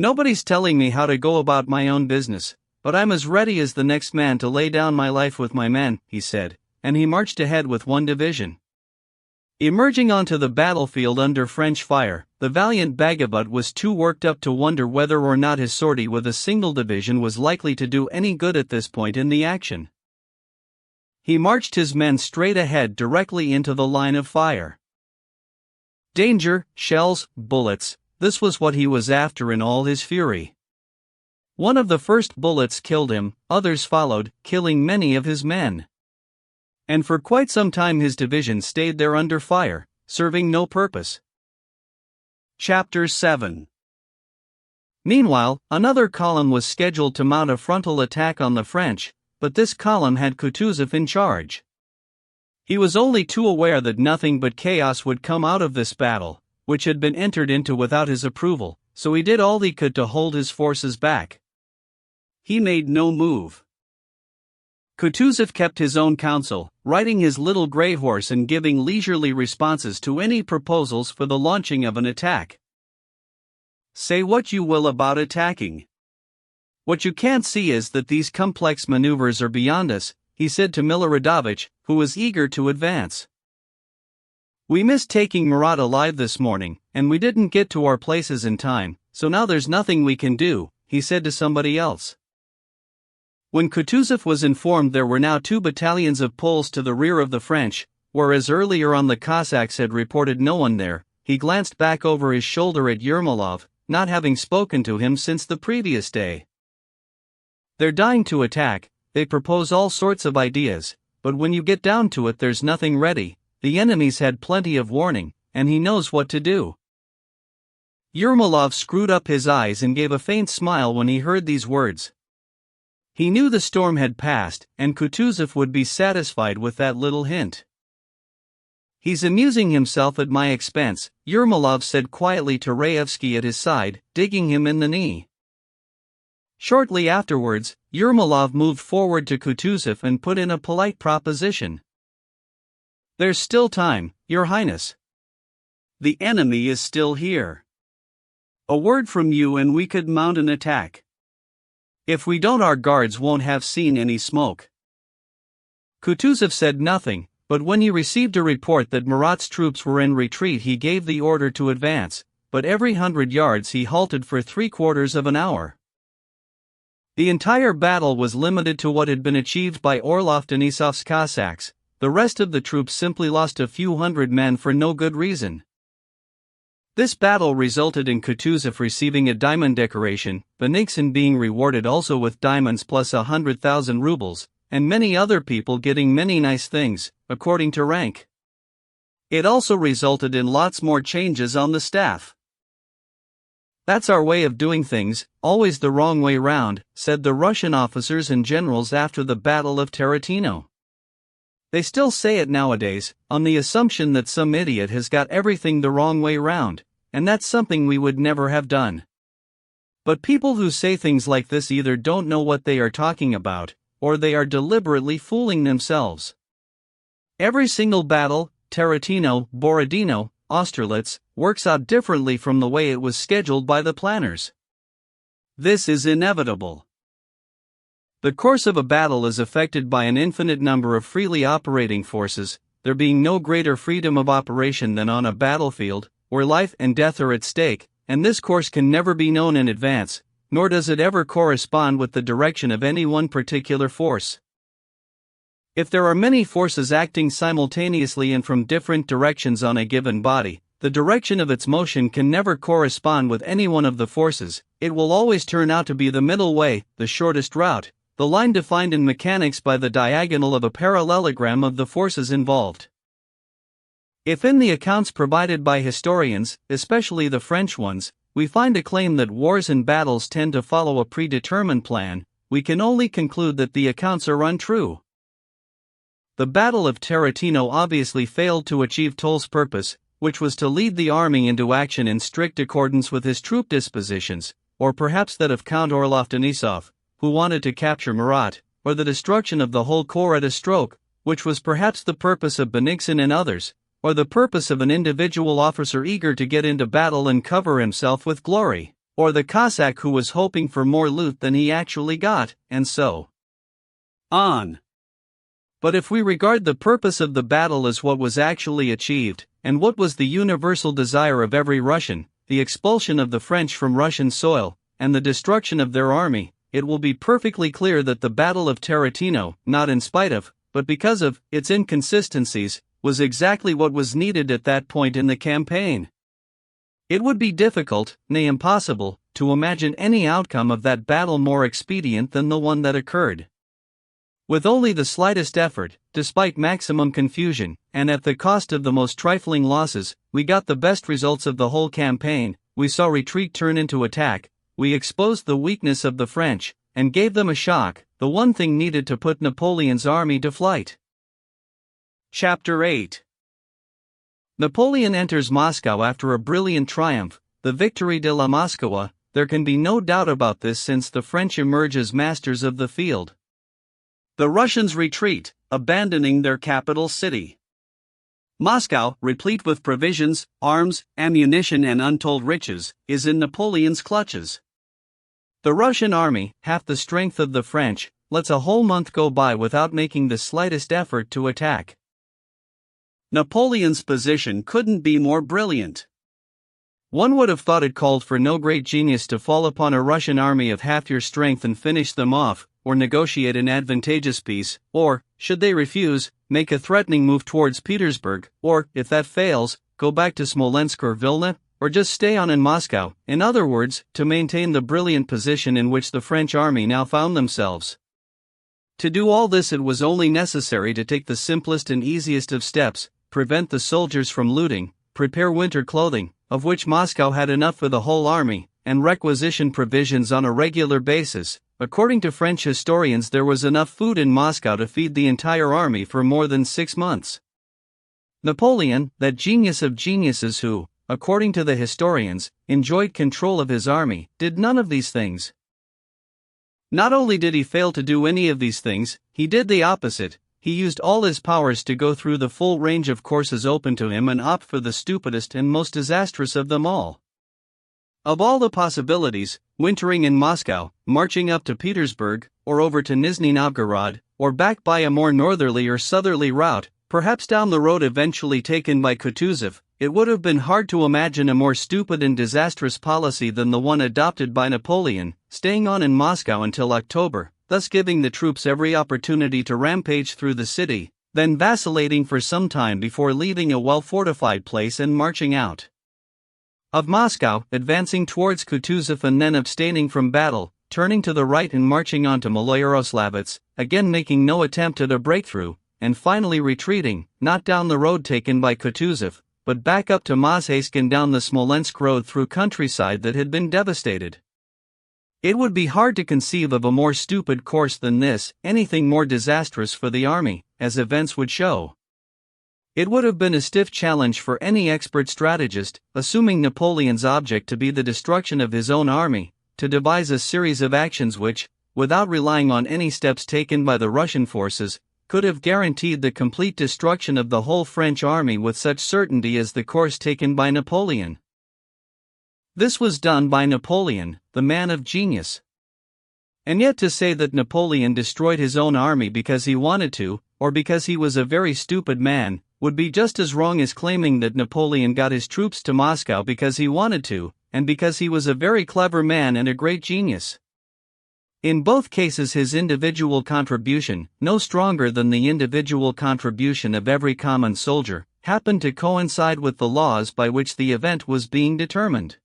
Nobody's telling me how to go about my own business, but I'm as ready as the next man to lay down my life with my men, he said, and he marched ahead with one division. Emerging onto the battlefield under French fire, the valiant Bagabut was too worked up to wonder whether or not his sortie with a single division was likely to do any good at this point in the action. He marched his men straight ahead directly into the line of fire. Danger, shells, bullets, this was what he was after in all his fury. One of the first bullets killed him, others followed, killing many of his men. And for quite some time his division stayed there under fire, serving no purpose. Chapter 7. Meanwhile, another column was scheduled to mount a frontal attack on the French, but this column had Kutuzov in charge. He was only too aware that nothing but chaos would come out of this battle, which had been entered into without his approval, so he did all he could to hold his forces back. He made no move. Kutuzov kept his own counsel, riding his little grey horse and giving leisurely responses to any proposals for the launching of an attack. Say what you will about attacking. What you can't see is that these complex maneuvers are beyond us, he said to Miloradovich, who was eager to advance. We missed taking Murat alive this morning, and we didn't get to our places in time, so now there's nothing we can do, he said to somebody else. When Kutuzov was informed there were now 2 battalions of Poles to the rear of the French, whereas earlier on the Cossacks had reported no one there, he glanced back over his shoulder at Yermolov, not having spoken to him since the previous day. They're dying to attack, they propose all sorts of ideas, but when you get down to it there's nothing ready. The enemy's had plenty of warning, and he knows what to do. Yermolov screwed up his eyes and gave a faint smile when he heard these words. He knew the storm had passed, and Kutuzov would be satisfied with that little hint. He's amusing himself at my expense, Yermolov said quietly to Raevsky at his side, digging him in the knee. Shortly afterwards, Yermolov moved forward to Kutuzov and put in a polite proposition. There's still time, Your Highness. The enemy is still here. A word from you and we could mount an attack. If we don't, our guards won't have seen any smoke. Kutuzov said nothing, but when he received a report that Murat's troops were in retreat he gave the order to advance, but every 100 yards he halted for 3/4 of an hour. The entire battle was limited to what had been achieved by Orlov Denisov's Cossacks. The rest of the troops simply lost a few hundred men for no good reason. This battle resulted in Kutuzov receiving a diamond decoration, Benigsen being rewarded also with diamonds plus 100,000 rubles, and many other people getting many nice things, according to rank. It also resulted in lots more changes on the staff. That's our way of doing things, always the wrong way round, said the Russian officers and generals after the Battle of Tarantino. They still say it nowadays, on the assumption that some idiot has got everything the wrong way round, and that's something we would never have done. But people who say things like this either don't know what they are talking about, or they are deliberately fooling themselves. Every single battle, Tarantino, Borodino, Austerlitz, works out differently from the way it was scheduled by the planners. This is inevitable. The course of a battle is affected by an infinite number of freely operating forces, there being no greater freedom of operation than on a battlefield, where life and death are at stake, and this course can never be known in advance, nor does it ever correspond with the direction of any one particular force. If there are many forces acting simultaneously and from different directions on a given body, the direction of its motion can never correspond with any one of the forces, it will always turn out to be the middle way, the shortest route, the line defined in mechanics by the diagonal of a parallelogram of the forces involved. If in the accounts provided by historians, especially the French ones, we find a claim that wars and battles tend to follow a predetermined plan, we can only conclude that the accounts are untrue. The Battle of Tarantino obviously failed to achieve Toll's purpose, which was to lead the army into action in strict accordance with his troop dispositions, or perhaps that of Count Orlov Denisov, who wanted to capture Murat, or the destruction of the whole corps at a stroke, which was perhaps the purpose of Benigsen and others, or the purpose of an individual officer eager to get into battle and cover himself with glory, or the Cossack who was hoping for more loot than he actually got, and so on. But if we regard the purpose of the battle as what was actually achieved, and what was the universal desire of every Russian, the expulsion of the French from Russian soil, and the destruction of their army, it will be perfectly clear that the Battle of Tarantino, not in spite of, but because of, its inconsistencies, was exactly what was needed at that point in the campaign. It would be difficult, nay impossible, to imagine any outcome of that battle more expedient than the one that occurred. With only the slightest effort, despite maximum confusion, and at the cost of the most trifling losses, we got the best results of the whole campaign. We saw retreat turn into attack, we exposed the weakness of the French, and gave them a shock, the one thing needed to put Napoleon's army to flight. Chapter 8. Napoleon enters Moscow after a brilliant triumph, the Victory de la Moskowa. There can be no doubt about this since the French emerge as masters of the field. The Russians retreat, abandoning their capital city. Moscow, replete with provisions, arms, ammunition and untold riches, is in Napoleon's clutches. The Russian army, half the strength of the French, lets a whole month go by without making the slightest effort to attack. Napoleon's position couldn't be more brilliant. One would have thought it called for no great genius to fall upon a Russian army of half your strength and finish them off, or negotiate an advantageous peace, or, should they refuse, make a threatening move towards Petersburg, or, if that fails, go back to Smolensk or Vilna, or just stay on in Moscow, in other words, to maintain the brilliant position in which the French army now found themselves. To do all this it was only necessary to take the simplest and easiest of steps, prevent the soldiers from looting, prepare winter clothing, of which Moscow had enough for the whole army, and requisition provisions on a regular basis. According to French historians, there was enough food in Moscow to feed the entire army for more than 6 months. Napoleon, that genius of geniuses who, according to the historians, enjoyed control of his army, did none of these things. Not only did he fail to do any of these things, he did the opposite. He used all his powers to go through the full range of courses open to him and opt for the stupidest and most disastrous of them all. Of all the possibilities, wintering in Moscow, marching up to Petersburg, or over to Nizhny Novgorod, or back by a more northerly or southerly route, perhaps down the road eventually taken by Kutuzov, it would have been hard to imagine a more stupid and disastrous policy than the one adopted by Napoleon, staying on in Moscow until October, thus giving the troops every opportunity to rampage through the city, then vacillating for some time before leaving a well-fortified place and marching out of Moscow, advancing towards Kutuzov and then abstaining from battle, turning to the right and marching on to Maloyaroslavets, again making no attempt at a breakthrough, and finally retreating, not down the road taken by Kutuzov, but back up to Mozhaysk and down the Smolensk road through countryside that had been devastated. It would be hard to conceive of a more stupid course than this, anything more disastrous for the army, as events would show. It would have been a stiff challenge for any expert strategist, assuming Napoleon's object to be the destruction of his own army, to devise a series of actions which, without relying on any steps taken by the Russian forces, could have guaranteed the complete destruction of the whole French army with such certainty as the course taken by Napoleon. This was done by Napoleon, the man of genius. And yet to say that Napoleon destroyed his own army because he wanted to, or because he was a very stupid man, would be just as wrong as claiming that Napoleon got his troops to Moscow because he wanted to, and because he was a very clever man and a great genius. In both cases his individual contribution, no stronger than the individual contribution of every common soldier, happened to coincide with the laws by which the event was being determined.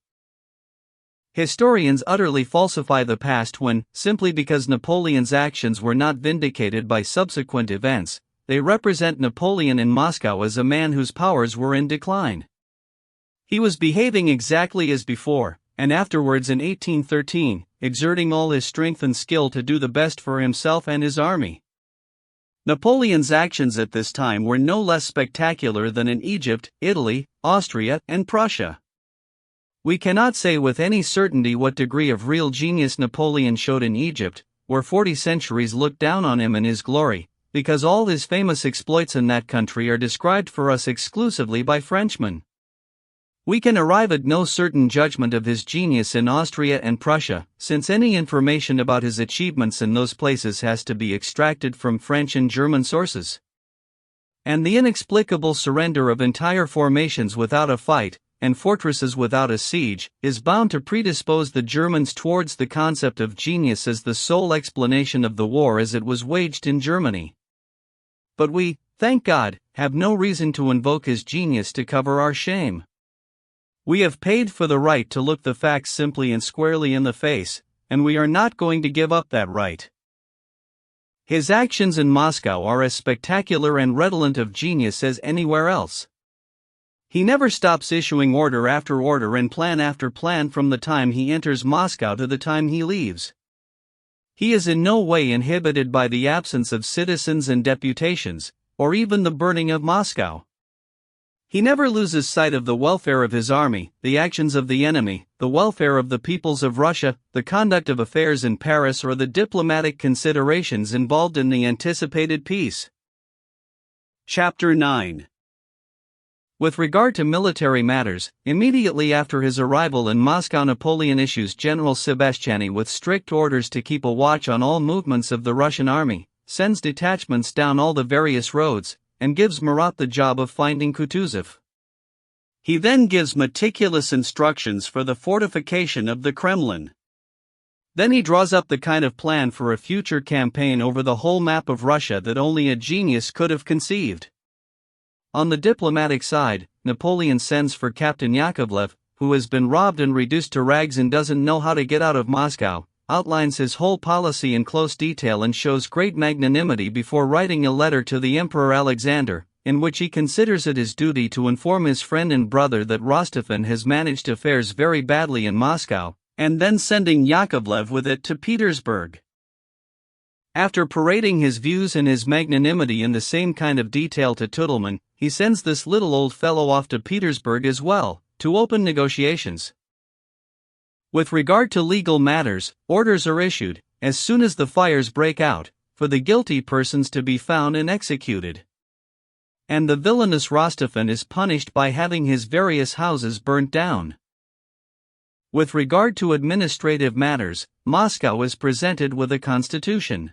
Historians utterly falsify the past when, simply because Napoleon's actions were not vindicated by subsequent events, they represent Napoleon in Moscow as a man whose powers were in decline. He was behaving exactly as before, and afterwards in 1813, exerting all his strength and skill to do the best for himself and his army. Napoleon's actions at this time were no less spectacular than in Egypt, Italy, Austria, and Prussia. We cannot say with any certainty what degree of real genius Napoleon showed in Egypt, where 40 centuries looked down on him and his glory, because all his famous exploits in that country are described for us exclusively by Frenchmen. We can arrive at no certain judgment of his genius in Austria and Prussia, since any information about his achievements in those places has to be extracted from French and German sources. And the inexplicable surrender of entire formations without a fight, and fortresses without a siege, is bound to predispose the Germans towards the concept of genius as the sole explanation of the war as it was waged in Germany. But we, thank God, have no reason to invoke his genius to cover our shame. We have paid for the right to look the facts simply and squarely in the face, and we are not going to give up that right. His actions in Moscow are as spectacular and redolent of genius as anywhere else. He never stops issuing order after order and plan after plan from the time he enters Moscow to the time he leaves. He is in no way inhibited by the absence of citizens and deputations, or even the burning of Moscow. He never loses sight of the welfare of his army, the actions of the enemy, the welfare of the peoples of Russia, the conduct of affairs in Paris, or the diplomatic considerations involved in the anticipated peace. Chapter 9. With regard to military matters, immediately after his arrival in Moscow, Napoleon issues General Sebastiani with strict orders to keep a watch on all movements of the Russian army, sends detachments down all the various roads, and gives Murat the job of finding Kutuzov. He then gives meticulous instructions for the fortification of the Kremlin. Then he draws up the kind of plan for a future campaign over the whole map of Russia that only a genius could have conceived. On the diplomatic side, Napoleon sends for Captain Yakovlev, who has been robbed and reduced to rags and doesn't know how to get out of Moscow, outlines his whole policy in close detail and shows great magnanimity before writing a letter to the Emperor Alexander, in which he considers it his duty to inform his friend and brother that Rostophin has managed affairs very badly in Moscow, and then sending Yakovlev with it to Petersburg. After parading his views and his magnanimity in the same kind of detail to Tudelman, he sends this little old fellow off to Petersburg as well, to open negotiations. With regard to legal matters, orders are issued, as soon as the fires break out, for the guilty persons to be found and executed. And the villainous Rostophin is punished by having his various houses burnt down. With regard to administrative matters, Moscow is presented with a constitution.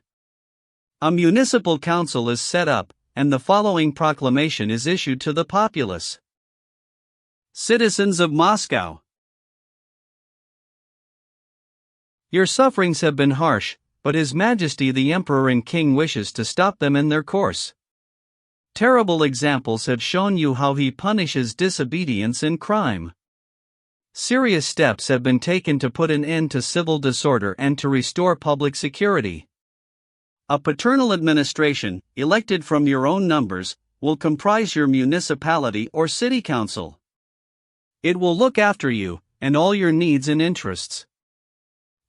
A municipal council is set up, and the following proclamation is issued to the populace. Citizens of Moscow, your sufferings have been harsh, but His Majesty the Emperor and King wishes to stop them in their course. Terrible examples have shown you how he punishes disobedience and crime. Serious steps have been taken to put an end to civil disorder and to restore public security. A paternal administration, elected from your own numbers, will comprise your municipality or city council. It will look after you, and all your needs and interests.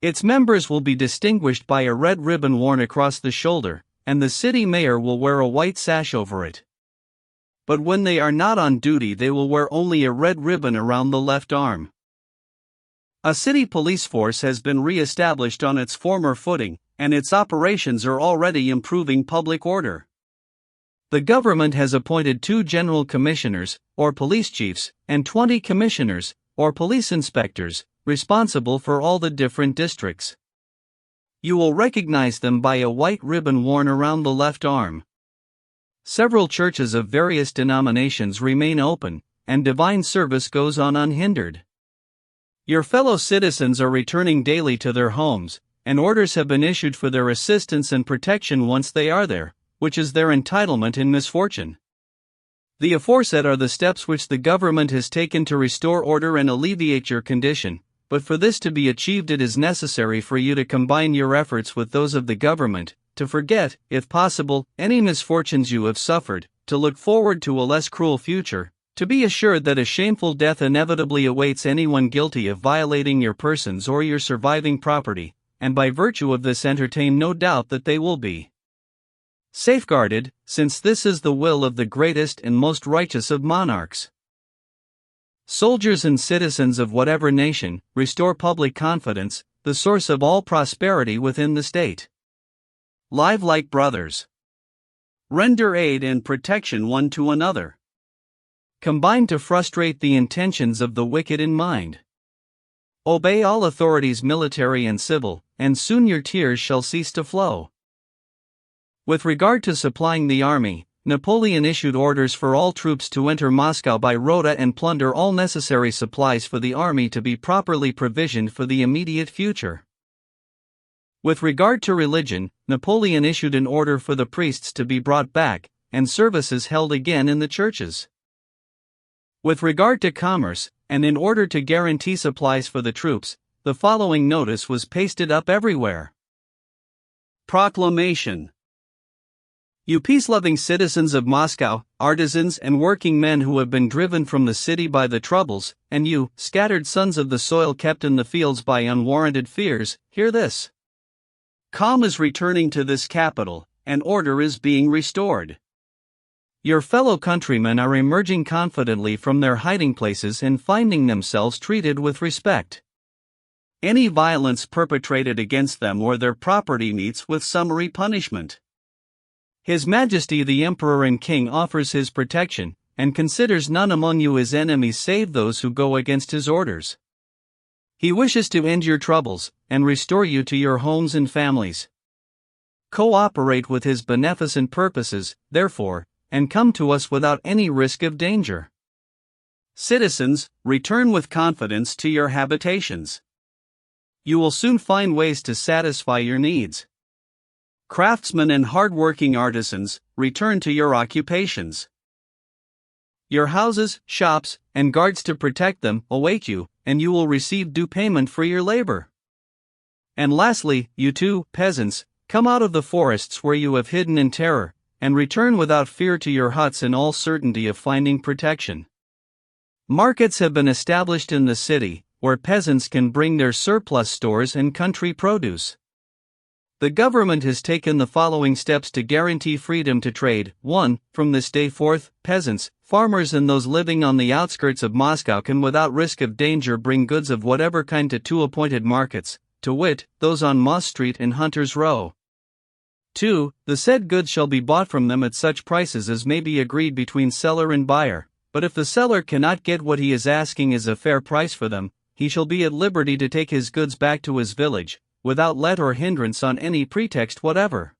Its members will be distinguished by a red ribbon worn across the shoulder, and the city mayor will wear a white sash over it. But when they are not on duty, they will wear only a red ribbon around the left arm. A city police force has been re-established on its former footing, and its operations are already improving public order. The government has appointed 2 general commissioners, or police chiefs, and 20 commissioners, or police inspectors, responsible for all the different districts. You will recognize them by a white ribbon worn around the left arm. Several churches of various denominations remain open, and divine service goes on unhindered. Your fellow citizens are returning daily to their homes, and orders have been issued for their assistance and protection once they are there, which is their entitlement in misfortune. The aforesaid are the steps which the government has taken to restore order and alleviate your condition, but for this to be achieved it is necessary for you to combine your efforts with those of the government, to forget, if possible, any misfortunes you have suffered, to look forward to a less cruel future, to be assured that a shameful death inevitably awaits anyone guilty of violating your persons or your surviving property, and by virtue of this entertain no doubt that they will be safeguarded, since this is the will of the greatest and most righteous of monarchs. Soldiers and citizens of whatever nation, restore public confidence, the source of all prosperity within the state. Live like brothers. Render aid and protection one to another. combined to frustrate the intentions of the wicked in mind. Obey all authorities, military and civil, and soon your tears shall cease to flow. With regard to supplying the army, Napoleon issued orders for all troops to enter Moscow by rota and plunder all necessary supplies for the army to be properly provisioned for the immediate future. With regard to religion, Napoleon issued an order for the priests to be brought back, and services held again in the churches. With regard to commerce, and in order to guarantee supplies for the troops, the following notice was pasted up everywhere. Proclamation. You peace-loving citizens of Moscow, artisans and working men who have been driven from the city by the troubles, and you, scattered sons of the soil kept in the fields by unwarranted fears, hear this. Calm is returning to this capital, and order is being restored. Your fellow countrymen are emerging confidently from their hiding places and finding themselves treated with respect. Any violence perpetrated against them or their property meets with summary punishment. His Majesty the Emperor and King offers his protection, and considers none among you his enemies save those who go against his orders. He wishes to end your troubles, and restore you to your homes and families. Cooperate with his beneficent purposes, therefore, and come to us without any risk of danger. Citizens, return with confidence to your habitations. You will soon find ways to satisfy your needs. Craftsmen and hard-working artisans, return to your occupations. Your houses, shops, and guards to protect them await you, and you will receive due payment for your labor. And lastly, you too, peasants, come out of the forests where you have hidden in terror, and return without fear to your huts in all certainty of finding protection. Markets have been established in the city, where peasants can bring their surplus stores and country produce. The government has taken the following steps to guarantee freedom to trade. 1. From this day forth, peasants, farmers and those living on the outskirts of Moscow can without risk of danger bring goods of whatever kind to two appointed markets, to wit, those on Moss Street and Hunter's Row. 2. The said goods shall be bought from them at such prices as may be agreed between seller and buyer, but if the seller cannot get what he is asking as a fair price for them, he shall be at liberty to take his goods back to his village, without let or hindrance on any pretext whatever.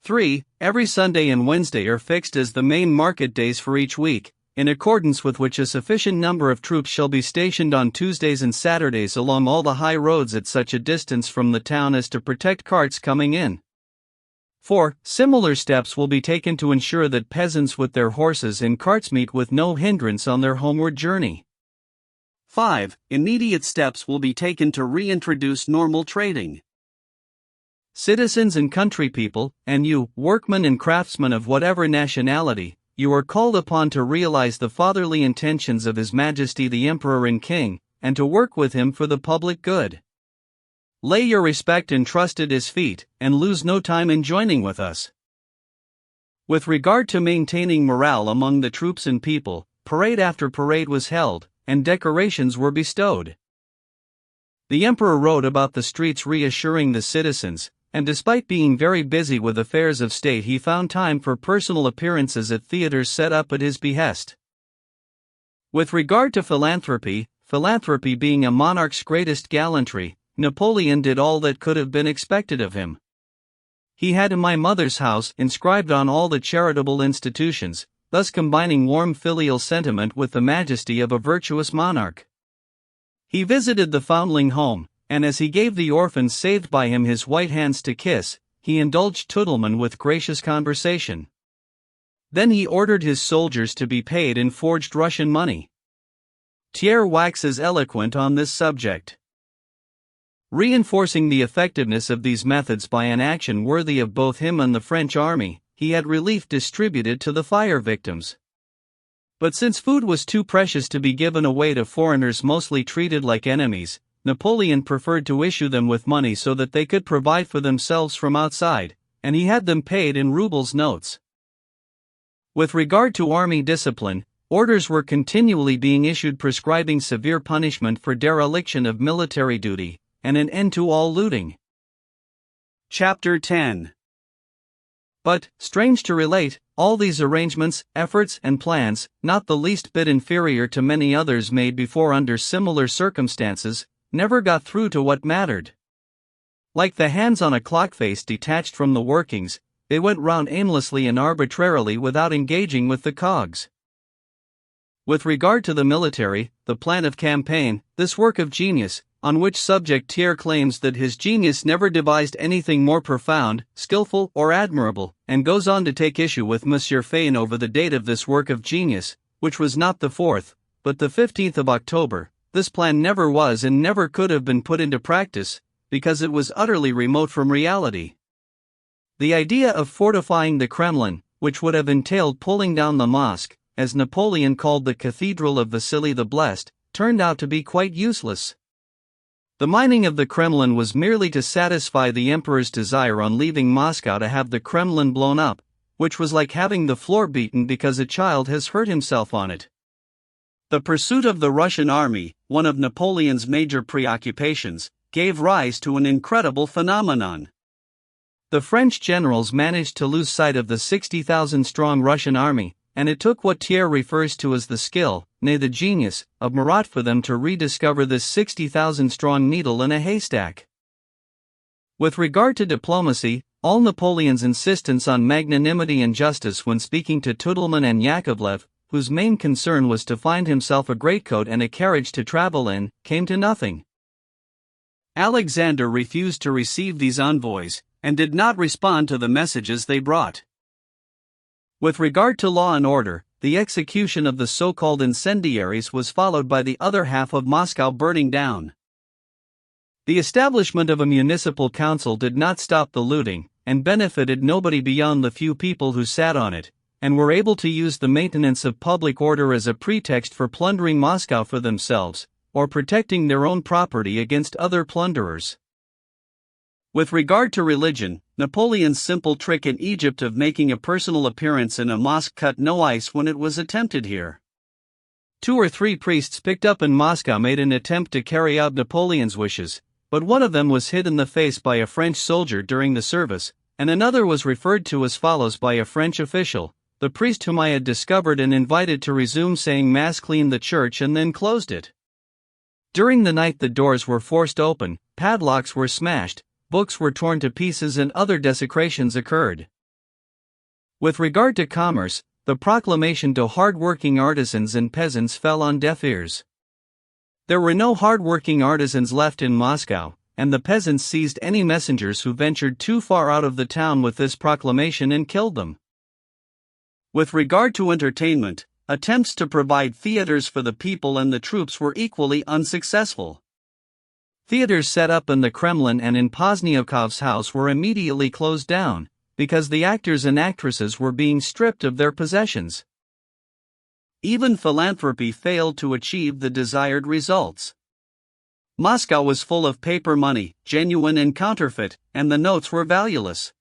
3. Every Sunday and Wednesday are fixed as the main market days for each week, in accordance with which a sufficient number of troops shall be stationed on Tuesdays and Saturdays along all the high roads at such a distance from the town as to protect carts coming in. 4. Similar steps will be taken to ensure that peasants with their horses and carts meet with no hindrance on their homeward journey. 5. Immediate steps will be taken to reintroduce normal trading. Citizens and country people, and you, workmen and craftsmen of whatever nationality, you are called upon to realize the fatherly intentions of His Majesty the Emperor and King, and to work with him for the public good. Lay your respect and trust at his feet, and lose no time in joining with us. With regard to maintaining morale among the troops and people, parade after parade was held, and decorations were bestowed. The Emperor rode about the streets reassuring the citizens, and despite being very busy with affairs of state he found time for personal appearances at theaters set up at his behest. With regard to philanthropy being a monarch's greatest gallantry, Napoleon did all that could have been expected of him. He had in my mother's house inscribed on all the charitable institutions, thus combining warm filial sentiment with the majesty of a virtuous monarch. He visited the foundling home, and as he gave the orphans saved by him his white hands to kiss, he indulged Tudelman with gracious conversation. Then he ordered his soldiers to be paid in forged Russian money. Thiers waxes eloquent on this subject. Reinforcing the effectiveness of these methods by an action worthy of both him and the French army, he had relief distributed to the fire victims. But since food was too precious to be given away to foreigners mostly treated like enemies, Napoleon preferred to issue them with money so that they could provide for themselves from outside, and he had them paid in rubles notes. With regard to army discipline, orders were continually being issued prescribing severe punishment for dereliction of military duty, and an end to all looting. Chapter 10. But, strange to relate, all these arrangements, efforts, and plans, not the least bit inferior to many others made before under similar circumstances, never got through to what mattered. Like the hands on a clock face detached from the workings, they went round aimlessly and arbitrarily without engaging with the cogs. With regard to the military, the plan of campaign, this work of genius, on which subject Thiers claims that his genius never devised anything more profound, skillful, or admirable, and goes on to take issue with Monsieur Fain over the date of this work of genius, which was not the 4th, but the 15th of October. This plan never was and never could have been put into practice, because it was utterly remote from reality. The idea of fortifying the Kremlin, which would have entailed pulling down the mosque, as Napoleon called the Cathedral of Vasily the Blessed, turned out to be quite useless. The mining of the Kremlin was merely to satisfy the emperor's desire on leaving Moscow to have the Kremlin blown up, which was like having the floor beaten because a child has hurt himself on it. The pursuit of the Russian army, one of Napoleon's major preoccupations, gave rise to an incredible phenomenon. The French generals managed to lose sight of the 60,000-strong Russian army, and it took what Thiers refers to as the skill, nay the genius, of Marat for them to rediscover this 60,000-strong needle in a haystack. With regard to diplomacy, all Napoleon's insistence on magnanimity and justice when speaking to Tudelman and Yakovlev, whose main concern was to find himself a greatcoat and a carriage to travel in, came to nothing. Alexander refused to receive these envoys, and did not respond to the messages they brought. With regard to law and order, the execution of the so-called incendiaries was followed by the other half of Moscow burning down. The establishment of a municipal council did not stop the looting, and benefited nobody beyond the few people who sat on it, and were able to use the maintenance of public order as a pretext for plundering Moscow for themselves, or protecting their own property against other plunderers. With regard to religion, Napoleon's simple trick in Egypt of making a personal appearance in a mosque cut no ice when it was attempted here. 2 or 3 priests picked up in Moscow made an attempt to carry out Napoleon's wishes, but one of them was hit in the face by a French soldier during the service, and another was referred to as follows by a French official: "The priest whom I had discovered and invited to resume saying Mass cleaned the church and then closed it." During the night the doors were forced open, padlocks were smashed, books were torn to pieces and other desecrations occurred. With regard to commerce, the proclamation to hard-working artisans and peasants fell on deaf ears. There were no hard-working artisans left in Moscow, and the peasants seized any messengers who ventured too far out of the town with this proclamation and killed them. With regard to entertainment, attempts to provide theaters for the people and the troops were equally unsuccessful. Theaters set up in the Kremlin and in Pozniakov's house were immediately closed down, because the actors and actresses were being stripped of their possessions. Even philanthropy failed to achieve the desired results. Moscow was full of paper money, genuine and counterfeit, and the notes were valueless.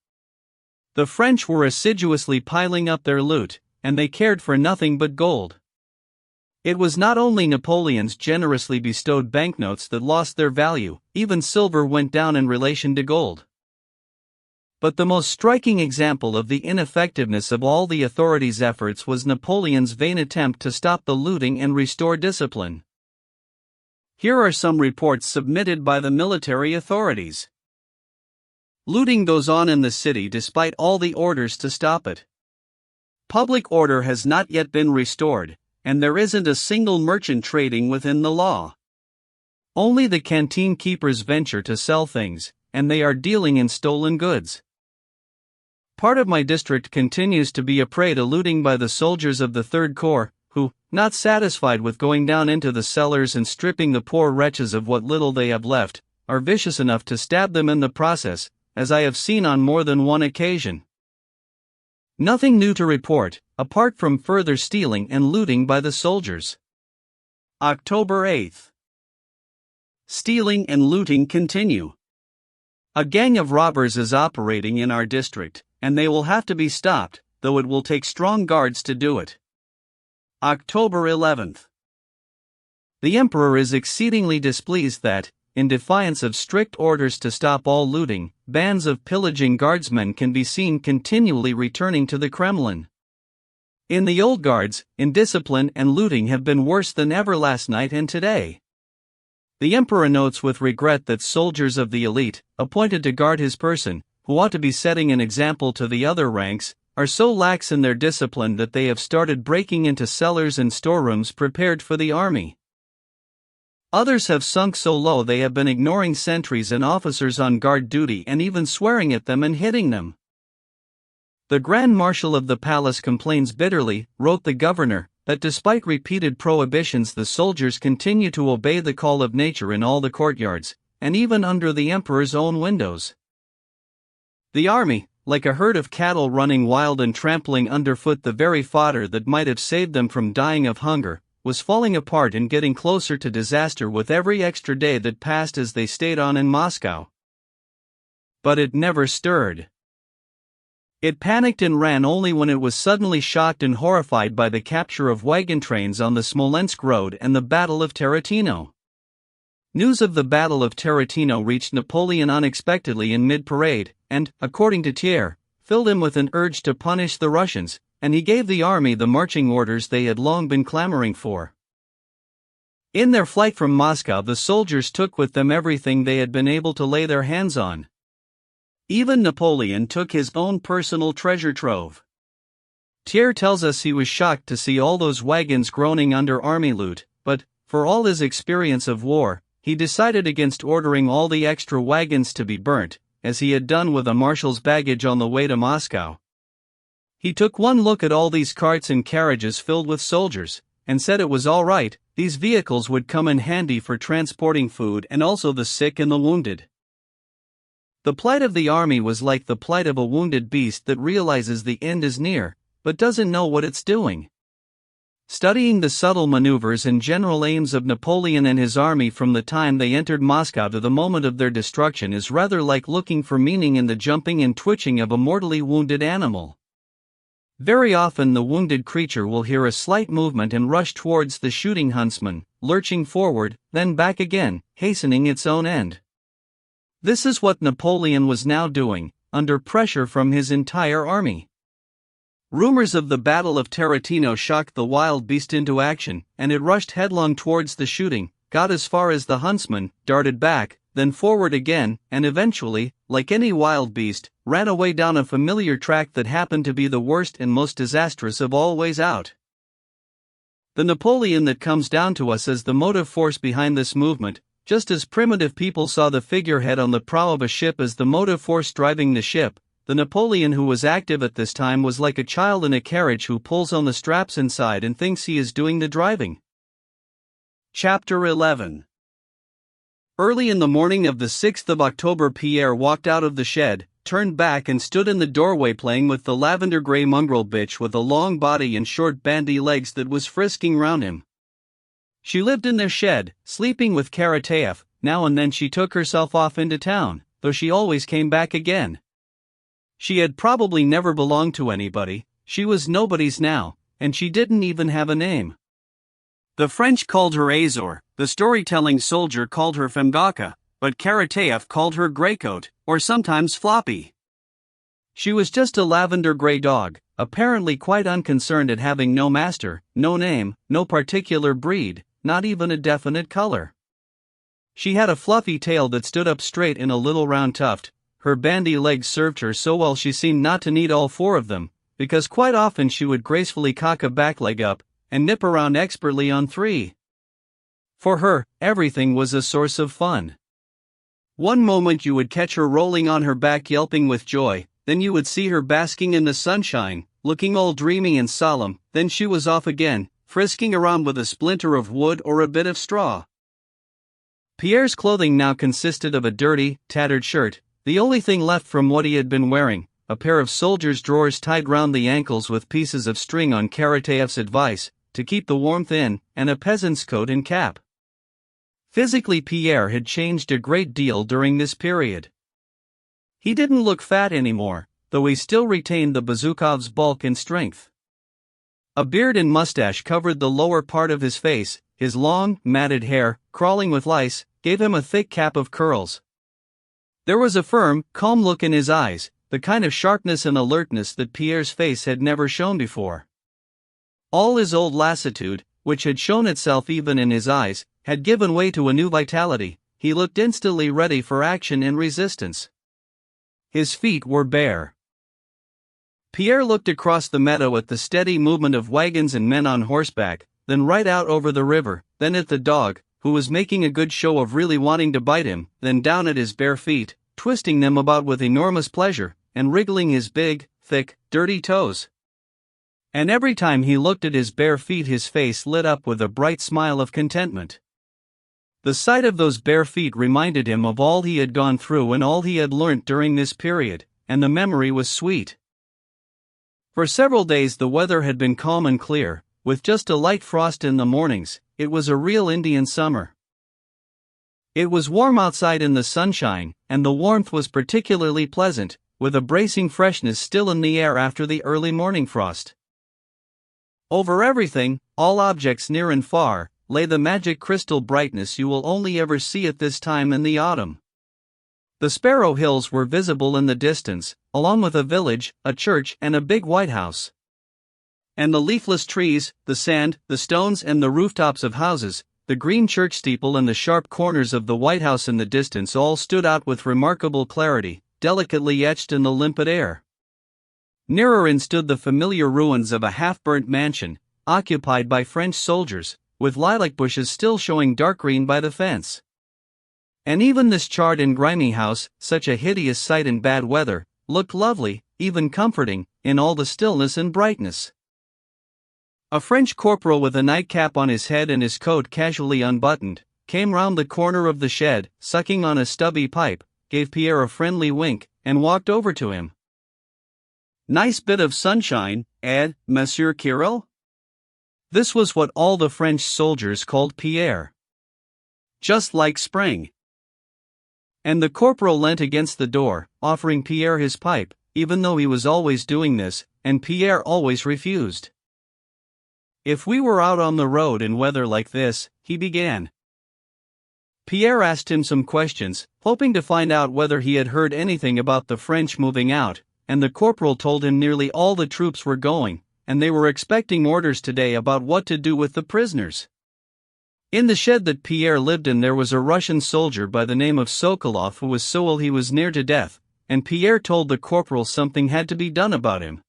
The French were assiduously piling up their loot, and they cared for nothing but gold. It was not only Napoleon's generously bestowed banknotes that lost their value, even silver went down in relation to gold. But the most striking example of the ineffectiveness of all the authorities' efforts was Napoleon's vain attempt to stop the looting and restore discipline. Here are some reports submitted by the military authorities. Looting goes on in the city despite all the orders to stop it. Public order has not yet been restored, and there isn't a single merchant trading within the law. Only the canteen keepers venture to sell things, and they are dealing in stolen goods. Part of my district continues to be a prey to looting by the soldiers of the Third Corps, who, not satisfied with going down into the cellars and stripping the poor wretches of what little they have left, are vicious enough to stab them in the process, as I have seen on more than one occasion. Nothing new to report, apart from further stealing and looting by the soldiers. October 8th. Stealing and looting continue. A gang of robbers is operating in our district, and they will have to be stopped, though it will take strong guards to do it. October 11th. The Emperor is exceedingly displeased that, in defiance of strict orders to stop all looting, bands of pillaging guardsmen can be seen continually returning to the Kremlin. In the old guards, indiscipline and looting have been worse than ever last night and today. The emperor notes with regret that soldiers of the elite, appointed to guard his person, who ought to be setting an example to the other ranks, are so lax in their discipline that they have started breaking into cellars and storerooms prepared for the army. Others have sunk so low they have been ignoring sentries and officers on guard duty and even swearing at them and hitting them. The Grand Marshal of the palace complains bitterly, wrote the governor, that despite repeated prohibitions the soldiers continue to obey the call of nature in all the courtyards, and even under the emperor's own windows. The army, like a herd of cattle running wild and trampling underfoot the very fodder that might have saved them from dying of hunger, was falling apart and getting closer to disaster with every extra day that passed as they stayed on in Moscow. But it never stirred. It panicked and ran only when it was suddenly shocked and horrified by the capture of wagon trains on the Smolensk road and the Battle of Tarantino. News of the Battle of Tarantino reached Napoleon unexpectedly in mid-parade, and, according to Thiers, filled him with an urge to punish the Russians, and he gave the army the marching orders they had long been clamoring for. In their flight from Moscow, the soldiers took with them everything they had been able to lay their hands on. Even Napoleon took his own personal treasure trove. Thiers tells us he was shocked to see all those wagons groaning under army loot, but, for all his experience of war, he decided against ordering all the extra wagons to be burnt, as he had done with a marshal's baggage on the way to Moscow. He took one look at all these carts and carriages filled with soldiers, and said it was all right, these vehicles would come in handy for transporting food and also the sick and the wounded. The plight of the army was like the plight of a wounded beast that realizes the end is near, but doesn't know what it's doing. Studying the subtle maneuvers and general aims of Napoleon and his army from the time they entered Moscow to the moment of their destruction is rather like looking for meaning in the jumping and twitching of a mortally wounded animal. Very often the wounded creature will hear a slight movement and rush towards the shooting huntsman, lurching forward, then back again, hastening its own end. This is what Napoleon was now doing, under pressure from his entire army. Rumors of the Battle of Tarantino shocked the wild beast into action, and it rushed headlong towards the shooting, got as far as the huntsman, darted back, then forward again, and eventually, like any wild beast, ran away down a familiar track that happened to be the worst and most disastrous of all ways out. The Napoleon that comes down to us as the motive force behind this movement, just as primitive people saw the figurehead on the prow of a ship as the motive force driving the ship, the Napoleon who was active at this time was like a child in a carriage who pulls on the straps inside and thinks he is doing the driving. Chapter 11. Early in the morning of the 6th of October, Pierre walked out of the shed, turned back and stood in the doorway playing with the lavender-gray mongrel bitch with a long body and short bandy legs that was frisking round him. She lived in their shed, sleeping with Karateev. Now and then she took herself off into town, though she always came back again. She had probably never belonged to anybody, she was nobody's now, and she didn't even have a name. The French called her Azor, the storytelling soldier called her Femgaka, but Karateev called her Greycoat, or sometimes Floppy. She was just a lavender-gray dog, apparently quite unconcerned at having no master, no name, no particular breed, not even a definite color. She had a fluffy tail that stood up straight in a little round tuft. Her bandy legs served her so well she seemed not to need all four of them, because quite often she would gracefully cock a back leg up, and nip around expertly on three. For her, everything was a source of fun. One moment you would catch her rolling on her back yelping with joy, then you would see her basking in the sunshine, looking all dreamy and solemn, then she was off again, frisking around with a splinter of wood or a bit of straw. Pierre's clothing now consisted of a dirty, tattered shirt, the only thing left from what he had been wearing, a pair of soldier's drawers tied round the ankles with pieces of string on Karateev's advice, to keep the warmth in, and a peasant's coat and cap. Physically, Pierre had changed a great deal during this period. He didn't look fat anymore, though he still retained the Bazoukov's bulk and strength. A beard and mustache covered the lower part of his face, his long, matted hair, crawling with lice, gave him a thick cap of curls. There was a firm, calm look in his eyes, the kind of sharpness and alertness that Pierre's face had never shown before. All his old lassitude, which had shown itself even in his eyes, had given way to a new vitality. He looked instantly ready for action and resistance. His feet were bare. Pierre looked across the meadow at the steady movement of wagons and men on horseback, then right out over the river, then at the dog, who was making a good show of really wanting to bite him, then down at his bare feet, twisting them about with enormous pleasure, and wriggling his big, thick, dirty toes. And every time he looked at his bare feet his face lit up with a bright smile of contentment. The sight of those bare feet reminded him of all he had gone through and all he had learnt during this period, and the memory was sweet. For several days the weather had been calm and clear, with just a light frost in the mornings. It was a real Indian summer. It was warm outside in the sunshine, and the warmth was particularly pleasant, with a bracing freshness still in the air after the early morning frost. Over everything, all objects near and far, lay the magic crystal brightness you will only ever see at this time in the autumn. The Sparrow Hills were visible in the distance, along with a village, a church, and a big white house. And the leafless trees, the sand, the stones, and the rooftops of houses, the green church steeple and the sharp corners of the White House in the distance all stood out with remarkable clarity, delicately etched in the limpid air. Nearer in stood the familiar ruins of a half-burnt mansion, occupied by French soldiers, with lilac bushes still showing dark green by the fence. And even this charred and grimy house, such a hideous sight in bad weather, looked lovely, even comforting, in all the stillness and brightness. A French corporal with a nightcap on his head and his coat casually unbuttoned, came round the corner of the shed, sucking on a stubby pipe, gave Pierre a friendly wink, and walked over to him. "Nice bit of sunshine, Monsieur Kirill?" This was what all the French soldiers called Pierre. "Just like spring." And the corporal leant against the door, offering Pierre his pipe, even though he was always doing this, and Pierre always refused. "If we were out on the road in weather like this," he began. Pierre asked him some questions, hoping to find out whether he had heard anything about the French moving out, and the corporal told him nearly all the troops were going, and they were expecting orders today about what to do with the prisoners. In the shed that Pierre lived in there was a Russian soldier by the name of Sokolov who was so ill he was near to death, and Pierre told the corporal something had to be done about him.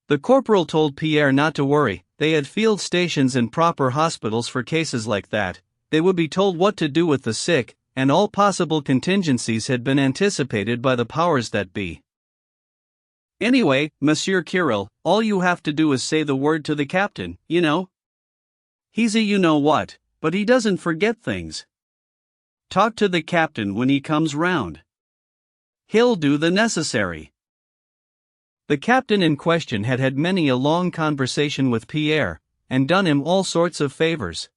The corporal told Pierre not to worry, they had field stations and proper hospitals for cases like that. They would be told what to do with the sick, and all possible contingencies had been anticipated by the powers that be. "Anyway, Monsieur Kirill, all you have to do is say the word to the captain, you know. He's a you-know-what, but he doesn't forget things. Talk to the captain when he comes round. He'll do the necessary." The captain in question had had many a long conversation with Pierre, and done him all sorts of favors.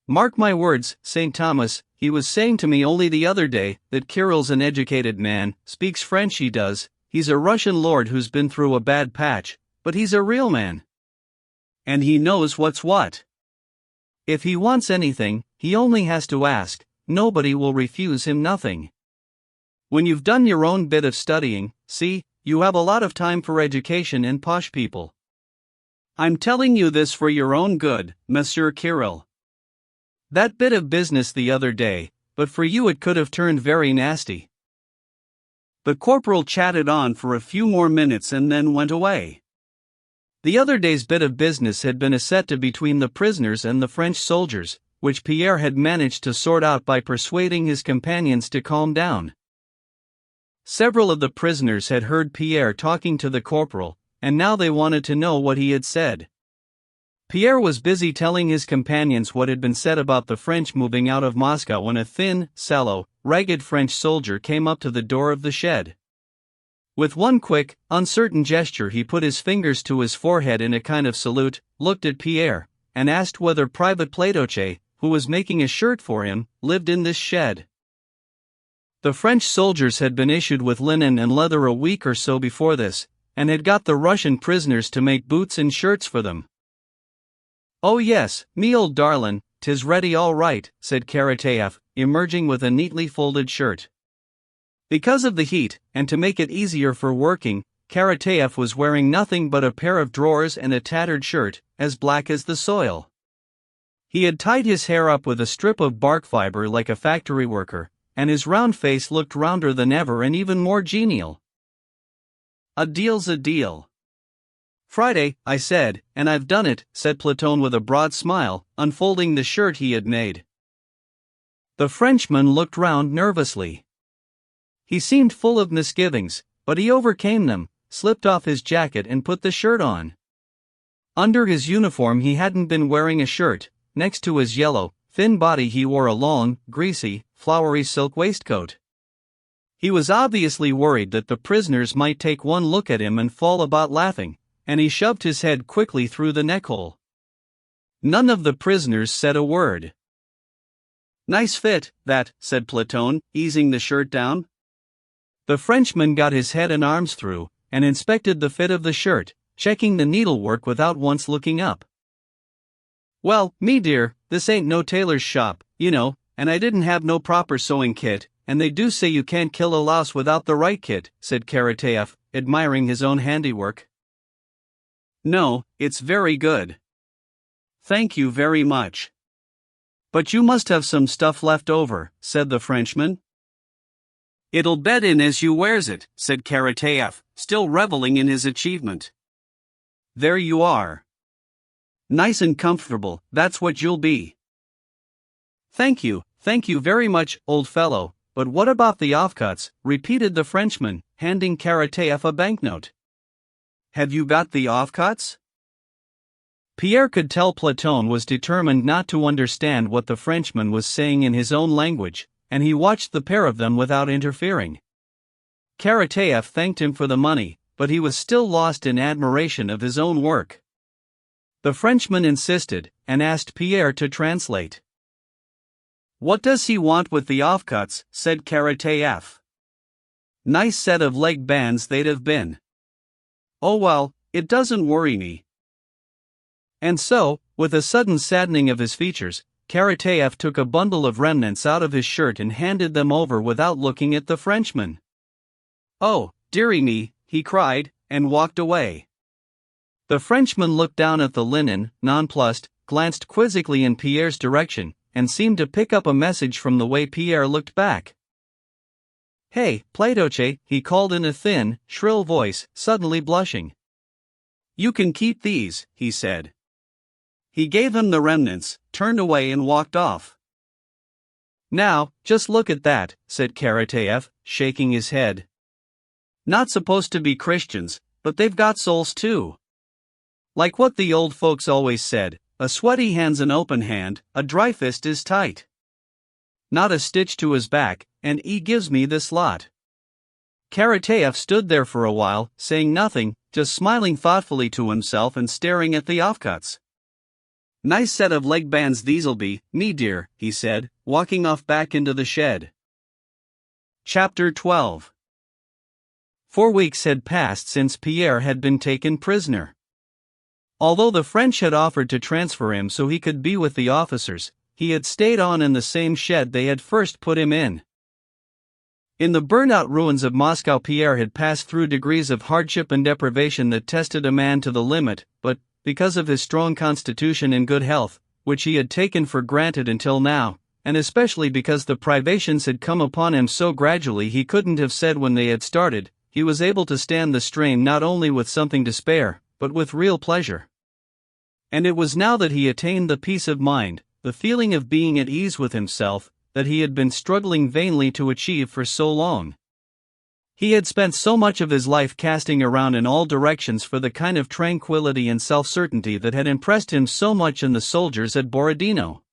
"Mark my words, St. Thomas," he was saying to me only the other day, "that Kirill's an educated man, speaks French he does, he's a Russian lord who's been through a bad patch, but he's a real man. And he knows what's what. If he wants anything, he only has to ask, nobody will refuse him nothing. When you've done your own bit of studying, see, you have a lot of time for education and posh people. I'm telling you this for your own good, Monsieur Kirill. That bit of business the other day, but for you it could have turned very nasty." The corporal chatted on for a few more minutes and then went away. The other day's bit of business had been a set-to between the prisoners and the French soldiers, which Pierre had managed to sort out by persuading his companions to calm down. Several of the prisoners had heard Pierre talking to the corporal, and now they wanted to know what he had said. Pierre was busy telling his companions what had been said about the French moving out of Moscow when a thin, sallow, ragged French soldier came up to the door of the shed. With one quick, uncertain gesture he put his fingers to his forehead in a kind of salute, looked at Pierre, and asked whether Private Platoche, who was making a shirt for him, lived in this shed. The French soldiers had been issued with linen and leather a week or so before this, and had got the Russian prisoners to make boots and shirts for them. "Oh yes, me old darlin', "'Tis ready all right," said Karateev, emerging with a neatly folded shirt. Because of the heat, and to make it easier for working, Karateev was wearing nothing but a pair of drawers and a tattered shirt, as black as the soil. He had tied his hair up with a strip of bark fiber like a factory worker, and his round face looked rounder than ever and even more genial. "A deal's a deal." "Friday," I said, "and I've done it," said Platon with a broad smile, unfolding the shirt he had made. The Frenchman looked round nervously. He seemed full of misgivings, but he overcame them, slipped off his jacket and put the shirt on. Under his uniform he hadn't been wearing a shirt. Next to his yellow, thin body he wore a long, greasy, flowery silk waistcoat. He was obviously worried that the prisoners might take one look at him and fall about laughing, and he shoved his head quickly through the neckhole. None of the prisoners said a word. "Nice fit, that," said Platon, easing the shirt down. The Frenchman got his head and arms through, and inspected the fit of the shirt, checking the needlework without once looking up. "Well, me dear, this ain't no tailor's shop, you know, and I didn't have no proper sewing kit, and they do say you can't kill a louse without the right kit," said Karateev, admiring his own handiwork. "No, it's very good. Thank you very much. But you must have some stuff left over," said the Frenchman. "It'll bed in as you wears it," said Karateev, still reveling in his achievement. "There you are. Nice and comfortable, that's what you'll be." Thank you very much, old fellow, but what about the offcuts?" repeated the Frenchman, handing Karateev a banknote. "Have you got the offcuts?" Pierre could tell Platon was determined not to understand what the Frenchman was saying in his own language, and he watched the pair of them without interfering. Karateev thanked him for the money, but he was still lost in admiration of his own work. The Frenchman insisted, and asked Pierre to translate. "What does he want with the offcuts?" said Karateev. "Nice set of leg bands they'd have been." "Oh well, it doesn't worry me." And so, with a sudden saddening of his features, Karateev took a bundle of remnants out of his shirt and handed them over without looking at the Frenchman. "Oh, dearie me," he cried, and walked away. The Frenchman looked down at the linen, nonplussed, glanced quizzically in Pierre's direction, and seemed to pick up a message from the way Pierre looked back. "Hey, Platoche," he called in a thin, shrill voice, suddenly blushing. "You can keep these," he said. He gave him the remnants, turned away and walked off. "Now, just look at that," said Karateev, shaking his head. "Not supposed to be Christians, but they've got souls too. Like what the old folks always said, a sweaty hand's an open hand, a dry fist is tight. Not a stitch to his back, and he gives me this lot." Karateev stood there for a while, saying nothing, just smiling thoughtfully to himself and staring at the offcuts. "Nice set of leg bands these'll be, me dear," he said, walking off back into the shed. Chapter 12. 4 weeks had passed since Pierre had been taken prisoner. Although the French had offered to transfer him so he could be with the officers, he had stayed on in the same shed they had first put him in. In the burned-out ruins of Moscow, Pierre had passed through degrees of hardship and deprivation that tested a man to the limit, but, because of his strong constitution and good health, which he had taken for granted until now, and especially because the privations had come upon him so gradually he couldn't have said when they had started, he was able to stand the strain not only with something to spare, but with real pleasure. And it was now that he attained the peace of mind, the feeling of being at ease with himself, that he had been struggling vainly to achieve for so long. He had spent so much of his life casting around in all directions for the kind of tranquility and self-certainty that had impressed him so much in the soldiers at Borodino.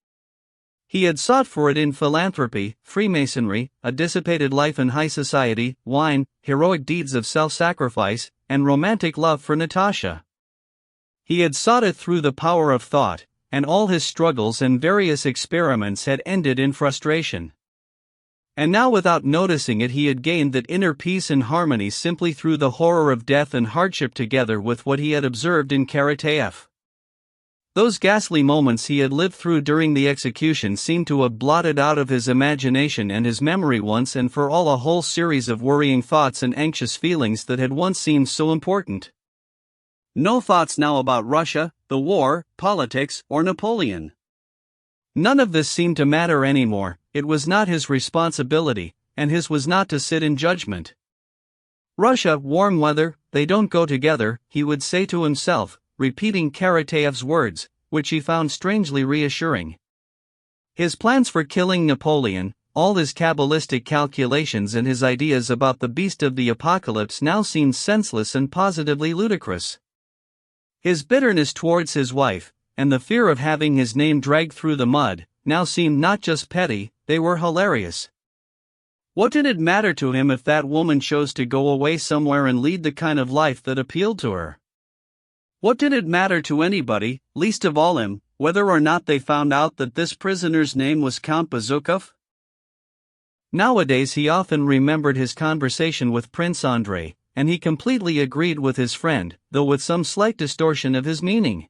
He had sought for it in philanthropy, Freemasonry, a dissipated life in high society, wine, heroic deeds of self-sacrifice, and romantic love for Natasha. He had sought it through the power of thought, and all his struggles and various experiments had ended in frustration. And now, without noticing it, he had gained that inner peace and harmony simply through the horror of death and hardship together with what he had observed in Karateev. Those ghastly moments he had lived through during the execution seemed to have blotted out of his imagination and his memory once and for all a whole series of worrying thoughts and anxious feelings that had once seemed so important. No thoughts now about Russia, the war, politics, or Napoleon. None of this seemed to matter anymore. It was not his responsibility, and his was not to sit in judgment. Russia, warm weather, they don't go together, he would say to himself, repeating Karatáev's words, which he found strangely reassuring. His plans for killing Napoleon, all his cabalistic calculations and his ideas about the beast of the apocalypse now seemed senseless and positively ludicrous. His bitterness towards his wife, and the fear of having his name dragged through the mud, now seemed not just petty, they were hilarious. What did it matter to him if that woman chose to go away somewhere and lead the kind of life that appealed to her? What did it matter to anybody, least of all him, whether or not they found out that this prisoner's name was Count Bezúkhov? Nowadays he often remembered his conversation with Prince Andrei, and he completely agreed with his friend, though with some slight distortion of his meaning.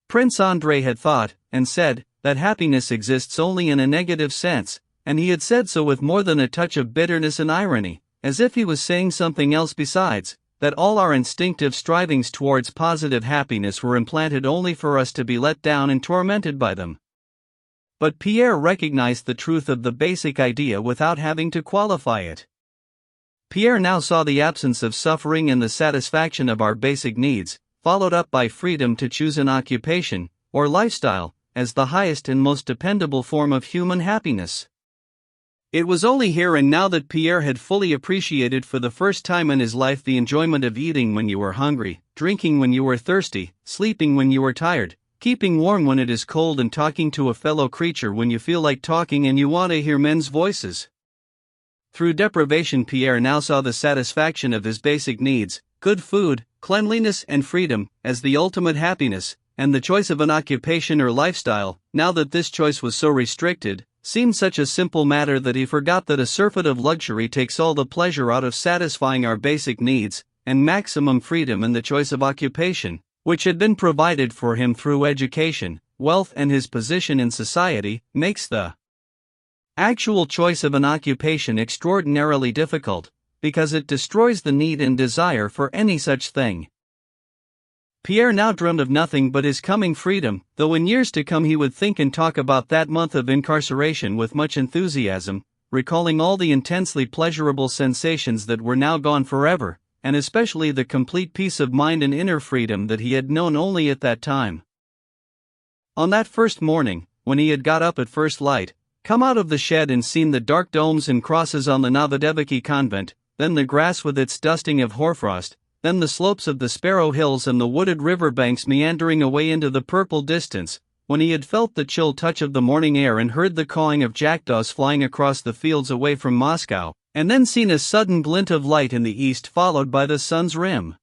Prince Andrei had thought, and said, that happiness exists only in a negative sense, and he had said so with more than a touch of bitterness and irony, as if he was saying something else besides, that all our instinctive strivings towards positive happiness were implanted only for us to be let down and tormented by them. But Pierre recognized the truth of the basic idea without having to qualify it. Pierre now saw the absence of suffering and the satisfaction of our basic needs, followed up by freedom to choose an occupation, or lifestyle, as the highest and most dependable form of human happiness. It was only here and now that Pierre had fully appreciated for the first time in his life the enjoyment of eating when you were hungry, drinking when you were thirsty, sleeping when you were tired, keeping warm when it is cold, and talking to a fellow creature when you feel like talking and you want to hear men's voices. Through deprivation, Pierre now saw the satisfaction of his basic needs, good food, cleanliness and freedom, as the ultimate happiness, and the choice of an occupation or lifestyle, now that this choice was so restricted, seemed such a simple matter that he forgot that a surfeit of luxury takes all the pleasure out of satisfying our basic needs, and maximum freedom in the choice of occupation, which had been provided for him through education, wealth and his position in society, makes the actual choice of an occupation extraordinarily difficult, because it destroys the need and desire for any such thing. Pierre now dreamed of nothing but his coming freedom, though in years to come he would think and talk about that month of incarceration with much enthusiasm, recalling all the intensely pleasurable sensations that were now gone forever, and especially the complete peace of mind and inner freedom that he had known only at that time. On that first morning, when he had got up at first light, come out of the shed and seen the dark domes and crosses on the Novodevichy convent, then the grass with its dusting of hoarfrost, then the slopes of the Sparrow Hills and the wooded river banks meandering away into the purple distance, when he had felt the chill touch of the morning air and heard the cawing of jackdaws flying across the fields away from Moscow, and then seen a sudden glint of light in the east followed by the sun's rim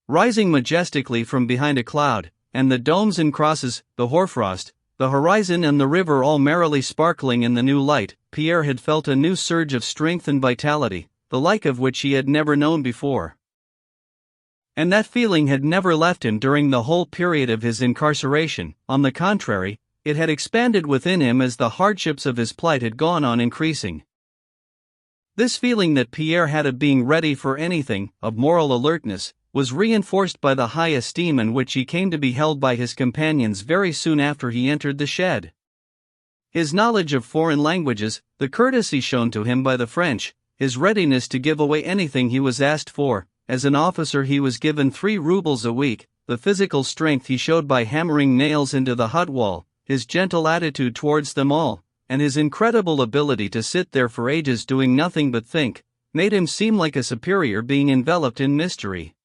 rising majestically from behind a cloud, and the domes and crosses, the hoarfrost, the horizon and the river all merrily sparkling in the new light, Pierre had felt a new surge of strength and vitality, the like of which he had never known before. And that feeling had never left him during the whole period of his incarceration. On the contrary, it had expanded within him as the hardships of his plight had gone on increasing. This feeling that Pierre had of being ready for anything, of moral alertness, was reinforced by the high esteem in which he came to be held by his companions very soon after he entered the shed. His knowledge of foreign languages, the courtesy shown to him by the French, his readiness to give away anything he was asked for. As an officer he was given 3 rubles a week, the physical strength he showed by hammering nails into the hut wall, his gentle attitude towards them all, and his incredible ability to sit there for ages doing nothing but think, made him seem like a superior being enveloped in mystery.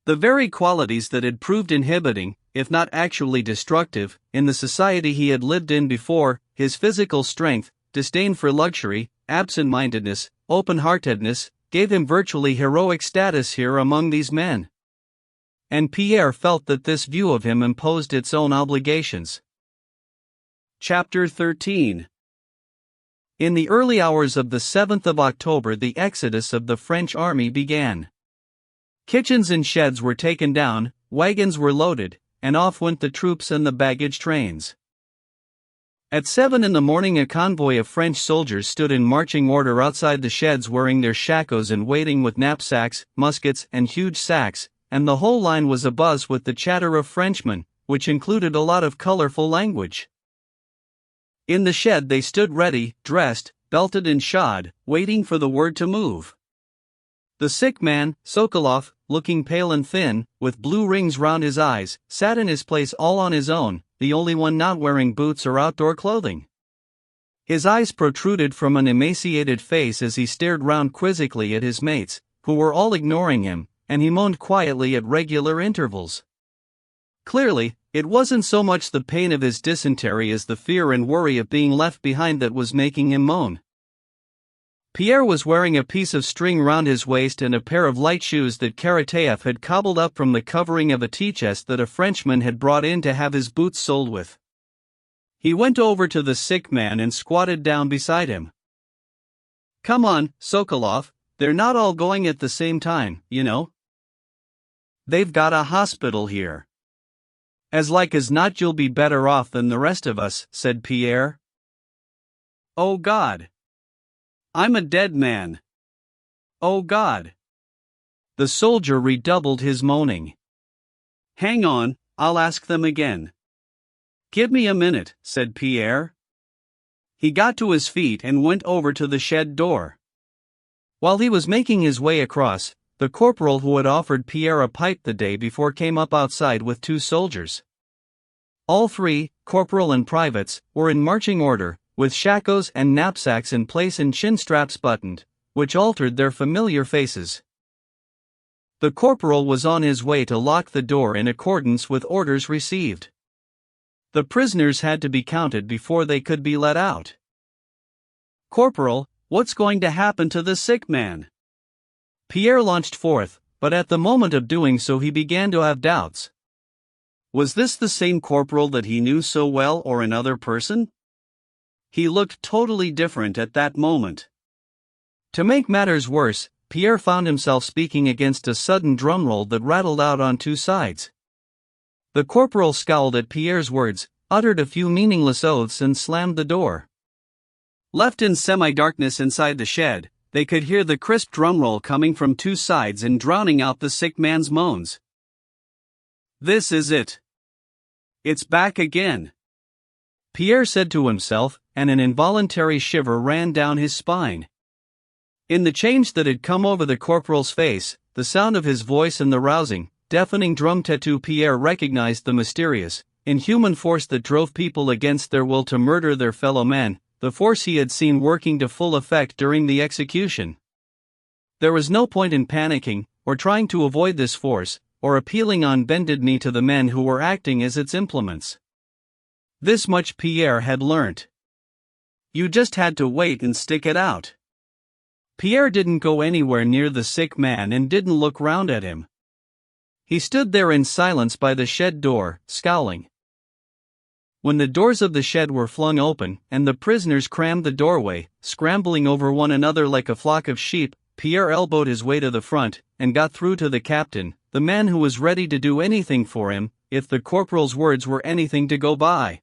The very qualities that had proved inhibiting, if not actually destructive, in the society he had lived in before, his physical strength, disdain for luxury, absent-mindedness, open-heartedness, gave him virtually heroic status here among these men. And Pierre felt that this view of him imposed its own obligations. Chapter 13. In the early hours of the 7th of October the exodus of the French army began. Kitchens and sheds were taken down, wagons were loaded, and off went the troops and the baggage trains. At 7 in the morning, a convoy of French soldiers stood in marching order outside the sheds wearing their shakos and waiting with knapsacks, muskets, and huge sacks, and the whole line was abuzz with the chatter of Frenchmen, which included a lot of colorful language. In the shed they stood ready, dressed, belted and shod, waiting for the word to move. The sick man, Sokolov, looking pale and thin, with blue rings round his eyes, sat in his place all on his own, the only one not wearing boots or outdoor clothing. His eyes protruded from an emaciated face as he stared round quizzically at his mates, who were all ignoring him, and he moaned quietly at regular intervals. Clearly, it wasn't so much the pain of his dysentery as the fear and worry of being left behind that was making him moan. Pierre was wearing a piece of string round his waist and a pair of light shoes that Karateev had cobbled up from the covering of a tea chest that a Frenchman had brought in to have his boots soled with. He went over to the sick man and squatted down beside him. "Come on, Sokolov, they're not all going at the same time, you know. They've got a hospital here. As like as not you'll be better off than the rest of us," said Pierre. "Oh God! I'm a dead man. Oh God!" The soldier redoubled his moaning. "Hang on, I'll ask them again." "Give me a minute," said Pierre. He got to his feet and went over to the shed door. While he was making his way across, the corporal who had offered Pierre a pipe the day before came up outside with 2 soldiers. All 3, corporal and privates, were in marching order, with shakos and knapsacks in place and chin straps buttoned, which altered their familiar faces. The corporal was on his way to lock the door in accordance with orders received. The prisoners had to be counted before they could be let out. "Corporal, what's going to happen to the sick man?" Pierre launched forth, but at the moment of doing so he began to have doubts. Was this the same corporal that he knew so well or another person? He looked totally different at that moment. To make matters worse, Pierre found himself speaking against a sudden drumroll that rattled out on 2 sides. The corporal scowled at Pierre's words, uttered a few meaningless oaths and slammed the door. Left in semi-darkness inside the shed, they could hear the crisp drumroll coming from 2 sides and drowning out the sick man's moans. "This is it. It's back again," Pierre said to himself, and an involuntary shiver ran down his spine. In the change that had come over the corporal's face, the sound of his voice and the rousing, deafening drum tattoo, Pierre recognized the mysterious, inhuman force that drove people against their will to murder their fellow men, the force he had seen working to full effect during the execution. There was no point in panicking, or trying to avoid this force, or appealing on bended knee to the men who were acting as its implements. This much Pierre had learnt. You just had to wait and stick it out. Pierre didn't go anywhere near the sick man and didn't look round at him. He stood there in silence by the shed door, scowling. When the doors of the shed were flung open, and the prisoners crammed the doorway, scrambling over one another like a flock of sheep, Pierre elbowed his way to the front, and got through to the captain, the man who was ready to do anything for him, if the corporal's words were anything to go by.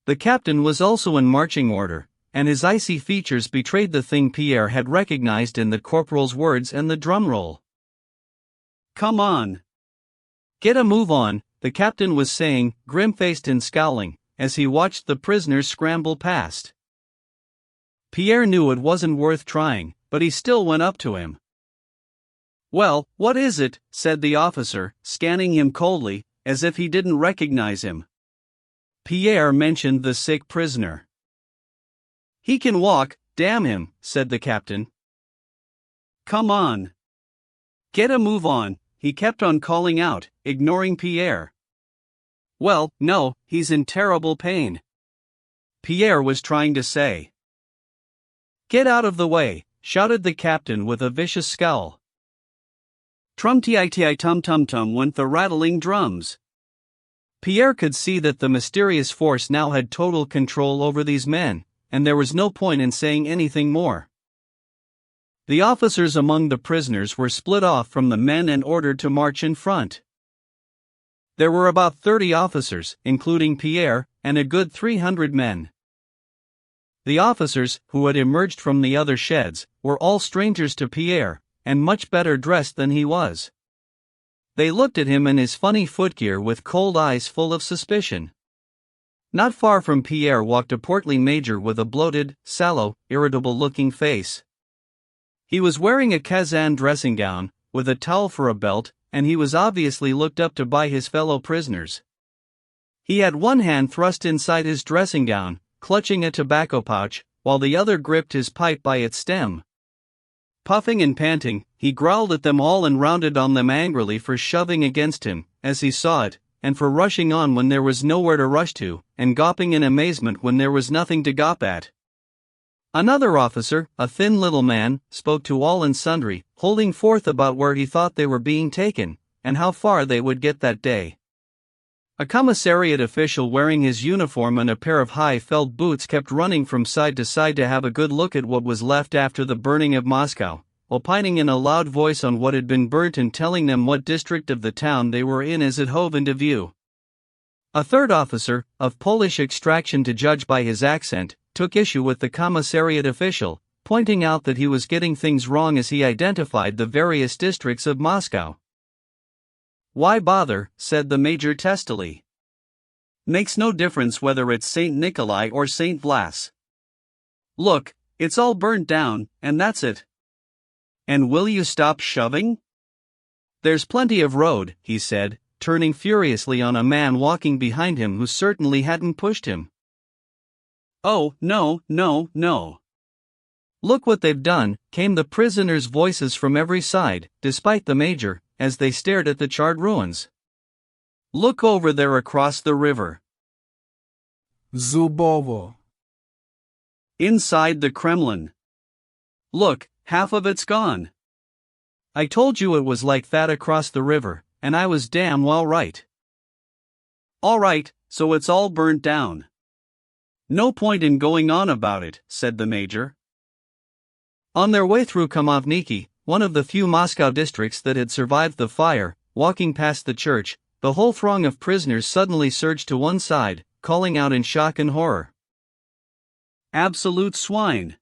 The captain was also in marching order, and his icy features betrayed the thing Pierre had recognized in the corporal's words and the drumroll. "Come on. Get a move on," the captain was saying, grim-faced and scowling, as he watched the prisoners scramble past. Pierre knew it wasn't worth trying, but he still went up to him. "Well, what is it?" said the officer, scanning him coldly, as if he didn't recognize him. Pierre mentioned the sick prisoner. "He can walk, damn him," said the captain. "Come on. Get a move on," he kept on calling out, ignoring Pierre. "Well, no, he's in terrible pain," Pierre was trying to say. "Get out of the way," shouted the captain with a vicious scowl. Trum-ti-ti tum-tum-tum went the rattling drums. Pierre could see that the mysterious force now had total control over these men, and there was no point in saying anything more. The officers among the prisoners were split off from the men and ordered to march in front. There were about 30 officers, including Pierre, and a good 300 men. The officers, who had emerged from the other sheds, were all strangers to Pierre, and much better dressed than he was. They looked at him in his funny footgear with cold eyes full of suspicion. Not far from Pierre walked a portly major with a bloated, sallow, irritable-looking face. He was wearing a Kazan dressing gown, with a towel for a belt, and he was obviously looked up to by his fellow prisoners. He had one hand thrust inside his dressing gown, clutching a tobacco pouch, while the other gripped his pipe by its stem. Puffing and panting, he growled at them all and rounded on them angrily for shoving against him, as he saw it, and for rushing on when there was nowhere to rush to, and gawping in amazement when there was nothing to gawp at. Another officer, a thin little man, spoke to all and sundry, holding forth about where he thought they were being taken, and how far they would get that day. A commissariat official wearing his uniform and a pair of high felt boots kept running from side to side to have a good look at what was left after the burning of Moscow, opining in a loud voice on what had been burnt and telling them what district of the town they were in as it hove into view. A third officer, of Polish extraction to judge by his accent, took issue with the commissariat official, pointing out that he was getting things wrong as he identified the various districts of Moscow. "Why bother?" said the major testily. "Makes no difference whether it's St. Nikolai or St. Vlas. Look, it's all burnt down, and that's it. And will you stop shoving? There's plenty of road," he said, turning furiously on a man walking behind him who certainly hadn't pushed him. "Oh, no, no, no. Look what they've done," came the prisoners' voices from every side, despite the major, as they stared at the charred ruins. "Look over there across the river. Zubovo. Inside the Kremlin. Look, half of it's gone. I told you it was like that across the river, and I was damn well right." "All right, so it's all burnt down. No point in going on about it," said the major. On their way through Kamovniki, one of the few Moscow districts that had survived the fire, walking past the church, the whole throng of prisoners suddenly surged to one side, calling out in shock and horror. "Absolute swine!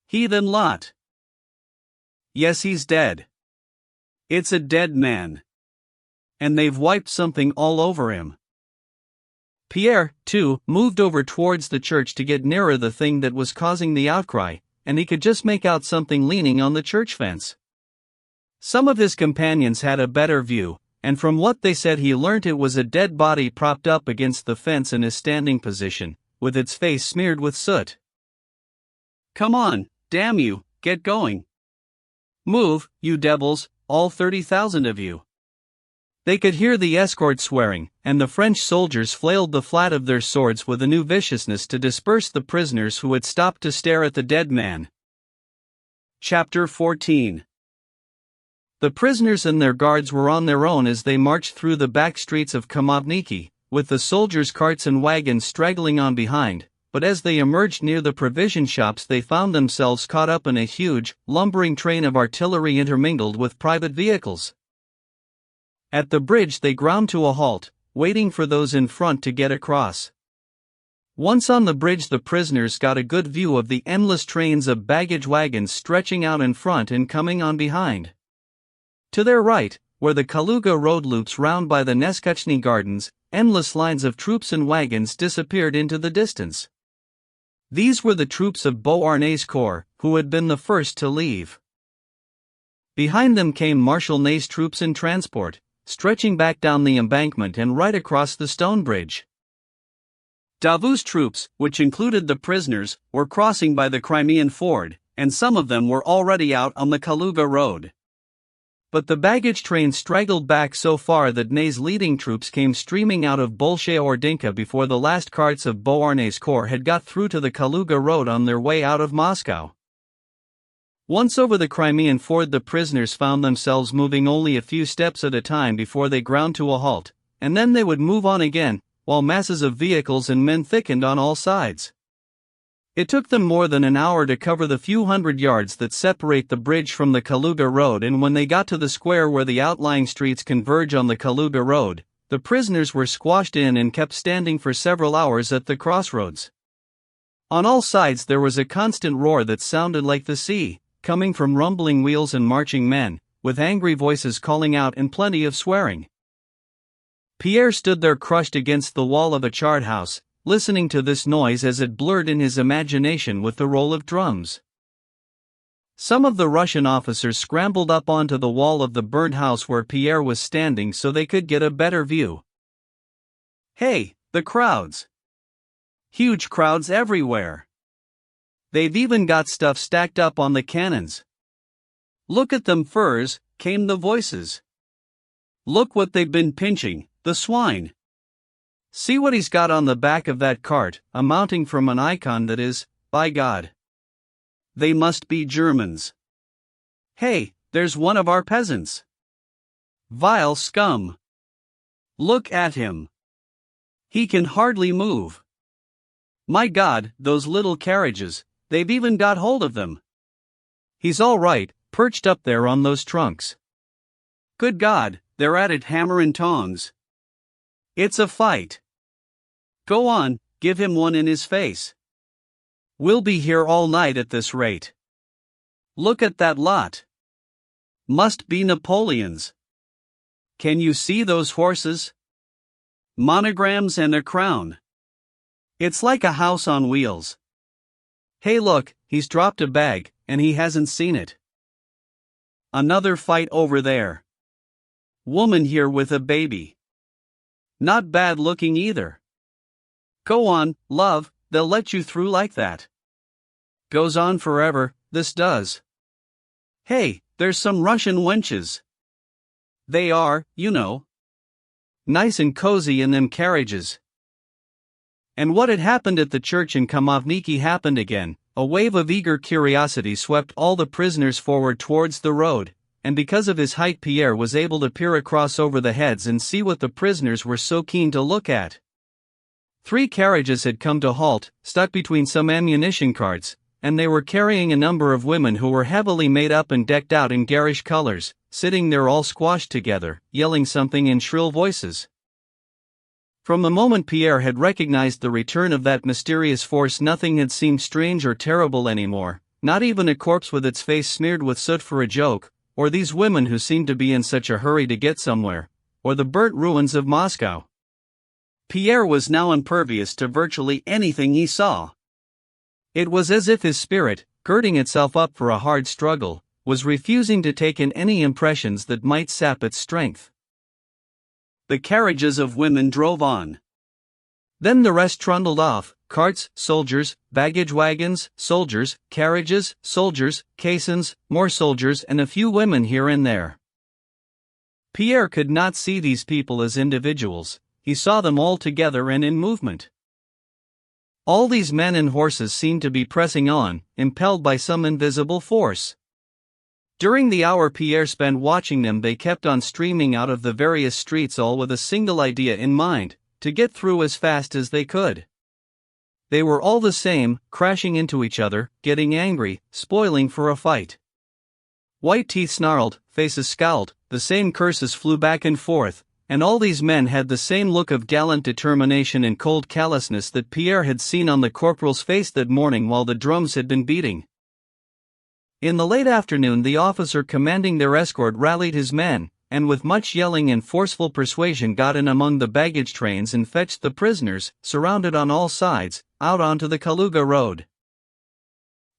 Heathen lot! Yes, he's dead. It's a dead man. And they've wiped something all over him." Pierre, too, moved over towards the church to get nearer the thing that was causing the outcry, and he could just make out something leaning on the church fence. Some of his companions had a better view, and from what they said he learnt it was a dead body propped up against the fence in a standing position, with its face smeared with soot. "Come on, damn you, get going. Move, you devils, all 30,000 of you." They could hear the escort swearing, and the French soldiers flailed the flat of their swords with a new viciousness to disperse the prisoners who had stopped to stare at the dead man. Chapter 14. The prisoners and their guards were on their own as they marched through the back streets of Kamovniki, with the soldiers' carts and wagons straggling on behind, but as they emerged near the provision shops they found themselves caught up in a huge, lumbering train of artillery intermingled with private vehicles. At the bridge they ground to a halt, waiting for those in front to get across. Once on the bridge the prisoners got a good view of the endless trains of baggage wagons stretching out in front and coming on behind. To their right, where the Kaluga road loops round by the Neskachny Gardens, endless lines of troops and wagons disappeared into the distance. These were the troops of Beauharnais' corps, who had been the first to leave. Behind them came Marshal Ney's troops in transport, stretching back down the embankment and right across the stone bridge. Davout's troops, which included the prisoners, were crossing by the Crimean ford, and some of them were already out on the Kaluga road. But the baggage train straggled back so far that Ney's leading troops came streaming out of Bolshaya-Ordinka before the last carts of Beauharnais' corps had got through to the Kaluga road on their way out of Moscow. Once over the Crimean ford the prisoners found themselves moving only a few steps at a time before they ground to a halt, and then they would move on again, while masses of vehicles and men thickened on all sides. It took them more than an hour to cover the few hundred yards that separate the bridge from the Kaluga road, and when they got to the square where the outlying streets converge on the Kaluga road, the prisoners were squashed in and kept standing for several hours at the crossroads. On all sides there was a constant roar that sounded like the sea, coming from rumbling wheels and marching men, with angry voices calling out and plenty of swearing. Pierre stood there crushed against the wall of a chart house, listening to this noise as it blurred in his imagination with the roll of drums. Some of the Russian officers scrambled up onto the wall of the burnt house where Pierre was standing so they could get a better view. Hey, the crowds! Huge crowds everywhere. They've even got stuff stacked up on the cannons. Look at them furs, came the voices. Look what they've been pinching, the swine. See what he's got on the back of that cart, a mounting from an icon that is, by God. They must be Germans. Hey, there's one of our peasants. Vile scum. Look at him. He can hardly move. My God, those little carriages, they've even got hold of them. He's all right, perched up there on those trunks. Good God, they're at it hammer and tongs. It's a fight. Go on, give him one in his face. We'll be here all night at this rate. Look at that lot. Must be Napoleon's. Can you see those horses? Monograms and a crown. It's like a house on wheels. Hey look, he's dropped a bag, and he hasn't seen it. Another fight over there. Woman here with a baby. Not bad looking either. Go on, love, they'll let you through like that. Goes on forever, this does. Hey, there's some Russian wenches. They are, you know. Nice and cozy in them carriages. And what had happened at the church in Kamovniki happened again. A wave of eager curiosity swept all the prisoners forward towards the road, and because of his height Pierre was able to peer across over the heads and see what the prisoners were so keen to look at. 3 carriages had come to halt, stuck between some ammunition carts, and they were carrying a number of women who were heavily made up and decked out in garish colors, sitting there all squashed together, yelling something in shrill voices. From the moment Pierre had recognized the return of that mysterious force, nothing had seemed strange or terrible anymore, not even a corpse with its face smeared with soot for a joke, or these women who seemed to be in such a hurry to get somewhere, or the burnt ruins of Moscow. Pierre was now impervious to virtually anything he saw. It was as if his spirit, girding itself up for a hard struggle, was refusing to take in any impressions that might sap its strength. The carriages of women drove on. Then the rest trundled off, carts, soldiers, baggage wagons, soldiers, carriages, soldiers, caissons, more soldiers and a few women here and there. Pierre could not see these people as individuals, he saw them all together and in movement. All these men and horses seemed to be pressing on, impelled by some invisible force. During the hour Pierre spent watching them, they kept on streaming out of the various streets, all with a single idea in mind, to get through as fast as they could. They were all the same, crashing into each other, getting angry, spoiling for a fight. White teeth snarled, faces scowled, the same curses flew back and forth, and all these men had the same look of gallant determination and cold callousness that Pierre had seen on the corporal's face that morning while the drums had been beating. In the late afternoon the officer commanding their escort rallied his men, and with much yelling and forceful persuasion got in among the baggage trains and fetched the prisoners, surrounded on all sides, out onto the Kaluga road.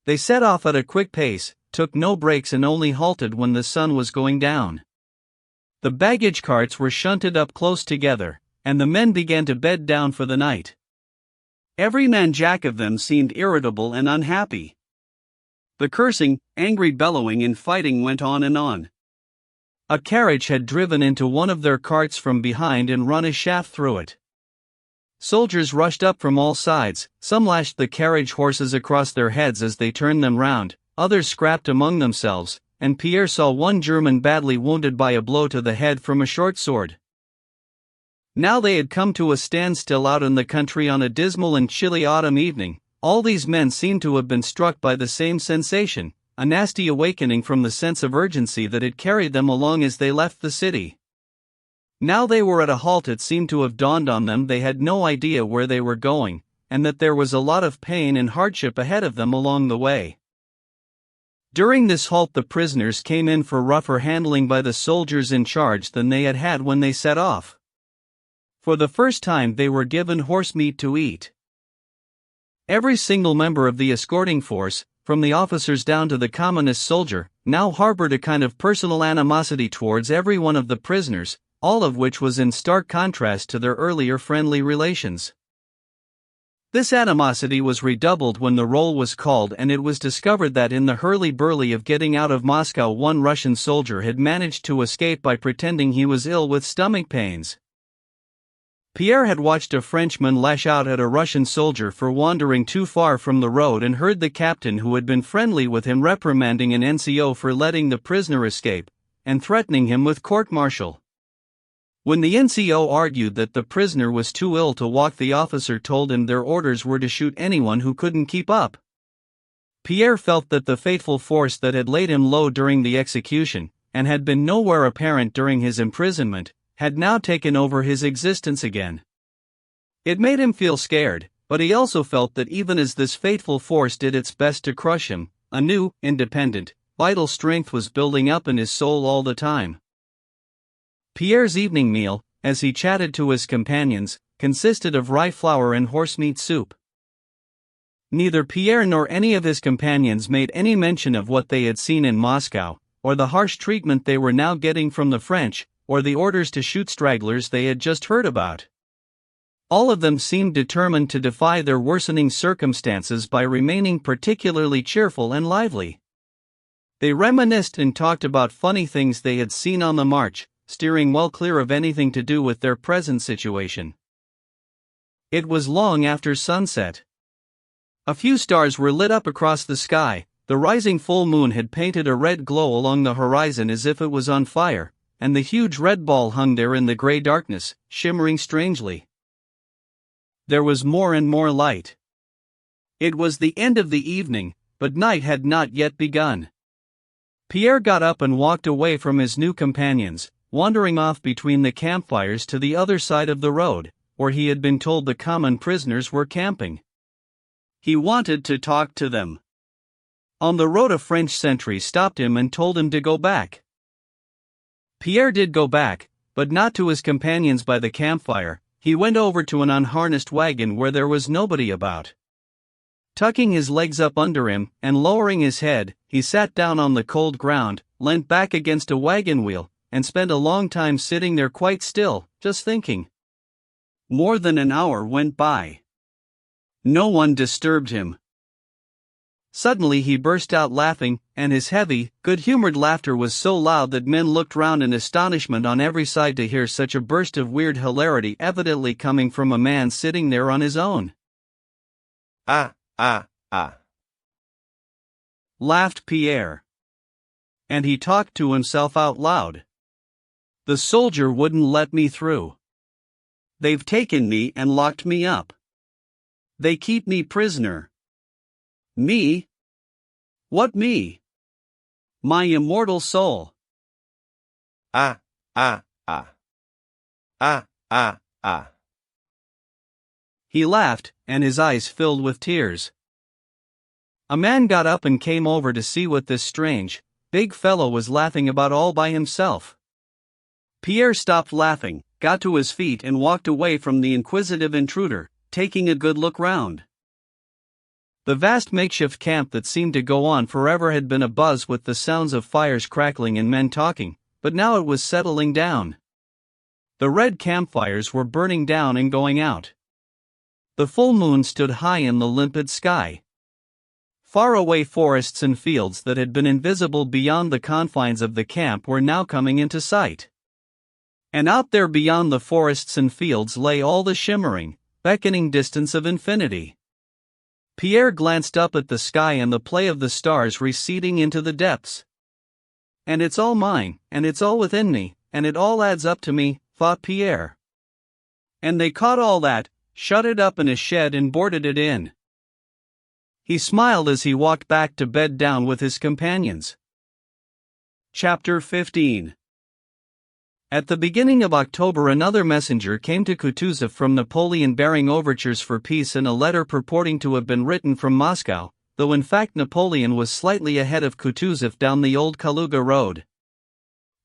They set off at a quick pace, took no breaks and only halted when the sun was going down. The baggage carts were shunted up close together, and the men began to bed down for the night. Every man jack of them seemed irritable and unhappy. The cursing, angry bellowing and fighting went on and on. A carriage had driven into one of their carts from behind and run a shaft through it. Soldiers rushed up from all sides, some lashed the carriage horses across their heads as they turned them round, others scrapped among themselves, and Pierre saw one German badly wounded by a blow to the head from a short sword. Now they had come to a standstill out in the country on a dismal and chilly autumn evening. All these men seemed to have been struck by the same sensation, a nasty awakening from the sense of urgency that had carried them along as they left the city. Now they were at a halt. It seemed to have dawned on them they had no idea where they were going, and that there was a lot of pain and hardship ahead of them along the way. During this halt the prisoners came in for rougher handling by the soldiers in charge than they had had when they set off. For the first time they were given horse meat to eat. Every single member of the escorting force, from the officers down to the commonest soldier, now harbored a kind of personal animosity towards every one of the prisoners, all of which was in stark contrast to their earlier friendly relations. This animosity was redoubled when the roll was called and it was discovered that in the hurly-burly of getting out of Moscow one Russian soldier had managed to escape by pretending he was ill with stomach pains. Pierre had watched a Frenchman lash out at a Russian soldier for wandering too far from the road and heard the captain who had been friendly with him reprimanding an NCO for letting the prisoner escape, and threatening him with court-martial. When the NCO argued that the prisoner was too ill to walk, the officer told him their orders were to shoot anyone who couldn't keep up. Pierre felt that the fateful force that had laid him low during the execution, and had been nowhere apparent during his imprisonment, had now taken over his existence again. It made him feel scared, but he also felt that even as this fateful force did its best to crush him, a new, independent, vital strength was building up in his soul all the time. Pierre's evening meal, as he chatted to his companions, consisted of rye flour and horsemeat soup. Neither Pierre nor any of his companions made any mention of what they had seen in Moscow, or the harsh treatment they were now getting from the French, or the orders to shoot stragglers they had just heard about. All of them seemed determined to defy their worsening circumstances by remaining particularly cheerful and lively. They reminisced and talked about funny things they had seen on the march, steering well clear of anything to do with their present situation. It was long after sunset. A few stars were lit up across the sky, the rising full moon had painted a red glow along the horizon as if it was on fire, and the huge red ball hung there in the gray darkness, shimmering strangely. There was more and more light. It was the end of the evening, but night had not yet begun. Pierre got up and walked away from his new companions, wandering off between the campfires to the other side of the road, where he had been told the common prisoners were camping. He wanted to talk to them. On the road a French sentry stopped him and told him to go back. Pierre did go back, but not to his companions by the campfire. He went over to an unharnessed wagon where there was nobody about. Tucking his legs up under him, and lowering his head, he sat down on the cold ground, leant back against a wagon wheel, and spent a long time sitting there quite still, just thinking. More than an hour went by. No one disturbed him. Suddenly he burst out laughing, and his heavy, good-humored laughter was so loud that men looked round in astonishment on every side to hear such a burst of weird hilarity evidently coming from a man sitting there on his own. Ah, laughed Pierre. And he talked to himself out loud. The soldier wouldn't let me through. They've taken me and locked me up. They keep me prisoner. Me? What me? My immortal soul. Ah. He laughed, and his eyes filled with tears. A man got up and came over to see what this strange, big fellow was laughing about all by himself. Pierre stopped laughing, got to his feet and walked away from the inquisitive intruder, taking a good look round. The vast makeshift camp that seemed to go on forever had been abuzz with the sounds of fires crackling and men talking, but now it was settling down. The red campfires were burning down and going out. The full moon stood high in the limpid sky. Faraway forests and fields that had been invisible beyond the confines of the camp were now coming into sight. And out there beyond the forests and fields lay all the shimmering, beckoning distance of infinity. Pierre glanced up at the sky and the play of the stars receding into the depths. And it's all mine, and it's all within me, and it all adds up to me, thought Pierre. And they caught all that, shut it up in a shed and boarded it in. He smiled as he walked back to bed down with his companions. Chapter 15. At the beginning of October, another messenger came to Kutuzov from Napoleon bearing overtures for peace and a letter purporting to have been written from Moscow, though in fact Napoleon was slightly ahead of Kutuzov down the old Kaluga road.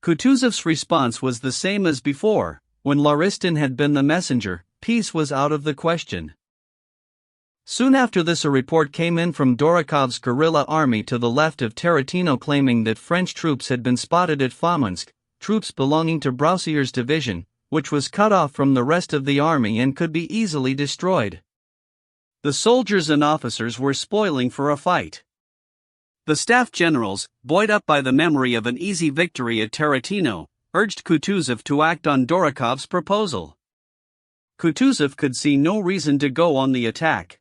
Kutuzov's response was the same as before: when Laristin had been the messenger, peace was out of the question. Soon after this, a report came in from Dorokov's guerrilla army to the left of Tarantino claiming that French troops had been spotted at Fominsk, troops belonging to Broussier's division, which was cut off from the rest of the army and could be easily destroyed. The soldiers and officers were spoiling for a fight. The staff generals, buoyed up by the memory of an easy victory at Tarantino, urged Kutuzov to act on Dorokov's proposal. Kutuzov could see no reason to go on the attack.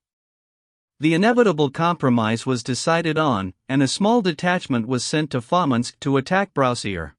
The inevitable compromise was decided on, and a small detachment was sent to Fominsk to attack Broussier.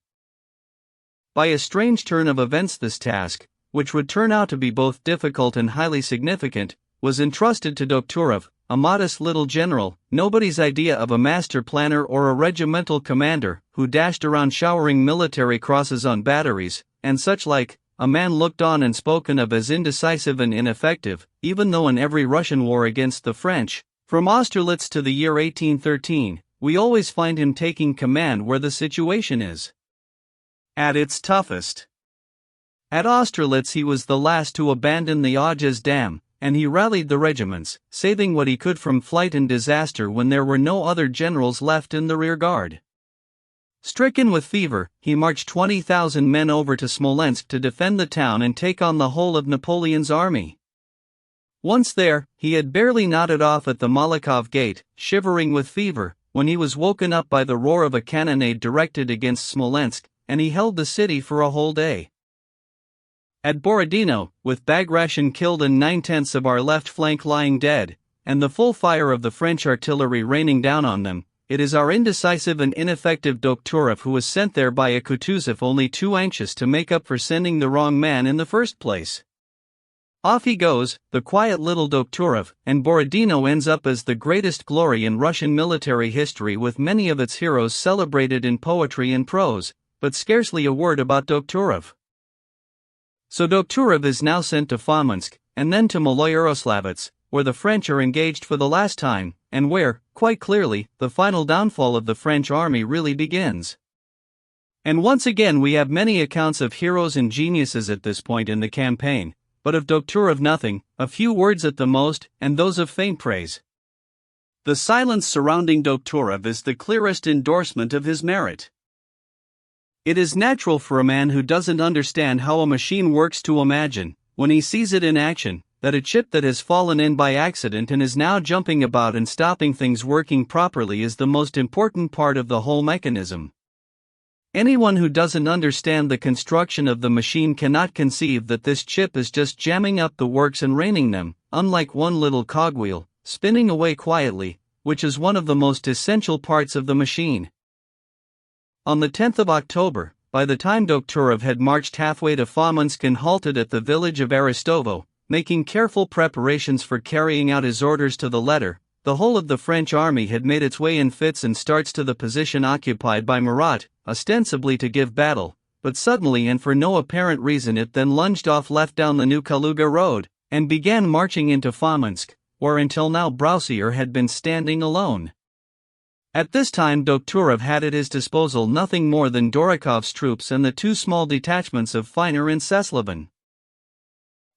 By a strange turn of events, this task, which would turn out to be both difficult and highly significant, was entrusted to Dokturov, a modest little general, nobody's idea of a master planner or a regimental commander, who dashed around showering military crosses on batteries, and such like, a man looked on and spoken of as indecisive and ineffective, even though in every Russian war against the French, from Austerlitz to the year 1813, we always find him taking command where the situation is at its toughest. At Austerlitz he was the last to abandon the Auges dam, and he rallied the regiments, saving what he could from flight and disaster when there were no other generals left in the rearguard. Stricken with fever, he marched 20,000 men over to Smolensk to defend the town and take on the whole of Napoleon's army. Once there, he had barely nodded off at the Malakhov gate, shivering with fever, when he was woken up by the roar of a cannonade directed against Smolensk, and he held the city for a whole day. At Borodino, with Bagration killed and 9/10 of our left flank lying dead, and the full fire of the French artillery raining down on them, it is our indecisive and ineffective Dokturov who was sent there by a Kutuzov only too anxious to make up for sending the wrong man in the first place. Off he goes, the quiet little Dokturov, and Borodino ends up as the greatest glory in Russian military history, with many of its heroes celebrated in poetry and prose, but scarcely a word about Dokturov. So Dokturov is now sent to Fominsk, and then to Maloyaroslavets, where the French are engaged for the last time, and where, quite clearly, the final downfall of the French army really begins. And once again we have many accounts of heroes and geniuses at this point in the campaign, but of Dokturov nothing, a few words at the most, and those of faint praise. The silence surrounding Dokturov is the clearest endorsement of his merit. It is natural for a man who doesn't understand how a machine works to imagine, when he sees it in action, that a chip that has fallen in by accident and is now jumping about and stopping things working properly is the most important part of the whole mechanism. Anyone who doesn't understand the construction of the machine cannot conceive that this chip is just jamming up the works and reining them, unlike one little cogwheel, spinning away quietly, which is one of the most essential parts of the machine. On the 10th of October, by the time Dokturov had marched halfway to Fominsk and halted at the village of Aristovo, making careful preparations for carrying out his orders to the letter, the whole of the French army had made its way in fits and starts to the position occupied by Murat, ostensibly to give battle, but suddenly and for no apparent reason it then lunged off left down the new Kaluga road, and began marching into Fominsk, where until now Broussier had been standing alone. At this time Dokturov had at his disposal nothing more than Dorokov's troops and the two small detachments of Feiner and Sesleben.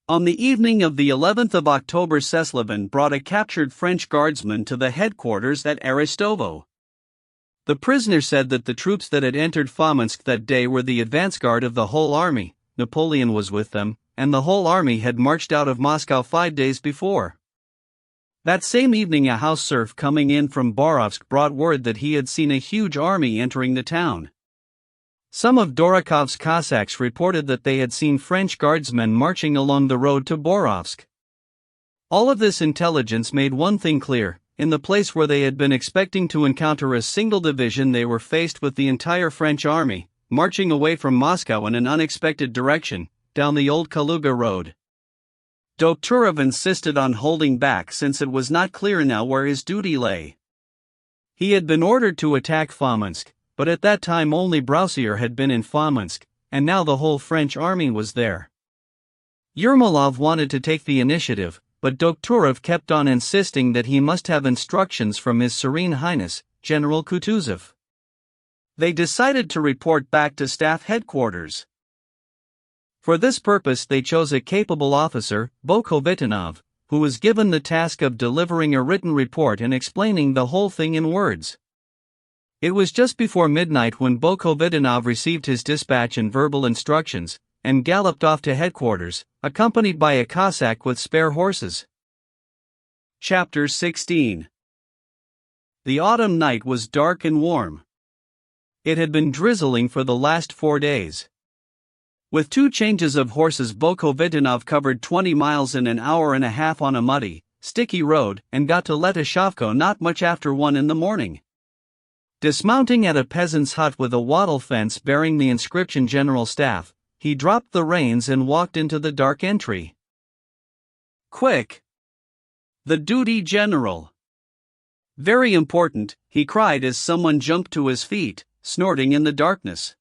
On the evening of the 11th of October, Sesleben brought a captured French guardsman to the headquarters at Aristovo. The prisoner said that the troops that had entered Fominsk that day were the advance guard of the whole army, Napoleon was with them, and the whole army had marched out of Moscow 5 days before. That same evening a house serf coming in from Borovsk brought word that he had seen a huge army entering the town. Some of Dorokov's Cossacks reported that they had seen French guardsmen marching along the road to Borovsk. All of this intelligence made one thing clear: in the place where they had been expecting to encounter a single division, they were faced with the entire French army, marching away from Moscow in an unexpected direction, down the old Kaluga road. Dokturov insisted on holding back since it was not clear now where his duty lay. He had been ordered to attack Fominsk, but at that time only Broussier had been in Fominsk, and now the whole French army was there. Yermolov wanted to take the initiative, but Doktorov kept on insisting that he must have instructions from His Serene Highness, General Kutuzov. They decided to report back to staff headquarters. For this purpose they chose a capable officer, Bokovitinov, who was given the task of delivering a written report and explaining the whole thing in words. It was just before midnight when Bokovitinov received his dispatch and verbal instructions, and galloped off to headquarters, accompanied by a Cossack with spare horses. Chapter 16. The autumn night was dark and warm. It had been drizzling for the last 4 days. With 2 changes of horses, Bokovitinov covered 20 miles in an hour and a half on a muddy, sticky road and got to Letyshavko not much after 1 in the morning. Dismounting at a peasant's hut with a wattle fence bearing the inscription General Staff, he dropped the reins and walked into the dark entry. "Quick! The duty general! Very important," he cried as someone jumped to his feet, snorting in the darkness.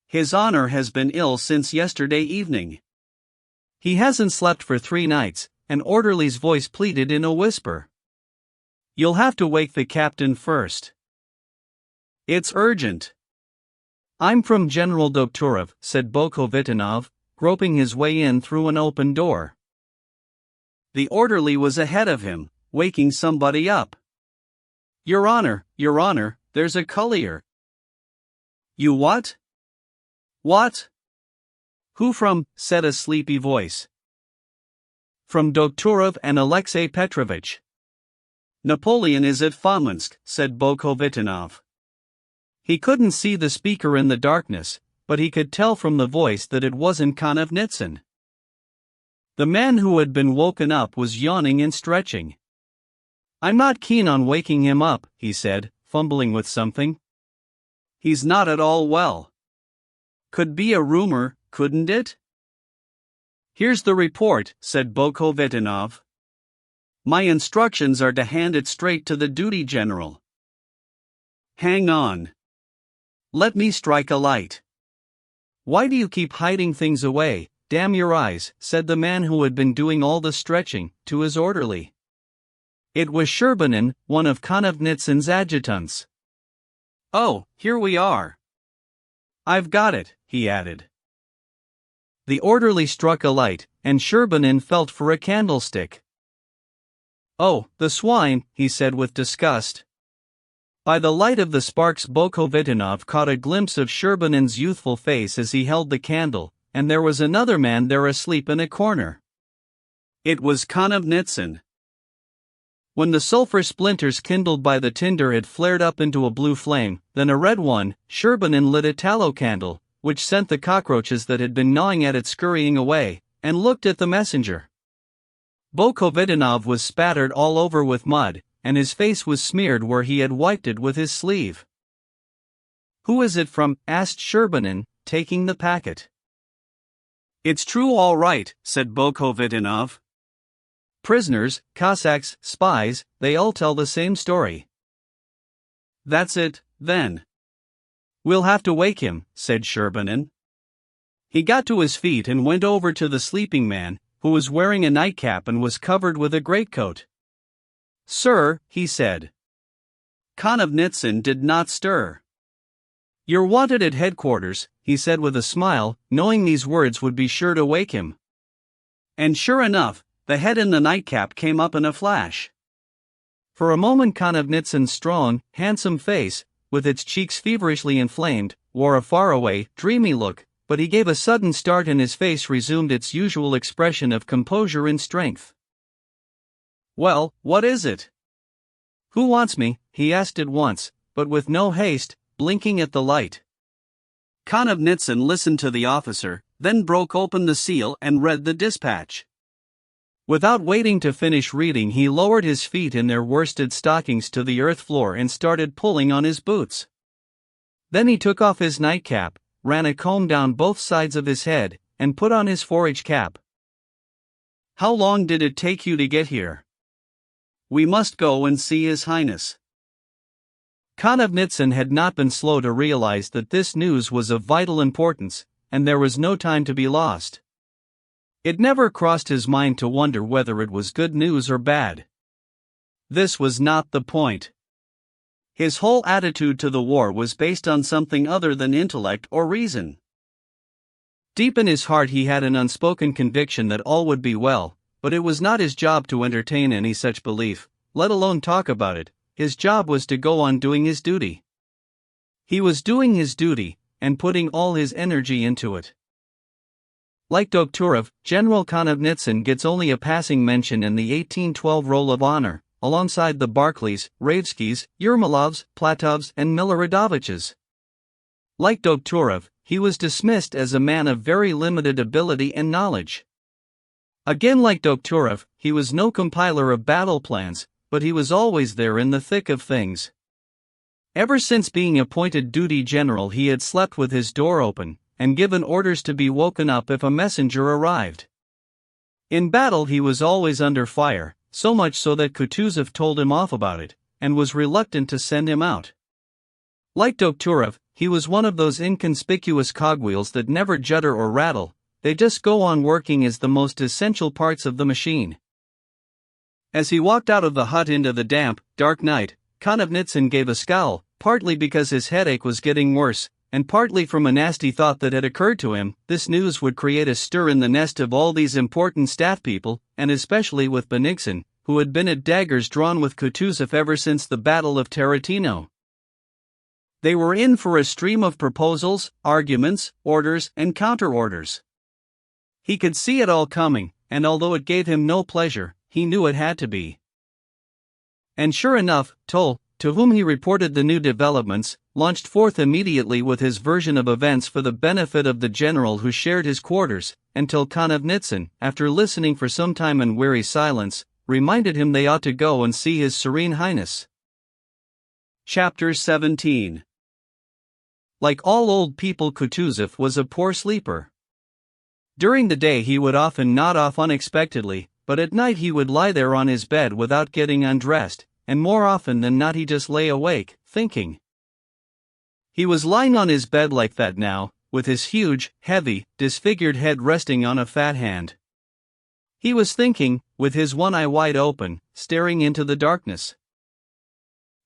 "His Honor has been ill since yesterday evening. He hasn't slept for 3 nights," an orderly's voice pleaded in a whisper. "You'll have to wake the captain first. It's urgent." "I'm from General Doktorov," said Bokovitinov, groping his way in through an open door. The orderly was ahead of him, waking somebody up. Your Honor, there's a collier." "You what? What? Who from?" said a sleepy voice. "From Doktorov and Alexei Petrovich." "Napoleon is at Fominsk," said Bokovitinov. He couldn't see the speaker in the darkness, but he could tell from the voice that it wasn't Konovnitsyn. The man who had been woken up was yawning and stretching. "I'm not keen on waking him up," he said, fumbling with something. "He's not at all well. Could be a rumor, couldn't it?" "Here's the report," said Bokovitinov. "My instructions are to hand it straight to the duty general." "Hang on. Let me strike a light." "Why do you keep hiding things away, damn your eyes," said the man who had been doing all the stretching, to his orderly. It was Sherbinin, one of Konovnitsyn's adjutants. "Oh, here we are. I've got it," he added. The orderly struck a light, and Sherbinin felt for a candlestick. "Oh, the swine," he said with disgust. By the light of the sparks Bokovitinov caught a glimpse of Sherbinin's youthful face as he held the candle, and there was another man there asleep in a corner. It was Konovnitsyn. When the sulfur splinters kindled by the tinder had flared up into a blue flame, then a red one, Sherbinin lit a tallow candle, which sent the cockroaches that had been gnawing at it scurrying away, and looked at the messenger. Bokovitinov was spattered all over with mud, and his face was smeared where he had wiped it with his sleeve. "Who is it from?" asked Sherbinin, taking the packet. "It's true all right," said Bokovitinov. "Prisoners, Cossacks, spies, they all tell the same story." "That's it, then. We'll have to wake him," said Sherbinin. He got to his feet and went over to the sleeping man, who was wearing a nightcap and was covered with a greatcoat. "Sir," he said. Konovnitsyn did not stir. "You're wanted at headquarters," he said with a smile, knowing these words would be sure to wake him. And sure enough, the head in the nightcap came up in a flash. For a moment Konovnitsyn's strong, handsome face, with its cheeks feverishly inflamed, wore a faraway, dreamy look, but he gave a sudden start and his face resumed its usual expression of composure and strength. "Well, what is it? Who wants me?" he asked at once, but with no haste, blinking at the light. Konovnitsyn listened to the officer, then broke open the seal and read the dispatch. Without waiting to finish reading, he lowered his feet in their worsted stockings to the earth floor and started pulling on his boots. Then he took off his nightcap, ran a comb down both sides of his head, and put on his forage cap. "How long did it take you to get here?" "We must go and see His Highness." Konovnitsyn had not been slow to realize that this news was of vital importance, and there was no time to be lost. It never crossed his mind to wonder whether it was good news or bad. This was not the point. His whole attitude to the war was based on something other than intellect or reason. Deep in his heart he had an unspoken conviction that all would be well, but it was not his job to entertain any such belief, let alone talk about it. His job was to go on doing his duty. He was doing his duty, and putting all his energy into it. Like Dokhtúrov, General Konovnitsyn gets only a passing mention in the 1812 Roll of Honor, alongside the Barclays, Raevskys, Yermolovs, Platovs, and Miloradoviches. Like Dokhtúrov, he was dismissed as a man of very limited ability and knowledge. Again, like Dokhtúrov, he was no compiler of battle plans, but he was always there in the thick of things. Ever since being appointed duty general, he had slept with his door open, and given orders to be woken up if a messenger arrived. In battle he was always under fire, so much so that Kutuzov told him off about it, and was reluctant to send him out. Like Dokhtúrov, he was one of those inconspicuous cogwheels that never judder or rattle, they just go on working as the most essential parts of the machine. As he walked out of the hut into the damp, dark night, Konovnitsyn gave a scowl, partly because his headache was getting worse, and partly from a nasty thought that had occurred to him. This news would create a stir in the nest of all these important staff people, and especially with Benigsen, who had been at daggers drawn with Kutuzov ever since the Battle of Tarantino. They were in for a stream of proposals, arguments, orders, and counter-orders. He could see it all coming, and although it gave him no pleasure, he knew it had to be. And sure enough, Toll, to whom he reported the new developments, launched forth immediately with his version of events for the benefit of the general who shared his quarters, until Konovnitsyn, after listening for some time in weary silence, reminded him they ought to go and see His Serene Highness. Chapter 17. Like all old people, Kutuzov was a poor sleeper. During the day he would often nod off unexpectedly, but at night he would lie there on his bed without getting undressed, and more often than not he just lay awake, thinking. He was lying on his bed like that now, with his huge, heavy, disfigured head resting on a fat hand. He was thinking, with his one eye wide open, staring into the darkness.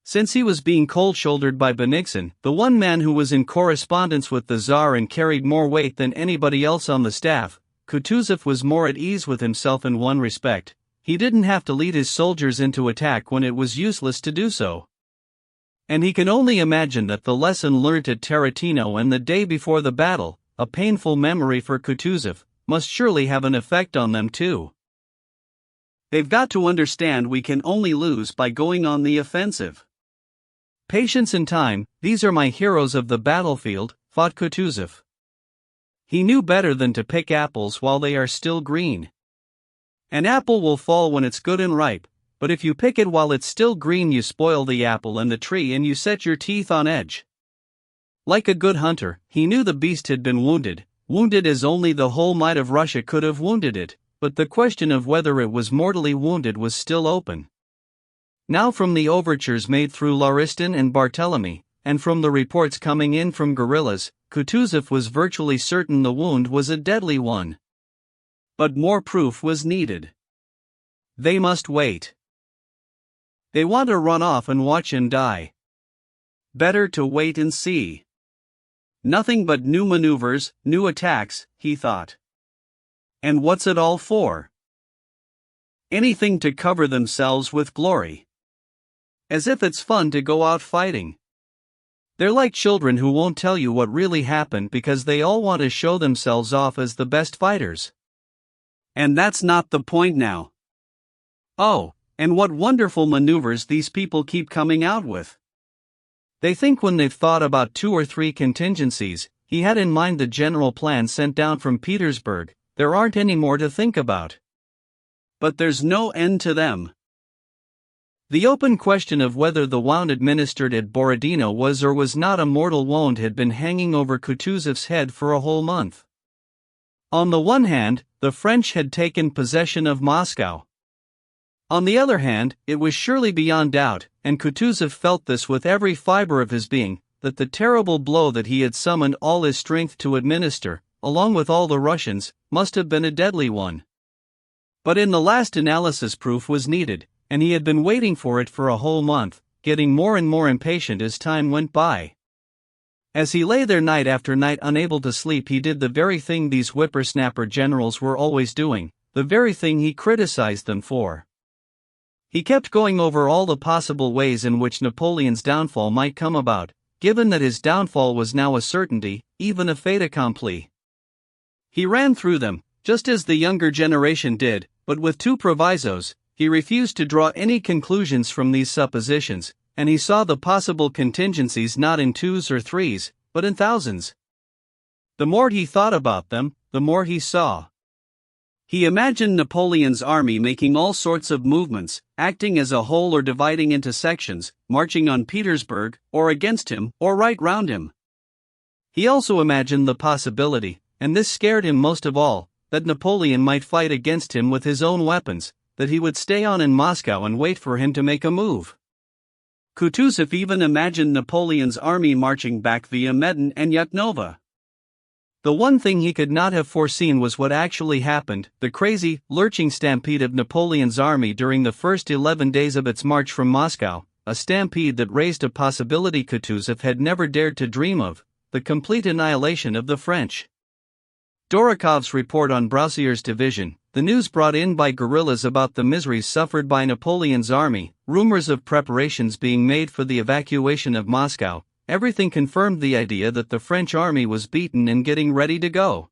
Since he was being cold-shouldered by Benigsen, the one man who was in correspondence with the Tsar and carried more weight than anybody else on the staff, Kutuzov was more at ease with himself in one respect: he didn't have to lead his soldiers into attack when it was useless to do so. And he can only imagine that the lesson learnt at Tarantino and the day before the battle, a painful memory for Kutuzov, must surely have an effect on them too. They've got to understand we can only lose by going on the offensive. Patience and time, these are my heroes of the battlefield, thought Kutuzov. He knew better than to pick apples while they are still green. An apple will fall when it's good and ripe, but if you pick it while it's still green you spoil the apple and the tree and you set your teeth on edge. Like a good hunter, he knew the beast had been wounded as only the whole might of Russia could have wounded it, but the question of whether it was mortally wounded was still open. Now from the overtures made through Lauristin and Barthélemy, and from the reports coming in from guerrillas, Kutuzov was virtually certain the wound was a deadly one. But more proof was needed. They must wait. They want to run off and watch him die. Better to wait and see. Nothing but new maneuvers, new attacks, he thought. And what's it all for? Anything to cover themselves with glory. As if it's fun to go out fighting. They're like children who won't tell you what really happened because they all want to show themselves off as the best fighters. And that's not the point now. Oh, and what wonderful maneuvers these people keep coming out with. They think when they've thought about 2 or 3 contingencies, he had in mind the general plan sent down from Petersburg, there aren't any more to think about. But there's no end to them. The open question of whether the wound administered at Borodino was or was not a mortal wound had been hanging over Kutuzov's head for a whole month. On the one hand, the French had taken possession of Moscow. On the other hand, it was surely beyond doubt, and Kutuzov felt this with every fiber of his being, that the terrible blow that he had summoned all his strength to administer, along with all the Russians, must have been a deadly one. But in the last analysis proof was needed, and he had been waiting for it for a whole month, getting more and more impatient as time went by. As he lay there night after night unable to sleep, he did the very thing these whippersnapper generals were always doing, the very thing he criticized them for. He kept going over all the possible ways in which Napoleon's downfall might come about, given that his downfall was now a certainty, even a fait accompli. He ran through them, just as the younger generation did, but with two provisos: he refused to draw any conclusions from these suppositions, and he saw the possible contingencies not in twos or threes, but in thousands. The more he thought about them, the more he saw. He imagined Napoleon's army making all sorts of movements, acting as a whole or dividing into sections, marching on Petersburg, or against him, or right round him. He also imagined the possibility, and this scared him most of all, that Napoleon might fight against him with his own weapons, that he would stay on in Moscow and wait for him to make a move. Kutuzov even imagined Napoleon's army marching back via Medin and Yuknova. The one thing he could not have foreseen was what actually happened: the crazy, lurching stampede of Napoleon's army during the first 11 days of its march from Moscow, a stampede that raised a possibility Kutuzov had never dared to dream of: the complete annihilation of the French. Dorokov's report on Broussier's division, the news brought in by guerrillas about the miseries suffered by Napoleon's army, rumors of preparations being made for the evacuation of Moscow, everything confirmed the idea that the French army was beaten and getting ready to go.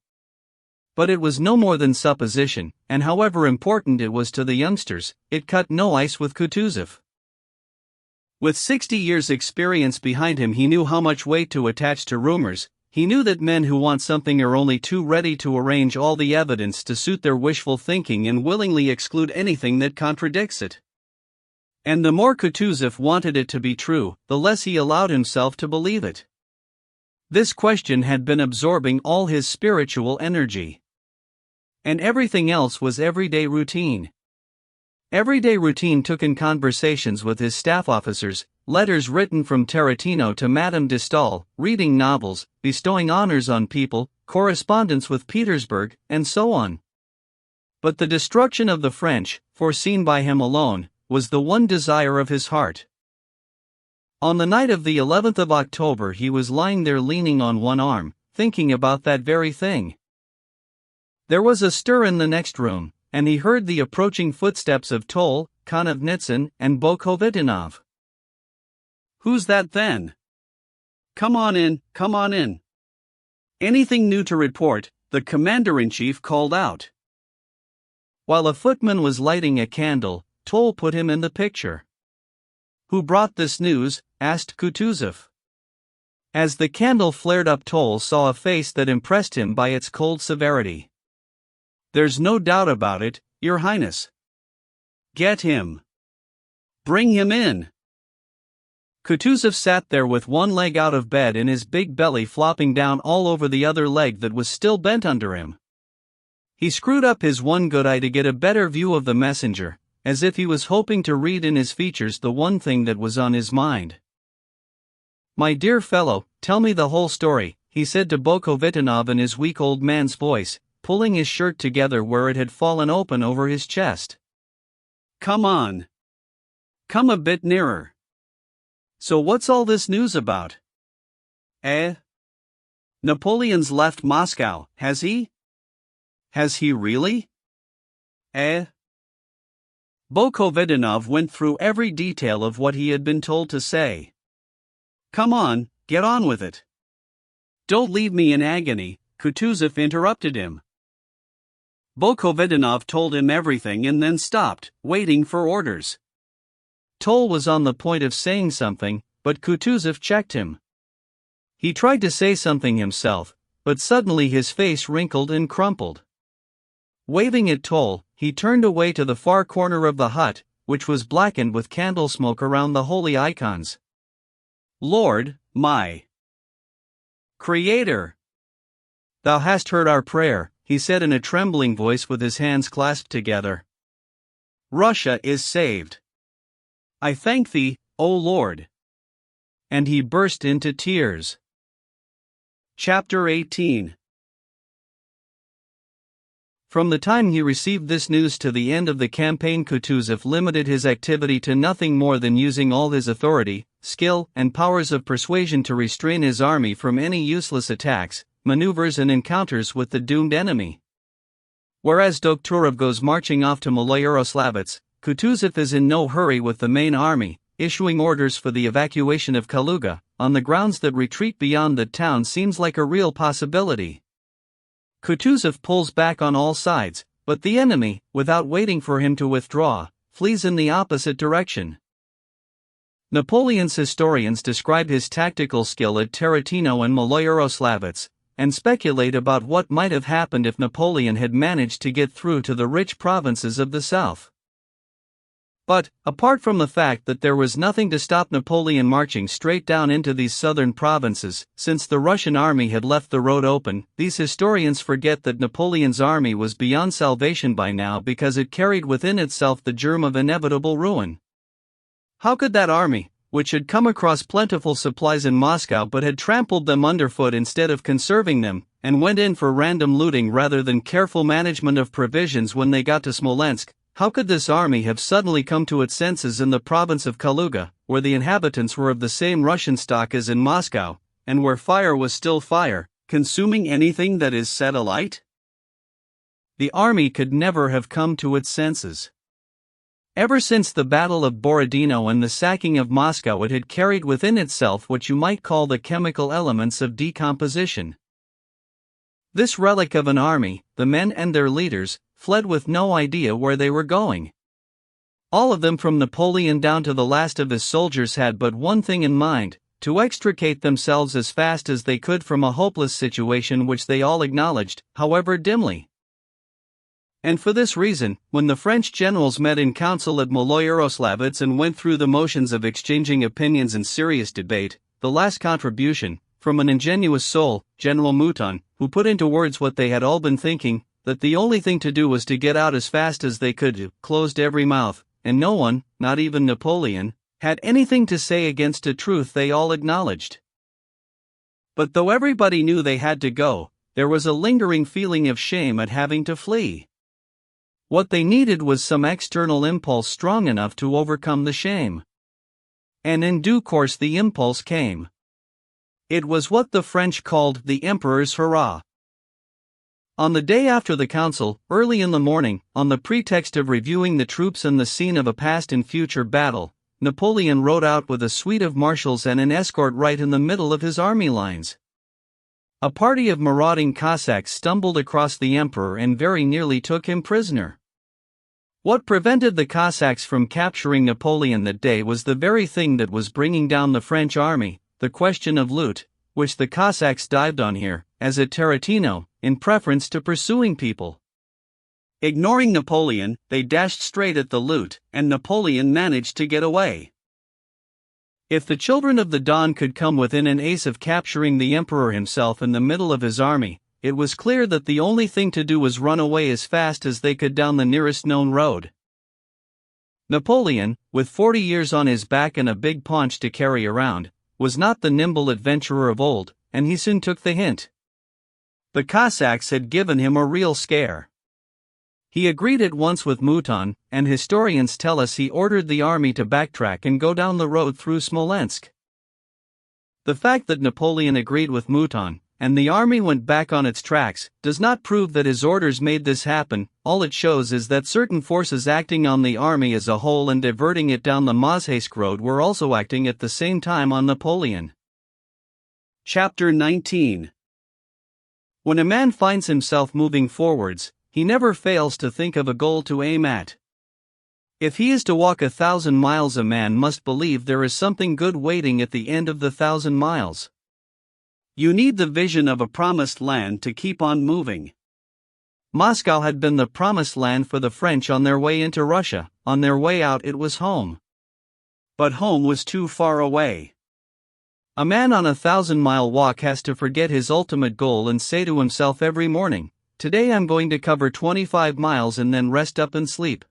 But it was no more than supposition, and however important it was to the youngsters, it cut no ice with Kutuzov. With 60 years' experience behind him, he knew how much weight to attach to rumors. He knew that men who want something are only too ready to arrange all the evidence to suit their wishful thinking and willingly exclude anything that contradicts it. And the more Kutuzov wanted it to be true, the less he allowed himself to believe it. This question had been absorbing all his spiritual energy. And everything else was everyday routine. Everyday routine took in conversations with his staff officers, letters written from Tarantino to Madame de Staël, reading novels, bestowing honors on people, correspondence with Petersburg, and so on. But the destruction of the French, foreseen by him alone, was the one desire of his heart. On the night of the 11th of October he was lying there leaning on one arm, thinking about that very thing. There was a stir in the next room, and he heard the approaching footsteps of Toll, Konovnitsyn, and Bokovitinov. "Who's that then? Come on in, come on in." "Anything new to report?" the commander-in-chief called out. While a footman was lighting a candle, Toll put him in the picture. "Who brought this news?" asked Kutuzov. As the candle flared up, Toll saw a face that impressed him by its cold severity. "There's no doubt about it, Your Highness." "Get him. Bring him in." Kutuzov sat there with one leg out of bed and his big belly flopping down all over the other leg that was still bent under him. He screwed up his one good eye to get a better view of the messenger, as if he was hoping to read in his features the one thing that was on his mind. "My dear fellow, tell me the whole story," he said to Bokovitinov in his weak old man's voice, pulling his shirt together where it had fallen open over his chest. "Come on. Come a bit nearer. So what's all this news about?" Napoleon's left Moscow, has he? Has he really? Bokovitinov went through every detail of what he had been told to say. "Come on, get on with it. Don't leave me in agony," Kutuzov interrupted him. Bokovitinov told him everything and then stopped, waiting for orders. Toll was on the point of saying something, but Kutuzov checked him. He tried to say something himself, but suddenly his face wrinkled and crumpled. Waving at Toll, he turned away to the far corner of the hut, which was blackened with candle smoke around the holy icons. "Lord, my Creator, Thou hast heard our prayer," he said in a trembling voice with his hands clasped together. Russia is saved. I thank thee, O Lord. And he burst into tears. Chapter 18. From the time he received this news to the end of the campaign, Kutuzov limited his activity to nothing more than using all his authority, skill, and powers of persuasion to restrain his army from any useless attacks, maneuvers, and encounters with the doomed enemy. Whereas Doktorov goes marching off to Maloyaroslavets, Kutuzov is in no hurry with the main army, issuing orders for the evacuation of Kaluga, on the grounds that retreat beyond the town seems like a real possibility. Kutuzov pulls back on all sides, but the enemy, without waiting for him to withdraw, flees in the opposite direction. Napoleon's historians describe his tactical skill at Tarantino and Maloyaroslavets, and speculate about what might have happened if Napoleon had managed to get through to the rich provinces of the south. But, apart from the fact that there was nothing to stop Napoleon marching straight down into these southern provinces, since the Russian army had left the road open, these historians forget that Napoleon's army was beyond salvation by now because it carried within itself the germ of inevitable ruin. How could that army, which had come across plentiful supplies in Moscow but had trampled them underfoot instead of conserving them, and went in for random looting rather than careful management of provisions when they got to Smolensk, how could this army have suddenly come to its senses in the province of Kaluga, where the inhabitants were of the same Russian stock as in Moscow, and where fire was still fire, consuming anything that is set alight? The army could never have come to its senses. Ever since the Battle of Borodino and the sacking of Moscow, it had carried within itself what you might call the chemical elements of decomposition. This relic of an army, the men and their leaders, fled with no idea where they were going. All of them from Napoleon down to the last of his soldiers had but one thing in mind: to extricate themselves as fast as they could from a hopeless situation which they all acknowledged, however dimly. And for this reason, when the French generals met in council at Maloyaroslavets and went through the motions of exchanging opinions in serious debate, the last contribution, from an ingenious soul, General Mouton, who put into words what they had all been thinking, that the only thing to do was to get out as fast as they could, closed every mouth, and no one, not even Napoleon, had anything to say against a truth they all acknowledged. But though everybody knew they had to go, there was a lingering feeling of shame at having to flee. What they needed was some external impulse strong enough to overcome the shame. And in due course the impulse came. It was what the French called the Emperor's Hurrah. On the day after the council, early in the morning, on the pretext of reviewing the troops and the scene of a past and future battle, Napoleon rode out with a suite of marshals and an escort right in the middle of his army lines. A party of marauding Cossacks stumbled across the emperor and very nearly took him prisoner. What prevented the Cossacks from capturing Napoleon that day was the very thing that was bringing down the French army: the question of loot, which the Cossacks dived on here, as at Tarantino, in preference to pursuing people. Ignoring Napoleon, they dashed straight at the loot, and Napoleon managed to get away. If the children of the dawn could come within an ace of capturing the emperor himself in the middle of his army, it was clear that the only thing to do was run away as fast as they could down the nearest known road. Napoleon, with 40 years on his back and a big paunch to carry around, was not the nimble adventurer of old, and he soon took the hint. The Cossacks had given him a real scare. He agreed at once with Mouton, and historians tell us he ordered the army to backtrack and go down the road through Smolensk. The fact that Napoleon agreed with Mouton, and the army went back on its tracks, does not prove that his orders made this happen. All it shows is that certain forces acting on the army as a whole and diverting it down the Mozhaysk road were also acting at the same time on Napoleon. Chapter 19. When a man finds himself moving forwards, he never fails to think of a goal to aim at. If he is to walk 1,000 miles, a man must believe there is something good waiting at the end of the 1,000 miles. You need the vision of a promised land to keep on moving. Moscow had been the promised land for the French on their way into Russia; on their way out it was home. But home was too far away. A man on a 1,000-mile walk has to forget his ultimate goal and say to himself every morning, "Today I'm going to cover 25 miles and then rest up and sleep."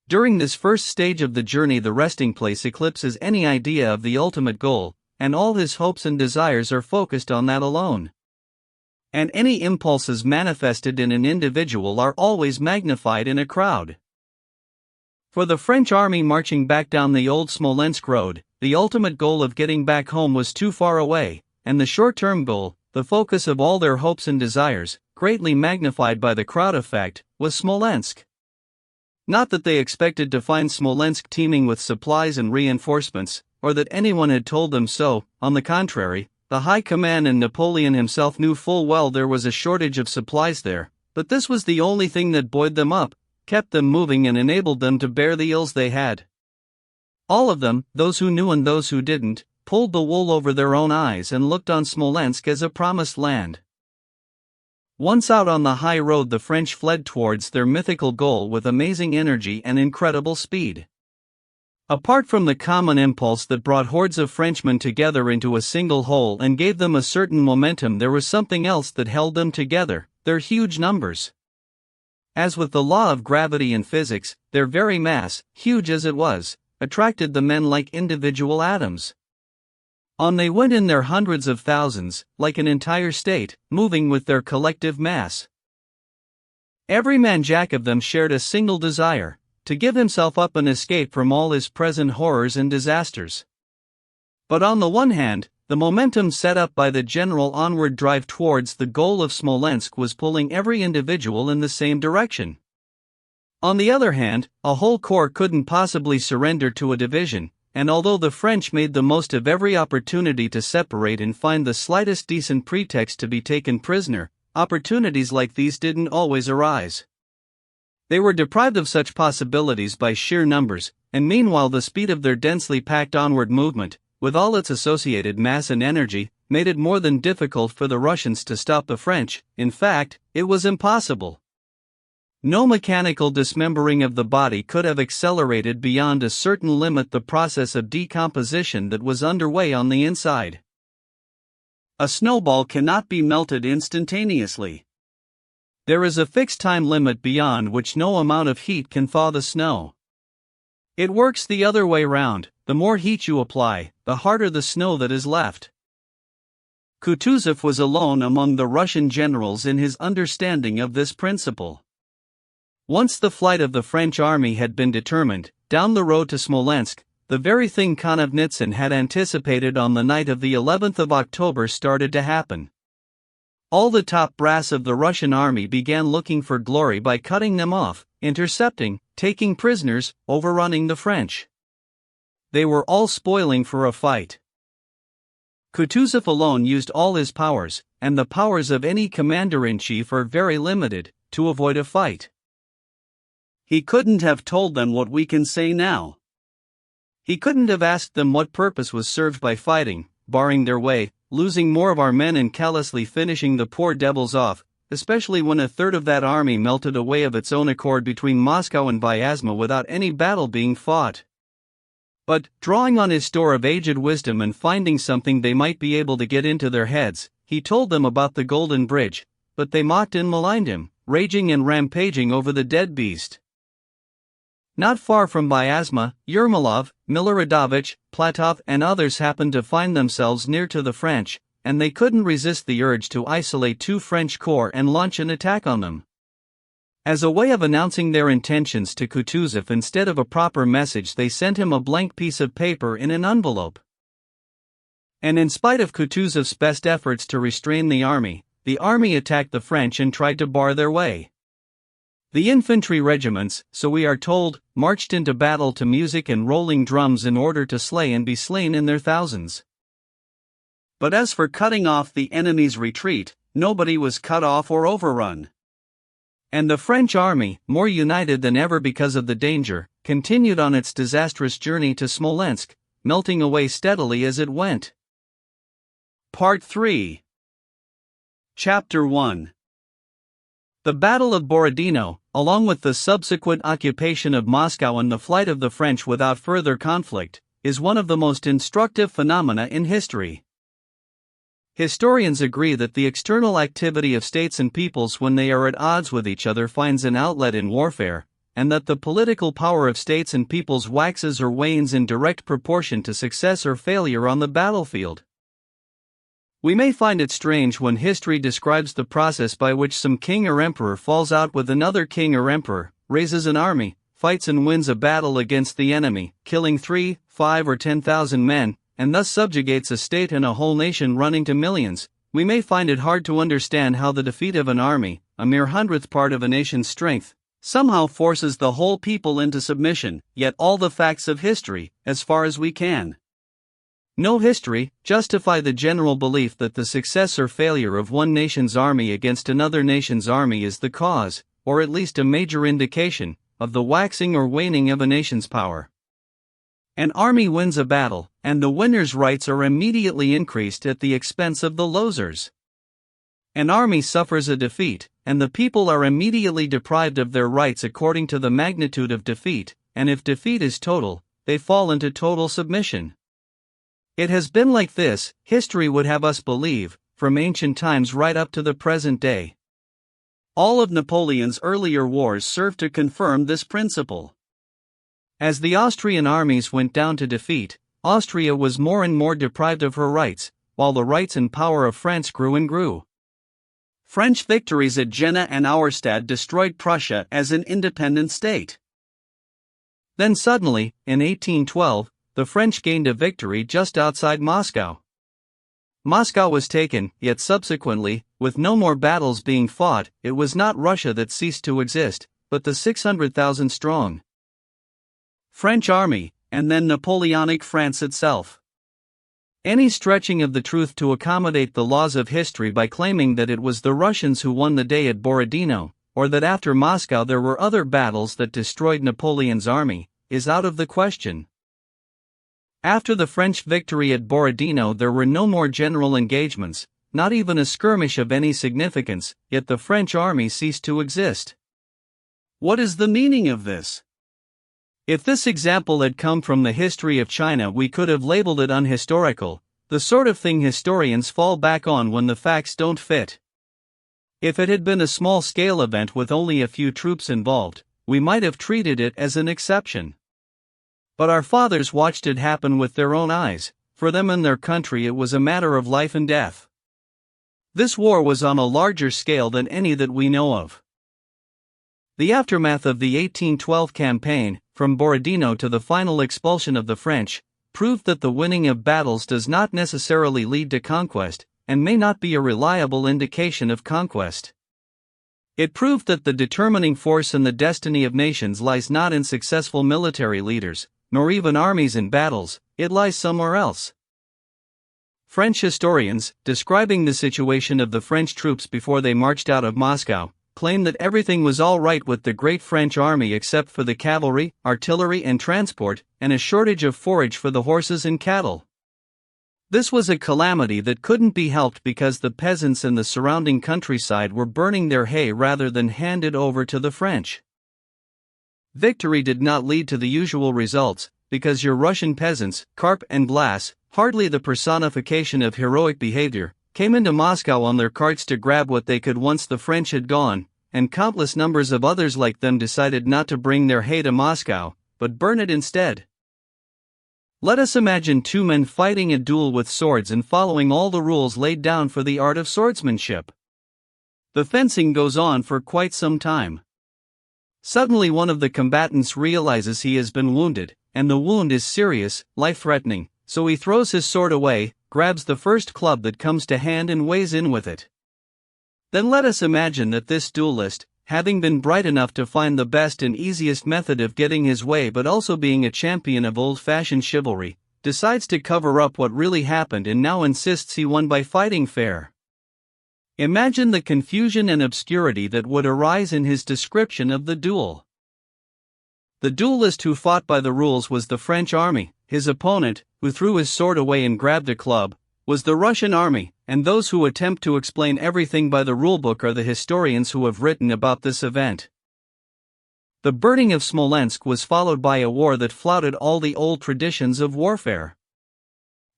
During this first stage of the journey, the resting place eclipses any idea of the ultimate goal, and all his hopes and desires are focused on that alone. And any impulses manifested in an individual are always magnified in a crowd. For the French army marching back down the old Smolensk road, the ultimate goal of getting back home was too far away, and the short-term goal, the focus of all their hopes and desires, greatly magnified by the crowd effect, was Smolensk. Not that they expected to find Smolensk teeming with supplies and reinforcements, or that anyone had told them so. On the contrary, the High Command and Napoleon himself knew full well there was a shortage of supplies there, but this was the only thing that buoyed them up, kept them moving and enabled them to bear the ills they had. All of them, those who knew and those who didn't, pulled the wool over their own eyes and looked on Smolensk as a promised land. Once out on the high road, the French fled towards their mythical goal with amazing energy and incredible speed. Apart from the common impulse that brought hordes of Frenchmen together into a single whole and gave them a certain momentum, there was something else that held them together: their huge numbers. As with the law of gravity in physics, their very mass, huge as it was, attracted the men like individual atoms. On they went in their hundreds of thousands, like an entire state, moving with their collective mass. Every man jack of them shared a single desire: to give himself up and escape from all his present horrors and disasters. But on the one hand, the momentum set up by the general onward drive towards the goal of Smolensk was pulling every individual in the same direction. On the other hand, a whole corps couldn't possibly surrender to a division, and although the French made the most of every opportunity to separate and find the slightest decent pretext to be taken prisoner, opportunities like these didn't always arise. They were deprived of such possibilities by sheer numbers, and meanwhile the speed of their densely packed onward movement, with all its associated mass and energy, made it more than difficult for the Russians to stop the French. In fact, it was impossible. No mechanical dismembering of the body could have accelerated beyond a certain limit the process of decomposition that was underway on the inside. A snowball cannot be melted instantaneously. There is a fixed time limit beyond which no amount of heat can thaw the snow. It works the other way round: the more heat you apply, the harder the snow that is left. Kutuzov was alone among the Russian generals in his understanding of this principle. Once the flight of the French army had been determined, down the road to Smolensk, the very thing Konovnitsyn had anticipated on the night of the 11th of October started to happen. All the top brass of the Russian army began looking for glory by cutting them off, intercepting, taking prisoners, overrunning the French. They were all spoiling for a fight. Kutuzov alone used all his powers, and the powers of any commander-in-chief are very limited, to avoid a fight. He couldn't have told them what we can say now. He couldn't have asked them what purpose was served by fighting, barring their way, losing more of our men and callously finishing the poor devils off, especially when a third of that army melted away of its own accord between Moscow and Vyazma without any battle being fought. But, drawing on his store of aged wisdom and finding something they might be able to get into their heads, he told them about the Golden Bridge, but they mocked and maligned him, raging and rampaging over the dead beast. Not far from Vyazma, Yermolov, Miloradovich, Platov and others happened to find themselves near to the French, and they couldn't resist the urge to isolate two French corps and launch an attack on them. As a way of announcing their intentions to Kutuzov, instead of a proper message, they sent him a blank piece of paper in an envelope. And in spite of Kutuzov's best efforts to restrain the army attacked the French and tried to bar their way. The infantry regiments, so we are told, marched into battle to music and rolling drums in order to slay and be slain in their thousands. But as for cutting off the enemy's retreat, nobody was cut off or overrun. And the French army, more united than ever because of the danger, continued on its disastrous journey to Smolensk, melting away steadily as it went. Part 3. Chapter 1. The Battle of Borodino, along with the subsequent occupation of Moscow and the flight of the French without further conflict, is one of the most instructive phenomena in history. Historians agree that the external activity of states and peoples when they are at odds with each other finds an outlet in warfare, and that the political power of states and peoples waxes or wanes in direct proportion to success or failure on the battlefield. We may find it strange when history describes the process by which some king or emperor falls out with another king or emperor, raises an army, fights and wins a battle against the enemy, killing 3, 5 or 10,000 men, and thus subjugates a state and a whole nation running to millions. We may find it hard to understand how the defeat of an army, a mere hundredth part of a nation's strength, somehow forces the whole people into submission, yet all the facts of history, as far as we can know history, justify the general belief that the success or failure of one nation's army against another nation's army is the cause, or at least a major indication, of the waxing or waning of a nation's power. An army wins a battle, and the winner's rights are immediately increased at the expense of the loser's. An army suffers a defeat, and the people are immediately deprived of their rights according to the magnitude of defeat, and if defeat is total, they fall into total submission. It has been like this, history would have us believe, from ancient times right up to the present day. All of Napoleon's earlier wars served to confirm this principle. As the Austrian armies went down to defeat, Austria was more and more deprived of her rights, while the rights and power of France grew and grew. French victories at Jena and Auerstedt destroyed Prussia as an independent state. Then suddenly, in 1812, the French gained a victory just outside Moscow. Moscow was taken, yet subsequently, with no more battles being fought, it was not Russia that ceased to exist, but the 600,000 strong French army, and then Napoleonic France itself. Any stretching of the truth to accommodate the laws of history by claiming that it was the Russians who won the day at Borodino, or that after Moscow there were other battles that destroyed Napoleon's army, is out of the question. After the French victory at Borodino there were no more general engagements, not even a skirmish of any significance, yet the French army ceased to exist. What is the meaning of this? If this example had come from the history of China we could have labeled it unhistorical, the sort of thing historians fall back on when the facts don't fit. If it had been a small-scale event with only a few troops involved, we might have treated it as an exception. But our fathers watched it happen with their own eyes. For them and their country it was a matter of life and death. This war was on a larger scale than any that we know of. The aftermath of the 1812 campaign, from Borodino to the final expulsion of the French, proved that the winning of battles does not necessarily lead to conquest, and may not be a reliable indication of conquest. It proved that the determining force in the destiny of nations lies not in successful military leaders, nor even armies in battles, it lies somewhere else. French historians, describing the situation of the French troops before they marched out of Moscow, claim that everything was all right with the great French army except for the cavalry, artillery and transport, and a shortage of forage for the horses and cattle. This was a calamity that couldn't be helped because the peasants in the surrounding countryside were burning their hay rather than hand it over to the French. Victory did not lead to the usual results, because your Russian peasants, Karp and Blas, hardly the personification of heroic behavior, came into Moscow on their carts to grab what they could once the French had gone, and countless numbers of others like them decided not to bring their hay to Moscow, but burn it instead. Let us imagine two men fighting a duel with swords and following all the rules laid down for the art of swordsmanship. The fencing goes on for quite some time. Suddenly one of the combatants realizes he has been wounded, and the wound is serious, life-threatening, so he throws his sword away, grabs the first club that comes to hand and weighs in with it. Then let us imagine that this duelist, having been bright enough to find the best and easiest method of getting his way but also being a champion of old-fashioned chivalry, decides to cover up what really happened and now insists he won by fighting fair. Imagine the confusion and obscurity that would arise in his description of the duel. The duelist who fought by the rules was the French army, his opponent, who threw his sword away and grabbed a club, was the Russian army, and those who attempt to explain everything by the rulebook are the historians who have written about this event. The burning of Smolensk was followed by a war that flouted all the old traditions of warfare.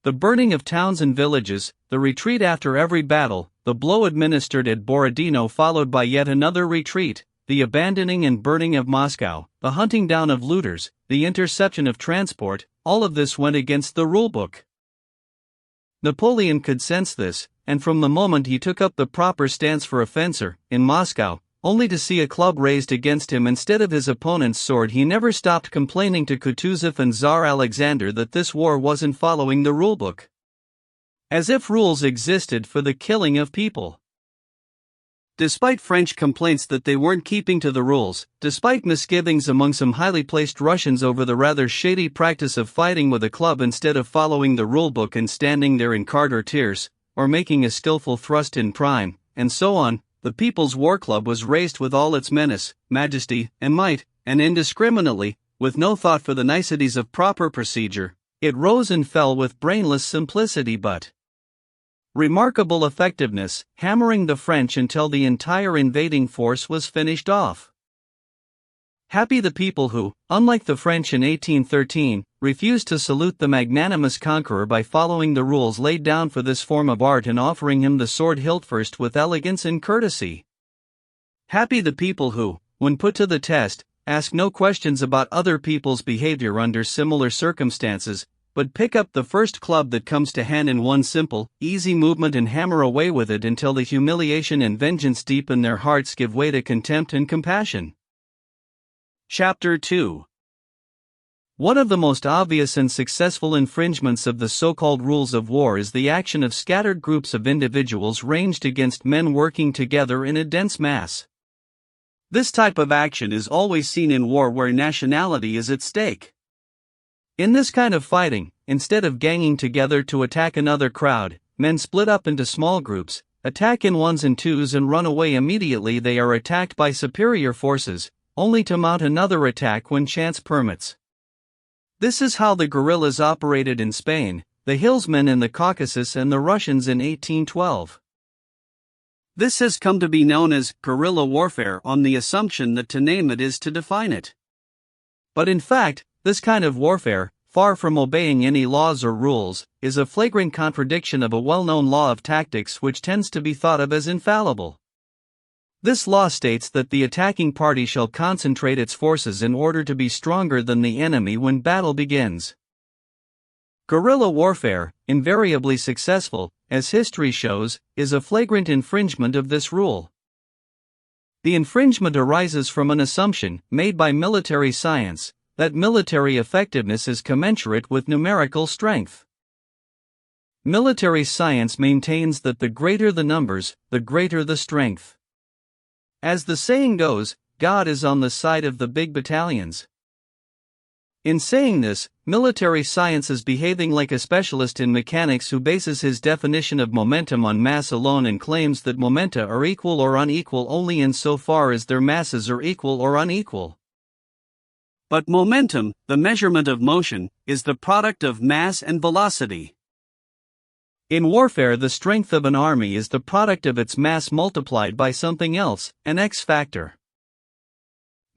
The burning of towns and villages, the retreat after every battle, the blow administered at Borodino followed by yet another retreat, the abandoning and burning of Moscow, the hunting down of looters, the interception of transport, all of this went against the rulebook. Napoleon could sense this, and from the moment he took up the proper stance for a fencer, in Moscow, only to see a club raised against him instead of his opponent's sword, he never stopped complaining to Kutuzov and Tsar Alexander that this war wasn't following the rulebook. As if rules existed for the killing of people. Despite French complaints that they weren't keeping to the rules, despite misgivings among some highly placed Russians over the rather shady practice of fighting with a club instead of following the rulebook and standing there in cart or tierce, or making a skillful thrust in prime, and so on, the People's War Club was raised with all its menace, majesty, and might, and indiscriminately, with no thought for the niceties of proper procedure, it rose and fell with brainless simplicity but remarkable effectiveness, hammering the French until the entire invading force was finished off. Happy the people who, unlike the French in 1813, refused to salute the magnanimous conqueror by following the rules laid down for this form of art and offering him the sword hilt first with elegance and courtesy. Happy the people who, when put to the test, ask no questions about other people's behavior under similar circumstances, but pick up the first club that comes to hand in one simple, easy movement and hammer away with it until the humiliation and vengeance deep in their hearts give way to contempt and compassion. Chapter 2. One of the most obvious and successful infringements of the so-called rules of war is the action of scattered groups of individuals ranged against men working together in a dense mass. This type of action is always seen in war where nationality is at stake. In this kind of fighting, instead of ganging together to attack another crowd, men split up into small groups, attack in ones and twos and run away immediately they are attacked by superior forces, only to mount another attack when chance permits. This is how the guerrillas operated in Spain, the hillsmen in the Caucasus and the Russians in 1812. This has come to be known as guerrilla warfare on the assumption that to name it is to define it. But in fact, this kind of warfare, far from obeying any laws or rules, is a flagrant contradiction of a well-known law of tactics which tends to be thought of as infallible. This law states that the attacking party shall concentrate its forces in order to be stronger than the enemy when battle begins. Guerrilla warfare, invariably successful, as history shows, is a flagrant infringement of this rule. The infringement arises from an assumption, made by military science, that military effectiveness is commensurate with numerical strength. Military science maintains that the greater the numbers, the greater the strength. As the saying goes, God is on the side of the big battalions. In saying this, military science is behaving like a specialist in mechanics who bases his definition of momentum on mass alone and claims that momenta are equal or unequal only insofar as their masses are equal or unequal. But momentum, the measurement of motion, is the product of mass and velocity. In warfare, the strength of an army is the product of its mass multiplied by something else, an X factor.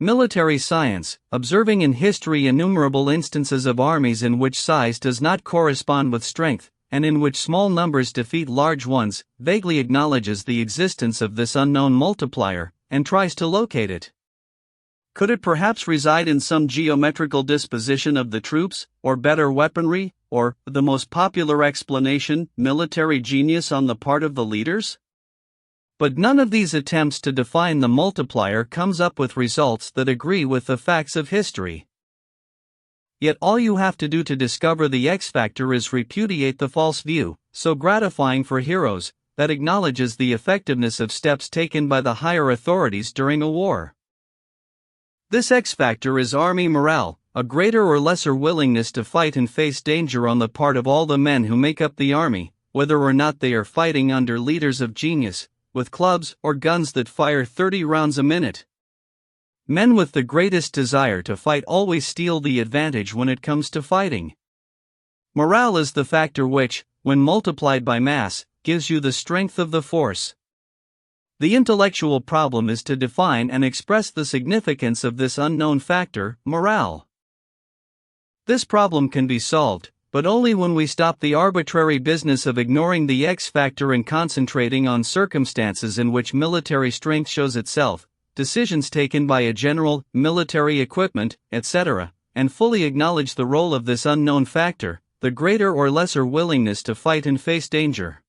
Military science, observing in history innumerable instances of armies in which size does not correspond with strength, and in which small numbers defeat large ones, vaguely acknowledges the existence of this unknown multiplier, and tries to locate it. Could it perhaps reside in some geometrical disposition of the troops, or better weaponry, or, the most popular explanation, military genius on the part of the leaders? But none of these attempts to define the multiplier comes up with results that agree with the facts of history. Yet all you have to do to discover the X factor is repudiate the false view, so gratifying for heroes, that acknowledges the effectiveness of steps taken by the higher authorities during a war. This X factor is army morale, a greater or lesser willingness to fight and face danger on the part of all the men who make up the army, whether or not they are fighting under leaders of genius, with clubs or guns that fire 30 rounds a minute. Men with the greatest desire to fight always steal the advantage when it comes to fighting. Morale is the factor which, when multiplied by mass, gives you the strength of the force. The intellectual problem is to define and express the significance of this unknown factor, morale. This problem can be solved, but only when we stop the arbitrary business of ignoring the X factor and concentrating on circumstances in which military strength shows itself, decisions taken by a general, military equipment, etc., and fully acknowledge the role of this unknown factor, the greater or lesser willingness to fight and face danger.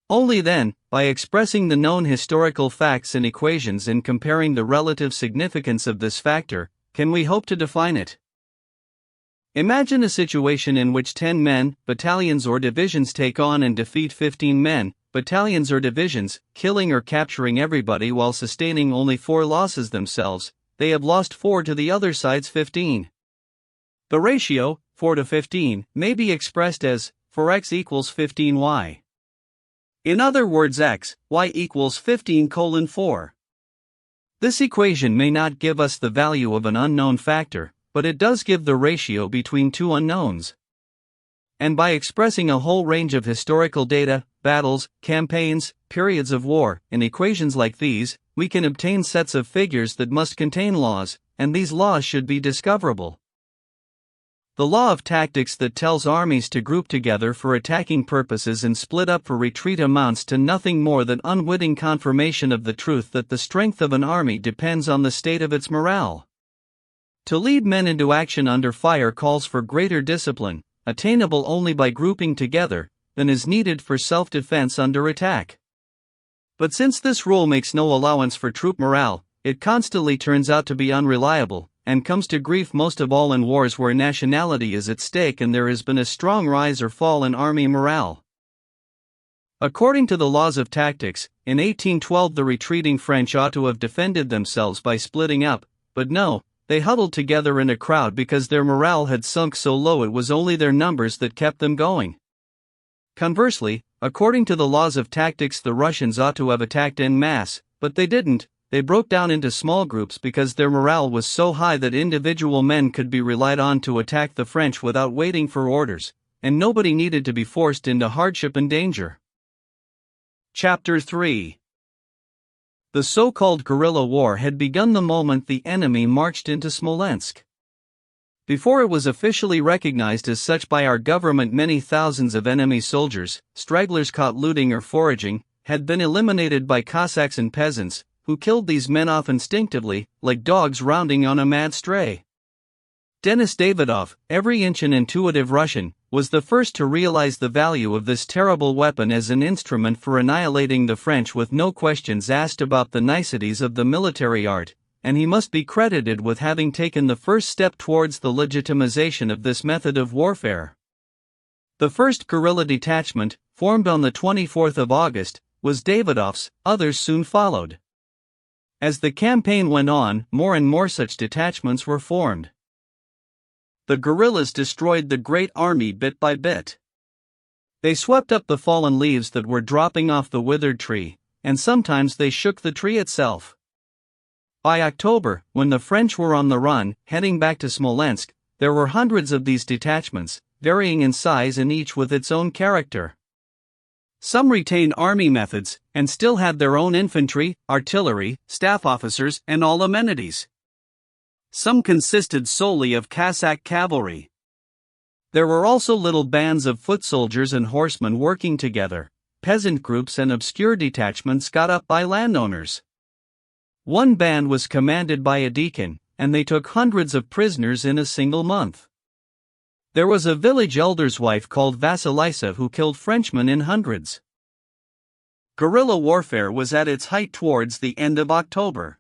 Only then, by expressing the known historical facts in equations and comparing the relative significance of this factor, can we hope to define it. Imagine a situation in which 10 men, battalions or divisions take on and defeat 15 men, battalions or divisions, killing or capturing everybody while sustaining only 4 losses themselves. They have lost 4 to the other side's 15. The ratio, 4 to 15, may be expressed as 4x equals 15y. In other words, y equals 15:4. This equation may not give us the value of an unknown factor, but it does give the ratio between two unknowns. And by expressing a whole range of historical data, battles, campaigns, periods of war, in equations like these, we can obtain sets of figures that must contain laws, and these laws should be discoverable. The law of tactics that tells armies to group together for attacking purposes and split up for retreat amounts to nothing more than unwitting confirmation of the truth that the strength of an army depends on the state of its morale. To lead men into action under fire calls for greater discipline, attainable only by grouping together, than is needed for self-defense under attack. But since this rule makes no allowance for troop morale, it constantly turns out to be unreliable, and comes to grief most of all in wars where nationality is at stake and there has been a strong rise or fall in army morale. According to the laws of tactics, in 1812 the retreating French ought to have defended themselves by splitting up, but no, they huddled together in a crowd because their morale had sunk so low it was only their numbers that kept them going. Conversely, according to the laws of tactics the Russians ought to have attacked en masse, but they didn't. They broke down into small groups because their morale was so high that individual men could be relied on to attack the French without waiting for orders, and nobody needed to be forced into hardship and danger. Chapter 3. The so-called guerrilla war had begun the moment the enemy marched into Smolensk. Before it was officially recognized as such by our government, many thousands of enemy soldiers, stragglers caught looting or foraging, had been eliminated by Cossacks and peasants, who killed these men off instinctively, like dogs rounding on a mad stray. Denis Davidov, every-inch an intuitive Russian, was the first to realize the value of this terrible weapon as an instrument for annihilating the French with no questions asked about the niceties of the military art, and he must be credited with having taken the first step towards the legitimization of this method of warfare. The first guerrilla detachment, formed on the 24th of August, was Davidov's, others soon followed. As the campaign went on, more and more such detachments were formed. The guerrillas destroyed the great army bit by bit. They swept up the fallen leaves that were dropping off the withered tree, and sometimes they shook the tree itself. By October, when the French were on the run, heading back to Smolensk, there were hundreds of these detachments, varying in size and each with its own character. Some retained army methods, and still had their own infantry, artillery, staff officers, and all amenities. Some consisted solely of Cossack cavalry. There were also little bands of foot soldiers and horsemen working together, peasant groups and obscure detachments got up by landowners. One band was commanded by a deacon, and they took hundreds of prisoners in a single month. There was a village elder's wife called Vasilisa who killed Frenchmen in hundreds. Guerrilla warfare was at its height towards the end of October.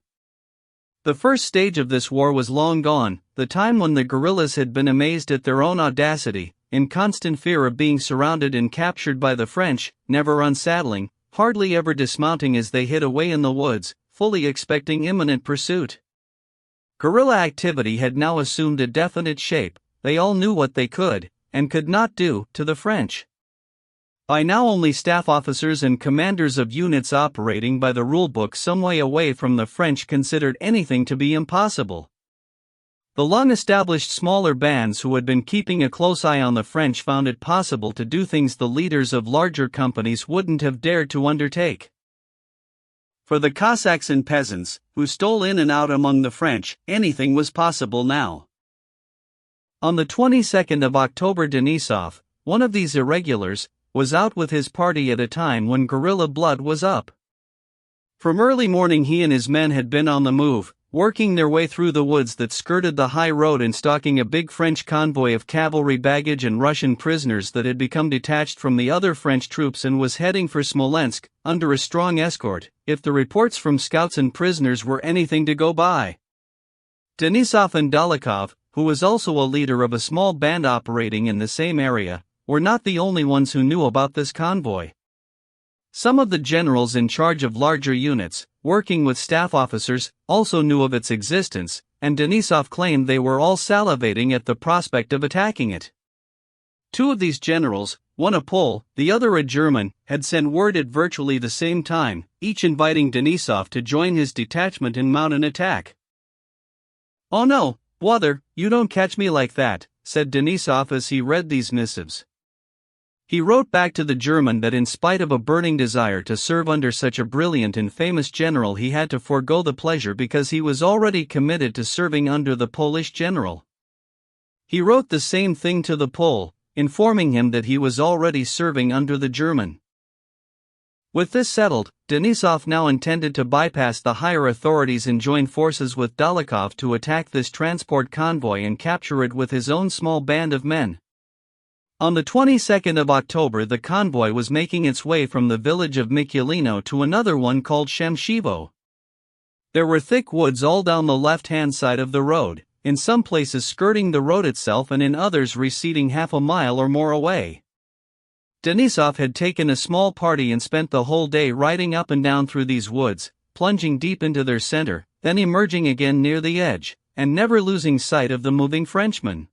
The first stage of this war was long gone, the time when the guerrillas had been amazed at their own audacity, in constant fear of being surrounded and captured by the French, never unsaddling, hardly ever dismounting as they hid away in the woods, fully expecting imminent pursuit. Guerrilla activity had now assumed a definite shape. They all knew what they could, and could not do, to the French. By now only staff officers and commanders of units operating by the rulebook some way away from the French considered anything to be impossible. The long-established smaller bands who had been keeping a close eye on the French found it possible to do things the leaders of larger companies wouldn't have dared to undertake. For the Cossacks and peasants, who stole in and out among the French, anything was possible now. On the 22nd of October, Denisov, one of these irregulars, was out with his party at a time when guerrilla blood was up. From early morning he and his men had been on the move, working their way through the woods that skirted the high road and stalking a big French convoy of cavalry baggage and Russian prisoners that had become detached from the other French troops and was heading for Smolensk, under a strong escort, if the reports from scouts and prisoners were anything to go by. Denisov and Dolokhov, who was also a leader of a small band operating in the same area, were not the only ones who knew about this convoy. Some of the generals in charge of larger units, working with staff officers, also knew of its existence, and Denisov claimed they were all salivating at the prospect of attacking it. Two of these generals, one a Pole, the other a German, had sent word at virtually the same time, each inviting Denisov to join his detachment and mount an attack. "Oh no, brother, you don't catch me like that," said Denisov as he read these missives. He wrote back to the German that in spite of a burning desire to serve under such a brilliant and famous general he had to forego the pleasure because he was already committed to serving under the Polish general. He wrote the same thing to the Pole, informing him that he was already serving under the German. With this settled, Denisov now intended to bypass the higher authorities and join forces with Dolokhov to attack this transport convoy and capture it with his own small band of men. On the 22nd of October the convoy was making its way from the village of Mikhailino to another one called Shemshivo. There were thick woods all down the left-hand side of the road, in some places skirting the road itself and in others receding half a mile or more away. Denisov had taken a small party and spent the whole day riding up and down through these woods, plunging deep into their center, then emerging again near the edge, and never losing sight of the moving Frenchmen.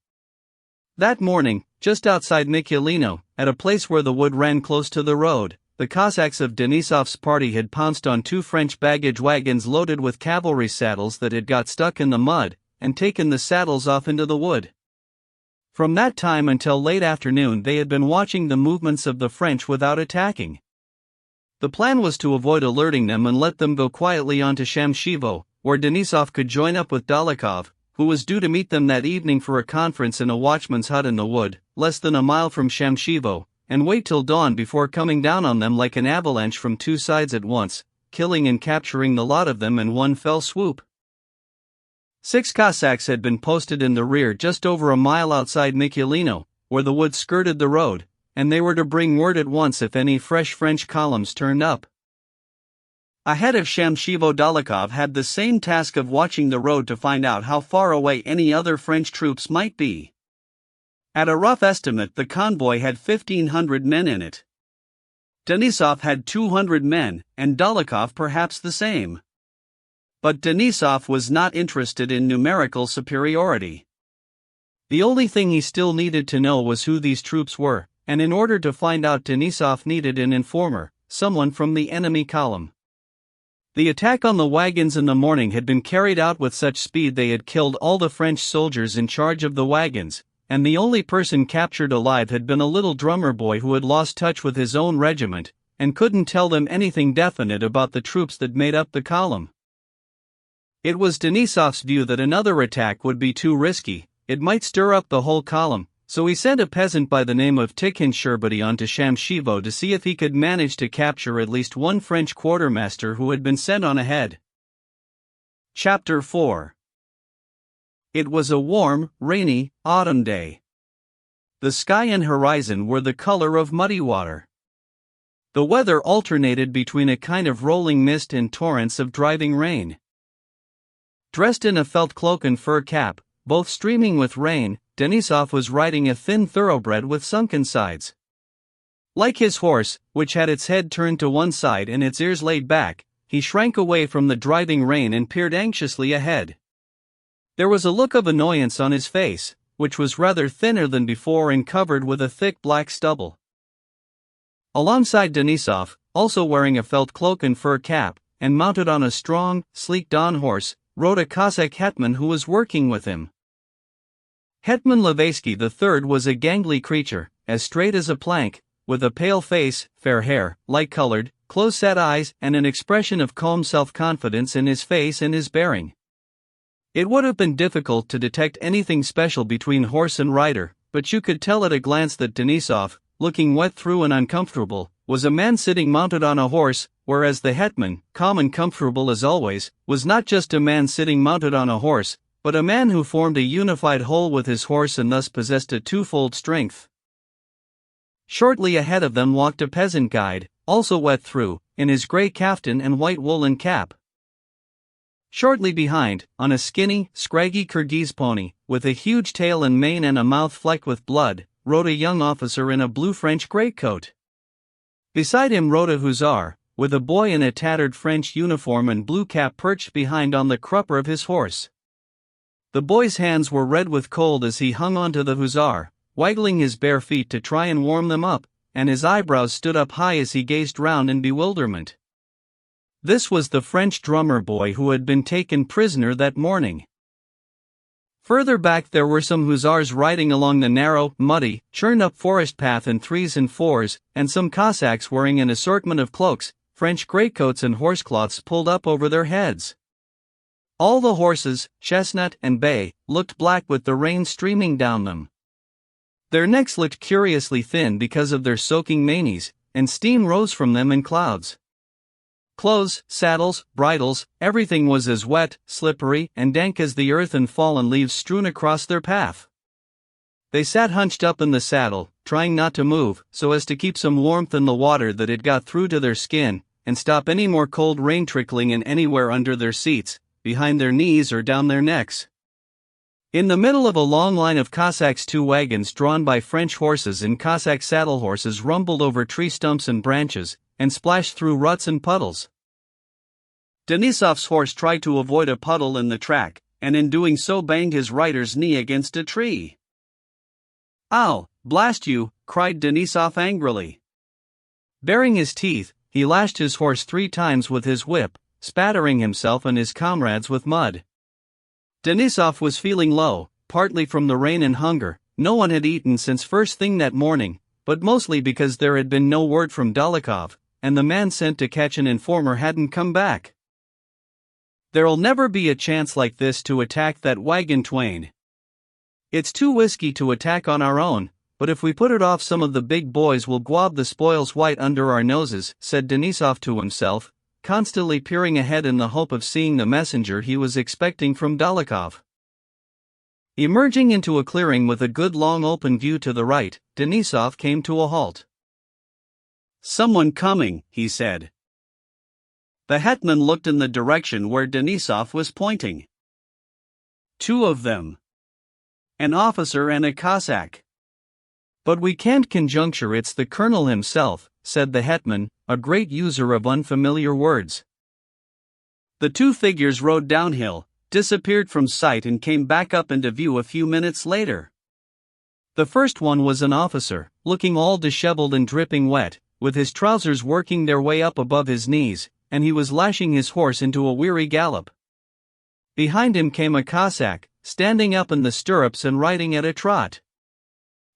That morning, just outside Mikhailino, at a place where the wood ran close to the road, the Cossacks of Denisov's party had pounced on two French baggage wagons loaded with cavalry saddles that had got stuck in the mud, and taken the saddles off into the wood. From that time until late afternoon they had been watching the movements of the French without attacking. The plan was to avoid alerting them and let them go quietly on to Shemshivo, where Denisov could join up with Dolokhov, who was due to meet them that evening for a conference in a watchman's hut in the wood, less than a mile from Shemshivo, and wait till dawn before coming down on them like an avalanche from two sides at once, killing and capturing the lot of them in one fell swoop. 6 Cossacks had been posted in the rear just over a mile outside Mikhailino, where the wood skirted the road, and they were to bring word at once if any fresh French columns turned up. Ahead of Shemshivo, Dolokhov had the same task of watching the road to find out how far away any other French troops might be. At a rough estimate the convoy had 1,500 men in it. Denisov had 200 men, and Dolokhov perhaps the same. But Denisov was not interested in numerical superiority. The only thing he still needed to know was who these troops were, and in order to find out Denisov needed an informer, someone from the enemy column. The attack on the wagons in the morning had been carried out with such speed they had killed all the French soldiers in charge of the wagons, and the only person captured alive had been a little drummer boy who had lost touch with his own regiment, and couldn't tell them anything definite about the troops that made up the column. It was Denisov's view that another attack would be too risky, it might stir up the whole column, so he sent a peasant by the name of Tikhon Sherbety on to Shemshivo to see if he could manage to capture at least one French quartermaster who had been sent on ahead. Chapter 4. It was a warm, rainy, autumn day. The sky and horizon were the color of muddy water. The weather alternated between a kind of rolling mist and torrents of driving rain. Dressed in a felt cloak and fur cap, both streaming with rain, Denisov was riding a thin thoroughbred with sunken sides. Like his horse, which had its head turned to one side and its ears laid back, he shrank away from the driving rain and peered anxiously ahead. There was a look of annoyance on his face, which was rather thinner than before and covered with a thick black stubble. Alongside Denisov, also wearing a felt cloak and fur cap, and mounted on a strong, sleek Don horse, rode a Cossack hetman who was working with him. Hetman Levesky III was a gangly creature, as straight as a plank, with a pale face, fair hair, light-colored, close-set eyes and an expression of calm self-confidence in his face and his bearing. It would have been difficult to detect anything special between horse and rider, but you could tell at a glance that Denisov, looking wet through and uncomfortable, was a man sitting mounted on a horse, whereas the hetman, calm and comfortable as always, was not just a man sitting mounted on a horse, but a man who formed a unified whole with his horse and thus possessed a twofold strength. Shortly ahead of them walked a peasant guide, also wet through, in his grey kaftan and white woolen cap. Shortly behind, on a skinny, scraggy Kirghiz pony, with a huge tail and mane and a mouth flecked with blood, rode a young officer in a blue French greatcoat. Beside him rode a hussar, with a boy in a tattered French uniform and blue cap perched behind on the crupper of his horse. The boy's hands were red with cold as he hung onto the hussar, waggling his bare feet to try and warm them up, and his eyebrows stood up high as he gazed round in bewilderment. This was the French drummer boy who had been taken prisoner that morning. Further back there were some hussars riding along the narrow, muddy, churned-up forest path in 3s and 4s, and some Cossacks wearing an assortment of cloaks, French greatcoats and horsecloths pulled up over their heads. All the horses, chestnut and bay, looked black with the rain streaming down them. Their necks looked curiously thin because of their soaking manes, and steam rose from them in clouds. Clothes, saddles, bridles, everything was as wet, slippery, and dank as the earth and fallen leaves strewn across their path. They sat hunched up in the saddle, trying not to move, so as to keep some warmth in the water that had got through to their skin, and stop any more cold rain trickling in anywhere under their seats, behind their knees or down their necks. In the middle of a long line of Cossacks, 2 wagons drawn by French horses and Cossack saddle horses rumbled over tree stumps and branches, and splashed through ruts and puddles. Denisov's horse tried to avoid a puddle in the track, and in doing so banged his rider's knee against a tree. "Ow, blast you!" cried Denisov angrily. Baring his teeth, he lashed his horse 3 times with his whip, spattering himself and his comrades with mud. Denisov was feeling low, partly from the rain and hunger. No one had eaten since first thing that morning, but mostly because there had been no word from Dolokhov, and the man sent to catch an informer hadn't come back. "There'll never be a chance like this to attack that wagon, Twain. It's too risky to attack on our own, but if we put it off some of the big boys will gwab the spoils right under our noses," said Denisov to himself, constantly peering ahead in the hope of seeing the messenger he was expecting from Dolokhov. Emerging into a clearing with a good long open view to the right, Denisov came to a halt. "Someone coming," he said. The hetman looked in the direction where Denisov was pointing. "2 of them. An officer and a Cossack." "But we can't conjecture it's the colonel himself," said the hetman, a great user of unfamiliar words. The 2 figures rode downhill, disappeared from sight and came back up into view a few minutes later. The first one was an officer, looking all disheveled and dripping wet, with his trousers working their way up above his knees, and he was lashing his horse into a weary gallop. Behind him came a Cossack, standing up in the stirrups and riding at a trot.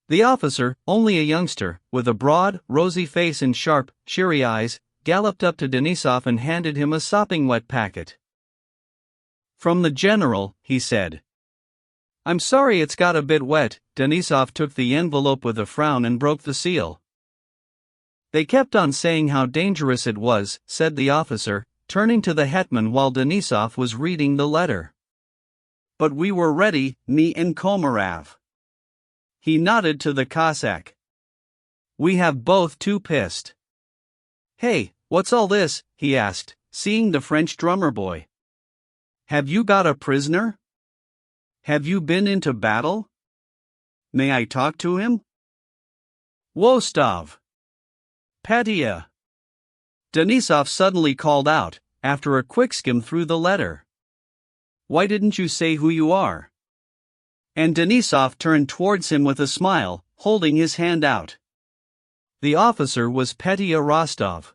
The officer, only a youngster, with a broad, rosy face and sharp, cheery eyes, galloped up to Denisov and handed him a sopping wet packet. "From the general," he said. "I'm sorry it's got a bit wet." Denisov took the envelope with a frown and broke the seal. "They kept on saying how dangerous it was," said the officer, turning to the hetman while Denisov was reading the letter. "But we were ready, me and Komarov." He nodded to the Cossack. "We have both too pissed." "Hey, what's all this?" he asked, seeing the French drummer boy. "Have you got a prisoner? Have you been into battle? May I talk to him?" "Wostov! Patia!" Denisov suddenly called out, after a quick skim through the letter. "Why didn't you say who you are?" And Denisov turned towards him with a smile, holding his hand out. The officer was Petya Rostov.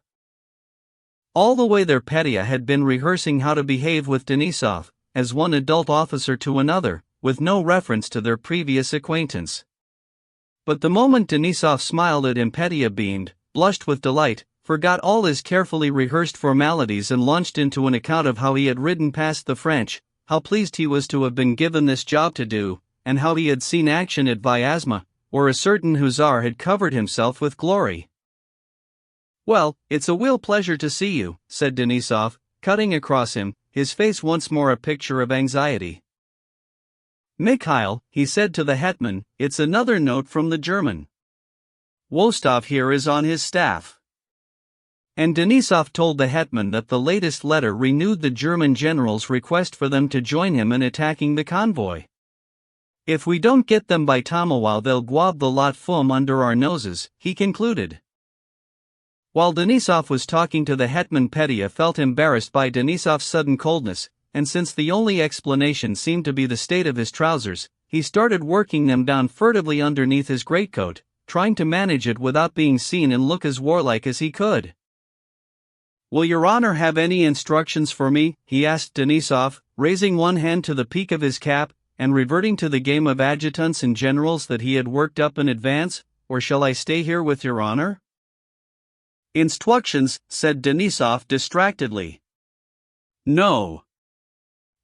All the way there Petya had been rehearsing how to behave with Denisov, as one adult officer to another, with no reference to their previous acquaintance. But the moment Denisov smiled at him, Petya beamed, blushed with delight, forgot all his carefully rehearsed formalities and launched into an account of how he had ridden past the French, how pleased he was to have been given this job to do, and how he had seen action at Vyazma, where a certain hussar had covered himself with glory. Well, it's a real pleasure to see you, said Denisov, cutting across him, his face once more a picture of anxiety. Mikhail, he said to the hetman, it's another note from the German. Wostov here is on his staff. And Denisov told the hetman that the latest letter renewed the German general's request for them to join him in attacking the convoy. If we don't get them by tomorrow they'll guave the lot from under our noses, he concluded. While Denisov was talking to the hetman, Petya felt embarrassed by Denisov's sudden coldness, and since the only explanation seemed to be the state of his trousers, he started working them down furtively underneath his greatcoat, trying to manage it without being seen and look as warlike as he could. Will your honor have any instructions for me? He asked Denisov, raising one hand to the peak of his cap, and reverting to the game of adjutants and generals that he had worked up in advance, or shall I stay here with your honor? Instructions, said Denisov distractedly. No.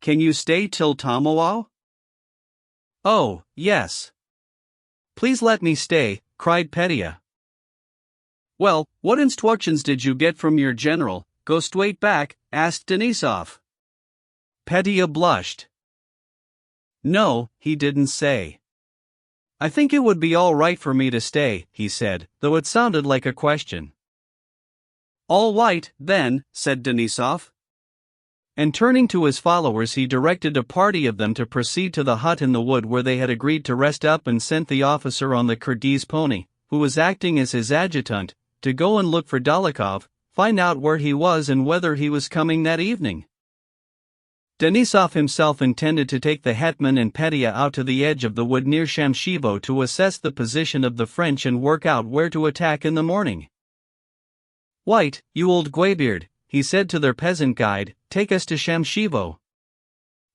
Can you stay till tomorrow? Oh, yes. Please let me stay, cried Petya. Well, what instructions did you get from your general? Go straight back, asked Denisov. Petya blushed. No, he didn't say. I think it would be all right for me to stay, he said, though it sounded like a question. All right, then, said Denisov. And turning to his followers he directed a party of them to proceed to the hut in the wood where they had agreed to rest up, and sent the officer on the Kirghiz pony, who was acting as his adjutant, to go and look for Dolokhov, find out where he was and whether he was coming that evening. Denisov himself intended to take the hetman and Petya out to the edge of the wood near Shamshivo to assess the position of the French and work out where to attack in the morning. White, you old greybeard, he said to their peasant guide, take us to Shamshivo.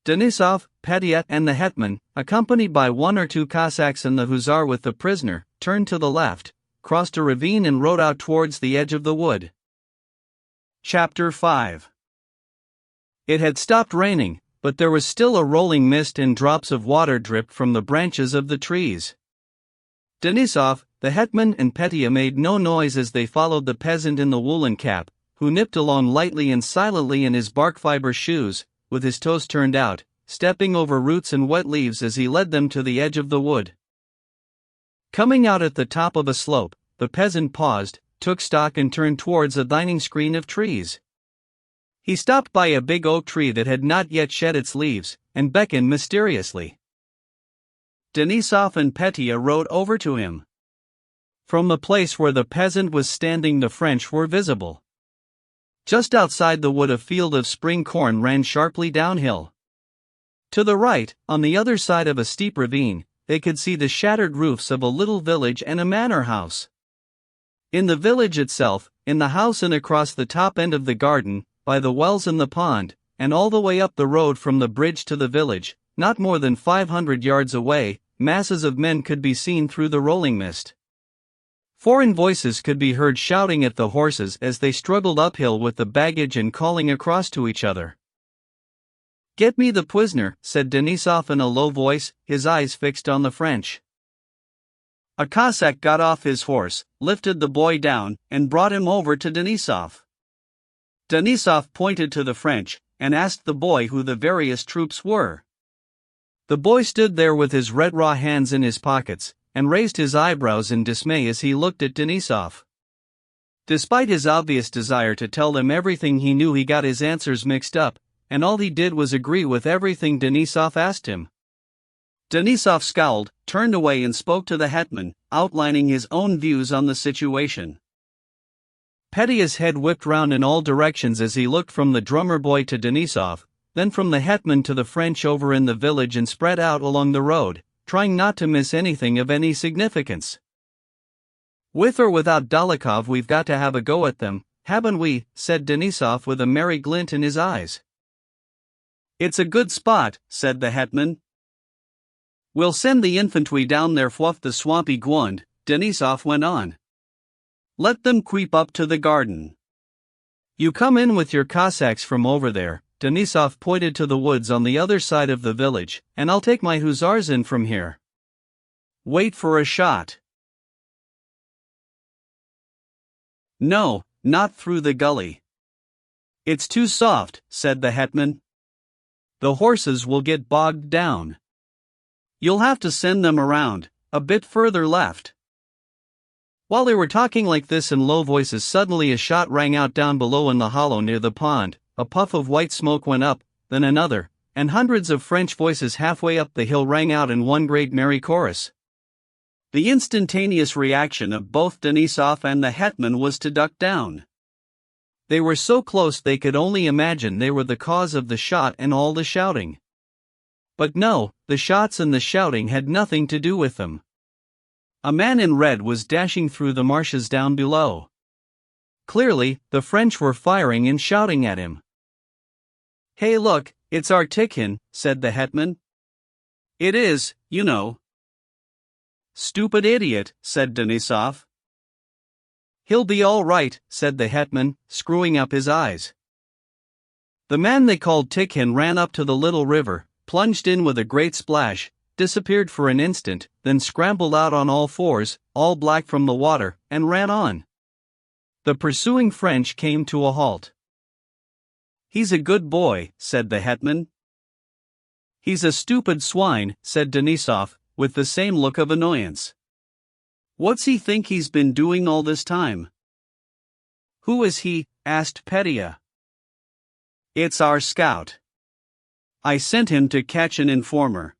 Denisov, Petya, and the hetman, accompanied by one or two Cossacks and the hussar with the prisoner, turned to the left, crossed a ravine and rode out towards the edge of the wood. Chapter 5. It had stopped raining, but there was still a rolling mist and drops of water dripped from the branches of the trees. Denisov, the hetman, and Petya made no noise as they followed the peasant in the woolen cap, who nipped along lightly and silently in his bark fiber shoes, with his toes turned out, stepping over roots and wet leaves as he led them to the edge of the wood. Coming out at the top of a slope, the peasant paused, took stock and turned towards a dining screen of trees. He stopped by a big oak tree that had not yet shed its leaves, and beckoned mysteriously. Denisov and Petya rode over to him. From the place where the peasant was standing the French were visible. Just outside the wood a field of spring corn ran sharply downhill. To the right, on the other side of a steep ravine, they could see the shattered roofs of a little village and a manor house. In the village itself, in the house and across the top end of the garden, by the wells and the pond, and all the way up the road from the bridge to the village, not more than 500 yards away, masses of men could be seen through the rolling mist. Foreign voices could be heard shouting at the horses as they struggled uphill with the baggage and calling across to each other. Get me the prisoner, said Denisov in a low voice, his eyes fixed on the French. A Cossack got off his horse, lifted the boy down, and brought him over to Denisov. Denisov pointed to the French, and asked the boy who the various troops were. The boy stood there with his red raw hands in his pockets, and raised his eyebrows in dismay as he looked at Denisov. Despite his obvious desire to tell them everything he knew, he got his answers mixed up, and all he did was agree with everything Denisov asked him. Denisov scowled, turned away and spoke to the hetman, outlining his own views on the situation. Petya's head whipped round in all directions as he looked from the drummer boy to Denisov, then from the hetman to the French over in the village and spread out along the road, trying not to miss anything of any significance. With or without Dolokhov we've got to have a go at them, haven't we? Said Denisov with a merry glint in his eyes. It's a good spot, said the hetman. We'll send the infantry down there fluff the swampy ground, Denisov went on. Let them creep up to the garden. You come in with your Cossacks from over there, Denisov pointed to the woods on the other side of the village, and I'll take my hussars in from here. Wait for a shot. No, not through the gully. It's too soft, said the hetman. The horses will get bogged down. You'll have to send them around, a bit further left. While they were talking like this in low voices, suddenly a shot rang out down below in the hollow near the pond, a puff of white smoke went up, then another, and hundreds of French voices halfway up the hill rang out in one great merry chorus. The instantaneous reaction of both Denisov and the hetman was to duck down. They were so close they could only imagine they were the cause of the shot and all the shouting. But no, the shots and the shouting had nothing to do with them. A man in red was dashing through the marshes down below. Clearly, the French were firing and shouting at him. "Hey look, it's our Tikhon," said the hetman. "It is, you know." "Stupid idiot," said Denisov. "He'll be all right," said the hetman, screwing up his eyes. The man they called Tikhon ran up to the little river, plunged in with a great splash, disappeared for an instant, then scrambled out on all fours, all black from the water, and ran on. The pursuing French came to a halt. "He's a good boy," said the hetman. "He's a stupid swine," said Denisov, with the same look of annoyance. "What's he think he's been doing all this time?" "Who is he?" asked Petya. "It's our scout. I sent him to catch an informer."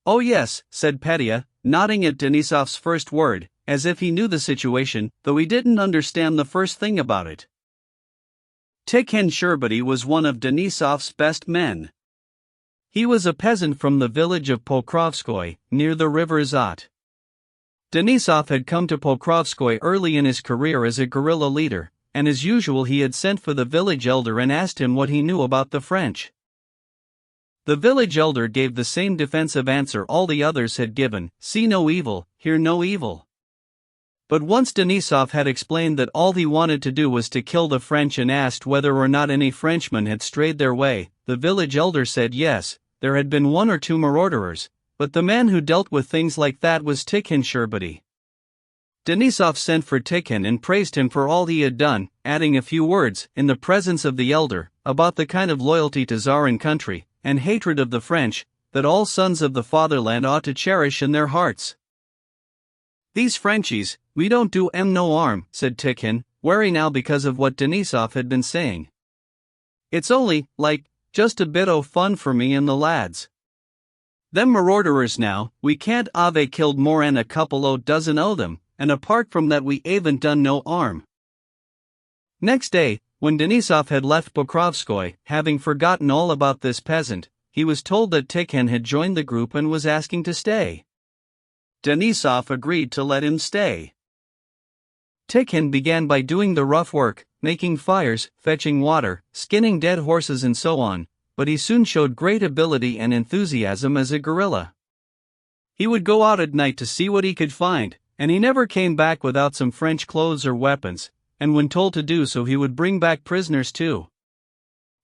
"Oh yes," said Petya, nodding at Denisov's first word, as if he knew the situation, though he didn't understand the first thing about it. Tikhon Sherbety was one of Denisov's best men. He was a peasant from the village of Pokrovskoy, near the river Zot. Denisov had come to Pokrovskoy early in his career as a guerrilla leader, and as usual he had sent for the village elder and asked him what he knew about the French. The village elder gave the same defensive answer all the others had given: see no evil, hear no evil. But once Denisov had explained that all he wanted to do was to kill the French and asked whether or not any Frenchmen had strayed their way, the village elder said yes, there had been one or two marauders, but the man who dealt with things like that was Tikhon Sherbety. Denisov sent for Tikhon and praised him for all he had done, adding a few words, in the presence of the elder, about the kind of loyalty to Tsar and country, and hatred of the French, that all sons of the fatherland ought to cherish in their hearts. "These Frenchies, we don't do 'em no harm," said Tikhon, wary now because of what Denisov had been saying. "It's only, just a bit o' fun for me and the lads. Them marauders now, we can't ave killed more'n a couple o' dozen o' them, and apart from that we aven't done no harm." Next day, when Denisov had left Pokrovskoy, having forgotten all about this peasant, he was told that Tikhon had joined the group and was asking to stay. Denisov agreed to let him stay. Tikhon began by doing the rough work, making fires, fetching water, skinning dead horses and so on, but he soon showed great ability and enthusiasm as a guerrilla. He would go out at night to see what he could find, and he never came back without some French clothes or weapons, and when told to do so he would bring back prisoners too.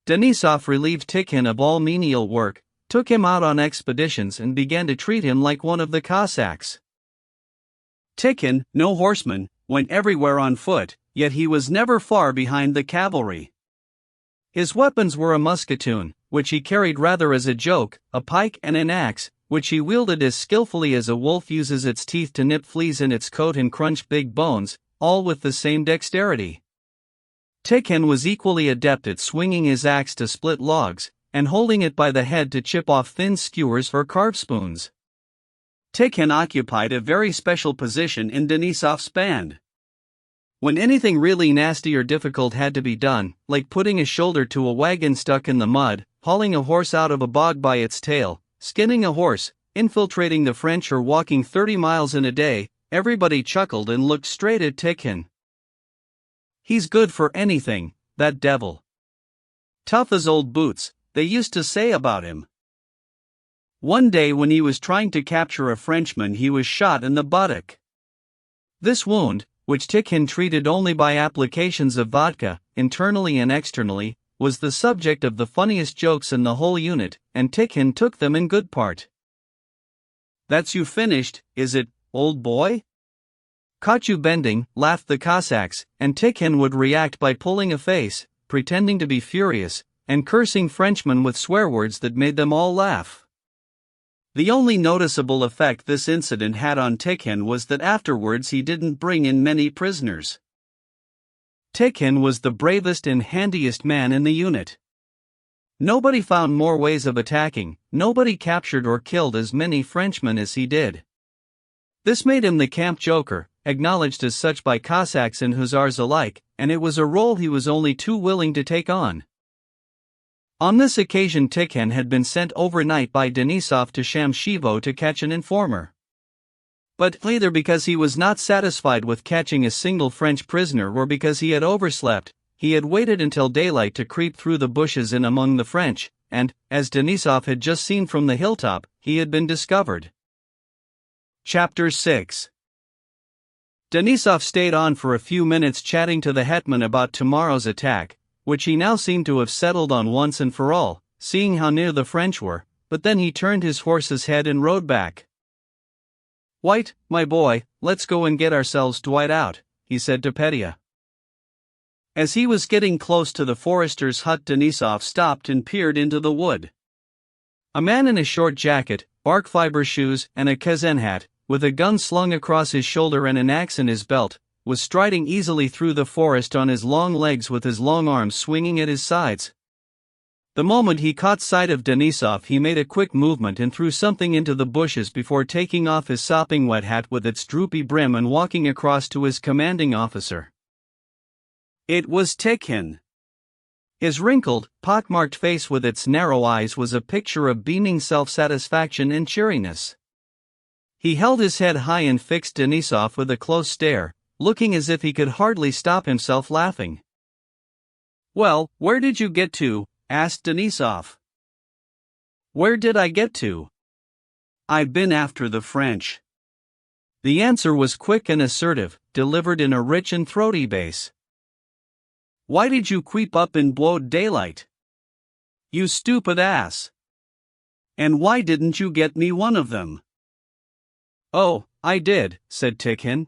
Denisov relieved Tikhon of all menial work, took him out on expeditions and began to treat him like one of the Cossacks. Tikhon, no horseman, went everywhere on foot, yet he was never far behind the cavalry. His weapons were a musketoon, which he carried rather as a joke, a pike and an axe, which he wielded as skillfully as a wolf uses its teeth to nip fleas in its coat and crunch big bones, all with the same dexterity. Tikhon was equally adept at swinging his axe to split logs, and holding it by the head to chip off thin skewers or carve spoons. Tikhon occupied a very special position in Denisov's band. When anything really nasty or difficult had to be done, like putting a shoulder to a wagon stuck in the mud, hauling a horse out of a bog by its tail, skinning a horse, infiltrating the French or walking 30 miles in a day, everybody chuckled and looked straight at Tikhon. "He's good for anything, that devil. Tough as old boots," they used to say about him. One day when he was trying to capture a Frenchman he was shot in the buttock. This wound, which Tikhon treated only by applications of vodka, internally and externally, was the subject of the funniest jokes in the whole unit, and Tikhon took them in good part. "That's you finished, is it, old boy?" Caught you bending, laughed the Cossacks, and Tikhon would react by pulling a face, pretending to be furious, and cursing Frenchmen with swear words that made them all laugh. The only noticeable effect this incident had on Tikhon was that afterwards he didn't bring in many prisoners. Tikhon was the bravest and handiest man in the unit. Nobody found more ways of attacking, nobody captured or killed as many Frenchmen as he did. This made him the camp joker, acknowledged as such by Cossacks and Hussars alike, and it was a role he was only too willing to take on. On this occasion Tikhon had been sent overnight by Denisov to Shamshevo to catch an informer. But either because he was not satisfied with catching a single French prisoner or because he had overslept, he had waited until daylight to creep through the bushes in among the French, and, as Denisov had just seen from the hilltop, he had been discovered. Chapter 6. Denisov stayed on for a few minutes chatting to the hetman about tomorrow's attack, which he now seemed to have settled on once and for all, seeing how near the French were, but then he turned his horse's head and rode back. "White, my boy, let's go and get ourselves Dwight out," he said to Petya. As he was getting close to the forester's hut, Denisov stopped and peered into the wood. A man in a short jacket, bark fiber shoes, and a Kazan hat, with a gun slung across his shoulder and an axe in his belt, was striding easily through the forest on his long legs with his long arms swinging at his sides. The moment he caught sight of Denisov, he made a quick movement and threw something into the bushes before taking off his sopping wet hat with its droopy brim and walking across to his commanding officer. It was Tikhon. His wrinkled, pockmarked face with its narrow eyes was a picture of beaming self-satisfaction and cheeriness. He held his head high and fixed Denisov with a close stare, looking as if he could hardly stop himself laughing. "Well, where did you get to?" asked Denisov. "Where did I get to? I've been after the French." The answer was quick and assertive, delivered in a rich and throaty bass. "Why did you creep up in broad daylight? You stupid ass! And why didn't you get me one of them?" "Oh, I did," said Tikhon.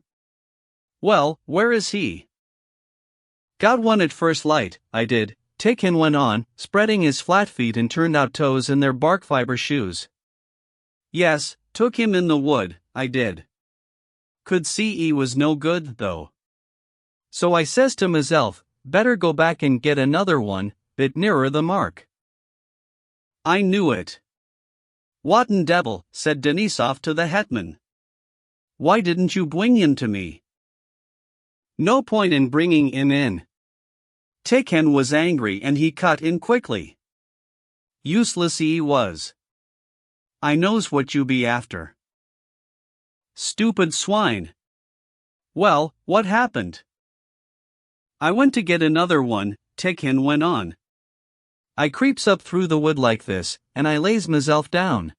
"Well, where is he?" "Got one at first light, I did," Tikhon went on, spreading his flat feet and turned out toes in their bark fiber shoes. "Yes, took him in the wood, I did. Could see he was no good, though. So I says to myself, better go back and get another one, bit nearer the mark." "I knew it." "Whatten devil," said Denisov to the hetman. "Why didn't you bring him to me?" "No point in bringing him in." Tikhon was angry and he cut in quickly. "Useless he was. I knows what you be after." "Stupid swine." "Well, what happened?" "I went to get another one," Tikhon went on. "I creeps up through the wood like this, and I lays myself down."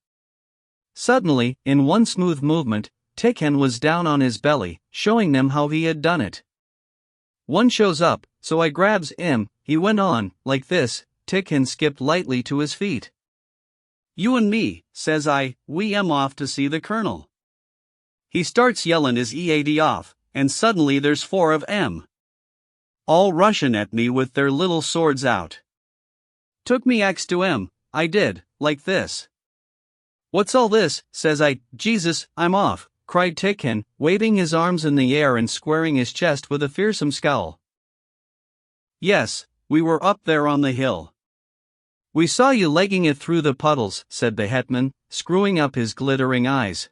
Suddenly, in one smooth movement, Tikhon was down on his belly, showing them how he had done it. "One shows up, so I grabs him," he went on, "like this." Tikhon skipped lightly to his feet. "You and me," says I, "we am off to see the colonel." He starts yellin' his EAD off, and suddenly there's four of 'em. All rushin' at me with their little swords out. Took me axe to 'em, I did, like this. "What's all this?" says I. "Jesus, I'm off," cried Tikhon, waving his arms in the air and squaring his chest with a fearsome scowl. "Yes, we were up there on the hill. We saw you legging it through the puddles," said the hetman, screwing up his glittering eyes.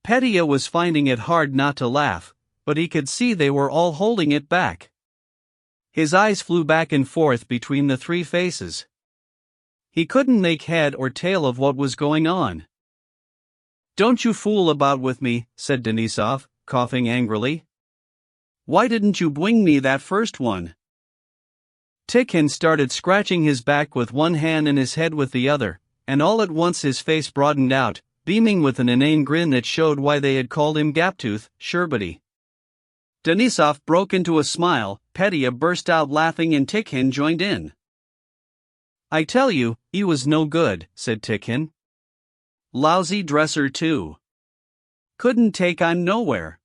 Petya was finding it hard not to laugh, but he could see they were all holding it back. His eyes flew back and forth between the three faces. He couldn't make head or tail of what was going on. "Don't you fool about with me," said Denisov, coughing angrily. "Why didn't you bring me that first one?" Tikhon started scratching his back with one hand and his head with the other, and all at once his face broadened out, beaming with an inane grin that showed why they had called him Gaptooth, Sherbety. Denisov broke into a smile, Petya burst out laughing and Tikhon joined in. "I tell you, he was no good," said Tikhon. "Lousy dresser too. Couldn't take on nowhere.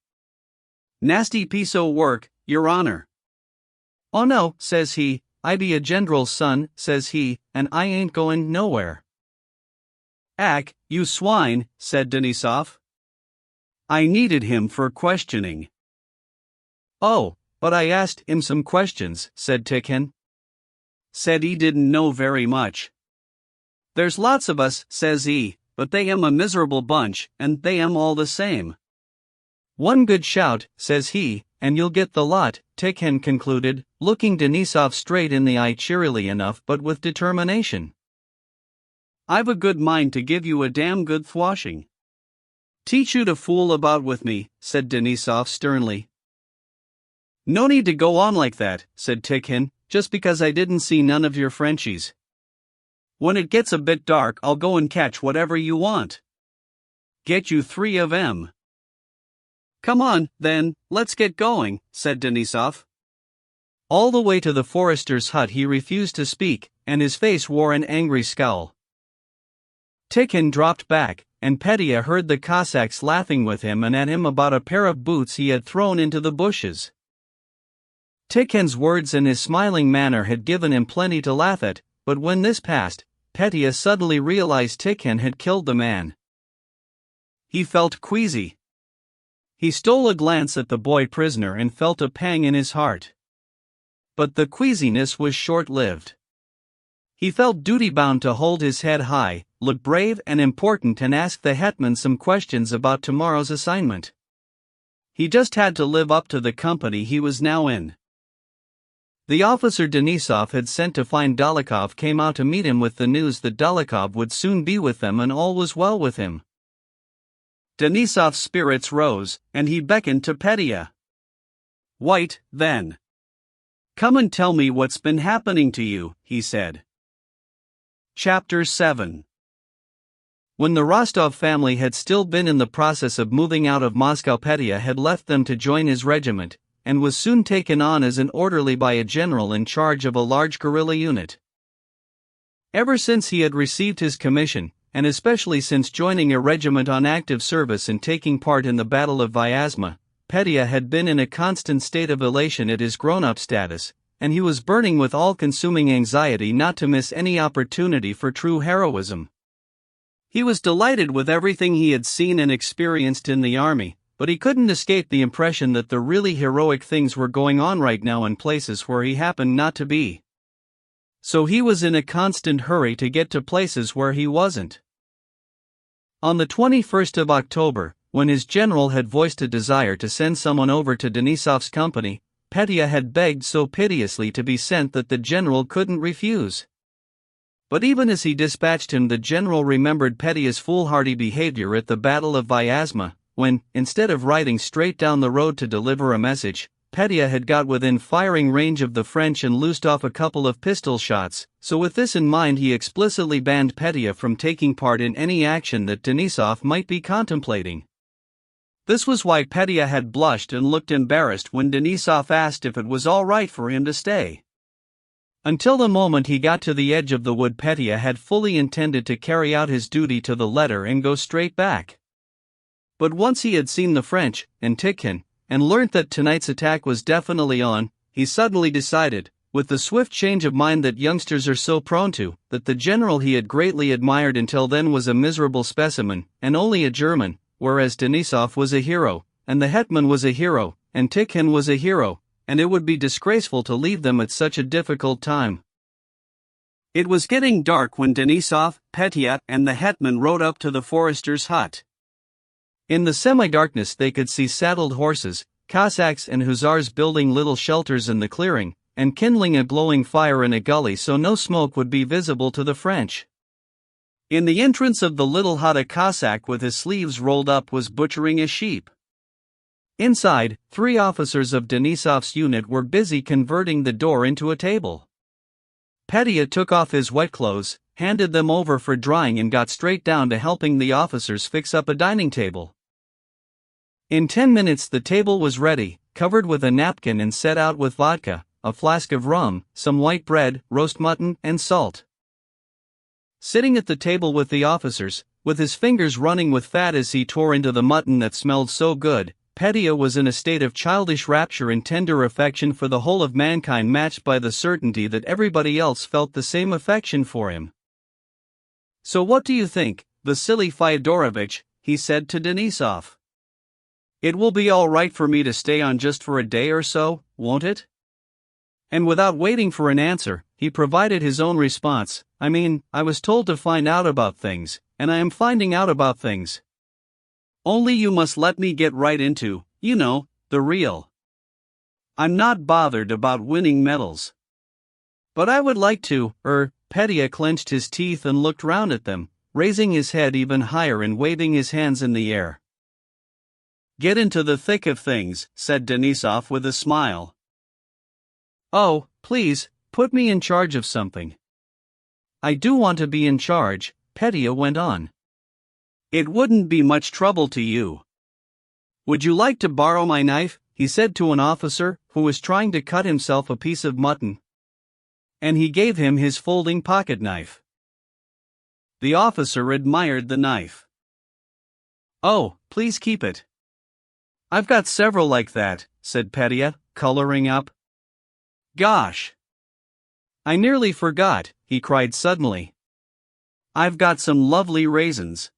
Nasty piece o' work, your honor. Oh no, says he, I be a general's son, says he, and I ain't going nowhere. Ack, you swine, said Denisov. I needed him for questioning. Oh, but I asked him some questions, said Tikhon. Said he didn't know very much. There's lots of us, says he, but they am a miserable bunch, and they am all the same. One good shout, says he, and you'll get the lot, Tikhon concluded, looking Denisov straight in the eye cheerily enough but with determination. I've a good mind to give you a damn good thwashing. Teach you to fool about with me, said Denisov sternly. No need to go on like that, said Tikhon, just because I didn't see none of your Frenchies. When it gets a bit dark I'll go and catch whatever you want. Get you 3 of 'em. Come on, then, let's get going, said Denisov. All the way to the forester's hut he refused to speak, and his face wore an angry scowl. Tikhon dropped back, and Petya heard the Cossacks laughing with him and at him about a pair of boots he had thrown into the bushes. Tikhon's words and his smiling manner had given him plenty to laugh at, but when this passed, Petya suddenly realized Tikhon had killed the man. He felt queasy. He stole a glance at the boy prisoner and felt a pang in his heart. But the queasiness was short-lived. He felt duty-bound to hold his head high, look brave and important and ask the hetman some questions about tomorrow's assignment. He just had to live up to the company he was now in. The officer Denisov had sent to find Dolokhov came out to meet him with the news that Dolokhov would soon be with them and all was well with him. Denisov's spirits rose, and he beckoned to Petya. "White, then. Come and tell me what's been happening to you," he said. Chapter 7. When the Rostov family had still been in the process of moving out of Moscow, Petya had left them to join his regiment, and was soon taken on as an orderly by a general in charge of a large guerrilla unit. Ever since he had received his commission, and especially since joining a regiment on active service and taking part in the Battle of Vyazma, Petya had been in a constant state of elation at his grown-up status, and he was burning with all-consuming anxiety not to miss any opportunity for true heroism. He was delighted with everything he had seen and experienced in the army, but he couldn't escape the impression that the really heroic things were going on right now in places where he happened not to be. So he was in a constant hurry to get to places where he wasn't. On the 21st of October, when his general had voiced a desire to send someone over to Denisov's company, Petya had begged so piteously to be sent that the general couldn't refuse. But even as he dispatched him, the general remembered Petya's foolhardy behavior at the Battle of Vyazma, when, instead of riding straight down the road to deliver a message, Petya had got within firing range of the French and loosed off a couple of pistol shots. So with this in mind he explicitly banned Petya from taking part in any action that Denisov might be contemplating. This was why Petya had blushed and looked embarrassed when Denisov asked if it was all right for him to stay. Until the moment he got to the edge of the wood, Petya had fully intended to carry out his duty to the letter and go straight back. But once he had seen the French, and Tikhon, and learnt that tonight's attack was definitely on, he suddenly decided, with the swift change of mind that youngsters are so prone to, that the general he had greatly admired until then was a miserable specimen, and only a German, whereas Denisov was a hero, and the hetman was a hero, and Tikhon was a hero, and it would be disgraceful to leave them at such a difficult time. It was getting dark when Denisov, Petya, and the hetman rode up to the forester's hut. In the semi-darkness they could see saddled horses, Cossacks and Hussars building little shelters in the clearing, and kindling a glowing fire in a gully so no smoke would be visible to the French. In the entrance of the little hut a Cossack with his sleeves rolled up was butchering a sheep. Inside, 3 officers of Denisov's unit were busy converting the door into a table. Petya took off his wet clothes, handed them over for drying and got straight down to helping the officers fix up a dining table. In 10 minutes the table was ready, covered with a napkin and set out with vodka, a flask of rum, some white bread, roast mutton, and salt. Sitting at the table with the officers, with his fingers running with fat as he tore into the mutton that smelled so good, Petya was in a state of childish rapture and tender affection for the whole of mankind, matched by the certainty that everybody else felt the same affection for him. "So what do you think, Vasily Fyodorovich?" he said to Denisov. "It will be all right for me to stay on just for a day or so, won't it?" And without waiting for an answer, he provided his own response. I was told to find out about things, and I am finding out about things. Only you must let me get right into, the real. I'm not bothered about winning medals. But I would like to, Petya clenched his teeth and looked round at them, raising his head even higher and waving his hands in the air. "Get into the thick of things," said Denisov with a smile. "Oh, please, put me in charge of something." "I do want to be in charge," Petya went on. "It wouldn't be much trouble to you. Would you like to borrow my knife?" he said to an officer who was trying to cut himself a piece of mutton. And he gave him his folding pocket knife. The officer admired the knife. "Oh, please keep it. I've got several like that," said Petya, coloring up. "Gosh! I nearly forgot," he cried suddenly. "I've got some lovely raisins.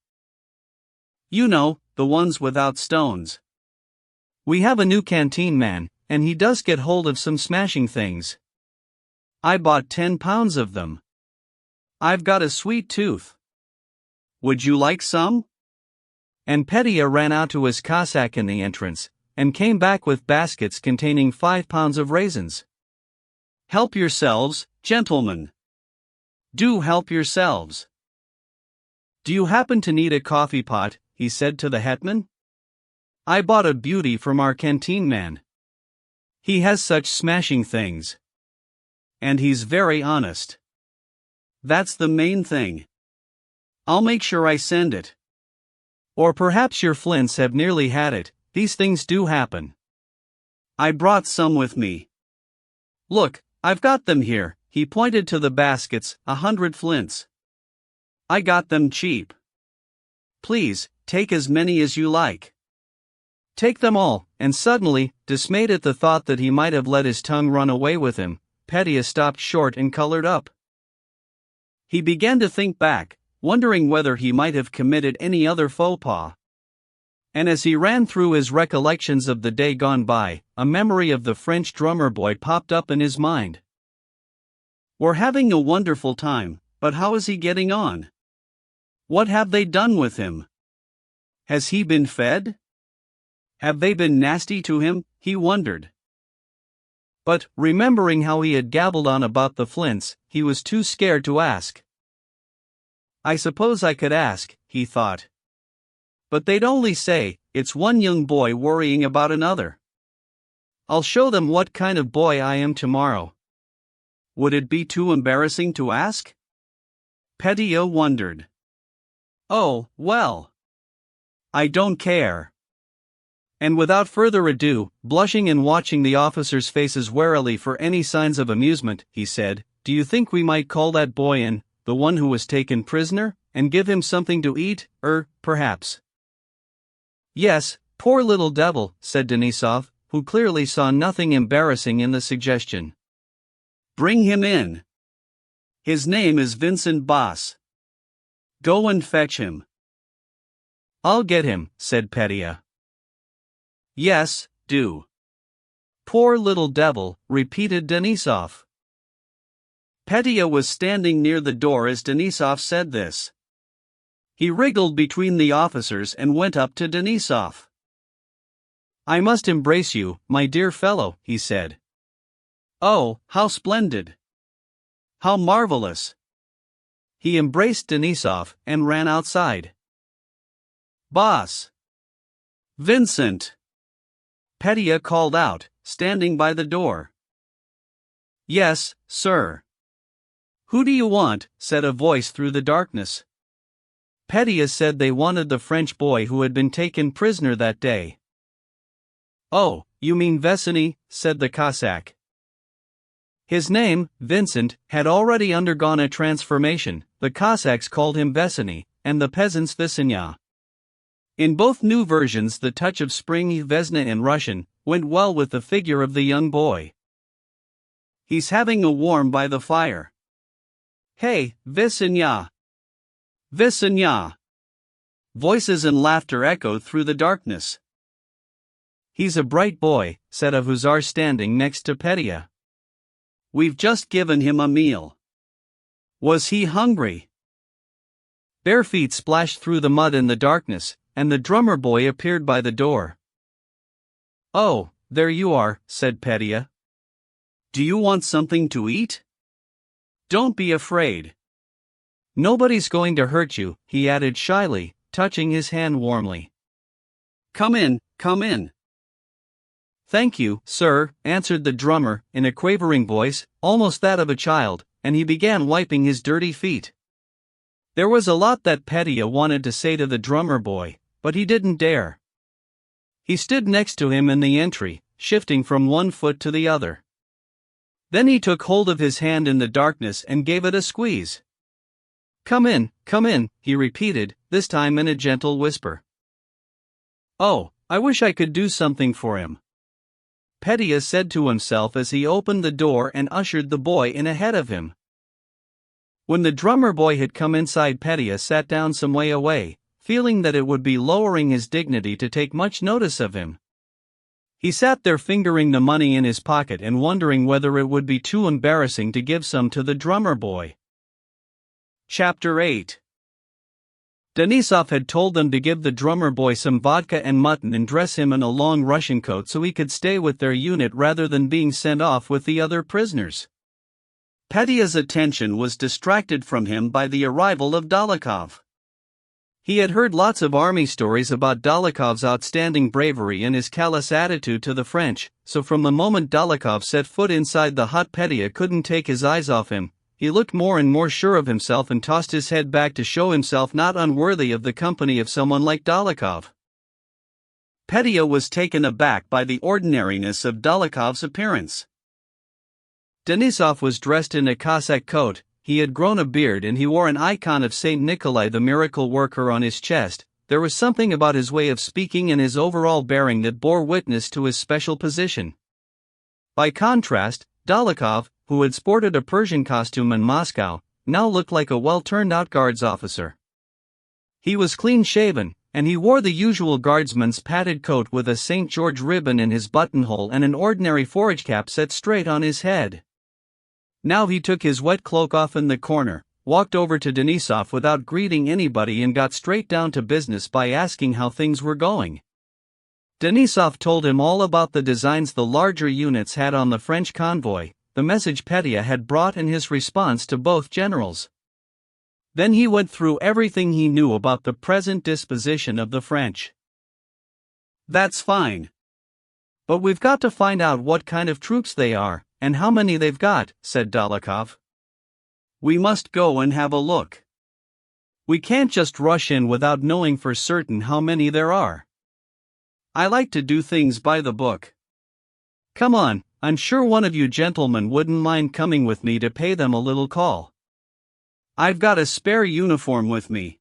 The ones without stones. We have a new canteen man, and he does get hold of some smashing things. I bought 10 pounds of them. I've got a sweet tooth. Would you like some?" And Petya ran out to his Cossack in the entrance, and came back with baskets containing 5 pounds of raisins. "Help yourselves, gentlemen. Do help yourselves. Do you happen to need a coffee pot?" he said to the hetman. "I bought a beauty from our canteen man. He has such smashing things. And he's very honest. That's the main thing. I'll make sure I send it. Or perhaps your flints have nearly had it. These things do happen. I brought some with me. Look, I've got them here." He pointed to the baskets, 100 flints. "I got them cheap. Please, take as many as you like. Take them all." And suddenly, dismayed at the thought that he might have let his tongue run away with him, Petya stopped short and colored up. He began to think back, wondering whether he might have committed any other faux pas. And as he ran through his recollections of the day gone by, a memory of the French drummer boy popped up in his mind. "We're having a wonderful time, but how is he getting on? What have they done with him? Has he been fed? Have they been nasty to him?" he wondered. But, remembering how he had gabbled on about the flints, he was too scared to ask. "I suppose I could ask," he thought. "But they'd only say, it's one young boy worrying about another. I'll show them what kind of boy I am tomorrow." Would it be too embarrassing to ask? Petya wondered. "Oh, well. I don't care." And without further ado, blushing and watching the officers' faces warily for any signs of amusement, he said, "Do you think we might call that boy in, the one who was taken prisoner, and give him something to eat, perhaps?" "Yes, poor little devil," said Denisov, who clearly saw nothing embarrassing in the suggestion. "Bring him in. His name is Vincent Boss. Go and fetch him." "I'll get him," said Petya. "Yes, do." "Poor little devil," repeated Denisov. Petya was standing near the door as Denisov said this. He wriggled between the officers and went up to Denisov. "I must embrace you, my dear fellow," he said. "Oh, how splendid! How marvelous!" He embraced Denisov and ran outside. "Boss! Vincent!" Petya called out, standing by the door. "Yes, sir." "Who do you want?" said a voice through the darkness. Petya said they wanted the French boy who had been taken prisoner that day. "Oh, you mean Vesiny," said the Cossack. His name, Vincent, had already undergone a transformation. The Cossacks called him Vesiny, and the peasants Visinya. In both new versions, the touch of spring Vesna in Russian went well with the figure of the young boy. He's having a warm by the fire. Hey, Visenya! Visenya! Voices and laughter echoed through the darkness. He's a bright boy, said a hussar standing next to Petya. We've just given him a meal. Was he hungry? Bare feet splashed through the mud in the darkness, and the drummer boy appeared by the door. Oh, there you are, said Petya. Do you want something to eat? Don't be afraid. Nobody's going to hurt you, he added shyly, touching his hand warmly. Come in, come in. Thank you, sir, answered the drummer, in a quavering voice, almost that of a child, and he began wiping his dirty feet. There was a lot that Petya wanted to say to the drummer boy, but he didn't dare. He stood next to him in the entry, shifting from one foot to the other. Then he took hold of his hand in the darkness and gave it a squeeze. Come in, he repeated, this time in a gentle whisper. Oh, I wish I could do something for him, Petya said to himself as he opened the door and ushered the boy in ahead of him. When the drummer boy had come inside, Petya sat down some way away, feeling that it would be lowering his dignity to take much notice of him. He sat there fingering the money in his pocket and wondering whether it would be too embarrassing to give some to the drummer boy. Chapter 8. Denisov had told them to give the drummer boy some vodka and mutton and dress him in a long Russian coat so he could stay with their unit rather than being sent off with the other prisoners. Petya's attention was distracted from him by the arrival of Dolokhov. He had heard lots of army stories about Dolokhov's outstanding bravery and his callous attitude to the French, so from the moment Dolokhov set foot inside the hut, Petya couldn't take his eyes off him. He looked more and more sure of himself and tossed his head back to show himself not unworthy of the company of someone like Dolokhov. Petya was taken aback by the ordinariness of Dolokhov's appearance. Denisov was dressed in a Cossack coat, he had grown a beard and he wore an icon of Saint Nikolai the miracle worker on his chest. There was something about his way of speaking and his overall bearing that bore witness to his special position. By contrast, Dolokhov, who had sported a Persian costume in Moscow, now looked like a well-turned-out guards officer. He was clean-shaven, and he wore the usual guardsman's padded coat with a St. George ribbon in his buttonhole and an ordinary forage cap set straight on his head. Now he took his wet cloak off in the corner, walked over to Denisov without greeting anybody and got straight down to business by asking how things were going. Denisov told him all about the designs the larger units had on the French convoy, the message Petya had brought and his response to both generals. Then he went through everything he knew about the present disposition of the French. That's fine. But we've got to find out what kind of troops they are, and how many they've got, said Dolokhov. We must go and have a look. We can't just rush in without knowing for certain how many there are. I like to do things by the book. Come on, I'm sure one of you gentlemen wouldn't mind coming with me to pay them a little call. I've got a spare uniform with me.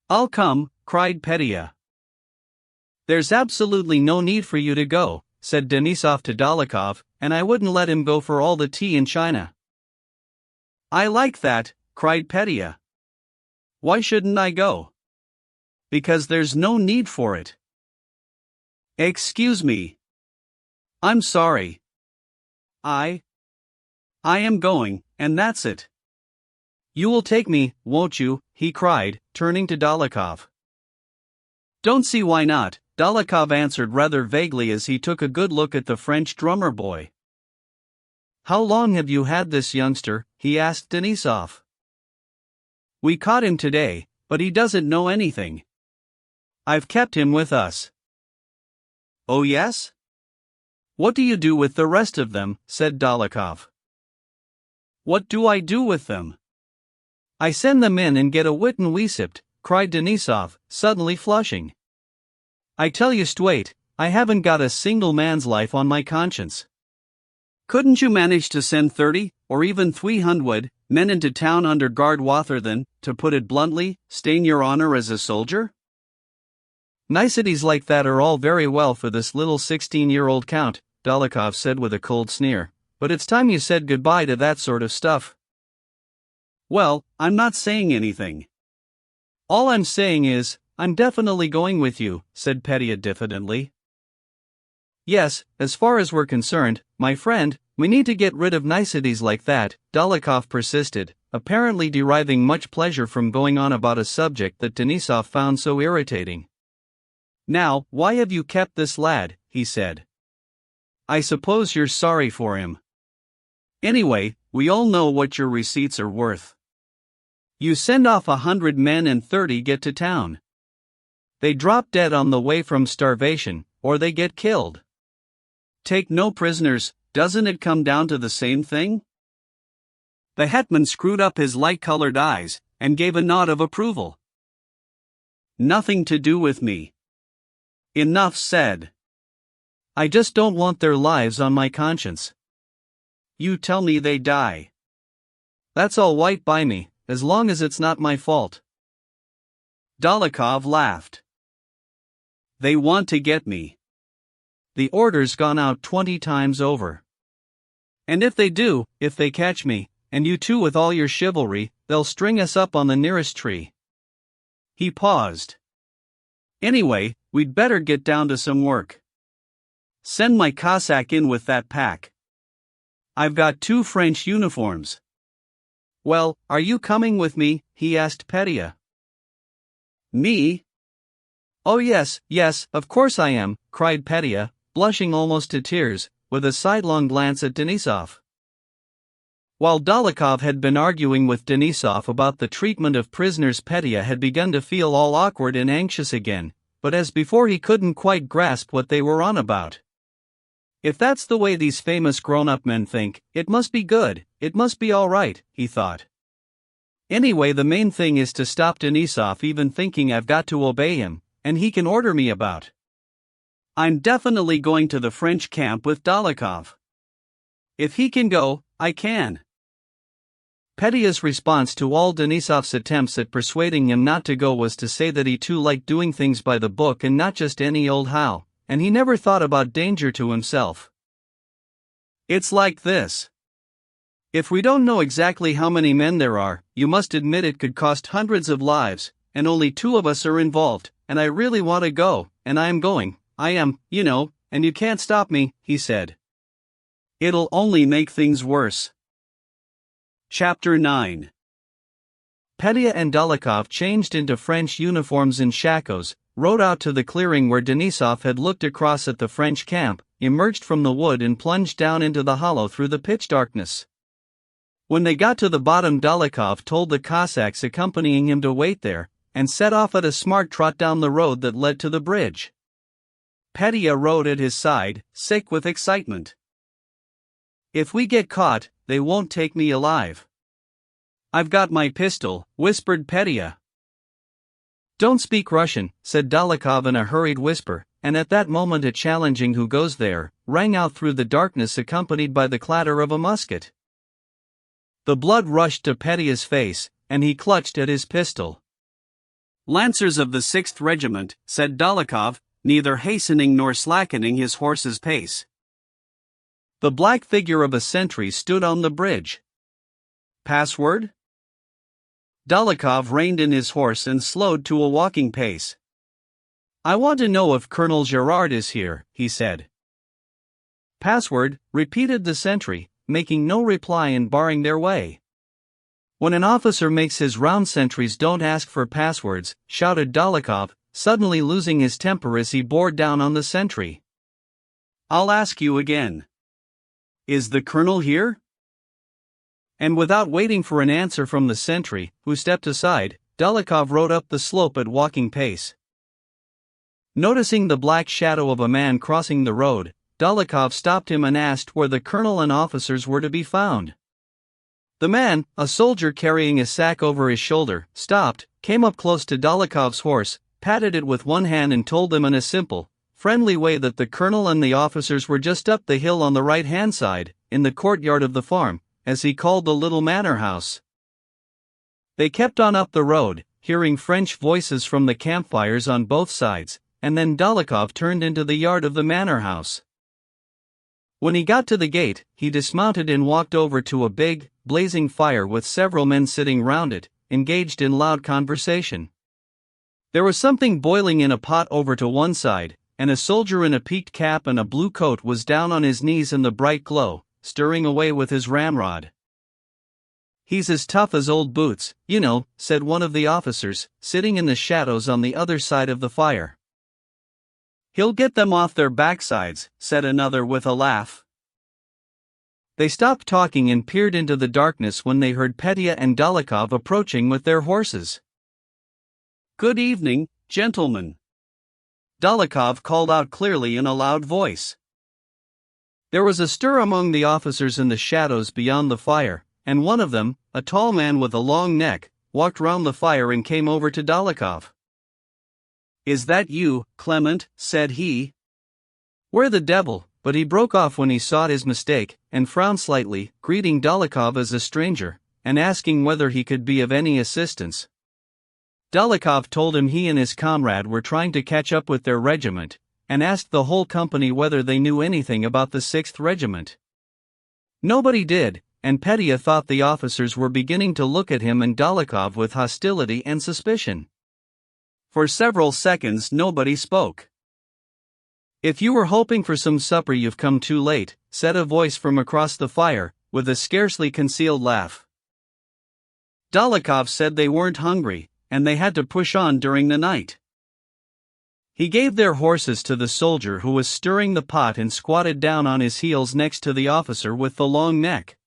I'll come, cried Petya. There's absolutely no need for you to go, said Denisov to Dolokhov, and I wouldn't let him go for all the tea in China. I like that, cried Petya. Why shouldn't I go? Because there's no need for it. Excuse me. I'm sorry. I am going, and that's it. You will take me, won't you? He cried, turning to Dolokhov. Don't see why not, Dolokhov answered rather vaguely as he took a good look at the French drummer boy. How long have you had this youngster? He asked Denisov. We caught him today, but he doesn't know anything. I've kept him with us. Oh yes? What do you do with the rest of them? Said Dolokhov. What do I do with them? I send them in and get a whipping recipe, cried Denisov, suddenly flushing. I tell you straight, I haven't got a single man's life on my conscience. Couldn't you manage to send 30, or even 300, men into town under guard rather than, to put it bluntly, stain your honor as a soldier? Niceties like that are all very well for this little 16-year-old count, Dólokhov said with a cold sneer, but it's time you said goodbye to that sort of stuff. Well, I'm not saying anything. All I'm saying is, I'm definitely going with you, said Petya diffidently. Yes, as far as we're concerned, my friend, we need to get rid of niceties like that, Dólokhov persisted, apparently deriving much pleasure from going on about a subject that Denisov found so irritating. Now, why have you kept this lad? He said. I suppose you're sorry for him. Anyway, we all know what your receipts are worth. You send off 100 men and 30 get to town. They drop dead on the way from starvation, or they get killed. Take no prisoners, doesn't it come down to the same thing? The hetman screwed up his light-colored eyes, and gave a nod of approval. Nothing to do with me. Enough said. I just don't want their lives on my conscience. You tell me they die. That's all right by me, as long as it's not my fault. Dólokhov laughed. They want to get me. The order's gone out 20 times over. And if they do, if they catch me, and you too with all your chivalry, they'll string us up on the nearest tree. He paused. Anyway, we'd better get down to some work. Send my Cossack in with that pack. I've got 2 French uniforms. Well, are you coming with me? He asked Petya. Me? Oh yes, of course I am, cried Petya, blushing almost to tears, with a sidelong glance at Denisov. While Dólokhov had been arguing with Denisov about the treatment of prisoners, Petya had begun to feel all awkward and anxious again, but as before he couldn't quite grasp what they were on about. If that's the way these famous grown-up men think, it must be good, it must be all right, he thought. Anyway, the main thing is to stop Denisov even thinking I've got to obey him, and he can order me about. I'm definitely going to the French camp with Dólokhov. If he can go, I can. Petya's response to all Denisov's attempts at persuading him not to go was to say that he too liked doing things by the book and not just any old how, and he never thought about danger to himself. It's like this. If we don't know exactly how many men there are, you must admit it could cost hundreds of lives, and only 2 of us are involved, and I really want to go, and I am going, I am, and you can't stop me, he said. It'll only make things worse. Chapter 9. Petya and Dólokhov changed into French uniforms and shakos, rode out to the clearing where Denisov had looked across at the French camp, emerged from the wood and plunged down into the hollow through the pitch darkness. When they got to the bottom, Dólokhov told the Cossacks accompanying him to wait there, and set off at a smart trot down the road that led to the bridge. Petya rode at his side, sick with excitement. If we get caught, they won't take me alive. I've got my pistol, whispered Petya. Don't speak Russian, said Dólokhov in a hurried whisper, and at that moment a challenging "Who goes there?" rang out through the darkness, accompanied by the clatter of a musket. The blood rushed to Petya's face, and he clutched at his pistol. Lancers of the 6th Regiment, said Dólokhov, neither hastening nor slackening his horse's pace. The black figure of a sentry stood on the bridge. Password? Dólokhov reined in his horse and slowed to a walking pace. I want to know if Colonel Gerard is here, he said. Password, repeated the sentry, making no reply and barring their way. When an officer makes his round, sentries don't ask for passwords, shouted Dólokhov, suddenly losing his temper as he bore down on the sentry. I'll ask you again. Is the colonel here? And without waiting for an answer from the sentry, who stepped aside, Dólokhov rode up the slope at walking pace. Noticing the black shadow of a man crossing the road, Dólokhov stopped him and asked where the colonel and officers were to be found. The man, a soldier carrying a sack over his shoulder, stopped, came up close to Dólokhov's horse, patted it with one hand and told them in a simple, friendly way that the colonel and the officers were just up the hill on the right-hand side, in the courtyard of the farm, as he called the little manor house. They kept on up the road, hearing French voices from the campfires on both sides, and then Dólokhov turned into the yard of the manor house. When he got to the gate, he dismounted and walked over to a big, blazing fire with several men sitting round it, engaged in loud conversation. There was something boiling in a pot over to one side, and a soldier in a peaked cap and a blue coat was down on his knees in the bright glow, stirring away with his ramrod. "He's as tough as old boots, you know," said one of the officers, sitting in the shadows on the other side of the fire. "He'll get them off their backsides," said another with a laugh. They stopped talking and peered into the darkness when they heard Petya and Dólokhov approaching with their horses. "Good evening, gentlemen," Dólokhov called out clearly in a loud voice. There was a stir among the officers in the shadows beyond the fire, and one of them, a tall man with a long neck, walked round the fire and came over to Dólokhov. "Is that you, Clement?" said he. "Where the devil," but he broke off when he saw his mistake, and frowned slightly, greeting Dólokhov as a stranger, and asking whether he could be of any assistance. Dólokhov told him he and his comrade were trying to catch up with their regiment, and asked the whole company whether they knew anything about the 6th Regiment. Nobody did, and Petya thought the officers were beginning to look at him and Dólokhov with hostility and suspicion. For several seconds nobody spoke. "If you were hoping for some supper, you've come too late," said a voice from across the fire, with a scarcely concealed laugh. Dólokhov said they weren't hungry, and they had to push on during the night. He gave their horses to the soldier who was stirring the pot and squatted down on his heels next to the officer with the long neck.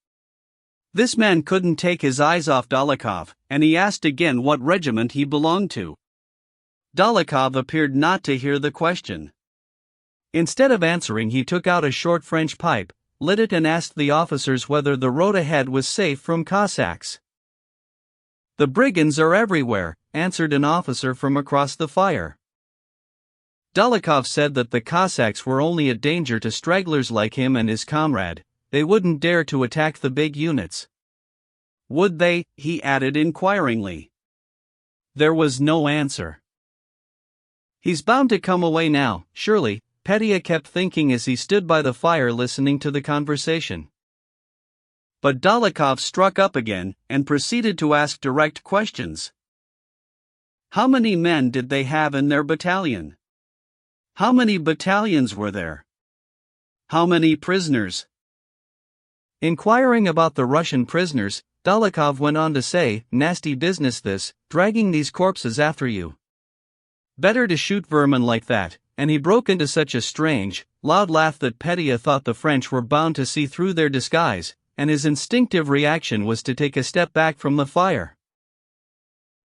This man couldn't take his eyes off Dólokhov, and he asked again what regiment he belonged to. Dólokhov appeared not to hear the question. Instead of answering, he took out a short French pipe, lit it and asked the officers whether the road ahead was safe from Cossacks. "The brigands are everywhere," answered an officer from across the fire. Dólokhov said that the Cossacks were only a danger to stragglers like him and his comrade. They wouldn't dare to attack the big units. "Would they?" he added inquiringly. There was no answer. "He's bound to come away now, surely," Petya kept thinking as he stood by the fire listening to the conversation. But Dólokhov struck up again, and proceeded to ask direct questions. How many men did they have in their battalion? How many battalions were there? How many prisoners? Inquiring about the Russian prisoners, Dólokhov went on to say, "Nasty business this, dragging these corpses after you. Better to shoot vermin like that," and he broke into such a strange, loud laugh that Petya thought the French were bound to see through their disguise, and his instinctive reaction was to take a step back from the fire.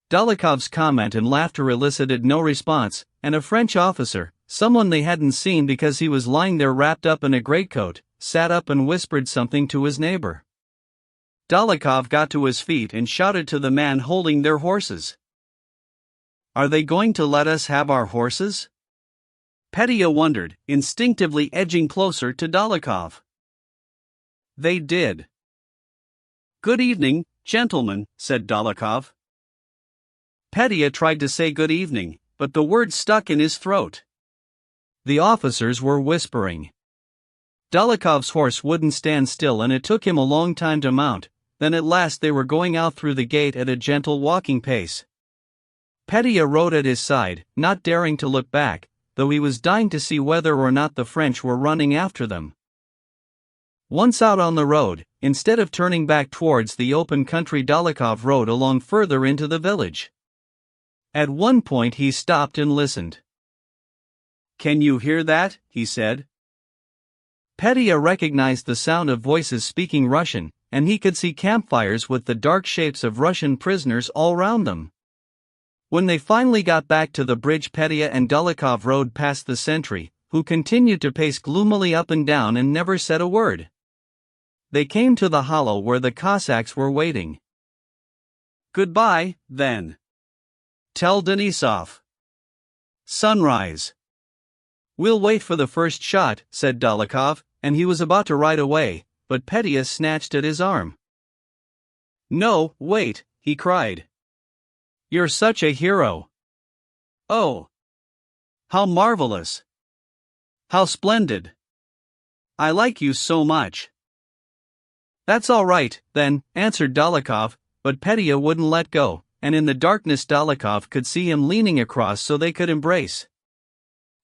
Dólokhov's comment and laughter elicited no response, and a French officer, someone they hadn't seen because he was lying there wrapped up in a greatcoat, sat up and whispered something to his neighbor. Dólokhov got to his feet and shouted to the man holding their horses. "Are they going to let us have our horses?" Petya wondered, instinctively edging closer to Dólokhov. They did. "Good evening, gentlemen," said Dólokhov. Petya tried to say good evening, but the word stuck in his throat. The officers were whispering. Dólokhov's horse wouldn't stand still and it took him a long time to mount, then at last they were going out through the gate at a gentle walking pace. Petya rode at his side, not daring to look back, though he was dying to see whether or not the French were running after them. Once out on the road, instead of turning back towards the open country, Dólokhov rode along further into the village. At one point he stopped and listened. "Can you hear that?" he said. Petya recognized the sound of voices speaking Russian, and he could see campfires with the dark shapes of Russian prisoners all round them. When they finally got back to the bridge, Petya and Dólokhov rode past the sentry, who continued to pace gloomily up and down and never said a word. They came to the hollow where the Cossacks were waiting. "Goodbye, then. Tell Denisov. Sunrise." "We'll wait for the first shot," said Dólokhov, and he was about to ride away, but Petya snatched at his arm. No, wait, he cried. You're such a hero. Oh, how marvelous. How splendid. I like you so much. That's all right, then, answered Dólokhov, but Petya wouldn't let go, and in the darkness Dólokhov could see him leaning across so they could embrace.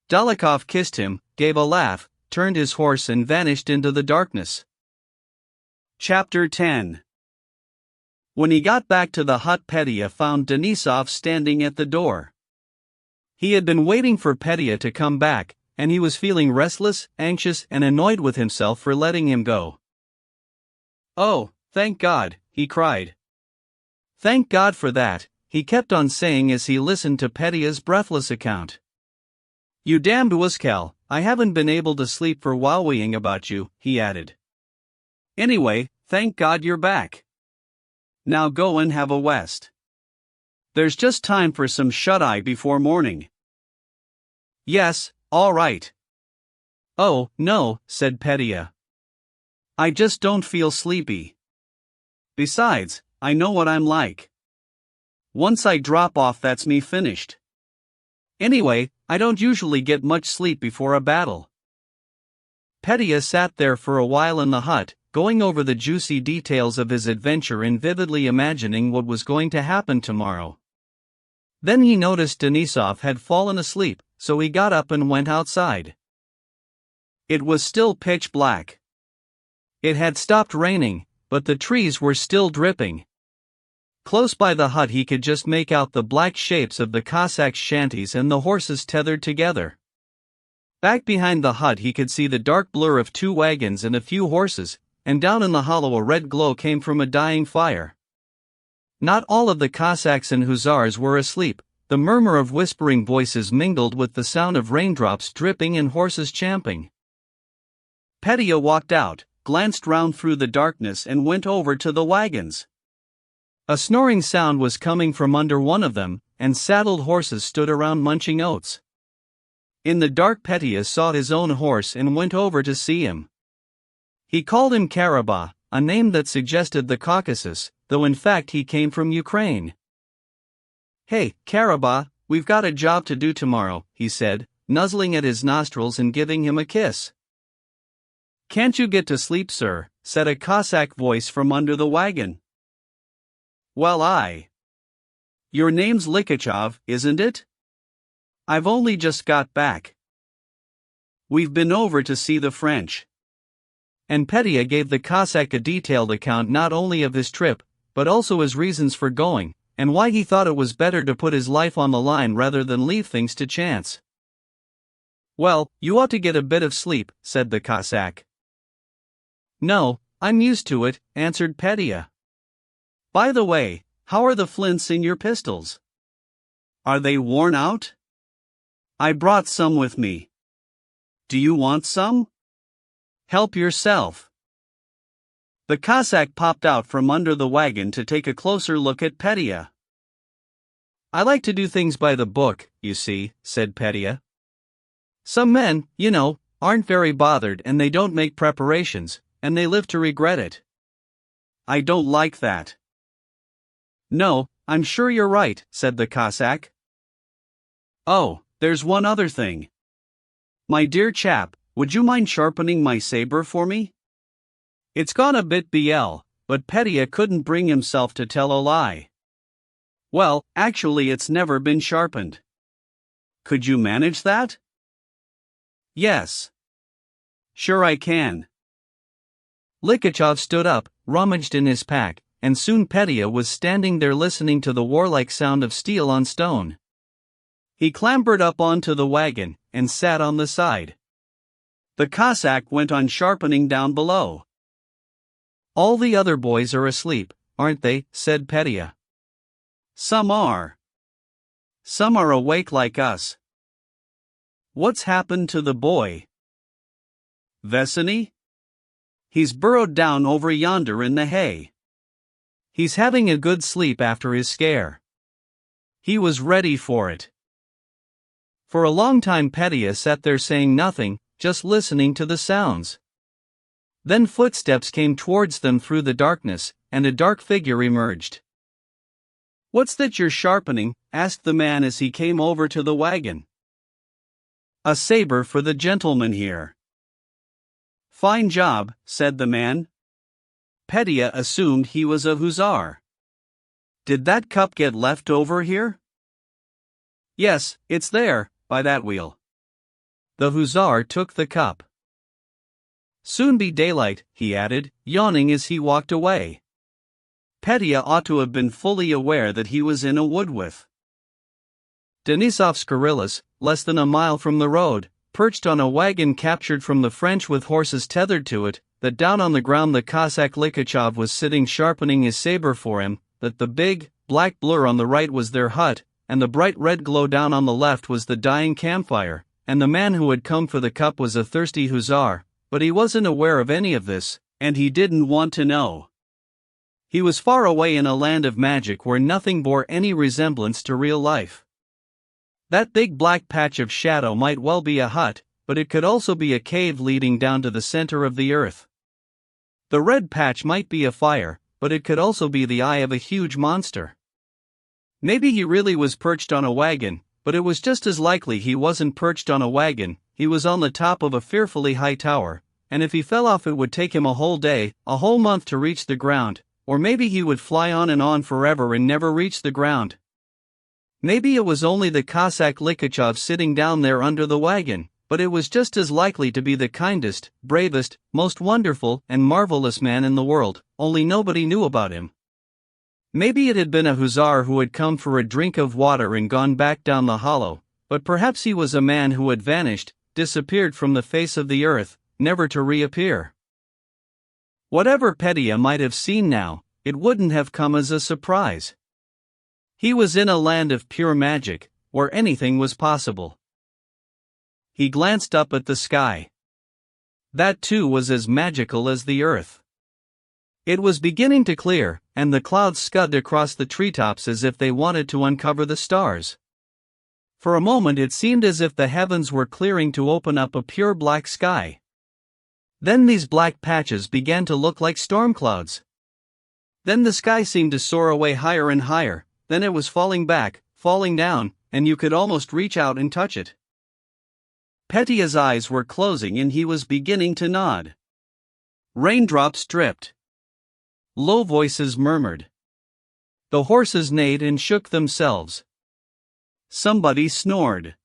Dólokhov kissed him, gave a laugh, turned his horse and vanished into the darkness. Chapter 10. When he got back to the hut, Petya found Denisov standing at the door. He had been waiting for Petya to come back, and he was feeling restless, anxious, and annoyed with himself for letting him go. Oh, thank God, he cried. Thank God for that, he kept on saying as he listened to Petya's breathless account. You damned wuskal, I haven't been able to sleep for worrying about you, he added. Anyway, thank God you're back. Now go and have a rest. There's just time for some shut-eye before morning. Yes, all right. Oh, no, said Petya. I just don't feel sleepy. Besides, I know what I'm like. Once I drop off, that's me finished. Anyway, I don't usually get much sleep before a battle. Petya sat there for a while in the hut, going over the juicy details of his adventure and vividly imagining what was going to happen tomorrow. Then he noticed Denisov had fallen asleep, so he got up and went outside. It was still pitch black. It had stopped raining, but the trees were still dripping. Close by the hut he could just make out the black shapes of the Cossacks' shanties and the horses tethered together. Back behind the hut he could see the dark blur of 2 wagons and a few horses, and down in the hollow a red glow came from a dying fire. Not all of the Cossacks and Hussars were asleep. The murmur of whispering voices mingled with the sound of raindrops dripping and horses champing. Petya walked out, glanced round through the darkness and went over to the wagons. A snoring sound was coming from under one of them, and saddled horses stood around munching oats. In the dark Petya saw his own horse and went over to see him. He called him Karabagh, a name that suggested the Caucasus, though in fact he came from Ukraine. Hey, Karabagh, we've got a job to do tomorrow, he said, nuzzling at his nostrils and giving him a kiss. Can't you get to sleep, sir? Said a Cossack voice from under the wagon. Well, Your name's Likhachov, isn't it? I've only just got back. We've been over to see the French. And Petya gave the Cossack a detailed account not only of his trip, but also his reasons for going, and why he thought it was better to put his life on the line rather than leave things to chance. Well, you ought to get a bit of sleep, said the Cossack. No, I'm used to it, answered Petya. By the way, how are the flints in your pistols? Are they worn out? I brought some with me. Do you want some? Help yourself. The Cossack popped out from under the wagon to take a closer look at Petya. I like to do things by the book, you see, said Petya. Some men, aren't very bothered and they don't make preparations, and they live to regret it. I don't like that. No, I'm sure you're right, said the Cossack. Oh, there's one other thing. My dear chap, would you mind sharpening my saber for me? It's gone a bit BL, but Petya couldn't bring himself to tell a lie. Well, actually it's never been sharpened. Could you manage that? Yes. Sure I can. Likhachov stood up, rummaged in his pack, and soon Petya was standing there listening to the warlike sound of steel on stone. He clambered up onto the wagon, and sat on the side. The Cossack went on sharpening down below. All the other boys are asleep, aren't they? Said Petya. Some are. Some are awake like us. What's happened to the boy? Vesely? He's burrowed down over yonder in the hay. He's having a good sleep after his scare. He was ready for it. For a long time Petya sat there saying nothing, just listening to the sounds. Then footsteps came towards them through the darkness, and a dark figure emerged. "What's that you're sharpening?" asked the man as he came over to the wagon. "A saber for the gentleman here." "Fine job," said the man. Petya assumed he was a hussar. "Did that cup get left over here?" "Yes, it's there, by that wheel." The hussar took the cup. "Soon be daylight," he added, yawning as he walked away. Petya ought to have been fully aware that he was in a wood with. Denisov's guerrillas, less than a mile from the road, perched on a wagon captured from the French with horses tethered to it, that down on the ground the Cossack Likachov was sitting sharpening his saber for him, that the big, black blur on the right was their hut, and the bright red glow down on the left was the dying campfire, and the man who had come for the cup was a thirsty hussar, but he wasn't aware of any of this, and he didn't want to know. He was far away in a land of magic where nothing bore any resemblance to real life. That big black patch of shadow might well be a hut, but it could also be a cave leading down to the center of the earth. The red patch might be a fire, but it could also be the eye of a huge monster. Maybe he really was perched on a wagon, but it was just as likely he wasn't perched on a wagon. He was on the top of a fearfully high tower, and if he fell off it would take him a whole day, a whole month to reach the ground, or maybe he would fly on forever and never reach the ground. Maybe it was only the Cossack Likachov sitting down there under the wagon, but it was just as likely to be the kindest, bravest, most wonderful and marvelous man in the world, only nobody knew about him. Maybe it had been a hussar who had come for a drink of water and gone back down the hollow, but perhaps he was a man who had vanished, disappeared from the face of the earth, never to reappear. Whatever Petya might have seen now, it wouldn't have come as a surprise. He was in a land of pure magic, where anything was possible. He glanced up at the sky. That too was as magical as the earth. It was beginning to clear, and the clouds scudded across the treetops as if they wanted to uncover the stars. For a moment it seemed as if the heavens were clearing to open up a pure black sky. Then these black patches began to look like storm clouds. Then the sky seemed to soar away higher and higher, then it was falling back, falling down, and you could almost reach out and touch it. Petya's eyes were closing and he was beginning to nod. Raindrops dripped. Low voices murmured. The horses neighed and shook themselves. Somebody snored.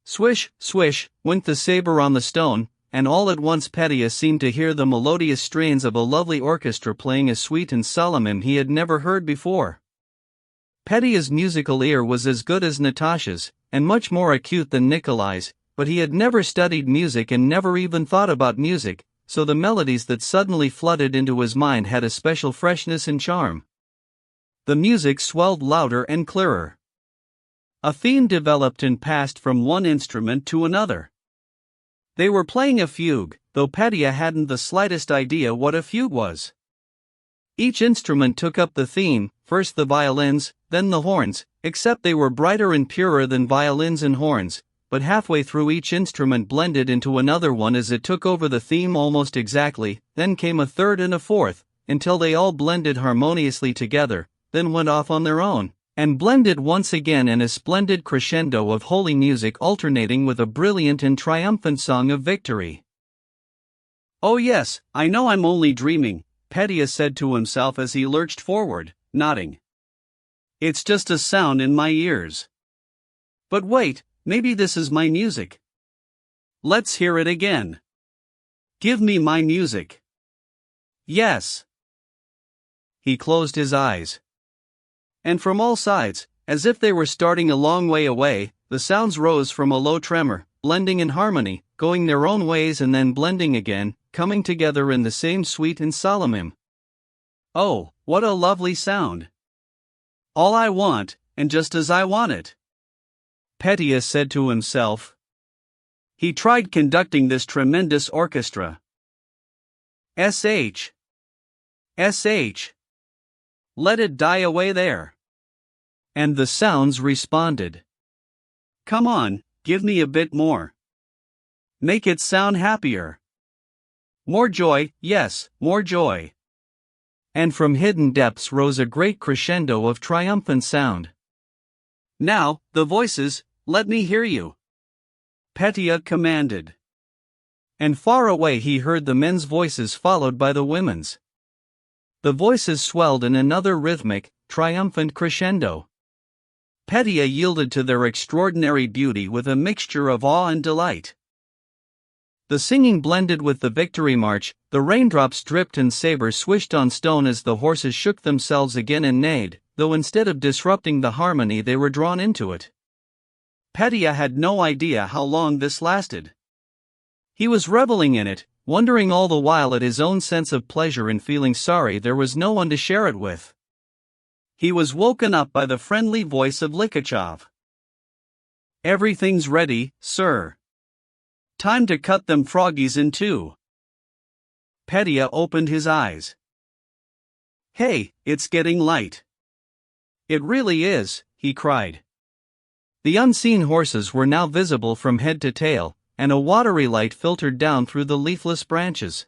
Swish, swish, went the saber on the stone, and all at once Petya seemed to hear the melodious strains of a lovely orchestra playing a sweet and solemn hymn he had never heard before. Petya's musical ear was as good as Natasha's, and much more acute than Nikolai's, but he had never studied music and never even thought about music, so the melodies that suddenly flooded into his mind had a special freshness and charm. The music swelled louder and clearer. A theme developed and passed from one instrument to another. They were playing a fugue, though Petya hadn't the slightest idea what a fugue was. Each instrument took up the theme, first the violins, then the horns, except they were brighter and purer than violins and horns, but halfway through each instrument blended into another one as it took over the theme almost exactly, then came a third and a fourth, until they all blended harmoniously together, then went off on their own, and blended once again in a splendid crescendo of holy music alternating with a brilliant and triumphant song of victory. "Oh yes, I know I'm only dreaming," Petya said to himself as he lurched forward, nodding. "It's just a sound in my ears. But wait, maybe this is my music. Let's hear it again. Give me my music. Yes." He closed his eyes. And from all sides, as if they were starting a long way away, the sounds rose from a low tremor, blending in harmony, going their own ways and then blending again, coming together in the same sweet and solemn hymn. Oh, what a lovely sound! All I want, and just as I want it, Petya said to himself. He tried conducting this tremendous orchestra. Sh. Let it die away there. And the sounds responded. Come on, give me a bit more. Make it sound happier. More joy, yes, more joy. And from hidden depths rose a great crescendo of triumphant sound. "Now, the voices, let me hear you," Petya commanded. And far away he heard the men's voices followed by the women's. The voices swelled in another rhythmic, triumphant crescendo. Petya yielded to their extraordinary beauty with a mixture of awe and delight. The singing blended with the victory march, the raindrops dripped and sabers swished on stone as the horses shook themselves again and neighed, though instead of disrupting the harmony they were drawn into it. Petya had no idea how long this lasted. He was reveling in it, wondering all the while at his own sense of pleasure and feeling sorry there was no one to share it with. He was woken up by the friendly voice of Likachov. "Everything's ready, sir. Time to cut them froggies in two." Petya opened his eyes. "Hey, it's getting light." "It really is," he cried. The unseen horses were now visible from head to tail, and a watery light filtered down through the leafless branches.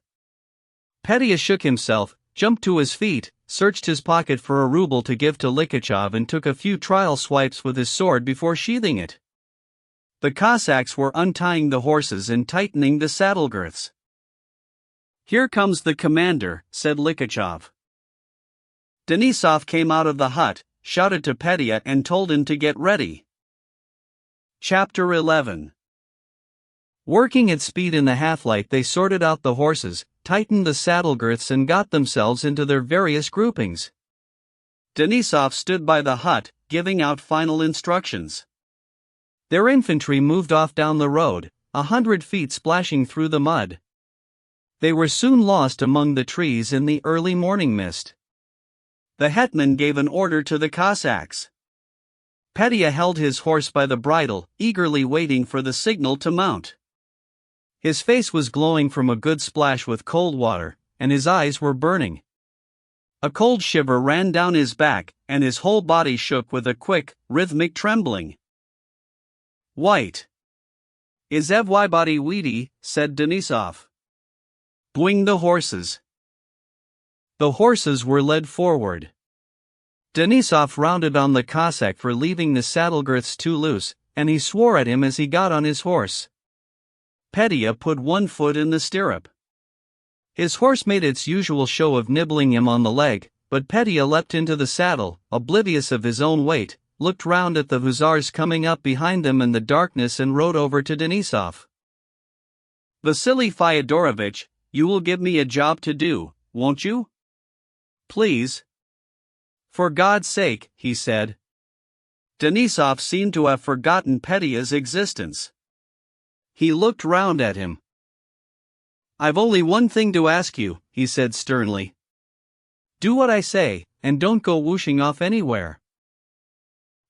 Petya shook himself, jumped to his feet, searched his pocket for a ruble to give to Likachov and took a few trial swipes with his sword before sheathing it. The Cossacks were untying the horses and tightening the saddle girths. "Here comes the commander," said Likachov. Denisov came out of the hut, shouted to Petya and told him to get ready. Chapter 11. Working at speed in the half-light they sorted out the horses, tightened the saddle girths and got themselves into their various groupings. Denisov stood by the hut, giving out final instructions. Their infantry moved off down the road, 100 feet splashing through the mud. They were soon lost among the trees in the early morning mist. The hetman gave an order to the Cossacks. Petya held his horse by the bridle, eagerly waiting for the signal to mount. His face was glowing from a good splash with cold water, and his eyes were burning. A cold shiver ran down his back, and his whole body shook with a quick, rhythmic trembling. "White. Is everybody weedy?" said Denisov. "Bring the horses." The horses were led forward. Denisov rounded on the Cossack for leaving the saddle girths too loose, and he swore at him as he got on his horse. Petya put one foot in the stirrup. His horse made its usual show of nibbling him on the leg, but Petya leapt into the saddle, oblivious of his own weight, looked round at the hussars coming up behind them in the darkness and rode over to Denisov. "Vasily Fyodorovich, you will give me a job to do, won't you? Please." "For God's sake," he said. Denisov seemed to have forgotten Petya's existence. He looked round at him. "I've only one thing to ask you," he said sternly. "Do what I say, and don't go whooshing off anywhere."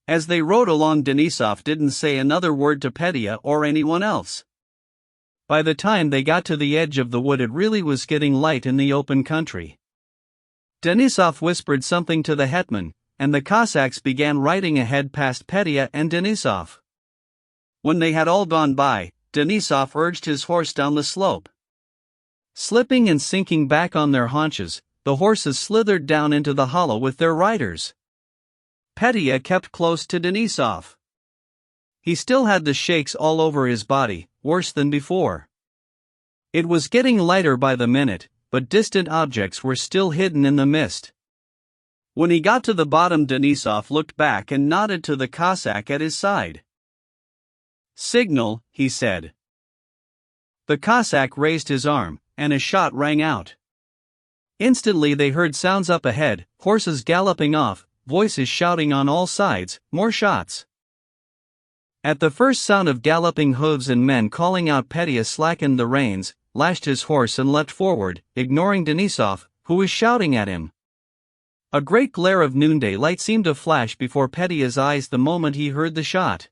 As they rode along, Denisov didn't say another word to Petya or anyone else. By the time they got to the edge of the wood it really was getting light in the open country. Denisov whispered something to the hetman, and the Cossacks began riding ahead past Petya and Denisov. When they had all gone by, Denisov urged his horse down the slope. Slipping and sinking back on their haunches, the horses slithered down into the hollow with their riders. Petya kept close to Denisov. He still had the shakes all over his body, worse than before. It was getting lighter by the minute, but distant objects were still hidden in the mist. When he got to the bottom, Denisov looked back and nodded to the Cossack at his side. "Signal," he said. The Cossack raised his arm, and a shot rang out. Instantly they heard sounds up ahead, horses galloping off, voices shouting on all sides, more shots. At the first sound of galloping hooves and men calling out, Petya slackened the reins, lashed his horse and leapt forward, ignoring Denisov, who was shouting at him. A great glare of noonday light seemed to flash before Petya's eyes the moment he heard the shot.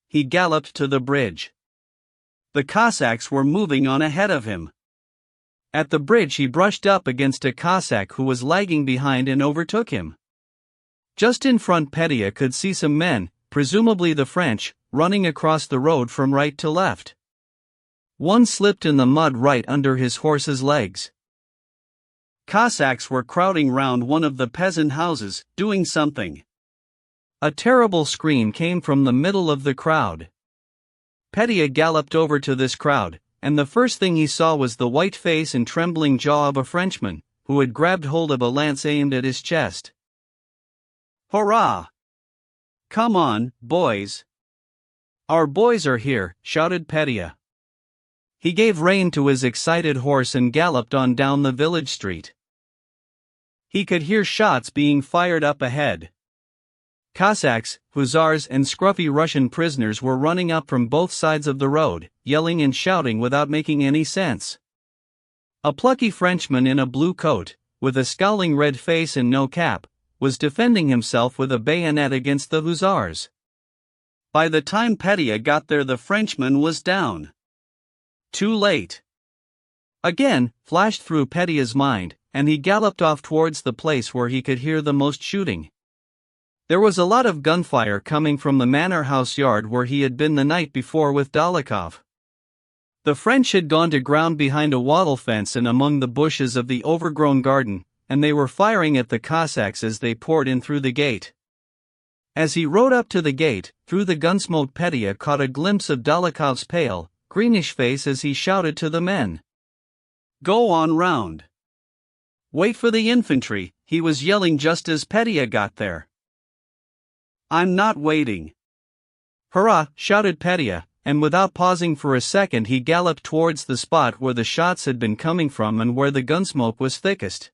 He galloped to the bridge. The Cossacks were moving on ahead of him. At the bridge he brushed up against a Cossack who was lagging behind and overtook him. Just in front Petya could see some men, presumably the French, running across the road from right to left. One slipped in the mud right under his horse's legs. Cossacks were crowding round one of the peasant houses, doing something. A terrible scream came from the middle of the crowd. Petya galloped over to this crowd, and the first thing he saw was the white face and trembling jaw of a Frenchman, who had grabbed hold of a lance aimed at his chest. "Hurrah! Come on, boys! Our boys are here," shouted Petya. He gave rein to his excited horse and galloped on down the village street. He could hear shots being fired up ahead. Cossacks, hussars and scruffy Russian prisoners were running up from both sides of the road, yelling and shouting without making any sense. A plucky Frenchman in a blue coat, with a scowling red face and no cap, was defending himself with a bayonet against the hussars. By the time Petya got there, the Frenchman was down. Too late. Again, flashed through Petya's mind, and he galloped off towards the place where he could hear the most shooting. There was a lot of gunfire coming from the manor house yard where he had been the night before with Dólokhov. The French had gone to ground behind a wattle fence and among the bushes of the overgrown garden, and they were firing at the Cossacks as they poured in through the gate. As he rode up to the gate, through the gunsmoke, Petya caught a glimpse of Dólokhov's pale, greenish face as he shouted to the men. "Go on round. Wait for the infantry," he was yelling just as Petya got there. "I'm not waiting." "Hurrah!" shouted Petya, and without pausing for a second he galloped towards the spot where the shots had been coming from and where the gunsmoke was thickest.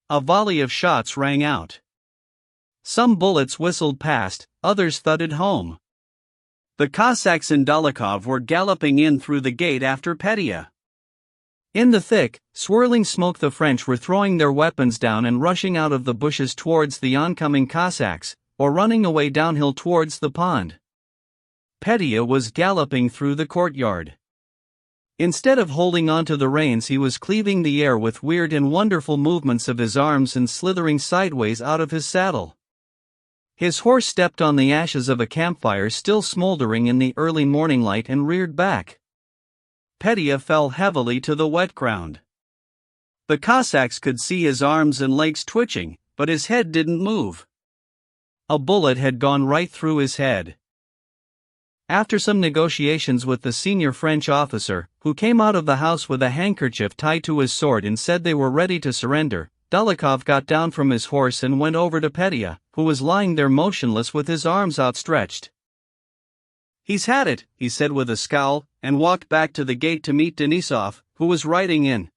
A volley of shots rang out. Some bullets whistled past, others thudded home. The Cossacks and Dólokhov were galloping in through the gate after Petya. In the thick, swirling smoke the French were throwing their weapons down and rushing out of the bushes towards the oncoming Cossacks, or running away downhill towards the pond. Petya was galloping through the courtyard. Instead of holding on to the reins, he was cleaving the air with weird and wonderful movements of his arms and slithering sideways out of his saddle. His horse stepped on the ashes of a campfire still smoldering in the early morning light and reared back. Petya fell heavily to the wet ground. The Cossacks could see his arms and legs twitching, but his head didn't move. A bullet had gone right through his head. After some negotiations with the senior French officer, who came out of the house with a handkerchief tied to his sword and said they were ready to surrender, Dólokhov got down from his horse and went over to Petya, who was lying there motionless with his arms outstretched. "He's had it," he said with a scowl, and walked back to the gate to meet Denisov, who was riding in.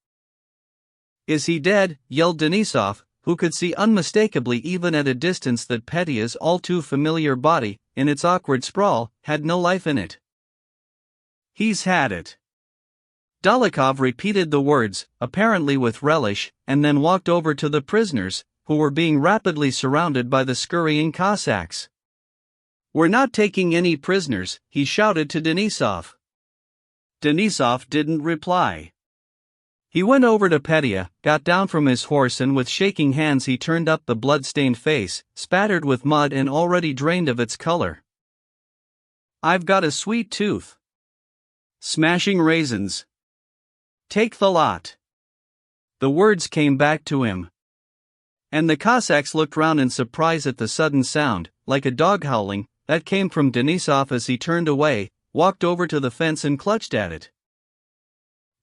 "Is he dead?" yelled Denisov, who could see unmistakably even at a distance that Petya's all too familiar body, in its awkward sprawl, had no life in it. "He's had it." Dólokhov repeated the words, apparently with relish, and then walked over to the prisoners, who were being rapidly surrounded by the scurrying Cossacks. "We're not taking any prisoners," he shouted to Denisov. Denisov didn't reply. He went over to Petya, got down from his horse, and with shaking hands he turned up the blood-stained face, spattered with mud and already drained of its color. "I've got a sweet tooth. Smashing raisins. Take the lot." The words came back to him. And the Cossacks looked round in surprise at the sudden sound, like a dog howling, that came from Denisov as he turned away, walked over to the fence and clutched at it.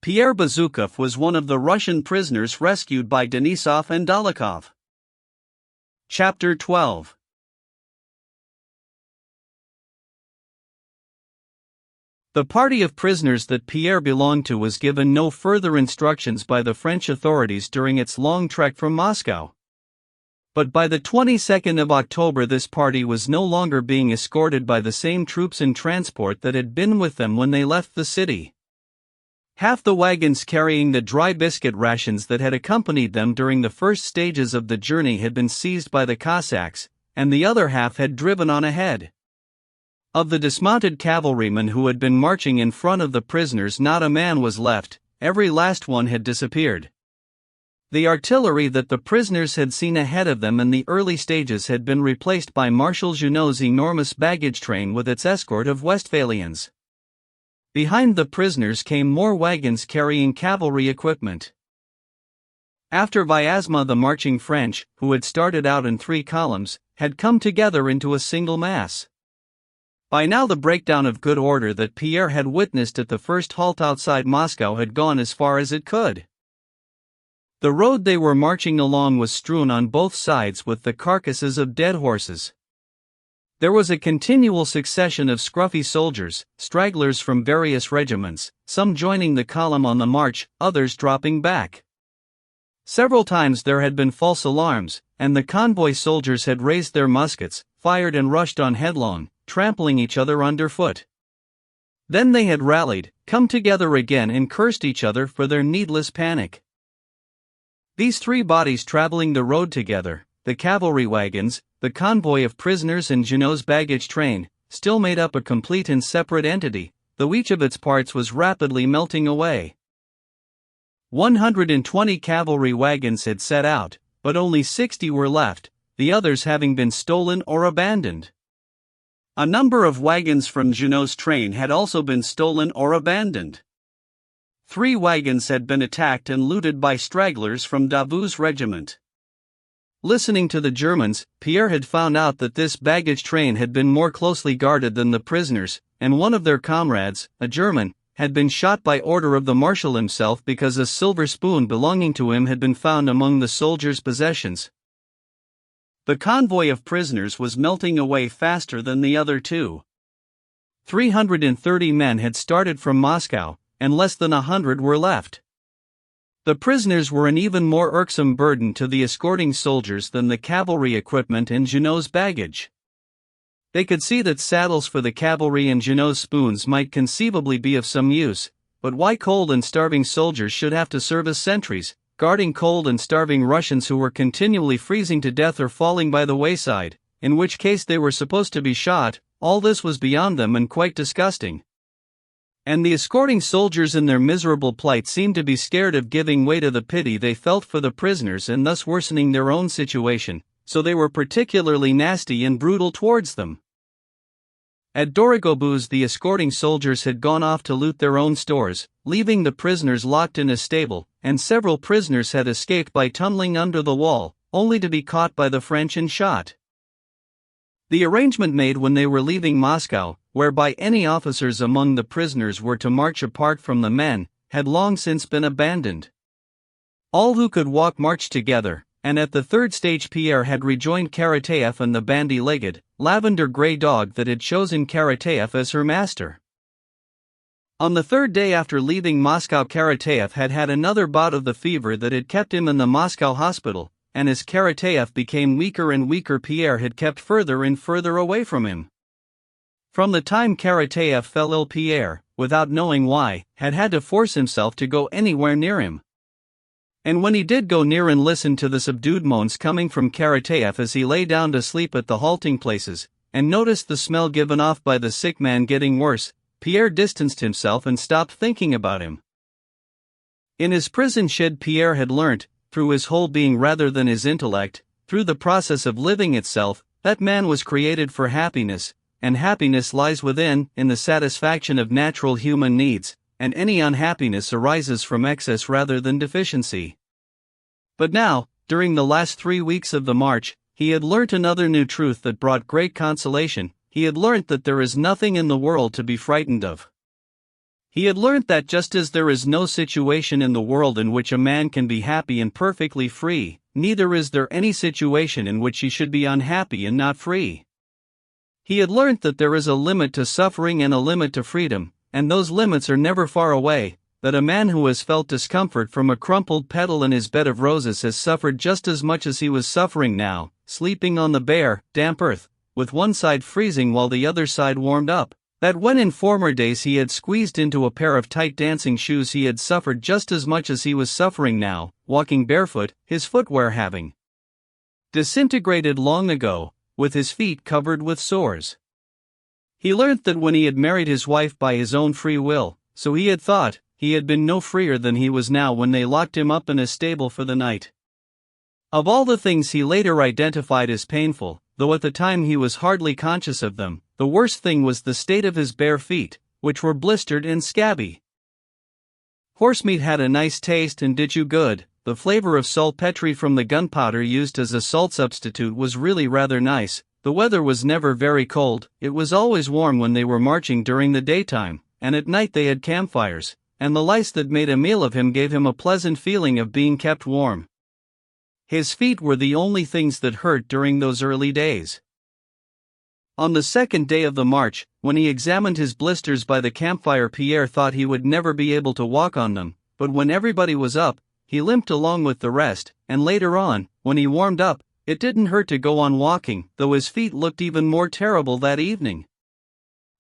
Pierre Bezukhov was one of the Russian prisoners rescued by Denisov and Dólokhov. Chapter 12. The party of prisoners that Pierre belonged to was given no further instructions by the French authorities during its long trek from Moscow. But by the 22nd of October this party was no longer being escorted by the same troops in transport that had been with them when they left the city. Half the wagons carrying the dry biscuit rations that had accompanied them during the first stages of the journey had been seized by the Cossacks, and the other half had driven on ahead. Of the dismounted cavalrymen who had been marching in front of the prisoners, not a man was left, every last one had disappeared. The artillery that the prisoners had seen ahead of them in the early stages had been replaced by Marshal Junot's enormous baggage train with its escort of Westphalians. Behind the prisoners came more wagons carrying cavalry equipment. After Vyazma, the marching French, who had started out in 3 columns, had come together into a single mass. By now the breakdown of good order that Pierre had witnessed at the first halt outside Moscow had gone as far as it could. The road they were marching along was strewn on both sides with the carcasses of dead horses. There was a continual succession of scruffy soldiers, stragglers from various regiments, some joining the column on the march, others dropping back. Several times there had been false alarms, and the convoy soldiers had raised their muskets, fired and rushed on headlong, trampling each other underfoot. Then they had rallied, come together again and cursed each other for their needless panic. These 3 bodies traveling the road together, the cavalry wagons, the convoy of prisoners and Junot's baggage train, still made up a complete and separate entity, though each of its parts was rapidly melting away. 120 cavalry wagons had set out, but only 60 were left, the others having been stolen or abandoned. A number of wagons from Junot's train had also been stolen or abandoned. 3 wagons had been attacked and looted by stragglers from Davout's regiment. Listening to the Germans, Pierre had found out that this baggage train had been more closely guarded than the prisoners, and one of their comrades, a German, had been shot by order of the marshal himself because a silver spoon belonging to him had been found among the soldiers' possessions. The convoy of prisoners was melting away faster than the other 2. 330 men had started from Moscow, and less than 100 were left. The prisoners were an even more irksome burden to the escorting soldiers than the cavalry equipment and Junot's baggage. They could see that saddles for the cavalry and Junot's spoons might conceivably be of some use, but why cold and starving soldiers should have to serve as sentries, guarding cold and starving Russians who were continually freezing to death or falling by the wayside, in which case they were supposed to be shot, all this was beyond them and quite disgusting. And the escorting soldiers in their miserable plight seemed to be scared of giving way to the pity they felt for the prisoners and thus worsening their own situation, so they were particularly nasty and brutal towards them. At Dorogobuz the escorting soldiers had gone off to loot their own stores, leaving the prisoners locked in a stable, and several prisoners had escaped by tunnelling under the wall, only to be caught by the French and shot. The arrangement made when they were leaving Moscow, whereby any officers among the prisoners were to march apart from the men, had long since been abandoned. All who could walk marched together, and at the 3rd stage Pierre had rejoined Karateev and the bandy-legged, lavender-grey dog that had chosen Karateev as her master. On the 3rd day after leaving Moscow, Karateev had had another bout of the fever that had kept him in the Moscow hospital, and as Karateev became weaker and weaker, Pierre had kept further and further away from him. From the time Karateev fell ill, Pierre, without knowing why, had had to force himself to go anywhere near him. And when he did go near and listened to the subdued moans coming from Karateev as he lay down to sleep at the halting places, and noticed the smell given off by the sick man getting worse, Pierre distanced himself and stopped thinking about him. In his prison shed Pierre had learnt, through his whole being rather than his intellect, through the process of living itself, that man was created for happiness, and happiness lies within, in the satisfaction of natural human needs, and any unhappiness arises from excess rather than deficiency. But now, during the last 3 weeks of the march, he had learnt another new truth that brought great consolation. He had learnt that there is nothing in the world to be frightened of. He had learnt that just as there is no situation in the world in which a man can be happy and perfectly free, neither is there any situation in which he should be unhappy and not free. He had learnt that there is a limit to suffering and a limit to freedom, and those limits are never far away, that a man who has felt discomfort from a crumpled petal in his bed of roses has suffered just as much as he was suffering now, sleeping on the bare, damp earth, with one side freezing while the other side warmed up, that when in former days he had squeezed into a pair of tight dancing shoes he had suffered just as much as he was suffering now, walking barefoot, his footwear having disintegrated long ago, with his feet covered with sores. He learnt that when he had married his wife by his own free will, so he had thought, he had been no freer than he was now when they locked him up in a stable for the night. Of all the things he later identified as painful, though at the time he was hardly conscious of them, the worst thing was the state of his bare feet, which were blistered and scabby. Horsemeat had a nice taste and did you good, the flavor of saltpetre from the gunpowder used as a salt substitute was really rather nice. The weather was never very cold, it was always warm when they were marching during the daytime, and at night they had campfires, and the lice that made a meal of him gave him a pleasant feeling of being kept warm. His feet were the only things that hurt during those early days. On the second day of the march, when he examined his blisters by the campfire, Pierre thought he would never be able to walk on them, but when everybody was up, he limped along with the rest, and later on, when he warmed up, it didn't hurt to go on walking, though his feet looked even more terrible that evening.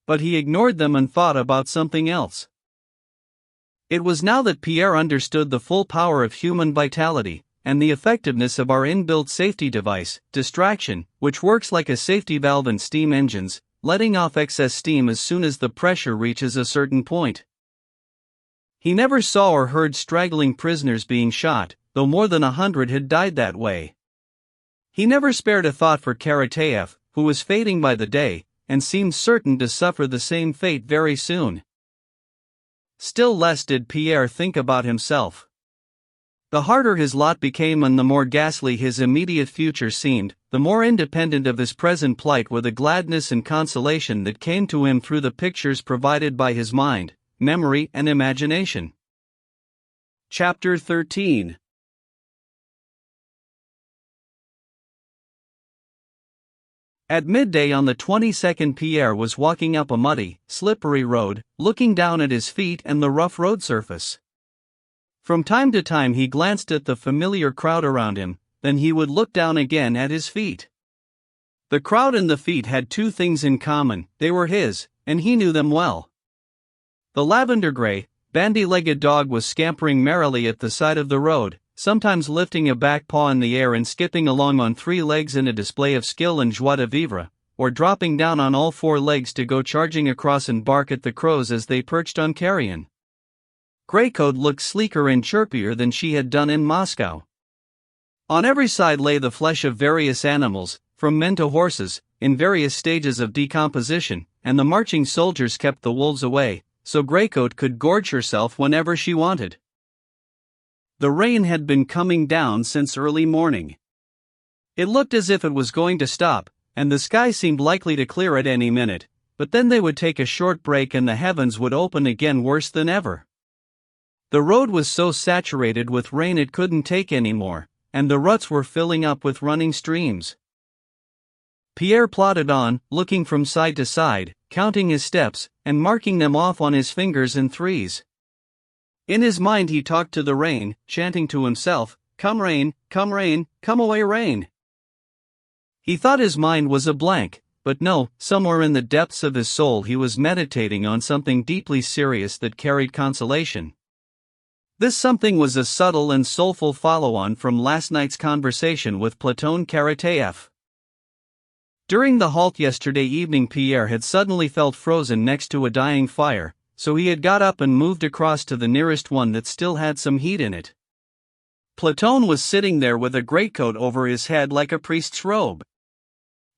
But he ignored them and thought about something else. It was now that Pierre understood the full power of human vitality, and the effectiveness of our inbuilt safety device, distraction, which works like a safety valve in steam engines, letting off excess steam as soon as the pressure reaches a certain point. He never saw or heard straggling prisoners being shot, though more than 100 had died that way. He never spared a thought for Karateev, who was fading by the day, and seemed certain to suffer the same fate very soon. Still less did Pierre think about himself. The harder his lot became and the more ghastly his immediate future seemed, the more independent of his present plight were the gladness and consolation that came to him through the pictures provided by his mind, memory and imagination. Chapter 13. At midday on the 22nd, Pierre was walking up a muddy, slippery road, looking down at his feet and the rough road surface. From time to time he glanced at the familiar crowd around him, then he would look down again at his feet. The crowd and the feet had two things in common: they were his, and he knew them well. The lavender-gray, bandy-legged dog was scampering merrily at the side of the road, sometimes lifting a back paw in the air and skipping along on three legs in a display of skill and joie de vivre, or dropping down on all four legs to go charging across and bark at the crows as they perched on carrion. Greycoat looked sleeker and chirpier than she had done in Moscow. On every side lay the flesh of various animals, from men to horses, in various stages of decomposition, and the marching soldiers kept the wolves away, so Greycoat could gorge herself whenever she wanted. The rain had been coming down since early morning. It looked as if it was going to stop, and the sky seemed likely to clear at any minute, but then they would take a short break and the heavens would open again worse than ever. The road was so saturated with rain it couldn't take any more, and the ruts were filling up with running streams. Pierre plodded on, looking from side to side, counting his steps, and marking them off on his fingers in threes. In his mind he talked to the rain, chanting to himself, come rain, come away rain." He thought his mind was a blank, but no, somewhere in the depths of his soul he was meditating on something deeply serious that carried consolation. This something was a subtle and soulful follow-on from last night's conversation with Platon Karateev. During the halt yesterday evening, Pierre had suddenly felt frozen next to a dying fire, so he had got up and moved across to the nearest one that still had some heat in it. Platon was sitting there with a greatcoat over his head like a priest's robe.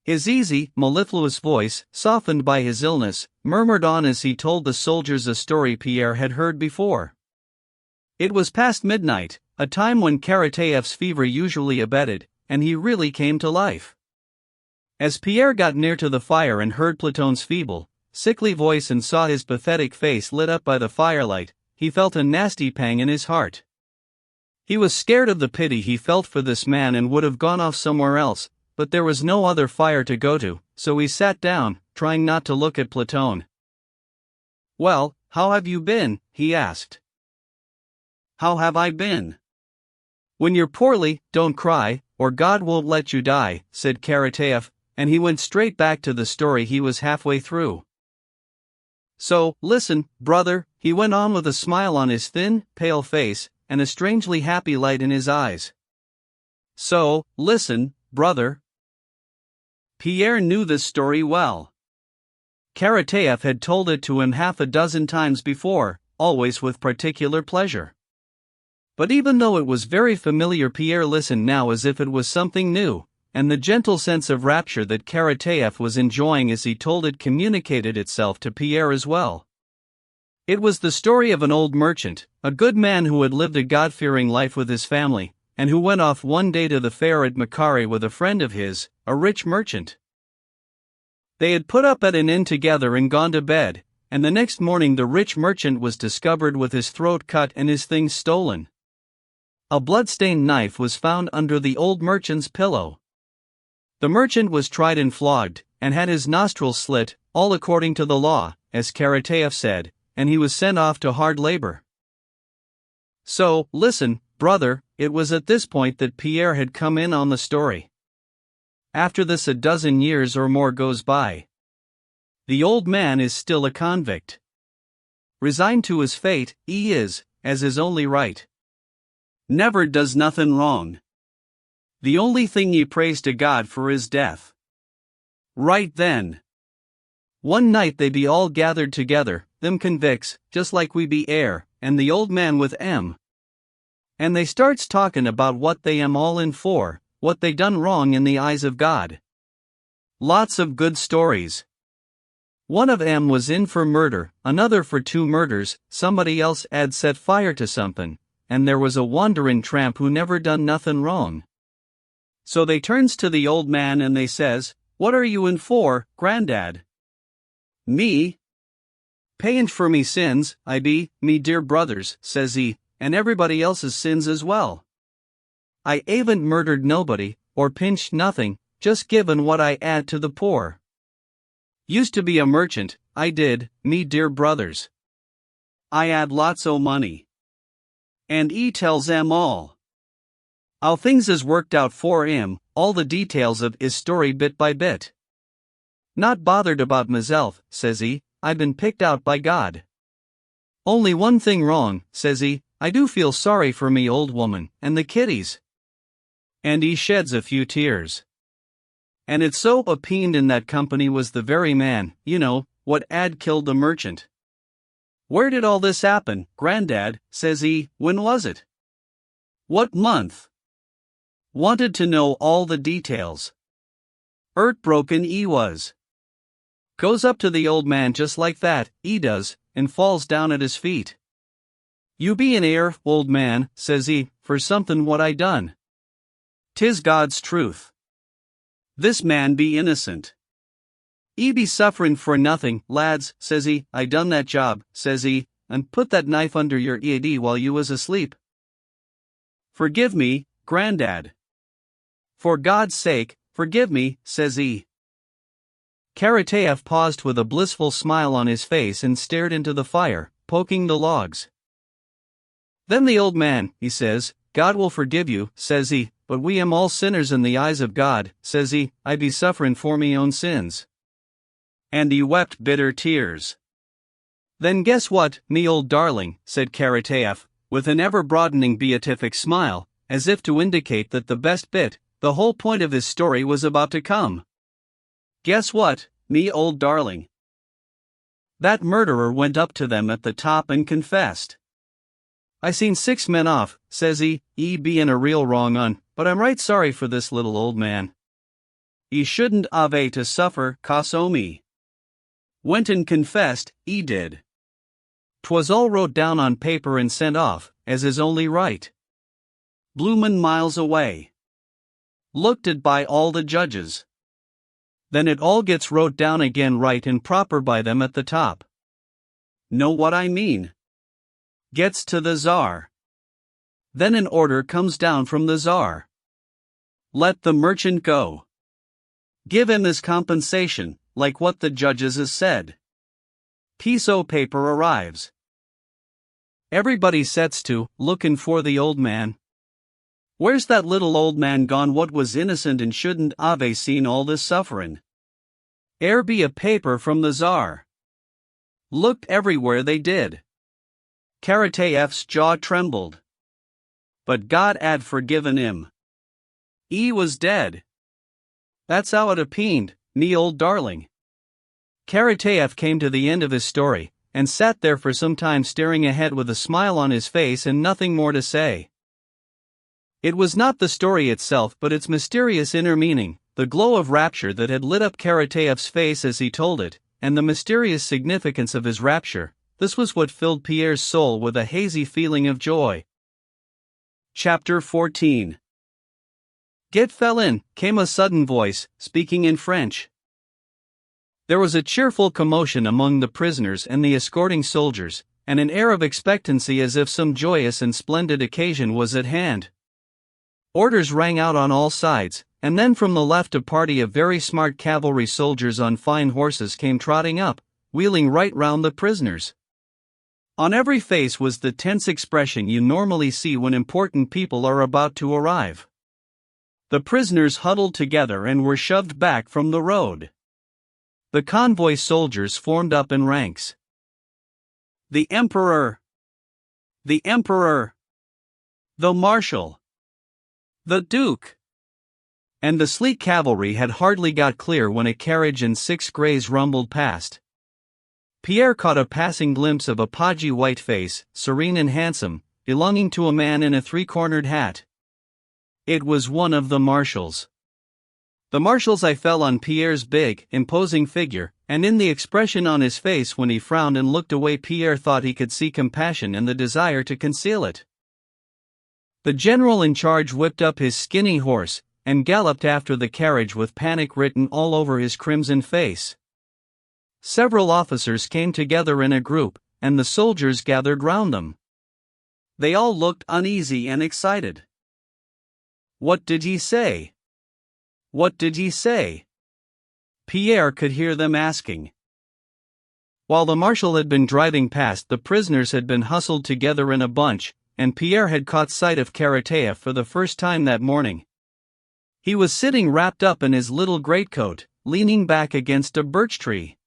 His easy, mellifluous voice, softened by his illness, murmured on as he told the soldiers a story Pierre had heard before. It was past midnight, a time when Karateev's fever usually abated, and he really came to life. As Pierre got near to the fire and heard Platon's feeble, sickly voice and saw his pathetic face lit up by the firelight, he felt a nasty pang in his heart. He was scared of the pity he felt for this man and would have gone off somewhere else, but there was no other fire to go to, so he sat down, trying not to look at Platon. "Well, how have you been?" he asked. "How have I been? When you're poorly, don't cry, or God won't let you die," said Karateev, and he went straight back to the story he was halfway through. "So, listen, brother," he went on with a smile on his thin, pale face, and a strangely happy light in his eyes. "So, listen, brother." Pierre knew this story well. Karateev had told it to him half a dozen times before, always with particular pleasure. But even though it was very familiar, Pierre listened now as if it was something new, and the gentle sense of rapture that Karateev was enjoying as he told it communicated itself to Pierre as well. It was the story of an old merchant, a good man who had lived a God-fearing life with his family, and who went off one day to the fair at Macquarie with a friend of his, a rich merchant. They had put up at an inn together and gone to bed, and the next morning the rich merchant was discovered with his throat cut and his things stolen. A blood-stained knife was found under the old merchant's pillow. The merchant was tried and flogged, and had his nostrils slit, all according to the law, as Karateev said, and he was sent off to hard labor. So, listen, brother, it was at this point that Pierre had come in on the story. After this a dozen years or more goes by. The old man is still a convict. Resigned to his fate, he is, as is only right. Never does nothing wrong. The only thing he prays to God for is death. Right then. One night they be all gathered together, them convicts, just like we be air, and the old man with M. And they starts talking about what they am all in for, what they done wrong in the eyes of God. Lots of good stories. One of 'em was in for murder, another for 2 murders, somebody else 'ad set fire to something, and there was a wanderin' tramp who never done nothin' wrong. So they turns to the old man and they says, "What are you in for, Grandad?" "Me? Payin' for me sins, I be, me dear brothers," says he, "and everybody else's sins as well. I ain't murdered nobody, or pinched nothing, just given what I 'ad to the poor. Used to be a merchant, I did, me dear brothers. I 'ad lots o' money. And 'e tells 'em all. 'Ow things is worked out for 'im, all the details of 'is story bit by bit. Not bothered about myself,' says he, I been picked out by God. Only one thing wrong,' says he, I do feel sorry for me old woman, and the kiddies. And he sheds a few tears. And it's so opined in that company was the very man, you know, what 'ad killed the merchant. Where did all this happen, Grandad, says he, when was it? What month? Wanted to know all the details. Broken 'e was. Goes up to the old man just like that, 'e does, and falls down at his feet. You be an heir, old man, says he, for something what I done. 'Tis God's truth. This man be innocent. 'E be sufferin' for nothing, lads, says he, I done that job, says he, and put that knife under your EAD while you was asleep. Forgive me, Grandad. For God's sake, forgive me, says he. Karateev paused with a blissful smile on his face and stared into the fire, poking the logs. Then the old man, he says, God will forgive you, says he, but we am all sinners in the eyes of God, says he, I be sufferin' for me own sins. And he wept bitter tears. Then guess what, me old darling, said Karateev, with an ever-broadening beatific smile, as if to indicate that the best bit, the whole point of his story was about to come. Guess what, me old darling? That murderer went up to them at the top and confessed. I seen 6 men off, says he bein' a real wrong un, but I'm right sorry for this little old man. He shouldn't ave to suffer, cos o me. Went and confessed, he did. 'Twas all wrote down on paper and sent off, as is only right. Bloomin' miles away. Looked at by all the judges. Then it all gets wrote down again right and proper by them at the top. Know what I mean? Gets to the Tsar. Then an order comes down from the Tsar. Let the merchant go. Give him his compensation, like what the judges has said. Piece o' paper arrives. Everybody sets to, lookin' for the old man. Where's that little old man gone what was innocent and shouldn't ave seen all this sufferin'? Be a paper from the Tsar. Looked everywhere they did. Karateev's jaw trembled. But God had forgiven him. He was dead. That's how it appeared, me old darling. Karateev came to the end of his story, and sat there for some time staring ahead with a smile on his face and nothing more to say. It was not the story itself but its mysterious inner meaning, the glow of rapture that had lit up Karateev's face as he told it, and the mysterious significance of his rapture, This was what filled Pierre's soul with a hazy feeling of joy. Chapter 14. "Get fell in," came a sudden voice, speaking in French. There was a cheerful commotion among the prisoners and the escorting soldiers, and an air of expectancy as if some joyous and splendid occasion was at hand. Orders rang out on all sides, and then from the left a party of very smart cavalry soldiers on fine horses came trotting up, wheeling right round the prisoners. On every face was the tense expression you normally see when important people are about to arrive. The prisoners huddled together and were shoved back from the road. The convoy soldiers formed up in ranks. The Emperor! The Emperor! The Marshal! The Duke! And the sleek cavalry had hardly got clear when a carriage and 6 greys rumbled past. Pierre caught a passing glimpse of a podgy white face, serene and handsome, belonging to a man in a 3-cornered hat. It was one of the marshals. The marshal's eye fell on Pierre's big, imposing figure, and in the expression on his face when he frowned and looked away Pierre thought he could see compassion and the desire to conceal it. The general in charge whipped up his skinny horse, and galloped after the carriage with panic written all over his crimson face. Several officers came together in a group, and the soldiers gathered round them. They all looked uneasy and excited. "What did he say? What did he say?" Pierre could hear them asking. While the marshal had been driving past, the prisoners had been hustled together in a bunch, and Pierre had caught sight of Karateev for the first time that morning. He was sitting wrapped up in his little greatcoat, leaning back against a birch tree.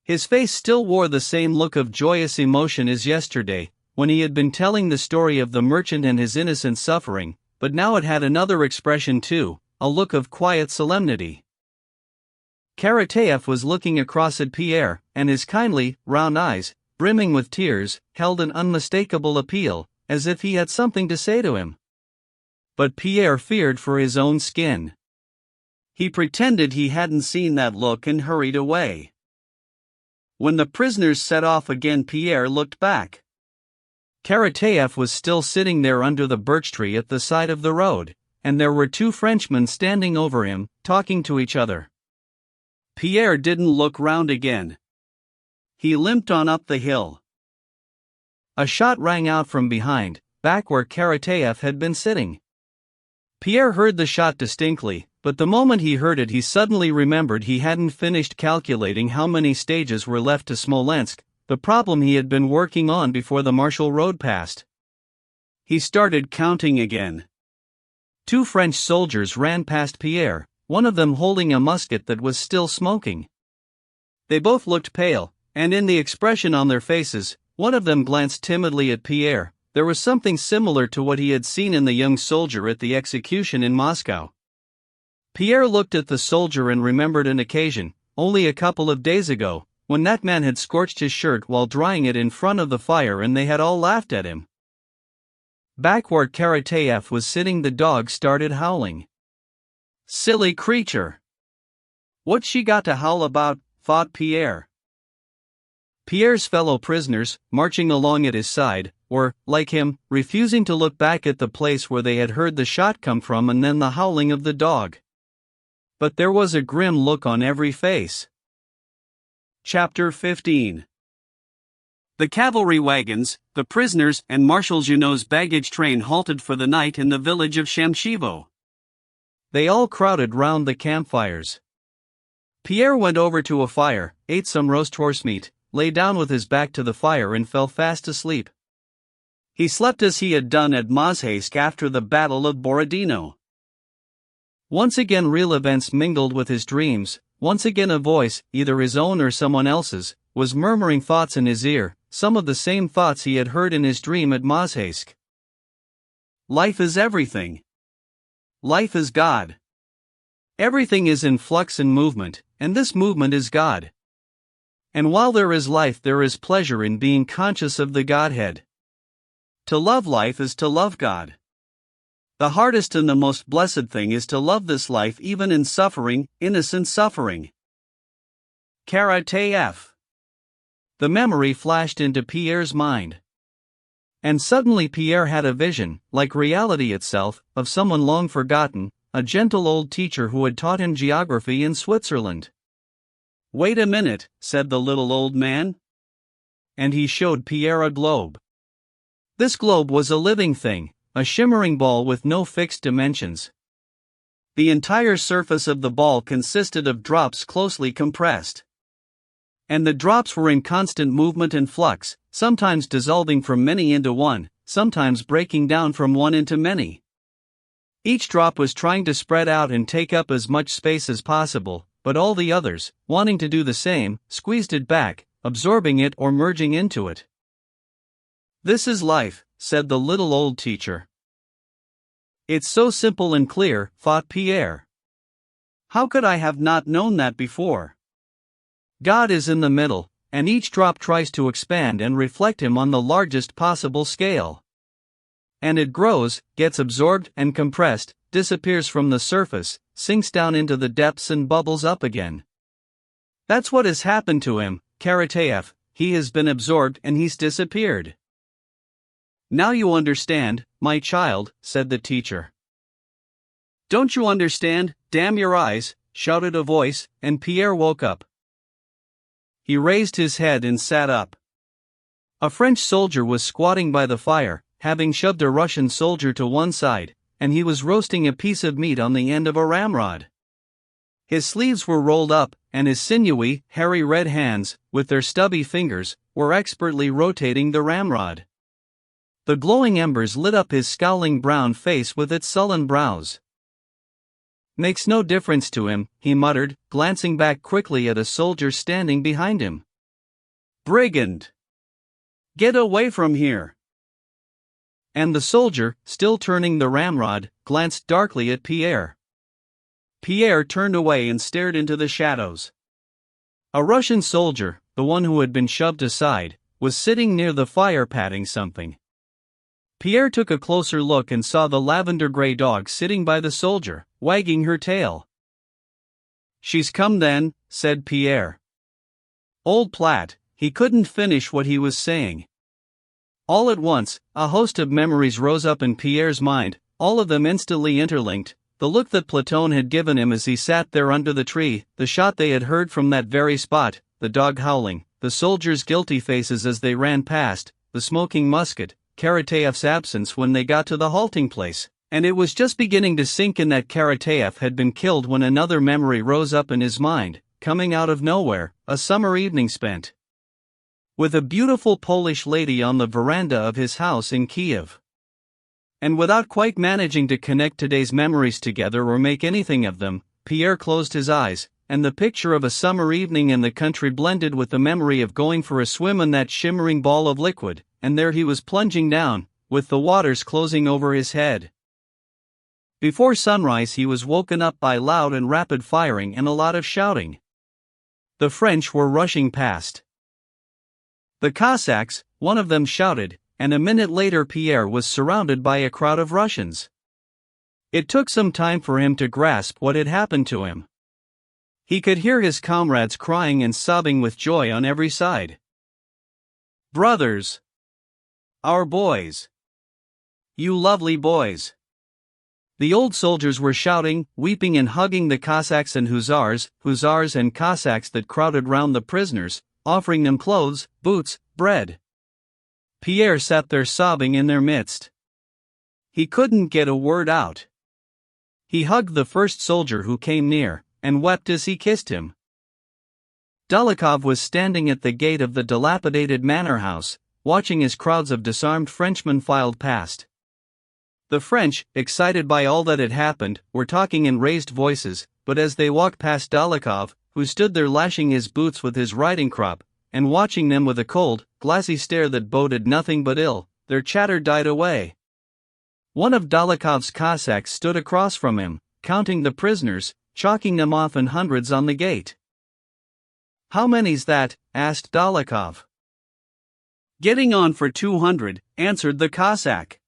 His face still wore the same look of joyous emotion as yesterday, when he had been telling the story of the merchant and his innocent suffering, but now it had another expression too, a look of quiet solemnity. Karateev was looking across at Pierre, and his kindly, round eyes, brimming with tears, held an unmistakable appeal, as if he had something to say to him. But Pierre feared for his own skin. He pretended he hadn't seen that look and hurried away. When the prisoners set off again, Pierre looked back. Karateev was still sitting there under the birch tree at the side of the road, and there were 2 Frenchmen standing over him, talking to each other. Pierre didn't look round again. He limped on up the hill. A shot rang out from behind, back where Karateev had been sitting. Pierre heard the shot distinctly, but the moment he heard it he suddenly remembered he hadn't finished calculating how many stages were left to Smolensk, the problem he had been working on before the marshal rode past. He started counting again. 2 French soldiers ran past Pierre, one of them holding a musket that was still smoking. They both looked pale, and in the expression on their faces, one of them glanced timidly at Pierre. There was something similar to what he had seen in the young soldier at the execution in Moscow. Pierre looked at the soldier and remembered an occasion, only a couple of days ago, when that man had scorched his shirt while drying it in front of the fire and they had all laughed at him. Back where Karateev was sitting, the dog started howling. "Silly creature! What's she got to howl about?" thought Pierre. Pierre's fellow prisoners, marching along at his side, were, like him, refusing to look back at the place where they had heard the shot come from and then the howling of the dog. But there was a grim look on every face. Chapter 15. The cavalry wagons, the prisoners, and Marshal Junot's baggage train halted for the night in the village of Shamshivo. They all crowded round the campfires. Pierre went over to a fire, ate some roast horsemeat, lay down with his back to the fire and fell fast asleep. He slept as he had done at Mozhaysk after the Battle of Borodino. Once again real events mingled with his dreams, once again a voice, either his own or someone else's, was murmuring thoughts in his ear, some of the same thoughts he had heard in his dream at Mozhaysk. Life is everything. Life is God. Everything is in flux and movement, and this movement is God. And while there is life, there is pleasure in being conscious of the Godhead. To love life is to love God. The hardest and the most blessed thing is to love this life even in suffering, innocent suffering. Karateev. The memory flashed into Pierre's mind. And suddenly Pierre had a vision, like reality itself, of someone long forgotten, a gentle old teacher who had taught him geography in Switzerland. "Wait a minute," said the little old man. And he showed Pierre a globe. This globe was a living thing, a shimmering ball with no fixed dimensions. The entire surface of the ball consisted of drops closely compressed. And the drops were in constant movement and flux, sometimes dissolving from many into one, sometimes breaking down from one into many. Each drop was trying to spread out and take up as much space as possible, but all the others, wanting to do the same, squeezed it back, absorbing it or merging into it. "This is life," said the little old teacher. "It's so simple and clear," thought Pierre. "How could I have not known that before?" God is in the middle, and each drop tries to expand and reflect Him on the largest possible scale. And it grows, gets absorbed and compressed, disappears from the surface, sinks down into the depths and bubbles up again. That's what has happened to him, Karateev. He has been absorbed and he's disappeared. "Now you understand, my child," said the teacher. "Don't you understand? Damn your eyes," shouted a voice, and Pierre woke up. He raised his head and sat up. A French soldier was squatting by the fire, having shoved a Russian soldier to one side, and he was roasting a piece of meat on the end of a ramrod. His sleeves were rolled up, and his sinewy, hairy red hands, with their stubby fingers, were expertly rotating the ramrod. The glowing embers lit up his scowling brown face with its sullen brows. "Makes no difference to him," he muttered, glancing back quickly at a soldier standing behind him. "Brigand! Get away from here!" And the soldier, still turning the ramrod, glanced darkly at Pierre. Pierre turned away and stared into the shadows. A Russian soldier, the one who had been shoved aside, was sitting near the fire patting something. Pierre took a closer look and saw the lavender-gray dog sitting by the soldier, wagging her tail. "She's come then," said Pierre. Old Platt, he couldn't finish what he was saying. All at once, a host of memories rose up in Pierre's mind, all of them instantly interlinked: the look that Platon had given him as he sat there under the tree, the shot they had heard from that very spot, the dog howling, the soldiers' guilty faces as they ran past, the smoking musket, Karateev's absence when they got to the halting place, and it was just beginning to sink in that Karateev had been killed when another memory rose up in his mind, coming out of nowhere, a summer evening spent with a beautiful Polish lady on the veranda of his house in Kiev. And without quite managing to connect today's memories together or make anything of them, Pierre closed his eyes, and the picture of a summer evening in the country blended with the memory of going for a swim in that shimmering ball of liquid, and there he was plunging down, with the waters closing over his head. Before sunrise he was woken up by loud and rapid firing and a lot of shouting. The French were rushing past. The Cossacks, one of them shouted, and a minute later Pierre was surrounded by a crowd of Russians. It took some time for him to grasp what had happened to him. He could hear his comrades crying and sobbing with joy on every side. "Brothers! Our boys! You lovely boys!" The old soldiers were shouting, weeping and hugging the Cossacks and hussars and Cossacks that crowded round the prisoners, offering them clothes, boots, bread. Pierre sat there sobbing in their midst. He couldn't get a word out. He hugged the first soldier who came near, and wept as he kissed him. Dólokhov was standing at the gate of the dilapidated manor house, watching as crowds of disarmed Frenchmen filed past. The French, excited by all that had happened, were talking in raised voices, but as they walked past Dólokhov, who stood there lashing his boots with his riding crop, and watching them with a cold, glassy stare that boded nothing but ill, their chatter died away. One of Dólokhov's Cossacks stood across from him, counting the prisoners, chalking them off in hundreds on the gate. "How many's that?" asked Dólokhov. "Getting on for 200, answered the Cossack.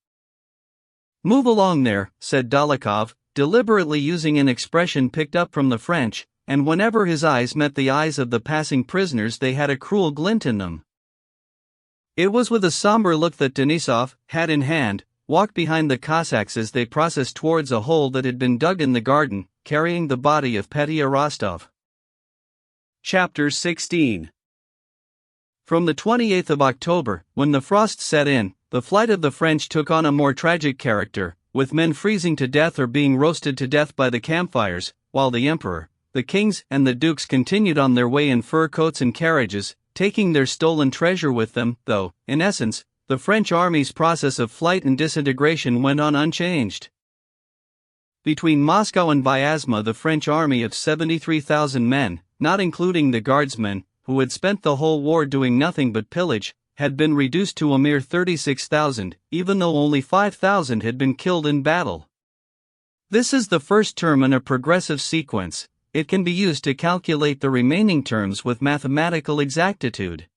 "Move along there," said Dólokhov, deliberately using an expression picked up from the French, and whenever his eyes met the eyes of the passing prisoners they had a cruel glint in them. It was with a somber look that Denisov, hat in hand, walked behind the Cossacks as they processed towards a hole that had been dug in the garden, carrying the body of Petya Rostov. Chapter 16. From the 28th of October, when the frost set in, the flight of the French took on a more tragic character, with men freezing to death or being roasted to death by the campfires, while the emperor, the kings and the dukes continued on their way in fur coats and carriages, taking their stolen treasure with them, though, in essence, the French army's process of flight and disintegration went on unchanged. Between Moscow and Vyazma the French army of 73,000 men, not including the guardsmen, who had spent the whole war doing nothing but pillage, had been reduced to a mere 36,000, even though only 5,000 had been killed in battle. This is the first term in a progressive sequence. It can be used to calculate the remaining terms with mathematical exactitude.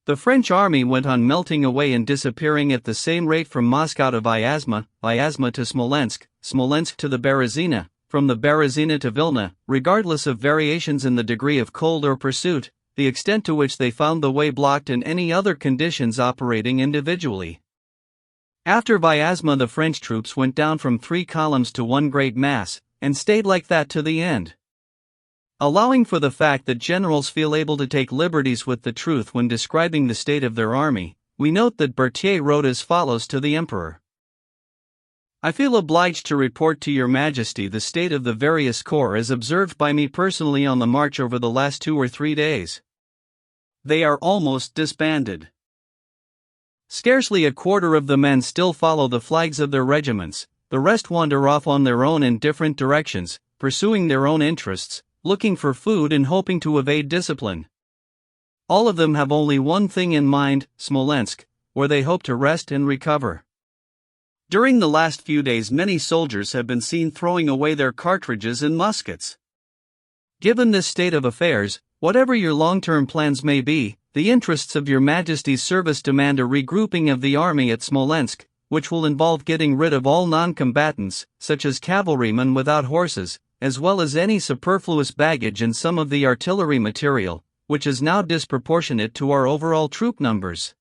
The French army went on melting away and disappearing at the same rate from Moscow to Vyazma, Vyazma to Smolensk, Smolensk to the Berezina, from the Berezina to Vilna, regardless of variations in the degree of cold or pursuit, the extent to which they found the way blocked and any other conditions operating individually. After Vyazma the French troops went down from 3 columns to one great mass, and stayed like that to the end. Allowing for the fact that generals feel able to take liberties with the truth when describing the state of their army, we note that Berthier wrote as follows to the emperor. I feel obliged to report to your majesty the state of the various corps as observed by me personally on the march over the last 2 or 3 days. They are almost disbanded. Scarcely a quarter of the men still follow the flags of their regiments, the rest wander off on their own in different directions, pursuing their own interests, looking for food and hoping to evade discipline. All of them have only one thing in mind, Smolensk, where they hope to rest and recover. During the last few days many soldiers have been seen throwing away their cartridges and muskets. Given this state of affairs, whatever your long-term plans may be, the interests of your Majesty's service demand a regrouping of the army at Smolensk, which will involve getting rid of all non-combatants, such as cavalrymen without horses, as well as any superfluous baggage and some of the artillery material, which is now disproportionate to our overall troop numbers.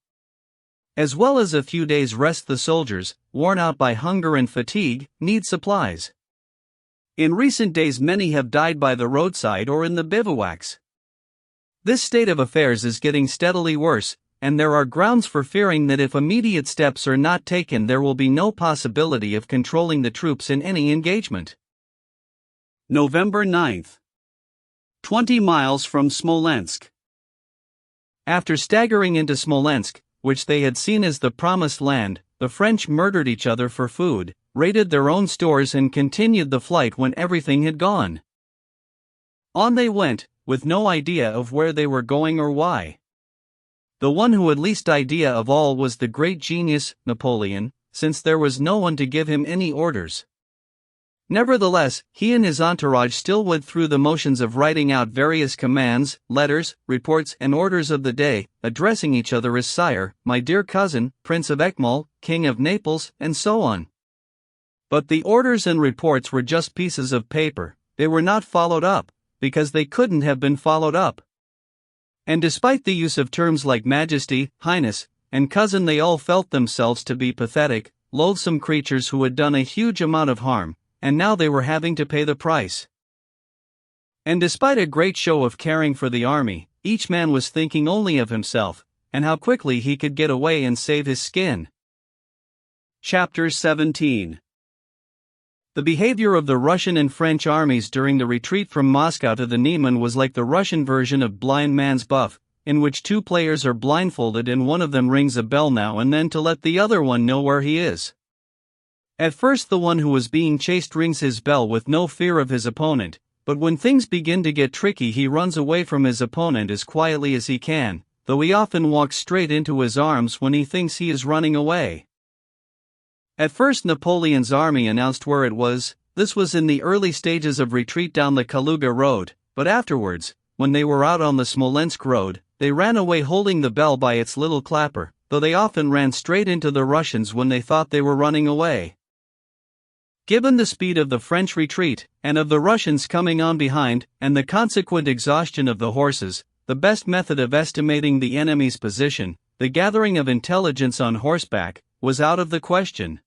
As well as a few days' rest. The soldiers, worn out by hunger and fatigue, need supplies. In recent days many have died by the roadside or in the bivouacs. This state of affairs is getting steadily worse, and there are grounds for fearing that if immediate steps are not taken there will be no possibility of controlling the troops in any engagement. November 9th. 20 miles from Smolensk. After staggering into Smolensk, which they had seen as the promised land, the French murdered each other for food, raided their own stores and continued the flight when everything had gone. On they went, with no idea of where they were going or why. The one who had least idea of all was the great genius, Napoleon, since there was no one to give him any orders. Nevertheless, he and his entourage still went through the motions of writing out various commands, letters, reports and orders of the day, addressing each other as sire, my dear cousin, Prince of Ekmal, King of Naples, and so on. But the orders and reports were just pieces of paper, they were not followed up, because they couldn't have been followed up. And despite the use of terms like Majesty, Highness, and Cousin they all felt themselves to be pathetic, loathsome creatures who had done a huge amount of harm, and now they were having to pay the price. And despite a great show of caring for the army, each man was thinking only of himself, and how quickly he could get away and save his skin. Chapter 17. The behavior of the Russian and French armies during the retreat from Moscow to the Niemen was like the Russian version of blind man's buff, in which 2 players are blindfolded and one of them rings a bell now and then to let the other one know where he is. At first the one who was being chased rings his bell with no fear of his opponent, but when things begin to get tricky he runs away from his opponent as quietly as he can, though he often walks straight into his arms when he thinks he is running away. At first Napoleon's army announced where it was. This was in the early stages of retreat down the Kaluga road, but afterwards, when they were out on the Smolensk road, they ran away holding the bell by its little clapper, though they often ran straight into the Russians when they thought they were running away. Given the speed of the French retreat, and of the Russians coming on behind, and the consequent exhaustion of the horses, the best method of estimating the enemy's position, the gathering of intelligence on horseback, was out of the question.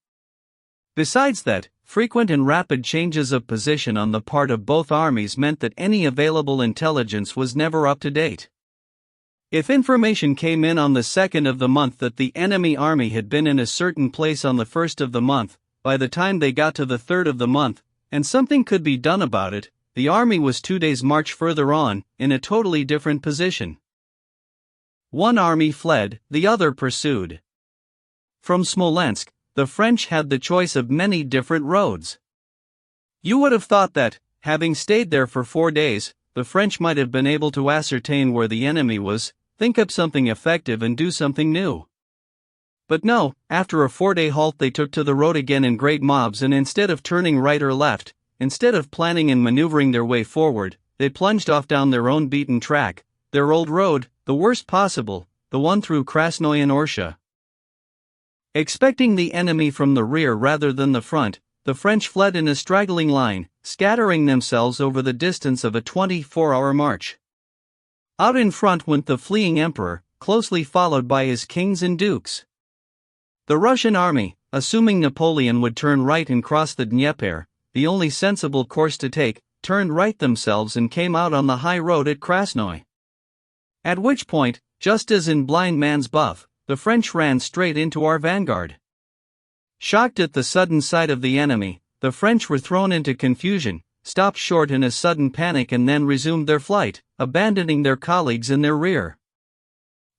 Besides that, frequent and rapid changes of position on the part of both armies meant that any available intelligence was never up to date. If information came in on the 2nd of the month that the enemy army had been in a certain place on the 1st of the month, by the time they got to the 3rd of the month, and something could be done about it, the army was 2 days' march further on, in a totally different position. One army fled, the other pursued. From Smolensk, the French had the choice of many different roads. You would have thought that, having stayed there for 4 days, the French might have been able to ascertain where the enemy was, think up something effective and do something new. But no, after a 4-day halt they took to the road again in great mobs, and instead of turning right or left, instead of planning and maneuvering their way forward, they plunged off down their own beaten track, their old road, the worst possible, the one through Krasnoy and Orsha. Expecting the enemy from the rear rather than the front, the French fled in a straggling line, scattering themselves over the distance of a 24-hour march. Out in front went the fleeing emperor, closely followed by his kings and dukes. The Russian army, assuming Napoleon would turn right and cross the Dnieper, the only sensible course to take, turned right themselves and came out on the high road at Krasnoy. At which point, just as in blind man's buff, the French ran straight into our vanguard. Shocked at the sudden sight of the enemy, the French were thrown into confusion, stopped short in a sudden panic, and then resumed their flight, abandoning their colleagues in their rear.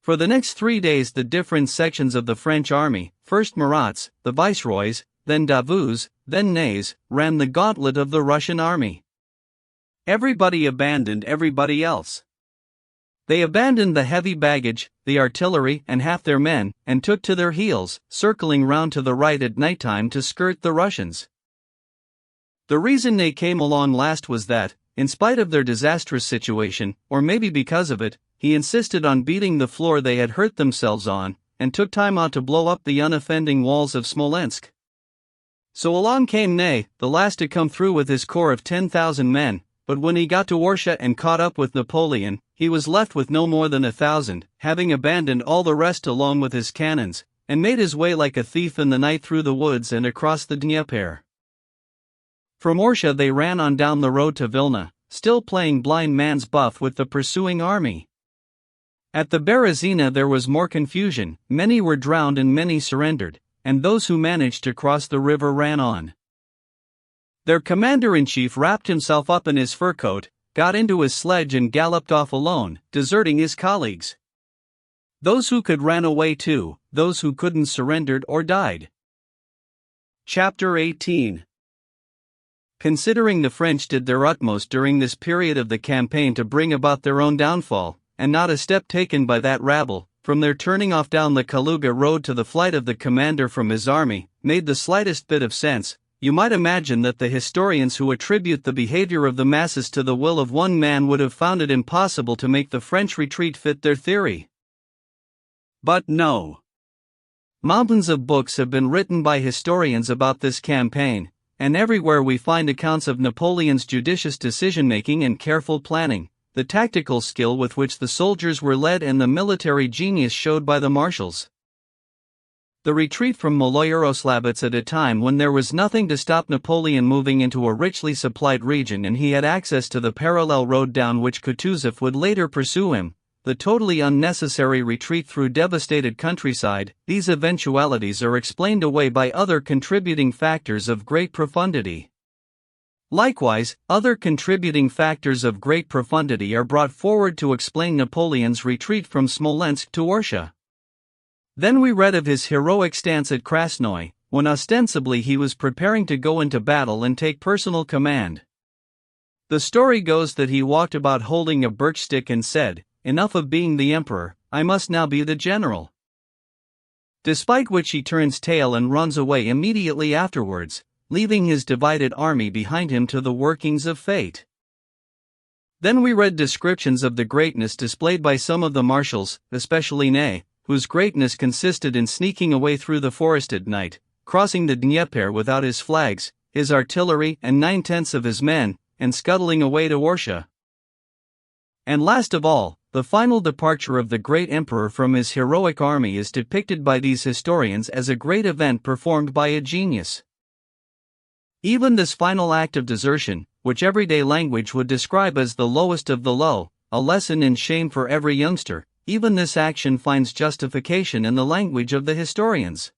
For the next 3 days the different sections of the French army, first Murat's, the viceroy's, then Davout's, then Ney's, ran the gauntlet of the Russian army. Everybody abandoned everybody else. They abandoned the heavy baggage, the artillery, and half their men, and took to their heels, circling round to the right at nighttime to skirt the Russians. The reason they came along last was that, in spite of their disastrous situation, or maybe because of it, he insisted on beating the floor they had hurt themselves on, and took time out to blow up the unoffending walls of Smolensk. So along came Ney, the last to come through with his corps of 10,000 men, but when he got to Orsha and caught up with Napoleon, he was left with no more than 1,000, having abandoned all the rest along with his cannons, and made his way like a thief in the night through the woods and across the Dnieper. From Orsha they ran on down the road to Vilna, still playing blind man's buff with the pursuing army. At the Berezina there was more confusion, many were drowned and many surrendered, and those who managed to cross the river ran on. Their commander-in-chief wrapped himself up in his fur coat, got into his sledge and galloped off alone, deserting his colleagues. Those who could ran away too, those who couldn't surrendered or died. Chapter 18. Considering the French did their utmost during this period of the campaign to bring about their own downfall, and not a step taken by that rabble, from their turning off down the Kaluga road to the flight of the commander from his army, made the slightest bit of sense, you might imagine that the historians who attribute the behavior of the masses to the will of one man would have found it impossible to make the French retreat fit their theory. But no. Mountains of books have been written by historians about this campaign, and everywhere we find accounts of Napoleon's judicious decision-making and careful planning, the tactical skill with which the soldiers were led, and the military genius showed by the marshals. The retreat from Maloyaroslavets at a time when there was nothing to stop Napoleon moving into a richly supplied region and he had access to the parallel road down which Kutuzov would later pursue him, the totally unnecessary retreat through devastated countryside, these eventualities are explained away by other contributing factors of great profundity. Likewise, other contributing factors of great profundity are brought forward to explain Napoleon's retreat from Smolensk to Orsha. Then we read of his heroic stance at Krasnoy, when ostensibly he was preparing to go into battle and take personal command. The story goes that he walked about holding a birch stick and said, "Enough of being the emperor, I must now be the general." Despite which he turns tail and runs away immediately afterwards, leaving his divided army behind him to the workings of fate. Then we read descriptions of the greatness displayed by some of the marshals, especially Ney, whose greatness consisted in sneaking away through the forest at night, crossing the Dnieper without his flags, his artillery and 9/10 of his men, and scuttling away to Orsha. And last of all, the final departure of the great emperor from his heroic army is depicted by these historians as a great event performed by a genius. Even this final act of desertion, which everyday language would describe as the lowest of the low, a lesson in shame for every youngster, even this action finds justification in the language of the historians.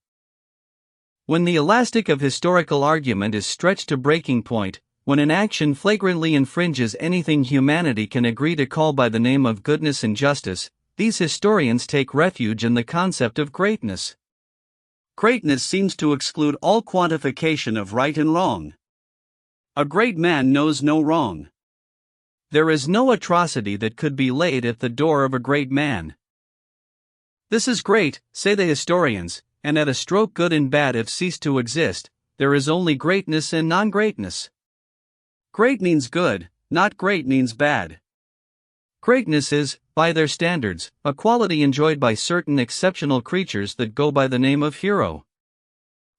When the elastic of historical argument is stretched to breaking point, when an action flagrantly infringes anything humanity can agree to call by the name of goodness and justice, these historians take refuge in the concept of greatness. Greatness seems to exclude all quantification of right and wrong. A great man knows no wrong. There is no atrocity that could be laid at the door of a great man. This is great, say the historians, and at a stroke good and bad have ceased to exist. There is only greatness and non-greatness. Great means good, not great means bad. Greatness is, by their standards, a quality enjoyed by certain exceptional creatures that go by the name of hero.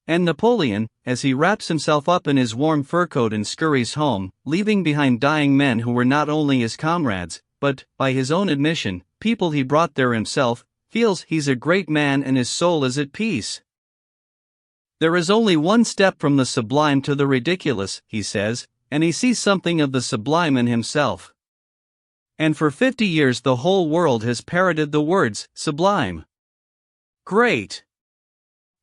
And Napoleon, as he wraps himself up in his warm fur coat and scurries home, leaving behind dying men who were not only his comrades, but, by his own admission, people he brought there himself, feels he's a great man and his soul is at peace. There is only one step from the sublime to the ridiculous, he says, and he sees something of the sublime in himself. And for 50 years the whole world has parroted the words, sublime. Great.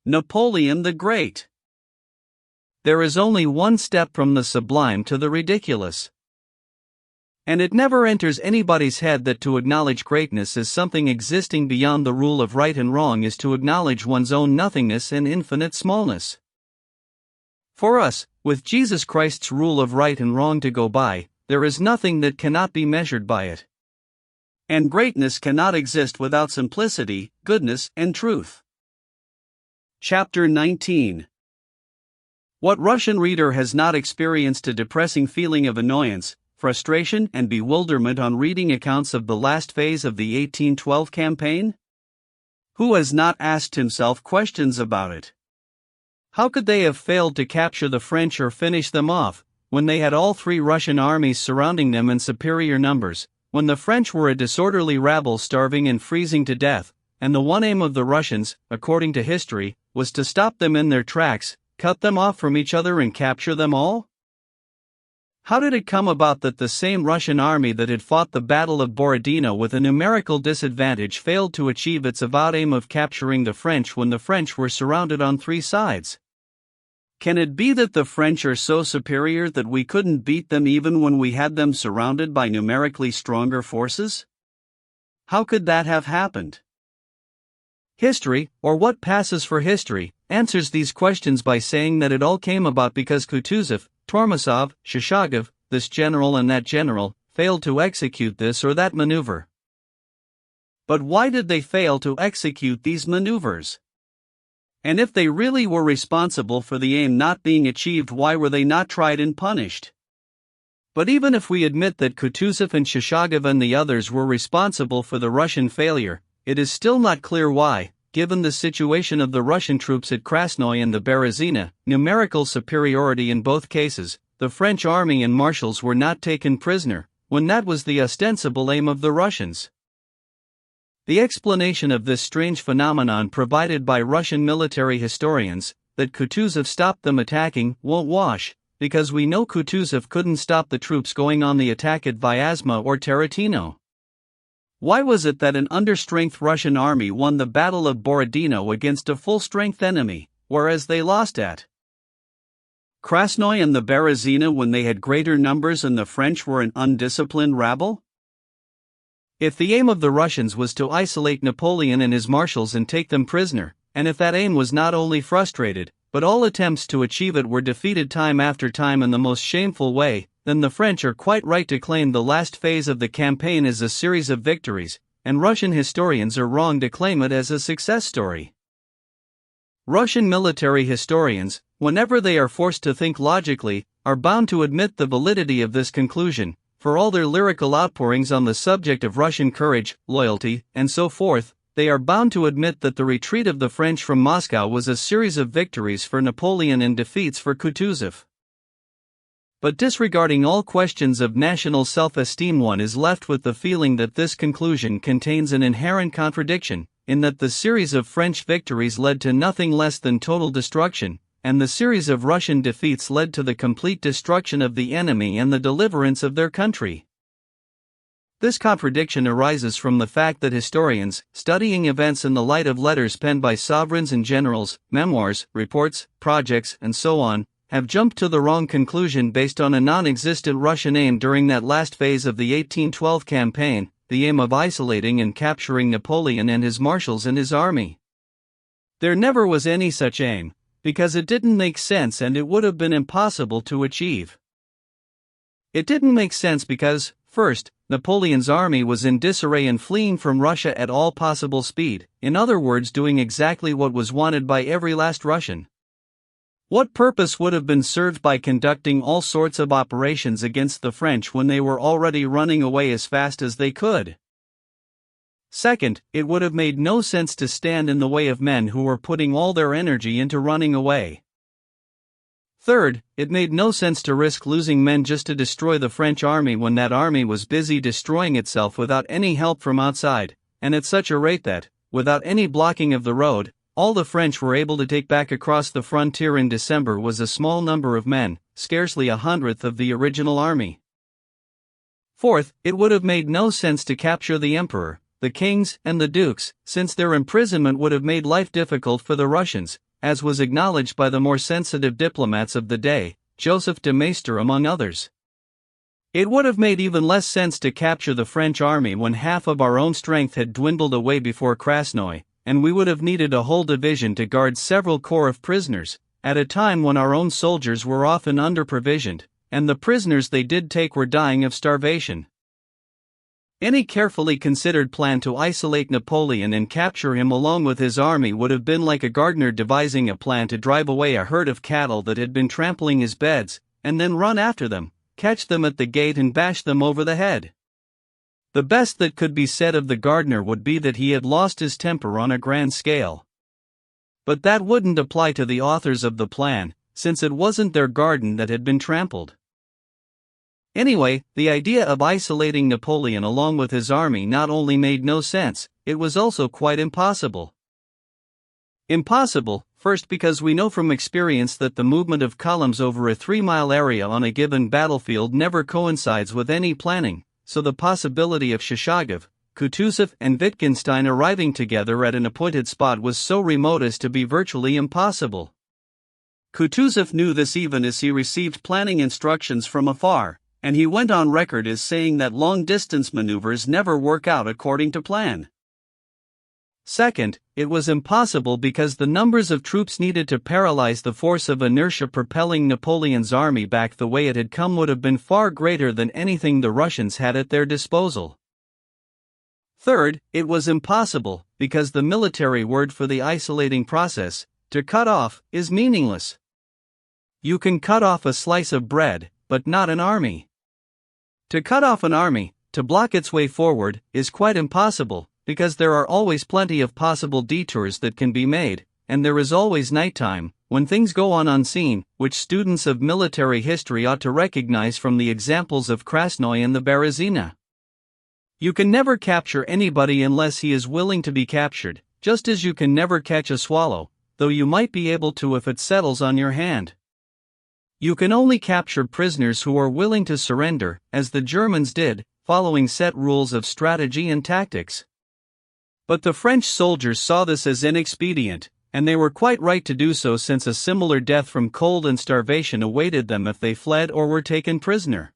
Napoleon the Great. There is only one step from the sublime to the ridiculous. And it never enters anybody's head that to acknowledge greatness as something existing beyond the rule of right and wrong is to acknowledge one's own nothingness and infinite smallness. For us, with Jesus Christ's rule of right and wrong to go by, there is nothing that cannot be measured by it. And greatness cannot exist without simplicity, goodness, and truth. Chapter 19. What Russian reader has not experienced a depressing feeling of annoyance, frustration, and bewilderment on reading accounts of the last phase of the 1812 campaign? Who has not asked himself questions about it? How could they have failed to capture the French or finish them off, when they had all three Russian armies surrounding them in superior numbers, when the French were a disorderly rabble starving and freezing to death, and the one aim of the Russians, according to history, was to stop them in their tracks, cut them off from each other and capture them all? How did it come about that the same Russian army that had fought the Battle of Borodino with a numerical disadvantage failed to achieve its avowed aim of capturing the French when the French were surrounded on three sides? Can it be that the French are so superior that we couldn't beat them even when we had them surrounded by numerically stronger forces? How could that have happened? History, or what passes for history, answers these questions by saying that it all came about because Kutuzov, Tormasov, Shishagov, this general and that general, failed to execute this or that maneuver. But why did they fail to execute these maneuvers? And if they really were responsible for the aim not being achieved, why were they not tried and punished? But even if we admit that Kutuzov and Shishagov and the others were responsible for the Russian failure, it is still not clear why, given the situation of the Russian troops at Krasnoy and the Berezina, numerical superiority in both cases, the French army and marshals were not taken prisoner, when that was the ostensible aim of the Russians. The explanation of this strange phenomenon provided by Russian military historians, that Kutuzov stopped them attacking, won't wash, because we know Kutuzov couldn't stop the troops going on the attack at Vyazma or Tarantino. Why was it that an understrength Russian army won the Battle of Borodino against a full-strength enemy, whereas they lost at Krasnoy and the Berezina when they had greater numbers and the French were an undisciplined rabble? If the aim of the Russians was to isolate Napoleon and his marshals and take them prisoner, and if that aim was not only frustrated, but all attempts to achieve it were defeated time after time in the most shameful way, then the French are quite right to claim the last phase of the campaign as a series of victories, and Russian historians are wrong to claim it as a success story. Russian military historians, whenever they are forced to think logically, are bound to admit the validity of this conclusion, for all their lyrical outpourings on the subject of Russian courage, loyalty, and so forth. They are bound to admit that the retreat of the French from Moscow was a series of victories for Napoleon and defeats for Kutuzov. But disregarding all questions of national self-esteem, one is left with the feeling that this conclusion contains an inherent contradiction, in that the series of French victories led to nothing less than total destruction, and the series of Russian defeats led to the complete destruction of the enemy and the deliverance of their country. This contradiction arises from the fact that historians, studying events in the light of letters penned by sovereigns and generals, memoirs, reports, projects, and so on, have jumped to the wrong conclusion based on a non-existent Russian aim during that last phase of the 1812 campaign, the aim of isolating and capturing Napoleon and his marshals and his army. There never was any such aim, because it didn't make sense and it would have been impossible to achieve. It didn't make sense because, first, Napoleon's army was in disarray and fleeing from Russia at all possible speed, in other words, doing exactly what was wanted by every last Russian. What purpose would have been served by conducting all sorts of operations against the French when they were already running away as fast as they could? Second, it would have made no sense to stand in the way of men who were putting all their energy into running away. Third, it made no sense to risk losing men just to destroy the French army when that army was busy destroying itself without any help from outside, and at such a rate that, without any blocking of the road, all the French were able to take back across the frontier in December was a small number of men, scarcely 1/100th of the original army. Fourth, it would have made no sense to capture the emperor, the kings, and the dukes, since their imprisonment would have made life difficult for the Russians, as was acknowledged by the more sensitive diplomats of the day, Joseph de Maistre among others. It would have made even less sense to capture the French army when half of our own strength had dwindled away before Krasnoy, and we would have needed a whole division to guard several corps of prisoners, at a time when our own soldiers were often under-provisioned, and the prisoners they did take were dying of starvation. Any carefully considered plan to isolate Napoleon and capture him along with his army would have been like a gardener devising a plan to drive away a herd of cattle that had been trampling his beds, and then run after them, catch them at the gate and bash them over the head. The best that could be said of the gardener would be that he had lost his temper on a grand scale. But that wouldn't apply to the authors of the plan, since it wasn't their garden that had been trampled. Anyway, the idea of isolating Napoleon along with his army not only made no sense, it was also quite impossible. Impossible, first because we know from experience that the movement of columns over a 3-mile area on a given battlefield never coincides with any planning, so the possibility of Shishagov, Kutuzov, and Wittgenstein arriving together at an appointed spot was so remote as to be virtually impossible. Kutuzov knew this even as he received planning instructions from afar, and he went on record as saying that long-distance maneuvers never work out according to plan. Second, it was impossible because the numbers of troops needed to paralyze the force of inertia propelling Napoleon's army back the way it had come would have been far greater than anything the Russians had at their disposal. Third, it was impossible because the military word for the isolating process, to cut off, is meaningless. You can cut off a slice of bread, but not an army. To cut off an army, to block its way forward, is quite impossible, because there are always plenty of possible detours that can be made, and there is always nighttime, when things go on unseen, which students of military history ought to recognize from the examples of Krasnoy and the Berezina. You can never capture anybody unless he is willing to be captured, just as you can never catch a swallow, though you might be able to if it settles on your hand. You can only capture prisoners who are willing to surrender, as the Germans did, following set rules of strategy and tactics. But the French soldiers saw this as inexpedient, and they were quite right to do so since a similar death from cold and starvation awaited them if they fled or were taken prisoner.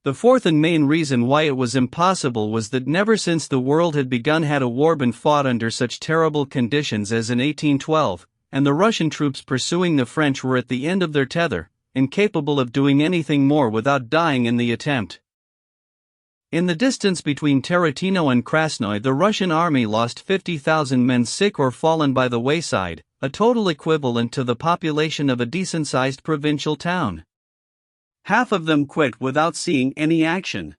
The fourth and main reason why it was impossible was that never since the world had begun had a war been fought under such terrible conditions as in 1812, and the Russian troops pursuing the French were at the end of their tether, incapable of doing anything more without dying in the attempt. In the distance between Tarantino and Krasnoy, the Russian army lost 50,000 men sick or fallen by the wayside, a total equivalent to the population of a decent-sized provincial town. Half of them quit without seeing any action.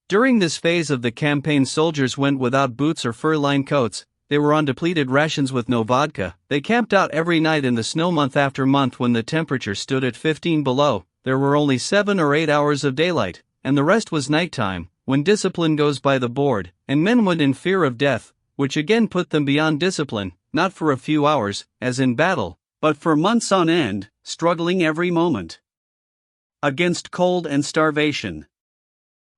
During this phase of the campaign, soldiers went without boots or fur-lined coats, they were on depleted rations with no vodka. They camped out every night in the snow month after month when the temperature stood at 15 below. There were only 7 or 8 hours of daylight, and the rest was nighttime, when discipline goes by the board, and men went in fear of death, which again put them beyond discipline, not for a few hours, as in battle, but for months on end, struggling every moment against cold and starvation.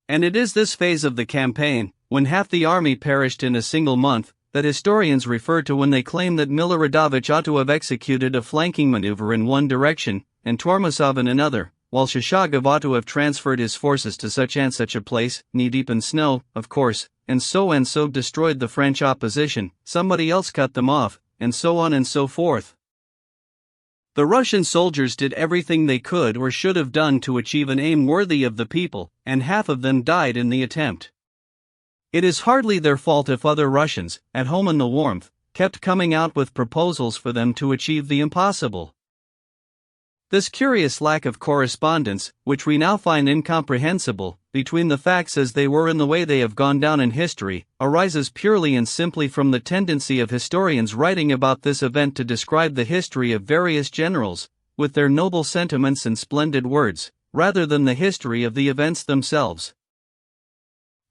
And it is this phase of the campaign, when half the army perished in a single month, that historians refer to when they claim that Miloradovich ought to have executed a flanking maneuver in one direction, and Tormasov in another, while Shishagov ought to have transferred his forces to such and such a place, knee-deep in snow, of course, and so destroyed the French opposition, somebody else cut them off, and so on and so forth. The Russian soldiers did everything they could or should have done to achieve an aim worthy of the people, and half of them died in the attempt. It is hardly their fault if other Russians, at home in the warmth, kept coming out with proposals for them to achieve the impossible. This curious lack of correspondence, which we now find incomprehensible, between the facts as they were and the way they have gone down in history, arises purely and simply from the tendency of historians writing about this event to describe the history of various generals, with their noble sentiments and splendid words, rather than the history of the events themselves.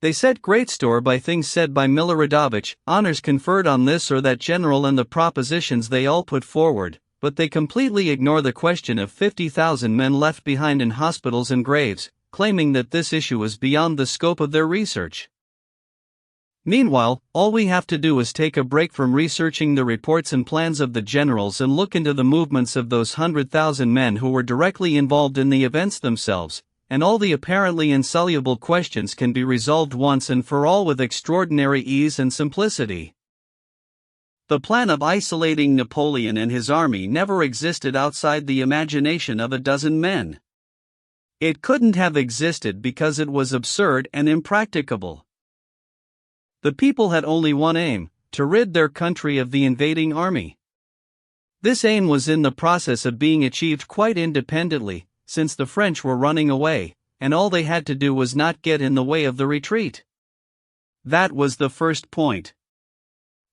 They set great store by things said by Miloradovich, honors conferred on this or that general and the propositions they all put forward, but they completely ignore the question of 50,000 men left behind in hospitals and graves, claiming that this issue is beyond the scope of their research. Meanwhile, all we have to do is take a break from researching the reports and plans of the generals and look into the movements of those 100,000 men who were directly involved in the events themselves, and all the apparently insoluble questions can be resolved once and for all with extraordinary ease and simplicity. The plan of isolating Napoleon and his army never existed outside the imagination of a dozen men. It couldn't have existed because it was absurd and impracticable. The people had only one aim: to rid their country of the invading army. This aim was in the process of being achieved quite independently, since the French were running away, and all they had to do was not get in the way of the retreat. That was the first point.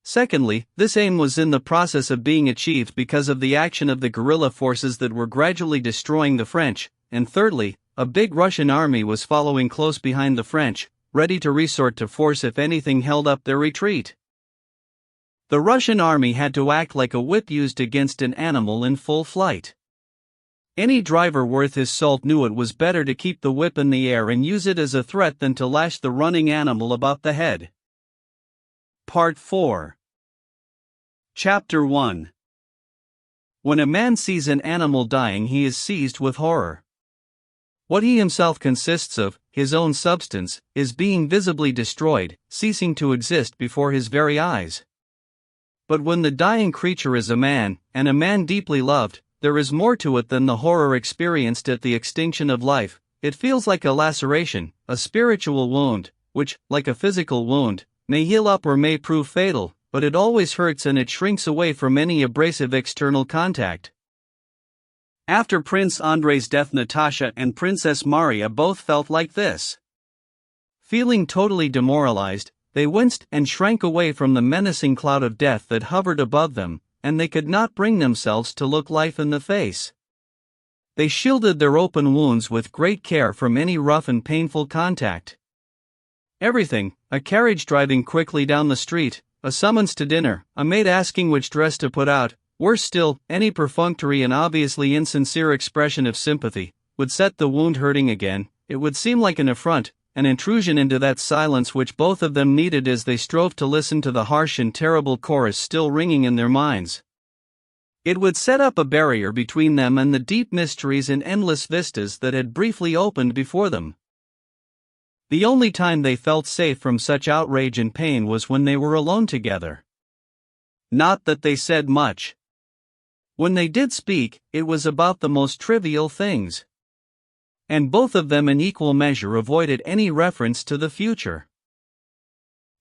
Secondly, this aim was in the process of being achieved because of the action of the guerrilla forces that were gradually destroying the French, and thirdly, a big Russian army was following close behind the French, ready to resort to force if anything held up their retreat. The Russian army had to act like a whip used against an animal in full flight. Any driver worth his salt knew it was better to keep the whip in the air and use it as a threat than to lash the running animal about the head. Part 4. Chapter 1. When a man sees an animal dying, he is seized with horror. What he himself consists of, his own substance, is being visibly destroyed, ceasing to exist before his very eyes. But when the dying creature is a man, and a man deeply loved, there is more to it than the horror experienced at the extinction of life. It feels like a laceration, a spiritual wound, which, like a physical wound, may heal up or may prove fatal, but it always hurts and it shrinks away from any abrasive external contact. After Prince Andrei's death, Natasha and Princess Maria both felt like this. Feeling totally demoralized, they winced and shrank away from the menacing cloud of death that hovered above them, and they could not bring themselves to look life in the face. They shielded their open wounds with great care from any rough and painful contact. Everything, a carriage driving quickly down the street, a summons to dinner, a maid asking which dress to put out, worse still, any perfunctory and obviously insincere expression of sympathy, would set the wound hurting again. It would seem like an affront, an intrusion into that silence which both of them needed as they strove to listen to the harsh and terrible chorus still ringing in their minds. It would set up a barrier between them and the deep mysteries and endless vistas that had briefly opened before them. The only time they felt safe from such outrage and pain was when they were alone together. Not that they said much. When they did speak, it was about the most trivial things. And both of them in equal measure avoided any reference to the future.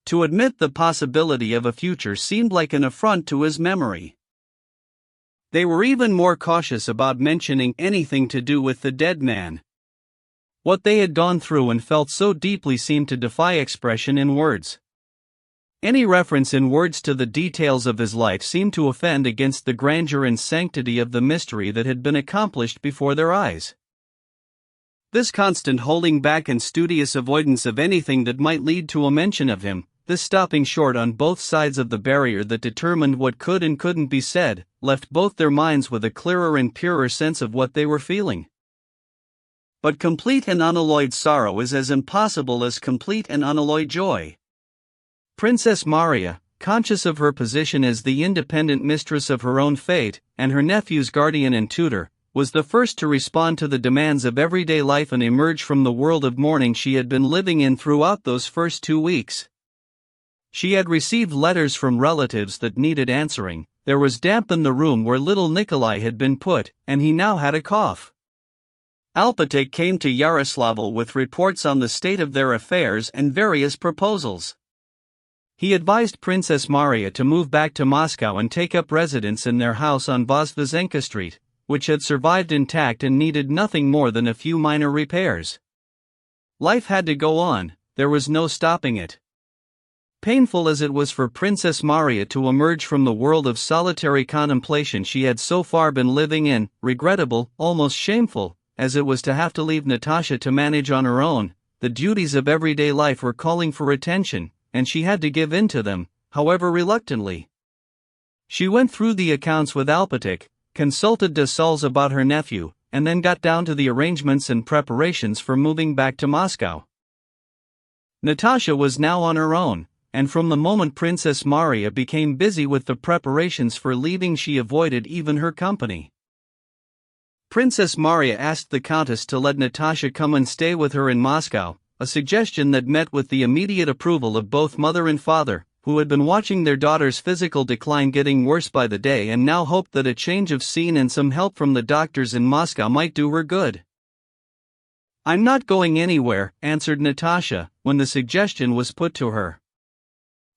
To admit the possibility of a future seemed like an affront to his memory. They were even more cautious about mentioning anything to do with the dead man. What they had gone through and felt so deeply seemed to defy expression in words. Any reference in words to the details of his life seemed to offend against the grandeur and sanctity of the mystery that had been accomplished before their eyes. This constant holding back and studious avoidance of anything that might lead to a mention of him, this stopping short on both sides of the barrier that determined what could and couldn't be said, left both their minds with a clearer and purer sense of what they were feeling. But complete and unalloyed sorrow is as impossible as complete and unalloyed joy. Princess Maria, conscious of her position as the independent mistress of her own fate, and her nephew's guardian and tutor, was the first to respond to the demands of everyday life and emerge from the world of mourning she had been living in throughout those first 2 weeks. She had received letters from relatives that needed answering, there was damp in the room where little Nikolai had been put, and he now had a cough. Alpatik came to Yaroslavl with reports on the state of their affairs and various proposals. He advised Princess Maria to move back to Moscow and take up residence in their house on Vozdvizhenka Street, which had survived intact and needed nothing more than a few minor repairs. Life had to go on, there was no stopping it. Painful as it was for Princess Maria to emerge from the world of solitary contemplation she had so far been living in, regrettable, almost shameful, as it was to have to leave Natasha to manage on her own, the duties of everyday life were calling for attention, and she had to give in to them, however reluctantly. She went through the accounts with Alpatik, consulted Dessalles about her nephew, and then got down to the arrangements and preparations for moving back to Moscow. Natasha was now on her own, and from the moment Princess Maria became busy with the preparations for leaving she avoided even her company. Princess Maria asked the Countess to let Natasha come and stay with her in Moscow, a suggestion that met with the immediate approval of both mother and father, who had been watching their daughter's physical decline getting worse by the day and now hoped that a change of scene and some help from the doctors in Moscow might do her good. "I'm not going anywhere," answered Natasha, when the suggestion was put to her.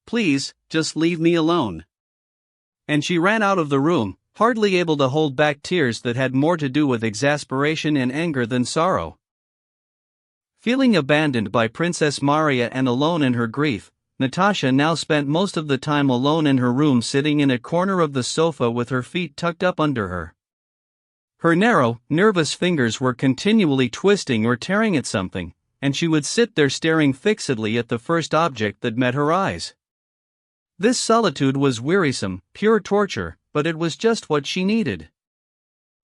"Please, just leave me alone." And she ran out of the room, hardly able to hold back tears that had more to do with exasperation and anger than sorrow. Feeling abandoned by Princess Maria and alone in her grief, Natasha now spent most of the time alone in her room sitting in a corner of the sofa with her feet tucked up under her. Her narrow, nervous fingers were continually twisting or tearing at something, and she would sit there staring fixedly at the first object that met her eyes. This solitude was wearisome, pure torture, but it was just what she needed.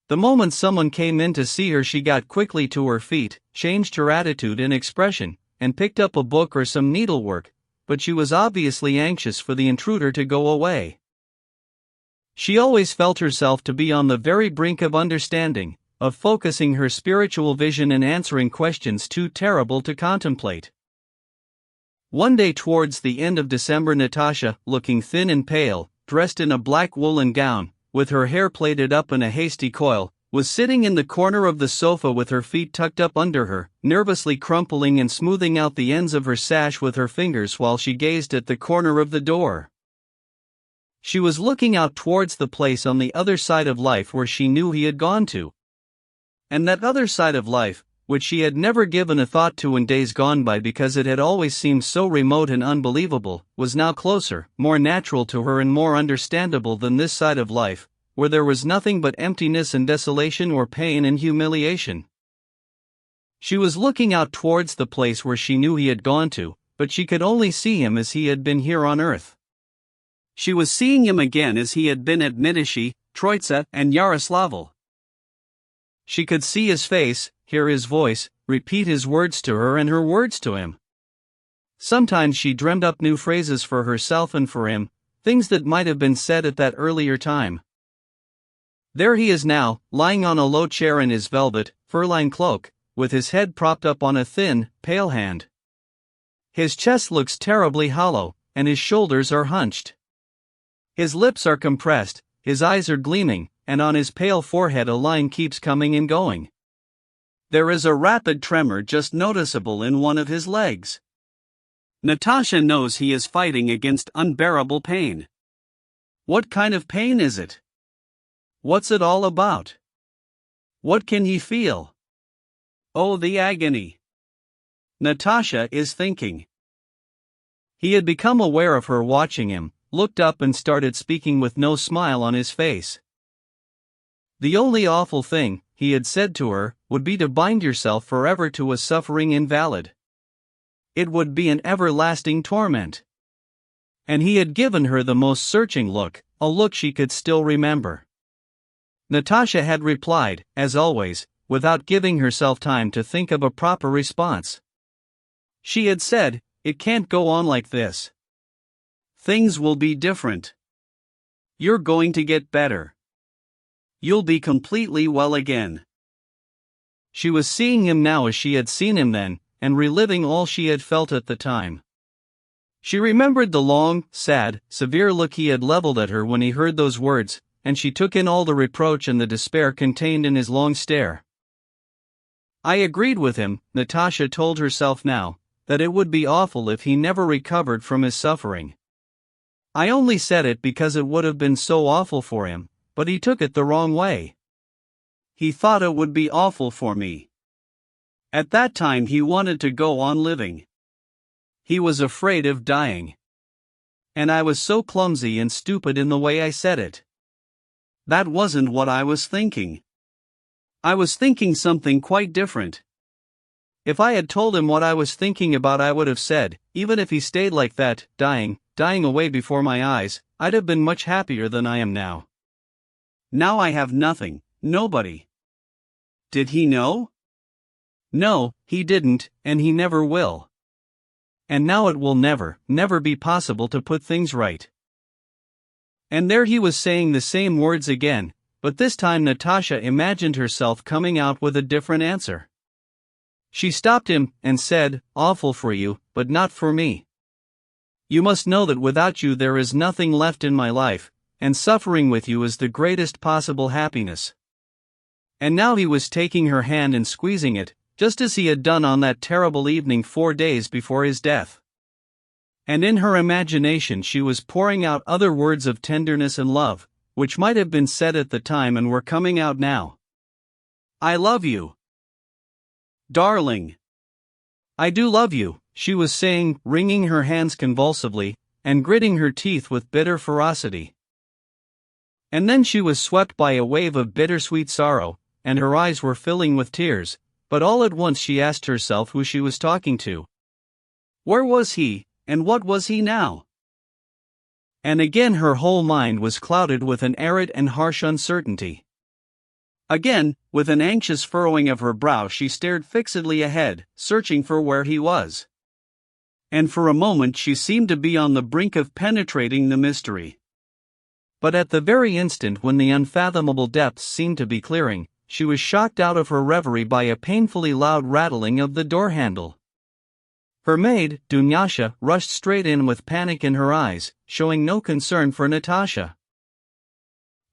The moment someone came in to see her, she got quickly to her feet, changed her attitude and expression, and picked up a book or some needlework, but she was obviously anxious for the intruder to go away. She always felt herself to be on the very brink of understanding, of focusing her spiritual vision and answering questions too terrible to contemplate. One day towards the end of December, Natasha, looking thin and pale, dressed in a black woolen gown, with her hair plaited up in a hasty coil, was sitting in the corner of the sofa with her feet tucked up under her, nervously crumpling and smoothing out the ends of her sash with her fingers while she gazed at the corner of the door. She was looking out towards the place on the other side of life where she knew he had gone to. And that other side of life, which she had never given a thought to in days gone by because it had always seemed so remote and unbelievable, was now closer, more natural to her and more understandable than this side of life, where there was nothing but emptiness and desolation or pain and humiliation. She was looking out towards the place where she knew he had gone to, but she could only see him as he had been here on earth. She was seeing him again as he had been at Mitishi, Troitsa, and Yaroslavl. She could see his face, hear his voice, repeat his words to her and her words to him. Sometimes she dreamed up new phrases for herself and for him, things that might have been said at that earlier time. There he is now, lying on a low chair in his velvet, fur-lined cloak, with his head propped up on a thin, pale hand. His chest looks terribly hollow, and his shoulders are hunched. His lips are compressed, his eyes are gleaming, and on his pale forehead a line keeps coming and going. There is a rapid tremor just noticeable in one of his legs. Natasha knows he is fighting against unbearable pain. What kind of pain is it? What's it all about? What can he feel? Oh, the agony! Natasha is thinking. He had become aware of her watching him, looked up and started speaking with no smile on his face. The only awful thing, he had said to her, would be to bind yourself forever to a suffering invalid. It would be an everlasting torment. And he had given her the most searching look, a look she could still remember. Natasha had replied, as always, without giving herself time to think of a proper response. She had said, "It can't go on like this. Things will be different. You're going to get better. You'll be completely well again." She was seeing him now as she had seen him then, and reliving all she had felt at the time. She remembered the long, sad, severe look he had leveled at her when he heard those words, and she took in all the reproach and the despair contained in his long stare. I agreed with him, Natasha told herself now, that it would be awful if he never recovered from his suffering. I only said it because it would have been so awful for him, but he took it the wrong way. He thought it would be awful for me. At that time he wanted to go on living. He was afraid of dying. And I was so clumsy and stupid in the way I said it. That wasn't what I was thinking. I was thinking something quite different. If I had told him what I was thinking about, I would have said, even if he stayed like that, dying away before my eyes, I'd have been much happier than I am now. Now I have nothing, nobody. Did he know? No, he didn't, and he never will. And now it will never be possible to put things right. And there he was saying the same words again, but this time Natasha imagined herself coming out with a different answer. She stopped him and said, "Awful for you, but not for me. You must know that without you there is nothing left in my life, and suffering with you is the greatest possible happiness." And now he was taking her hand and squeezing it, just as he had done on that terrible evening 4 days before his death. And in her imagination she was pouring out other words of tenderness and love, which might have been said at the time and were coming out now. "I love you. Darling. I do love you," she was saying, wringing her hands convulsively, and gritting her teeth with bitter ferocity. And then she was swept by a wave of bittersweet sorrow, and her eyes were filling with tears, but all at once she asked herself who she was talking to. Where was he, and what was he now? And again her whole mind was clouded with an arid and harsh uncertainty. Again, with an anxious furrowing of her brow, she stared fixedly ahead, searching for where he was. And for a moment she seemed to be on the brink of penetrating the mystery. But at the very instant when the unfathomable depths seemed to be clearing, she was shocked out of her reverie by a painfully loud rattling of the door handle. Her maid, Dunyasha, rushed straight in with panic in her eyes, showing no concern for Natasha.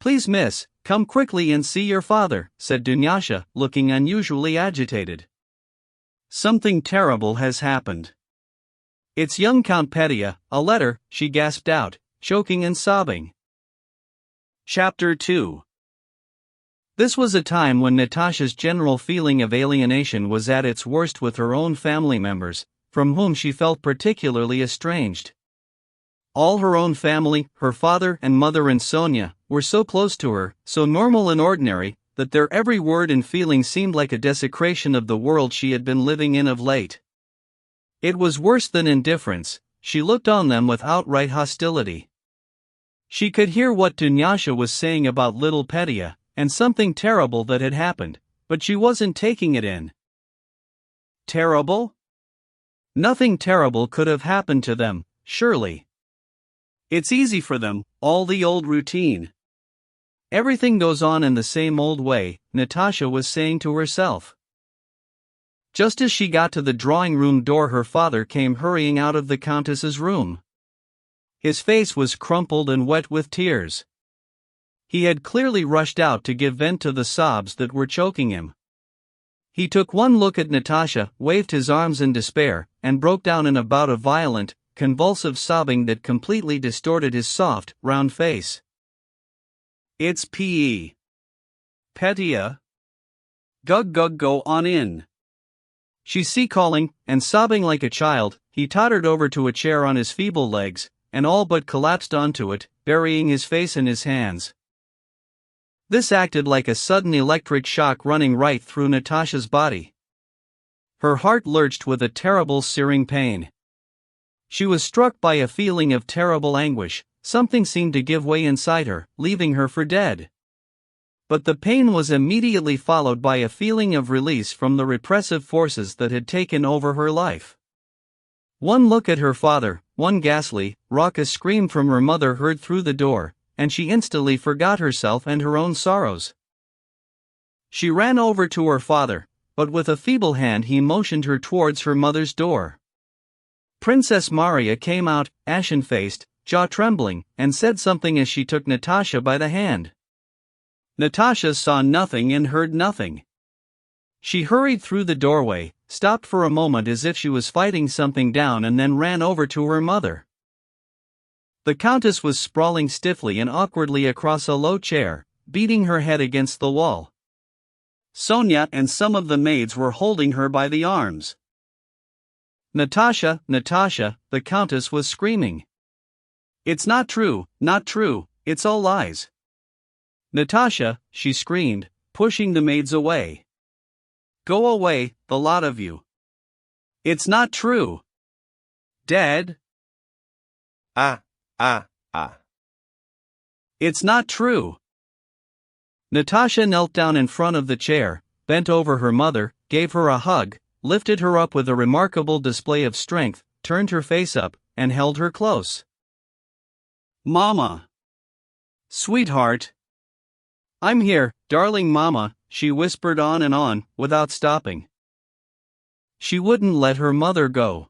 "Please, miss, come quickly and see your father," said Dunyasha, looking unusually agitated. "Something terrible has happened. It's young Count Petya, a letter," she gasped out, choking and sobbing. Chapter 2. This was a time when Natasha's general feeling of alienation was at its worst with her own family members, from whom she felt particularly estranged. All her own family, her father and mother and Sonia, were so close to her, so normal and ordinary, that their every word and feeling seemed like a desecration of the world she had been living in of late. It was worse than indifference, she looked on them with outright hostility. She could hear what Dunyasha was saying about little Petya, and something terrible that had happened, but she wasn't taking it in. Terrible? Nothing terrible could have happened to them, surely. It's easy for them, all the old routine. Everything goes on in the same old way, Natasha was saying to herself. Just as she got to the drawing-room door, her father came hurrying out of the Countess's room. His face was crumpled and wet with tears. He had clearly rushed out to give vent to the sobs that were choking him. He took one look at Natasha, waved his arms in despair, and broke down in a bout of violent, convulsive sobbing that completely distorted his soft, round face. "It's P.E. Petya. Go on in." She's calling, and sobbing like a child, he tottered over to a chair on his feeble legs, and all but collapsed onto it, burying his face in his hands. This acted like a sudden electric shock running right through Natasha's body. Her heart lurched with a terrible searing pain. She was struck by a feeling of terrible anguish. Something seemed to give way inside her, leaving her for dead. But the pain was immediately followed by a feeling of release from the repressive forces that had taken over her life. One look at her father, one ghastly, raucous scream from her mother heard through the door, and she instantly forgot herself and her own sorrows. She ran over to her father, but with a feeble hand he motioned her towards her mother's door. Princess Maria came out, ashen-faced, jaw-trembling, and said something as she took Natasha by the hand. Natasha saw nothing and heard nothing. She hurried through the doorway, stopped for a moment as if she was fighting something down, and then ran over to her mother. The Countess was sprawling stiffly and awkwardly across a low chair, beating her head against the wall. Sonia and some of the maids were holding her by the arms. "Natasha, Natasha," the Countess was screaming. "It's not true, not true, it's all lies." "Natasha," she screamed, pushing the maids away. "Go away, the lot of you. It's not true." "Dead?" Ah. "It's not true." Natasha knelt down in front of the chair, bent over her mother, gave her a hug, lifted her up with a remarkable display of strength, turned her face up, and held her close. "Mama. Sweetheart. I'm here, darling Mama," she whispered on and on, without stopping. She wouldn't let her mother go.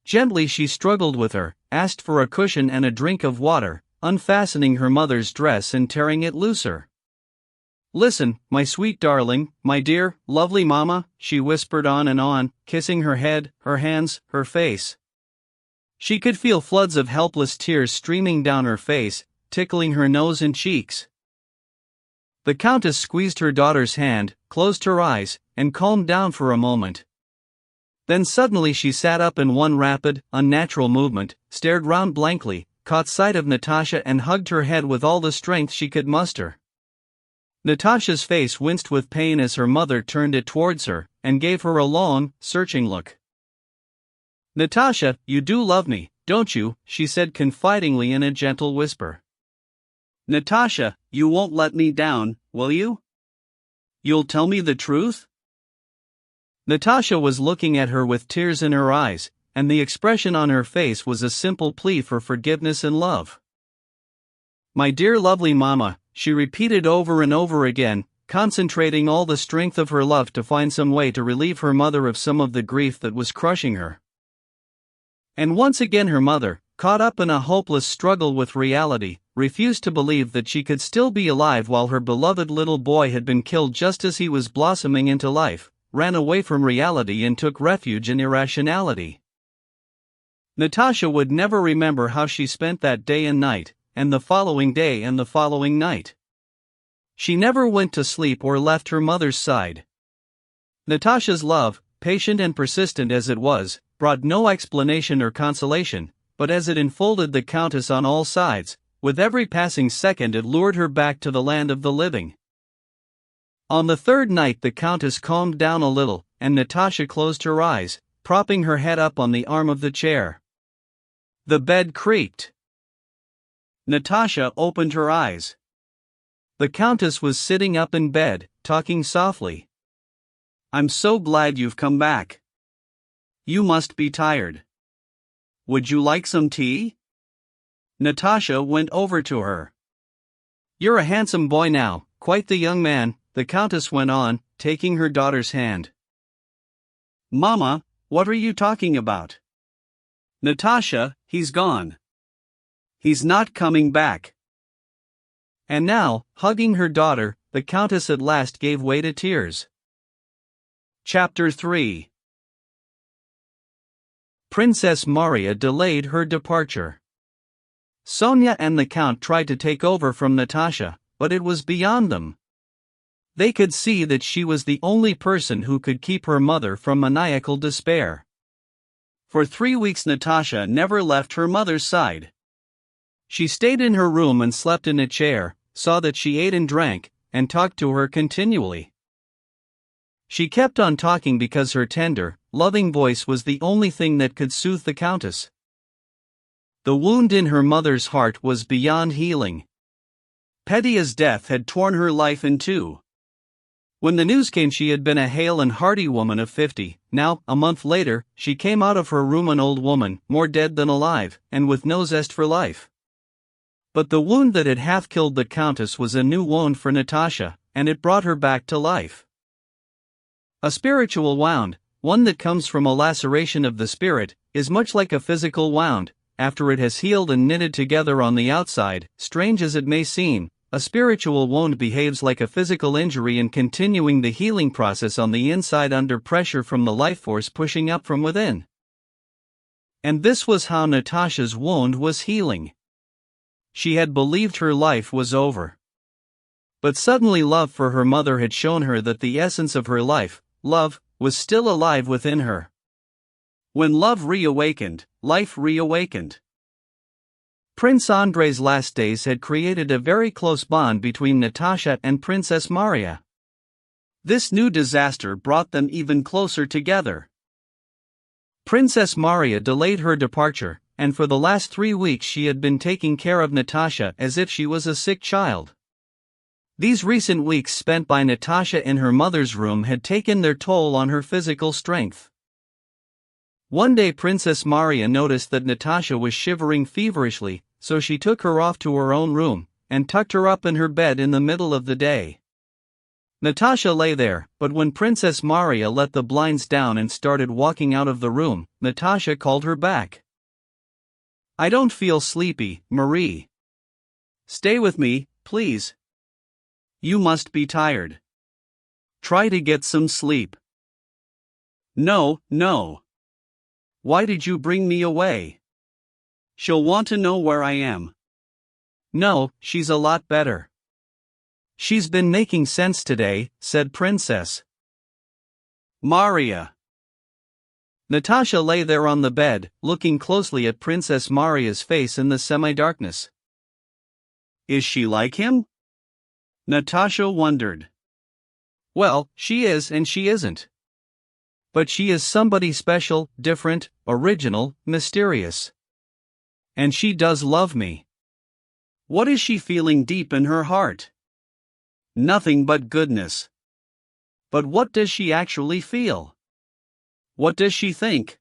Gently she struggled with her, asked for a cushion and a drink of water, unfastening her mother's dress and tearing it looser. "Listen, my sweet darling, my dear, lovely Mama," she whispered on and on, kissing her head, her hands, her face. She could feel floods of helpless tears streaming down her face, tickling her nose and cheeks. The Countess squeezed her daughter's hand, closed her eyes, and calmed down for a moment. Then suddenly she sat up in one rapid, unnatural movement, stared round blankly, caught sight of Natasha and hugged her head with all the strength she could muster. Natasha's face winced with pain as her mother turned it towards her, and gave her a long, searching look. "Natasha, you do love me, don't you?" she said confidingly in a gentle whisper. "Natasha, you won't let me down, will you? You'll tell me the truth?" Natasha was looking at her with tears in her eyes, and the expression on her face was a simple plea for forgiveness and love. "My dear lovely Mama," she repeated over and over again, concentrating all the strength of her love to find some way to relieve her mother of some of the grief that was crushing her. And once again her mother, caught up in a hopeless struggle with reality, refused to believe that she could still be alive while her beloved little boy had been killed just as he was blossoming into life, ran away from reality and took refuge in irrationality. Natasha would never remember how she spent that day and night, and the following day and the following night. She never went to sleep or left her mother's side. Natasha's love, patient and persistent as it was, brought no explanation or consolation, but as it enfolded the Countess on all sides, with every passing second it lured her back to the land of the living. On the third night the Countess calmed down a little, and Natasha closed her eyes, propping her head up on the arm of the chair. The bed creaked. Natasha opened her eyes. The Countess was sitting up in bed, talking softly. "I'm so glad you've come back. You must be tired. Would you like some tea?" Natasha went over to her. "You're a handsome boy now, quite the young man," the Countess went on, taking her daughter's hand. "Mama, what are you talking about?" "Natasha, he's gone. He's not coming back." And now, hugging her daughter, the Countess at last gave way to tears. Chapter 3. Princess Maria delayed her departure. Sonia and the Count tried to take over from Natasha, but it was beyond them. They could see that she was the only person who could keep her mother from maniacal despair. For 3 weeks Natasha never left her mother's side. She stayed in her room and slept in a chair, saw that she ate and drank, and talked to her continually. She kept on talking because her tender, loving voice was the only thing that could soothe the Countess. The wound in her mother's heart was beyond healing. Petia's death had torn her life in two. When the news came, she had been a hale and hearty woman of 50. Now, a month later, she came out of her room an old woman, more dead than alive, and with no zest for life. But the wound that had half killed the Countess was a new wound for Natasha, and it brought her back to life. A spiritual wound, one that comes from a laceration of the spirit, is much like a physical wound. After it has healed and knitted together on the outside, strange as it may seem, a spiritual wound behaves like a physical injury in continuing the healing process on the inside under pressure from the life force pushing up from within. And this was how Natasha's wound was healing. She had believed her life was over. But suddenly love for her mother had shown her that the essence of her life, love, was still alive within her. When love reawakened, life reawakened. Prince Andrei's last days had created a very close bond between Natasha and Princess Maria. This new disaster brought them even closer together. Princess Maria delayed her departure, and for the last 3 weeks she had been taking care of Natasha as if she was a sick child. These recent weeks spent by Natasha in her mother's room had taken their toll on her physical strength. One day Princess Maria noticed that Natasha was shivering feverishly, so she took her off to her own room, and tucked her up in her bed in the middle of the day. Natasha lay there, but when Princess Maria let the blinds down and started walking out of the room, Natasha called her back. "I don't feel sleepy, Marie. Stay with me, please. You must be tired. Try to get some sleep." "No, no. Why did you bring me away? She'll want to know where I am." "No, she's a lot better. She's been making sense today," said Princess Maria. Natasha lay there on the bed, looking closely at Princess Maria's face in the semi-darkness. Is she like him? Natasha wondered. Well, she is and she isn't. But she is somebody special, different, original, mysterious. And she does love me. What is she feeling deep in her heart? Nothing but goodness. But what does she actually feel? What does she think?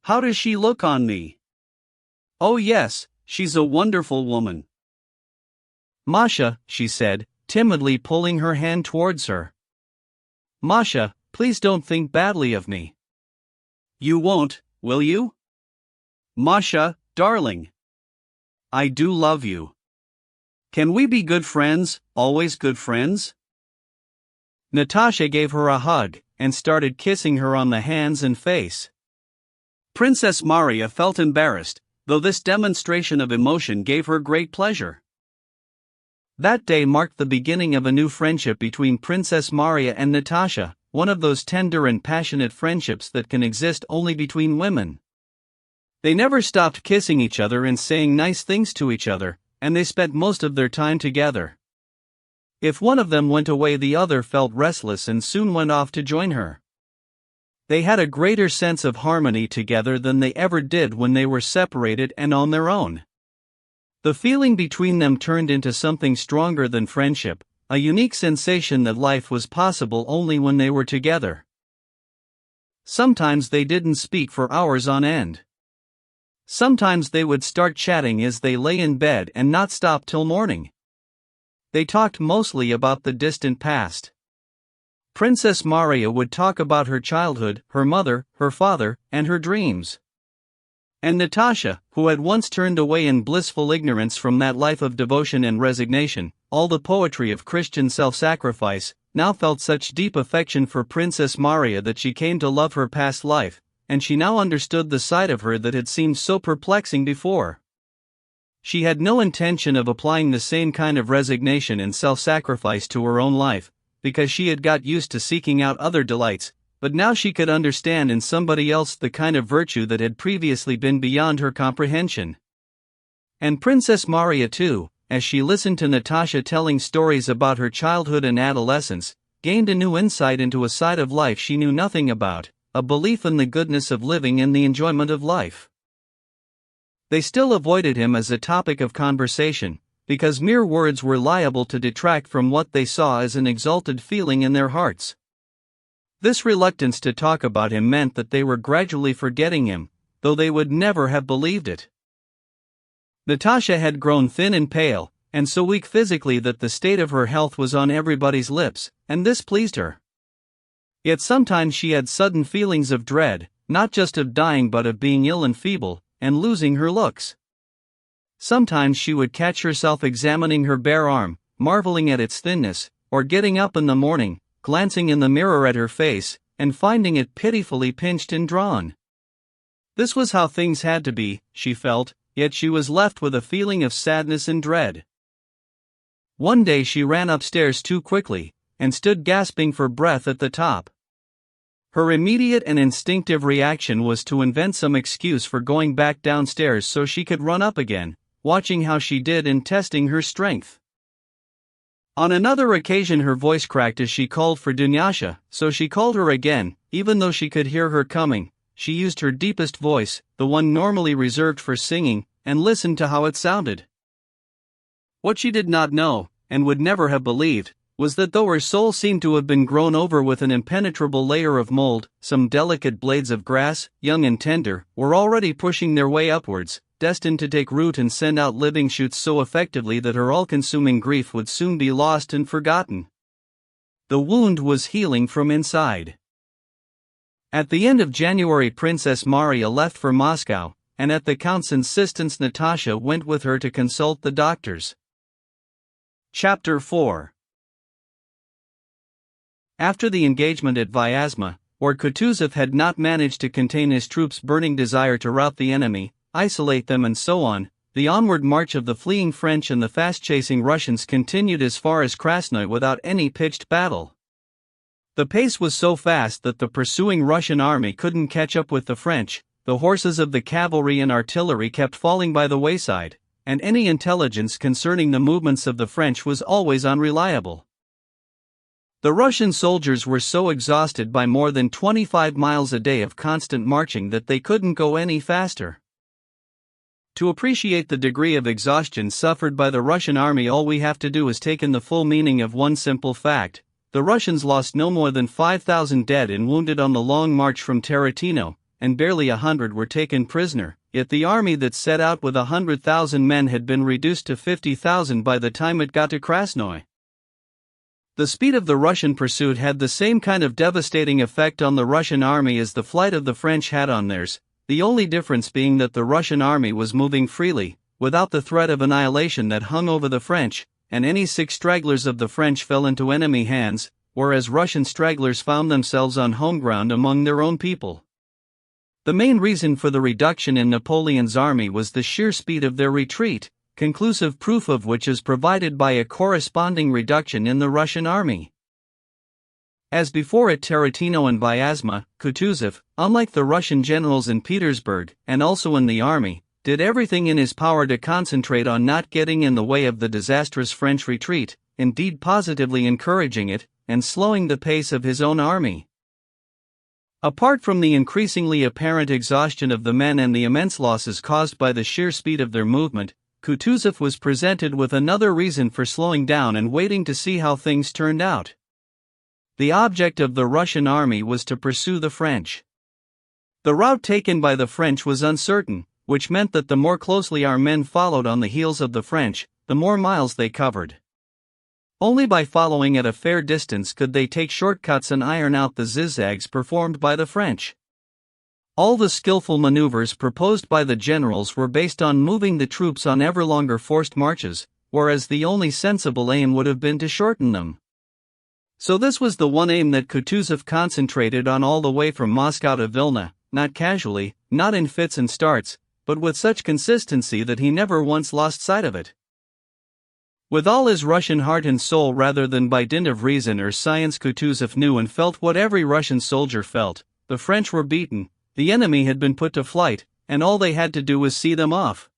How does she look on me? Oh yes, she's a wonderful woman. Masha, she said, timidly pulling her hand towards her. Masha, please don't think badly of me. You won't, will you? Masha, darling. I do love you. Can we be good friends, always good friends? Natasha gave her a hug, and started kissing her on the hands and face. Princess Maria felt embarrassed, though this demonstration of emotion gave her great pleasure. That day marked the beginning of a new friendship between Princess Maria and Natasha, one of those tender and passionate friendships that can exist only between women. They never stopped kissing each other and saying nice things to each other, and they spent most of their time together. If one of them went away, the other felt restless and soon went off to join her. They had a greater sense of harmony together than they ever did when they were separated and on their own. The feeling between them turned into something stronger than friendship, a unique sensation that life was possible only when they were together. Sometimes they didn't speak for hours on end. Sometimes they would start chatting as they lay in bed and not stop till morning. They talked mostly about the distant past. Princess Maria would talk about her childhood, her mother, her father, and her dreams. And Natasha, who had once turned away in blissful ignorance from that life of devotion and resignation, all the poetry of Christian self-sacrifice, now felt such deep affection for Princess Maria that she came to love her past life, and she now understood the side of her that had seemed so perplexing before. She had no intention of applying the same kind of resignation and self-sacrifice to her own life, because she had got used to seeking out other delights, but now she could understand in somebody else the kind of virtue that had previously been beyond her comprehension. And Princess Maria too, as she listened to Natasha telling stories about her childhood and adolescence, gained a new insight into a side of life she knew nothing about, a belief in the goodness of living and the enjoyment of life. They still avoided him as a topic of conversation, because mere words were liable to detract from what they saw as an exalted feeling in their hearts. This reluctance to talk about him meant that they were gradually forgetting him, though they would never have believed it. Natasha had grown thin and pale, and so weak physically that the state of her health was on everybody's lips, and this pleased her. Yet sometimes she had sudden feelings of dread, not just of dying but of being ill and feeble, and losing her looks. Sometimes she would catch herself examining her bare arm, marveling at its thinness, or getting up in the morning, glancing in the mirror at her face, and finding it pitifully pinched and drawn. This was how things had to be, she felt, yet she was left with a feeling of sadness and dread. One day she ran upstairs too quickly, and stood gasping for breath at the top. Her immediate and instinctive reaction was to invent some excuse for going back downstairs so she could run up again, watching how she did and testing her strength. On another occasion her voice cracked as she called for Dunyasha, so she called her again, even though she could hear her coming. She used her deepest voice, the one normally reserved for singing, and listened to how it sounded. What she did not know, and would never have believed, was that though her soul seemed to have been grown over with an impenetrable layer of mold, some delicate blades of grass, young and tender, were already pushing their way upwards, destined to take root and send out living shoots so effectively that her all-consuming grief would soon be lost and forgotten. The wound was healing from inside. At the end of January Princess Maria left for Moscow, and at the Count's insistence Natasha went with her to consult the doctors. Chapter 4. After the engagement at Vyazma, where Kutuzov had not managed to contain his troops' burning desire to rout the enemy, isolate them and so on, the onward march of the fleeing French and the fast-chasing Russians continued as far as Krasnoy without any pitched battle. The pace was so fast that the pursuing Russian army couldn't catch up with the French, the horses of the cavalry and artillery kept falling by the wayside, and any intelligence concerning the movements of the French was always unreliable. The Russian soldiers were so exhausted by more than 25 miles a day of constant marching that they couldn't go any faster. To appreciate the degree of exhaustion suffered by the Russian army, all we have to do is take in the full meaning of one simple fact. The Russians lost no more than 5,000 dead and wounded on the long march from Tarantino, and barely 100 were taken prisoner, yet the army that set out with 100,000 men had been reduced to 50,000 by the time it got to Krasnoy. The speed of the Russian pursuit had the same kind of devastating effect on the Russian army as the flight of the French had on theirs, the only difference being that the Russian army was moving freely, without the threat of annihilation that hung over the French, and any sick stragglers of the French fell into enemy hands, whereas Russian stragglers found themselves on home ground among their own people. The main reason for the reduction in Napoleon's army was the sheer speed of their retreat, conclusive proof of which is provided by a corresponding reduction in the Russian army. As before at Tarantino and Vyazma, Kutuzov, unlike the Russian generals in Petersburg, and also in the army, did everything in his power to concentrate on not getting in the way of the disastrous French retreat, indeed positively encouraging it, and slowing the pace of his own army. Apart from the increasingly apparent exhaustion of the men and the immense losses caused by the sheer speed of their movement, Kutuzov was presented with another reason for slowing down and waiting to see how things turned out. The object of the Russian army was to pursue the French. The route taken by the French was uncertain, which meant that the more closely our men followed on the heels of the French, the more miles they covered. Only by following at a fair distance could they take shortcuts and iron out the zigzags performed by the French. All the skillful maneuvers proposed by the generals were based on moving the troops on ever longer forced marches, whereas the only sensible aim would have been to shorten them. So this was the one aim that Kutuzov concentrated on all the way from Moscow to Vilna, not casually, not in fits and starts, but with such consistency that he never once lost sight of it. With all his Russian heart and soul rather than by dint of reason or science, Kutuzov knew and felt what every Russian soldier felt. The French were beaten, the enemy had been put to flight, and all they had to do was see them off.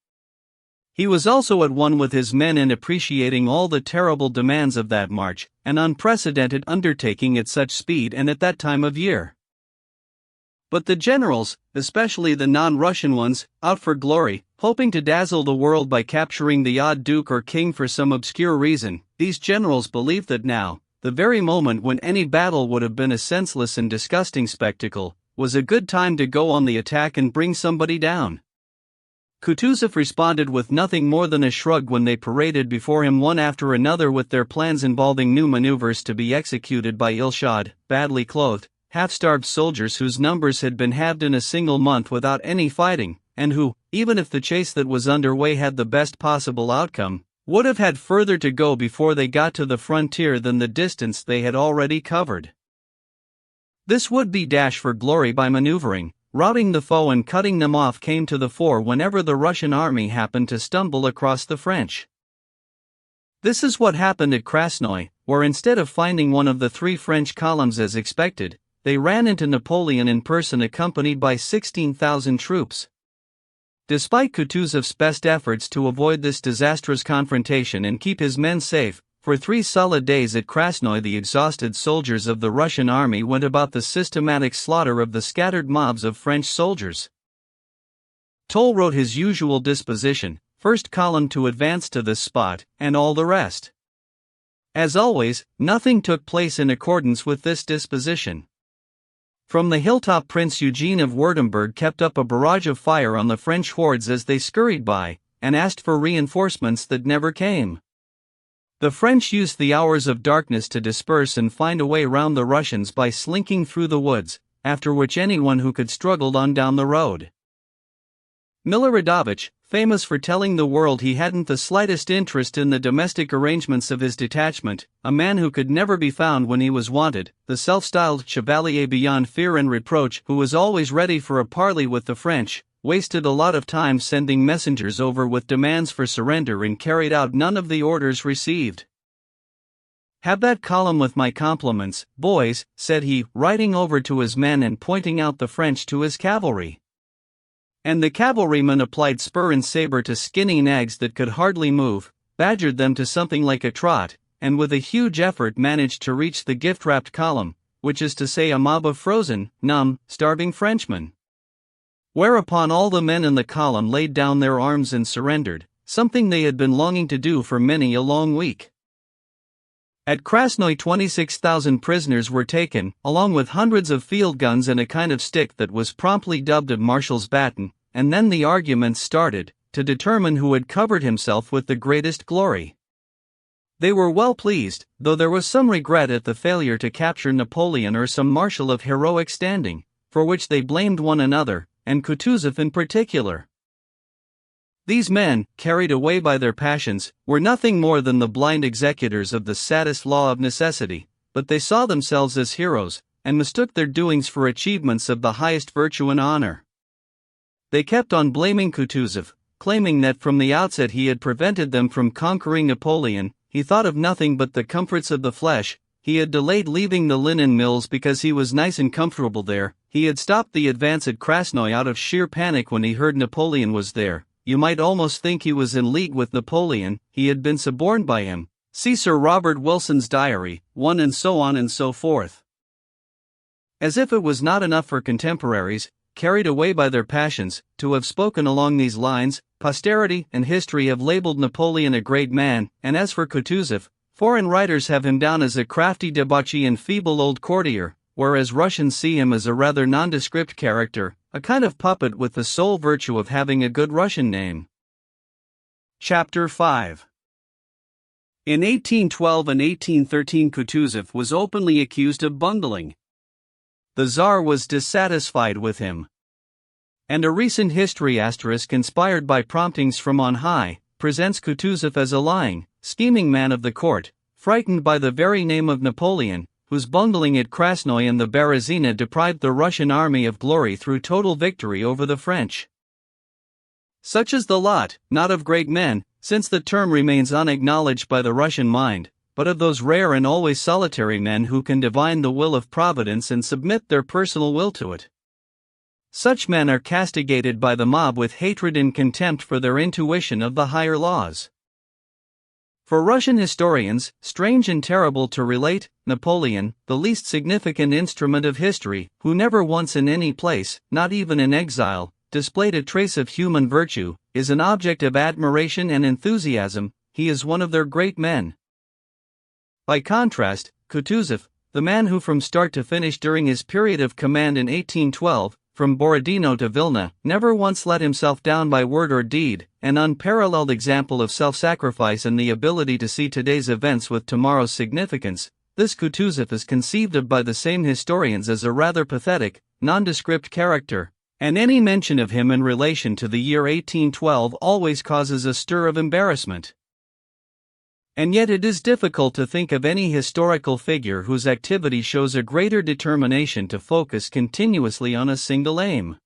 He was also at one with his men in appreciating all the terrible demands of that march, an unprecedented undertaking at such speed and at that time of year. But the generals, especially the non-Russian ones, out for glory, hoping to dazzle the world by capturing the odd duke or king for some obscure reason, these generals believed that now, the very moment when any battle would have been a senseless and disgusting spectacle, was a good time to go on the attack and bring somebody down. Kutuzov responded with nothing more than a shrug when they paraded before him one after another with their plans involving new maneuvers to be executed by ill-shod, badly clothed, half-starved soldiers whose numbers had been halved in a single month without any fighting, and who, even if the chase that was underway had the best possible outcome, would have had further to go before they got to the frontier than the distance they had already covered. This would-be dash for glory by maneuvering, routing the foe and cutting them off came to the fore whenever the Russian army happened to stumble across the French. This is what happened at Krasnoy, where instead of finding one of the three French columns as expected, they ran into Napoleon in person accompanied by 16,000 troops. Despite Kutuzov's best efforts to avoid this disastrous confrontation and keep his men safe, for 3 solid days at Krasnoy the exhausted soldiers of the Russian army went about the systematic slaughter of the scattered mobs of French soldiers. Toll wrote his usual disposition, first column to advance to this spot, and all the rest. As always, nothing took place in accordance with this disposition. From the hilltop Prince Eugene of Württemberg kept up a barrage of fire on the French hordes as they scurried by, and asked for reinforcements that never came. The French used the hours of darkness to disperse and find a way round the Russians by slinking through the woods, after which anyone who could struggled on down the road. Miloradovich, famous for telling the world he hadn't the slightest interest in the domestic arrangements of his detachment, a man who could never be found when he was wanted, the self-styled chevalier beyond fear and reproach who was always ready for a parley with the French, wasted a lot of time sending messengers over with demands for surrender and carried out none of the orders received. "Have that column with my compliments, boys," said he, riding over to his men and pointing out the French to his cavalry. And the cavalryman applied spur and saber to skinny nags that could hardly move, badgered them to something like a trot, and with a huge effort managed to reach the gift-wrapped column, which is to say a mob of frozen, numb, starving Frenchmen. Whereupon all the men in the column laid down their arms and surrendered, something they had been longing to do for many a long week. At Krasnoy 26,000 prisoners were taken, along with hundreds of field guns and a kind of stick that was promptly dubbed a marshal's baton, and then the arguments started, to determine who had covered himself with the greatest glory. They were well pleased, though there was some regret at the failure to capture Napoleon or some marshal of heroic standing, for which they blamed one another, and Kutuzov in particular. These men, carried away by their passions, were nothing more than the blind executors of the saddest law of necessity, but they saw themselves as heroes, and mistook their doings for achievements of the highest virtue and honor. They kept on blaming Kutuzov, claiming that from the outset he had prevented them from conquering Napoleon. He thought of nothing but the comforts of the flesh. He had delayed leaving the linen mills because he was nice and comfortable there. He had stopped the advance at Krasnoy out of sheer panic when he heard Napoleon was there. You might almost think he was in league with Napoleon. He had been suborned by him. See Sir Robert Wilson's diary, 1 and so on and so forth. As if it was not enough for contemporaries, carried away by their passions, to have spoken along these lines, posterity and history have labeled Napoleon a great man, and as for Kutuzov, foreign writers have him down as a crafty debauchee and feeble old courtier, whereas Russians see him as a rather nondescript character, a kind of puppet with the sole virtue of having a good Russian name. Chapter 5. In 1812 and 1813 Kutuzov was openly accused of bungling. The Tsar was dissatisfied with him. And a recent history * inspired by promptings from on high, presents Kutuzov as a lying, scheming man of the court, frightened by the very name of Napoleon, whose bungling at Krasnoy and the Berezina deprived the Russian army of glory through total victory over the French. Such is the lot, not of great men, since the term remains unacknowledged by the Russian mind, but of those rare and always solitary men who can divine the will of Providence and submit their personal will to it. Such men are castigated by the mob with hatred and contempt for their intuition of the higher laws. For Russian historians, strange and terrible to relate, Napoleon, the least significant instrument of history, who never once in any place, not even in exile, displayed a trace of human virtue, is an object of admiration and enthusiasm. He is one of their great men. By contrast, Kutuzov, the man who from start to finish during his period of command in 1812, from Borodino to Vilna, never once let himself down by word or deed, an unparalleled example of self-sacrifice and the ability to see today's events with tomorrow's significance, this Kutuzov is conceived of by the same historians as a rather pathetic, nondescript character, and any mention of him in relation to the year 1812 always causes a stir of embarrassment. And yet it is difficult to think of any historical figure whose activity shows a greater determination to focus continuously on a single aim.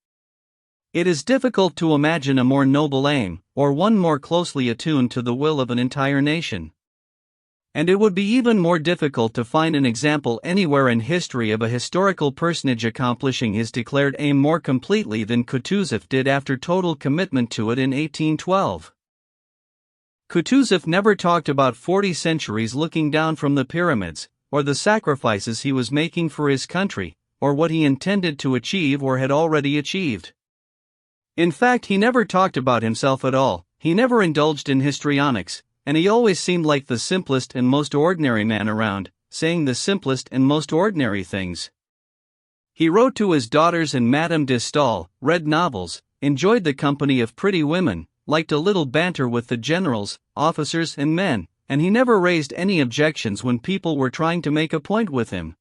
It is difficult to imagine a more noble aim, or one more closely attuned to the will of an entire nation. And it would be even more difficult to find an example anywhere in history of a historical personage accomplishing his declared aim more completely than Kutuzov did after total commitment to it in 1812. Kutuzov never talked about 40 centuries looking down from the pyramids, or the sacrifices he was making for his country, or what he intended to achieve or had already achieved. In fact, he never talked about himself at all, he never indulged in histrionics, and he always seemed like the simplest and most ordinary man around, saying the simplest and most ordinary things. He wrote to his daughters and Madame de Staël, read novels, enjoyed the company of pretty women, liked a little banter with the generals, officers and men, and he never raised any objections when people were trying to make a point with him.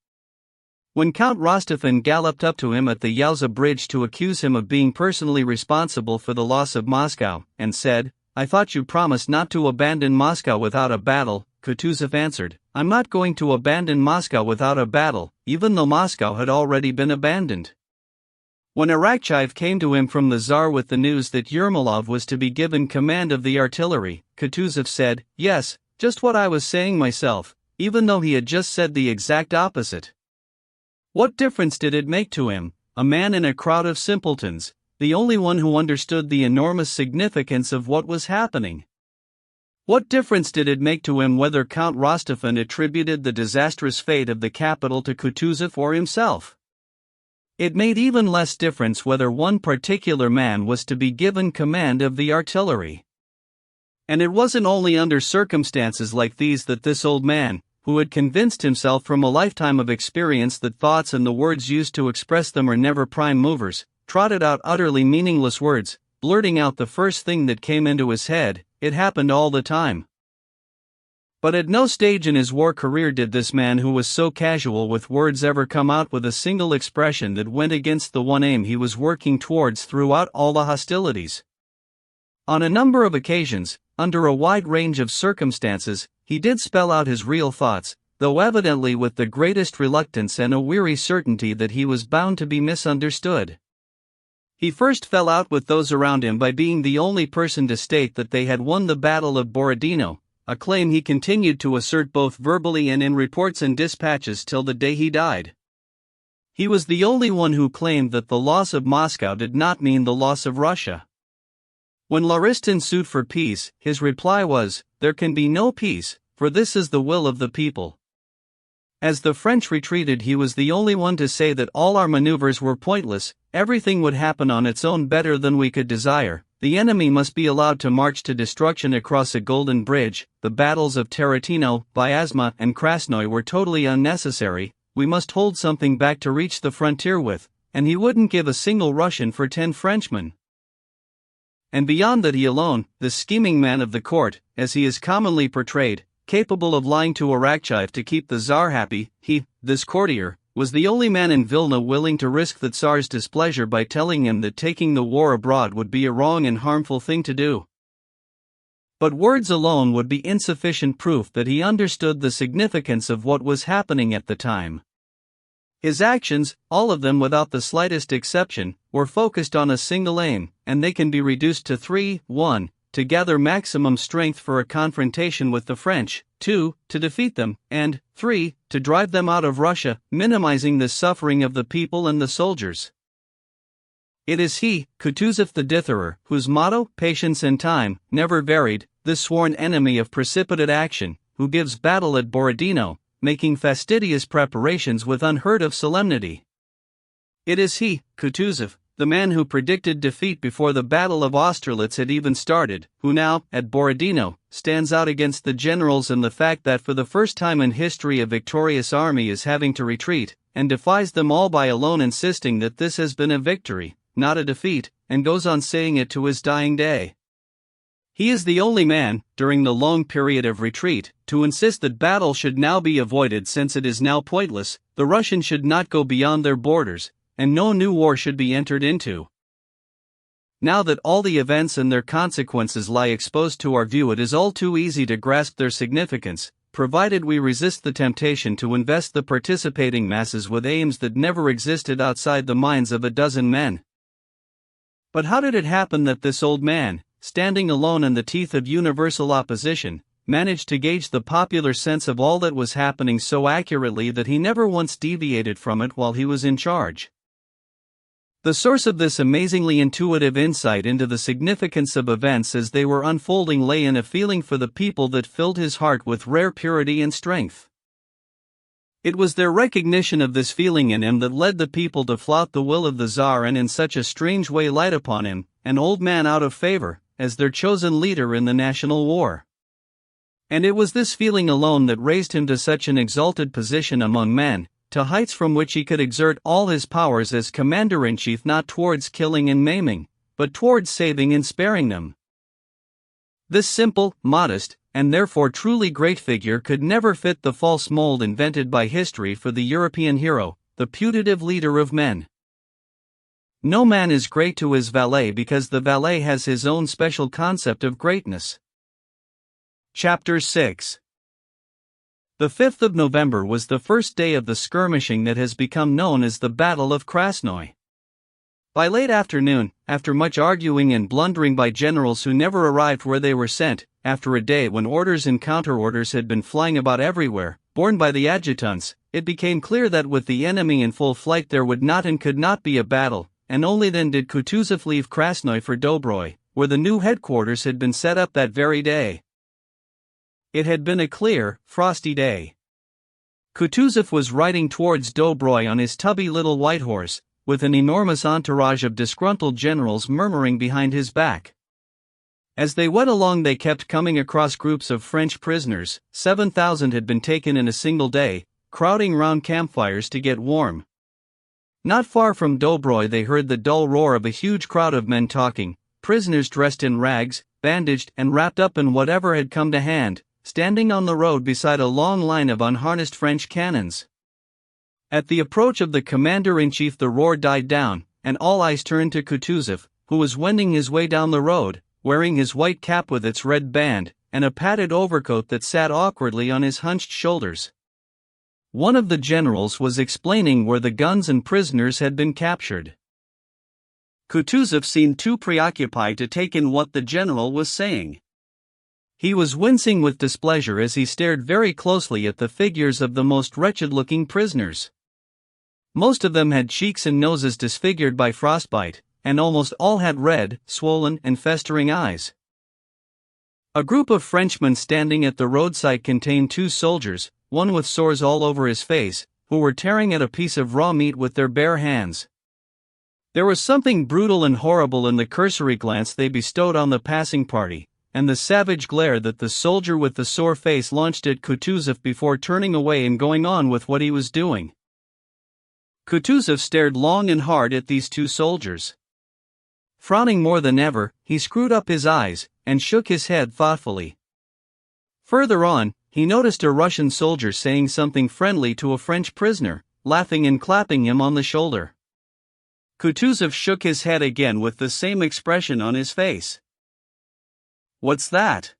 When Count Rostophin galloped up to him at the Yalza Bridge to accuse him of being personally responsible for the loss of Moscow, and said, "I thought you promised not to abandon Moscow without a battle," Kutuzov answered, "I'm not going to abandon Moscow without a battle, even though Moscow had already been abandoned." When Arakcheyev came to him from the Tsar with the news that Yermolov was to be given command of the artillery, Kutuzov said, "Yes, just what I was saying myself," even though he had just said the exact opposite. What difference did it make to him, a man in a crowd of simpletons, the only one who understood the enormous significance of what was happening? What difference did it make to him whether Count Rostophin attributed the disastrous fate of the capital to Kutuzov or himself? It made even less difference whether one particular man was to be given command of the artillery. And it wasn't only under circumstances like these that this old man, who had convinced himself from a lifetime of experience that thoughts and the words used to express them are never prime movers, trotted out utterly meaningless words, blurting out the first thing that came into his head. It happened all the time. But at no stage in his war career did this man who was so casual with words ever come out with a single expression that went against the one aim he was working towards throughout all the hostilities. On a number of occasions, under a wide range of circumstances, he did spell out his real thoughts, though evidently with the greatest reluctance and a weary certainty that he was bound to be misunderstood. He first fell out with those around him by being the only person to state that they had won the Battle of Borodino, a claim he continued to assert both verbally and in reports and dispatches till the day he died. He was the only one who claimed that the loss of Moscow did not mean the loss of Russia. When Laristin sued for peace, his reply was, "There can be no peace, for this is the will of the people." As the French retreated, he was the only one to say that all our maneuvers were pointless, everything would happen on its own better than we could desire, the enemy must be allowed to march to destruction across a golden bridge, the battles of Tarantino, Vyazma and Krasnoy were totally unnecessary, we must hold something back to reach the frontier with, and he wouldn't give a single Russian for 10 Frenchmen. And beyond that, he alone, the scheming man of the court, as he is commonly portrayed, capable of lying to Arakcheyev to keep the Tsar happy, he, this courtier, was the only man in Vilna willing to risk the Tsar's displeasure by telling him that taking the war abroad would be a wrong and harmful thing to do. But words alone would be insufficient proof that he understood the significance of what was happening at the time. His actions, all of them without the slightest exception, were focused on a single aim, and they can be reduced to 3: 1. to gather maximum strength for a confrontation with the French, 2. To defeat them, and 3. To drive them out of Russia, minimizing the suffering of the people and the soldiers. It is he, Kutuzov the Ditherer, whose motto, patience and time, never varied, this sworn enemy of precipitate action, who gives battle at Borodino, making fastidious preparations with unheard-of solemnity. It is he, Kutuzov, the man who predicted defeat before the Battle of Austerlitz had even started, who now, at Borodino, stands out against the generals and the fact that for the first time in history a victorious army is having to retreat, and defies them all by alone insisting that this has been a victory, not a defeat, and goes on saying it to his dying day. He is the only man, during the long period of retreat, to insist that battle should now be avoided since it is now pointless, the Russians should not go beyond their borders, and no new war should be entered into. Now that all the events and their consequences lie exposed to our view, it is all too easy to grasp their significance, provided we resist the temptation to invest the participating masses with aims that never existed outside the minds of a dozen men. But how did it happen that this old man, standing alone in the teeth of universal opposition, managed to gauge the popular sense of all that was happening so accurately that he never once deviated from it while he was in charge? The source of this amazingly intuitive insight into the significance of events as they were unfolding lay in a feeling for the people that filled his heart with rare purity and strength. It was their recognition of this feeling in him that led the people to flout the will of the Tsar and in such a strange way light upon him, an old man out of favor, as their chosen leader in the national war. And it was this feeling alone that raised him to such an exalted position among men, to heights from which he could exert all his powers as commander-in-chief, not towards killing and maiming, but towards saving and sparing them. This simple, modest, and therefore truly great figure could never fit the false mold invented by history for the European hero, the putative leader of men. No man is great to his valet because the valet has his own special concept of greatness. Chapter 6. The 5th of November was the first day of the skirmishing that has become known as the Battle of Krasnoy. By late afternoon, after much arguing and blundering by generals who never arrived where they were sent, after a day when orders and counter-orders had been flying about everywhere, borne by the adjutants, it became clear that with the enemy in full flight there would not and could not be a battle, and only then did Kutuzov leave Krasnoy for Dobroy, where the new headquarters had been set up that very day. It had been a clear, frosty day. Kutuzov was riding towards Dobroy on his tubby little white horse, with an enormous entourage of disgruntled generals murmuring behind his back. As they went along they kept coming across groups of French prisoners, 7,000 had been taken in a single day, crowding round campfires to get warm. Not far from Dobroy they heard the dull roar of a huge crowd of men talking, prisoners dressed in rags, bandaged and wrapped up in whatever had come to hand, standing on the road beside a long line of unharnessed French cannons. At the approach of the commander-in-chief the roar died down, and all eyes turned to Kutuzov, who was wending his way down the road, wearing his white cap with its red band, and a padded overcoat that sat awkwardly on his hunched shoulders. One of the generals was explaining where the guns and prisoners had been captured. Kutuzov seemed too preoccupied to take in what the general was saying. He was wincing with displeasure as he stared very closely at the figures of the most wretched-looking prisoners. Most of them had cheeks and noses disfigured by frostbite, and almost all had red, swollen and festering eyes. A group of Frenchmen standing at the roadside contained 2 soldiers, one with sores all over his face, who were tearing at a piece of raw meat with their bare hands. There was something brutal and horrible in the cursory glance they bestowed on the passing party, and the savage glare that the soldier with the sore face launched at Kutuzov before turning away and going on with what he was doing. Kutuzov stared long and hard at these 2 soldiers. Frowning more than ever, he screwed up his eyes, and shook his head thoughtfully. Further on, he noticed a Russian soldier saying something friendly to a French prisoner, laughing and clapping him on the shoulder. Kutuzov shook his head again with the same expression on his face. "What's that?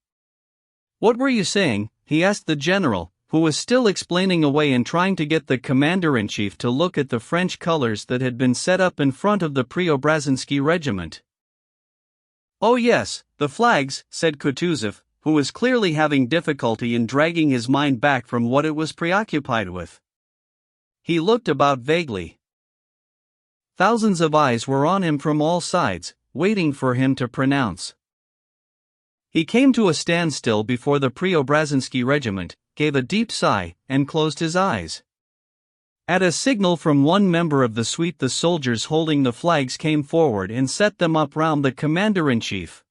What were you saying?" he asked the general, who was still explaining away and trying to get the commander-in-chief to look at the French colors that had been set up in front of the Preobrazhensky regiment. "Oh yes, the flags," said Kutuzov, who was clearly having difficulty in dragging his mind back from what it was preoccupied with. He looked about vaguely. Thousands of eyes were on him from all sides, waiting for him to pronounce. He came to a standstill before the Preobrazhensky regiment, gave a deep sigh, and closed his eyes. At a signal from one member of the suite, the soldiers holding the flags came forward and set them up round the commander-in-chief.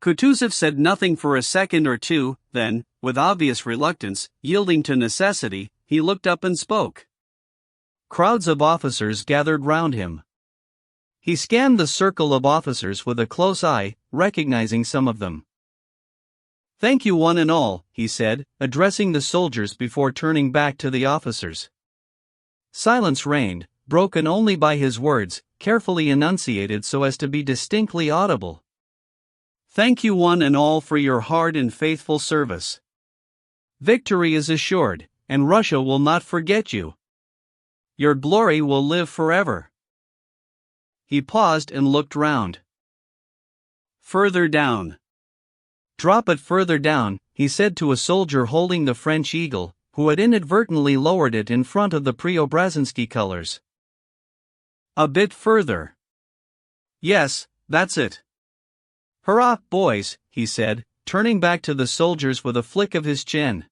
Kutuzov said nothing for a second or two, then, with obvious reluctance, yielding to necessity, he looked up and spoke. Crowds of officers gathered round him. He scanned the circle of officers with a close eye, recognizing some of them. "Thank you one and all," he said, addressing the soldiers before turning back to the officers. Silence reigned, broken only by his words, carefully enunciated so as to be distinctly audible. "Thank you one and all for your hard and faithful service. Victory is assured, and Russia will not forget you. Your glory will live forever." He paused and looked round. "Further down." "Drop it further down," he said to a soldier holding the French eagle, who had inadvertently lowered it in front of the Preobrazhensky colors. "A bit further." "Yes, that's it." "Hurrah, boys," he said, turning back to the soldiers with a flick of his chin.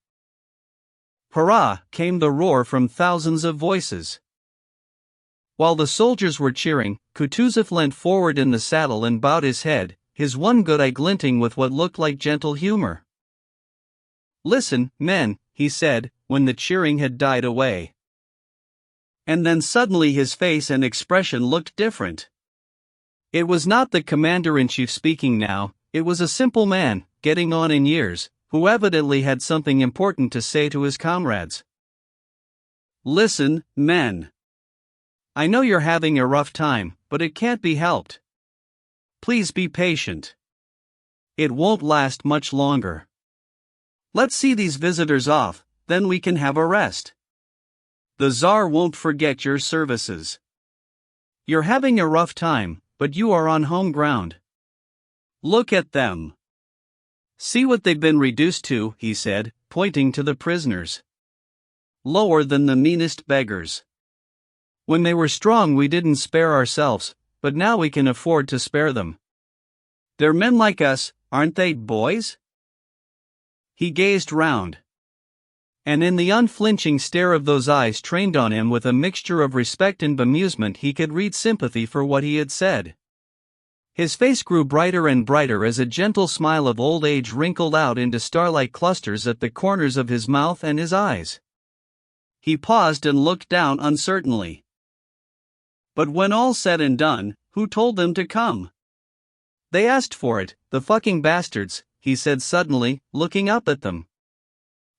"Hurrah," came the roar from thousands of voices. While the soldiers were cheering, Kutuzov leant forward in the saddle and bowed his head, his one good eye glinting with what looked like gentle humor. "Listen, men," he said, when the cheering had died away. And then suddenly his face and expression looked different. It was not the commander-in-chief speaking now, it was a simple man, getting on in years, who evidently had something important to say to his comrades. "Listen, men. I know you're having a rough time, but it can't be helped. Please be patient. It won't last much longer. Let's see these visitors off, then we can have a rest. The Tsar won't forget your services. You're having a rough time, but you are on home ground. Look at them. See what they've been reduced to," he said, pointing to the prisoners. "Lower than the meanest beggars. When they were strong we didn't spare ourselves, but now we can afford to spare them. They're men like us, aren't they, boys?" He gazed round. And in the unflinching stare of those eyes trained on him with a mixture of respect and bemusement he could read sympathy for what he had said. His face grew brighter and brighter as a gentle smile of old age wrinkled out into starlight clusters at the corners of his mouth and his eyes. He paused and looked down uncertainly. "But when all's said and done, who told them to come? They asked for it, the fucking bastards," he said suddenly, looking up at them.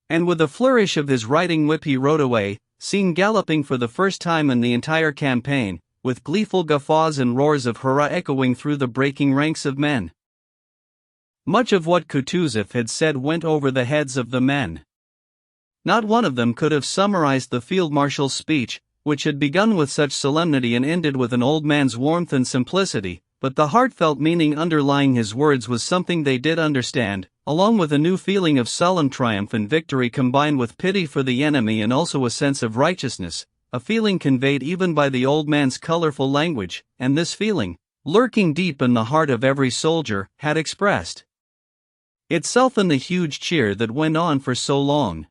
And with a flourish of his riding whip he rode away, seen galloping for the first time in the entire campaign, with gleeful guffaws and roars of hurrah echoing through the breaking ranks of men. Much of what Kutuzov had said went over the heads of the men. Not one of them could have summarized the field marshal's speech, which had begun with such solemnity and ended with an old man's warmth and simplicity, but the heartfelt meaning underlying his words was something they did understand, along with a new feeling of solemn triumph and victory combined with pity for the enemy and also a sense of righteousness, a feeling conveyed even by the old man's colorful language, and this feeling, lurking deep in the heart of every soldier, had expressed itself in the huge cheer that went on for so long.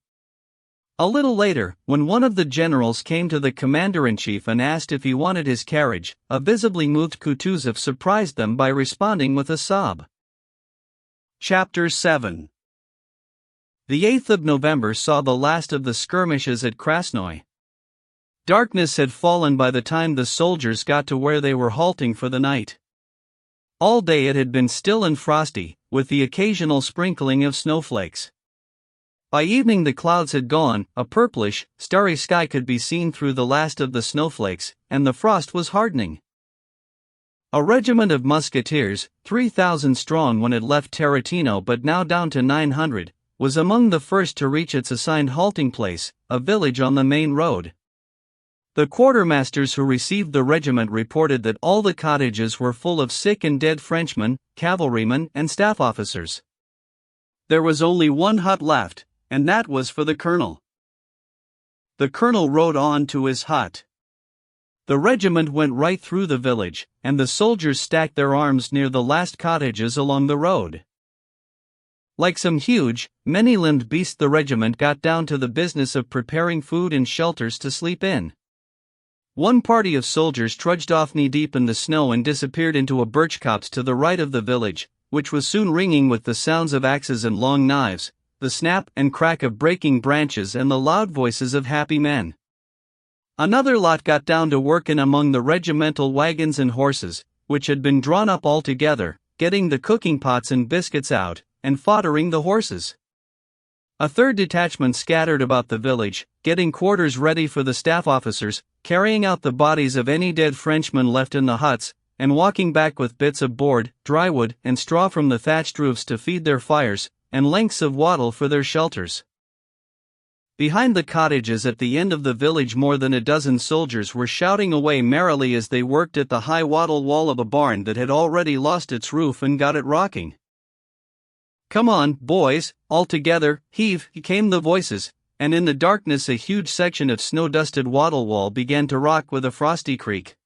A little later, when one of the generals came to the commander-in-chief and asked if he wanted his carriage, a visibly moved Kutuzov surprised them by responding with a sob. Chapter 7. The 8th of November saw the last of the skirmishes at Krasnoy. Darkness had fallen by the time the soldiers got to where they were halting for the night. All day it had been still and frosty, with the occasional sprinkling of snowflakes. By evening the clouds had gone, a purplish, starry sky could be seen through the last of the snowflakes, and the frost was hardening. A regiment of musketeers, 3,000 strong when it left Tarantino but now down to 900, was among the first to reach its assigned halting place, a village on the main road. The quartermasters who received the regiment reported that all the cottages were full of sick and dead Frenchmen, cavalrymen, and staff officers. There was only one hut left, and that was for the colonel. The colonel rode on to his hut. The regiment went right through the village, and the soldiers stacked their arms near the last cottages along the road. Like some huge, many-limbed beast, the regiment got down to the business of preparing food and shelters to sleep in. One party of soldiers trudged off knee-deep in the snow and disappeared into a birch copse to the right of the village, which was soon ringing with the sounds of axes and long knives, the snap and crack of breaking branches and the loud voices of happy men. Another lot got down to work in among the regimental wagons and horses, which had been drawn up all together, getting the cooking pots and biscuits out, and foddering the horses. A third detachment scattered about the village, getting quarters ready for the staff officers, carrying out the bodies of any dead Frenchmen left in the huts, and walking back with bits of board, dry wood, and straw from the thatched roofs to feed their fires, and lengths of wattle for their shelters. Behind the cottages at the end of the village more than a dozen soldiers were shouting away merrily as they worked at the high wattle wall of a barn that had already lost its roof and got it rocking. "Come on, boys, all together, heave," came the voices, and in the darkness a huge section of snow-dusted wattle wall began to rock with a frosty creak.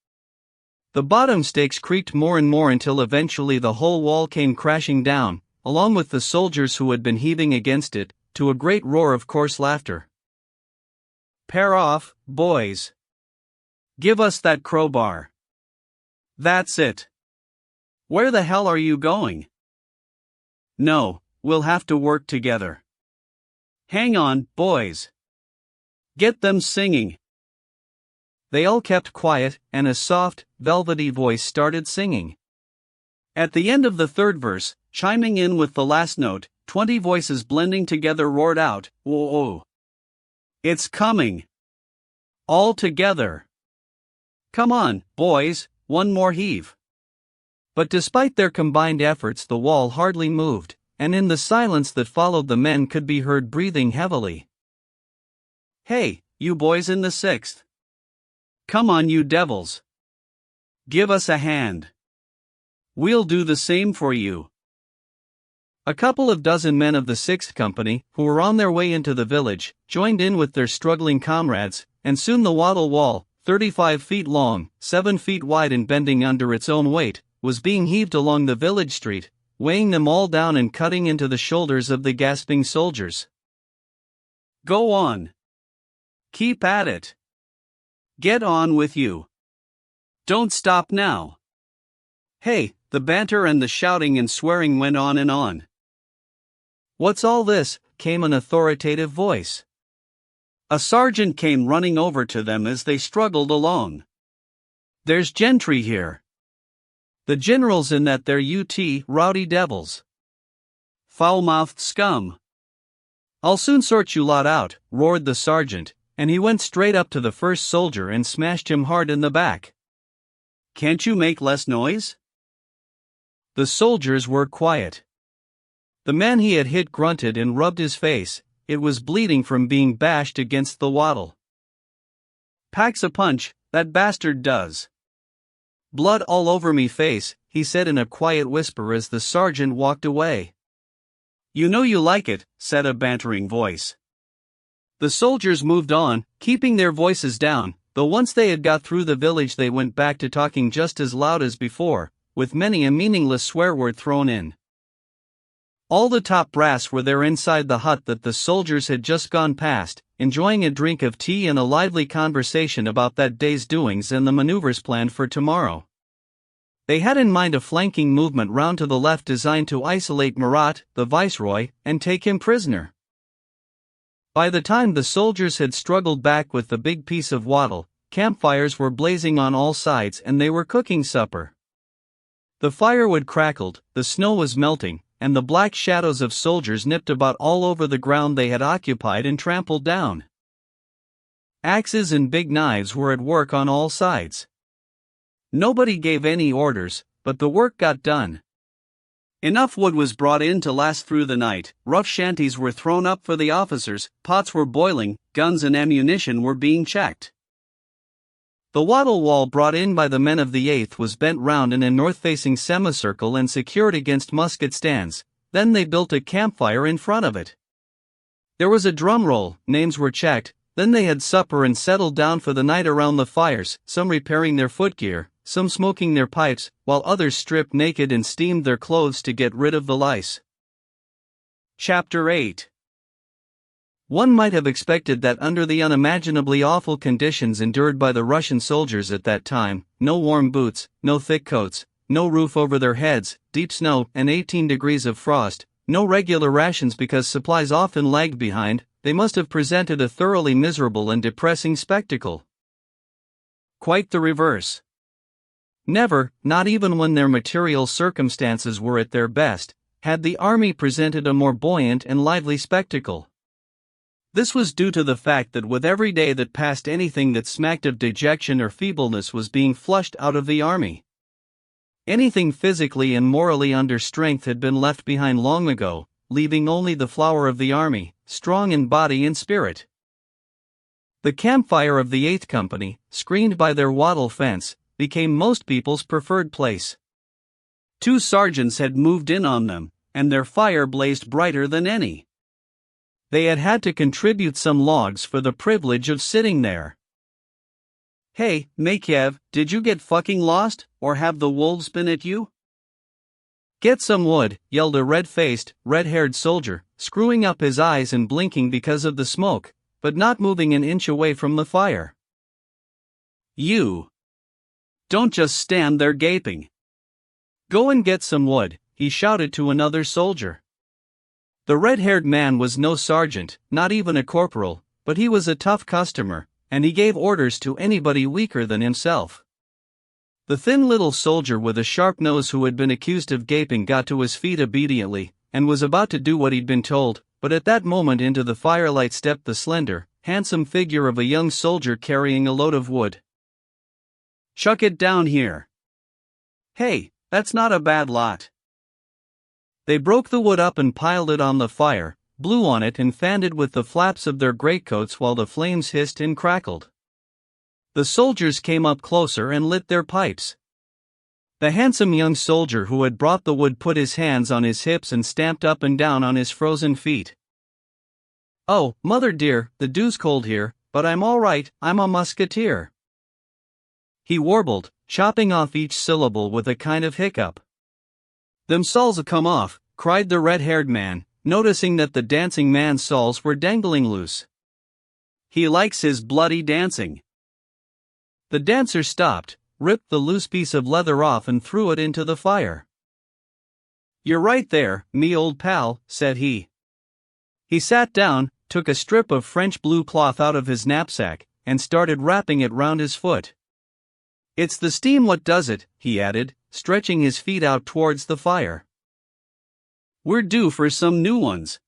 The bottom stakes creaked more and more until eventually the whole wall came crashing down, along with the soldiers who had been heaving against it, to a great roar of coarse laughter. "Pair off, boys. Give us that crowbar. That's it. Where the hell are you going? No, we'll have to work together. Hang on, boys. Get them singing." They all kept quiet, and a soft, velvety voice started singing. At the end of the third verse, chiming in with the last note, 20 voices blending together roared out, "Whoa! It's coming! All together! Come on, boys, one more heave." But despite their combined efforts, the wall hardly moved, and in the silence that followed the men could be heard breathing heavily. "Hey, you boys in the 6th. Come on, you devils. Give us a hand. We'll do the same for you." A couple of dozen men of the 6th Company, who were on their way into the village, joined in with their struggling comrades, and soon the wattle wall, 35 feet long, 7 feet wide and bending under its own weight, was being heaved along the village street, weighing them all down and cutting into the shoulders of the gasping soldiers. "Go on. Keep at it. Get on with you. Don't stop now." "Hey," the banter and the shouting and swearing went on and on. "What's all this?" came an authoritative voice. A sergeant came running over to them as they struggled along. "There's gentry here. The general's in that there rowdy devils. Foul-mouthed scum. I'll soon sort you lot out," roared the sergeant, and he went straight up to the first soldier and smashed him hard in the back. "Can't you make less noise?" The soldiers were quiet. The man he had hit grunted and rubbed his face. It was bleeding from being bashed against the wattle. "Packs a punch, that bastard does. Blood all over me face," he said in a quiet whisper as the sergeant walked away. "You know you like it," said a bantering voice. The soldiers moved on, keeping their voices down, though once they had got through the village they went back to talking just as loud as before, with many a meaningless swear word thrown in. All the top brass were there inside the hut that the soldiers had just gone past, enjoying a drink of tea and a lively conversation about that day's doings and the maneuvers planned for tomorrow. They had in mind a flanking movement round to the left designed to isolate Murat, the viceroy, and take him prisoner. By the time the soldiers had struggled back with the big piece of wattle, campfires were blazing on all sides and they were cooking supper. The firewood crackled, the snow was melting, and the black shadows of soldiers nipped about all over the ground they had occupied and trampled down. Axes and big knives were at work on all sides. Nobody gave any orders, but the work got done. Enough wood was brought in to last through the night, rough shanties were thrown up for the officers, pots were boiling, guns and ammunition were being checked. The wattle wall brought in by the men of the 8th was bent round in a north-facing semicircle and secured against musket stands. Then they built a campfire in front of it. There was a drum roll, names were checked, then they had supper and settled down for the night around the fires, some repairing their footgear, some smoking their pipes, while others stripped naked and steamed their clothes to get rid of the lice. Chapter 8. One might have expected that under the unimaginably awful conditions endured by the Russian soldiers at that time, no warm boots, no thick coats, no roof over their heads, deep snow, and 18 degrees of frost, no regular rations because supplies often lagged behind, they must have presented a thoroughly miserable and depressing spectacle. Quite the reverse. Never, not even when their material circumstances were at their best, had the army presented a more buoyant and lively spectacle. This was due to the fact that with every day that passed anything that smacked of dejection or feebleness was being flushed out of the army. Anything physically and morally under strength had been left behind long ago, leaving only the flower of the army, strong in body and spirit. The campfire of the 8th Company, screened by their wattle fence, became most people's preferred place. 2 sergeants had moved in on them, and their fire blazed brighter than any. They had had to contribute some logs for the privilege of sitting there. Hey, Makiev, did you get fucking lost, or have the wolves been at you? Get some wood, yelled a red-faced, red-haired soldier, screwing up his eyes and blinking because of the smoke, but not moving an inch away from the fire. You. Don't just stand there gaping. Go and get some wood, he shouted to another soldier. The red-haired man was no sergeant, not even a corporal, but he was a tough customer, and he gave orders to anybody weaker than himself. The thin little soldier with a sharp nose who had been accused of gaping got to his feet obediently, and was about to do what he'd been told, but at that moment into the firelight stepped the slender, handsome figure of a young soldier carrying a load of wood. Chuck it down here. Hey, that's not a bad lot. They broke the wood up and piled it on the fire, blew on it and fanned it with the flaps of their greatcoats while the flames hissed and crackled. The soldiers came up closer and lit their pipes. The handsome young soldier who had brought the wood put his hands on his hips and stamped up and down on his frozen feet. "Oh, mother dear, the deuce cold here, but I'm all right, I'm a musketeer," he warbled, chopping off each syllable with a kind of hiccup. "Them salls'll come off," cried the red-haired man, noticing that the dancing man's salls were dangling loose. "He likes his bloody dancing." The dancer stopped, ripped the loose piece of leather off and threw it into the fire. "You're right there, me old pal," said he. He sat down, took a strip of French blue cloth out of his knapsack, and started wrapping it round his foot. "It's the steam what does it," he added, stretching his feet out towards the fire. "We're due for some new ones.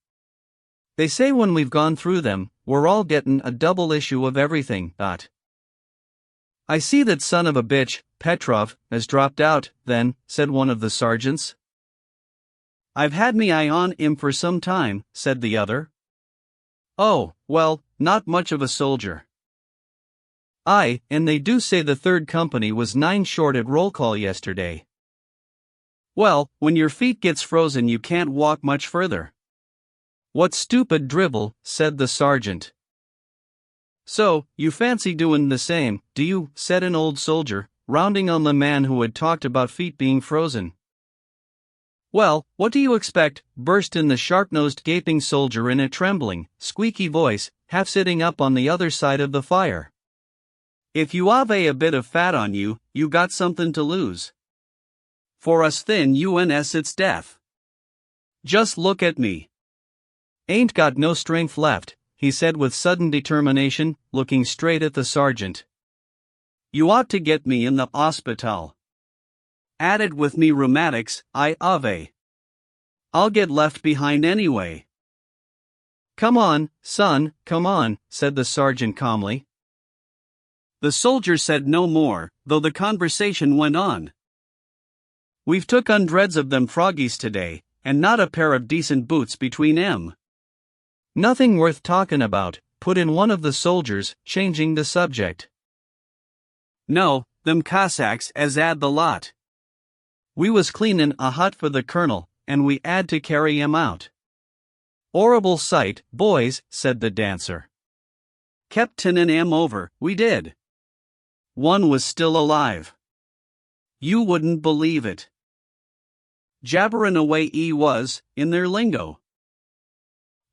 They say when we've gone through them, we're all gettin' a double issue of everything, I see that son of a bitch, Petrov, has dropped out, then," said one of the sergeants. "I've had me eye on him for some time," said the other. "Oh, well, not much of a soldier." "Aye, and they do say the 3rd Company was 9 short at roll call yesterday." "Well, when your feet gets frozen you can't walk much further." "What stupid drivel," said the sergeant. "So, you fancy doing the same, do you?" said an old soldier, rounding on the man who had talked about feet being frozen. "Well, what do you expect?" burst in the sharp-nosed gaping soldier in a trembling, squeaky voice, half sitting up on the other side of the fire. "If you have a bit of fat on you, you got something to lose. For us thin uns it's death. Just look at me. Ain't got no strength left," he said with sudden determination, looking straight at the sergeant. "You ought to get me in the hospital. Added with me rheumatics, I'll get left behind anyway." "Come on, son, come on," said the sergeant calmly. The soldier said no more, though the conversation went on. "We've took hundreds of them froggies today, and not a pair of decent boots between 'em." "Nothing worth talking about," put in one of the soldiers, changing the subject. No, them Cossacks as 'ad the lot. We was cleanin' a hut for the colonel, and we 'ad to carry 'em out. Horrible sight, boys, said the dancer. Kept tinnin' 'em over, we did. One was still alive. You wouldn't believe it. Jabberin' away 'e was, in their lingo.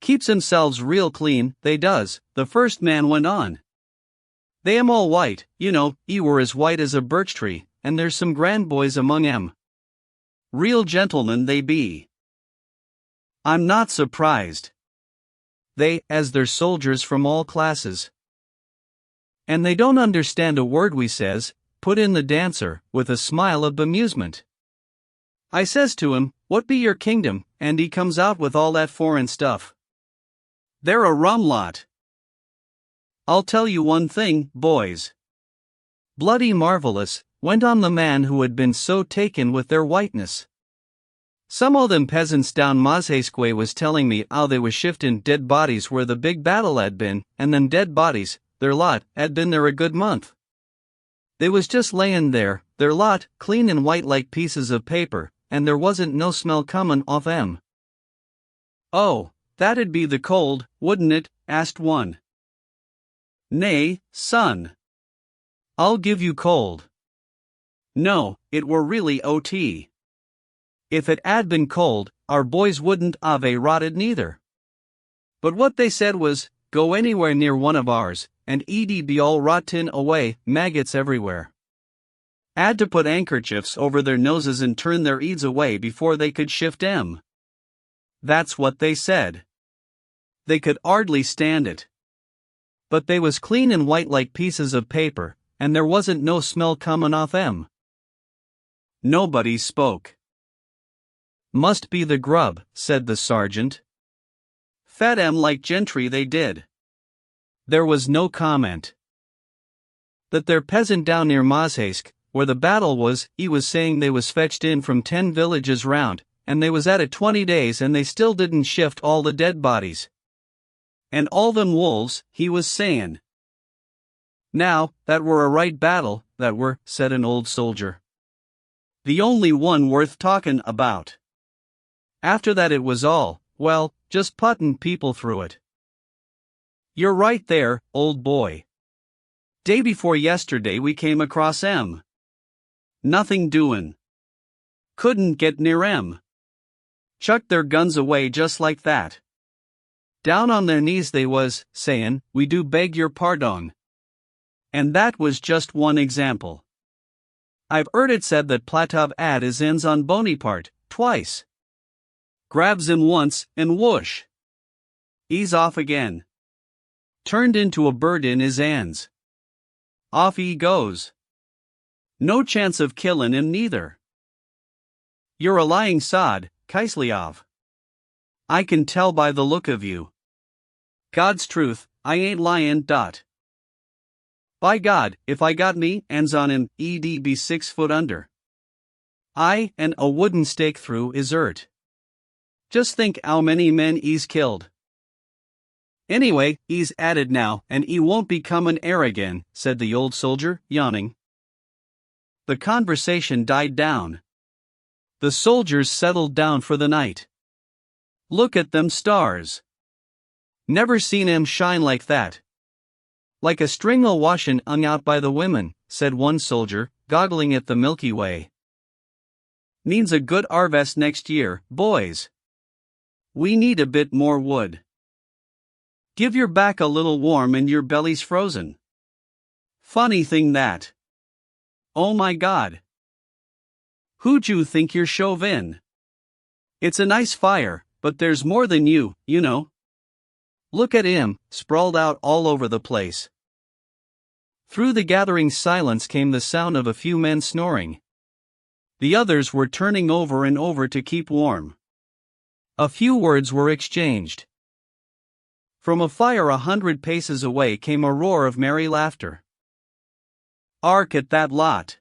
Keeps themselves real clean, they does, the first man went on. They am all white, you know, 'e were as white as a birch tree, and there's some grand boys among 'em. Real gentlemen they be. I'm not surprised. They, as they're soldiers from all classes. And they don't understand a word we says, put in the dancer, with a smile of bemusement. I says to him, what be your kingdom, and he comes out with all that foreign stuff. They're a rum lot. I'll tell you one thing, boys. Bloody marvelous, went on the man who had been so taken with their whiteness. Some o' them peasants down Mazhesque was telling me how they was shiftin' dead bodies where the big battle had been, and them dead bodies, their lot, had been there a good month. They was just layin' there, their lot, clean and white like pieces of paper, and there wasn't no smell comin' off 'em. Oh, that'd be the cold, wouldn't it? Asked one. Nay, son. I'll give you cold. No, it were really OT. If it 'ad been cold, our boys wouldn't ave rotted neither. But what they said was, go anywhere near one of ours, and ED be all rotten away, maggots everywhere. 'Ad to put handkerchiefs over their noses and turn their eads away before they could shift 'em. That's what they said. They could hardly stand it. But they was clean and white like pieces of paper, and there wasn't no smell comin' off 'em. Nobody spoke. Must be the grub, said the sergeant. Fed 'em like gentry they did. There was no comment. That there peasant down near Mazhesque, where the battle was, he was saying they was fetched in from 10 villages round, and they was at it 20 days and they still didn't shift all the dead bodies. And all them wolves, he was sayin'. Now, that were a right battle, that were, said an old soldier. The only one worth talkin' about. After that it was all, well, just puttin' people through it. You're right there, old boy. Day before yesterday we came across 'em. Nothing doin'. Couldn't get near 'em. Chucked their guns away just like that. Down on their knees they was, sayin', we do beg your pardon. And that was just one example. I've 'eard it said that Platov 'ad his ends on Bonaparte, twice. Grabs him once, and whoosh. He's off again. Turned into a bird in his 'ands. Off he goes. No chance of killin' him neither. You're a lying sod, Kislyov. I can tell by the look of you. God's truth, I ain't lyin'. By God, if I got me hands on him, he'd be 6 foot under. Aye, and a wooden stake through his earth. Just think how many men he's killed. Anyway, he's at it now, and he won't be comin' air again, said the old soldier, yawning. The conversation died down. The soldiers settled down for the night. Look at them stars. Never seen 'em shine like that. Like a string o' washin' hung out by the women, said one soldier, goggling at the Milky Way. Means a good harvest next year, boys. We need a bit more wood. Give your back a little warm and your belly's frozen. Funny thing that. Oh my God. Who'd you think you're shovin'? It's a nice fire, but there's more than you know. Look at him, sprawled out all over the place. Through the gathering silence came the sound of a few men snoring. The others were turning over and over to keep warm. A few words were exchanged. From a fire 100 paces away came a roar of merry laughter. Ark at that lot.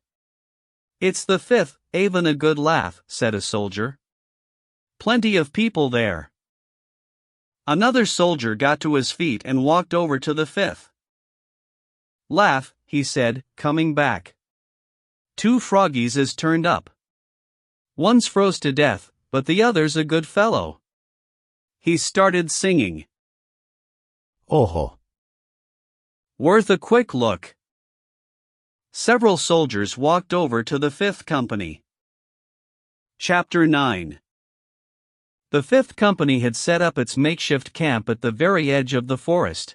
It's the 5th, avin' a good laugh, said a soldier. Plenty of people there. Another soldier got to his feet and walked over to the 5th. Laugh, he said, coming back. 2 froggies is turned up. One's froze to death, but the other's a good fellow. He started singing. Oh. Worth a quick look. Several soldiers walked over to the 5th Company. Chapter 9. The 5th Company had set up its makeshift camp at the very edge of the forest.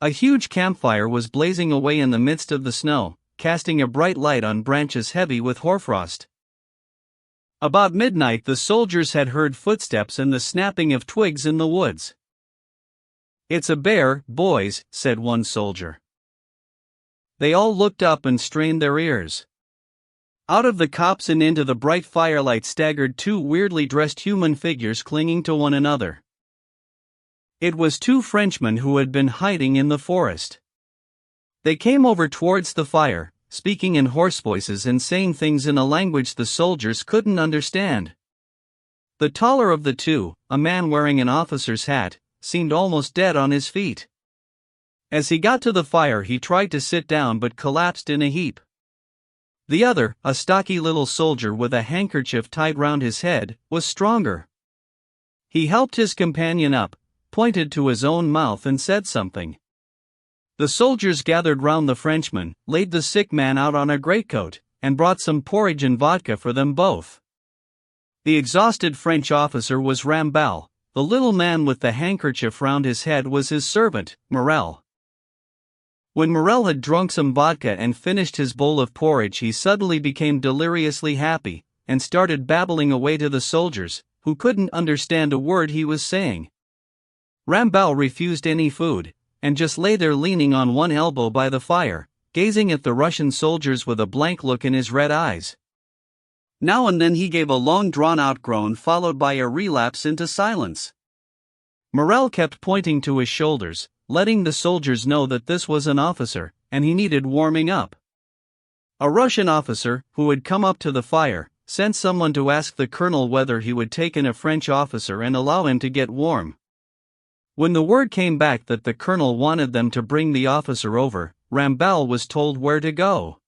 A huge campfire was blazing away in the midst of the snow, casting a bright light on branches heavy with hoarfrost. About midnight the soldiers had heard footsteps and the snapping of twigs in the woods. "It's a bear, boys," said one soldier. They all looked up and strained their ears. Out of the copse and into the bright firelight staggered 2 weirdly dressed human figures clinging to one another. It was 2 Frenchmen who had been hiding in the forest. They came over towards the fire, speaking in hoarse voices and saying things in a language the soldiers couldn't understand. The taller of the 2, a man wearing an officer's hat, seemed almost dead on his feet. As he got to the fire he tried to sit down but collapsed in a heap. The other, a stocky little soldier with a handkerchief tied round his head, was stronger. He helped his companion up, pointed to his own mouth and said something. The soldiers gathered round the Frenchman, laid the sick man out on a greatcoat, and brought some porridge and vodka for them both. The exhausted French officer was Rambal. The little man with the handkerchief round his head was his servant, Morel. When Morel had drunk some vodka and finished his bowl of porridge he suddenly became deliriously happy, and started babbling away to the soldiers, who couldn't understand a word he was saying. Rambal refused any food, and just lay there leaning on one elbow by the fire, gazing at the Russian soldiers with a blank look in his red eyes. Now and then he gave a long drawn-out groan followed by a relapse into silence. Morel kept pointing to his shoulders, letting the soldiers know that this was an officer, and he needed warming up. A Russian officer, who had come up to the fire, sent someone to ask the colonel whether he would take in a French officer and allow him to get warm. When the word came back that the colonel wanted them to bring the officer over, Rambal was told where to go.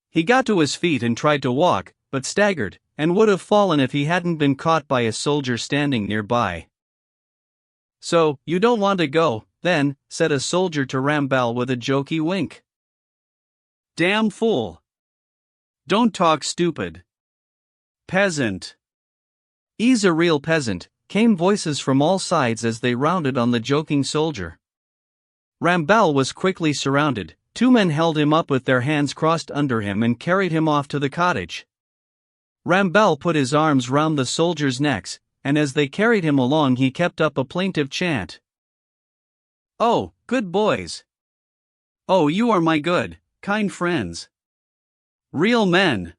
He got to his feet and tried to walk, but staggered, and would have fallen if he hadn't been caught by a soldier standing nearby. "So, you don't want to go, then," said a soldier to Rambal with a jokey wink. "Damn fool. Don't talk stupid. Peasant. He's a real peasant," came voices from all sides as they rounded on the joking soldier. Rambal was quickly surrounded. 2 men held him up with their hands crossed under him and carried him off to the cottage. Rambal put his arms round the soldiers' necks, and as they carried him along he kept up a plaintive chant. "Oh, good boys. Oh, you are my good, kind friends. Real men.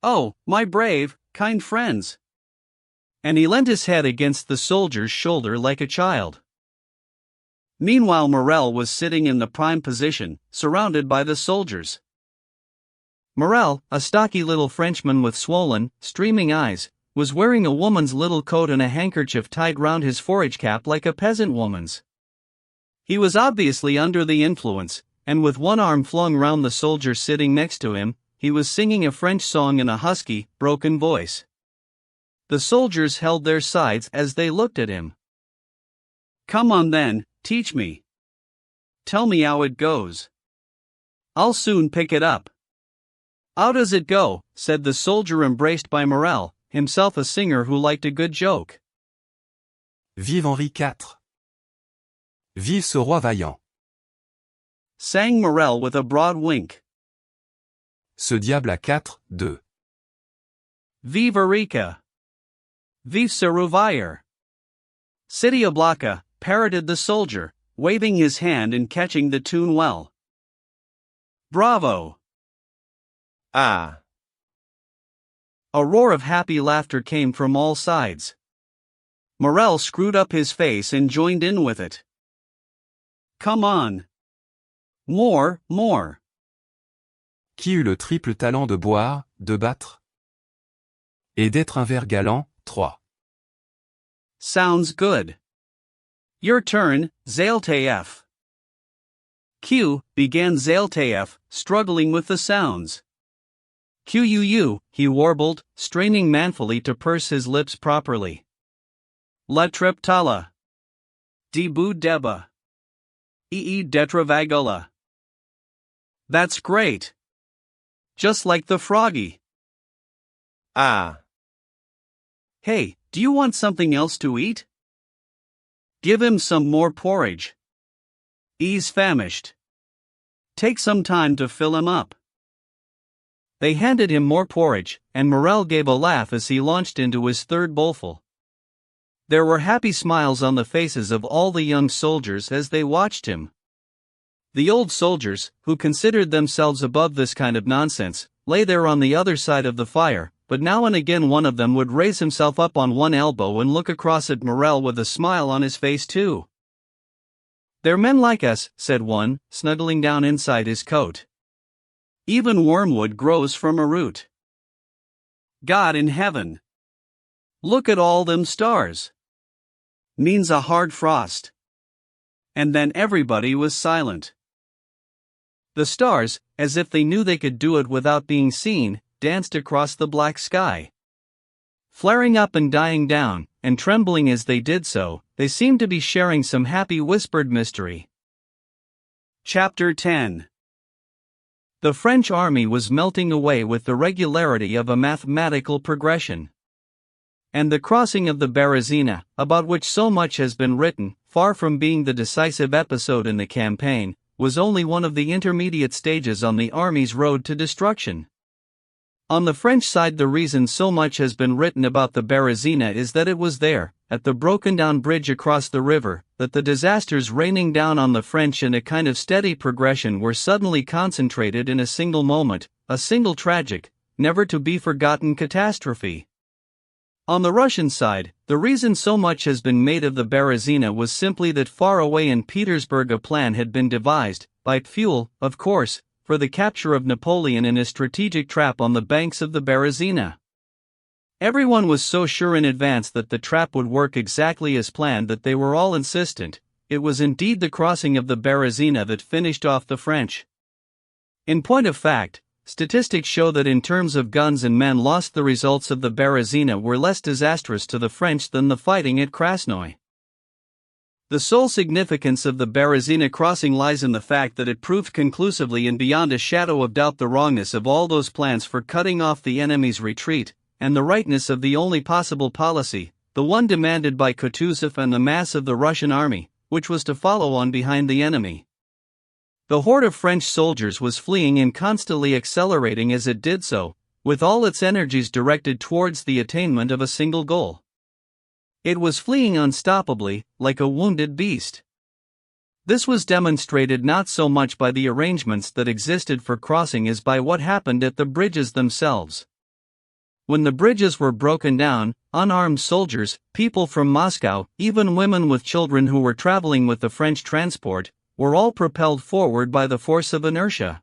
Oh, my brave, kind friends." And he leant his head against the soldier's shoulder like a child. Meanwhile Morel was sitting in the prime position, surrounded by the soldiers. Morel, a stocky little Frenchman with swollen, streaming eyes, was wearing a woman's little coat and a handkerchief tied round his forage cap like a peasant woman's. He was obviously under the influence, and with one arm flung round the soldier sitting next to him, he was singing a French song in a husky, broken voice. The soldiers held their sides as they looked at him. "Come on then, teach me. Tell me how it goes. I'll soon pick it up." "How does it go?" said the soldier embraced by Morel, himself a singer who liked a good joke. Vive Henri IV. Vive ce roi vaillant. Sang Morel with a broad wink. Ce diable à 4, 2. Vive Erika. Vive ce rouvailleur. City Oblaka, parroted the soldier, waving his hand and catching the tune well. Bravo! Ah. A roar of happy laughter came from all sides. Morel screwed up his face and joined in with it. "Come on. More, more." Qui eut le triple talent de boire, de battre et d'être un ver galant, 3. Sounds good. Your turn, Zaltaf. Q, began Zaltaev, struggling with the sounds. Quu, he warbled, straining manfully to purse his lips properly. La Triptala. Debu Deba. Ee Detravagula. That's great. Just like the froggy. Ah. Hey, do you want something else to eat? Give him some more porridge. He's famished. Take some time to fill him up. They handed him more porridge, and Morel gave a laugh as he launched into his third bowlful. There were happy smiles on the faces of all the young soldiers as they watched him. The old soldiers, who considered themselves above this kind of nonsense, lay there on the other side of the fire, but now and again one of them would raise himself up on one elbow and look across at Morel with a smile on his face too. "They're men like us," said one, snuggling down inside his coat. "Even wormwood grows from a root. God in heaven! Look at all them stars. Means a hard frost." And then everybody was silent. The stars, as if they knew they could do it without being seen, danced across the black sky. Flaring up and dying down, and trembling as they did so, they seemed to be sharing some happy whispered mystery. Chapter 10. The French army was melting away with the regularity of a mathematical progression. And the crossing of the Berezina, about which so much has been written, far from being the decisive episode in the campaign, was only one of the intermediate stages on the army's road to destruction. On the French side, the reason so much has been written about the Berezina is that it was there, at the broken-down bridge across the river, that the disasters raining down on the French in a kind of steady progression were suddenly concentrated in a single moment, a single tragic, never-to-be-forgotten catastrophe. On the Russian side, the reason so much has been made of the Berezina was simply that far away in Petersburg a plan had been devised, by Pfuel, of course, for the capture of Napoleon in a strategic trap on the banks of the Berezina. Everyone was so sure in advance that the trap would work exactly as planned that they were all insistent. It was indeed the crossing of the Berezina that finished off the French. In point of fact, statistics show that in terms of guns and men lost, the results of the Berezina were less disastrous to the French than the fighting at Krasnoy. The sole significance of the Berezina crossing lies in the fact that it proved conclusively and beyond a shadow of doubt the wrongness of all those plans for cutting off the enemy's retreat, and the rightness of the only possible policy, the one demanded by Kutuzov and the mass of the Russian army, which was to follow on behind the enemy. The horde of French soldiers was fleeing and constantly accelerating as it did so, with all its energies directed towards the attainment of a single goal. It was fleeing unstoppably, like a wounded beast. This was demonstrated not so much by the arrangements that existed for crossing as by what happened at the bridges themselves. When the bridges were broken down, unarmed soldiers, people from Moscow, even women with children who were traveling with the French transport, were all propelled forward by the force of inertia.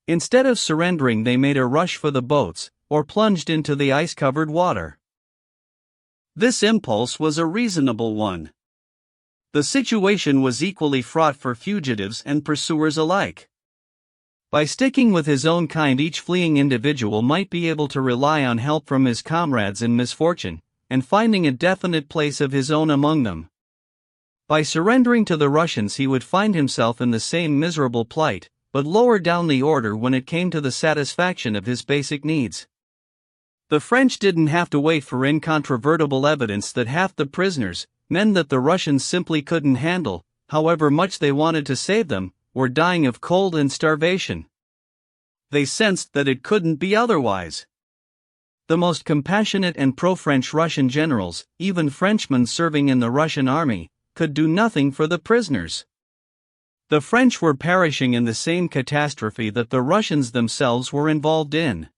Instead of surrendering, they made a rush for the boats, or plunged into the ice-covered water. This impulse was a reasonable one. The situation was equally fraught for fugitives and pursuers alike. By sticking with his own kind, each fleeing individual might be able to rely on help from his comrades in misfortune, and finding a definite place of his own among them. By surrendering to the Russians, he would find himself in the same miserable plight, but lower down the order when it came to the satisfaction of his basic needs. The French didn't have to wait for incontrovertible evidence that half the prisoners, men that the Russians simply couldn't handle, however much they wanted to save them, were dying of cold and starvation. They sensed that it couldn't be otherwise. The most compassionate and pro-French Russian generals, even Frenchmen serving in the Russian army, could do nothing for the prisoners. The French were perishing in the same catastrophe that the Russians themselves were involved in.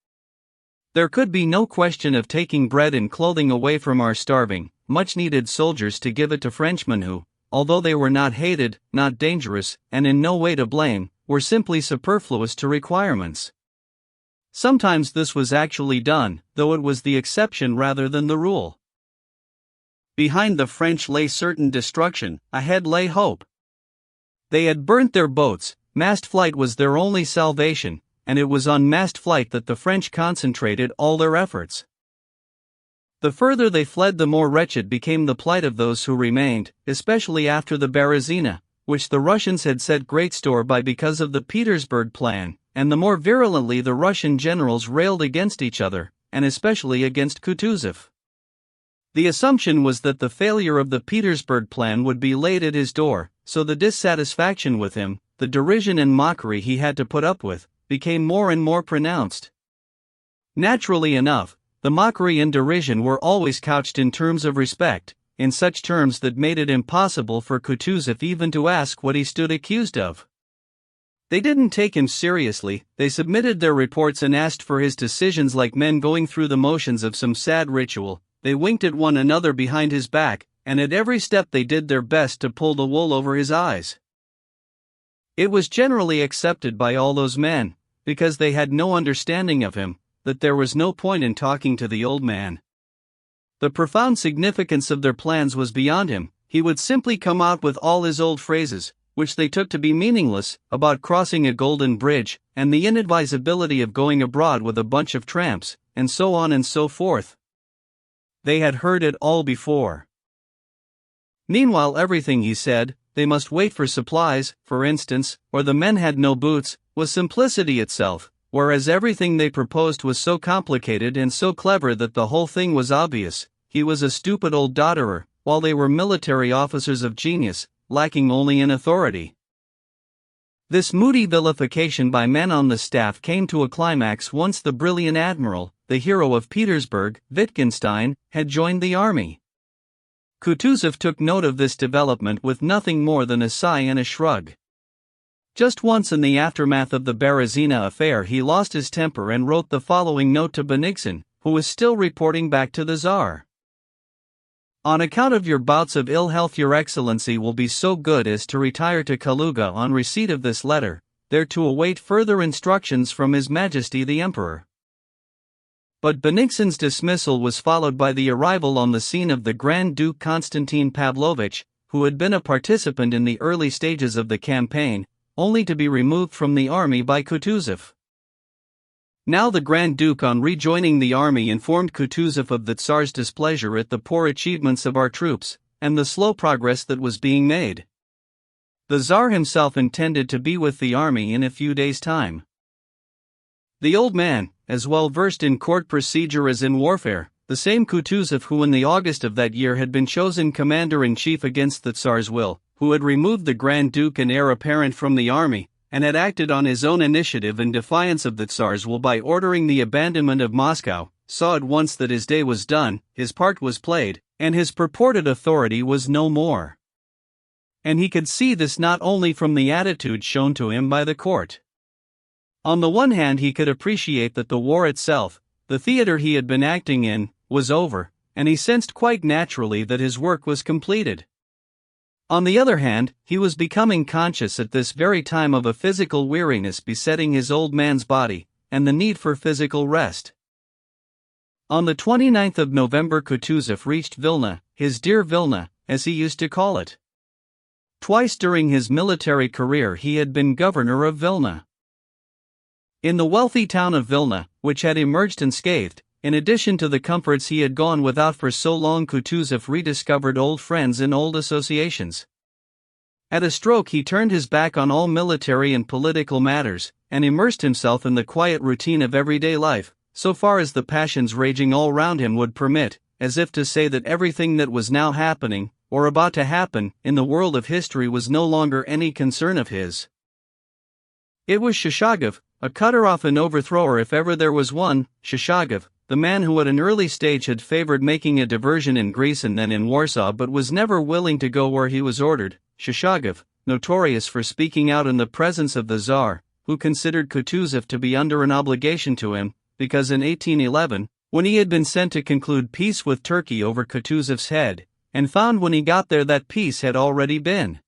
There could be no question of taking bread and clothing away from our starving, much-needed soldiers to give it to Frenchmen who, although they were not hated, not dangerous, and in no way to blame, were simply superfluous to requirements. Sometimes this was actually done, though it was the exception rather than the rule. Behind the French lay certain destruction, ahead lay hope. They had burnt their boats, mast flight was their only salvation, and it was on mast flight that the French concentrated all their efforts. The further they fled, the more wretched became the plight of those who remained, especially after the Berezina, which the Russians had set great store by because of the Petersburg Plan, and the more virulently the Russian generals railed against each other, and especially against Kutuzov. The assumption was that the failure of the Petersburg Plan would be laid at his door, so the dissatisfaction with him, the derision and mockery he had to put up with, became more and more pronounced. Naturally enough, the mockery and derision were always couched in terms of respect, in such terms that made it impossible for Kutuzov even to ask what he stood accused of. They didn't take him seriously, they submitted their reports and asked for his decisions like men going through the motions of some sad ritual. They winked at one another behind his back, and at every step they did their best to pull the wool over his eyes. It was generally accepted by all those men, because they had no understanding of him, that there was no point in talking to the old man. The profound significance of their plans was beyond him. He would simply come out with all his old phrases, which they took to be meaningless, about crossing a golden bridge, and the inadvisability of going abroad with a bunch of tramps, and so on and so forth. They had heard it all before. Meanwhile, everything he said, they must wait for supplies, for instance, or the men had no boots, was simplicity itself, whereas everything they proposed was so complicated and so clever that the whole thing was obvious. He was a stupid old dodderer, while they were military officers of genius, lacking only in authority. This moody vilification by men on the staff came to a climax once the brilliant admiral, the hero of Petersburg, Wittgenstein, had joined the army. Kutuzov took note of this development with nothing more than a sigh and a shrug. Just once in the aftermath of the Berezina affair he lost his temper and wrote the following note to Bennigsen, who was still reporting back to the Tsar. On account of your bouts of ill health, your Excellency will be so good as to retire to Kaluga on receipt of this letter, there to await further instructions from His Majesty the Emperor. But Bennigsen's dismissal was followed by the arrival on the scene of the Grand Duke Konstantin Pavlovich, who had been a participant in the early stages of the campaign, only to be removed from the army by Kutuzov. Now the Grand Duke, on rejoining the army, informed Kutuzov of the Tsar's displeasure at the poor achievements of our troops, and the slow progress that was being made. The Tsar himself intended to be with the army in a few days' time. The old man, as well versed in court procedure as in warfare, the same Kutuzov who in the August of that year had been chosen commander-in-chief against the Tsar's will, who had removed the Grand Duke and heir apparent from the army, and had acted on his own initiative in defiance of the Tsar's will by ordering the abandonment of Moscow, saw at once that his day was done, his part was played, and his purported authority was no more. And he could see this not only from the attitude shown to him by the court. On the one hand, he could appreciate that the war itself, the theater he had been acting in, was over, and he sensed quite naturally that his work was completed. On the other hand, he was becoming conscious at this very time of a physical weariness besetting his old man's body, and the need for physical rest. On the 29th of November Kutuzov reached Vilna, his dear Vilna, as he used to call it. Twice during his military career he had been governor of Vilna. In the wealthy town of Vilna, which had emerged unscathed, in addition to the comforts he had gone without for so long, Kutuzov rediscovered old friends and old associations. At a stroke he turned his back on all military and political matters, and immersed himself in the quiet routine of everyday life, so far as the passions raging all round him would permit, as if to say that everything that was now happening, or about to happen, in the world of history was no longer any concern of his. It was Shishagov, a cutter-off and overthrower if ever there was one, Shishagov, the man who at an early stage had favored making a diversion in Greece and then in Warsaw but was never willing to go where he was ordered, Shishagov, notorious for speaking out in the presence of the Tsar, who considered Kutuzov to be under an obligation to him, because in 1811, when he had been sent to conclude peace with Turkey over Kutuzov's head, and found when he got there that peace had already been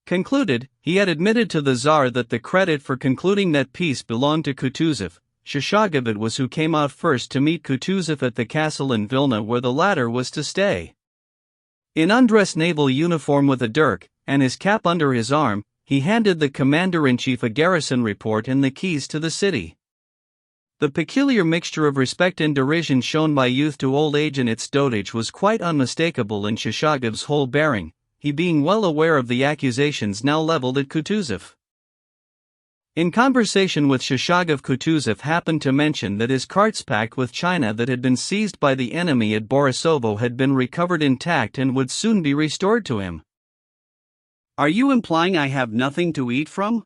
concluded, he had admitted to the Tsar that the credit for concluding that peace belonged to Kutuzov. Shishagov it was who came out first to meet Kutuzov at the castle in Vilna where the latter was to stay. In undress naval uniform with a dirk, and his cap under his arm, he handed the commander-in-chief a garrison report and the keys to the city. The peculiar mixture of respect and derision shown by youth to old age in its dotage was quite unmistakable in Shishagav's whole bearing, he being well aware of the accusations now leveled at Kutuzov. In conversation with Shishagav, Kutuzov happened to mention that his carts packed with china that had been seized by the enemy at Borisovo had been recovered intact and would soon be restored to him. "Are you implying I have nothing to eat from?"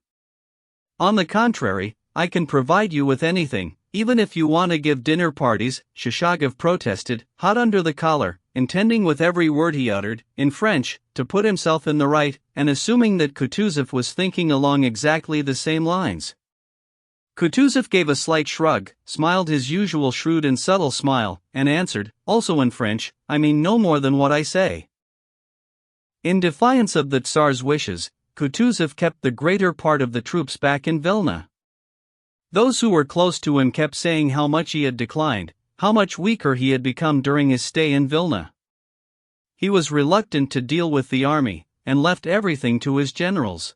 "On the contrary, I can provide you with anything, even if you want to give dinner parties," Shishagav protested, hot under the collar, intending with every word he uttered, in French, to put himself in the right, and assuming that Kutuzov was thinking along exactly the same lines. Kutuzov gave a slight shrug, smiled his usual shrewd and subtle smile, and answered, also in French, "I mean no more than what I say." In defiance of the Tsar's wishes, Kutuzov kept the greater part of the troops back in Vilna. Those who were close to him kept saying how much he had declined, how much weaker he had become during his stay in Vilna. He was reluctant to deal with the army, and left everything to his generals.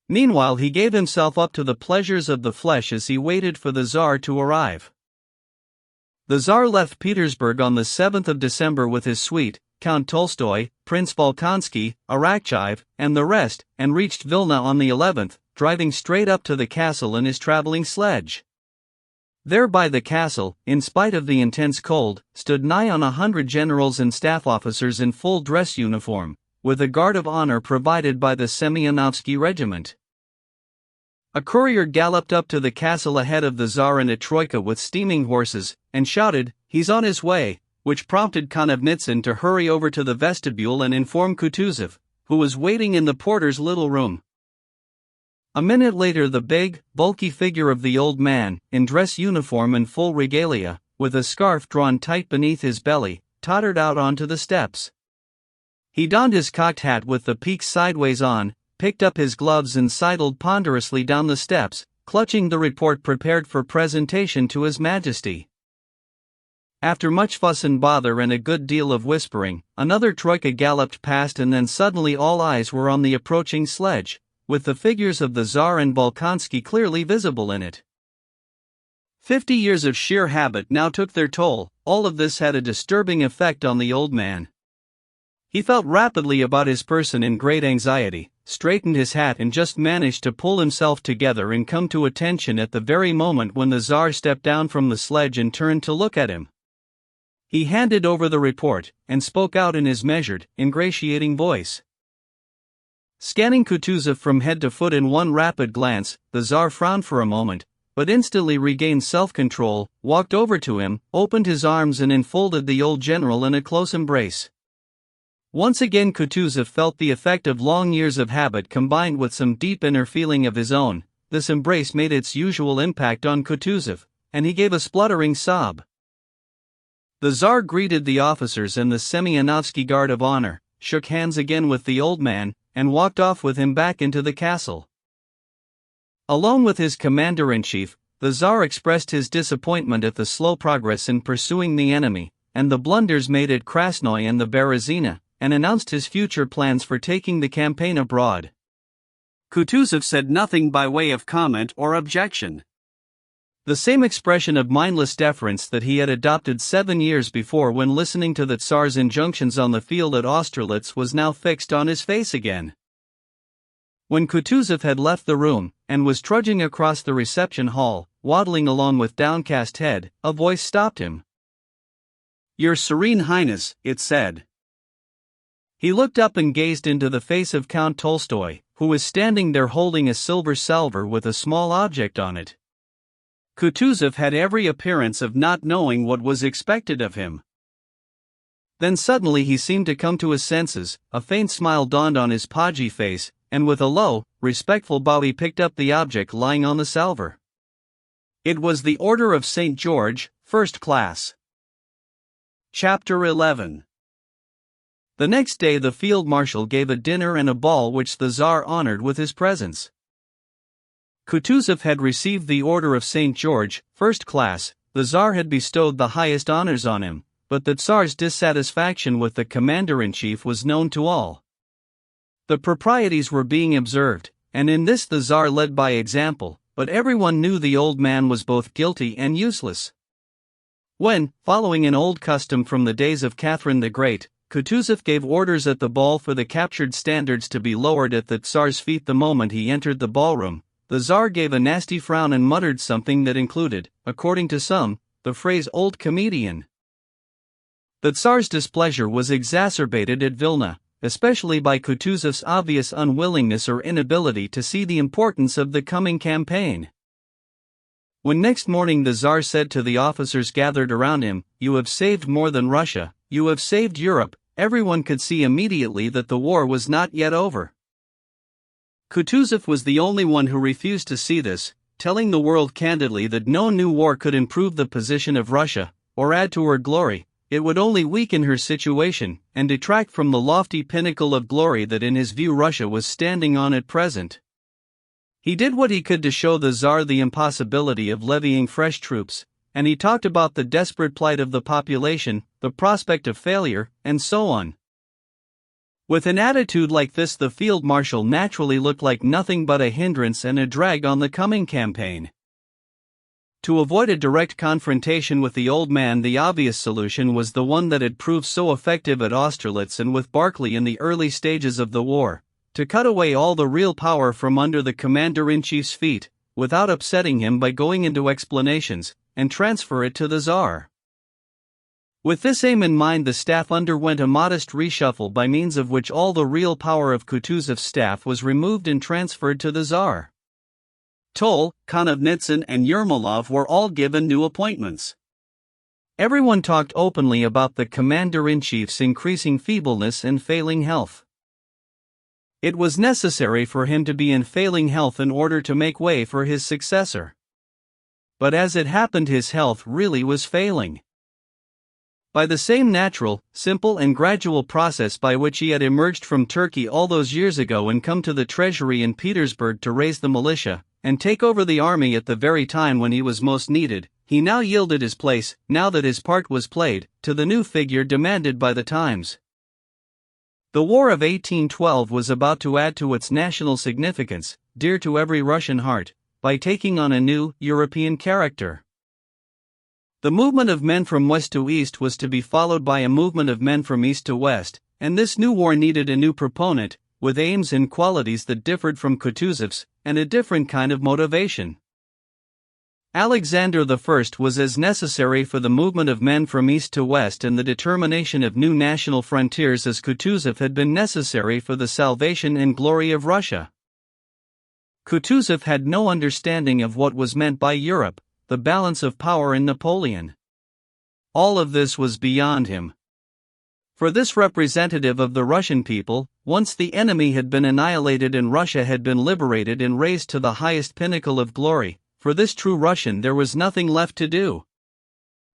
Meanwhile he gave himself up to the pleasures of the flesh as he waited for the Tsar to arrive. The Tsar left Petersburg on the 7th of December with his suite, Count Tolstoy, Prince Volkonsky, Arakcheyev, and the rest, and reached Vilna on the 11th, driving straight up to the castle in his traveling sledge. There by the castle, in spite of the intense cold, stood nigh on 100 generals and staff officers in full dress uniform, with a guard of honor provided by the Semyonovsky regiment. A courier galloped up to the castle ahead of the Tsar in a troika with steaming horses, and shouted, "He's on his way," which prompted Konovnitsyn to hurry over to the vestibule and inform Kutuzov, who was waiting in the porter's little room. A minute later the big, bulky figure of the old man, in dress uniform and full regalia, with a scarf drawn tight beneath his belly, tottered out onto the steps. He donned his cocked hat with the peak sideways on, picked up his gloves and sidled ponderously down the steps, clutching the report prepared for presentation to His Majesty. After much fuss and bother and a good deal of whispering, another troika galloped past, and then suddenly all eyes were on the approaching sledge, with the figures of the Tsar and Bolkonsky clearly visible in it. 50 years of sheer habit now took their toll. All of this had a disturbing effect on the old man. He felt rapidly about his person in great anxiety, straightened his hat and just managed to pull himself together and come to attention at the very moment when the Tsar stepped down from the sledge and turned to look at him. He handed over the report, and spoke out in his measured, ingratiating voice. Scanning Kutuzov from head to foot in one rapid glance, the Tsar frowned for a moment, but instantly regained self-control, walked over to him, opened his arms and enfolded the old general in a close embrace. Once again Kutuzov felt the effect of long years of habit combined with some deep inner feeling of his own. This embrace made its usual impact on Kutuzov, and he gave a spluttering sob. The Tsar greeted the officers and the Semyonovsky Guard of Honor, shook hands again with the old man, and walked off with him back into the castle. Alone with his commander-in-chief, the Tsar expressed his disappointment at the slow progress in pursuing the enemy, and the blunders made at Krasnoy and the Berezina, and announced his future plans for taking the campaign abroad. Kutuzov said nothing by way of comment or objection. The same expression of mindless deference that he had adopted 7 years before when listening to the Tsar's injunctions on the field at Austerlitz was now fixed on his face again. When Kutuzov had left the room, and was trudging across the reception hall, waddling along with downcast head, a voice stopped him. "Your Serene Highness," it said. He looked up and gazed into the face of Count Tolstoy, who was standing there holding a silver salver with a small object on it. Kutuzov had every appearance of not knowing what was expected of him. Then suddenly he seemed to come to his senses, a faint smile dawned on his podgy face, and with a low, respectful bow he picked up the object lying on the salver. It was the Order of St. George, First Class. Chapter 11. The next day the field marshal gave a dinner and a ball which the Tsar honored with his presence. Kutuzov had received the Order of St. George, First Class. The Tsar had bestowed the highest honors on him, but the Tsar's dissatisfaction with the commander-in-chief was known to all. The proprieties were being observed, and in this the Tsar led by example, but everyone knew the old man was both guilty and useless. When, following an old custom from the days of Catherine the Great, Kutuzov gave orders at the ball for the captured standards to be lowered at the Tsar's feet the moment he entered the ballroom, the Tsar gave a nasty frown and muttered something that included, according to some, the phrase "old comedian." The Tsar's displeasure was exacerbated at Vilna, especially by Kutuzov's obvious unwillingness or inability to see the importance of the coming campaign. When next morning the Tsar said to the officers gathered around him, "You have saved more than Russia, you have saved Europe," everyone could see immediately that the war was not yet over. Kutuzov was the only one who refused to see this, telling the world candidly that no new war could improve the position of Russia, or add to her glory. It would only weaken her situation, and detract from the lofty pinnacle of glory that in his view Russia was standing on at present. He did what he could to show the Tsar the impossibility of levying fresh troops, and he talked about the desperate plight of the population, the prospect of failure, and so on. With an attitude like this, the field marshal naturally looked like nothing but a hindrance and a drag on the coming campaign. To avoid a direct confrontation with the old man, the obvious solution was the one that had proved so effective at Austerlitz and with Barclay in the early stages of the war: to cut away all the real power from under the commander-in-chief's feet, without upsetting him by going into explanations, and transfer it to the Tsar. With this aim in mind, the staff underwent a modest reshuffle by means of which all the real power of Kutuzov's staff was removed and transferred to the Tsar. Toll, Konovnitsyn and Yermolov were all given new appointments. Everyone talked openly about the commander-in-chief's increasing feebleness and failing health. It was necessary for him to be in failing health in order to make way for his successor. But as it happened, his health really was failing. By the same natural, simple and gradual process by which he had emerged from Turkey all those years ago and come to the treasury in Petersburg to raise the militia, and take over the army at the very time when he was most needed, he now yielded his place, now that his part was played, to the new figure demanded by the times. The War of 1812 was about to add to its national significance, dear to every Russian heart, by taking on a new, European character. The movement of men from west to east was to be followed by a movement of men from east to west, and this new war needed a new proponent, with aims and qualities that differed from Kutuzov's, and a different kind of motivation. Alexander I was as necessary for the movement of men from east to west and the determination of new national frontiers as Kutuzov had been necessary for the salvation and glory of Russia. Kutuzov had no understanding of what was meant by Europe, the balance of power in Napoleon. All of this was beyond him. For this representative of the Russian people, once the enemy had been annihilated and Russia had been liberated and raised to the highest pinnacle of glory, for this true Russian there was nothing left to do.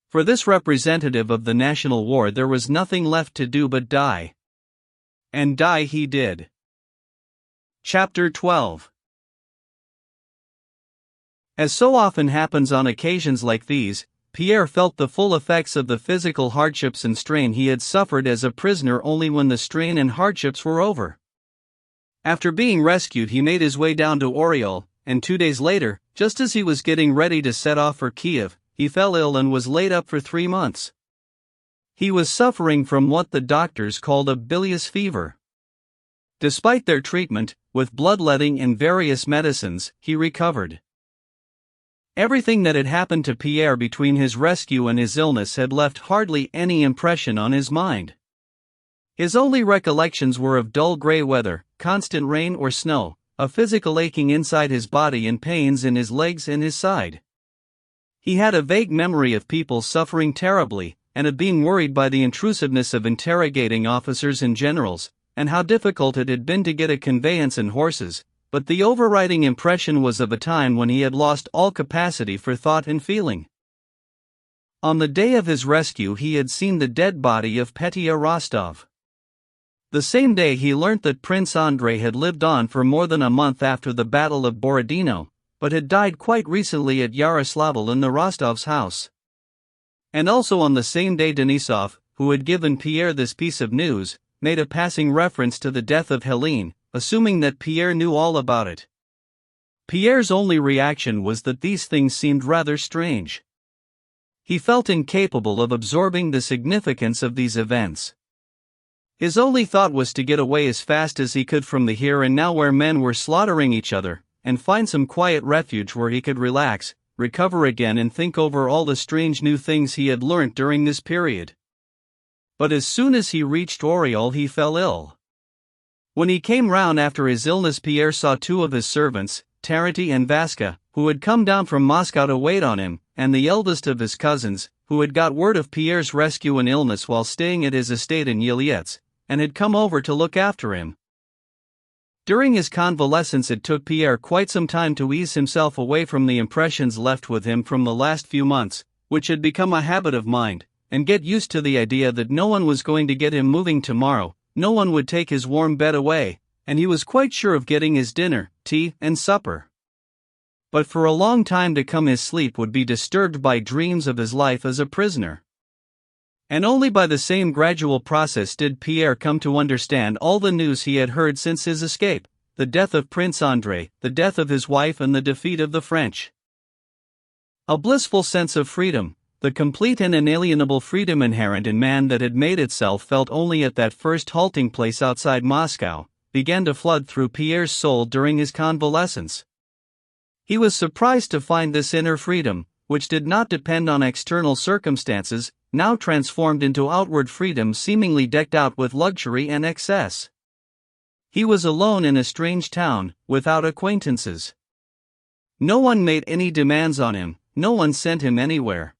For this representative of the national war there was nothing left to do but die. And die he did. Chapter 12. As so often happens on occasions like these, Pierre felt the full effects of the physical hardships and strain he had suffered as a prisoner only when the strain and hardships were over. After being rescued, he made his way down to Oryol, and 2 days later, just as he was getting ready to set off for Kiev, he fell ill and was laid up for 3 months. He was suffering from what the doctors called a bilious fever. Despite their treatment, with bloodletting and various medicines, he recovered. Everything that had happened to Pierre between his rescue and his illness had left hardly any impression on his mind. His only recollections were of dull gray weather, constant rain or snow, a physical aching inside his body and pains in his legs and his side. He had a vague memory of people suffering terribly, and of being worried by the intrusiveness of interrogating officers and generals, and how difficult it had been to get a conveyance and horses, but the overriding impression was of a time when he had lost all capacity for thought and feeling. On the day of his rescue he had seen the dead body of Petya Rostov. The same day he learnt that Prince Andrei had lived on for more than a month after the Battle of Borodino, but had died quite recently at Yaroslavl in the Rostov's house. And also on the same day Denisov, who had given Pierre this piece of news, made a passing reference to the death of Helene, assuming that Pierre knew all about it. Pierre's only reaction was that these things seemed rather strange. He felt incapable of absorbing the significance of these events. His only thought was to get away as fast as he could from the here and now where men were slaughtering each other, and find some quiet refuge where he could relax, recover again and think over all the strange new things he had learnt during this period. But as soon as he reached Oriol he fell ill. When he came round after his illness, Pierre saw two of his servants, Tarity and Vaska, who had come down from Moscow to wait on him, and the eldest of his cousins, who had got word of Pierre's rescue and illness while staying at his estate in Yeliets, and had come over to look after him. During his convalescence it took Pierre quite some time to ease himself away from the impressions left with him from the last few months, which had become a habit of mind, and get used to the idea that no one was going to get him moving tomorrow, no one would take his warm bed away, and he was quite sure of getting his dinner, tea, and supper. But for a long time to come his sleep would be disturbed by dreams of his life as a prisoner. And only by the same gradual process did Pierre come to understand all the news he had heard since his escape, the death of Prince André, the death of his wife and the defeat of the French. A blissful sense of freedom, the complete and inalienable freedom inherent in man that had made itself felt only at that first halting place outside Moscow, began to flood through Pierre's soul during his convalescence. He was surprised to find this inner freedom, which did not depend on external circumstances, now transformed into outward freedom seemingly decked out with luxury and excess. He was alone in a strange town, without acquaintances. No one made any demands on him, no one sent him anywhere.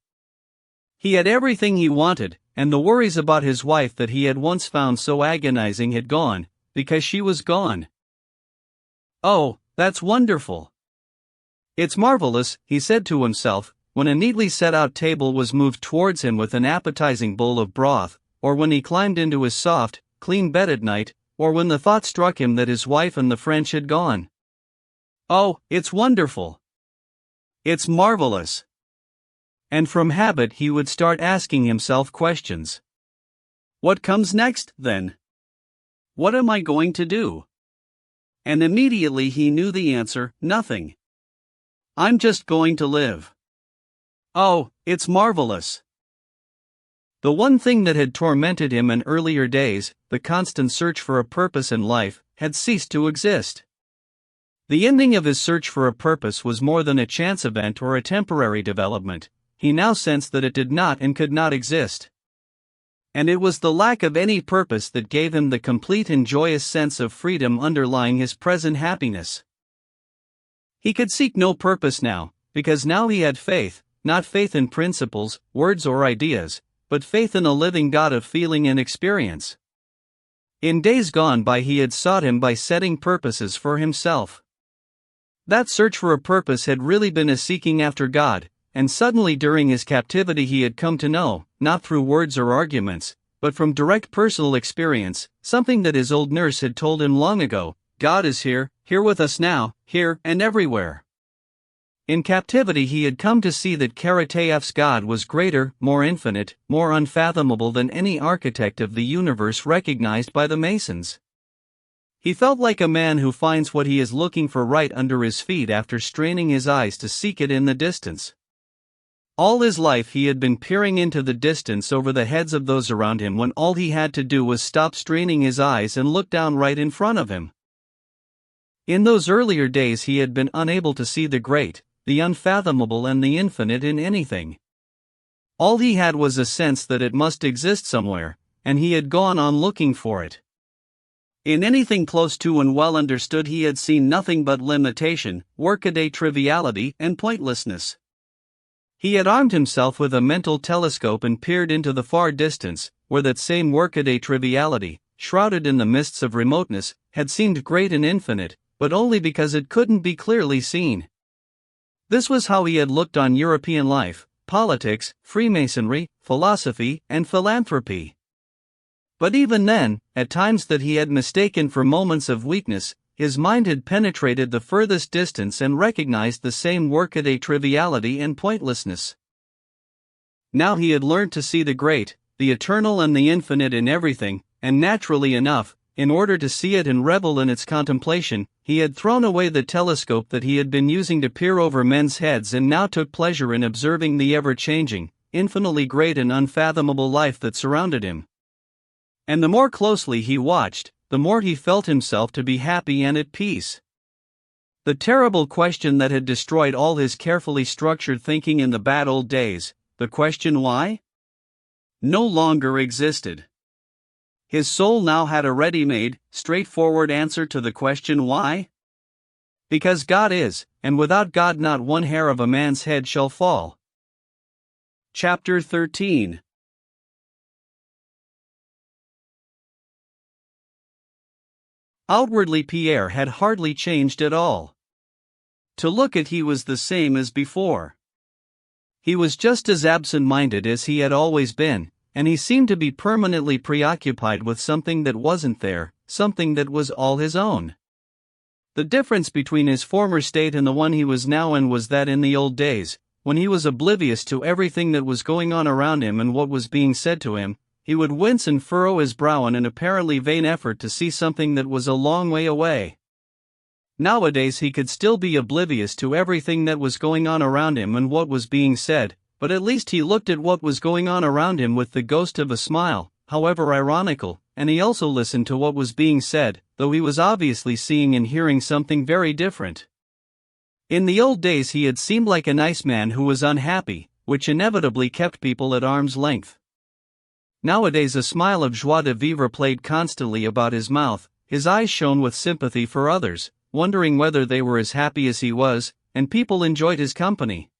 He had everything he wanted, and the worries about his wife that he had once found so agonizing had gone, because she was gone. "Oh, that's wonderful. It's marvelous," he said to himself, when a neatly set-out table was moved towards him with an appetizing bowl of broth, or when he climbed into his soft, clean bed at night, or when the thought struck him that his wife and the French had gone. "Oh, it's wonderful. It's marvelous." And from habit he would start asking himself questions. What comes next, then? What am I going to do? And immediately he knew the answer: nothing. I'm just going to live. Oh, it's marvelous. The one thing that had tormented him in earlier days, the constant search for a purpose in life, had ceased to exist. The ending of his search for a purpose was more than a chance event or a temporary development. He now sensed that it did not and could not exist. And it was the lack of any purpose that gave him the complete and joyous sense of freedom underlying his present happiness. He could seek no purpose now, because now he had faith, not faith in principles, words or ideas, but faith in a living God of feeling and experience. In days gone by he had sought him by setting purposes for himself. That search for a purpose had really been a seeking after God, and suddenly during his captivity he had come to know, not through words or arguments, but from direct personal experience, something that his old nurse had told him long ago: God is here with us now, here and everywhere. In captivity he had come to see that Karatáev's God was greater, more infinite, more unfathomable than any architect of the universe recognized by the Masons. He felt like a man who finds what he is looking for right under his feet after straining his eyes to seek it in the distance. All his life he had been peering into the distance over the heads of those around him when all he had to do was stop straining his eyes and look down right in front of him. In those earlier days he had been unable to see the great, the unfathomable and the infinite in anything. All he had was a sense that it must exist somewhere, and he had gone on looking for it. In anything close to and well understood he had seen nothing but limitation, workaday triviality, and pointlessness. He had armed himself with a mental telescope and peered into the far distance, where that same workaday triviality, shrouded in the mists of remoteness, had seemed great and infinite, but only because it couldn't be clearly seen. This was how he had looked on European life, politics, Freemasonry, philosophy, and philanthropy. But even then, at times that he had mistaken for moments of weakness, his mind had penetrated the furthest distance and recognized the same workaday triviality and pointlessness. Now he had learned to see the great, the eternal and the infinite in everything, and naturally enough, in order to see it and revel in its contemplation, he had thrown away the telescope that he had been using to peer over men's heads and now took pleasure in observing the ever-changing, infinitely great and unfathomable life that surrounded him. And the more closely he watched, the more he felt himself to be happy and at peace. The terrible question that had destroyed all his carefully structured thinking in the bad old days, the question why, no longer existed. His soul now had a ready-made, straightforward answer to the question why? Because God is, and without God not one hair of a man's head shall fall. Chapter 13. Outwardly Pierre had hardly changed at all. To look at he was the same as before. He was just as absent-minded as he had always been, and he seemed to be permanently preoccupied with something that wasn't there, something that was all his own. The difference between his former state and the one he was now in was that in the old days, when he was oblivious to everything that was going on around him and what was being said to him, he would wince and furrow his brow in an apparently vain effort to see something that was a long way away. Nowadays he could still be oblivious to everything that was going on around him and what was being said, but at least he looked at what was going on around him with the ghost of a smile, however ironical, and he also listened to what was being said, though he was obviously seeing and hearing something very different. In the old days he had seemed like a nice man who was unhappy, which inevitably kept people at arm's length. Nowadays a smile of joie de vivre played constantly about his mouth, his eyes shone with sympathy for others, wondering whether they were as happy as he was, and people enjoyed his company.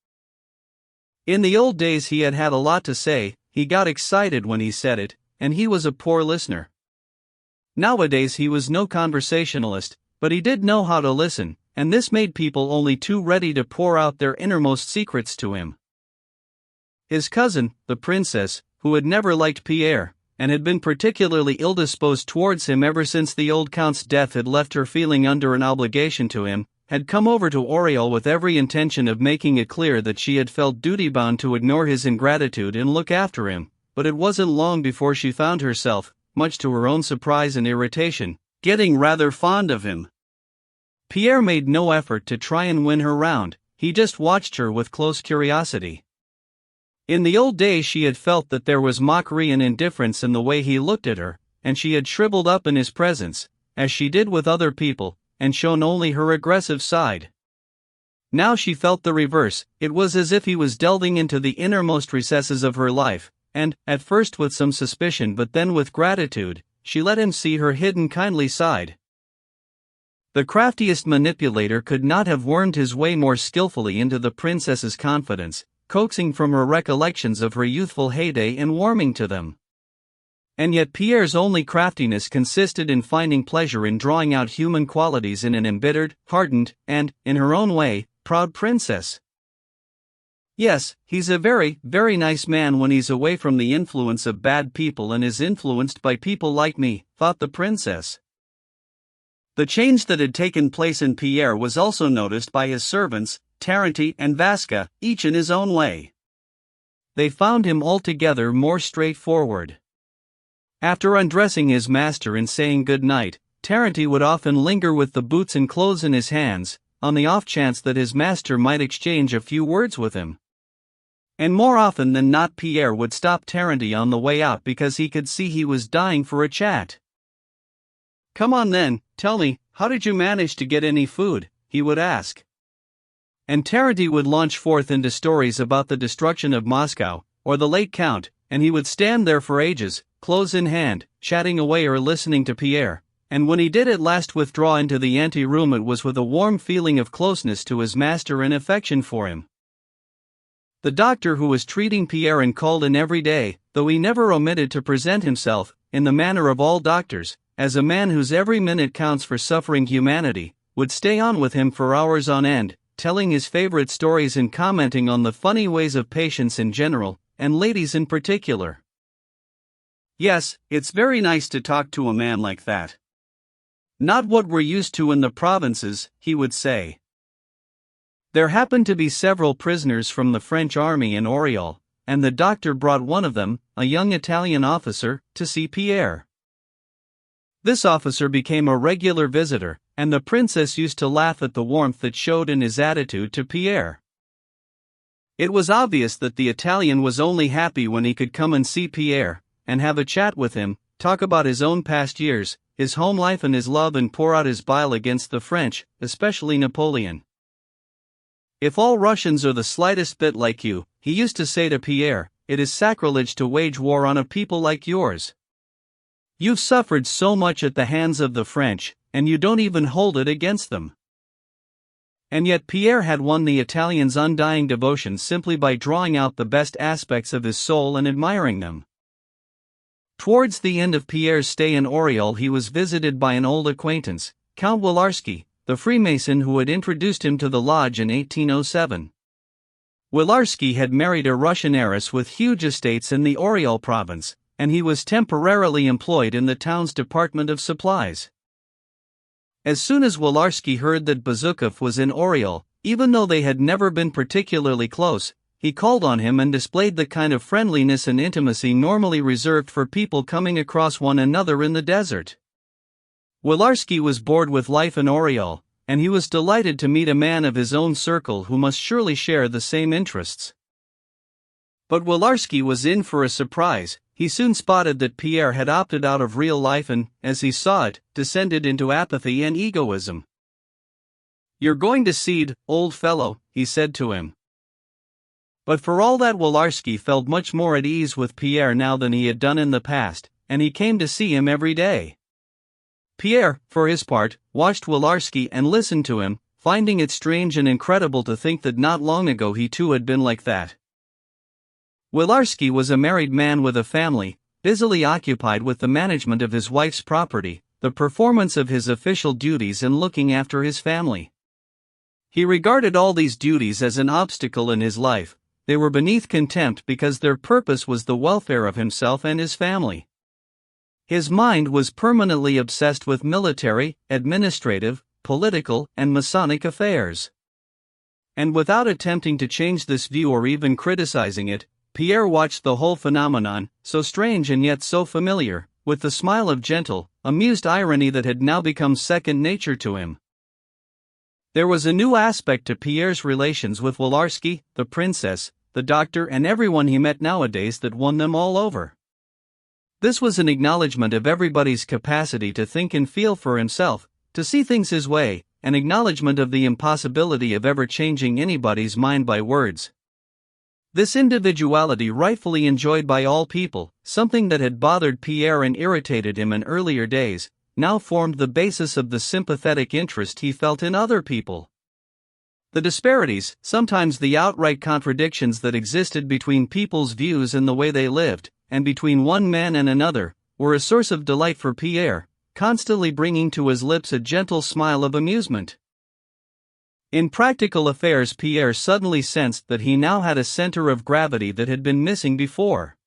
In the old days he had had a lot to say, he got excited when he said it, and he was a poor listener. Nowadays he was no conversationalist, but he did know how to listen, and this made people only too ready to pour out their innermost secrets to him. His cousin, the princess, who had never liked Pierre, and had been particularly ill-disposed towards him ever since the old count's death had left her feeling under an obligation to him, had come over to Oriol with every intention of making it clear that she had felt duty-bound to ignore his ingratitude and look after him, but it wasn't long before she found herself, much to her own surprise and irritation, getting rather fond of him. Pierre made no effort to try and win her round, he just watched her with close curiosity. In the old days she had felt that there was mockery and indifference in the way he looked at her, and she had shriveled up in his presence, as she did with other people, and shown only her aggressive side. Now she felt the reverse, it was as if he was delving into the innermost recesses of her life, and, at first with some suspicion but then with gratitude, she let him see her hidden kindly side. The craftiest manipulator could not have wormed his way more skillfully into the princess's confidence, coaxing from her recollections of her youthful heyday and warming to them. And yet Pierre's only craftiness consisted in finding pleasure in drawing out human qualities in an embittered, hardened, and, in her own way, proud princess. Yes, he's a very, very nice man when he's away from the influence of bad people and is influenced by people like me, thought the princess. The change that had taken place in Pierre was also noticed by his servants, Taranty and Vasca, each in his own way. They found him altogether more straightforward. After undressing his master and saying good night, Taranty would often linger with the boots and clothes in his hands, on the off chance that his master might exchange a few words with him. And more often than not Pierre would stop Taranty on the way out because he could see he was dying for a chat. "Come on then, tell me, how did you manage to get any food?" he would ask. And Taranty would launch forth into stories about the destruction of Moscow, or the late Count, and he would stand there for ages, clothes in hand, chatting away or listening to Pierre, and when he did at last withdraw into the ante-room it was with a warm feeling of closeness to his master and affection for him. The doctor who was treating Pierre and called in every day, though he never omitted to present himself, in the manner of all doctors, as a man whose every minute counts for suffering humanity, would stay on with him for hours on end, telling his favorite stories and commenting on the funny ways of patients in general, and ladies in particular. Yes, it's very nice to talk to a man like that. Not what we're used to in the provinces, he would say. There happened to be several prisoners from the French army in Oriol, and the doctor brought one of them, a young Italian officer, to see Pierre. This officer became a regular visitor, and the princess used to laugh at the warmth that showed in his attitude to Pierre. It was obvious that the Italian was only happy when he could come and see Pierre, and have a chat with him, talk about his own past years, his home life and his love, and pour out his bile against the French, especially Napoleon. "If all Russians are the slightest bit like you," he used to say to Pierre, "it is sacrilege to wage war on a people like yours. You've suffered so much at the hands of the French, and you don't even hold it against them." And yet Pierre had won the Italian's undying devotion simply by drawing out the best aspects of his soul and admiring them. Towards the end of Pierre's stay in Oriol, he was visited by an old acquaintance, Count Wilarski, the Freemason who had introduced him to the lodge in 1807. Wilarski had married a Russian heiress with huge estates in the Oriol province, and he was temporarily employed in the town's department of supplies. As soon as Wilarski heard that Bezukhov was in Oriol, even though they had never been particularly close, he called on him and displayed the kind of friendliness and intimacy normally reserved for people coming across one another in the desert. Wilarski was bored with life in Oriol, and he was delighted to meet a man of his own circle who must surely share the same interests. But Wilarski was in for a surprise. He soon spotted that Pierre had opted out of real life and, as he saw it, descended into apathy and egoism. "You're going to seed, old fellow," he said to him. But for all that, Wilarski felt much more at ease with Pierre now than he had done in the past, and he came to see him every day. Pierre, for his part, watched Wilarski and listened to him, finding it strange and incredible to think that not long ago he too had been like that. Wilarski was a married man with a family, busily occupied with the management of his wife's property, the performance of his official duties, and looking after his family. He regarded all these duties as an obstacle in his life. They were beneath contempt because their purpose was the welfare of himself and his family. His mind was permanently obsessed with military, administrative, political, and Masonic affairs. And without attempting to change this view or even criticizing it, Pierre watched the whole phenomenon, so strange and yet so familiar, with the smile of gentle, amused irony that had now become second nature to him. There was a new aspect to Pierre's relations with Wilarski, the princess, the doctor, and everyone he met nowadays that won them all over. This was an acknowledgement of everybody's capacity to think and feel for himself, to see things his way, an acknowledgement of the impossibility of ever changing anybody's mind by words. This individuality, rightfully enjoyed by all people, something that had bothered Pierre and irritated him in earlier days, now formed the basis of the sympathetic interest he felt in other people. The disparities, sometimes the outright contradictions that existed between people's views and the way they lived, and between one man and another, were a source of delight for Pierre, constantly bringing to his lips a gentle smile of amusement. In practical affairs, Pierre suddenly sensed that he now had a center of gravity that had been missing before.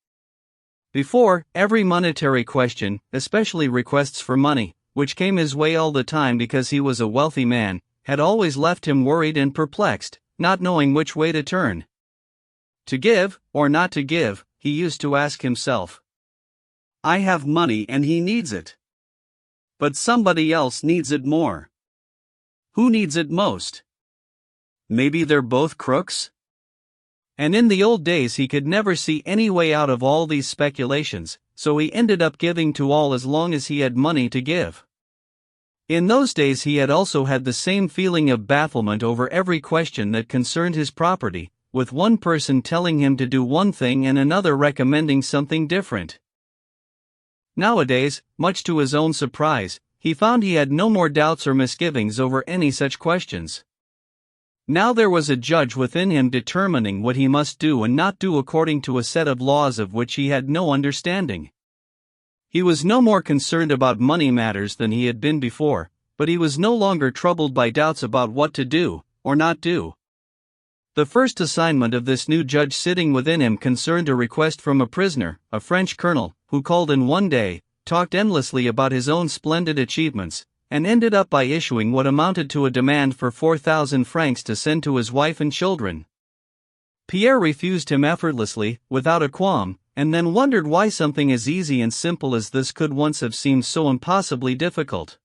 Before, every monetary question, especially requests for money, which came his way all the time because he was a wealthy man, had always left him worried and perplexed, not knowing which way to turn. To give, or not to give, he used to ask himself. I have money and he needs it. But somebody else needs it more. Who needs it most? Maybe they're both crooks? And in the old days he could never see any way out of all these speculations, so he ended up giving to all as long as he had money to give. In those days he had also had the same feeling of bafflement over every question that concerned his property, with one person telling him to do one thing and another recommending something different. Nowadays, much to his own surprise, he found he had no more doubts or misgivings over any such questions. Now there was a judge within him determining what he must do and not do according to a set of laws of which he had no understanding. He was no more concerned about money matters than he had been before, but he was no longer troubled by doubts about what to do, or not do. The first assignment of this new judge sitting within him concerned a request from a prisoner, a French colonel, who called in one day, talked endlessly about his own splendid achievements, and ended up by issuing what amounted to a demand for 4,000 francs to send to his wife and children. Pierre refused him effortlessly, without a qualm, and then wondered why something as easy and simple as this could once have seemed so impossibly difficult.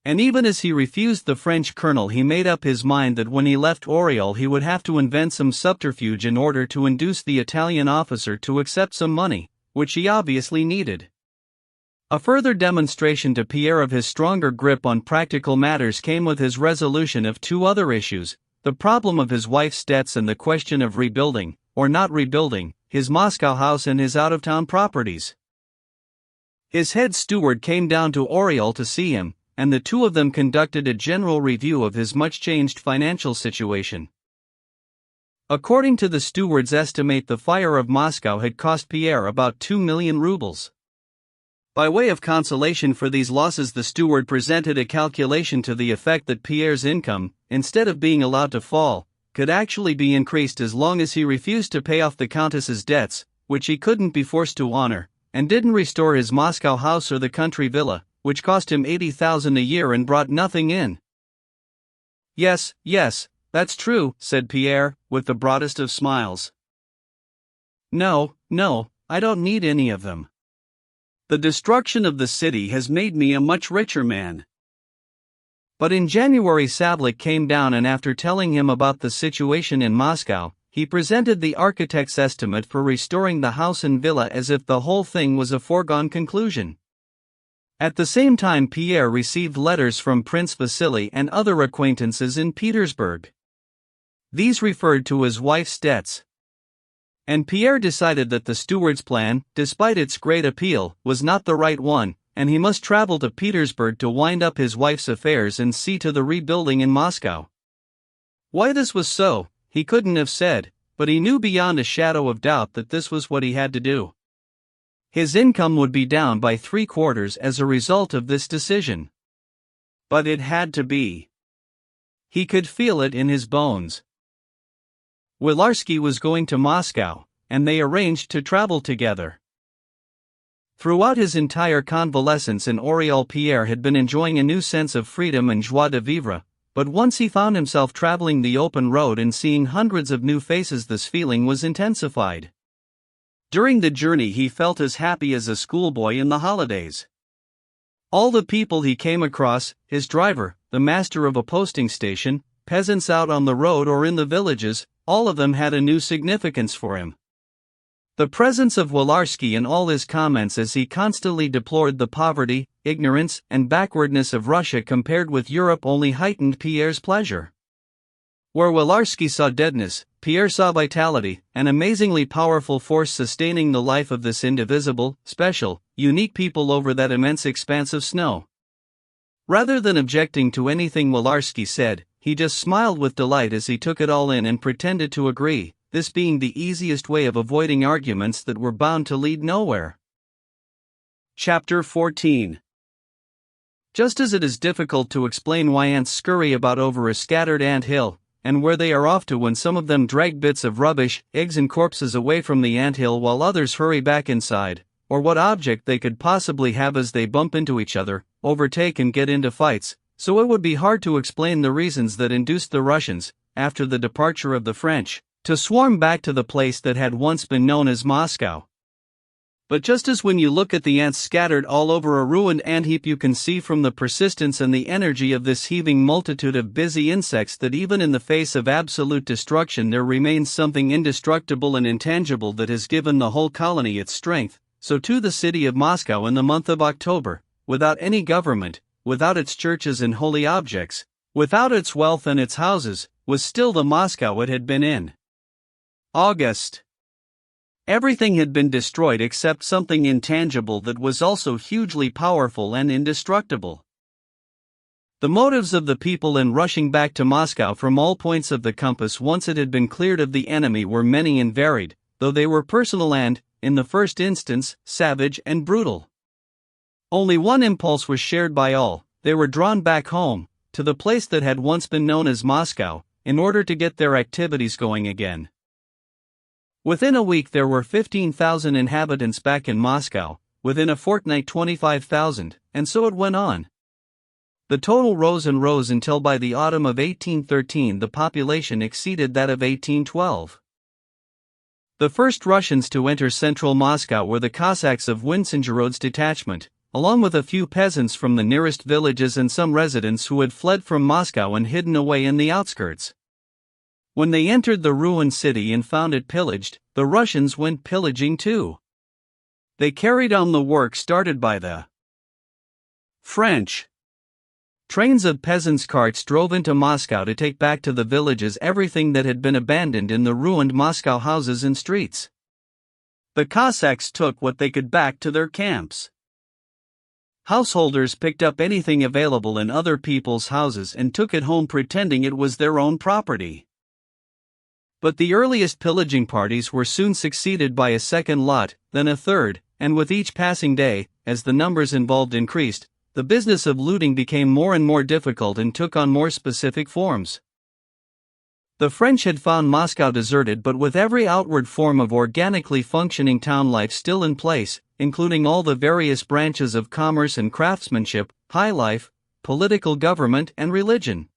And even as he refused the French colonel, he made up his mind that when he left Oriol he would have to invent some subterfuge in order to induce the Italian officer to accept some money, which he obviously needed. A further demonstration to Pierre of his stronger grip on practical matters came with his resolution of two other issues: the problem of his wife's debts and the question of rebuilding, or not rebuilding, his Moscow house and his out-of-town properties. His head steward came down to Oriol to see him, and the two of them conducted a general review of his much-changed financial situation. According to the steward's estimate, the fire of Moscow had cost Pierre about 2 million rubles. By way of consolation for these losses, the steward presented a calculation to the effect that Pierre's income, instead of being allowed to fall, could actually be increased as long as he refused to pay off the countess's debts, which he couldn't be forced to honor, and didn't restore his Moscow house or the country villa, which cost him 80,000 a year and brought nothing in. Yes, that's true, said Pierre, with the broadest of smiles. No, I don't need any of them. The destruction of the city has made me a much richer man. But in January Savlik came down, and after telling him about the situation in Moscow, he presented the architect's estimate for restoring the house and villa as if the whole thing was a foregone conclusion. At the same time, Pierre received letters from Prince Vasily and other acquaintances in Petersburg. These referred to his wife's debts. And Pierre decided that the steward's plan, despite its great appeal, was not the right one, and he must travel to Petersburg to wind up his wife's affairs and see to the rebuilding in Moscow. Why this was so, he couldn't have said, but he knew beyond a shadow of doubt that this was what he had to do. His income would be down by 3/4 as a result of this decision. But it had to be. He could feel it in his bones. Wilarski was going to Moscow, and they arranged to travel together. Throughout his entire convalescence in Oriol, Pierre had been enjoying a new sense of freedom and joie de vivre, but once he found himself traveling the open road and seeing hundreds of new faces, this feeling was intensified. During the journey he felt as happy as a schoolboy in the holidays. All the people he came across, his driver, the master of a posting station, peasants out on the road or in the villages, all of them had a new significance for him. The presence of Wilarski in all his comments, as he constantly deplored the poverty, ignorance, and backwardness of Russia compared with Europe, only heightened Pierre's pleasure. Where Wilarski saw deadness, Pierre saw vitality, an amazingly powerful force sustaining the life of this indivisible, special, unique people over that immense expanse of snow. Rather than objecting to anything Wilarski said, he just smiled with delight as he took it all in and pretended to agree, this being the easiest way of avoiding arguments that were bound to lead nowhere. Chapter 14. Just as it is difficult to explain why ants scurry about over a scattered ant hill, and where they are off to when some of them drag bits of rubbish, eggs and corpses away from the anthill while others hurry back inside, or what object they could possibly have as they bump into each other, overtake and get into fights, so it would be hard to explain the reasons that induced the Russians, after the departure of the French, to swarm back to the place that had once been known as Moscow. But just as when you look at the ants scattered all over a ruined antheap, you can see from the persistence and the energy of this heaving multitude of busy insects that even in the face of absolute destruction there remains something indestructible and intangible that has given the whole colony its strength, so too the city of Moscow in the month of October, without any government, without its churches and holy objects, without its wealth and its houses, was still the Moscow it had been in August. Everything had been destroyed except something intangible that was also hugely powerful and indestructible. The motives of the people in rushing back to Moscow from all points of the compass once it had been cleared of the enemy were many and varied, though they were personal and, in the first instance, savage and brutal. Only one impulse was shared by all: they were drawn back home, to the place that had once been known as Moscow, in order to get their activities going again. Within a week there were 15,000 inhabitants back in Moscow, within a fortnight 25,000, and so it went on. The total rose and rose until by the autumn of 1813 the population exceeded that of 1812. The first Russians to enter central Moscow were the Cossacks of Winzengerod's detachment, along with a few peasants from the nearest villages and some residents who had fled from Moscow and hidden away in the outskirts. When they entered the ruined city and found it pillaged, the Russians went pillaging too. They carried on the work started by the French. Trains of peasants' carts drove into Moscow to take back to the villages everything that had been abandoned in the ruined Moscow houses and streets. The Cossacks took what they could back to their camps. Householders picked up anything available in other people's houses and took it home pretending it was their own property. But the earliest pillaging parties were soon succeeded by a second lot, then a third, and with each passing day, as the numbers involved increased, the business of looting became more and more difficult and took on more specific forms. The French had found Moscow deserted, but with every outward form of organically functioning town life still in place, including all the various branches of commerce and craftsmanship, high life, political government, and religion.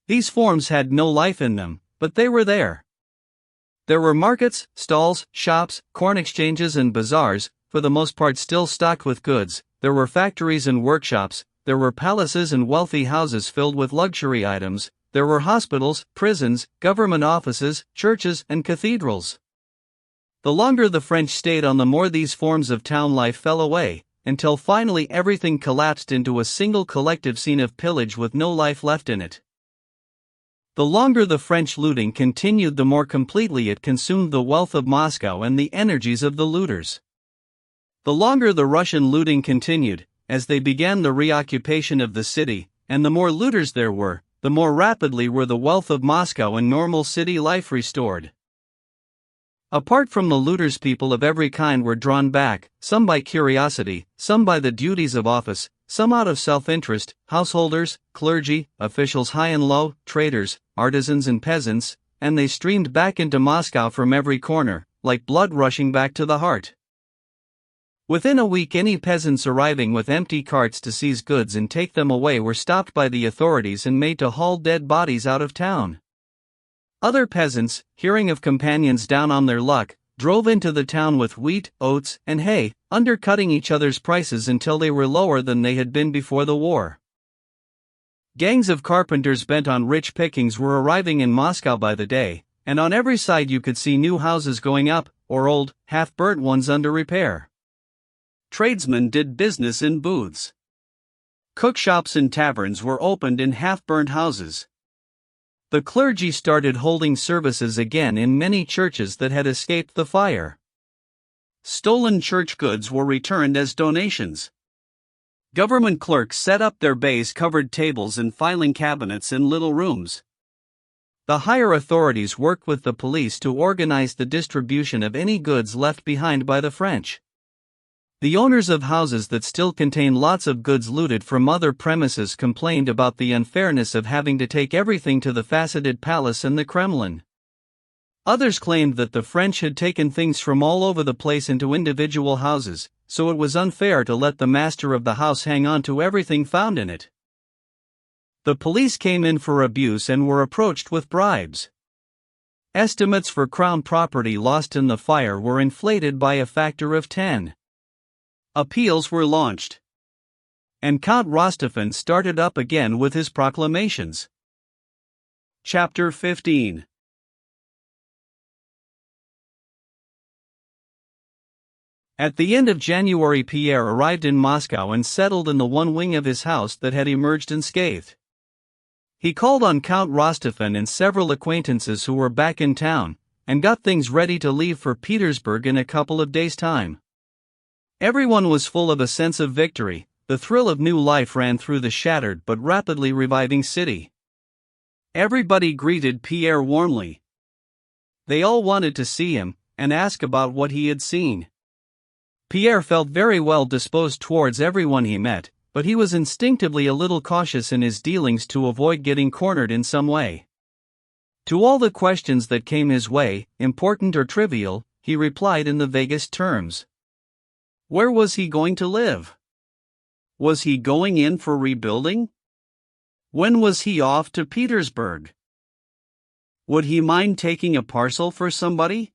These forms had no life in them, but they were there. There were markets, stalls, shops, corn exchanges and bazaars, for the most part still stocked with goods. There were factories and workshops, there were palaces and wealthy houses filled with luxury items, there were hospitals, prisons, government offices, churches and cathedrals. The longer the French stayed on, the more these forms of town life fell away, until finally everything collapsed into a single collective scene of pillage with no life left in it. The longer the French looting continued, the more completely it consumed the wealth of Moscow and the energies of the looters. The longer the Russian looting continued, as they began the reoccupation of the city, and the more looters there were, the more rapidly were the wealth of Moscow and normal city life restored. Apart from the looters, people of every kind were drawn back, some by curiosity, some by the duties of office, some out of self-interest: householders, clergy, officials high and low, traders, artisans and peasants, and they streamed back into Moscow from every corner, like blood rushing back to the heart. Within a week, any peasants arriving with empty carts to seize goods and take them away were stopped by the authorities and made to haul dead bodies out of town. Other peasants, hearing of companions down on their luck, drove into the town with wheat, oats, and hay, undercutting each other's prices until they were lower than they had been before the war. Gangs of carpenters bent on rich pickings were arriving in Moscow by the day, and on every side you could see new houses going up, or old, half-burnt ones under repair. Tradesmen did business in booths. Cookshops and taverns were opened in half-burnt houses. The clergy started holding services again in many churches that had escaped the fire. Stolen church goods were returned as donations. Government clerks set up their baize-covered tables and filing cabinets in little rooms. The higher authorities worked with the police to organize the distribution of any goods left behind by the French. The owners of houses that still contained lots of goods looted from other premises complained about the unfairness of having to take everything to the faceted palace and the Kremlin. Others claimed that the French had taken things from all over the place into individual houses, so it was unfair to let the master of the house hang on to everything found in it. The police came in for abuse and were approached with bribes. Estimates for crown property lost in the fire were inflated by a factor of 10. Appeals were launched. And Count Rostophin started up again with his proclamations. Chapter 15. At the end of January, Pierre arrived in Moscow and settled in the one wing of his house that had emerged unscathed. He called on Count Rostophin and several acquaintances who were back in town, and got things ready to leave for Petersburg in a couple of days' time. Everyone was full of a sense of victory. The thrill of new life ran through the shattered but rapidly reviving city. Everybody greeted Pierre warmly. They all wanted to see him, and ask about what he had seen. Pierre felt very well disposed towards everyone he met, but he was instinctively a little cautious in his dealings to avoid getting cornered in some way. To all the questions that came his way, important or trivial, he replied in the vaguest terms. Where was he going to live? Was he going in for rebuilding? When was he off to Petersburg? Would he mind taking a parcel for somebody?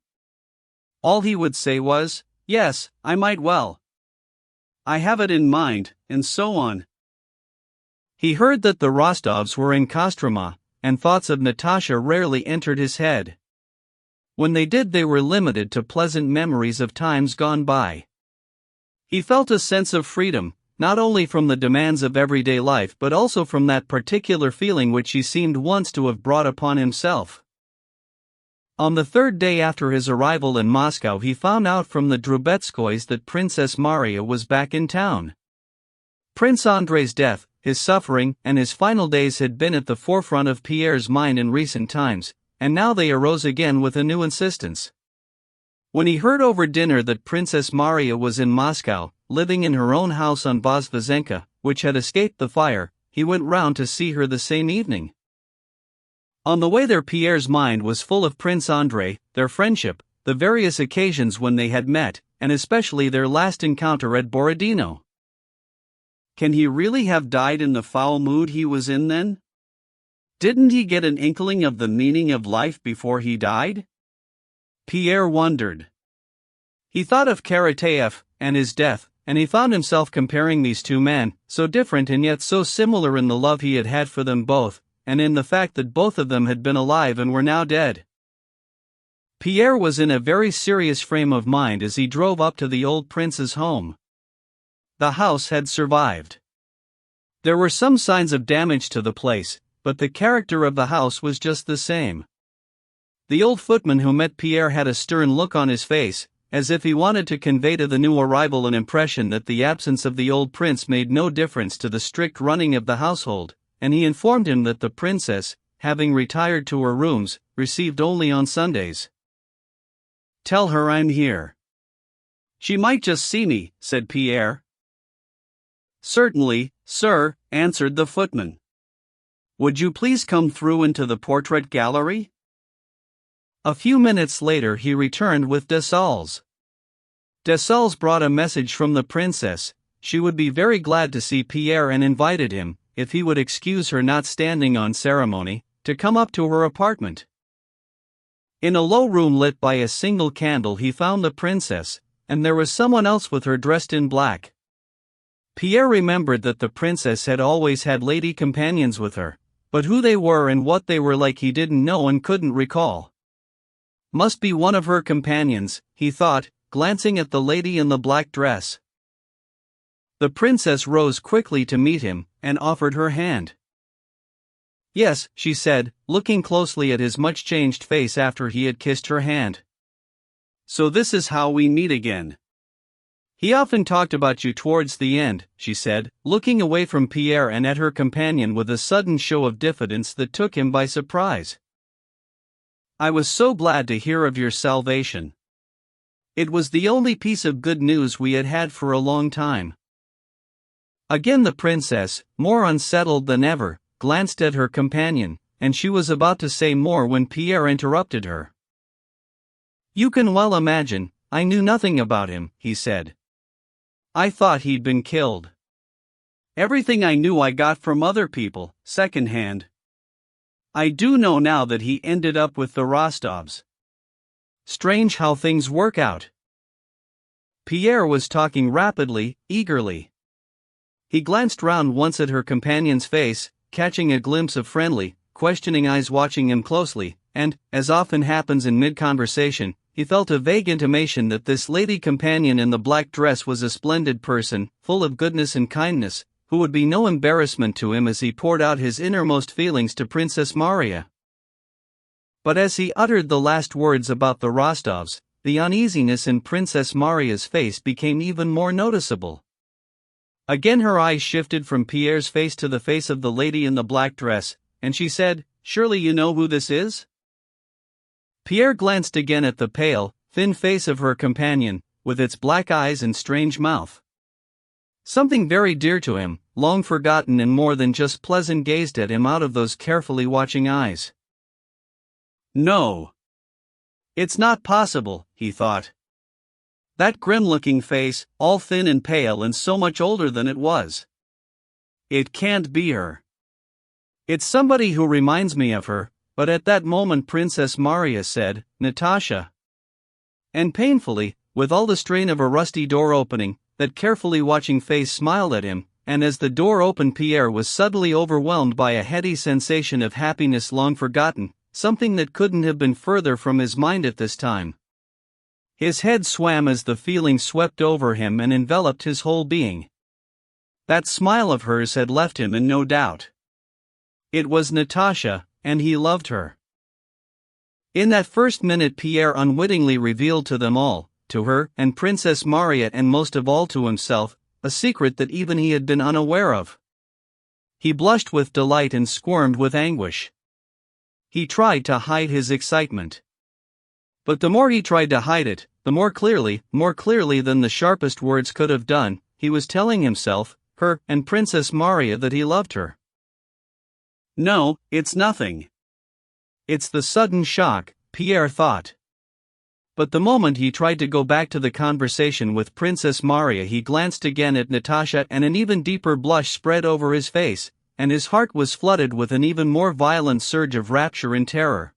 All he would say was, "Yes, I might well. I have it in mind," and so on. He heard that the Rostovs were in Kostroma, and thoughts of Natasha rarely entered his head. When they did, they were limited to pleasant memories of times gone by. He felt a sense of freedom, not only from the demands of everyday life but also from that particular feeling which he seemed once to have brought upon himself. On the third day after his arrival in Moscow, he found out from the Drubetskoys that Princess Maria was back in town. Prince Andrei's death, his suffering, and his final days had been at the forefront of Pierre's mind in recent times, and now they arose again with a new insistence. When he heard over dinner that Princess Maria was in Moscow, living in her own house on Vozdvizhenka, which had escaped the fire, he went round to see her the same evening. On the way there, Pierre's mind was full of Prince Andrei, their friendship, the various occasions when they had met, and especially their last encounter at Borodino. Can he really have died in the foul mood he was in then? Didn't he get an inkling of the meaning of life before he died? Pierre wondered. He thought of Karateev and his death, and he found himself comparing these two men, so different and yet so similar in the love he had had for them both, and in the fact that both of them had been alive and were now dead. Pierre was in a very serious frame of mind as he drove up to the old prince's home. The house had survived. There were some signs of damage to the place, but the character of the house was just the same. The old footman who met Pierre had a stern look on his face, as if he wanted to convey to the new arrival an impression that the absence of the old prince made no difference to the strict running of the household, and he informed him that the princess, having retired to her rooms, received only on Sundays. "Tell her I'm here." "She might just see me," said Pierre. "Certainly, sir," answered the footman. "Would you please come through into the portrait gallery?" A few minutes later he returned with Dessalles. Dessalles brought a message from the princess. She would be very glad to see Pierre and invited him, if he would excuse her not standing on ceremony, to come up to her apartment. In a low room lit by a single candle he found the princess, and there was someone else with her dressed in black. Pierre remembered that the princess had always had lady companions with her, but who they were and what they were like he didn't know and couldn't recall. Must be one of her companions, he thought, glancing at the lady in the black dress. The princess rose quickly to meet him, and offered her hand. "Yes," she said, looking closely at his much-changed face after he had kissed her hand. "So this is how we meet again." "He often talked about you towards the end," she said, looking away from Pierre and at her companion with a sudden show of diffidence that took him by surprise. "I was so glad to hear of your salvation. It was the only piece of good news we had had for a long time." Again the princess, more unsettled than ever, glanced at her companion, and she was about to say more when Pierre interrupted her. "You can well imagine, I knew nothing about him," he said. "I thought he'd been killed. Everything I knew I got from other people, second-hand. I do know now that he ended up with the Rostovs. Strange how things work out." Pierre was talking rapidly, eagerly. He glanced round once at her companion's face, catching a glimpse of friendly, questioning eyes watching him closely, and, as often happens in mid-conversation, he felt a vague intimation that this lady companion in the black dress was a splendid person, full of goodness and kindness, who would be no embarrassment to him as he poured out his innermost feelings to Princess Maria. But as he uttered the last words about the Rostovs, the uneasiness in Princess Maria's face became even more noticeable. Again her eyes shifted from Pierre's face to the face of the lady in the black dress, and she said, "Surely you know who this is?" Pierre glanced again at the pale, thin face of her companion, with its black eyes and strange mouth. Something very dear to him, long forgotten and more than just pleasant, gazed at him out of those carefully watching eyes. "No. It's not possible," he thought. That grim-looking face, all thin and pale and so much older than it was. It can't be her. It's somebody who reminds me of her, but at that moment Princess Maria said, "Natasha." And painfully, with all the strain of a rusty door opening, that carefully watching face smiled at him, and as the door opened Pierre was suddenly overwhelmed by a heady sensation of happiness long forgotten, something that couldn't have been further from his mind at this time. His head swam as the feeling swept over him and enveloped his whole being. That smile of hers had left him in no doubt. It was Natasha, and he loved her. In that first minute Pierre unwittingly revealed to them all, to her and Princess Maria and most of all to himself, a secret that even he had been unaware of. He blushed with delight and squirmed with anguish. He tried to hide his excitement. But the more he tried to hide it, the more clearly than the sharpest words could have done, he was telling himself, her and Princess Maria, that he loved her. No, it's nothing. It's the sudden shock, Pierre thought. But the moment he tried to go back to the conversation with Princess Maria, he glanced again at Natasha and an even deeper blush spread over his face, and his heart was flooded with an even more violent surge of rapture and terror.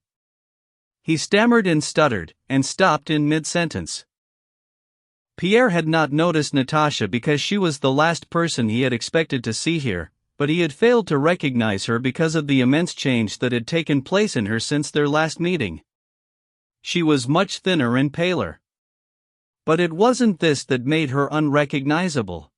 He stammered and stuttered, and stopped in mid-sentence. Pierre had not noticed Natasha because she was the last person he had expected to see here, but he had failed to recognize her because of the immense change that had taken place in her since their last meeting. She was much thinner and paler. But it wasn't this that made her unrecognizable.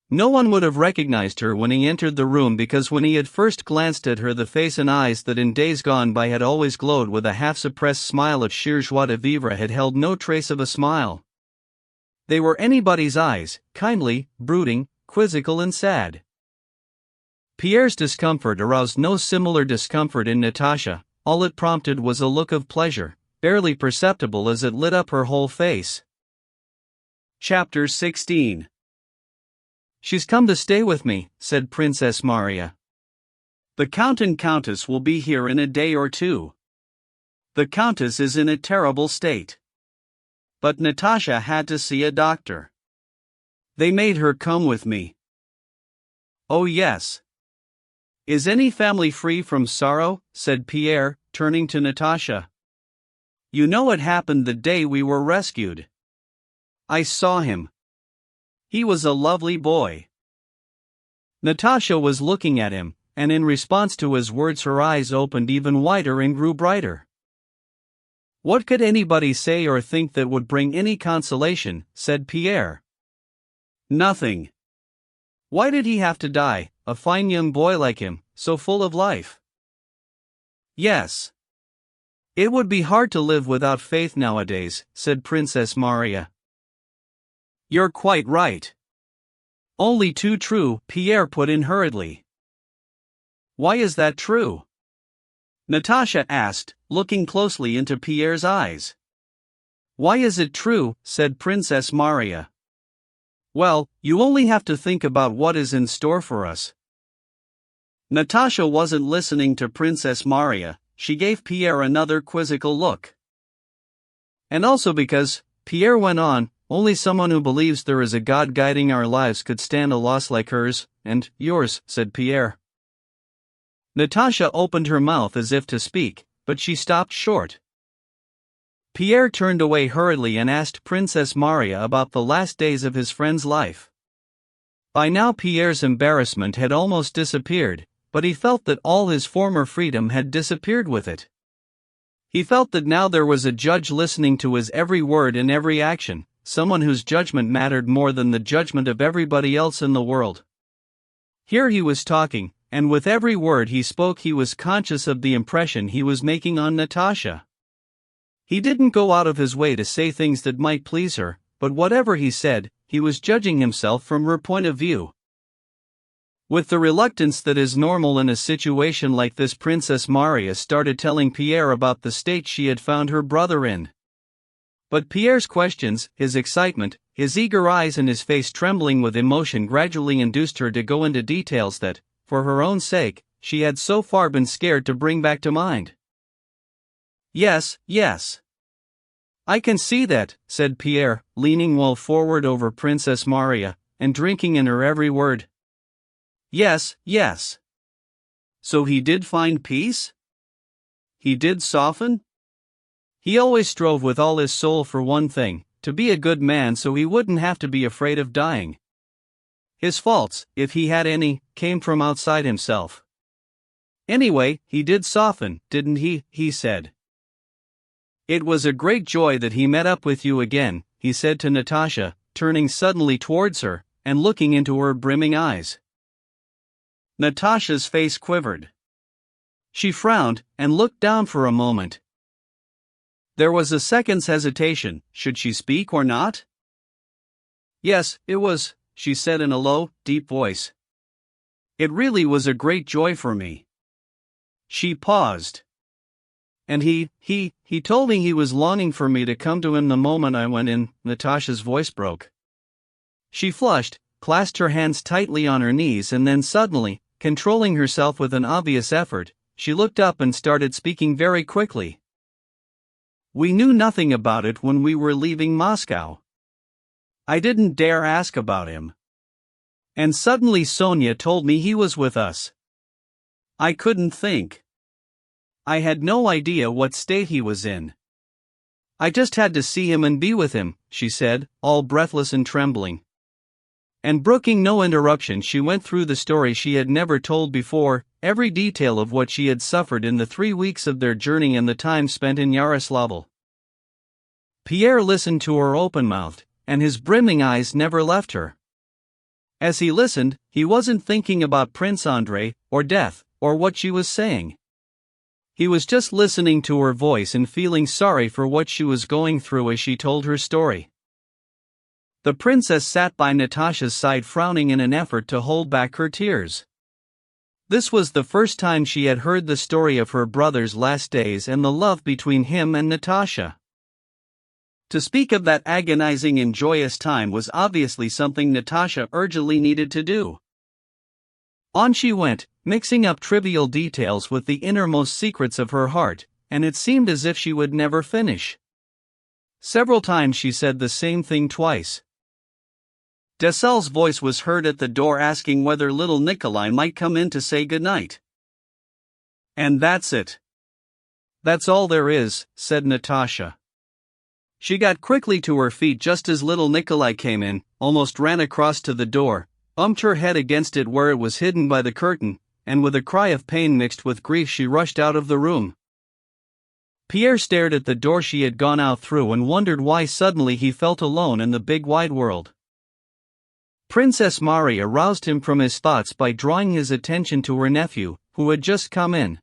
No one would have recognized her when he entered the room, because when he had first glanced at her, the face and eyes that in days gone by had always glowed with a half-suppressed smile of sheer joie de vivre had held no trace of a smile. They were anybody's eyes, kindly, brooding, quizzical and sad. Pierre's discomfort aroused no similar discomfort in Natasha. All it prompted was a look of pleasure, barely perceptible as it lit up her whole face. Chapter 16. She's come to stay with me, said Princess Maria. The Count and Countess will be here in a day or two. The Countess is in a terrible state. But Natasha had to see a doctor. They made her come with me. Oh yes. Is any family free from sorrow? Said Pierre, turning to Natasha. You know it happened the day we were rescued. I saw him. He was a lovely boy. Natasha was looking at him, and in response to his words her eyes opened even wider and grew brighter. What could anybody say or think that would bring any consolation? Said Pierre. Nothing. Why did he have to die, a fine young boy like him, so full of life? Yes. It would be hard to live without faith nowadays, said Princess Maria. You're quite right. Only too true, Pierre put in hurriedly. Why is that true? Natasha asked, looking closely into Pierre's eyes. Why is it true? Said Princess Maria. Well, you only have to think about what is in store for us. Natasha wasn't listening to Princess Maria. She gave Pierre another quizzical look. And also because, Pierre went on, only someone who believes there is a God guiding our lives could stand a loss like hers, and yours, said Pierre. Natasha opened her mouth as if to speak, but she stopped short. Pierre turned away hurriedly and asked Princess Maria about the last days of his friend's life. By now Pierre's embarrassment had almost disappeared, but he felt that all his former freedom had disappeared with it. He felt that now there was a judge listening to his every word and every action, someone whose judgment mattered more than the judgment of everybody else in the world. Here he was talking, and with every word he spoke he was conscious of the impression he was making on Natasha. He didn't go out of his way to say things that might please her, but whatever he said, he was judging himself from her point of view. With the reluctance that is normal in a situation like this, Princess Maria started telling Pierre about the state she had found her brother in. But Pierre's questions, his excitement, his eager eyes and his face trembling with emotion gradually induced her to go into details that, for her own sake, she had so far been scared to bring back to mind. Yes, yes. I can see that, said Pierre, leaning well forward over Princess Maria, and drinking in her every word. Yes, yes. So he did find peace? He did soften? He always strove with all his soul for one thing, to be a good man so he wouldn't have to be afraid of dying. His faults, if he had any, came from outside himself. Anyway, he did soften, didn't he? He said. It was a great joy that he met up with you again, he said to Natasha, turning suddenly towards her, and looking into her brimming eyes. Natasha's face quivered. She frowned, and looked down for a moment. There was a second's hesitation, should she speak or not? Yes, it was, she said in a low, deep voice. It really was a great joy for me. She paused. And he told me he was longing for me to come to him the moment I went in. Natasha's voice broke. She flushed, clasped her hands tightly on her knees, and then suddenly, controlling herself with an obvious effort, she looked up and started speaking very quickly. We knew nothing about it when we were leaving Moscow. I didn't dare ask about him. And suddenly Sonia told me he was with us. I couldn't think. I had no idea what state he was in. I just had to see him and be with him, she said, all breathless and trembling. And brooking no interruption, she went through the story she had never told before, every detail of what she had suffered in the 3 weeks of their journey and the time spent in Yaroslavl. Pierre listened to her open-mouthed, and his brimming eyes never left her. As he listened, he wasn't thinking about Prince Andrei, or death, or what she was saying. He was just listening to her voice and feeling sorry for what she was going through as she told her story. The princess sat by Natasha's side, frowning in an effort to hold back her tears. This was the first time she had heard the story of her brother's last days and the love between him and Natasha. To speak of that agonizing and joyous time was obviously something Natasha urgently needed to do. On she went, mixing up trivial details with the innermost secrets of her heart, and it seemed as if she would never finish. Several times she said the same thing twice. Desailles' voice was heard at the door asking whether little Nikolai might come in to say goodnight. And that's it. That's all there is, said Natasha. She got quickly to her feet just as little Nikolai came in, almost ran across to the door, bumped her head against it where it was hidden by the curtain, and with a cry of pain mixed with grief she rushed out of the room. Pierre stared at the door she had gone out through and wondered why suddenly he felt alone in the big wide world. Princess Maria roused him from his thoughts by drawing his attention to her nephew, who had just come in.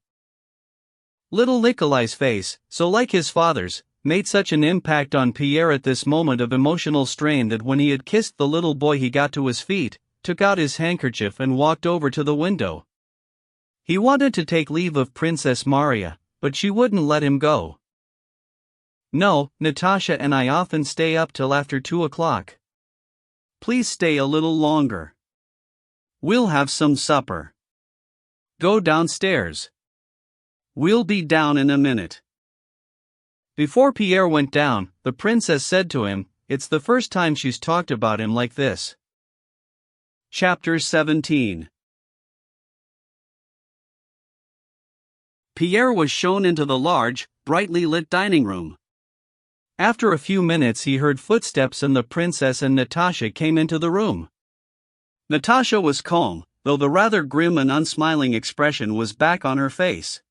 Little Nikolai's face, so like his father's, made such an impact on Pierre at this moment of emotional strain that when he had kissed the little boy he got to his feet, took out his handkerchief and walked over to the window. He wanted to take leave of Princess Maria, but she wouldn't let him go. No, Natasha and I often stay up till after 2 o'clock. Please stay a little longer. We'll have some supper. Go downstairs. We'll be down in a minute. Before Pierre went down, the princess said to him, "It's the first time she's talked about him like this." Chapter 17. Pierre was shown into the large, brightly lit dining room. After a few minutes he heard footsteps and the princess and Natasha came into the room. Natasha was calm, though the rather grim and unsmiling expression was back on her face.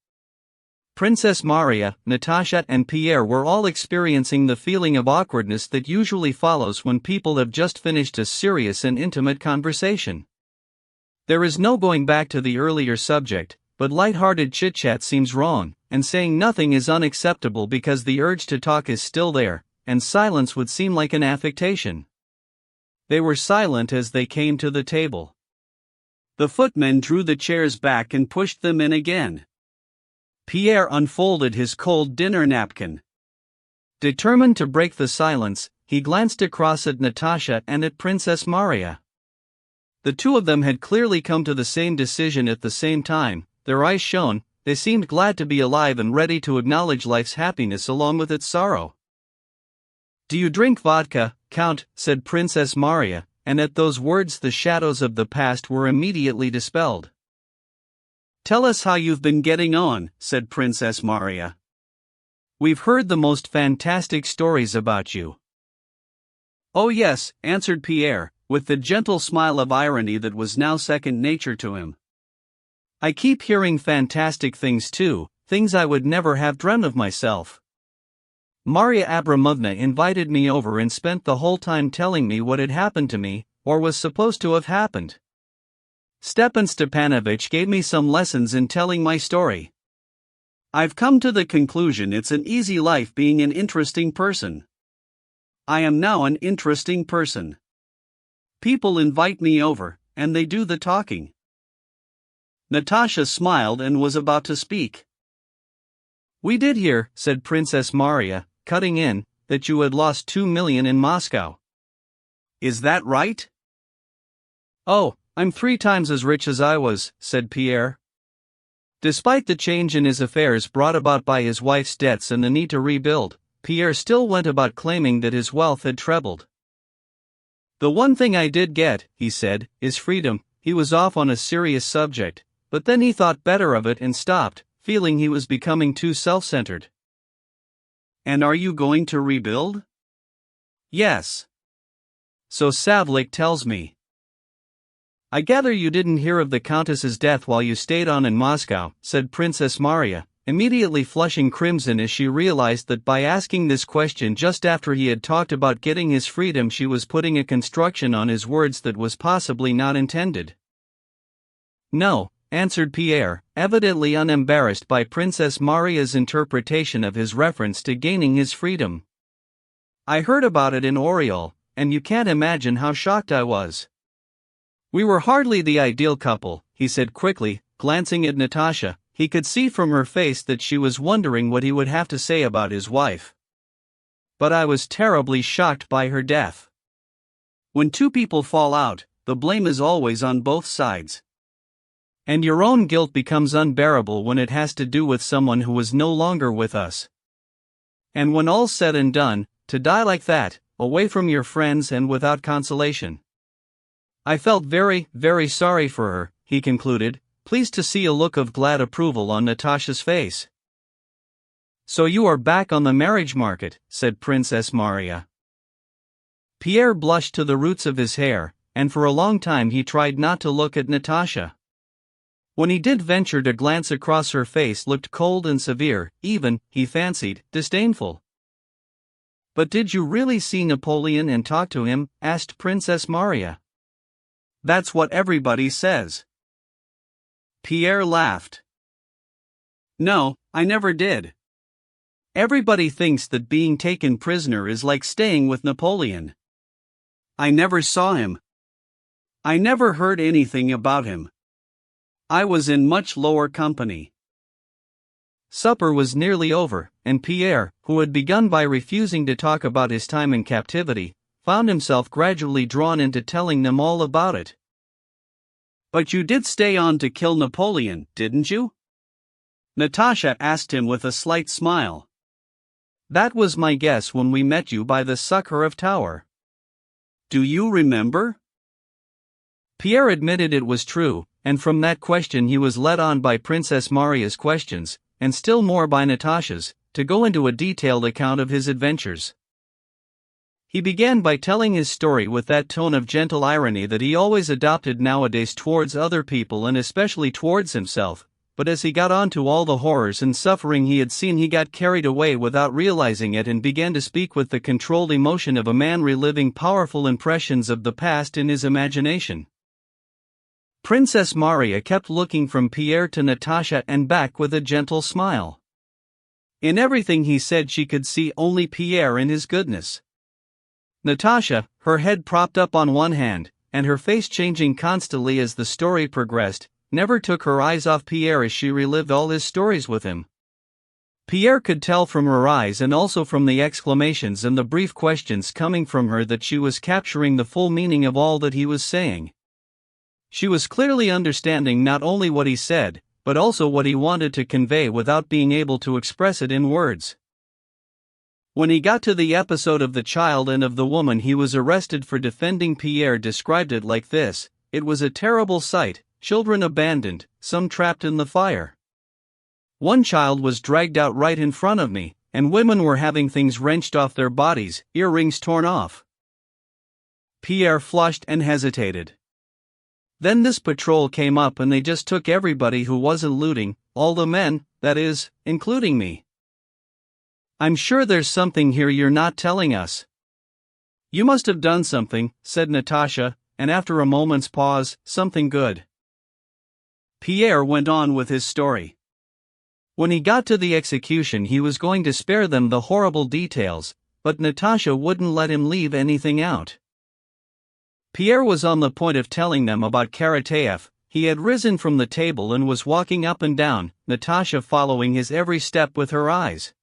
Princess Maria, Natasha and Pierre were all experiencing the feeling of awkwardness that usually follows when people have just finished a serious and intimate conversation. There is no going back to the earlier subject, but light-hearted chit-chat seems wrong, and saying nothing is unacceptable because the urge to talk is still there, and silence would seem like an affectation. They were silent as they came to the table. The footmen drew the chairs back and pushed them in again. Pierre unfolded his cold dinner napkin. Determined to break the silence, he glanced across at Natasha and at Princess Maria. The two of them had clearly come to the same decision at the same time. Their eyes shone, they seemed glad to be alive and ready to acknowledge life's happiness along with its sorrow. "Do you drink vodka, Count?" said Princess Maria, and at those words the shadows of the past were immediately dispelled. "Tell us how you've been getting on," said Princess Maria. We've heard the most fantastic stories about you. Oh yes, answered Pierre, with the gentle smile of irony that was now second nature to him. I keep hearing fantastic things too, things I would never have dreamt of myself. Marya Abramovna invited me over and spent the whole time telling me what had happened to me, or was supposed to have happened. Stepan Stepanovich gave me some lessons in telling my story. I've come to the conclusion it's an easy life being an interesting person. I am now an interesting person. People invite me over, and they do the talking. Natasha smiled and was about to speak. We did hear, said Princess Marya, cutting in, that you had lost 2 million in Moscow. Is that right? Oh, I'm 3 times as rich as I was, said Pierre. Despite the change in his affairs brought about by his wife's debts and the need to rebuild, Pierre still went about claiming that his wealth had trebled. The one thing I did get, he said, is freedom. He was off on a serious subject, but then he thought better of it and stopped, feeling he was becoming too self-centered. And are you going to rebuild? Yes. So Savlik tells me. I gather you didn't hear of the Countess's death while you stayed on in Moscow, said Princess Marya, immediately flushing crimson as she realized that by asking this question just after he had talked about getting his freedom she was putting a construction on his words that was possibly not intended. No, answered Pierre, evidently unembarrassed by Princess Marya's interpretation of his reference to gaining his freedom. I heard about it in Oriol, and you can't imagine how shocked I was. We were hardly the ideal couple, he said quickly, glancing at Natasha. He could see from her face that she was wondering what he would have to say about his wife. But I was terribly shocked by her death. When two people fall out, the blame is always on both sides. And your own guilt becomes unbearable when it has to do with someone who was no longer with us. And when all's said and done, to die like that, away from your friends and without consolation. I felt very, very sorry for her, he concluded, pleased to see a look of glad approval on Natasha's face. So you are back on the marriage market, said Princess Marya. Pierre blushed to the roots of his hair, and for a long time he tried not to look at Natasha. When he did venture to glance across, her face looked cold and severe, even, he fancied, disdainful. But did you really see Napoleon and talk to him? Asked Princess Marya. That's what everybody says. Pierre laughed. No, I never did. Everybody thinks that being taken prisoner is like staying with Napoleon. I never saw him. I never heard anything about him. I was in much lower company. Supper was nearly over, and Pierre, who had begun by refusing to talk about his time in captivity, found himself gradually drawn into telling them all about it. But you did stay on to kill Napoleon, didn't you? Natasha asked him with a slight smile. That was my guess when we met you by the Sakharov Tower. Do you remember? Pierre admitted it was true, and from that question he was led on by Princess Marya's questions, and still more by Natasha's, to go into a detailed account of his adventures. He began by telling his story with that tone of gentle irony that he always adopted nowadays towards other people and especially towards himself, but as he got on to all the horrors and suffering he had seen he got carried away without realizing it and began to speak with the controlled emotion of a man reliving powerful impressions of the past in his imagination. Princess Marya kept looking from Pierre to Natasha and back with a gentle smile. In everything he said she could see only Pierre and his goodness. Natasha, her head propped up on one hand, and her face changing constantly as the story progressed, never took her eyes off Pierre as she relived all his stories with him. Pierre could tell from her eyes and also from the exclamations and the brief questions coming from her that she was capturing the full meaning of all that he was saying. She was clearly understanding not only what he said, but also what he wanted to convey without being able to express it in words. When he got to the episode of the child and of the woman he was arrested for defending, Pierre described it like this: it was a terrible sight, children abandoned, some trapped in the fire. One child was dragged out right in front of me, and women were having things wrenched off their bodies, earrings torn off. Pierre flushed and hesitated. Then this patrol came up and they just took everybody who wasn't looting, all the men, that is, including me. I'm sure there's something here you're not telling us. You must have done something, said Natasha, and after a moment's pause, something good. Pierre went on with his story. When he got to the execution he was going to spare them the horrible details, but Natasha wouldn't let him leave anything out. Pierre was on the point of telling them about Karateev. He had risen from the table and was walking up and down, Natasha following his every step with her eyes.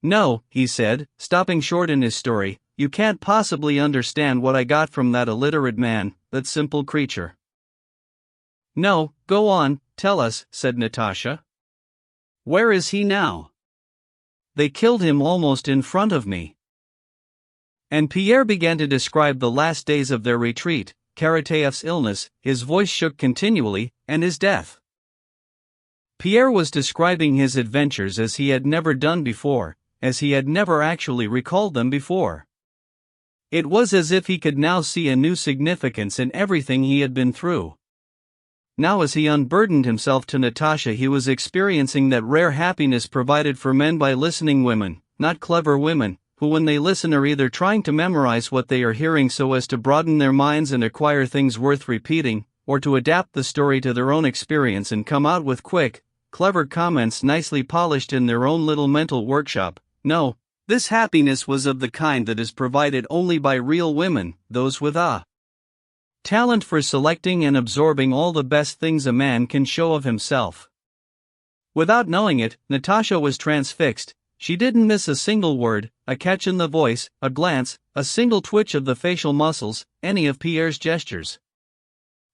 No, he said, stopping short in his story, you can't possibly understand what I got from that illiterate man, that simple creature. No, go on, tell us, said Natasha. Where is he now? They killed him almost in front of me. And Pierre began to describe the last days of their retreat, Karateev's illness, his voice shook continually, and his death. Pierre was describing his adventures as he had never done before, as he had never actually recalled them before. It was as if he could now see a new significance in everything he had been through. Now as he unburdened himself to Natasha he was experiencing that rare happiness provided for men by listening women, not clever women, who when they listen are either trying to memorize what they are hearing so as to broaden their minds and acquire things worth repeating, or to adapt the story to their own experience and come out with quick, clever comments nicely polished in their own little mental workshop. No, this happiness was of the kind that is provided only by real women, those with a talent for selecting and absorbing all the best things a man can show of himself. Without knowing it, Natasha was transfixed. She didn't miss a single word, a catch in the voice, a glance, a single twitch of the facial muscles, any of Pierre's gestures.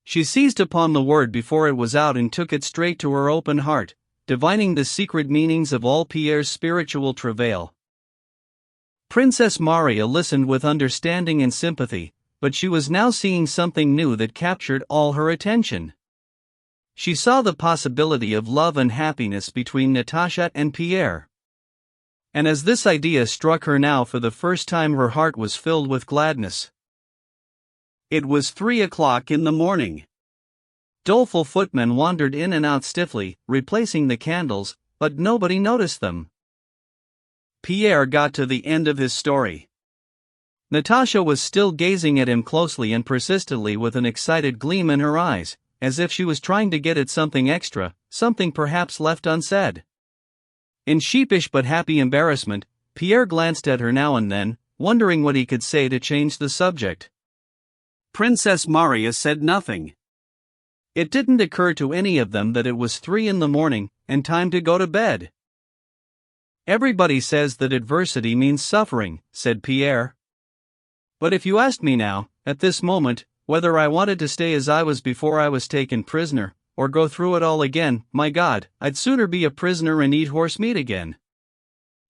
She seized upon the word before it was out and took it straight to her open heart, divining the secret meanings of all Pierre's spiritual travail. Princess Maria listened with understanding and sympathy, but she was now seeing something new that captured all her attention. She saw the possibility of love and happiness between Natasha and Pierre. And as this idea struck her now for the first time her heart was filled with gladness. It was 3 o'clock in the morning. Doleful footmen wandered in and out stiffly, replacing the candles, but nobody noticed them. Pierre got to the end of his story. Natasha was still gazing at him closely and persistently with an excited gleam in her eyes, as if she was trying to get at something extra, something perhaps left unsaid. In sheepish but happy embarrassment, Pierre glanced at her now and then, wondering what he could say to change the subject. Princess Maria said nothing. It didn't occur to any of them that it was 3 in the morning, and time to go to bed. Everybody says that adversity means suffering, said Pierre. But if you asked me now, at this moment, whether I wanted to stay as I was before I was taken prisoner, or go through it all again, my God, I'd sooner be a prisoner and eat horse meat again.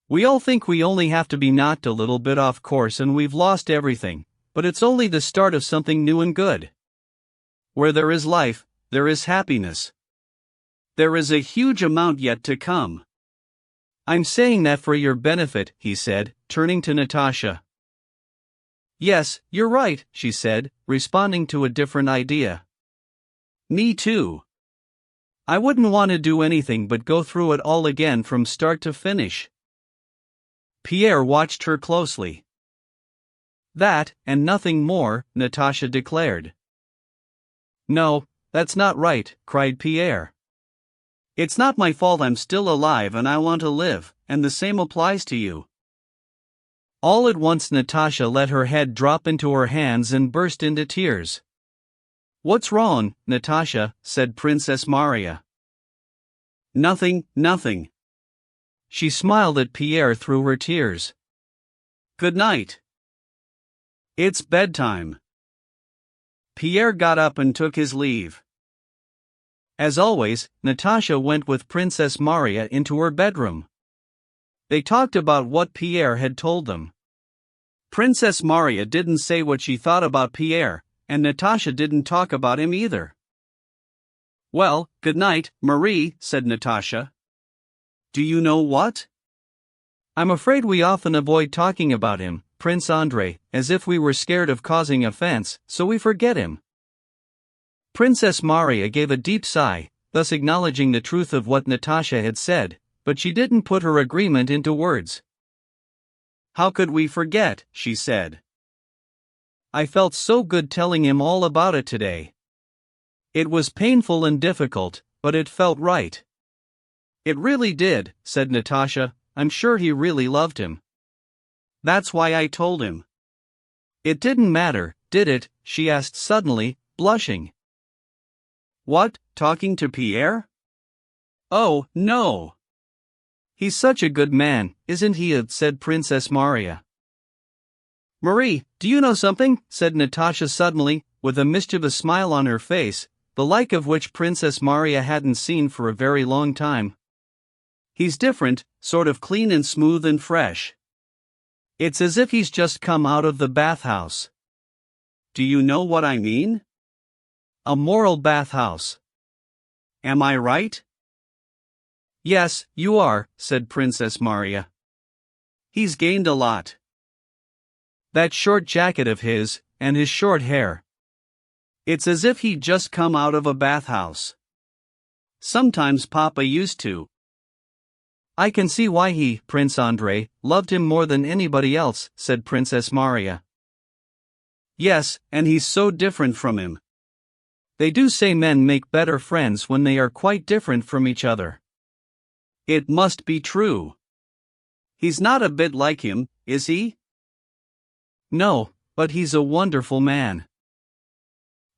We all think we only have to be knocked a little bit off course and we've lost everything, but it's only the start of something new and good. Where there is life, there is happiness. There is a huge amount yet to come. I'm saying that for your benefit, he said, turning to Natasha. Yes, you're right, she said, responding to a different idea. Me too. I wouldn't want to do anything but go through it all again from start to finish. Pierre watched her closely. That, and nothing more, Natasha declared. No, that's not right, cried Pierre. It's not my fault I'm still alive and I want to live, and the same applies to you. All at once Natasha let her head drop into her hands and burst into tears. What's wrong, Natasha, said Princess Maria. Nothing, nothing. She smiled at Pierre through her tears. Good night. It's bedtime. Pierre got up and took his leave. As always, Natasha went with Princess Maria into her bedroom. They talked about what Pierre had told them. Princess Maria didn't say what she thought about Pierre, and Natasha didn't talk about him either. Well, good night, Marie, said Natasha. Do you know what? I'm afraid we often avoid talking about him, Prince Andrei, as if we were scared of causing offense, so we forget him. Princess Maria gave a deep sigh, thus acknowledging the truth of what Natasha had said, but she didn't put her agreement into words. How could we forget, she said. I felt so good telling him all about it today. It was painful and difficult, but it felt right. It really did, said Natasha. I'm sure he really loved him. That's why I told him. It didn't matter, did it? She asked suddenly, blushing. What, talking to Pierre? Oh, no. He's such a good man, isn't he? Said Princess Maria. Marie, do you know something? Said Natasha suddenly, with a mischievous smile on her face, the like of which Princess Maria hadn't seen for a very long time. He's different, sort of clean and smooth and fresh. It's as if he's just come out of the bathhouse. Do you know what I mean? A moral bathhouse. Am I right? Yes, you are, said Princess Maria. He's gained a lot. That short jacket of his, and his short hair. It's as if he'd just come out of a bathhouse. Sometimes Papa used to. I can see why he, Prince Andrei, loved him more than anybody else, said Princess Maria. Yes, and he's so different from him. They do say men make better friends when they are quite different from each other. It must be true. He's not a bit like him, is he? No, but he's a wonderful man.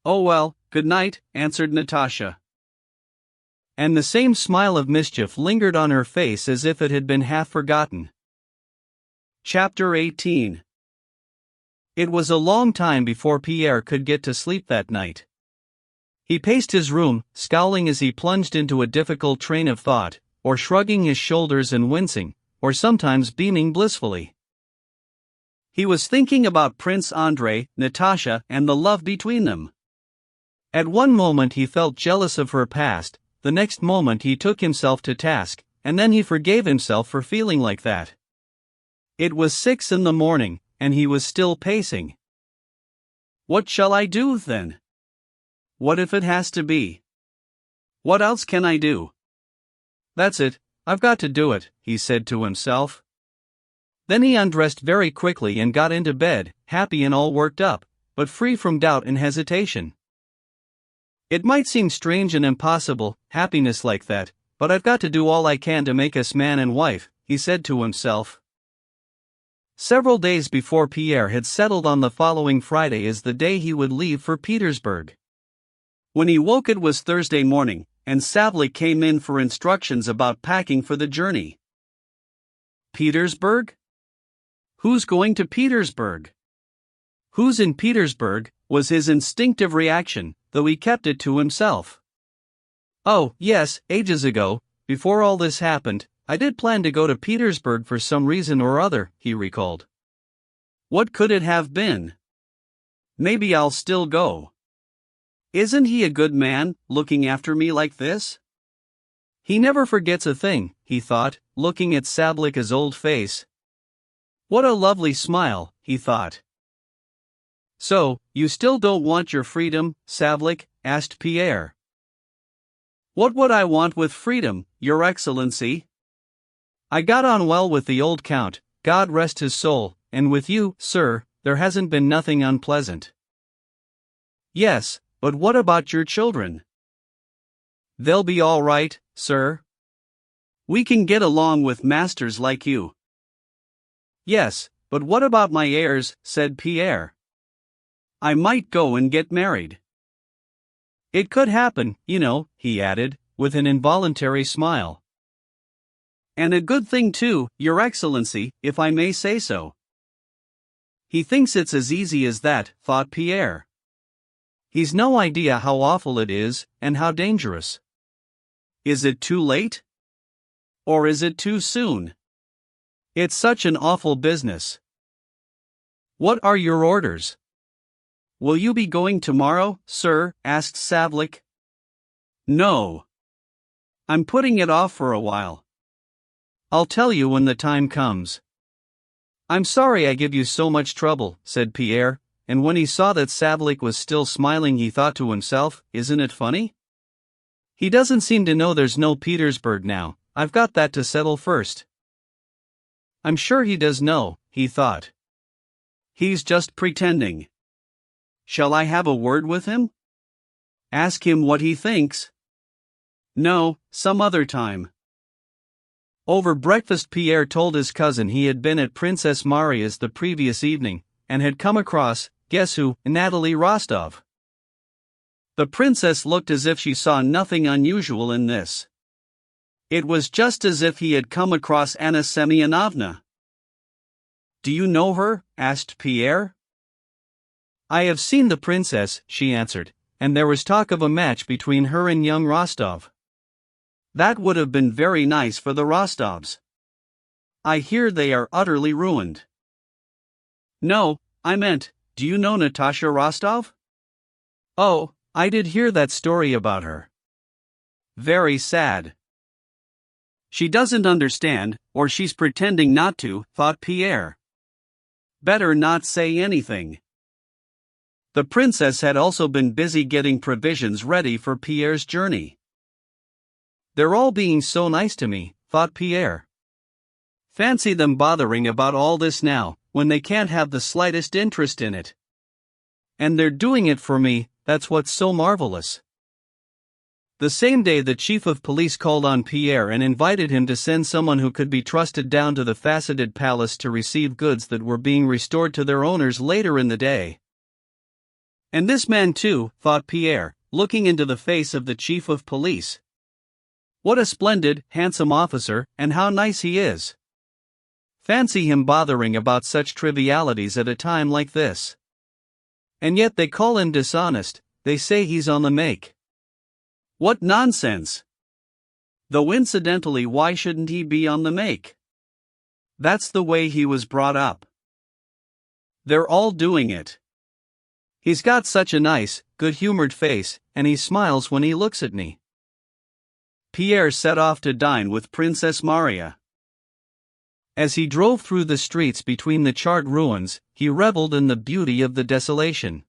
Oh well, good night, answered Natasha. And the same smile of mischief lingered on her face as if it had been half forgotten. Chapter 18. It was a long time before Pierre could get to sleep that night. He paced his room, scowling as he plunged into a difficult train of thought, or shrugging his shoulders and wincing, or sometimes beaming blissfully. He was thinking about Prince Andrei, Natasha, and the love between them. At one moment he felt jealous of her past, the next moment he took himself to task, and then he forgave himself for feeling like that. It was 6 in the morning, and he was still pacing. What shall I do, then? What if it has to be? What else can I do? That's it, I've got to do it, he said to himself. Then he undressed very quickly and got into bed, happy and all worked up, but free from doubt and hesitation. It might seem strange and impossible, happiness like that, but I've got to do all I can to make us man and wife, he said to himself. Several days before Pierre had settled on the following Friday as the day he would leave for Petersburg. When he woke it was Thursday morning, and Savlik came in for instructions about packing for the journey. Petersburg? Who's going to Petersburg? Who's in Petersburg? Was his instinctive reaction, though he kept it to himself. Oh, yes, ages ago, before all this happened, I did plan to go to Petersburg for some reason or other, he recalled. What could it have been? Maybe I'll still go. Isn't he a good man, looking after me like this? He never forgets a thing, he thought, looking at Savlik's old face. What a lovely smile, he thought. So, you still don't want your freedom, Savlik? Asked Pierre. What would I want with freedom, Your Excellency? I got on well with the old count, God rest his soul, and with you, sir, there hasn't been nothing unpleasant. Yes, but what about your children? They'll be all right, sir. We can get along with masters like you. Yes, but what about my heirs, said Pierre. I might go and get married. It could happen, you know, he added, with an involuntary smile. And a good thing too, Your Excellency, if I may say so. He thinks it's as easy as that, thought Pierre. He's no idea how awful it is, and how dangerous. Is it too late? Or is it too soon? It's such an awful business. What are your orders? Will you be going tomorrow, sir? Asked Savlik. No. I'm putting it off for a while. I'll tell you when the time comes. I'm sorry I give you so much trouble, said Pierre, and when he saw that Savlik was still smiling he thought to himself, isn't it funny? He doesn't seem to know there's no Petersburg now, I've got that to settle first. I'm sure he does know, he thought. He's just pretending. Shall I have a word with him? Ask him what he thinks? No, some other time. Over breakfast Pierre told his cousin he had been at Princess Maria's the previous evening, and had come across, guess who, Natalie Rostov. The princess looked as if she saw nothing unusual in this. It was just as if he had come across Anna Semyonovna. Do you know her? Asked Pierre. I have seen the princess, she answered, and there was talk of a match between her and young Rostov. That would have been very nice for the Rostovs. I hear they are utterly ruined. No, I meant, do you know Natasha Rostov? Oh, I did hear that story about her. Very sad. She doesn't understand, or she's pretending not to, thought Pierre. Better not say anything. The princess had also been busy getting provisions ready for Pierre's journey. They're all being so nice to me, thought Pierre. Fancy them bothering about all this now, when they can't have the slightest interest in it. And they're doing it for me, that's what's so marvelous. The same day the chief of police called on Pierre and invited him to send someone who could be trusted down to the faceted palace to receive goods that were being restored to their owners later in the day. And this man too, thought Pierre, looking into the face of the chief of police. What a splendid, handsome officer, and how nice he is. Fancy him bothering about such trivialities at a time like this. And yet they call him dishonest, they say he's on the make. What nonsense! Though incidentally, why shouldn't he be on the make? That's the way he was brought up. They're all doing it. He's got such a nice, good-humored face, and he smiles when he looks at me. Pierre set off to dine with Princess Maria. As he drove through the streets between the charred ruins, he reveled in the beauty of the desolation.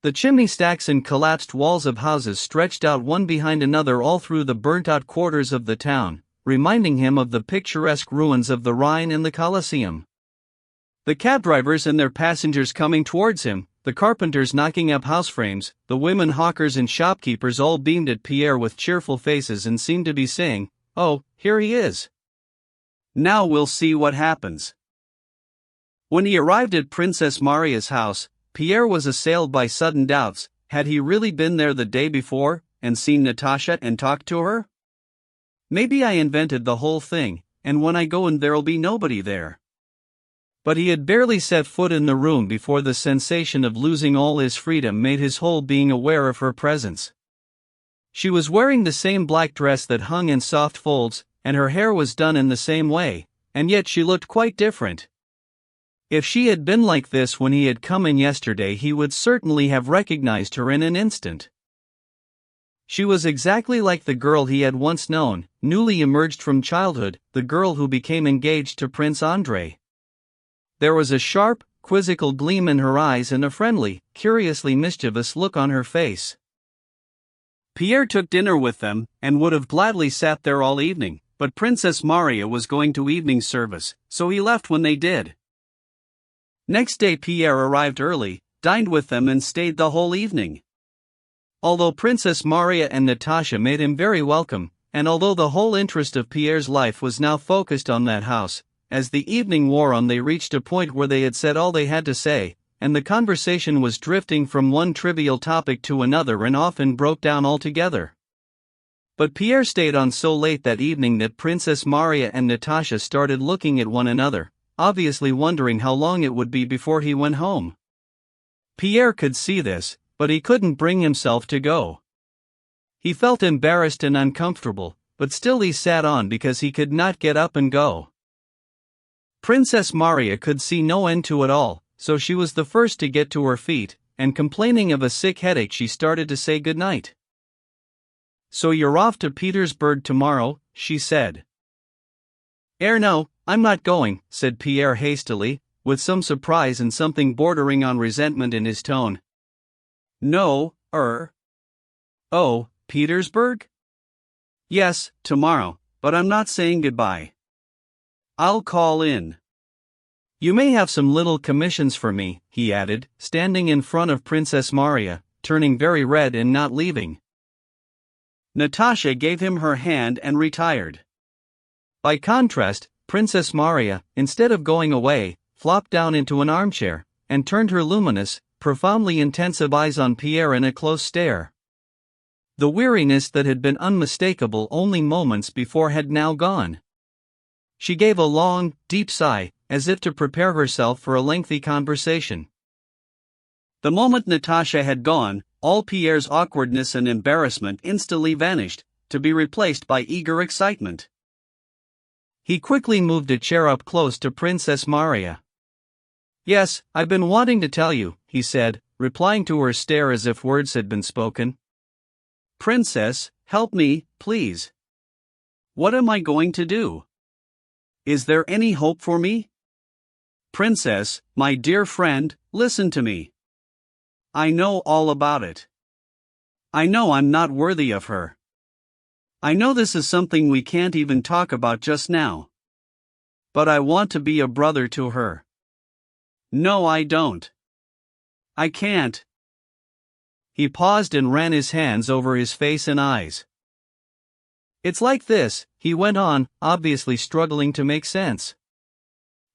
The chimney stacks and collapsed walls of houses stretched out one behind another all through the burnt-out quarters of the town, reminding him of the picturesque ruins of the Rhine and the Colosseum. The cab drivers and their passengers coming towards him, the carpenters knocking up house frames, the women hawkers and shopkeepers all beamed at Pierre with cheerful faces and seemed to be saying, "Oh, here he is. Now we'll see what happens." When he arrived at Princess Maria's house, Pierre was assailed by sudden doubts. Had he really been there the day before, and seen Natasha and talked to her? Maybe I invented the whole thing, and when I go in there'll be nobody there. But he had barely set foot in the room before the sensation of losing all his freedom made his whole being aware of her presence. She was wearing the same black dress that hung in soft folds, and her hair was done in the same way, and yet she looked quite different. If she had been like this when he had come in yesterday, he would certainly have recognized her in an instant. She was exactly like the girl he had once known, newly emerged from childhood, the girl who became engaged to Prince Andrei. There was a sharp, quizzical gleam in her eyes and a friendly, curiously mischievous look on her face. Pierre took dinner with them, and would have gladly sat there all evening, but Princess Maria was going to evening service, so he left when they did. Next day Pierre arrived early, dined with them and stayed the whole evening. Although Princess Maria and Natasha made him very welcome, and although the whole interest of Pierre's life was now focused on that house, as the evening wore on they reached a point where they had said all they had to say, and the conversation was drifting from one trivial topic to another and often broke down altogether. But Pierre stayed on so late that evening that Princess Maria and Natasha started looking at one another, obviously wondering how long it would be before he went home. Pierre could see this, but he couldn't bring himself to go. He felt embarrassed and uncomfortable, but still he sat on because he could not get up and go. Princess Maria could see no end to it all, so she was the first to get to her feet, and complaining of a sick headache she started to say goodnight. "So you're off to Petersburg tomorrow," she said. No, I'm not going," said Pierre hastily, with some surprise and something bordering on resentment in his tone. No, Oh, Petersburg? Yes, tomorrow, but I'm not saying goodbye. I'll call in. You may have some little commissions for me," he added, standing in front of Princess Maria, turning very red and not leaving. Natasha gave him her hand and retired. By contrast, Princess Maria, instead of going away, flopped down into an armchair, and turned her luminous, profoundly intensive eyes on Pierre in a close stare. The weariness that had been unmistakable only moments before had now gone. She gave a long, deep sigh, as if to prepare herself for a lengthy conversation. The moment Natasha had gone, all Pierre's awkwardness and embarrassment instantly vanished, to be replaced by eager excitement. He quickly moved a chair up close to Princess Maria. "Yes, I've been wanting to tell you," he said, replying to her stare as if words had been spoken. "Princess, help me, please. What am I going to do? Is there any hope for me? Princess, my dear friend, listen to me. I know all about it. I know I'm not worthy of her. I know this is something we can't even talk about just now. But I want to be a brother to her. No, I don't. I can't." He paused and ran his hands over his face and eyes. "It's like this," he went on, obviously struggling to make sense.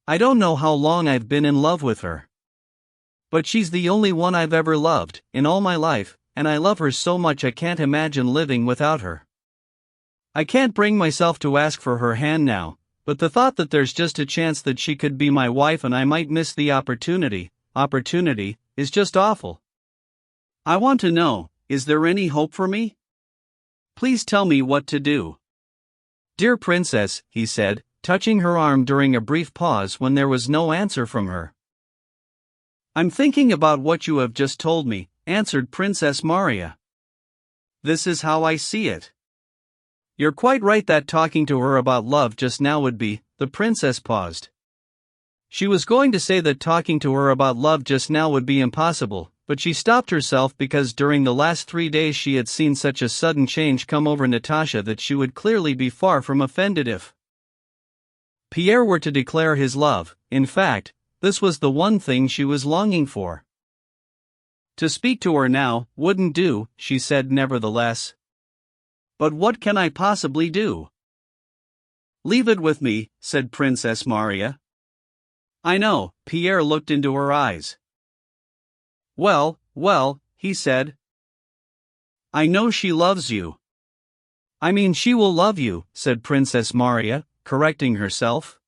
"I don't know how long I've been in love with her. But she's the only one I've ever loved, in all my life, and I love her so much I can't imagine living without her. I can't bring myself to ask for her hand now, but the thought that there's just a chance that she could be my wife and I might miss the opportunity, is just awful. I want to know, is there any hope for me? Please tell me what to do." "Dear Princess," he said, touching her arm during a brief pause when there was no answer from her. "I'm thinking about what you have just told me," answered Princess Maria. "This is how I see it. You're quite right that talking to her about love just now would be," the princess paused. She was going to say that talking to her about love just now would be impossible, but she stopped herself because during the last 3 days she had seen such a sudden change come over Natasha that she would clearly be far from offended if Pierre were to declare his love. In fact, this was the one thing she was longing for. To speak to her now wouldn't do, she said nevertheless. But what can I possibly do? Leave it with me, said Princess Maria. I know, Pierre looked into her eyes. Well, he said. I know she loves you. I mean, she will love you, said Princess Maria, correcting herself.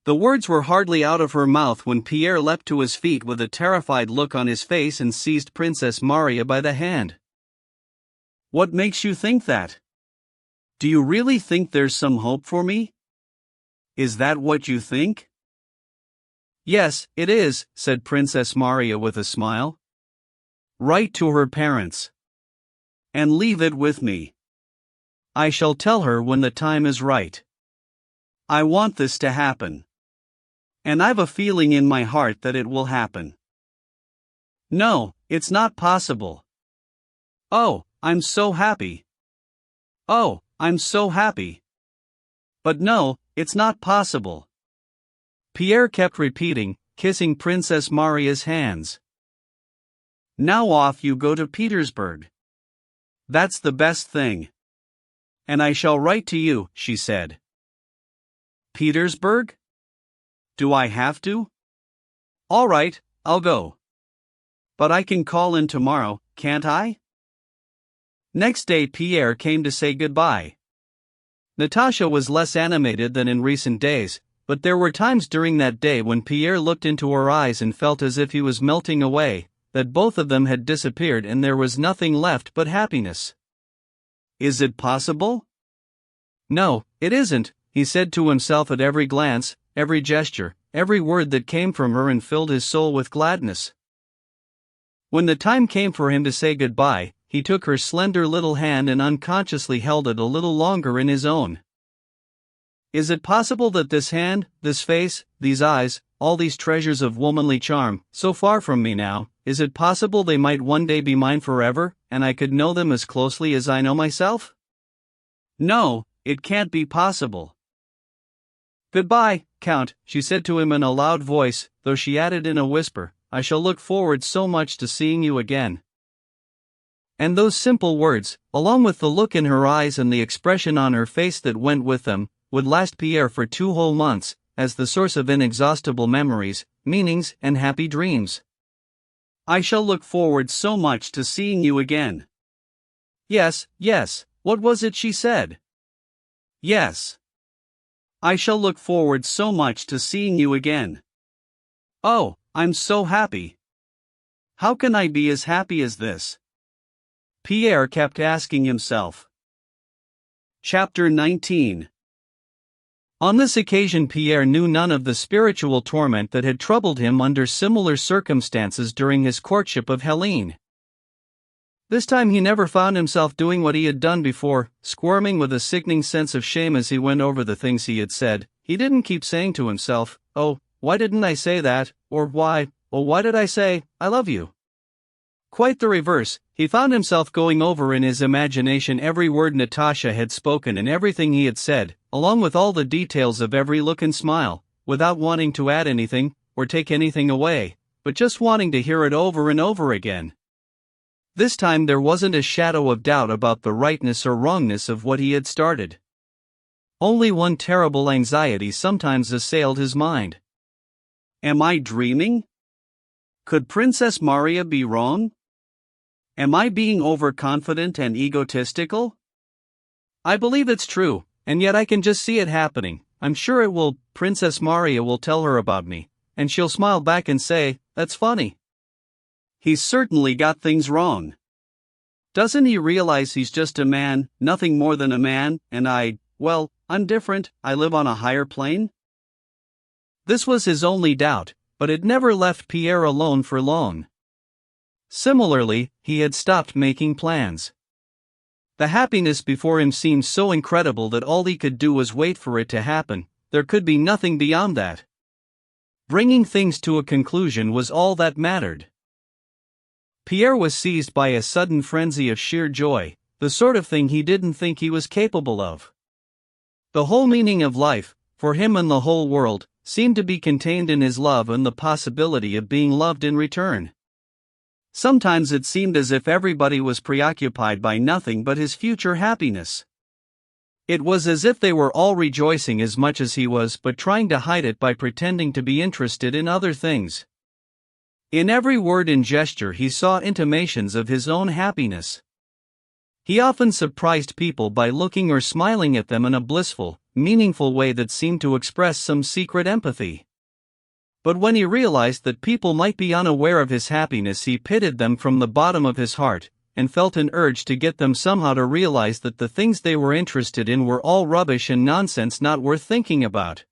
The words were hardly out of her mouth when Pierre leapt to his feet with a terrified look on his face and seized Princess Maria by the hand. What makes you think that? Do you really think there's some hope for me? Is that what you think? Yes, it is, said Princess Maria with a smile. Write to her parents. And leave it with me. I shall tell her when the time is right. I want this to happen. And I've a feeling in my heart that it will happen. No, it's not possible. Oh, I'm so happy. Oh, I'm so happy. But no, it's not possible. Pierre kept repeating, kissing Princess Maria's hands. Now off you go to Petersburg. That's the best thing. And I shall write to you, she said. Petersburg? Do I have to? All right, I'll go. But I can call in tomorrow, can't I? Next day Pierre came to say goodbye. Natasha was less animated than in recent days, but there were times during that day when Pierre looked into her eyes and felt as if he was melting away, that both of them had disappeared and there was nothing left but happiness. Is it possible? No, it isn't, he said to himself at every glance, every gesture, every word that came from her and filled his soul with gladness. When the time came for him to say goodbye, he took her slender little hand and unconsciously held it a little longer in his own. Is it possible that this hand, this face, these eyes, all these treasures of womanly charm, so far from me now, is it possible they might one day be mine forever, and I could know them as closely as I know myself? No, it can't be possible. Goodbye, Count, she said to him in a loud voice, though she added in a whisper, I shall look forward so much to seeing you again. And those simple words, along with the look in her eyes and the expression on her face that went with them, would last Pierre for 2 whole months, as the source of inexhaustible memories, meanings, and happy dreams. I shall look forward so much to seeing you again. Yes, yes, what was it she said? Yes. I shall look forward so much to seeing you again. Oh, I'm so happy. How can I be as happy as this? Pierre kept asking himself. Chapter 19. On this occasion Pierre knew none of the spiritual torment that had troubled him under similar circumstances during his courtship of Helene. This time he never found himself doing what he had done before, squirming with a sickening sense of shame as he went over the things he had said. He didn't keep saying to himself, "Oh, why didn't I say that?" or why did I say, "I love you?" Quite the reverse, he found himself going over in his imagination every word Natasha had spoken and everything he had said, along with all the details of every look and smile, without wanting to add anything, or take anything away, but just wanting to hear it over and over again. This time there wasn't a shadow of doubt about the rightness or wrongness of what he had started. Only one terrible anxiety sometimes assailed his mind. Am I dreaming? Could Princess Maria be wrong? Am I being overconfident and egotistical? I believe it's true, and yet I can just see it happening. I'm sure it will. Princess Maria will tell her about me, and she'll smile back and say, "That's funny." He's certainly got things wrong. Doesn't he realize he's just a man, nothing more than a man, and I'm different, I live on a higher plane? This was his only doubt, but it never left Pierre alone for long. Similarly, he had stopped making plans. The happiness before him seemed so incredible that all he could do was wait for it to happen. There could be nothing beyond that. Bringing things to a conclusion was all that mattered. Pierre was seized by a sudden frenzy of sheer joy, the sort of thing he didn't think he was capable of. The whole meaning of life, for him and the whole world, seemed to be contained in his love and the possibility of being loved in return. Sometimes it seemed as if everybody was preoccupied by nothing but his future happiness. It was as if they were all rejoicing as much as he was, but trying to hide it by pretending to be interested in other things. In every word and gesture he saw intimations of his own happiness. He often surprised people by looking or smiling at them in a blissful, meaningful way that seemed to express some secret empathy. But when he realized that people might be unaware of his happiness, he pitied them from the bottom of his heart, and felt an urge to get them somehow to realize that the things they were interested in were all rubbish and nonsense not worth thinking about.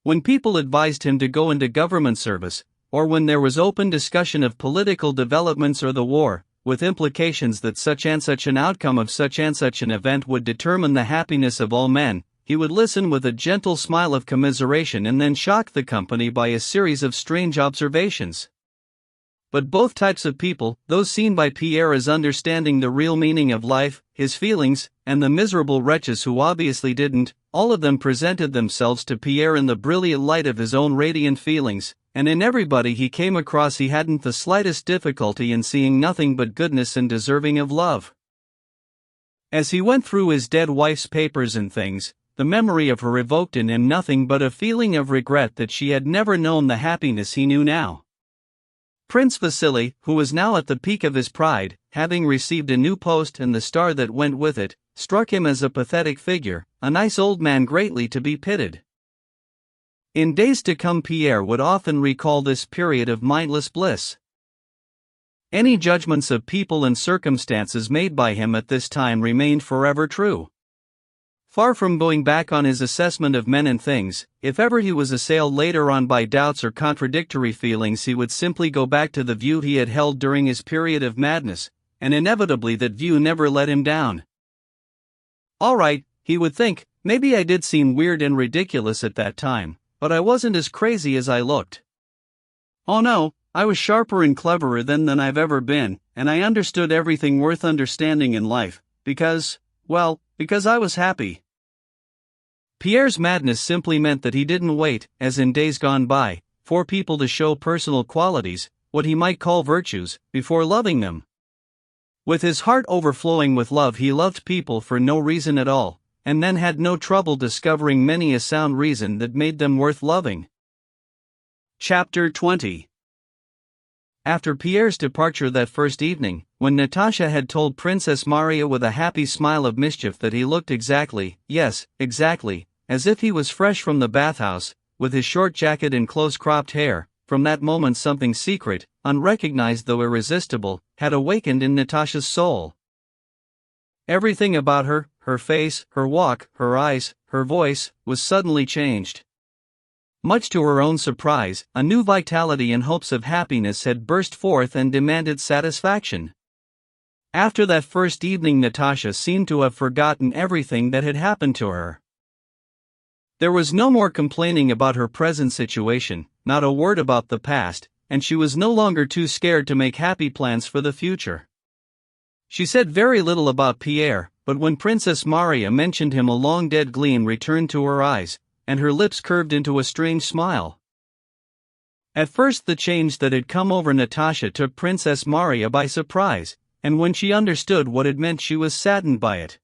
When people advised him to go into government service, or when there was open discussion of political developments or the war, with implications that such and such an outcome of such and such an event would determine the happiness of all men, he would listen with a gentle smile of commiseration and then shock the company by a series of strange observations. But both types of people, those seen by Pierre as understanding the real meaning of life, his feelings, and the miserable wretches who obviously didn't, all of them presented themselves to Pierre in the brilliant light of his own radiant feelings, and in everybody he came across he hadn't the slightest difficulty in seeing nothing but goodness and deserving of love. As he went through his dead wife's papers and things, the memory of her evoked in him nothing but a feeling of regret that she had never known the happiness he knew now. Prince Vasily, who was now at the peak of his pride, having received a new post and the star that went with it, struck him as a pathetic figure, a nice old man greatly to be pitied. In days to come Pierre would often recall this period of mindless bliss. Any judgments of people and circumstances made by him at this time remained forever true. Far from going back on his assessment of men and things, if ever he was assailed later on by doubts or contradictory feelings, he would simply go back to the view he had held during his period of madness, and inevitably that view never let him down. All right, He would think, maybe I did seem weird and ridiculous at that time, but I wasn't as crazy as I looked. Oh no, I was sharper and cleverer than I've ever been, and I understood everything worth understanding in life, because I was happy. Pierre's madness simply meant that he didn't wait, as in days gone by, for people to show personal qualities, what he might call virtues, before loving them. With his heart overflowing with love, he loved people for no reason at all, and then had no trouble discovering many a sound reason that made them worth loving. Chapter 20. After Pierre's departure that first evening, when Natasha had told Princess Maria with a happy smile of mischief that he looked exactly, yes, exactly, as if he was fresh from the bathhouse, with his short jacket and close-cropped hair, from that moment something secret, unrecognized though irresistible, had awakened in Natasha's soul. Everything about her, her face, her walk, her eyes, her voice, was suddenly changed. Much to her own surprise, a new vitality and hopes of happiness had burst forth and demanded satisfaction. After that first evening, Natasha seemed to have forgotten everything that had happened to her. There was no more complaining about her present situation, not a word about the past, and she was no longer too scared to make happy plans for the future. She said very little about Pierre, but when Princess Maria mentioned him, a long dead gleam returned to her eyes, and her lips curved into a strange smile. At first the change that had come over Natasha took Princess Maria by surprise, and when she understood what it meant, she was saddened by it.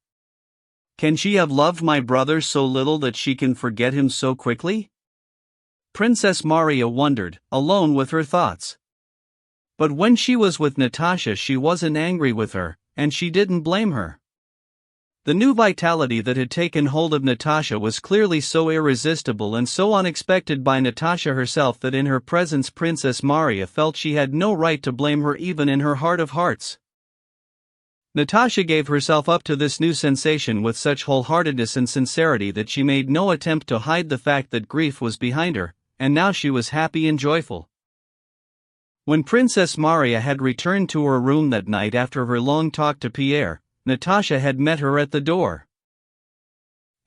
Can she have loved my brother so little that she can forget him so quickly? Princess Maria wondered, alone with her thoughts. But when she was with Natasha, she wasn't angry with her, and she didn't blame her. The new vitality that had taken hold of Natasha was clearly so irresistible and so unexpected by Natasha herself that in her presence Princess Maria felt she had no right to blame her, even in her heart of hearts. Natasha gave herself up to this new sensation with such wholeheartedness and sincerity that she made no attempt to hide the fact that grief was behind her, and now she was happy and joyful. When Princess Maria had returned to her room that night after her long talk to Pierre, Natasha had met her at the door.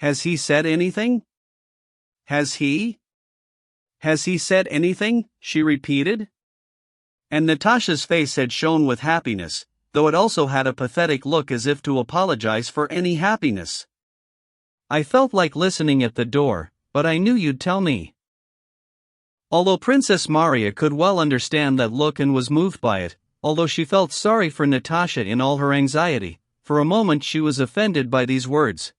Has he said anything? Has he said anything? She repeated. And Natasha's face had shone with happiness, though it also had a pathetic look as if to apologize for any happiness. I felt like listening at the door, but I knew you'd tell me. Although Princess Maria could well understand that look and was moved by it, although she felt sorry for Natasha in all her anxiety, for a moment she was offended by these words.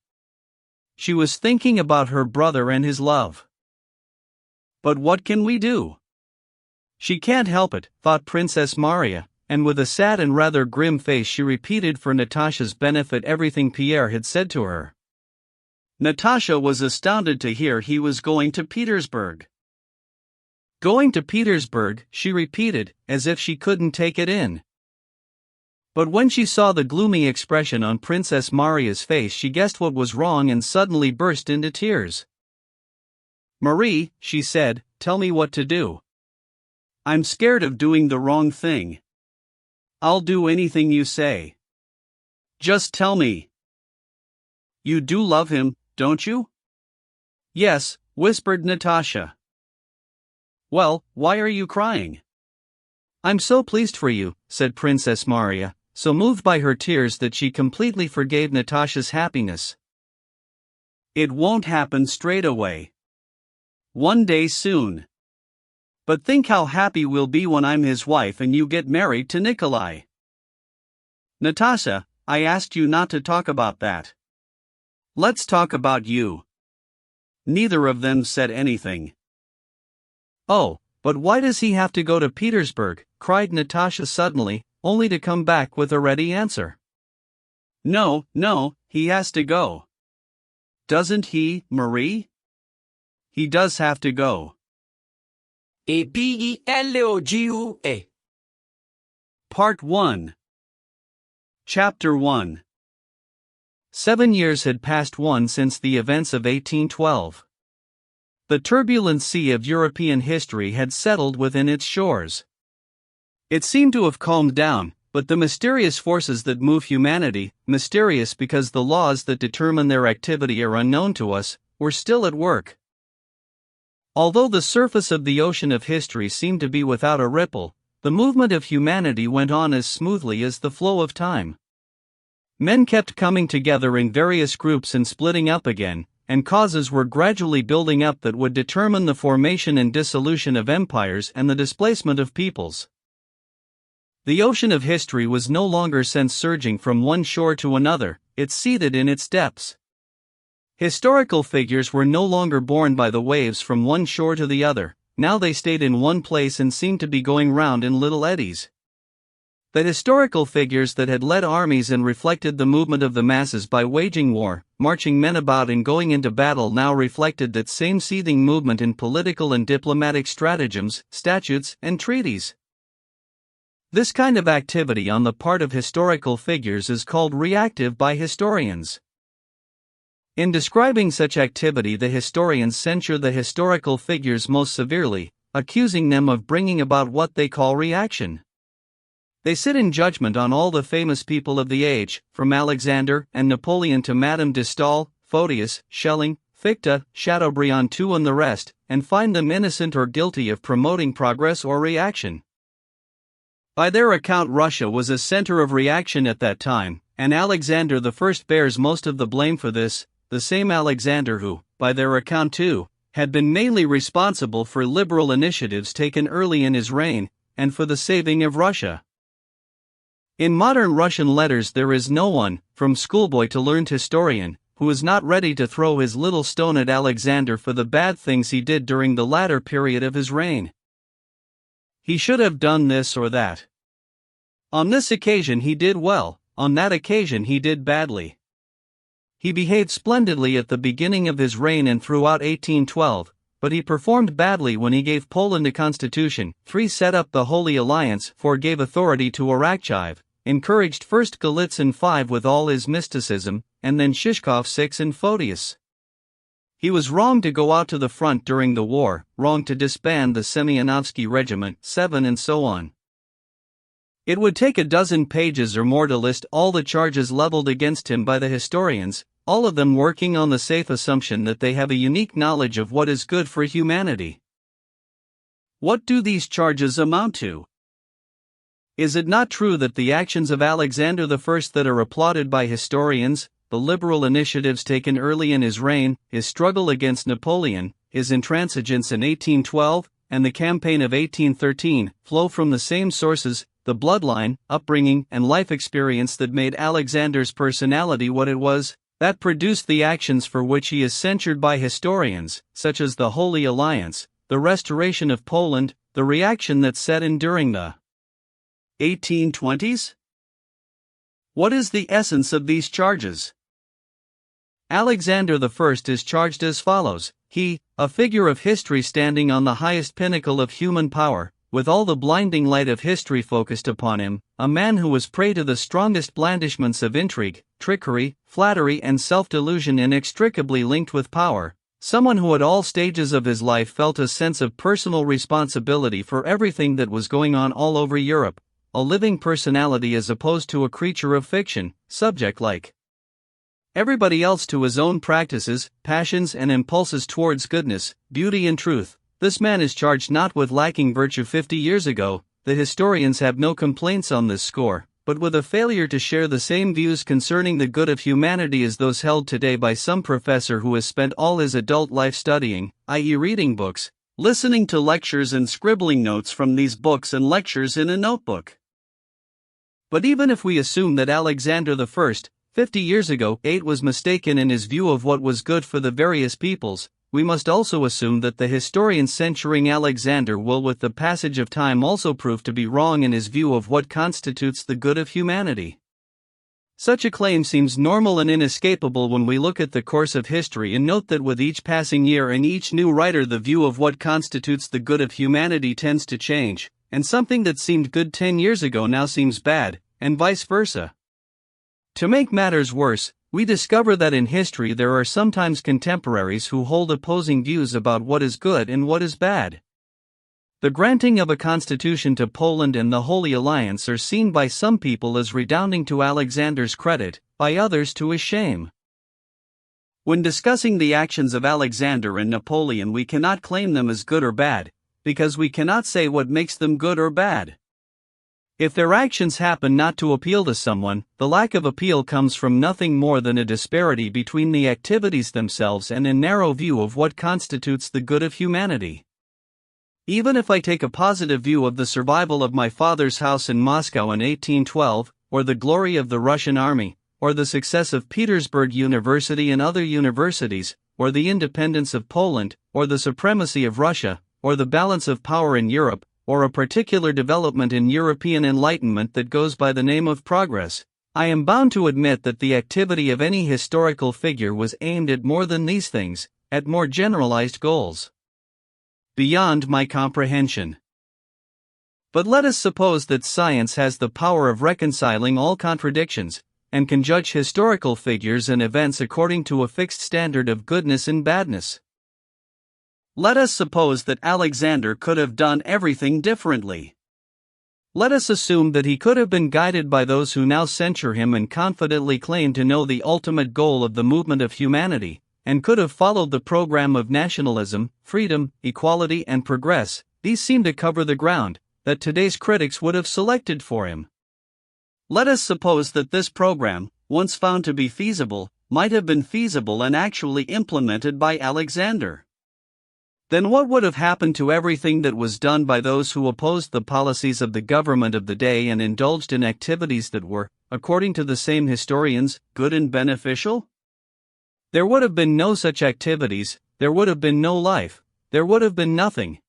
She was thinking about her brother and his love. But what can we do? She can't help it, thought Princess Maria, and with a sad and rather grim face she repeated for Natasha's benefit everything Pierre had said to her. Natasha was astounded to hear he was going to Petersburg. Going to Petersburg, she repeated, as if she couldn't take it in. But when she saw the gloomy expression on Princess Maria's face, she guessed what was wrong and suddenly burst into tears. Marie, she said, tell me what to do. I'm scared of doing the wrong thing. I'll do anything you say. Just tell me. You do love him, don't you? Yes, whispered Natasha. Well, why are you crying? I'm so pleased for you, said Princess Maria, so moved by her tears that she completely forgave Natasha's happiness. It won't happen straight away. One day soon. But think how happy we'll be when I'm his wife and you get married to Nikolai. Natasha, I asked you not to talk about that. Let's talk about you. Neither of them said anything. Oh, but why does he have to go to Petersburg? Cried Natasha suddenly, only to come back with a ready answer. No, he has to go. Doesn't he, Marie? He does have to go. Epilogue. Part 1. Chapter 1. 7 years had passed since the events of 1812. The turbulent sea of European history had settled within its shores. It seemed to have calmed down, But the mysterious forces that move humanity, mysterious because the laws that determine their activity are unknown to us, were still at work. Although the surface of the ocean of history seemed to be without a ripple, the movement of humanity went on as smoothly as the flow of time. Men kept coming together in various groups and splitting up again, and causes were gradually building up that would determine the formation and dissolution of empires and the displacement of peoples. The ocean of history was no longer sent surging from one shore to another, it seethed in its depths. Historical figures were no longer borne by the waves from one shore to the other, now they stayed in one place and seemed to be going round in little eddies. The historical figures that had led armies and reflected the movement of the masses by waging war, marching men about and going into battle now reflected that same seething movement in political and diplomatic stratagems, statutes, and treaties. This kind of activity on the part of historical figures is called reactive by historians. In describing such activity, the historians censure the historical figures most severely, accusing them of bringing about what they call reaction. They sit in judgment on all the famous people of the age, from Alexander and Napoleon to Madame de Staël, Photius, Schelling, Fichte, Chateaubriand too and the rest, and find them innocent or guilty of promoting progress or reaction. By their account, Russia was a center of reaction at that time, and Alexander I bears most of the blame for this, the same Alexander who, by their account too, had been mainly responsible for liberal initiatives taken early in his reign, and for the saving of Russia. In modern Russian letters there is no one, from schoolboy to learned historian, who is not ready to throw his little stone at Alexander for the bad things he did during the latter period of his reign. He should have done this or that. On this occasion he did well, on that occasion he did badly. He behaved splendidly at the beginning of his reign and throughout 1812, but he performed badly when he gave Poland a constitution, 3 set up the Holy Alliance, 4 gave authority to Arakcheyev, encouraged first Golitsyn 5 with all his mysticism, and then Shishkov 6 and Photius. He was wrong to go out to the front during the war, wrong to disband the Semyonovsky Regiment 7 and so on. It would take a dozen pages or more to list all the charges leveled against him by the historians, all of them working on the safe assumption that they have a unique knowledge of what is good for humanity. What do these charges amount to? Is it not true that the actions of Alexander I that are applauded by historians, the liberal initiatives taken early in his reign, his struggle against Napoleon, his intransigence in 1812, and the campaign of 1813, flow from the same sources, the bloodline, upbringing, and life experience that made Alexander's personality what it was, that produced the actions for which he is censured by historians, such as the Holy Alliance, the restoration of Poland, the reaction that set in during the 1820s? What is the essence of these charges? Alexander I is charged as follows: he, a figure of history standing on the highest pinnacle of human power, with all the blinding light of history focused upon him, a man who was prey to the strongest blandishments of intrigue, trickery, flattery and self-delusion inextricably linked with power, someone who at all stages of his life felt a sense of personal responsibility for everything that was going on all over Europe, a living personality as opposed to a creature of fiction, subject like everybody else to his own practices, passions and impulses towards goodness, beauty and truth. This man is charged not with lacking virtue 50 years ago, the historians have no complaints on this score, but with a failure to share the same views concerning the good of humanity as those held today by some professor who has spent all his adult life studying, i.e. reading books, listening to lectures and scribbling notes from these books and lectures in a notebook. But even if we assume that Alexander I, 50 years ago, was mistaken in his view of what was good for the various peoples, we must also assume that the historian censuring Alexander will with the passage of time also prove to be wrong in his view of what constitutes the good of humanity. Such a claim seems normal and inescapable when we look at the course of history and note that with each passing year and each new writer the view of what constitutes the good of humanity tends to change, and something that seemed good 10 years ago now seems bad, and vice versa. To make matters worse, we discover that in history there are sometimes contemporaries who hold opposing views about what is good and what is bad. The granting of a constitution to Poland and the Holy Alliance are seen by some people as redounding to Alexander's credit, by others to his shame. When discussing the actions of Alexander and Napoleon, we cannot claim them as good or bad, because we cannot say what makes them good or bad. If their actions happen not to appeal to someone, the lack of appeal comes from nothing more than a disparity between the activities themselves and a narrow view of what constitutes the good of humanity. Even if I take a positive view of the survival of my father's house in Moscow in 1812, or the glory of the Russian army, or the success of Petersburg University and other universities, or the independence of Poland, or the supremacy of Russia, or the balance of power in Europe, or a particular development in European enlightenment that goes by the name of progress, I am bound to admit that the activity of any historical figure was aimed at more than these things, at more generalized goals. Beyond my comprehension. But let us suppose that science has the power of reconciling all contradictions, and can judge historical figures and events according to a fixed standard of goodness and badness. Let us suppose that Alexander could have done everything differently. Let us assume that he could have been guided by those who now censure him and confidently claim to know the ultimate goal of the movement of humanity, and could have followed the program of nationalism, freedom, equality, and progress. These seem to cover the ground that today's critics would have selected for him. Let us suppose that this program, once found to be feasible, might have been feasible and actually implemented by Alexander. Then what would have happened to everything that was done by those who opposed the policies of the government of the day and indulged in activities that were, according to the same historians, good and beneficial? There would have been no such activities, there would have been no life, there would have been nothing.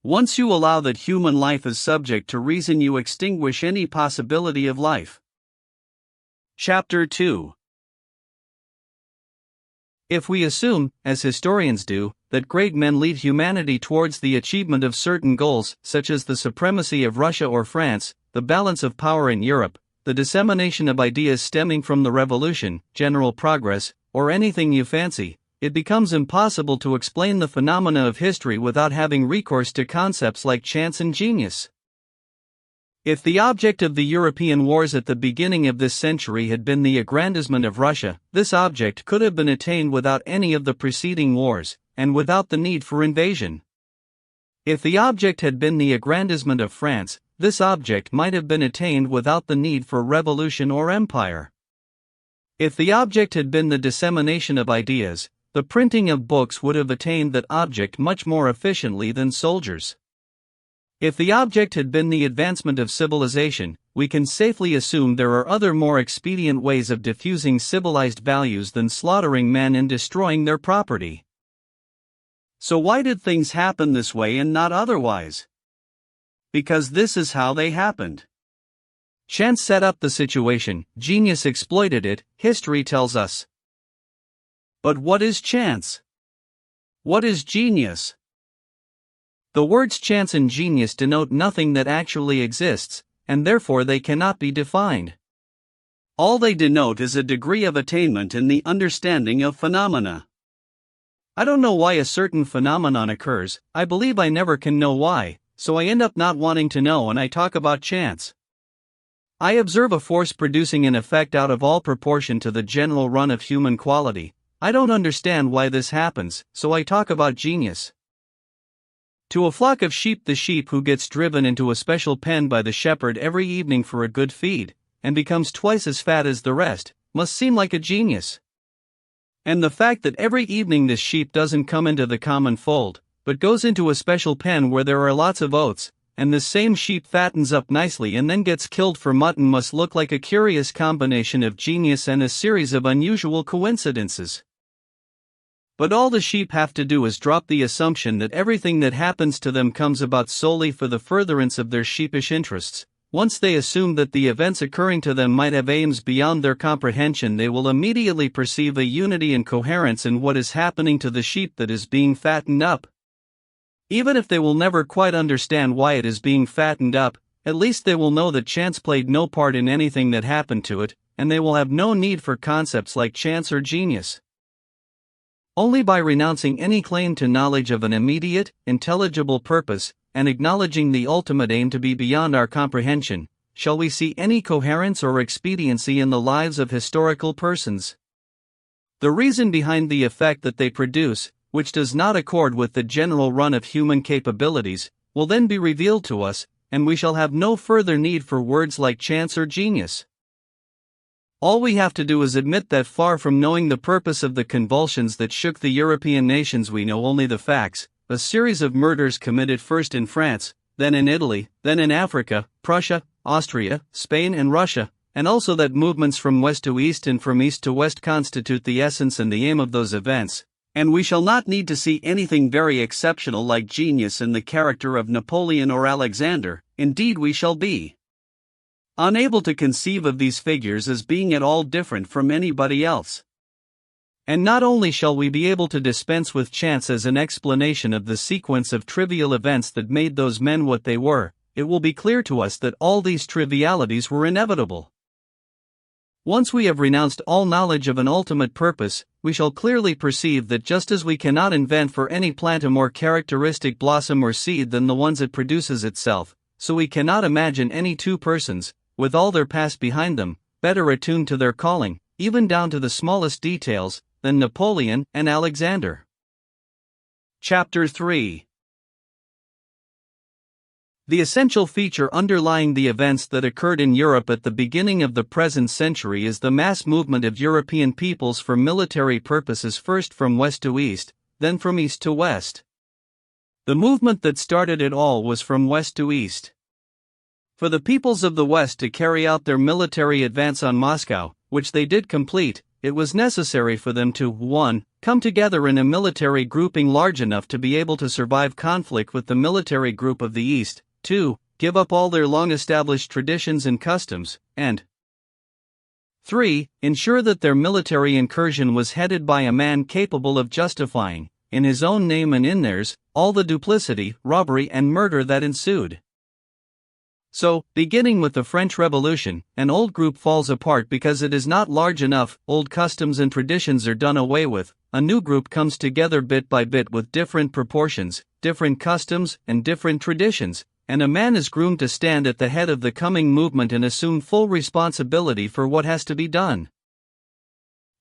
Once you allow that human life is subject to reason, you extinguish any possibility of life. Chapter 2. If we assume, as historians do, that great men lead humanity towards the achievement of certain goals, such as the supremacy of Russia or France, the balance of power in Europe, the dissemination of ideas stemming from the revolution, general progress, or anything you fancy, it becomes impossible to explain the phenomena of history without having recourse to concepts like chance and genius. If the object of the European wars at the beginning of this century had been the aggrandizement of Russia, this object could have been attained without any of the preceding wars, and without the need for invasion. If the object had been the aggrandizement of France, this object might have been attained without the need for revolution or empire. If the object had been the dissemination of ideas, the printing of books would have attained that object much more efficiently than soldiers. If the object had been the advancement of civilization, we can safely assume there are other more expedient ways of diffusing civilized values than slaughtering men and destroying their property. So why did things happen this way and not otherwise? Because this is how they happened. Chance set up the situation, genius exploited it, history tells us. But what is chance? What is genius? The words chance and genius denote nothing that actually exists, and therefore they cannot be defined. All they denote is a degree of attainment in the understanding of phenomena. I don't know why a certain phenomenon occurs, I believe I never can know why, so I end up not wanting to know and I talk about chance. I observe a force producing an effect out of all proportion to the general run of human quality. I don't understand why this happens, so I talk about genius. To a flock of sheep, the sheep who gets driven into a special pen by the shepherd every evening for a good feed, and becomes twice as fat as the rest, must seem like a genius. And the fact that every evening this sheep doesn't come into the common fold, but goes into a special pen where there are lots of oats, and this same sheep fattens up nicely and then gets killed for mutton must look like a curious combination of genius and a series of unusual coincidences. But all the sheep have to do is drop the assumption that everything that happens to them comes about solely for the furtherance of their sheepish interests. Once they assume that the events occurring to them might have aims beyond their comprehension, they will immediately perceive a unity and coherence in what is happening to the sheep that is being fattened up. Even if they will never quite understand why it is being fattened up, at least they will know that chance played no part in anything that happened to it, and they will have no need for concepts like chance or genius. Only by renouncing any claim to knowledge of an immediate, intelligible purpose, and acknowledging the ultimate aim to be beyond our comprehension, shall we see any coherence or expediency in the lives of historical persons. The reason behind the effect that they produce, which does not accord with the general run of human capabilities, will then be revealed to us, and we shall have no further need for words like chance or genius. All we have to do is admit that far from knowing the purpose of the convulsions that shook the European nations, we know only the facts: a series of murders committed first in France, then in Italy, then in Africa, Prussia, Austria, Spain and Russia, and also that movements from west to east and from east to west constitute the essence and the aim of those events, and we shall not need to see anything very exceptional like genius in the character of Napoleon or Alexander. Indeed, we shall be unable to conceive of these figures as being at all different from anybody else. And not only shall we be able to dispense with chance as an explanation of the sequence of trivial events that made those men what they were, it will be clear to us that all these trivialities were inevitable. Once we have renounced all knowledge of an ultimate purpose, we shall clearly perceive that just as we cannot invent for any plant a more characteristic blossom or seed than the ones it produces itself, so we cannot imagine any two persons, with all their past behind them, better attuned to their calling, even down to the smallest details, than Napoleon and Alexander. Chapter 3. The essential feature underlying the events that occurred in Europe at the beginning of the present century is the mass movement of European peoples for military purposes, first from west to east, then from east to west. The movement that started it all was from west to east. For the peoples of the west to carry out their military advance on Moscow, which they did complete, it was necessary for them to 1. Come together in a military grouping large enough to be able to survive conflict with the military group of the east, 2. Give up all their long-established traditions and customs, and 3. Ensure that their military incursion was headed by a man capable of justifying, in his own name and in theirs, all the duplicity, robbery and murder that ensued. So, beginning with the French Revolution, an old group falls apart because it is not large enough, old customs and traditions are done away with, a new group comes together bit by bit with different proportions, different customs, and different traditions, and a man is groomed to stand at the head of the coming movement and assume full responsibility for what has to be done.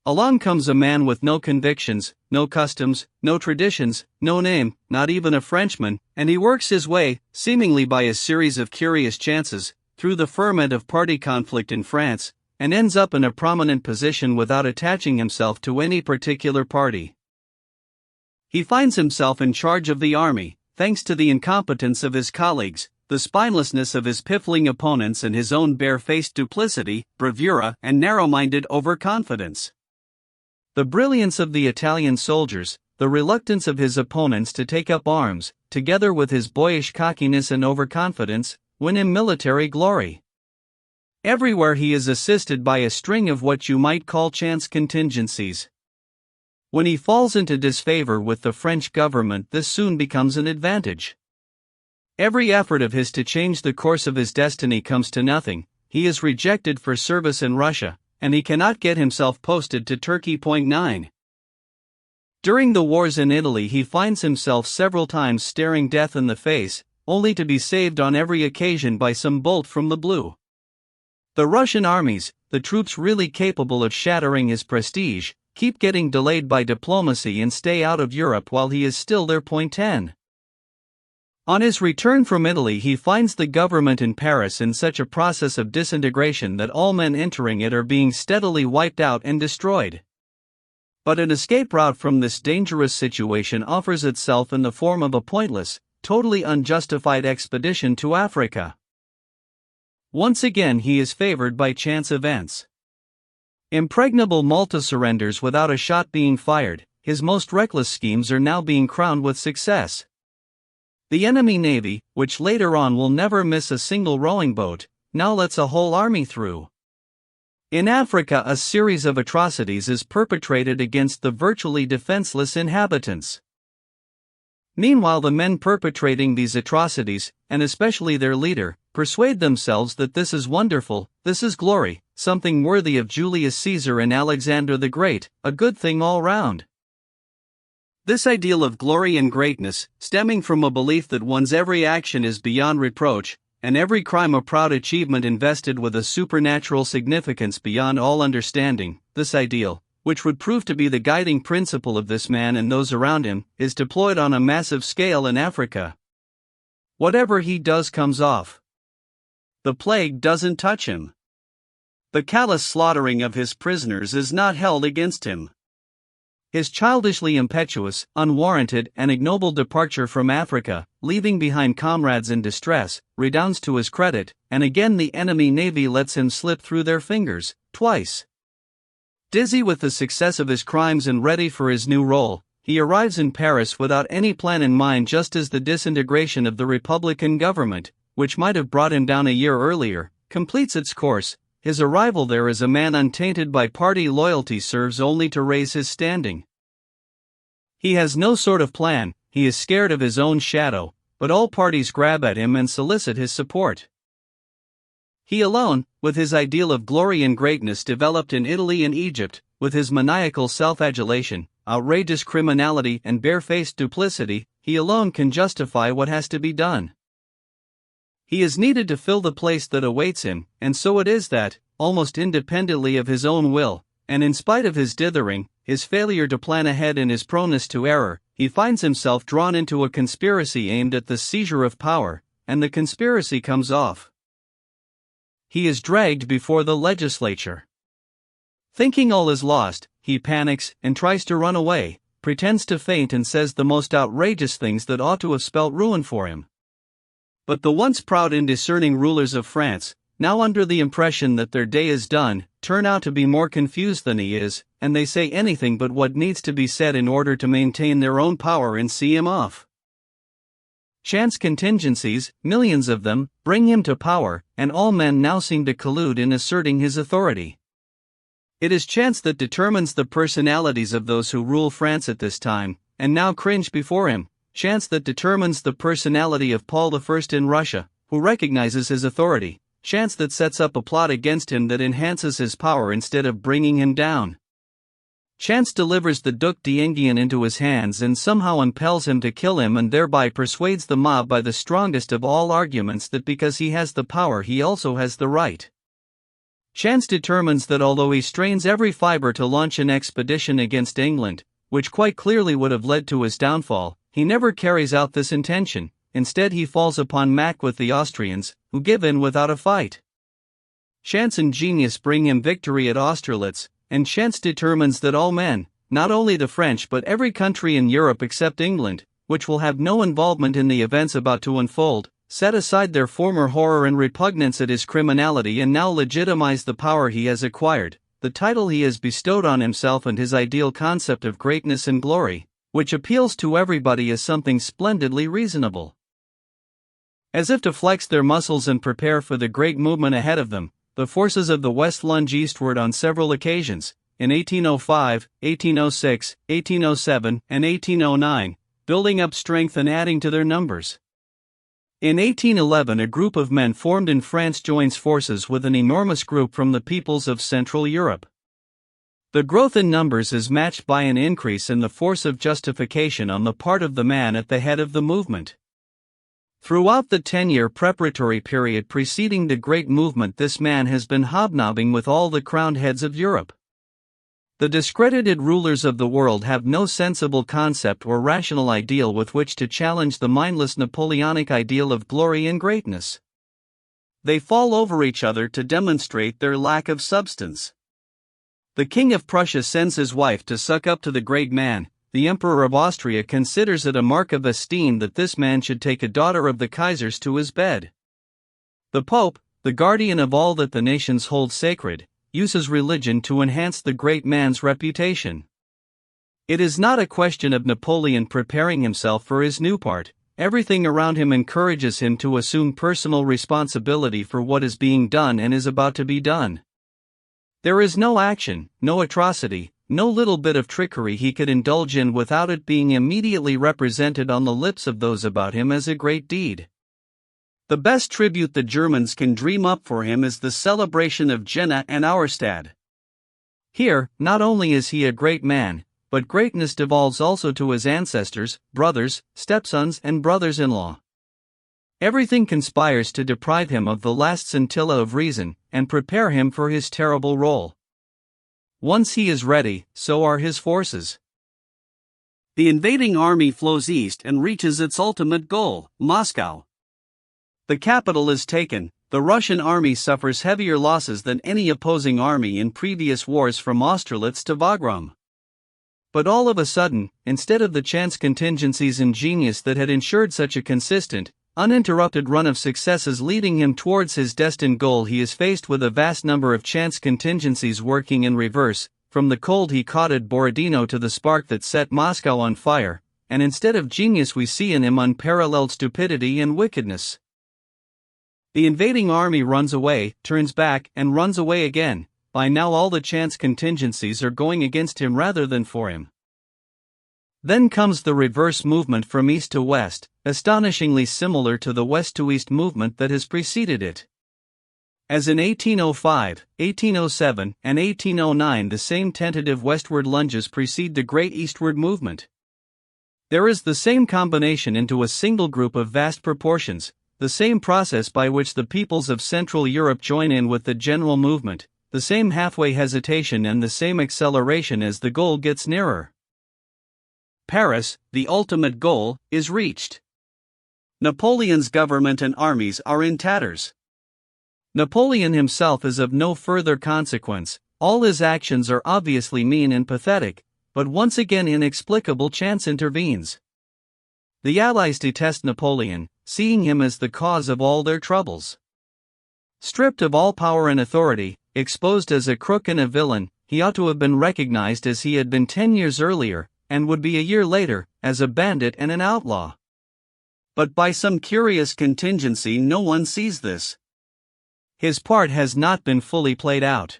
Along comes a man with no convictions, no customs, no traditions, no name, not even a Frenchman, and he works his way, seemingly by a series of curious chances, through the ferment of party conflict in France, and ends up in a prominent position without attaching himself to any particular party. He finds himself in charge of the army, thanks to the incompetence of his colleagues, the spinelessness of his piffling opponents and his own bare-faced duplicity, bravura, and narrow-minded overconfidence. The brilliance of the Italian soldiers, the reluctance of his opponents to take up arms, together with his boyish cockiness and overconfidence, win him military glory. Everywhere he is assisted by a string of what you might call chance contingencies. When he falls into disfavor with the French government, this soon becomes an advantage. Every effort of his to change the course of his destiny comes to nothing. He is rejected for service in Russia, and he cannot get himself posted to Turkey. 9. During the wars in Italy, he finds himself several times staring death in the face, only to be saved on every occasion by some bolt from the blue. The Russian armies, the troops really capable of shattering his prestige, keep getting delayed by diplomacy and stay out of Europe while he is still there. 10. On his return from Italy, he finds the government in Paris in such a process of disintegration that all men entering it are being steadily wiped out and destroyed. But an escape route from this dangerous situation offers itself in the form of a pointless, totally unjustified expedition to Africa. Once again he is favored by chance events. Impregnable Malta surrenders without a shot being fired. His most reckless schemes are now being crowned with success. The enemy navy, which later on will never miss a single rowing boat, now lets a whole army through. In Africa, a series of atrocities is perpetrated against the virtually defenseless inhabitants. Meanwhile, the men perpetrating these atrocities, and especially their leader, persuade themselves that this is wonderful, this is glory, something worthy of Julius Caesar and Alexander the Great, a good thing all round. This ideal of glory and greatness, stemming from a belief that one's every action is beyond reproach, and every crime a proud achievement invested with a supernatural significance beyond all understanding, this ideal, which would prove to be the guiding principle of this man and those around him, is deployed on a massive scale in Africa. Whatever he does comes off. The plague doesn't touch him. The callous slaughtering of his prisoners is not held against him. His childishly impetuous, unwarranted, and ignoble departure from Africa, leaving behind comrades in distress, redounds to his credit, and again the enemy navy lets him slip through their fingers, twice. Dizzy with the success of his crimes and ready for his new role, he arrives in Paris without any plan in mind, just as the disintegration of the Republican government, which might have brought him down a year earlier, completes its course. His arrival there as a man untainted by party loyalty serves only to raise his standing. He has no sort of plan, he is scared of his own shadow, but all parties grab at him and solicit his support. He alone, with his ideal of glory and greatness developed in Italy and Egypt, with his maniacal self-adulation, outrageous criminality and barefaced duplicity, he alone can justify what has to be done. He is needed to fill the place that awaits him, and so it is that, almost independently of his own will, and in spite of his dithering, his failure to plan ahead and his proneness to error, he finds himself drawn into a conspiracy aimed at the seizure of power, and the conspiracy comes off. He is dragged before the legislature. Thinking all is lost, he panics and tries to run away, pretends to faint and says the most outrageous things that ought to have spelt ruin for him. But the once proud and discerning rulers of France, now under the impression that their day is done, turn out to be more confused than he is, and they say anything but what needs to be said in order to maintain their own power and see him off. Chance contingencies, millions of them, bring him to power, and all men now seem to collude in asserting his authority. It is chance that determines the personalities of those who rule France at this time, and now cringe before him. Chance that determines the personality of Paul I in Russia, who recognizes his authority. Chance that sets up a plot against him that enhances his power instead of bringing him down. Chance delivers the Duc d'Enghien into his hands and somehow impels him to kill him, and thereby persuades the mob by the strongest of all arguments that because he has the power he also has the right. Chance determines that although he strains every fiber to launch an expedition against England, which quite clearly would have led to his downfall, he never carries out this intention. Instead he falls upon Mack with the Austrians, who give in without a fight. Chance and genius bring him victory at Austerlitz, and chance determines that all men, not only the French but every country in Europe except England, which will have no involvement in the events about to unfold, set aside their former horror and repugnance at his criminality and now legitimize the power he has acquired, the title he has bestowed on himself and his ideal concept of greatness and glory, which appeals to everybody as something splendidly reasonable. As if to flex their muscles and prepare for the great movement ahead of them, the forces of the West lunge eastward on several occasions, in 1805, 1806, 1807, and 1809, building up strength and adding to their numbers. In 1811 a group of men formed in France joins forces with an enormous group from the peoples of Central Europe. The growth in numbers is matched by an increase in the force of justification on the part of the man at the head of the movement. Throughout the 10-year preparatory period preceding the great movement, this man has been hobnobbing with all the crowned heads of Europe. The discredited rulers of the world have no sensible concept or rational ideal with which to challenge the mindless Napoleonic ideal of glory and greatness. They fall over each other to demonstrate their lack of substance. The King of Prussia sends his wife to suck up to the great man. The Emperor of Austria considers it a mark of esteem that this man should take a daughter of the Kaiser's to his bed. The Pope, the guardian of all that the nations hold sacred, uses religion to enhance the great man's reputation. It is not a question of Napoleon preparing himself for his new part. Everything around him encourages him to assume personal responsibility for what is being done and is about to be done. There is no action, no atrocity, no little bit of trickery he could indulge in without it being immediately represented on the lips of those about him as a great deed. The best tribute the Germans can dream up for him is the celebration of Jena and Auerstadt. Here, not only is he a great man, but greatness devolves also to his ancestors, brothers, stepsons, and brothers-in-law. Everything conspires to deprive him of the last scintilla of reason, and prepare him for his terrible role. Once he is ready, so are his forces. The invading army flows east and reaches its ultimate goal, Moscow. The capital is taken. The Russian army suffers heavier losses than any opposing army in previous wars from Austerlitz to Wagram. But all of a sudden, instead of the chance contingencies and genius that had ensured such a consistent, uninterrupted run of successes leading him towards his destined goal, he is faced with a vast number of chance contingencies working in reverse, from the cold he caught at Borodino to the spark that set Moscow on fire, and instead of genius we see in him unparalleled stupidity and wickedness. The invading army runs away, turns back, and runs away again. By now all the chance contingencies are going against him rather than for him. Then comes the reverse movement from east to west, astonishingly similar to the west to east movement that has preceded it. As in 1805, 1807, and 1809, the same tentative westward lunges precede the great eastward movement. There is the same combination into a single group of vast proportions, the same process by which the peoples of Central Europe join in with the general movement, the same halfway hesitation and the same acceleration as the goal gets nearer. Paris, the ultimate goal, is reached. Napoleon's government and armies are in tatters. Napoleon himself is of no further consequence. All his actions are obviously mean and pathetic, but once again inexplicable chance intervenes. The Allies detest Napoleon, seeing him as the cause of all their troubles. Stripped of all power and authority, exposed as a crook and a villain, he ought to have been recognized as he had been 10 years earlier, and would be a year later, as a bandit and an outlaw. But by some curious contingency no one sees this. His part has not been fully played out.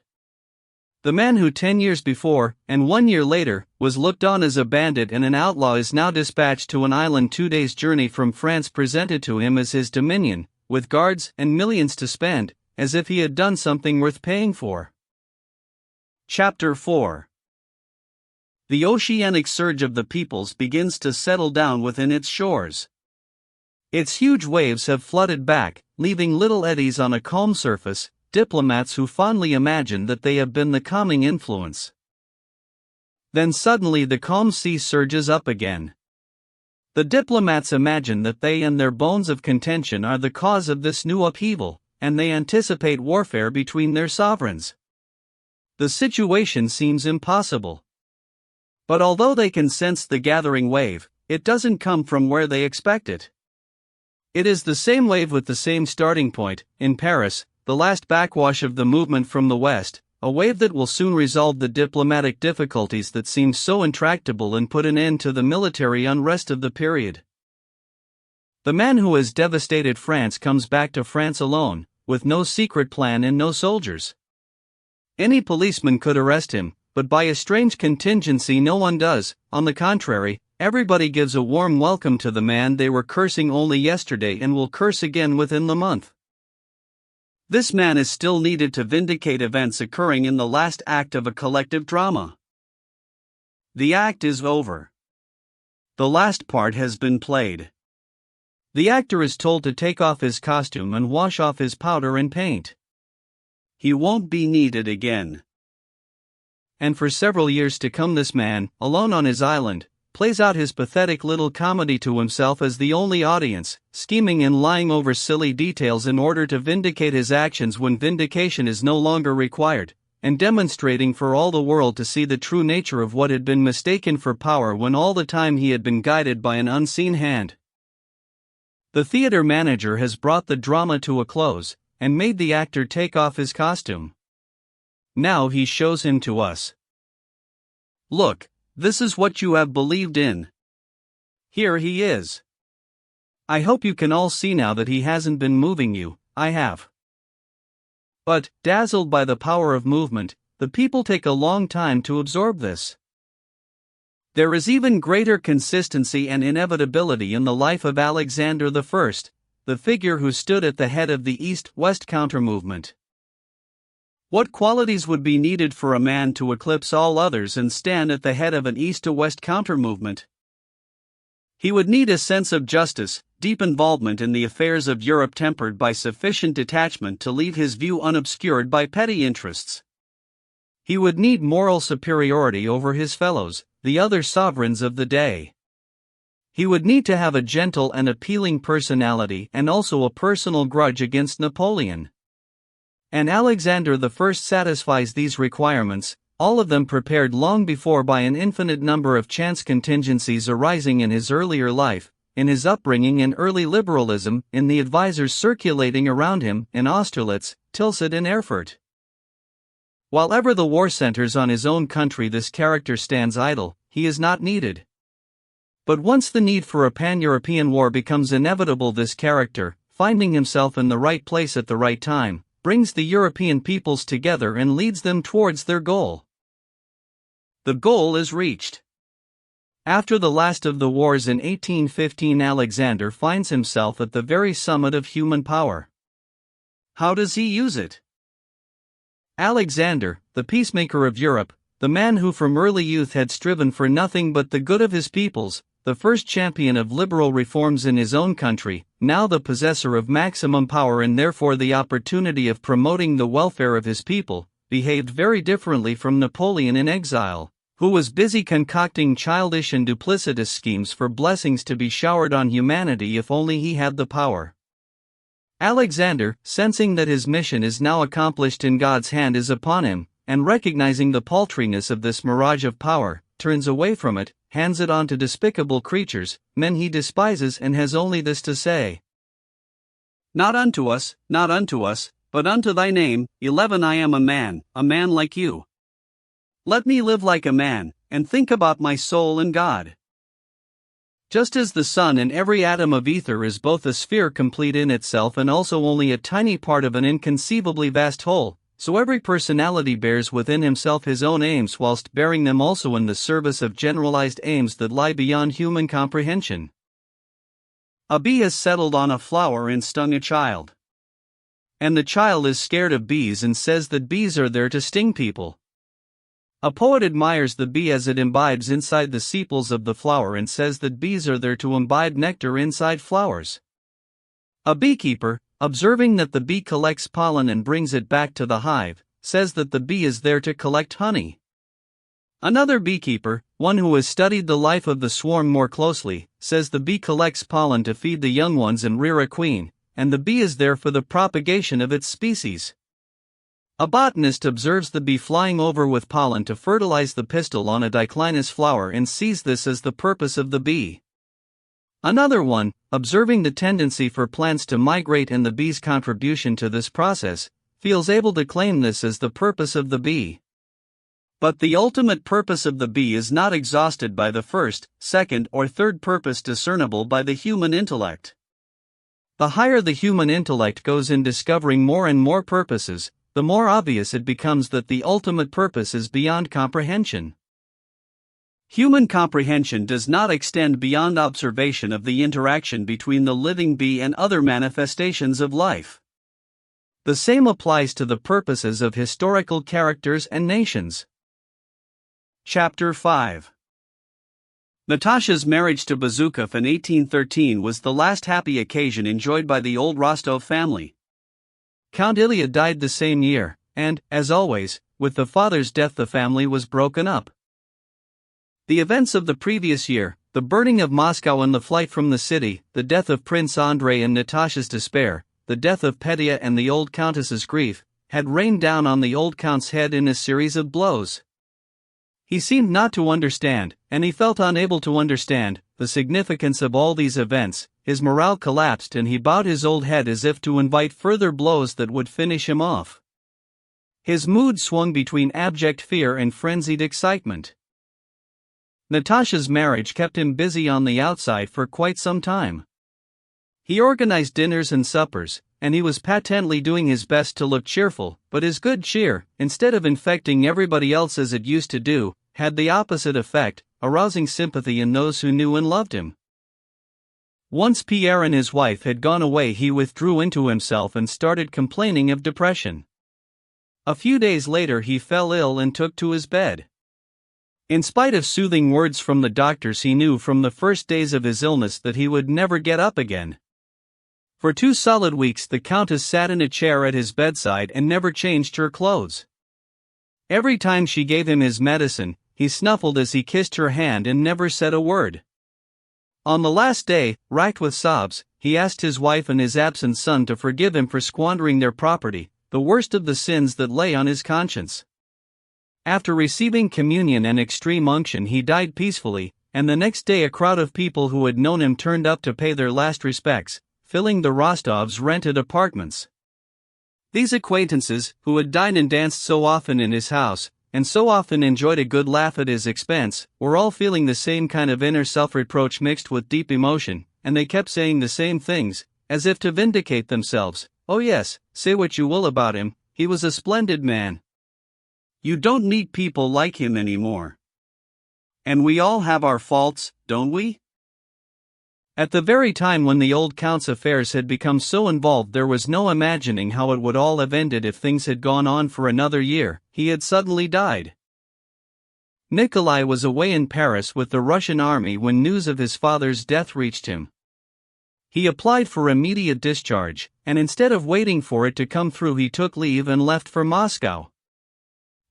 The man who 10 years before, and 1 year later, was looked on as a bandit and an outlaw is now dispatched to an island 2 days' journey from France presented to him as his dominion, with guards and millions to spend, as if he had done something worth paying for. Chapter 4. The oceanic surge of the peoples begins to settle down within its shores. Its huge waves have flooded back, leaving little eddies on a calm surface, diplomats who fondly imagine that they have been the calming influence. Then suddenly the calm sea surges up again. The diplomats imagine that they and their bones of contention are the cause of this new upheaval, and they anticipate warfare between their sovereigns. The situation seems impossible. But although they can sense the gathering wave, it doesn't come from where they expect it. It is the same wave with the same starting point, in Paris, the last backwash of the movement from the west, a wave that will soon resolve the diplomatic difficulties that seem so intractable and put an end to the military unrest of the period. The man who has devastated France comes back to France alone, with no secret plan and no soldiers. Any policeman could arrest him, but by a strange contingency no one does. On the contrary, everybody gives a warm welcome to the man they were cursing only yesterday and will curse again within the month. This man is still needed to vindicate events occurring in the last act of a collective drama. The act is over. The last part has been played. The actor is told to take off his costume and wash off his powder and paint. He won't be needed again. And for several years to come this man, alone on his island, plays out his pathetic little comedy to himself as the only audience, scheming and lying over silly details in order to vindicate his actions when vindication is no longer required, and demonstrating for all the world to see the true nature of what had been mistaken for power when all the time he had been guided by an unseen hand. The theater manager has brought the drama to a close, and made the actor take off his costume. Now he shows him to us. Look, this is what you have believed in. Here he is. I hope you can all see now that he hasn't been moving you. I have. But, dazzled by the power of movement, the people take a long time to absorb this. There is even greater consistency and inevitability in the life of Alexander I, the figure who stood at the head of the East-West counter-movement. What qualities would be needed for a man to eclipse all others and stand at the head of an east-to-west counter-movement? He would need a sense of justice, deep involvement in the affairs of Europe tempered by sufficient detachment to leave his view unobscured by petty interests. He would need moral superiority over his fellows, the other sovereigns of the day. He would need to have a gentle and appealing personality and also a personal grudge against Napoleon. And Alexander I satisfies these requirements, all of them prepared long before by an infinite number of chance contingencies arising in his earlier life, in his upbringing and early liberalism, in the advisors circulating around him, in Austerlitz, Tilsit and Erfurt. While ever the war centers on his own country, this character stands idle, he is not needed. But once the need for a pan-European war becomes inevitable, this character, finding himself in the right place at the right time, brings the European peoples together and leads them towards their goal. The goal is reached. After the last of the wars in 1815, Alexander finds himself at the very summit of human power. How does he use it? Alexander, the peacemaker of Europe, the man who from early youth had striven for nothing but the good of his peoples, the first champion of liberal reforms in his own country, now the possessor of maximum power and therefore the opportunity of promoting the welfare of his people, behaved very differently from Napoleon in exile, who was busy concocting childish and duplicitous schemes for blessings to be showered on humanity if only he had the power. Alexander, sensing that his mission is now accomplished and God's hand is upon him, and recognizing the paltriness of this mirage of power, turns away from it, hands it on to despicable creatures, men he despises, and has only this to say: Not unto us, but unto thy name. 11 I am a man like you. Let me live like a man, and think about my soul and God. Just as the sun and every atom of ether is both a sphere complete in itself and also only a tiny part of an inconceivably vast whole, so every personality bears within himself his own aims whilst bearing them also in the service of generalized aims that lie beyond human comprehension. A bee has settled on a flower and stung a child. And the child is scared of bees and says that bees are there to sting people. A poet admires the bee as it imbibes inside the sepals of the flower and says that bees are there to imbibe nectar inside flowers. A beekeeper, observing that the bee collects pollen and brings it back to the hive, says that the bee is there to collect honey. Another beekeeper, one who has studied the life of the swarm more closely, says the bee collects pollen to feed the young ones and rear a queen, and the bee is there for the propagation of its species. A botanist observes the bee flying over with pollen to fertilize the pistil on a diclinous flower and sees this as the purpose of the bee. Another one, observing the tendency for plants to migrate and the bee's contribution to this process, feels able to claim this as the purpose of the bee. But the ultimate purpose of the bee is not exhausted by the first, second, or third purpose discernible by the human intellect. The higher the human intellect goes in discovering more and more purposes, the more obvious it becomes that the ultimate purpose is beyond comprehension. Human comprehension does not extend beyond observation of the interaction between the living bee and other manifestations of life. The same applies to the purposes of historical characters and nations. Chapter 5. Natasha's marriage to Bezukhov in 1813 was the last happy occasion enjoyed by the old Rostov family. Count Ilya died the same year, and, as always, with the father's death the family was broken up. The events of the previous year, the burning of Moscow and the flight from the city, the death of Prince Andrei and Natasha's despair, the death of Petya and the old countess's grief, had rained down on the old count's head in a series of blows. He seemed not to understand, and he felt unable to understand, the significance of all these events. His morale collapsed and he bowed his old head as if to invite further blows that would finish him off. His mood swung between abject fear and frenzied excitement. Natasha's marriage kept him busy on the outside for quite some time. He organized dinners and suppers, and he was patently doing his best to look cheerful, but his good cheer, instead of infecting everybody else as it used to do, had the opposite effect, arousing sympathy in those who knew and loved him. Once Pierre and his wife had gone away, he withdrew into himself and started complaining of depression. A few days later he fell ill and took to his bed. In spite of soothing words from the doctors, he knew from the first days of his illness that he would never get up again. For 2 solid weeks the Countess sat in a chair at his bedside and never changed her clothes. Every time she gave him his medicine, he snuffled as he kissed her hand and never said a word. On the last day, racked with sobs, he asked his wife and his absent son to forgive him for squandering their property, the worst of the sins that lay on his conscience. After receiving communion and extreme unction, he died peacefully, and the next day a crowd of people who had known him turned up to pay their last respects, filling the Rostovs' rented apartments. These acquaintances, who had dined and danced so often in his house, and so often enjoyed a good laugh at his expense, were all feeling the same kind of inner self-reproach mixed with deep emotion, and they kept saying the same things, as if to vindicate themselves. "Oh yes, say what you will about him, he was a splendid man. You don't meet people like him anymore. And we all have our faults, don't we?" At the very time when the old Count's affairs had become so involved, there was no imagining how it would all have ended if things had gone on for another year. He had suddenly died. Nikolai was away in Paris with the Russian army when news of his father's death reached him. He applied for immediate discharge, and instead of waiting for it to come through, he took leave and left for Moscow.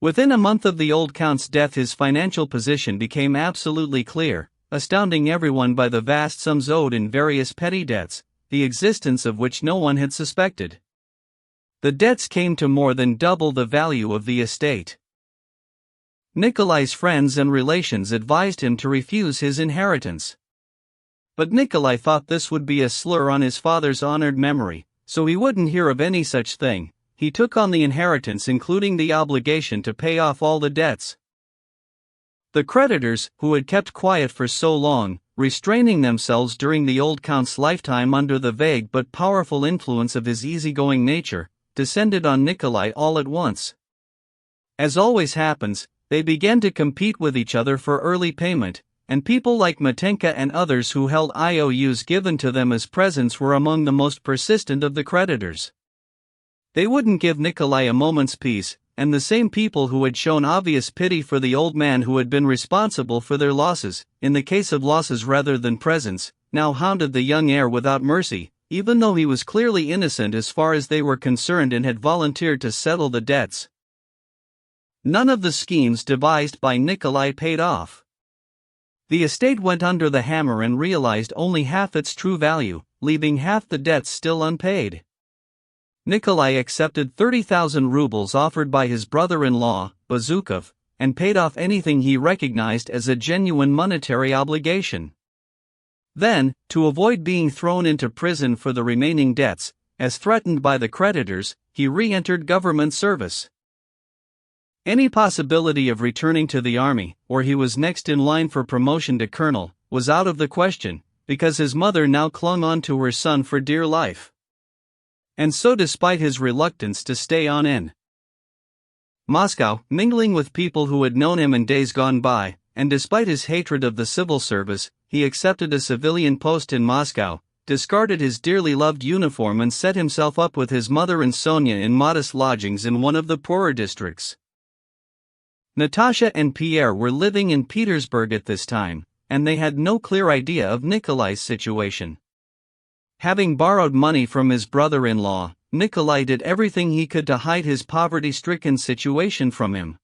Within a month of the old Count's death, his financial position became absolutely clear, astounding everyone by the vast sums owed in various petty debts, the existence of which no one had suspected. The debts came to more than double the value of the estate. Nikolai's friends and relations advised him to refuse his inheritance. But Nikolai thought this would be a slur on his father's honored memory, so he wouldn't hear of any such thing. He took on the inheritance, including the obligation to pay off all the debts. The creditors, who had kept quiet for so long, restraining themselves during the old Count's lifetime under the vague but powerful influence of his easygoing nature, descended on Nikolai all at once. As always happens, they began to compete with each other for early payment, and people like Matenka and others who held IOUs given to them as presents were among the most persistent of the creditors. They wouldn't give Nikolai a moment's peace, and the same people who had shown obvious pity for the old man who had been responsible for their losses, in the case of losses rather than presents, now hounded the young heir without mercy, even though he was clearly innocent as far as they were concerned and had volunteered to settle the debts. None of the schemes devised by Nikolai paid off. The estate went under the hammer and realized only half its true value, leaving half the debts still unpaid. Nikolai accepted 30,000 rubles offered by his brother-in-law, Bazukov, and paid off anything he recognized as a genuine monetary obligation. Then, to avoid being thrown into prison for the remaining debts, as threatened by the creditors, he re-entered government service. Any possibility of returning to the army, where he was next in line for promotion to colonel, was out of the question, because his mother now clung on to her son for dear life. And so, despite his reluctance to stay on in Moscow, mingling with people who had known him in days gone by, and despite his hatred of the civil service, he accepted a civilian post in Moscow, discarded his dearly loved uniform and set himself up with his mother and Sonia in modest lodgings in one of the poorer districts. Natasha and Pierre were living in Petersburg at this time, and they had no clear idea of Nikolai's situation. Having borrowed money from his brother-in-law, Nikolai did everything he could to hide his poverty-stricken situation from him.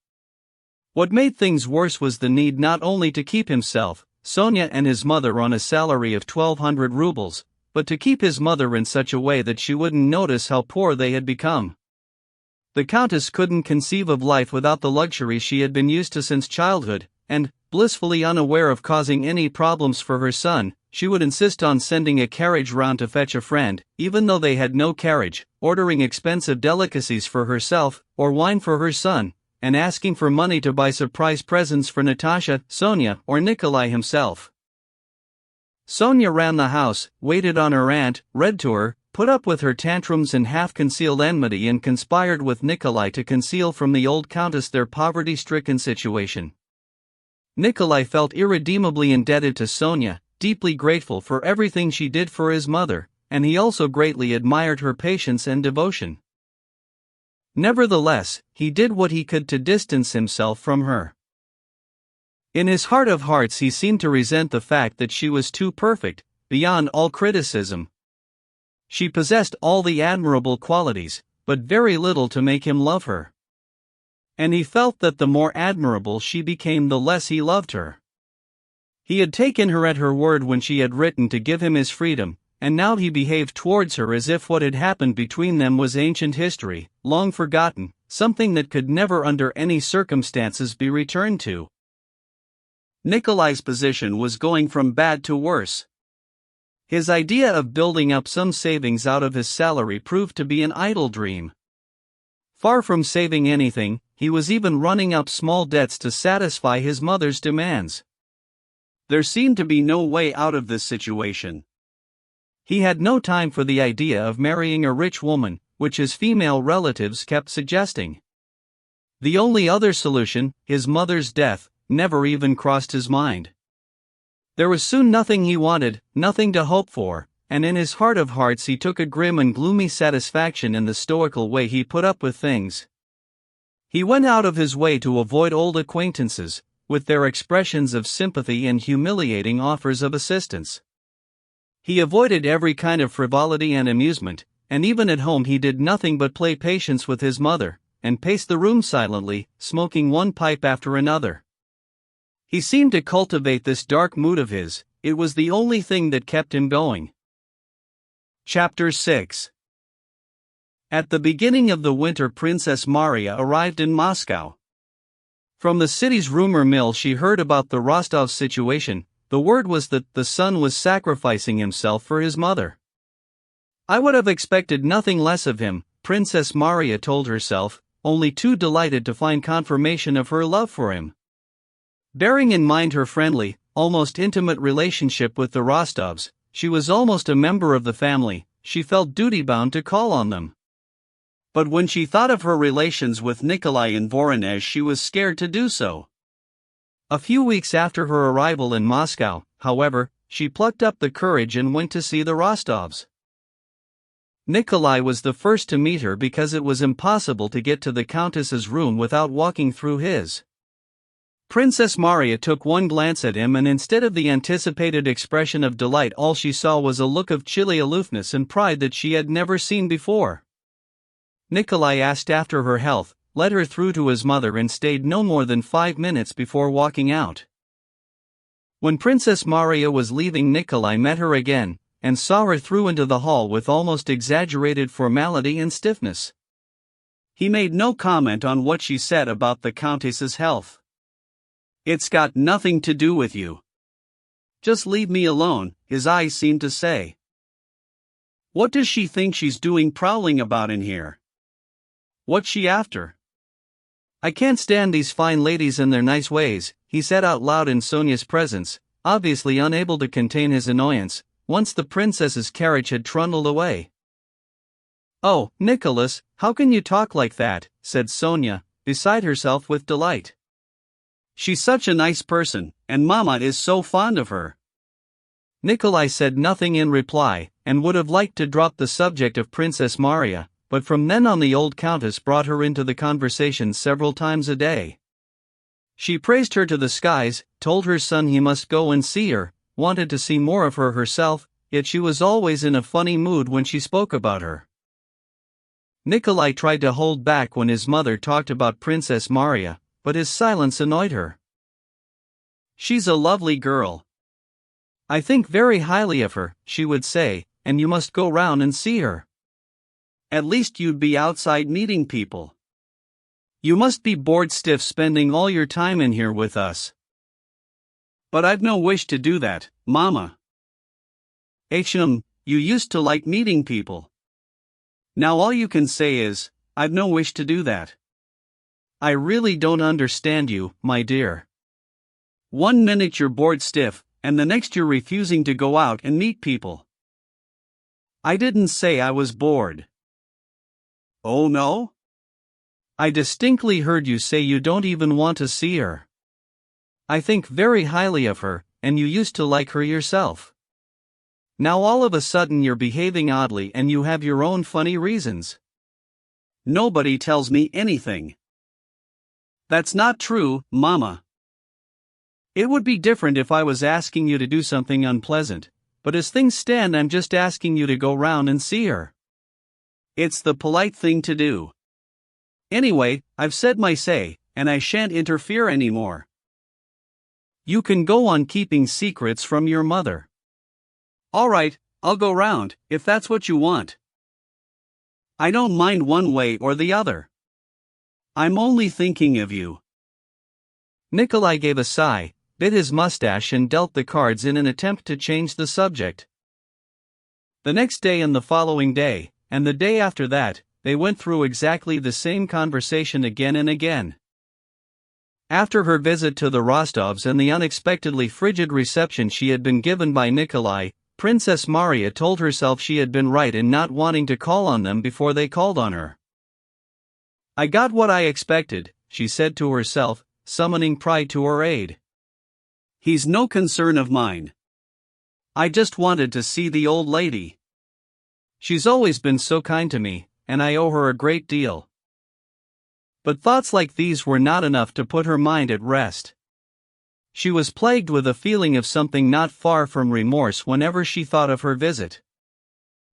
What made things worse was the need not only to keep himself, Sonia and his mother on a salary of 1,200 rubles, but to keep his mother in such a way that she wouldn't notice how poor they had become. The Countess couldn't conceive of life without the luxury she had been used to since childhood, and, blissfully unaware of causing any problems for her son, she would insist on sending a carriage round to fetch a friend, even though they had no carriage, ordering expensive delicacies for herself, or wine for her son, and asking for money to buy surprise presents for Natasha, Sonia, or Nikolai himself. Sonia ran the house, waited on her aunt, read to her, put up with her tantrums and half-concealed enmity, and conspired with Nikolai to conceal from the old Countess their poverty-stricken situation. Nikolai felt irredeemably indebted to Sonia, deeply grateful for everything she did for his mother, and he also greatly admired her patience and devotion. Nevertheless, he did what he could to distance himself from her. In his heart of hearts he seemed to resent the fact that she was too perfect, beyond all criticism. She possessed all the admirable qualities, but very little to make him love her. And he felt that the more admirable she became, the less he loved her. He had taken her at her word when she had written to give him his freedom, and now he behaved towards her as if what had happened between them was ancient history, long forgotten, something that could never under any circumstances be returned to. Nikolai's position was going from bad to worse. His idea of building up some savings out of his salary proved to be an idle dream. Far from saving anything, he was even running up small debts to satisfy his mother's demands. There seemed to be no way out of this situation. He had no time for the idea of marrying a rich woman, which his female relatives kept suggesting. The only other solution, his mother's death, never even crossed his mind. There was soon nothing he wanted, nothing to hope for, and in his heart of hearts he took a grim and gloomy satisfaction in the stoical way he put up with things. He went out of his way to avoid old acquaintances, with their expressions of sympathy and humiliating offers of assistance. He avoided every kind of frivolity and amusement, and even at home he did nothing but play patience with his mother, and pace the room silently, smoking one pipe after another. He seemed to cultivate this dark mood of his, it was the only thing that kept him going. Chapter 6. At the beginning of the winter, Princess Maria arrived in Moscow. From the city's rumor mill she heard about the Rostov's situation. The word was that the son was sacrificing himself for his mother. I would have expected nothing less of him, Princess Maria told herself, only too delighted to find confirmation of her love for him. Bearing in mind her friendly, almost intimate relationship with the Rostovs, she was almost a member of the family, she felt duty-bound to call on them. But when she thought of her relations with Nikolai in Voronezh, she was scared to do so. A few weeks after her arrival in Moscow, however, she plucked up the courage and went to see the Rostovs. Nikolai was the first to meet her because it was impossible to get to the Countess's room without walking through his. Princess Maria took one glance at him, and instead of the anticipated expression of delight, all she saw was a look of chilly aloofness and pride that she had never seen before. Nikolai asked after her health, led her through to his mother, and stayed no more than 5 minutes before walking out. When Princess Maria was leaving, Nikolai met her again, and saw her through into the hall with almost exaggerated formality and stiffness. He made no comment on what she said about the Countess's health. "It's got nothing to do with you. Just leave me alone," his eyes seemed to say. "What does she think she's doing prowling about in here? What's she after?" "I can't stand these fine ladies and their nice ways," he said out loud in Sonia's presence, obviously unable to contain his annoyance, once the princess's carriage had trundled away. "Oh, Nicholas, how can you talk like that?" said Sonia, beside herself with delight. "She's such a nice person, and Mama is so fond of her." Nikolai said nothing in reply, and would have liked to drop the subject of Princess Maria, but from then on the old countess brought her into the conversation several times a day. She praised her to the skies, told her son he must go and see her, wanted to see more of her herself, yet she was always in a funny mood when she spoke about her. Nikolai tried to hold back when his mother talked about Princess Maria, but his silence annoyed her. "She's a lovely girl. I think very highly of her," she would say, "and you must go round and see her. At least you'd be outside meeting people. You must be bored stiff spending all your time in here with us." "But I've no wish to do that, Mama." You used to like meeting people. Now all you can say is, "I've no wish to do that." I really don't understand you, my dear. One minute you're bored stiff, and the next you're refusing to go out and meet people. I didn't say I was bored. Oh no? I distinctly heard you say you don't even want to see her. I think very highly of her, and you used to like her yourself. Now all of a sudden you're behaving oddly and you have your own funny reasons. Nobody tells me anything. That's not true, Mama. It would be different if I was asking you to do something unpleasant, but as things stand, I'm just asking you to go round and see her. It's the polite thing to do. Anyway, I've said my say, and I shan't interfere anymore. You can go on keeping secrets from your mother. All right, I'll go round, if that's what you want. I don't mind one way or the other. I'm only thinking of you. Nikolai gave a sigh, bit his mustache and dealt the cards in an attempt to change the subject. The next day and the following day, and the day after that, they went through exactly the same conversation again and again. After her visit to the Rostovs and the unexpectedly frigid reception she had been given by Nikolai, Princess Maria told herself she had been right in not wanting to call on them before they called on her. I got what I expected, she said to herself, summoning pride to her aid. He's no concern of mine. I just wanted to see the old lady. She's always been so kind to me, and I owe her a great deal. But thoughts like these were not enough to put her mind at rest. She was plagued with a feeling of something not far from remorse whenever she thought of her visit.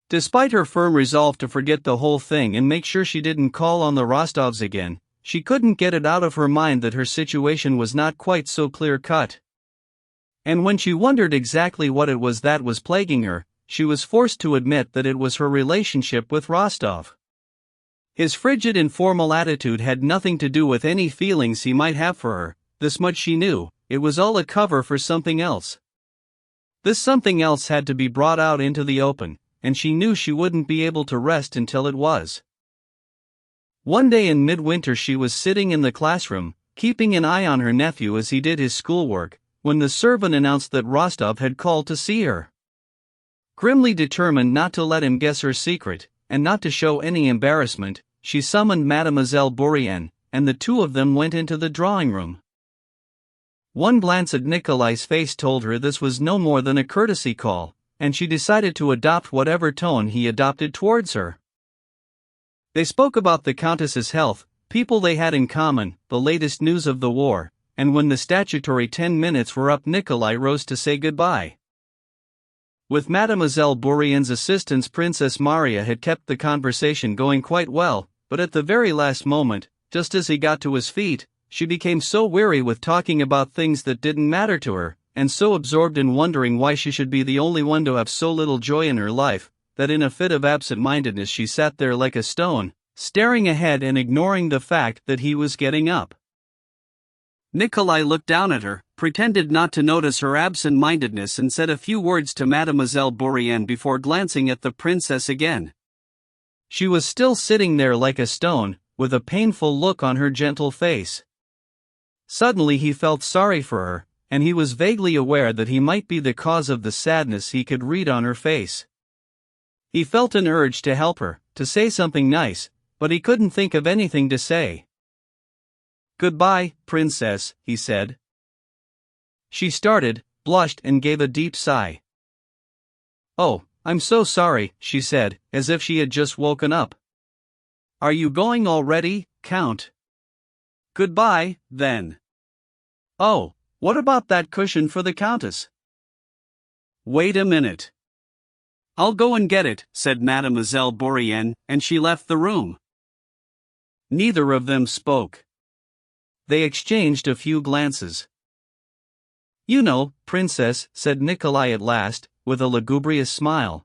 Despite her firm resolve to forget the whole thing and make sure she didn't call on the Rostovs again, she couldn't get it out of her mind that her situation was not quite so clear-cut. And when she wondered exactly what it was that was plaguing her, she was forced to admit that it was her relationship with Rostov. His frigid and formal attitude had nothing to do with any feelings he might have for her, this much she knew, it was all a cover for something else. This something else had to be brought out into the open, and she knew she wouldn't be able to rest until it was. One day in midwinter she was sitting in the classroom, keeping an eye on her nephew as he did his schoolwork, when the servant announced that Rostov had called to see her. Grimly determined not to let him guess her secret, and not to show any embarrassment, she summoned Mademoiselle Bourienne, and the two of them went into the drawing room. One glance at Nikolai's face told her this was no more than a courtesy call, and she decided to adopt whatever tone he adopted towards her. They spoke about the Countess's health, people they had in common, the latest news of the war, and when the statutory 10 minutes were up, Nikolai rose to say goodbye. With Mademoiselle Bourienne's assistance, Princess Maria had kept the conversation going quite well, but at the very last moment, just as he got to his feet, she became so weary with talking about things that didn't matter to her, and so absorbed in wondering why she should be the only one to have so little joy in her life, that in a fit of absent-mindedness she sat there like a stone, staring ahead and ignoring the fact that he was getting up. Nikolai looked down at her, pretended not to notice her absent-mindedness and said a few words to Mademoiselle Bourienne before glancing at the princess again. She was still sitting there like a stone, with a painful look on her gentle face. Suddenly he felt sorry for her, and he was vaguely aware that he might be the cause of the sadness he could read on her face. He felt an urge to help her, to say something nice, but he couldn't think of anything to say. "Goodbye, princess," he said. She started, blushed and gave a deep sigh. "Oh, I'm so sorry," she said, as if she had just woken up. "Are you going already, Count?" "Goodbye, then." "Oh, what about that cushion for the Countess?" "Wait a minute. I'll go and get it," said Mademoiselle Bourienne, and she left the room. Neither of them spoke. They exchanged a few glances. "You know, princess," said Nikolai at last, with a lugubrious smile.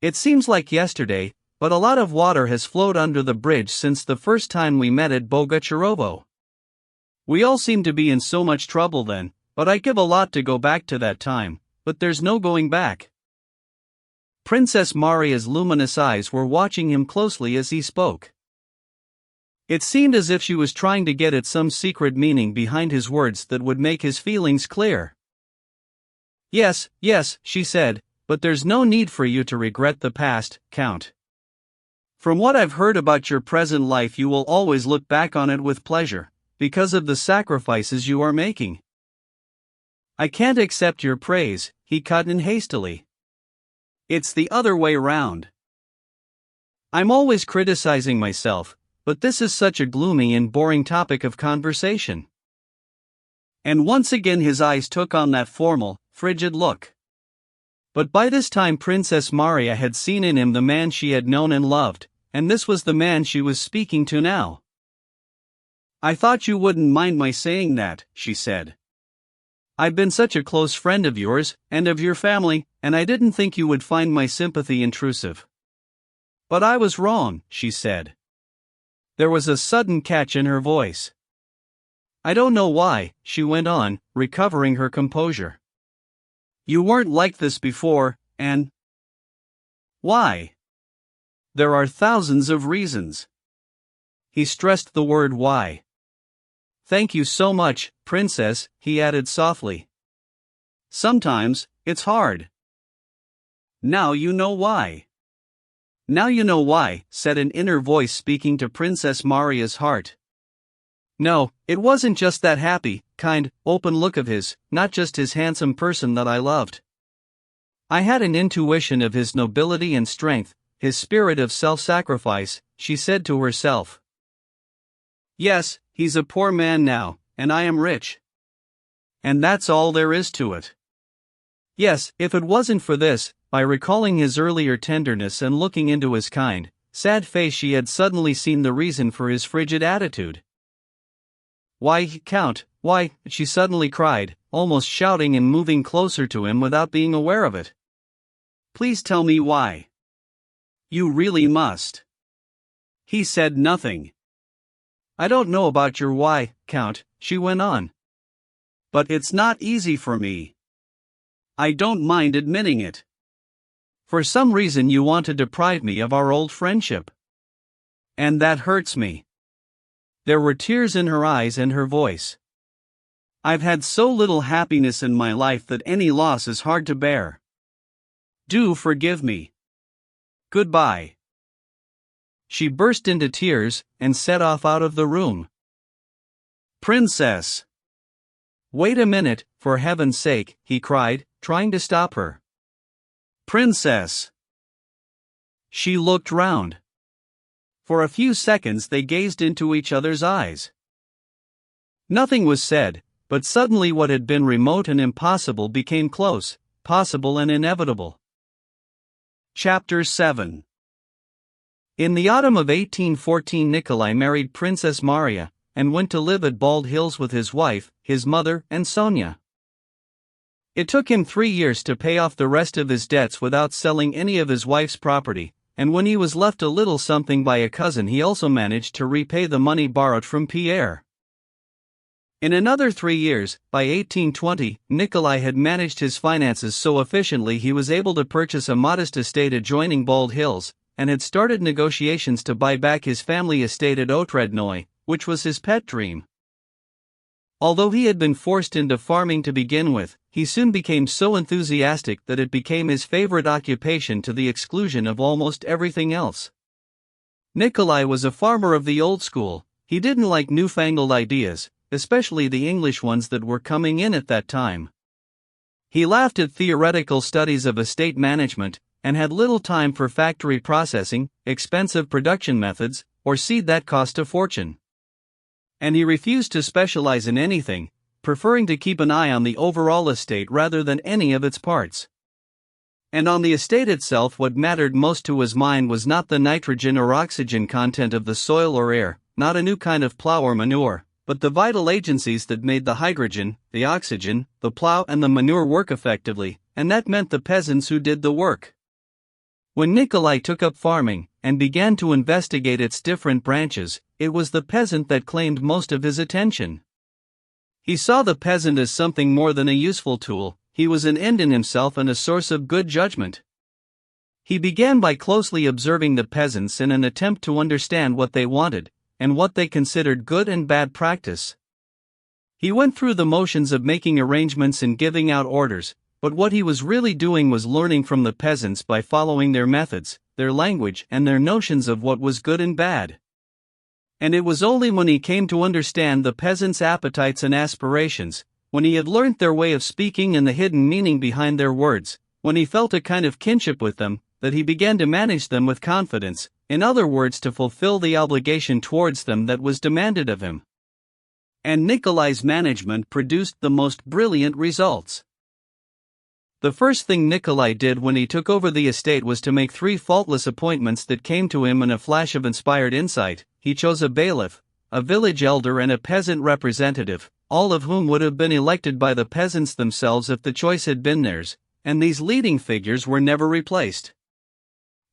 "It seems like yesterday, but a lot of water has flowed under the bridge since the first time we met at Bogocharovo. We all seemed to be in so much trouble then, but I'd give a lot to go back to that time, but there's no going back." Princess Maria's luminous eyes were watching him closely as he spoke. It seemed as if she was trying to get at some secret meaning behind his words that would make his feelings clear. Yes, she said, "but there's no need for you to regret the past, Count. From what I've heard about your present life, you will always look back on it with pleasure, because of the sacrifices you are making." "I can't accept your praise," he cut in hastily. "It's the other way round. I'm always criticizing myself, but this is such a gloomy and boring topic of conversation. And once again his eyes took on that formal, frigid look. But by this time Princess Maria had seen in him the man she had known and loved, and this was the man she was speaking to now. I thought you wouldn't mind my saying that, she said. I've been such a close friend of yours, and of your family, and I didn't think you would find my sympathy intrusive. But I was wrong, she said. There was a sudden catch in her voice. I don't know why, she went on, recovering her composure. You weren't like this before, and... Why? There are thousands of reasons. He stressed the word why. Thank you so much, Princess, he added softly. Sometimes, it's hard. Now you know why. Now you know why, said an inner voice speaking to Princess Maria's heart. No, it wasn't just that happy, kind, open look of his, not just his handsome person that I loved. I had an intuition of his nobility and strength, his spirit of self-sacrifice, she said to herself. Yes, he's a poor man now, and I am rich. And that's all there is to it. Yes, if it wasn't for this, by recalling his earlier tenderness and looking into his kind, sad face, she had suddenly seen the reason for his frigid attitude. Why, Count, why, she suddenly cried, almost shouting and moving closer to him without being aware of it. Please tell me why. You really must. He said nothing. I don't know about your why, Count, she went on. But it's not easy for me. I don't mind admitting it. For some reason you want to deprive me of our old friendship. And that hurts me. There were tears in her eyes and her voice. I've had so little happiness in my life that any loss is hard to bear. Do forgive me. Goodbye. She burst into tears and set off out of the room. Princess! Wait a minute, for heaven's sake, he cried, trying to stop her. Princess! She looked round. For a few seconds they gazed into each other's eyes. Nothing was said, but suddenly what had been remote and impossible became close, possible and inevitable. Chapter 7. In the autumn of 1814 Nikolai married Princess Maria, and went to live at Bald Hills with his wife, his mother, and Sonia. It took him 3 years to pay off the rest of his debts without selling any of his wife's property, and when he was left a little something by a cousin he also managed to repay the money borrowed from Pierre. In another 3 years, by 1820, Nikolai had managed his finances so efficiently he was able to purchase a modest estate adjoining Bald Hills, and had started negotiations to buy back his family estate at Otradnoy, which was his pet dream. Although he had been forced into farming to begin with, he soon became so enthusiastic that it became his favorite occupation to the exclusion of almost everything else. Nikolai was a farmer of the old school. He didn't like newfangled ideas, especially the English ones that were coming in at that time. He laughed at theoretical studies of estate management, and had little time for factory processing, expensive production methods, or seed that cost a fortune. And he refused to specialize in anything, preferring to keep an eye on the overall estate rather than any of its parts. And on the estate itself, what mattered most to his mind was not the nitrogen or oxygen content of the soil or air, not a new kind of plow or manure, but the vital agencies that made the hydrogen, the oxygen, the plow and the manure work effectively, and that meant the peasants who did the work. When Nikolai took up farming, and began to investigate its different branches, it was the peasant that claimed most of his attention. He saw the peasant as something more than a useful tool, he was an end in himself and a source of good judgment. He began by closely observing the peasants in an attempt to understand what they wanted, and what they considered good and bad practice. He went through the motions of making arrangements and giving out orders, but what he was really doing was learning from the peasants by following their methods, their language and their notions of what was good and bad. And it was only when he came to understand the peasants' appetites and aspirations, when he had learnt their way of speaking and the hidden meaning behind their words, when he felt a kind of kinship with them, that he began to manage them with confidence, in other words, to fulfill the obligation towards them that was demanded of him. And Nikolai's management produced the most brilliant results. The first thing Nikolai did when he took over the estate was to make 3 faultless appointments that came to him in a flash of inspired insight. He chose a bailiff, a village elder, and a peasant representative, all of whom would have been elected by the peasants themselves if the choice had been theirs, and these leading figures were never replaced.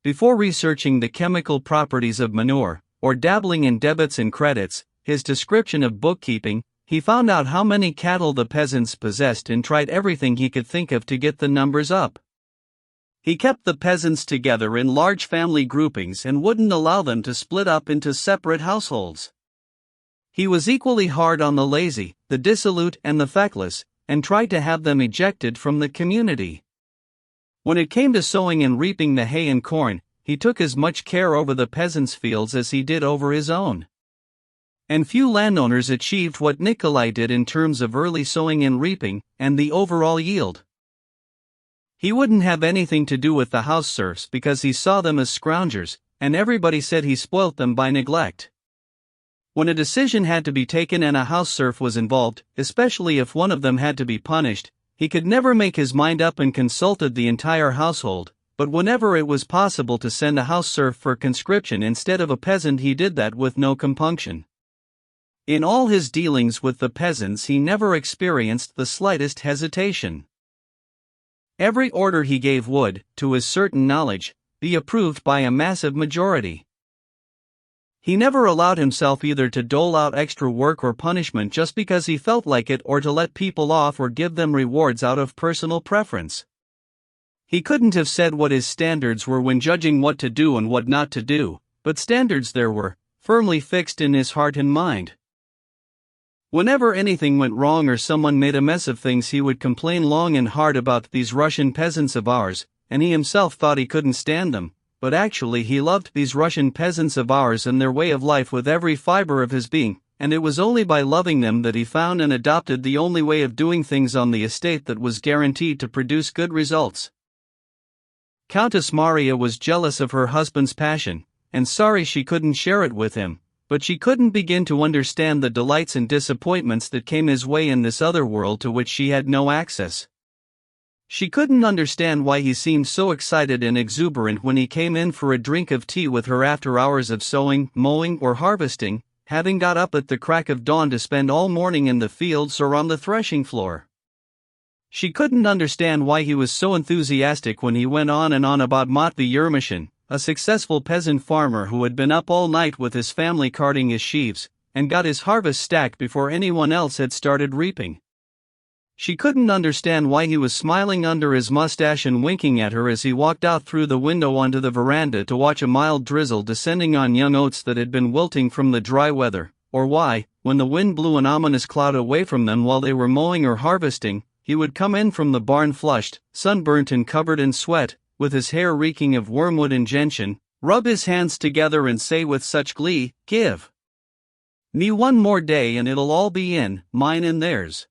Before researching the chemical properties of manure, or dabbling in debits and credits, his description of bookkeeping, he found out how many cattle the peasants possessed and tried everything he could think of to get the numbers up. He kept the peasants together in large family groupings and wouldn't allow them to split up into separate households. He was equally hard on the lazy, the dissolute, and the feckless, and tried to have them ejected from the community. When it came to sowing and reaping the hay and corn, he took as much care over the peasants' fields as he did over his own. And few landowners achieved what Nikolai did in terms of early sowing and reaping, and the overall yield. He wouldn't have anything to do with the house serfs because he saw them as scroungers, and everybody said he spoilt them by neglect. When a decision had to be taken and a house serf was involved, especially if one of them had to be punished, he could never make his mind up and consulted the entire household, but whenever it was possible to send a house serf for conscription instead of a peasant, he did that with no compunction. In all his dealings with the peasants, he never experienced the slightest hesitation. Every order he gave would, to his certain knowledge, be approved by a massive majority. He never allowed himself either to dole out extra work or punishment just because he felt like it, or to let people off or give them rewards out of personal preference. He couldn't have said what his standards were when judging what to do and what not to do, but standards there were, firmly fixed in his heart and mind. Whenever anything went wrong or someone made a mess of things, he would complain long and hard about these Russian peasants of ours, and he himself thought he couldn't stand them, but actually he loved these Russian peasants of ours and their way of life with every fiber of his being, and it was only by loving them that he found and adopted the only way of doing things on the estate that was guaranteed to produce good results. Countess Maria was jealous of her husband's passion, and sorry she couldn't share it with him, but she couldn't begin to understand the delights and disappointments that came his way in this other world to which she had no access. She couldn't understand why he seemed so excited and exuberant when he came in for a drink of tea with her after hours of sowing, mowing, or harvesting, having got up at the crack of dawn to spend all morning in the fields or on the threshing floor. She couldn't understand why he was so enthusiastic when he went on and on about Matvey Yermoshin, a successful peasant farmer who had been up all night with his family carting his sheaves, and got his harvest stacked before anyone else had started reaping. She couldn't understand why he was smiling under his mustache and winking at her as he walked out through the window onto the veranda to watch a mild drizzle descending on young oats that had been wilting from the dry weather, or why, when the wind blew an ominous cloud away from them while they were mowing or harvesting, he would come in from the barn flushed, sunburnt and covered in sweat, with his hair reeking of wormwood and gentian, rub his hands together and say with such glee, "Give me one more day and it'll all be in, mine and theirs."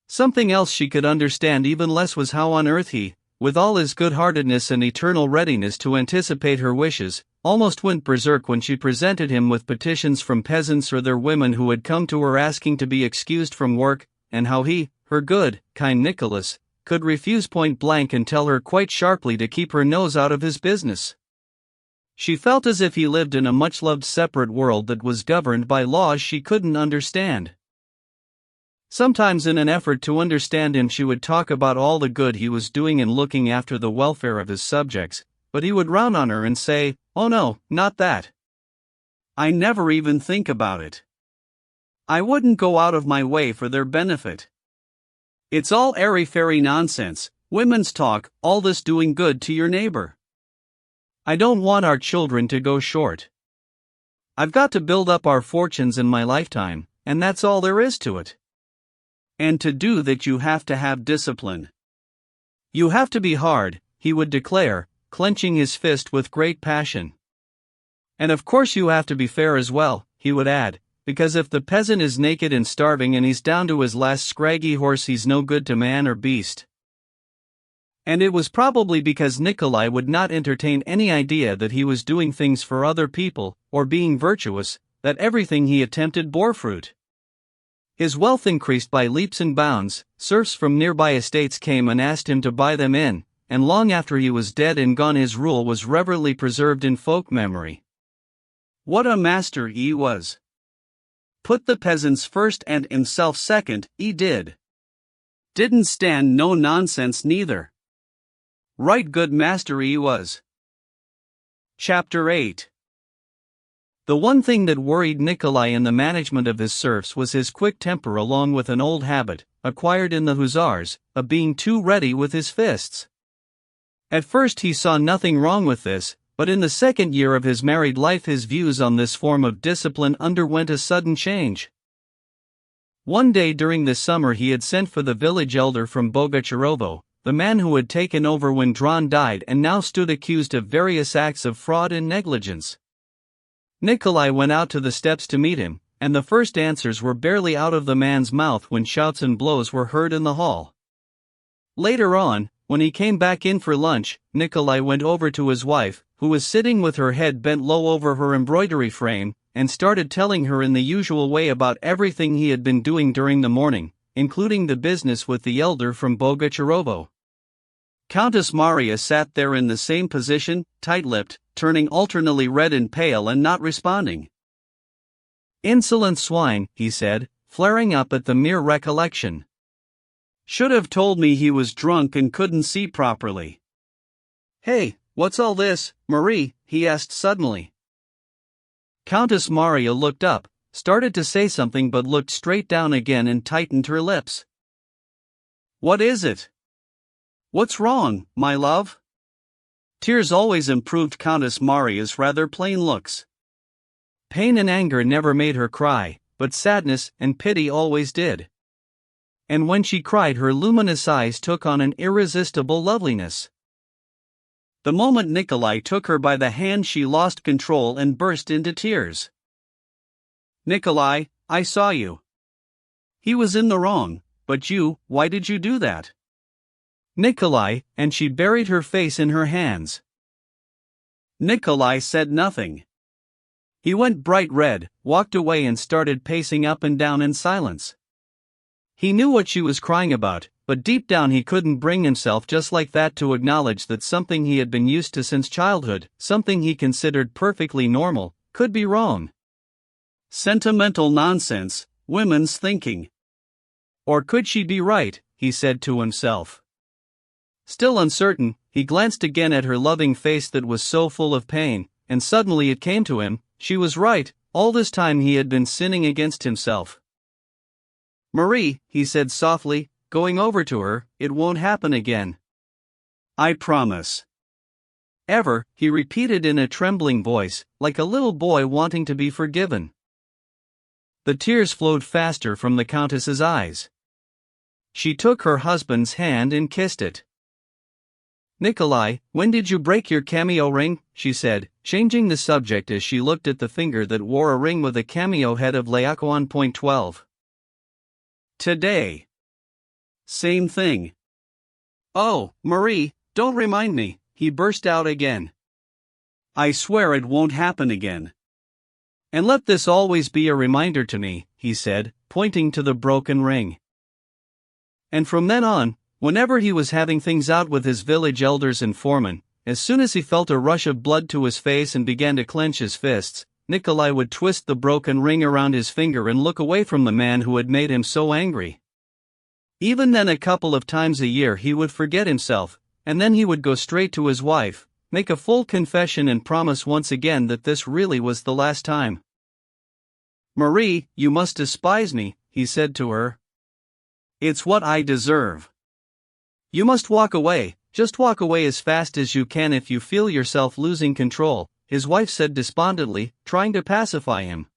Something else she could understand even less was how on earth he, with all his good-heartedness and eternal readiness to anticipate her wishes, almost went berserk when she presented him with petitions from peasants or their women who had come to her asking to be excused from work, and how he, her good, kind Nicholas, could refuse point blank and tell her quite sharply to keep her nose out of his business. She felt as if he lived in a much-loved separate world that was governed by laws she couldn't understand. Sometimes in an effort to understand him she would talk about all the good he was doing in looking after the welfare of his subjects, but he would round on her and say, "Oh no, not that. I never even think about it. I wouldn't go out of my way for their benefit. It's all airy-fairy nonsense, women's talk, all this doing good to your neighbor. I don't want our children to go short. I've got to build up our fortunes in my lifetime, and that's all there is to it. And to do that you have to have discipline. You have to be hard," he would declare, clenching his fist with great passion. "And of course you have to be fair as well," he would add, "because if the peasant is naked and starving and he's down to his last scraggy horse, he's no good to man or beast." And it was probably because Nikolai would not entertain any idea that he was doing things for other people, or being virtuous, that everything he attempted bore fruit. His wealth increased by leaps and bounds, serfs from nearby estates came and asked him to buy them in, and long after he was dead and gone his rule was reverently preserved in folk memory. What a master he was! Put the peasants first and himself second, he did. Didn't stand no nonsense neither. Right good master he was. Chapter 8. The one thing that worried Nikolai in the management of his serfs was his quick temper, along with an old habit, acquired in the hussars, of being too ready with his fists. At first he saw nothing wrong with this, but in the second year of his married life his views on this form of discipline underwent a sudden change. One day during the summer he had sent for the village elder from Bogocharovo, the man who had taken over when Dron died and now stood accused of various acts of fraud and negligence. Nikolai went out to the steps to meet him, and the first answers were barely out of the man's mouth when shouts and blows were heard in the hall. Later on, when he came back in for lunch, Nikolai went over to his wife, who was sitting with her head bent low over her embroidery frame, and started telling her in the usual way about everything he had been doing during the morning, including the business with the elder from Bogocharovo. Countess Maria sat there in the same position, tight-lipped, turning alternately red and pale and not responding. "Insolent swine," he said, flaring up at the mere recollection. "Should have told me he was drunk and couldn't see properly." "Hey, what's all this, Marie?" he asked suddenly. Countess Maria looked up, started to say something but looked straight down again and tightened her lips. "What is it? What's wrong, my love?" Tears always improved Countess Maria's rather plain looks. Pain and anger never made her cry, but sadness and pity always did. And when she cried her luminous eyes took on an irresistible loveliness. The moment Nikolai took her by the hand she lost control and burst into tears. "Nikolai, I saw you. He was in the wrong, but you, why did you do that?" "Nikolai," and she buried her face in her hands. Nikolai said nothing. He went bright red, walked away and started pacing up and down in silence. He knew what she was crying about, but deep down he couldn't bring himself just like that to acknowledge that something he had been used to since childhood, something he considered perfectly normal, could be wrong. Sentimental nonsense, women's thinking. Or could she be right, he said to himself. Still uncertain, he glanced again at her loving face that was so full of pain, and suddenly it came to him, she was right, all this time he had been sinning against himself. "Marie," he said softly, going over to her, "it won't happen again." "I promise." "Ever," he repeated in a trembling voice, like a little boy wanting to be forgiven. The tears flowed faster from the Countess's eyes. She took her husband's hand and kissed it. "Nikolai, when did you break your cameo ring?" she said, changing the subject as she looked at the finger that wore a ring with a cameo head of Laocoon.12. "Today." "Same thing." "Oh, Marie, don't remind me," he burst out again. "I swear it won't happen again." "And let this always be a reminder to me," he said, pointing to the broken ring. And from then on, whenever he was having things out with his village elders and foremen, as soon as he felt a rush of blood to his face and began to clench his fists, Nikolai would twist the broken ring around his finger and look away from the man who had made him so angry. Even then, a couple of times a year he would forget himself, and then he would go straight to his wife, make a full confession and promise once again that this really was the last time. "Marie, you must despise me," he said to her. "It's what I deserve." "You must walk away, just walk away as fast as you can if you feel yourself losing control," his wife said despondently, trying to pacify him.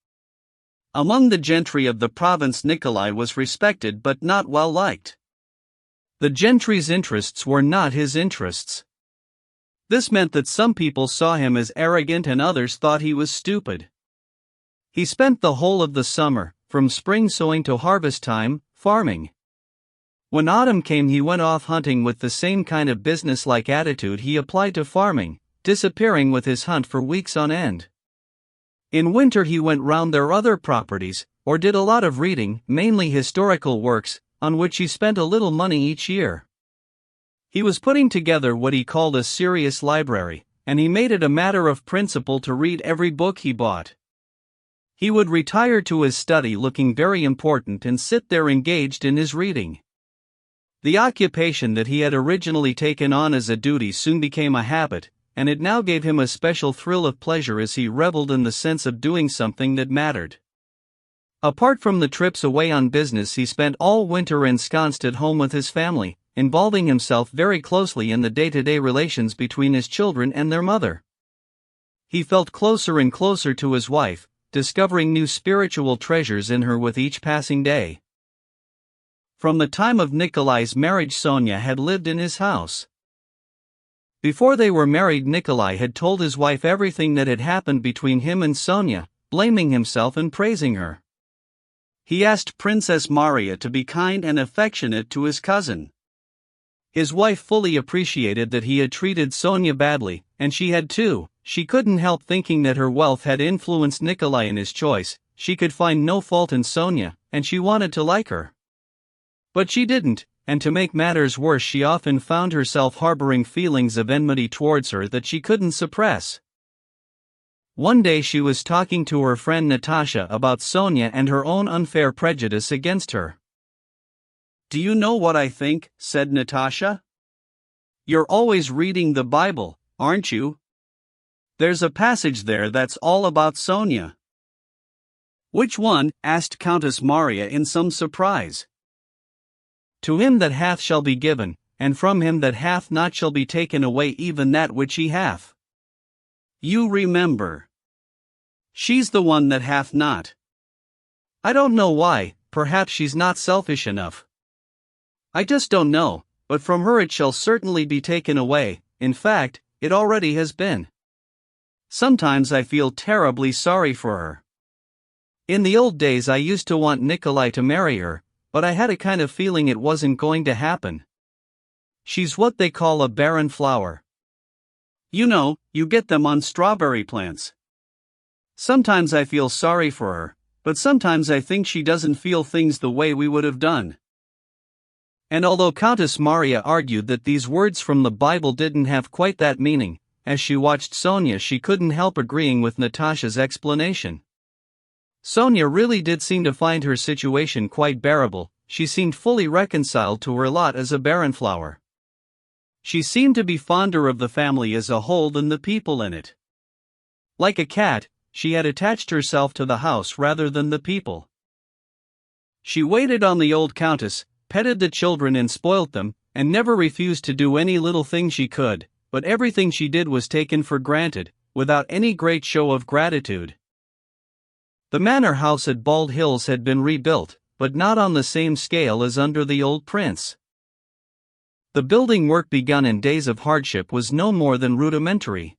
Among the gentry of the province Nikolai was respected but not well liked. The gentry's interests were not his interests. This meant that some people saw him as arrogant and others thought he was stupid. He spent the whole of the summer, from spring sowing to harvest time, farming. When autumn came, he went off hunting with the same kind of business-like attitude he applied to farming, disappearing with his hunt for weeks on end. In winter he went round their other properties, or did a lot of reading, mainly historical works, on which he spent a little money each year. He was putting together what he called a serious library, and he made it a matter of principle to read every book he bought. He would retire to his study looking very important and sit there engaged in his reading. The occupation that he had originally taken on as a duty soon became a habit, and it now gave him a special thrill of pleasure as he reveled in the sense of doing something that mattered. Apart from the trips away on business, he spent all winter ensconced at home with his family, involving himself very closely in the day-to-day relations between his children and their mother. He felt closer and closer to his wife, discovering new spiritual treasures in her with each passing day. From the time of Nikolai's marriage, Sonia had lived in his house. Before they were married, Nikolai had told his wife everything that had happened between him and Sonia, blaming himself and praising her. He asked Princess Maria to be kind and affectionate to his cousin. His wife fully appreciated that he had treated Sonia badly, and she had too. She couldn't help thinking that her wealth had influenced Nikolai in his choice. She could find no fault in Sonia, and she wanted to like her. But she didn't, and to make matters worse, she often found herself harboring feelings of enmity towards her that she couldn't suppress. One day she was talking to her friend Natasha about Sonia and her own unfair prejudice against her. "Do you know what I think?" said Natasha. "You're always reading the Bible, aren't you? There's a passage there that's all about Sonia." "Which one?" asked Countess Maria in some surprise. "To him that hath shall be given, and from him that hath not shall be taken away even that which he hath." "You remember. She's the one that hath not." "I don't know why, perhaps she's not selfish enough. I just don't know, but from her it shall certainly be taken away. In fact, it already has been. Sometimes I feel terribly sorry for her. In the old days I used to want Nikolai to marry her, but I had a kind of feeling it wasn't going to happen. She's what they call a barren flower. You know, you get them on strawberry plants. Sometimes I feel sorry for her, but sometimes I think she doesn't feel things the way we would have done." And although Countess Maria argued that these words from the Bible didn't have quite that meaning, as she watched Sonia she couldn't help agreeing with Natasha's explanation. Sonia really did seem to find her situation quite bearable. She seemed fully reconciled to her lot as a barren flower. She seemed to be fonder of the family as a whole than the people in it. Like a cat, she had attached herself to the house rather than the people. She waited on the old countess, petted the children and spoilt them, and never refused to do any little thing she could, but everything she did was taken for granted, without any great show of gratitude. The manor house at Bald Hills had been rebuilt, but not on the same scale as under the old prince. The building work begun in days of hardship was no more than rudimentary.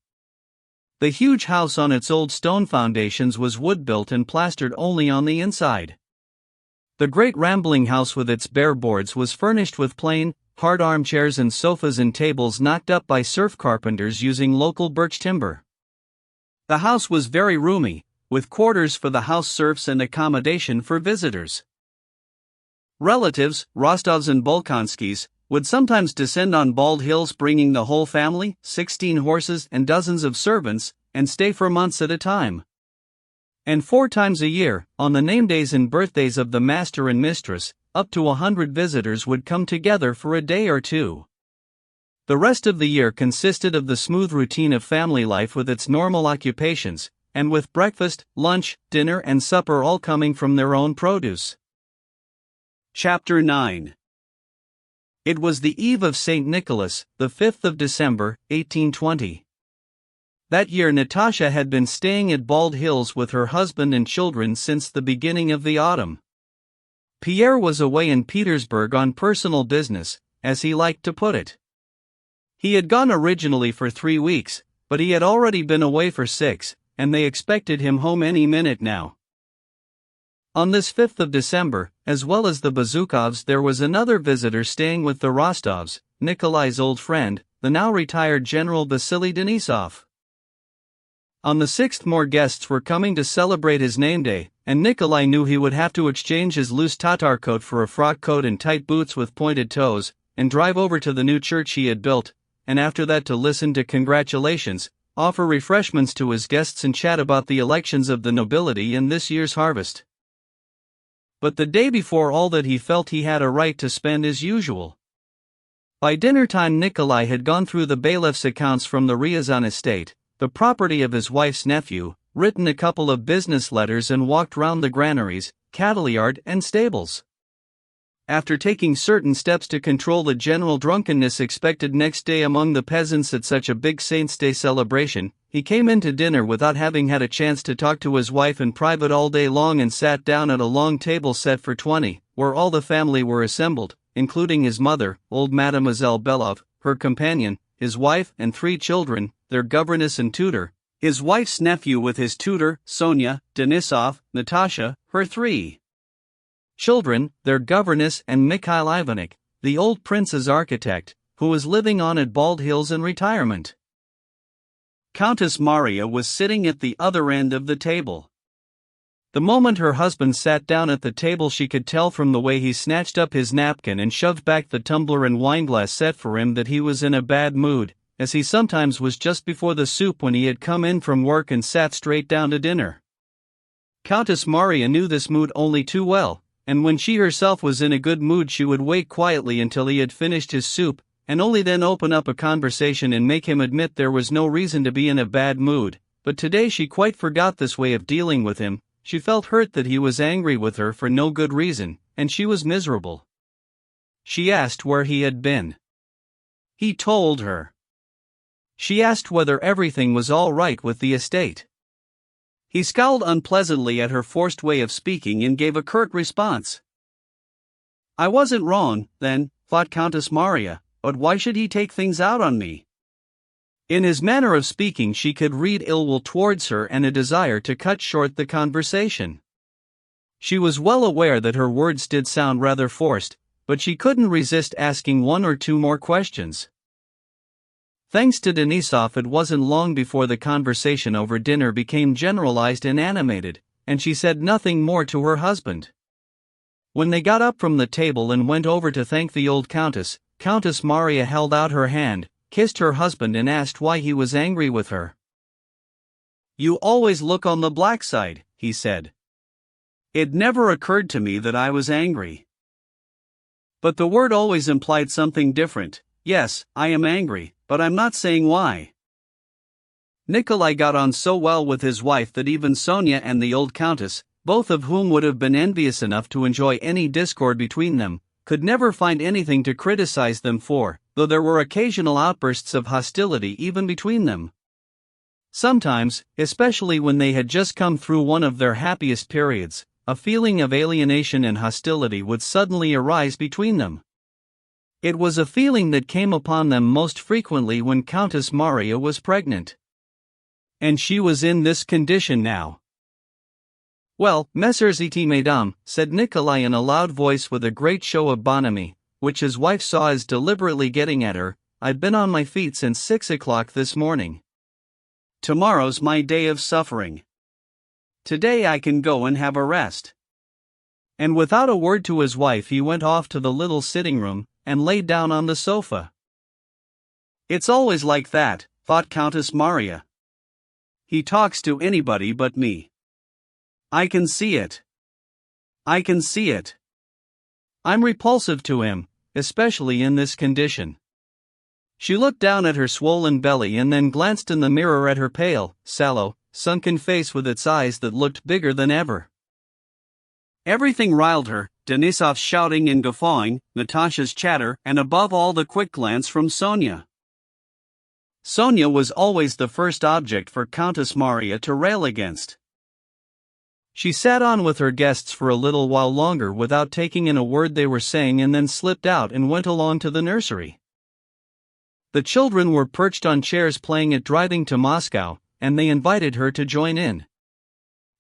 The huge house on its old stone foundations was wood-built and plastered only on the inside. The great rambling house with its bare boards was furnished with plain, hard armchairs and sofas and tables knocked up by serf carpenters using local birch timber. The house was very roomy, with quarters for the house serfs and accommodation for visitors. Relatives, Rostovs and Bolkonskys, would sometimes descend on Bald Hills bringing the whole family, 16 horses and dozens of servants, and stay for months at a time. And 4 times a year, on the name days and birthdays of the master and mistress, up to 100 visitors would come together for a day or two. The rest of the year consisted of the smooth routine of family life with its normal occupations, and with breakfast, lunch, dinner and supper all coming from their own produce. Chapter 9. It was the eve of St. Nicholas, the 5th of December, 1820. That year Natasha had been staying at Bald Hills with her husband and children since the beginning of the autumn. Pierre was away in Petersburg on personal business, as he liked to put it. He had gone originally for 3 weeks, but he had already been away for 6, and they expected him home any minute now. On this 5th of December, as well as the Bazoukovs, there was another visitor staying with the Rostovs, Nikolai's old friend, the now retired General Vasily Denisov. On the 6th, more guests were coming to celebrate his name day, and Nikolai knew he would have to exchange his loose Tatar coat for a frock coat and tight boots with pointed toes, and drive over to the new church he had built, and after that to listen to congratulations, offer refreshments to his guests and chat about the elections of the nobility in this year's harvest. But the day before all that, he felt he had a right to spend as usual. By dinner time, Nikolai had gone through the bailiff's accounts from the Ryazan estate, the property of his wife's nephew, written a couple of business letters and walked round the granaries, cattle yard and stables. After taking certain steps to control the general drunkenness expected next day among the peasants at such a big Saints' Day celebration, he came in to dinner without having had a chance to talk to his wife in private all day long, and sat down at a long table set for 20, where all the family were assembled, including his mother, old Mademoiselle Belov, her companion, his wife and 3 children, their governess and tutor, his wife's nephew with his tutor, Sonia, Denisov, Natasha, her 3 children, their governess, and Mikhail Ivanik, the old prince's architect, who was living on at Bald Hills in retirement. Countess Maria was sitting at the other end of the table. The moment her husband sat down at the table, she could tell from the way he snatched up his napkin and shoved back the tumbler and wineglass set for him that he was in a bad mood, as he sometimes was just before the soup when he had come in from work and sat straight down to dinner. Countess Maria knew this mood only too well, and when she herself was in a good mood she would wait quietly until he had finished his soup, and only then open up a conversation and make him admit there was no reason to be in a bad mood. But today she quite forgot this way of dealing with him. She felt hurt that he was angry with her for no good reason, and she was miserable. She asked where he had been. He told her. She asked whether everything was all right with the estate. He scowled unpleasantly at her forced way of speaking and gave a curt response. I wasn't wrong, then, thought Countess Maria, but why should he take things out on me? In his manner of speaking she could read ill will towards her and a desire to cut short the conversation. She was well aware that her words did sound rather forced, but she couldn't resist asking 1 or 2 more questions. Thanks to Denisov, it wasn't long before the conversation over dinner became generalized and animated, and she said nothing more to her husband. When they got up from the table and went over to thank the old countess, Countess Maria held out her hand, kissed her husband and asked why he was angry with her. You always look on the black side, he said. It never occurred to me that I was angry. But the word always implied something different. Yes, I am angry, but I'm not saying why. Nikolai got on so well with his wife that even Sonia and the old countess, both of whom would have been envious enough to enjoy any discord between them, could never find anything to criticize them for, though there were occasional outbursts of hostility even between them. Sometimes, especially when they had just come through one of their happiest periods, a feeling of alienation and hostility would suddenly arise between them. It was a feeling that came upon them most frequently when Countess Maria was pregnant. And she was in this condition now. Well, messieurs et mesdames, said Nikolai in a loud voice with a great show of bonhomie, which his wife saw as deliberately getting at her, I've been on my feet since 6 o'clock this morning. Tomorrow's my day of suffering. Today I can go and have a rest. And without a word to his wife he went off to the little sitting room, and laid down on the sofa. It's always like that, thought Countess Maria. He talks to anybody but me. I can see it. I can see it. I'm repulsive to him, especially in this condition. She looked down at her swollen belly and then glanced in the mirror at her pale, sallow, sunken face with its eyes that looked bigger than ever. Everything riled her, Denisov's shouting and guffawing, Natasha's chatter, and above all the quick glance from Sonia. Sonia was always the first object for Countess Maria to rail against. She sat on with her guests for a little while longer without taking in a word they were saying and then slipped out and went along to the nursery. The children were perched on chairs playing at driving to Moscow, and they invited her to join in.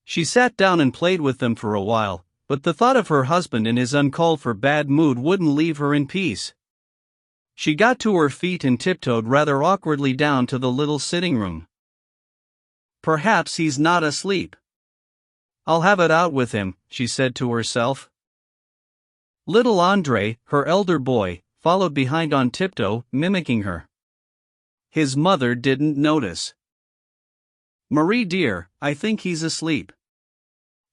She sat down and played with them for a while, but the thought of her husband in his uncalled-for bad mood wouldn't leave her in peace. She got to her feet and tiptoed rather awkwardly down to the little sitting room. Perhaps he's not asleep. I'll have it out with him, she said to herself. Little Andre, her elder boy, followed behind on tiptoe, mimicking her. His mother didn't notice. Marie dear, I think he's asleep.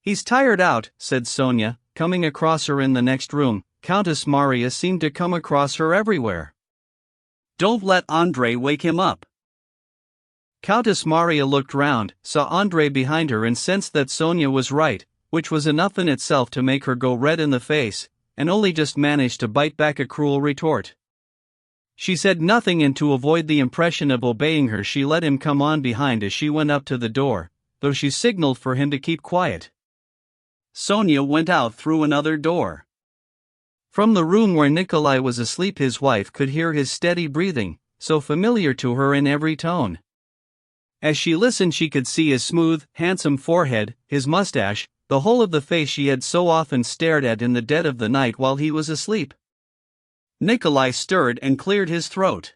He's tired out, said Sonia, coming across her in the next room. Countess Maria seemed to come across her everywhere. Don't let Andre wake him up. Countess Maria looked round, saw Andre behind her and sensed that Sonia was right, which was enough in itself to make her go red in the face, and only just managed to bite back a cruel retort. She said nothing, and to avoid the impression of obeying her she let him come on behind as she went up to the door, though she signaled for him to keep quiet. Sonia went out through another door. From the room where Nikolai was asleep his wife could hear his steady breathing, so familiar to her in every tone. As she listened she could see his smooth, handsome forehead, his mustache, the whole of the face she had so often stared at in the dead of the night while he was asleep. Nikolai stirred and cleared his throat.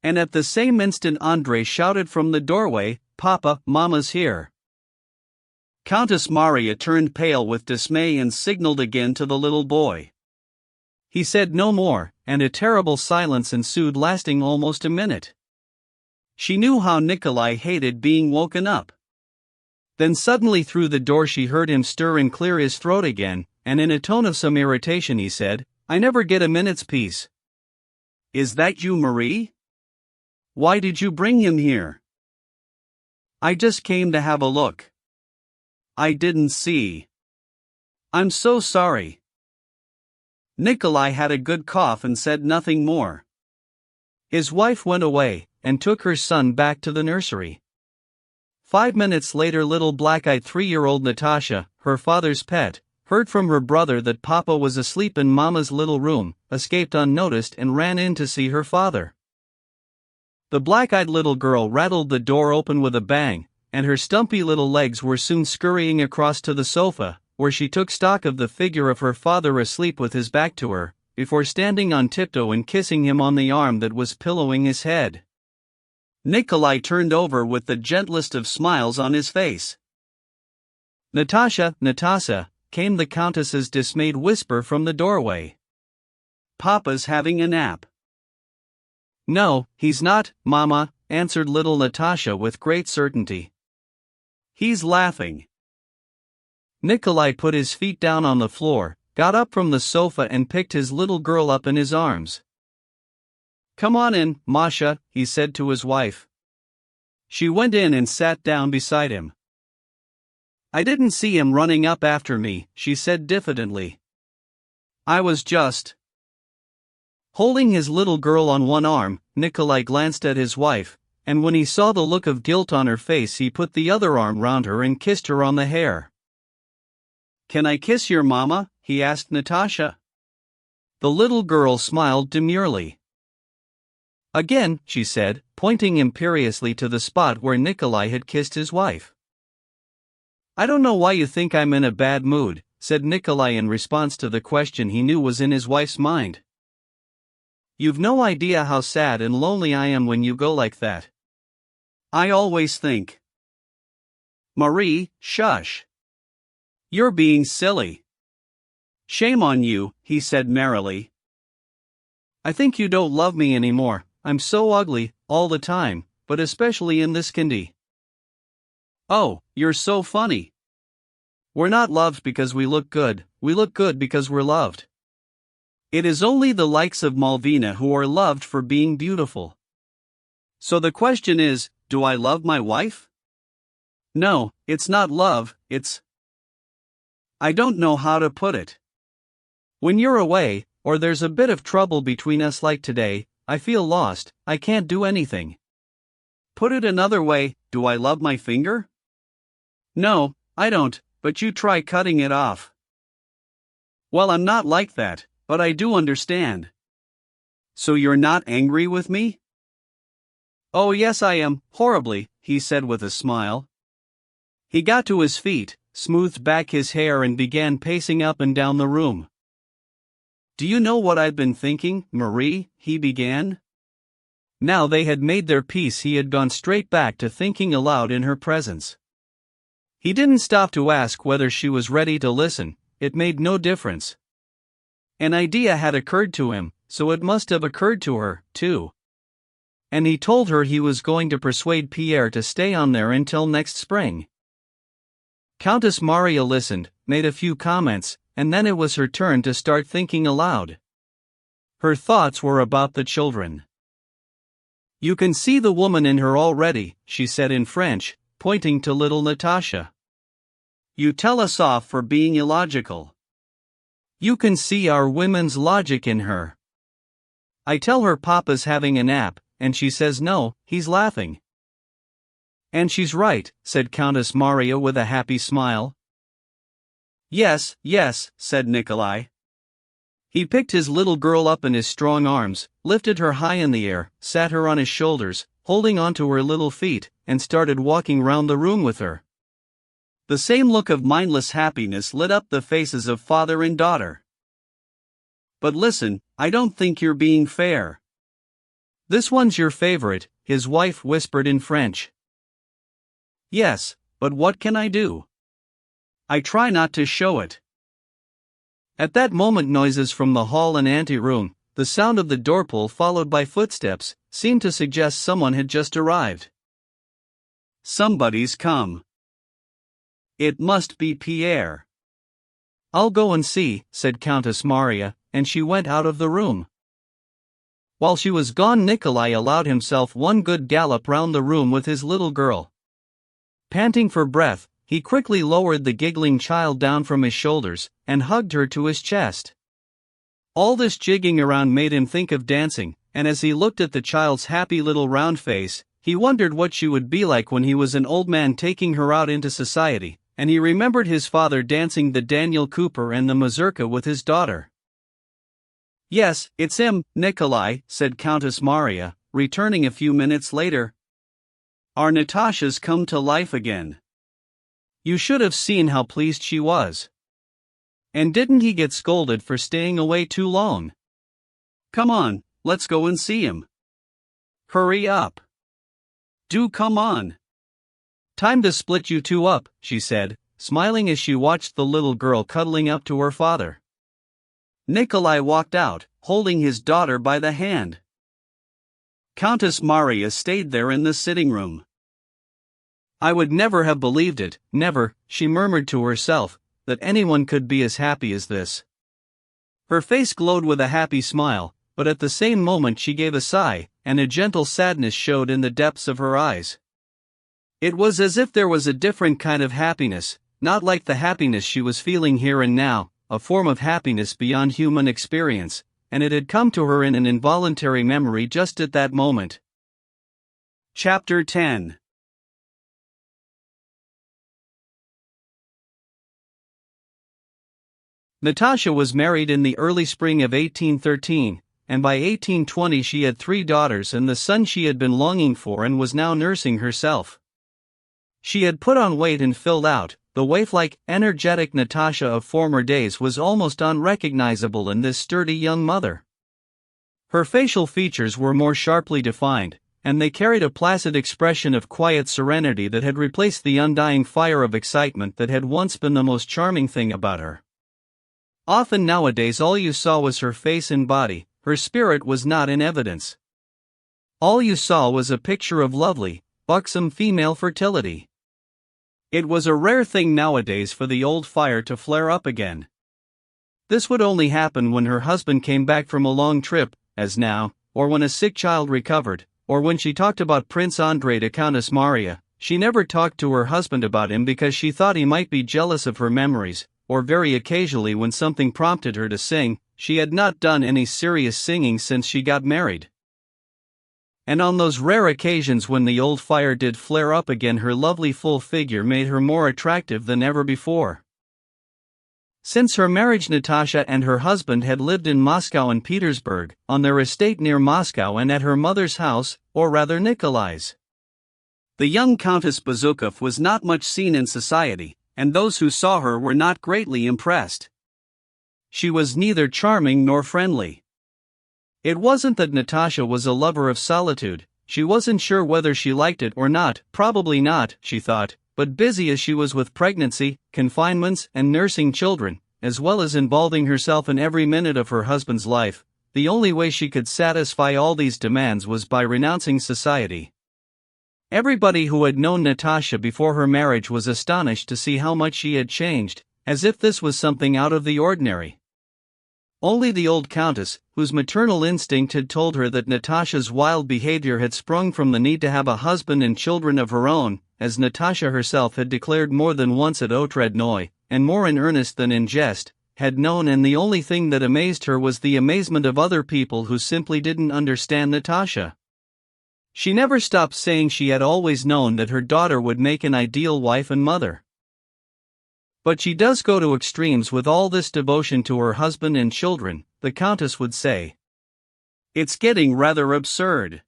And at the same instant Andre shouted from the doorway, "Papa, Mama's here." Countess Maria turned pale with dismay and signaled again to the little boy. He said no more, and a terrible silence ensued lasting almost a minute. She knew how Nikolai hated being woken up. Then suddenly through the door she heard him stir and clear his throat again, and in a tone of some irritation he said, "I never get a minute's peace." "Is that you, Marie? Why did you bring him here?" "I just came to have a look." "I didn't see." "I'm so sorry." Nikolai had a good cough and said nothing more. His wife went away, and took her son back to the nursery. 5 minutes later little black-eyed 3-year-old Natasha, her father's pet, heard from her brother that Papa was asleep in Mama's little room, escaped unnoticed and ran in to see her father. The black-eyed little girl rattled the door open with a bang, and her stumpy little legs were soon scurrying across to the sofa, where she took stock of the figure of her father asleep with his back to her, before standing on tiptoe and kissing him on the arm that was pillowing his head. Nikolai turned over with the gentlest of smiles on his face. "Natasha, Natasha," came the Countess's dismayed whisper from the doorway. "Papa's having a nap." "No, he's not, Mama," answered little Natasha with great certainty. "He's laughing." Nikolai put his feet down on the floor, got up from the sofa and picked his little girl up in his arms. "Come on in, Masha," he said to his wife. She went in and sat down beside him. "I didn't see him running up after me," she said diffidently. "I was just..." Holding his little girl on one arm, Nikolai glanced at his wife, and when he saw the look of guilt on her face he put the other arm round her and kissed her on the hair. "Can I kiss your mama?" he asked Natasha. The little girl smiled demurely. "Again," she said, pointing imperiously to the spot where Nikolai had kissed his wife. "I don't know why you think I'm in a bad mood," said Nikolai in response to the question he knew was in his wife's mind. "You've no idea how sad and lonely I am when you go like that." "I always think..." "Marie, shush. You're being silly." "Shame on you," he said merrily. "I think you don't love me anymore. I'm so ugly, all the time, but especially in this candy." "Oh, you're so funny." "We're not loved because we look good because we're loved. It is only the likes of Malvina who are loved for being beautiful. So the question is, do I love my wife? No, it's not love, it's... I don't know how to put it. When you're away, or there's a bit of trouble between us like today, I feel lost, I can't do anything. Put it another way, do I love my finger? No, I don't, but you try cutting it off. Well, I'm not like that, but I do understand. So you're not angry with me? Oh yes I am, horribly, he said with a smile. He got to his feet, smoothed back his hair and began pacing up and down the room. "Do you know what I've been thinking, Marie?" he began. Now they had made their peace, he had gone straight back to thinking aloud in her presence. He didn't stop to ask whether she was ready to listen, it made no difference. An idea had occurred to him, so it must have occurred to her, too. And he told her he was going to persuade Pierre to stay on there until next spring. Countess Maria listened, made a few comments, and then it was her turn to start thinking aloud. Her thoughts were about the children. "You can see the woman in her already," she said in French, pointing to little Natasha. "You tell us off for being illogical. You can see our women's logic in her. I tell her Papa's having a nap, and she says no, he's laughing." "And she's right," said Countess Maria with a happy smile. "Yes, yes," said Nikolai. He picked his little girl up in his strong arms, lifted her high in the air, sat her on his shoulders, holding onto her little feet, and started walking round the room with her. The same look of mindless happiness lit up the faces of father and daughter. "But listen, I don't think you're being fair." "This one's your favorite," his wife whispered in French. "Yes, but what can I do? I try not to show it." At that moment noises from the hall and anteroom, the sound of the door pull followed by footsteps, seemed to suggest someone had just arrived. "Somebody's come. It must be Pierre." "I'll go and see," said Countess Maria, and she went out of the room. While she was gone, Nikolai allowed himself one good gallop round the room with his little girl. Panting for breath, he quickly lowered the giggling child down from his shoulders, and hugged her to his chest. All this jigging around made him think of dancing, and as he looked at the child's happy little round face, he wondered what she would be like when he was an old man taking her out into society, and he remembered his father dancing the Daniel Cooper and the mazurka with his daughter. "Yes, it's him, Nikolai," said Countess Maria, returning a few minutes later. "Our Natasha's come to life again. You should have seen how pleased she was. And didn't he get scolded for staying away too long? Come on, let's go and see him. Hurry up. Do come on. Time to split you two up," she said, smiling as she watched the little girl cuddling up to her father. Nikolai walked out, holding his daughter by the hand. Countess Maria stayed there in the sitting room. "I would never have believed it, never," she murmured to herself, "that anyone could be as happy as this." Her face glowed with a happy smile, but at the same moment she gave a sigh, and a gentle sadness showed in the depths of her eyes. It was as if there was a different kind of happiness, not like the happiness she was feeling here and now, a form of happiness beyond human experience, and it had come to her in an involuntary memory just at that moment. Chapter 10. Natasha was married in the early spring of 1813, and by 1820 she had 3 daughters and the son she had been longing for and was now nursing herself. She had put on weight and filled out. The waif-like, energetic Natasha of former days was almost unrecognizable in this sturdy young mother. Her facial features were more sharply defined, and they carried a placid expression of quiet serenity that had replaced the undying fire of excitement that had once been the most charming thing about her. Often nowadays all you saw was her face and body, her spirit was not in evidence. All you saw was a picture of lovely, buxom female fertility. It was a rare thing nowadays for the old fire to flare up again. This would only happen when her husband came back from a long trip, as now, or when a sick child recovered, or when she talked about Prince Andrei to Countess Maria. She never talked to her husband about him because she thought he might be jealous of her memories, or very occasionally when something prompted her to sing. She had not done any serious singing since she got married. And on those rare occasions when the old fire did flare up again, her lovely full figure made her more attractive than ever before. Since her marriage, Natasha and her husband had lived in Moscow and Petersburg, on their estate near Moscow and at her mother's house, or rather Nikolai's. The young Countess Bezukov was not much seen in society, and those who saw her were not greatly impressed. She was neither charming nor friendly. It wasn't that Natasha was a lover of solitude, she wasn't sure whether she liked it or not, probably not, she thought, but busy as she was with pregnancy, confinements, and nursing children, as well as involving herself in every minute of her husband's life, the only way she could satisfy all these demands was by renouncing society. Everybody who had known Natasha before her marriage was astonished to see how much she had changed, as if this was something out of the ordinary. Only the old countess, whose maternal instinct had told her that Natasha's wild behavior had sprung from the need to have a husband and children of her own, as Natasha herself had declared more than once at Otradnoy, and more in earnest than in jest, had known, and the only thing that amazed her was the amazement of other people who simply didn't understand Natasha. She never stopped saying she had always known that her daughter would make an ideal wife and mother. But she does go to extremes with all this devotion to her husband and children, the countess would say. It's getting rather absurd.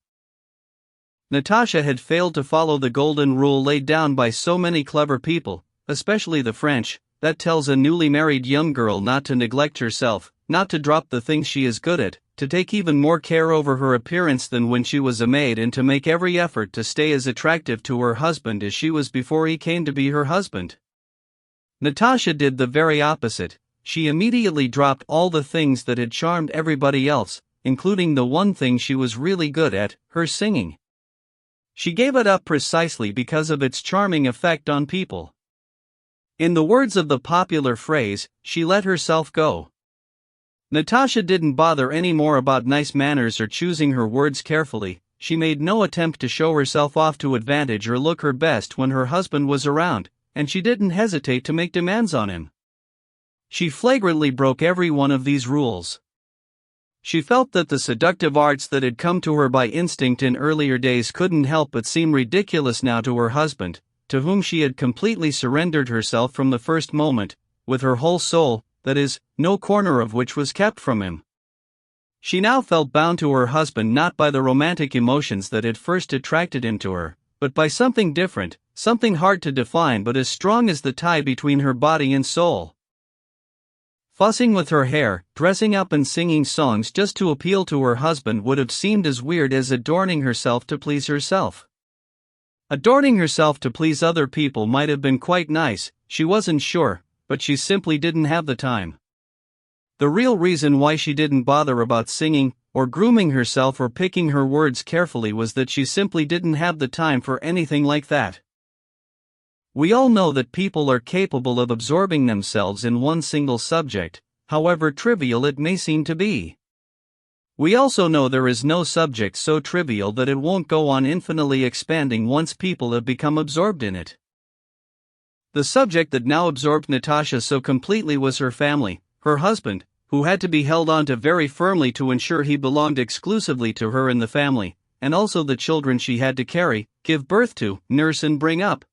Natasha had failed to follow the golden rule laid down by so many clever people, especially the French, that tells a newly married young girl not to neglect herself, not to drop the things she is good at, to take even more care over her appearance than when she was a maid, and to make every effort to stay as attractive to her husband as she was before he came to be her husband. Natasha did the very opposite. She immediately dropped all the things that had charmed everybody else, including the one thing she was really good at, her singing. She gave it up precisely because of its charming effect on people. In the words of the popular phrase, she let herself go. Natasha didn't bother any more about nice manners or choosing her words carefully. She made no attempt to show herself off to advantage or look her best when her husband was around, and she didn't hesitate to make demands on him. She flagrantly broke every one of these rules. She felt that the seductive arts that had come to her by instinct in earlier days couldn't help but seem ridiculous now to her husband, to whom she had completely surrendered herself from the first moment, with her whole soul, that is, no corner of which was kept from him. She now felt bound to her husband not by the romantic emotions that had first attracted him to her, but by something different, something hard to define but as strong as the tie between her body and soul. Fussing with her hair, dressing up and singing songs just to appeal to her husband would have seemed as weird as adorning herself to please herself. Adorning herself to please other people might have been quite nice, she wasn't sure, but she simply didn't have the time. The real reason why she didn't bother about singing, or grooming herself or picking her words carefully was that she simply didn't have the time for anything like that. We all know that people are capable of absorbing themselves in one single subject, however trivial it may seem to be. We also know there is no subject so trivial that it won't go on infinitely expanding once people have become absorbed in it. The subject that now absorbed Natasha so completely was her family, her husband, who had to be held on to very firmly to ensure he belonged exclusively to her and the family, and also the children she had to carry, give birth to, nurse and bring up.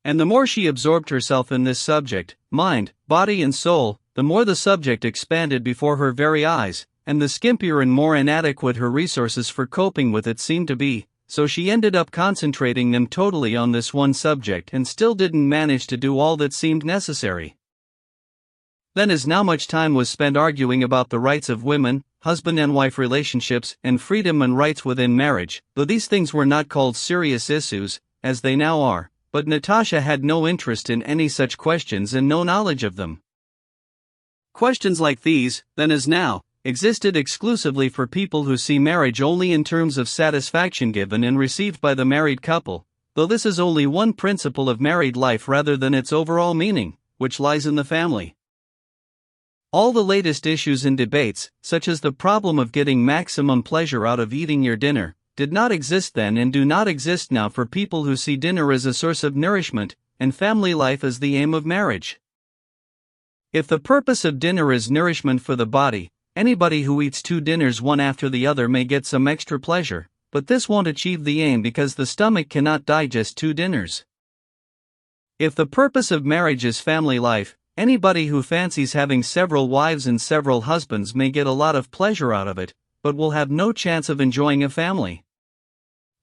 And the more she absorbed herself in this subject, mind, body and soul, the more the subject expanded before her very eyes, and the skimpier and more inadequate her resources for coping with it seemed to be, so she ended up concentrating them totally on this one subject and still didn't manage to do all that seemed necessary. Then as now much time was spent arguing about the rights of women, husband and wife relationships, and freedom and rights within marriage, though these things were not called serious issues, as they now are, but Natasha had no interest in any such questions and no knowledge of them. Questions like these, then as now, existed exclusively for people who see marriage only in terms of satisfaction given and received by the married couple, though this is only one principle of married life rather than its overall meaning, which lies in the family. All the latest issues and debates, such as the problem of getting maximum pleasure out of eating your dinner, did not exist then and do not exist now for people who see dinner as a source of nourishment, and family life as the aim of marriage. If the purpose of dinner is nourishment for the body, anybody who eats 2 dinners one after the other may get some extra pleasure, but this won't achieve the aim because the stomach cannot digest 2 dinners. If the purpose of marriage is family life, anybody who fancies having several wives and several husbands may get a lot of pleasure out of it, but will have no chance of enjoying a family.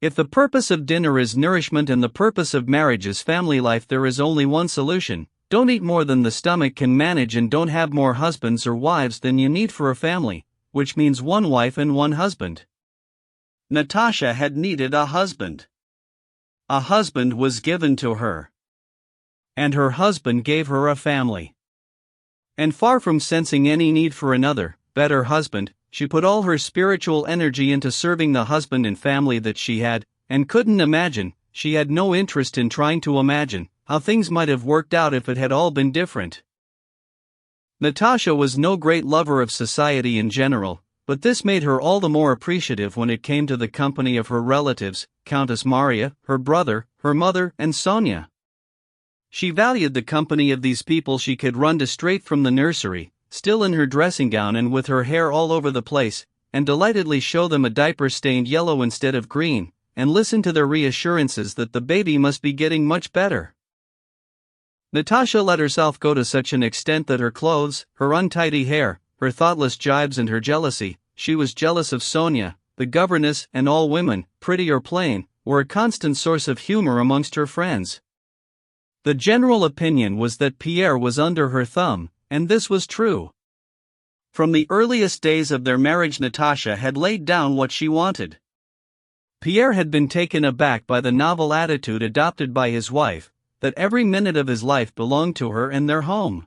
If the purpose of dinner is nourishment and the purpose of marriage is family life, there is only one solution: don't eat more than the stomach can manage and don't have more husbands or wives than you need for a family, which means one wife and one husband. Natasha had needed a husband. A husband was given to her. And her husband gave her a family. And far from sensing any need for another, better husband, she put all her spiritual energy into serving the husband and family that she had, and couldn't imagine, she had no interest in trying to imagine, how things might have worked out if it had all been different. Natasha was no great lover of society in general, but this made her all the more appreciative when it came to the company of her relatives, Countess Maria, her brother, her mother, and Sonia. She valued the company of these people she could run to straight from the nursery, still in her dressing gown and with her hair all over the place, and delightedly show them a diaper stained yellow instead of green, and listen to their reassurances that the baby must be getting much better. Natasha let herself go to such an extent that her clothes, her untidy hair, her thoughtless jibes and her jealousy — she was jealous of Sonia, the governess, and all women, pretty or plain — were a constant source of humor amongst her friends. The general opinion was that Pierre was under her thumb, and this was true. From the earliest days of their marriage, Natasha had laid down what she wanted. Pierre had been taken aback by the novel attitude adopted by his wife, that every minute of his life belonged to her and their home.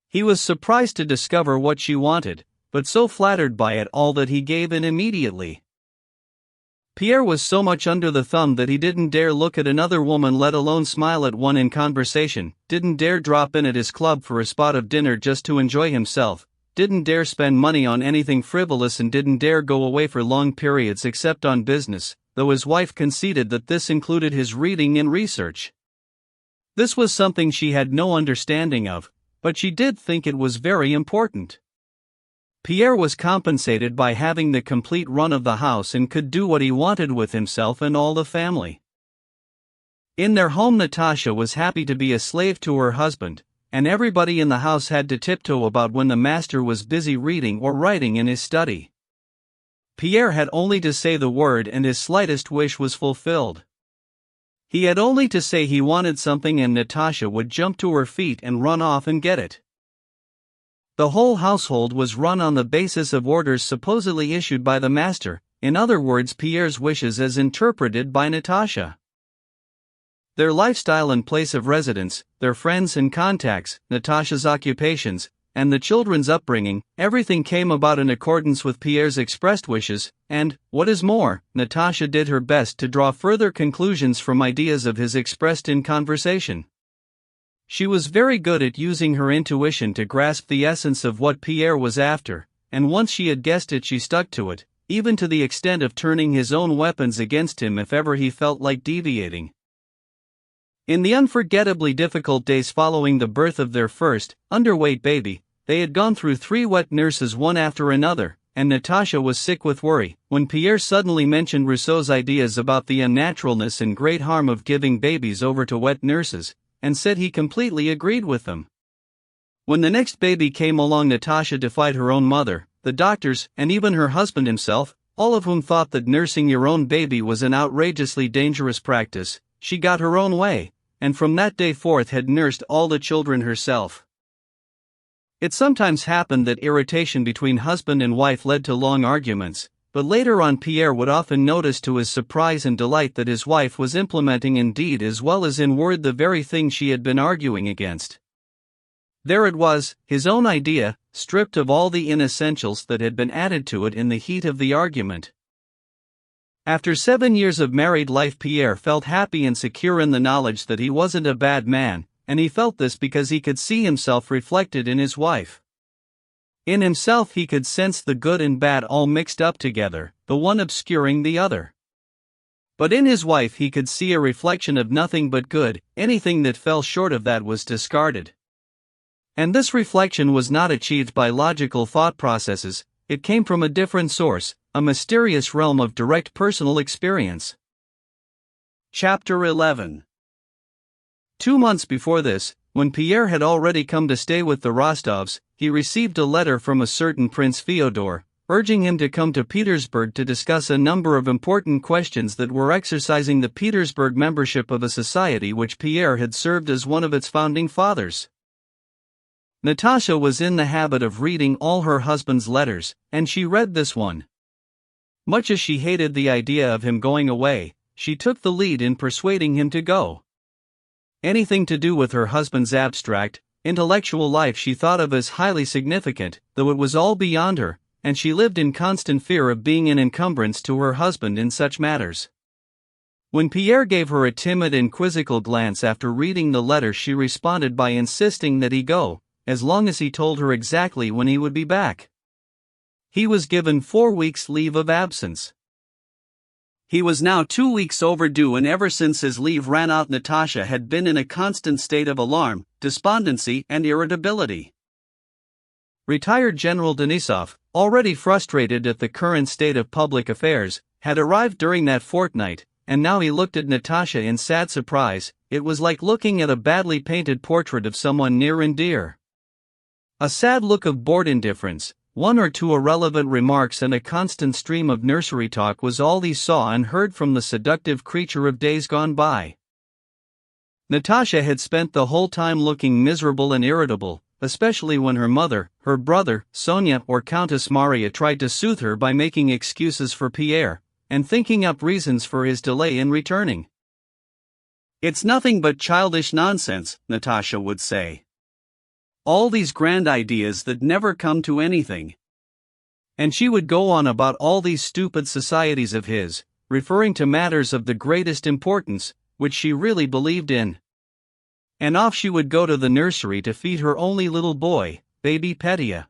He was surprised to discover what she wanted, but so flattered by it all that he gave in immediately. Pierre was so much under the thumb that he didn't dare look at another woman, let alone smile at one in conversation, didn't dare drop in at his club for a spot of dinner just to enjoy himself, didn't dare spend money on anything frivolous, and didn't dare go away for long periods except on business, though his wife conceded that this included his reading and research. This was something she had no understanding of, but she did think it was very important. Pierre was compensated by having the complete run of the house and could do what he wanted with himself and all the family. In their home, Natasha was happy to be a slave to her husband, and everybody in the house had to tiptoe about when the master was busy reading or writing in his study. Pierre had only to say the word and his slightest wish was fulfilled. He had only to say he wanted something and Natasha would jump to her feet and run off and get it. The whole household was run on the basis of orders supposedly issued by the master, in other words, Pierre's wishes as interpreted by Natasha. Their lifestyle and place of residence, their friends and contacts, Natasha's occupations, and the children's upbringing, everything came about in accordance with Pierre's expressed wishes, and, what is more, Natasha did her best to draw further conclusions from ideas of his expressed in conversation. She was very good at using her intuition to grasp the essence of what Pierre was after, and once she had guessed it, she stuck to it, even to the extent of turning his own weapons against him if ever he felt like deviating. In the unforgettably difficult days following the birth of their first, underweight baby, they had gone through 3 wet nurses one after another, and Natasha was sick with worry, when Pierre suddenly mentioned Rousseau's ideas about the unnaturalness and great harm of giving babies over to wet nurses, and said he completely agreed with them. When the next baby came along, Natasha defied her own mother, the doctors, and even her husband himself, all of whom thought that nursing your own baby was an outrageously dangerous practice. She got her own way, and from that day forth had nursed all the children herself. It sometimes happened that irritation between husband and wife led to long arguments, but later on Pierre would often notice to his surprise and delight that his wife was implementing in deed as well as in word the very thing she had been arguing against. There it was, his own idea, stripped of all the inessentials that had been added to it in the heat of the argument. After 7 years of married life, Pierre felt happy and secure in the knowledge that he wasn't a bad man, and he felt this because he could see himself reflected in his wife. In himself he could sense the good and bad all mixed up together, the one obscuring the other. But in his wife he could see a reflection of nothing but good, anything that fell short of that was discarded. And this reflection was not achieved by logical thought processes, it came from a different source, a mysterious realm of direct personal experience. Chapter 11. 2 months before this, when Pierre had already come to stay with the Rostovs, he received a letter from a certain Prince Fyodor, urging him to come to Petersburg to discuss a number of important questions that were exercising the Petersburg membership of a society which Pierre had served as one of its founding fathers. Natasha was in the habit of reading all her husband's letters, and she read this one. Much as she hated the idea of him going away, she took the lead in persuading him to go. Anything to do with her husband's abstract, intellectual life she thought of as highly significant, though it was all beyond her, and she lived in constant fear of being an encumbrance to her husband in such matters. When Pierre gave her a timid and quizzical glance after reading the letter, she responded by insisting that he go, as long as he told her exactly when he would be back. He was given 4 weeks' leave of absence. He was now 2 weeks overdue, and ever since his leave ran out Natasha had been in a constant state of alarm, despondency and irritability. Retired General Denisov, already frustrated at the current state of public affairs, had arrived during that fortnight, and now he looked at Natasha in sad surprise. It was like looking at a badly painted portrait of someone near and dear. A sad look of bored indifference, 1 or 2 irrelevant remarks and a constant stream of nursery talk was all he saw and heard from the seductive creature of days gone by. Natasha had spent the whole time looking miserable and irritable, especially when her mother, her brother, Sonia or Countess Maria tried to soothe her by making excuses for Pierre, and thinking up reasons for his delay in returning. "It's nothing but childish nonsense," Natasha would say. "All these grand ideas that never come to anything." And she would go on about all these stupid societies of his, referring to matters of the greatest importance, which she really believed in. And off she would go to the nursery to feed her only little boy, baby Petya.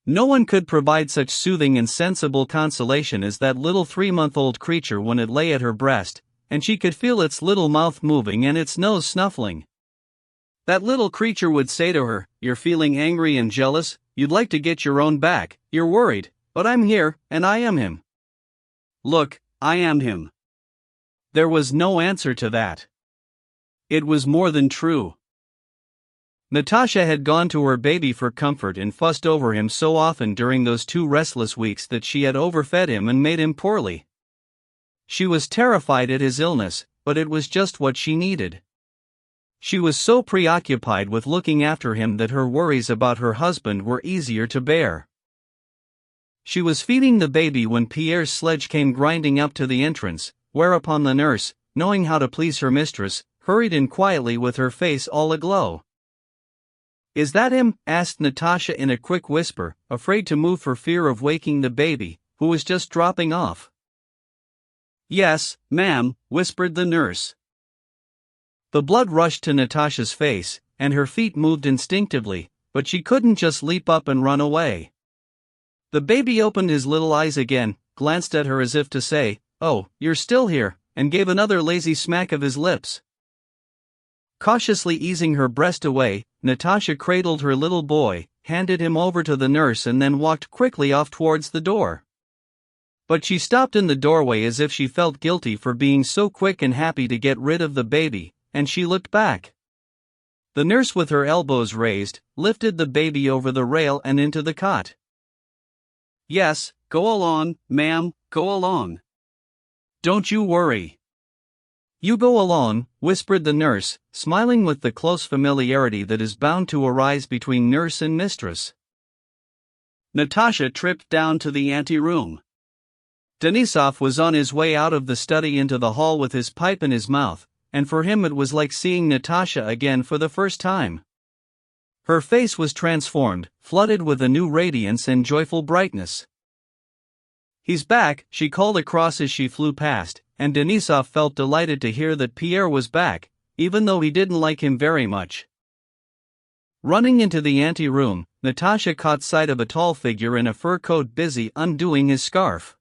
No one could provide such soothing and sensible consolation as that little 3-month-old creature when it lay at her breast, and she could feel its little mouth moving and its nose snuffling. That little creature would say to her, "You're feeling angry and jealous, you'd like to get your own back, you're worried, but I'm here, and I am him. Look, I am him." There was no answer to that. It was more than true. Natasha had gone to her baby for comfort and fussed over him so often during those 2 restless weeks that she had overfed him and made him poorly. She was terrified at his illness, but it was just what she needed. She was so preoccupied with looking after him that her worries about her husband were easier to bear. She was feeding the baby when Pierre's sledge came grinding up to the entrance, whereupon the nurse, knowing how to please her mistress, hurried in quietly with her face all aglow. "Is that him?" asked Natasha in a quick whisper, afraid to move for fear of waking the baby, who was just dropping off. "Yes, ma'am," whispered the nurse. The blood rushed to Natasha's face, and her feet moved instinctively, but she couldn't just leap up and run away. The baby opened his little eyes again, glanced at her as if to say, "Oh, you're still here," and gave another lazy smack of his lips. Cautiously easing her breast away, Natasha cradled her little boy, handed him over to the nurse and then walked quickly off towards the door. But she stopped in the doorway as if she felt guilty for being so quick and happy to get rid of the baby, and she looked back. The nurse, with her elbows raised, lifted the baby over the rail and into the cot. "Yes, go along, ma'am, go along. Don't you worry." "You go along," whispered the nurse, smiling with the close familiarity that is bound to arise between nurse and mistress. Natasha tripped down to the anteroom. Denisov was on his way out of the study into the hall with his pipe in his mouth, and for him it was like seeing Natasha again for the first time. Her face was transformed, flooded with a new radiance and joyful brightness. "He's back," she called across as she flew past, and Denisov felt delighted to hear that Pierre was back, even though he didn't like him very much. Running into the anteroom, Natasha caught sight of a tall figure in a fur coat busy undoing his scarf.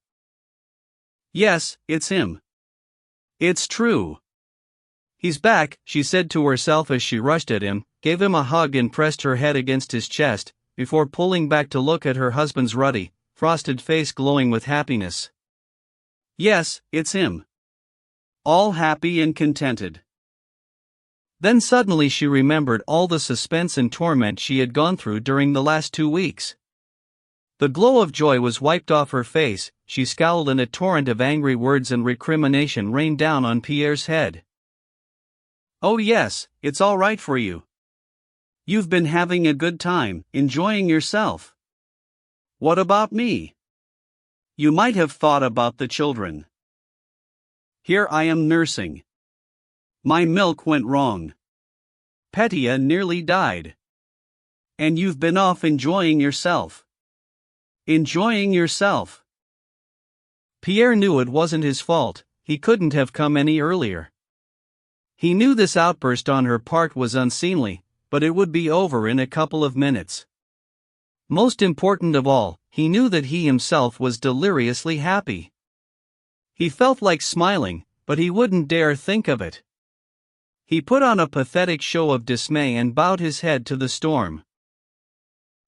"Yes, it's him. It's true. He's back," she said to herself as she rushed at him, gave him a hug and pressed her head against his chest, before pulling back to look at her husband's ruddy, frosted face glowing with happiness. "Yes, it's him. All happy and contented." Then suddenly she remembered all the suspense and torment she had gone through during the last 2 weeks. The glow of joy was wiped off her face, she scowled and a torrent of angry words and recrimination rained down on Pierre's head. Oh yes, it's all right for you. You've been having a good time, enjoying yourself. What about me? You might have thought about the children. Here I am nursing. My milk went wrong. Petya nearly died. And you've been off enjoying yourself. Enjoying yourself. Pierre knew it wasn't his fault, he couldn't have come any earlier. He knew this outburst on her part was unseemly, but it would be over in a couple of minutes. Most important of all, he knew that he himself was deliriously happy. He felt like smiling, but he wouldn't dare think of it. He put on a pathetic show of dismay and bowed his head to the storm.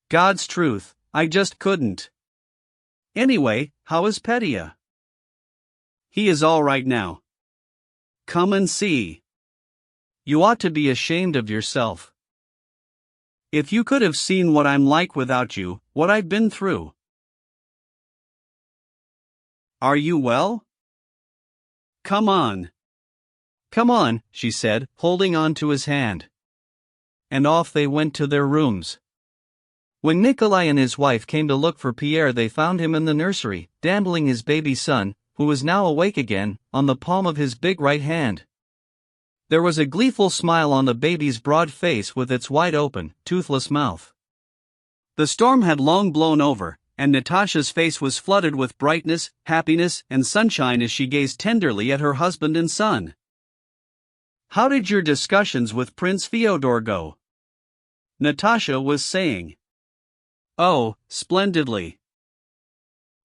God's truth, I just couldn't. Anyway, how is Petya? He is all right now. Come and see. You ought to be ashamed of yourself. If you could have seen what I'm like without you, what I've been through. Are you well? Come on. Come on, she said, holding on to his hand. And off they went to their rooms. When Nikolai and his wife came to look for Pierre, they found him in the nursery, dandling his baby son, who was now awake again, on the palm of his big right hand. There was a gleeful smile on the baby's broad face with its wide-open, toothless mouth. The storm had long blown over, and Natasha's face was flooded with brightness, happiness, and sunshine as she gazed tenderly at her husband and son. How did your discussions with Prince Fyodor go? Natasha was saying. Oh, splendidly.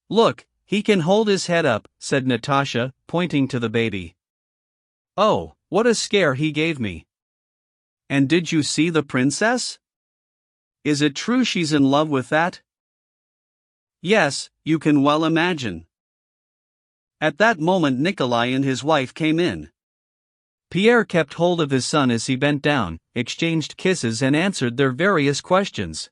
Look, he can hold his head up, said Natasha, pointing to the baby. Oh, what a scare he gave me. And did you see the princess? Is it true she's in love with that? Yes, you can well imagine. At that moment Nikolai and his wife came in. Pierre kept hold of his son as he bent down, exchanged kisses and answered their various questions.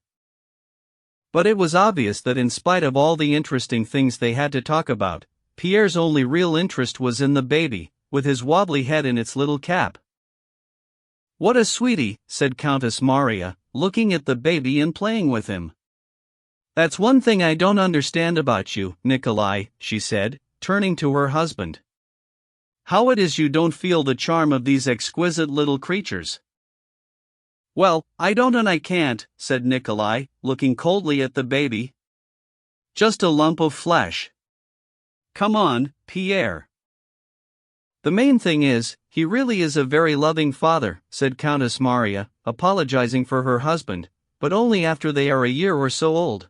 But it was obvious that in spite of all the interesting things they had to talk about, Pierre's only real interest was in the baby, with his wobbly head in its little cap. What a sweetie, said Countess Maria, looking at the baby and playing with him. That's one thing I don't understand about you, Nikolai, she said, turning to her husband. How it is you don't feel the charm of these exquisite little creatures. Well, I don't and I can't, said Nikolai, looking coldly at the baby. Just a lump of flesh. Come on, Pierre. The main thing is, he really is a very loving father, said Countess Maria, apologizing for her husband, but only after they are a year or so old.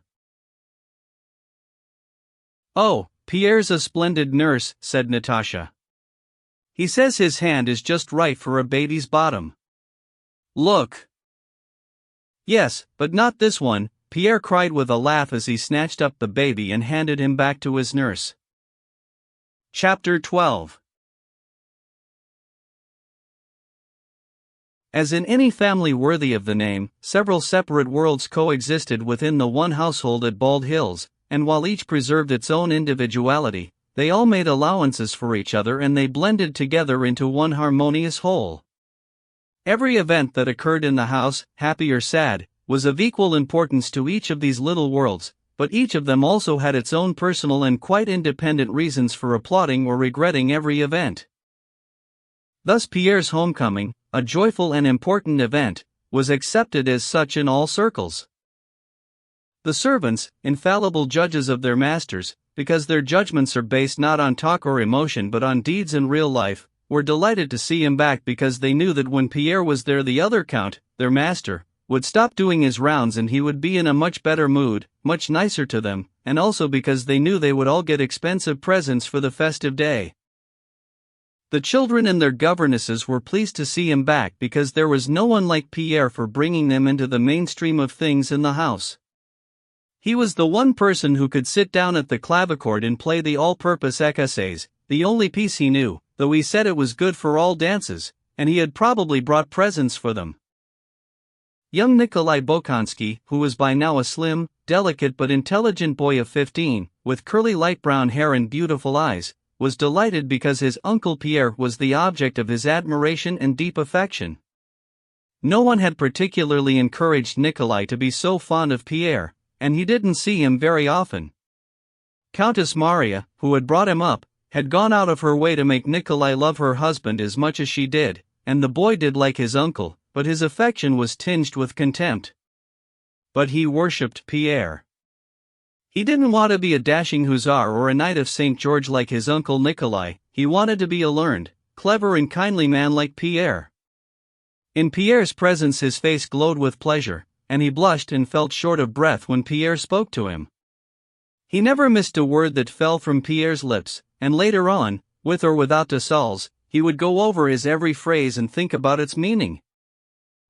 Oh, Pierre's a splendid nurse, said Natasha. He says his hand is just right for a baby's bottom. Look. Yes, but not this one, Pierre cried with a laugh as he snatched up the baby and handed him back to his nurse. Chapter 12. As in any family worthy of the name, several separate worlds coexisted within the one household at Bald Hills, and while each preserved its own individuality, they all made allowances for each other and they blended together into one harmonious whole. Every event that occurred in the house, happy or sad, was of equal importance to each of these little worlds, but each of them also had its own personal and quite independent reasons for applauding or regretting every event. Thus Pierre's homecoming, a joyful and important event, was accepted as such in all circles. The servants, infallible judges of their masters, because their judgments are based not on talk or emotion but on deeds in real life, were delighted to see him back because they knew that when Pierre was there the other count, their master, would stop doing his rounds and he would be in a much better mood, much nicer to them, and also because they knew they would all get expensive presents for the festive day. The children and their governesses were pleased to see him back because there was no one like Pierre for bringing them into the mainstream of things in the house. He was the one person who could sit down at the clavichord and play the all-purpose écossaise, the only piece he knew, though he said it was good for all dances, and he had probably brought presents for them. Young Nikolai Bokansky, who was by now a slim, delicate but intelligent boy of 15, with curly light brown hair and beautiful eyes, was delighted because his uncle Pierre was the object of his admiration and deep affection. No one had particularly encouraged Nikolai to be so fond of Pierre, and he didn't see him very often. Countess Maria, who had brought him up, had gone out of her way to make Nikolai love her husband as much as she did, and the boy did like his uncle, but his affection was tinged with contempt. But he worshipped Pierre. He didn't want to be a dashing hussar or a knight of St. George like his uncle Nikolai, he wanted to be a learned, clever and kindly man like Pierre. In Pierre's presence his face glowed with pleasure, and he blushed and felt short of breath when Pierre spoke to him. He never missed a word that fell from Pierre's lips, and later on, with or without de Saules, he would go over his every phrase and think about its meaning.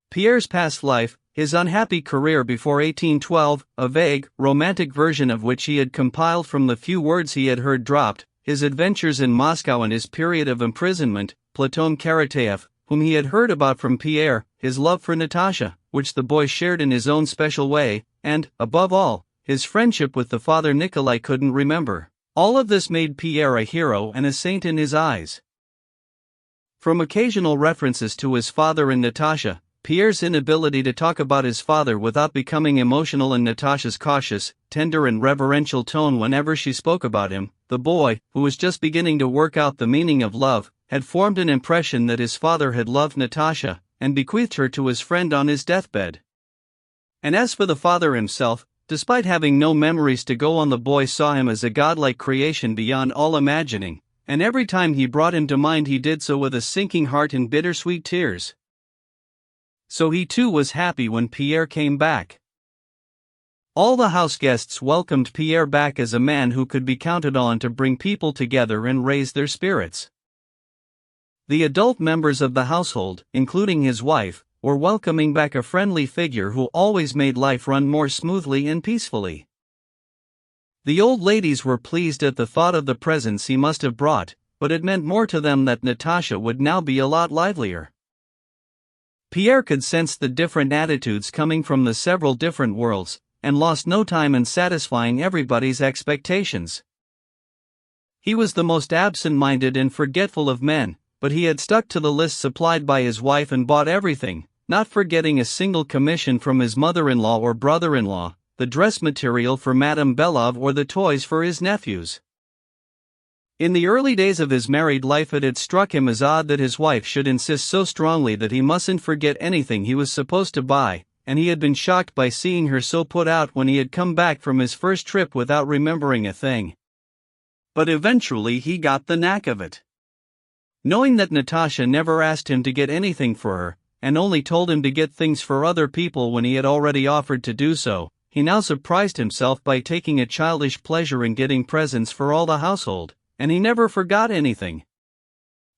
Pierre's past life, his unhappy career before 1812, a vague, romantic version of which he had compiled from the few words he had heard dropped, his adventures in Moscow and his period of imprisonment, Platon Karateev, whom he had heard about from Pierre, his love for Natasha, which the boy shared in his own special way, and, above all, his friendship with the father Nikolai couldn't remember. All of this made Pierre a hero and a saint in his eyes. From occasional references to his father and Natasha, Pierre's inability to talk about his father without becoming emotional and Natasha's cautious, tender and reverential tone whenever she spoke about him, the boy, who was just beginning to work out the meaning of love, had formed an impression that his father had loved Natasha, and bequeathed her to his friend on his deathbed. And as for the father himself, despite having no memories to go on, the boy saw him as a godlike creation beyond all imagining, and every time he brought him to mind he did so with a sinking heart and bittersweet tears. So he too was happy when Pierre came back. All the house guests welcomed Pierre back as a man who could be counted on to bring people together and raise their spirits. The adult members of the household, including his wife, were welcoming back a friendly figure who always made life run more smoothly and peacefully. The old ladies were pleased at the thought of the presents he must have brought, but it meant more to them that Natasha would now be a lot livelier. Pierre could sense the different attitudes coming from the several different worlds, and lost no time in satisfying everybody's expectations. He was the most absent-minded and forgetful of men, but he had stuck to the list supplied by his wife and bought everything, not forgetting a single commission from his mother-in-law or brother-in-law, the dress material for Madame Belov or the toys for his nephews. In the early days of his married life it had struck him as odd that his wife should insist so strongly that he mustn't forget anything he was supposed to buy, and he had been shocked by seeing her so put out when he had come back from his first trip without remembering a thing. But eventually he got the knack of it. Knowing that Natasha never asked him to get anything for her, and only told him to get things for other people when he had already offered to do so, he now surprised himself by taking a childish pleasure in getting presents for all the household, and he never forgot anything.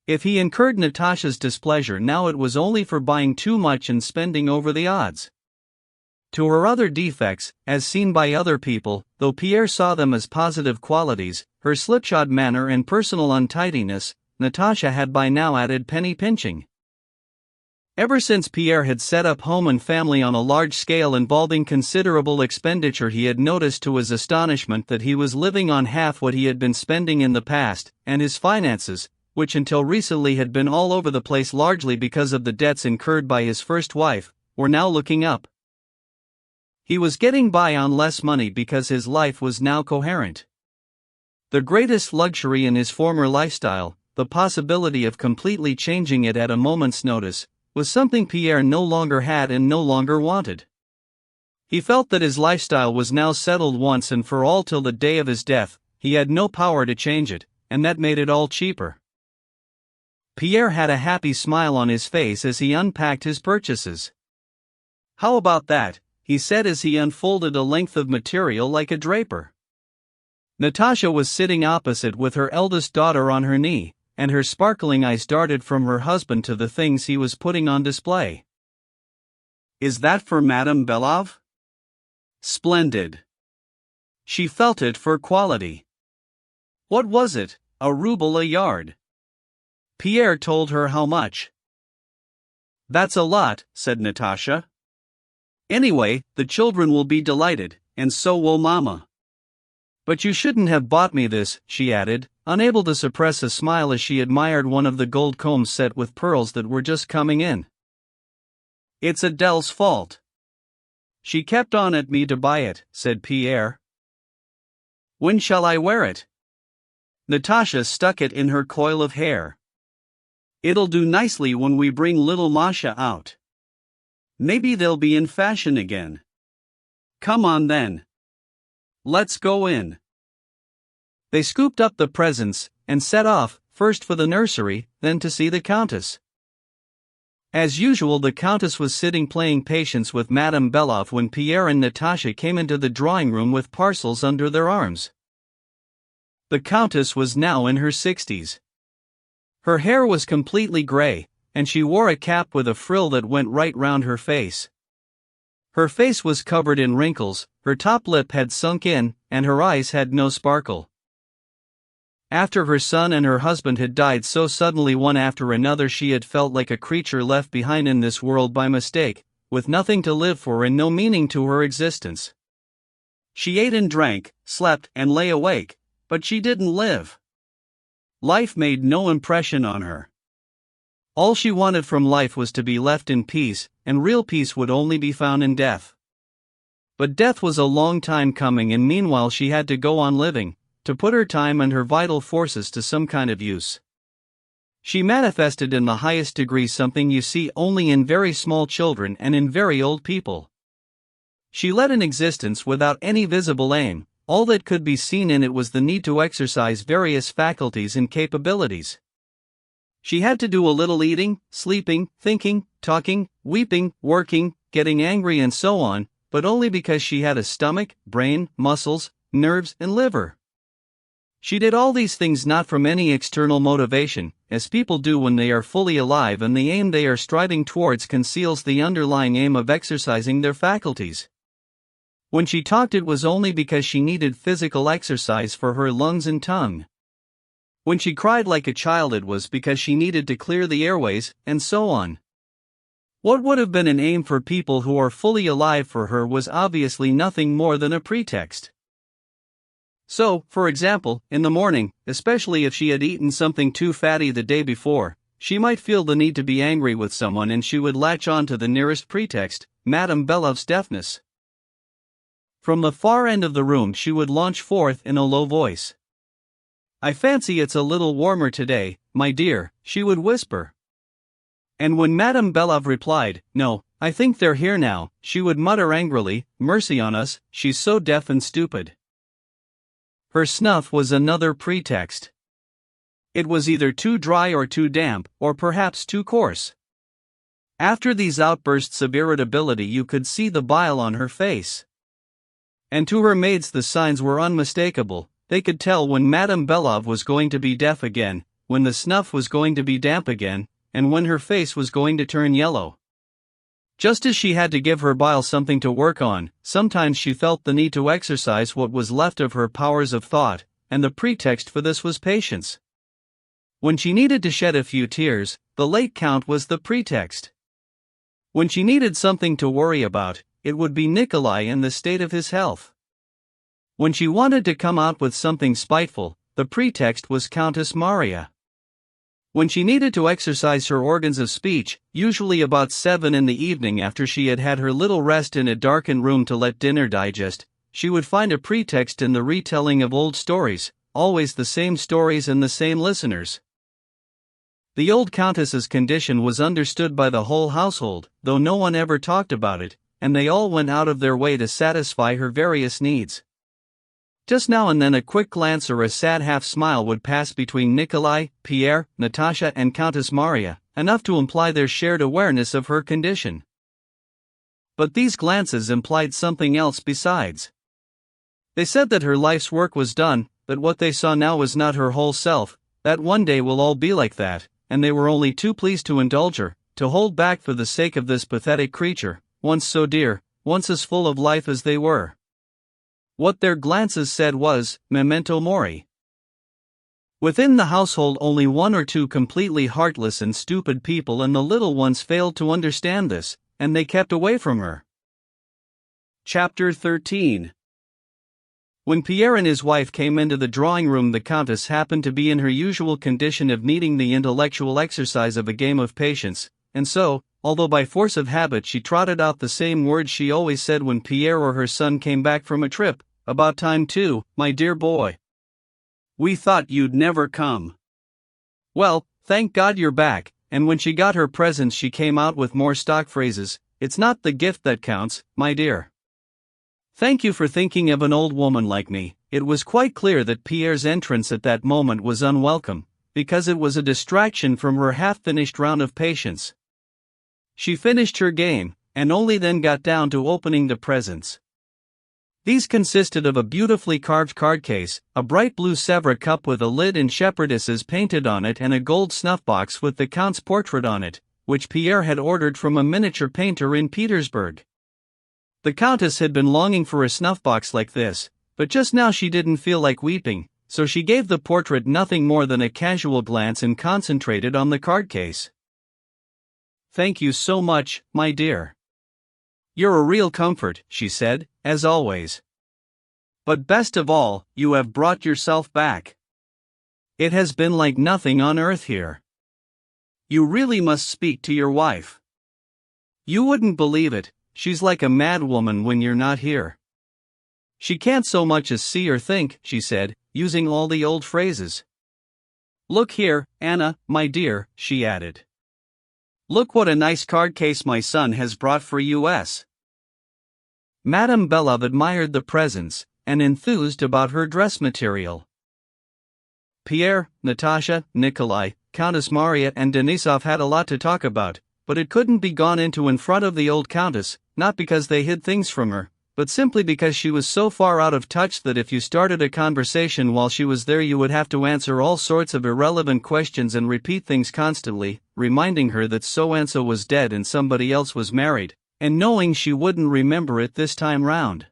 If he incurred Natasha's displeasure now, it was only for buying too much and spending over the odds. To her other defects, as seen by other people, though Pierre saw them as positive qualities, her slipshod manner and personal untidiness, Natasha had by now added penny pinching. Ever since Pierre had set up home and family on a large scale involving considerable expenditure, he had noticed to his astonishment that he was living on half what he had been spending in the past, and his finances, which until recently had been all over the place largely because of the debts incurred by his first wife, were now looking up. He was getting by on less money because his life was now coherent. The greatest luxury in his former lifestyle, the possibility of completely changing it at a moment's notice, was something Pierre no longer had and no longer wanted. He felt that his lifestyle was now settled once and for all till the day of his death, he had no power to change it, and that made it all cheaper. Pierre had a happy smile on his face as he unpacked his purchases. "How about that?" he said as he unfolded a length of material like a draper. Natasha was sitting opposite with her eldest daughter on her knee, and her sparkling eyes darted from her husband to the things he was putting on display. "Is that for Madame Belov?" "Splendid." She felt it for quality. "What was it, a ruble a yard?" Pierre told her how much. "That's a lot," said Natasha. Anyway, the children will be delighted, and so will Mama. But you shouldn't have bought me this, she added, unable to suppress a smile as she admired one of the gold combs set with pearls that were just coming in. It's Adele's fault. She kept on at me to buy it, said Pierre. When shall I wear it? Natasha stuck it in her coil of hair. It'll do nicely when we bring little Masha out. Maybe they'll be in fashion again. Come on then. Let's go in. They scooped up the presents, and set off, first for the nursery, then to see the Countess. As usual, the Countess was sitting playing patience with Madame Belov when Pierre and Natasha came into the drawing room with parcels under their arms. The Countess was now in her 60s. Her hair was completely gray, and she wore a cap with a frill that went right round her face. Her face was covered in wrinkles, her top lip had sunk in, and her eyes had no sparkle. After her son and her husband had died so suddenly one after another, she had felt like a creature left behind in this world by mistake, with nothing to live for and no meaning to her existence. She ate and drank, slept and lay awake, but she didn't live. Life made no impression on her. All she wanted from life was to be left in peace, and real peace would only be found in death. But death was a long time coming, and meanwhile she had to go on living, to put her time and her vital forces to some kind of use. She manifested in the highest degree something you see only in very small children and in very old people. She led an existence without any visible aim. All that could be seen in it was the need to exercise various faculties and capabilities. She had to do a little eating, sleeping, thinking, talking, weeping, working, getting angry and so on, but only because she had a stomach, brain, muscles, nerves and liver. She did all these things not from any external motivation, as people do when they are fully alive and the aim they are striving towards conceals the underlying aim of exercising their faculties. When she talked, it was only because she needed physical exercise for her lungs and tongue. When she cried like a child, it was because she needed to clear the airways, and so on. What would have been an aim for people who are fully alive for her was obviously nothing more than a pretext. So, for example, in the morning, especially if she had eaten something too fatty the day before, she might feel the need to be angry with someone and she would latch on to the nearest pretext, Madame Belov's deafness. From the far end of the room she would launch forth in a low voice. "I fancy it's a little warmer today, my dear," she would whisper. And when Madame Belov replied, "No, I think they're here now," she would mutter angrily, "Mercy on us, she's so deaf and stupid." Her snuff was another pretext. It was either too dry or too damp, or perhaps too coarse. After these outbursts of irritability you could see the bile on her face. And to her maids the signs were unmistakable. They could tell when Madame Belov was going to be deaf again, when the snuff was going to be damp again, and when her face was going to turn yellow. Just as she had to give her bile something to work on, sometimes she felt the need to exercise what was left of her powers of thought, and the pretext for this was patience. When she needed to shed a few tears, the late Count was the pretext. When she needed something to worry about, it would be Nikolai and the state of his health. When she wanted to come out with something spiteful, the pretext was Countess Maria. When she needed to exercise her organs of speech, usually about 7 in the evening after she had had her little rest in a darkened room to let dinner digest, she would find a pretext in the retelling of old stories, always the same stories and the same listeners. The old Countess's condition was understood by the whole household, though no one ever talked about it, and they all went out of their way to satisfy her various needs. Just now and then a quick glance or a sad half-smile would pass between Nikolai, Pierre, Natasha and Countess Maria, enough to imply their shared awareness of her condition. But these glances implied something else besides. They said that her life's work was done, that what they saw now was not her whole self, that one day we'll all be like that, and they were only too pleased to indulge her, to hold back for the sake of this pathetic creature, once so dear, once as full of life as they were. What their glances said was, memento mori. Within the household only one or two completely heartless and stupid people and the little ones failed to understand this, and they kept away from her. Chapter 13. When Pierre and his wife came into the drawing room, the Countess happened to be in her usual condition of needing the intellectual exercise of a game of patience, and so, although by force of habit she trotted out the same words she always said when Pierre or her son came back from a trip, "About time too, my dear boy. We thought you'd never come. Well, thank God you're back." And when she got her presents she came out with more stock phrases. "It's not the gift that counts, my dear. Thank you for thinking of an old woman like me." It was quite clear that Pierre's entrance at that moment was unwelcome, because it was a distraction from her half-finished round of patience. She finished her game, and only then got down to opening the presents. These consisted of a beautifully carved card case, a bright blue Sèvres cup with a lid and shepherdesses painted on it, and a gold snuff box with the Count's portrait on it, which Pierre had ordered from a miniature painter in Petersburg. The Countess had been longing for a snuff-box like this, but just now she didn't feel like weeping, so she gave the portrait nothing more than a casual glance and concentrated on the card case. "Thank you so much, my dear. You're a real comfort," she said, "as always. But best of all, you have brought yourself back. It has been like nothing on earth here. You really must speak to your wife. You wouldn't believe it. She's like a mad woman when you're not here. She can't so much as see or think," she said, using all the old phrases. "Look here, Anna, my dear," she added. "Look what a nice card case my son has brought for us." Madame Belov admired the presents, and enthused about her dress material. Pierre, Natasha, Nikolai, Countess Maria and Denisov had a lot to talk about, but it couldn't be gone into in front of the old Countess, not because they hid things from her, but simply because she was so far out of touch that if you started a conversation while she was there you would have to answer all sorts of irrelevant questions and repeat things constantly, reminding her that so-and-so was dead and somebody else was married, and knowing she wouldn't remember it this time round.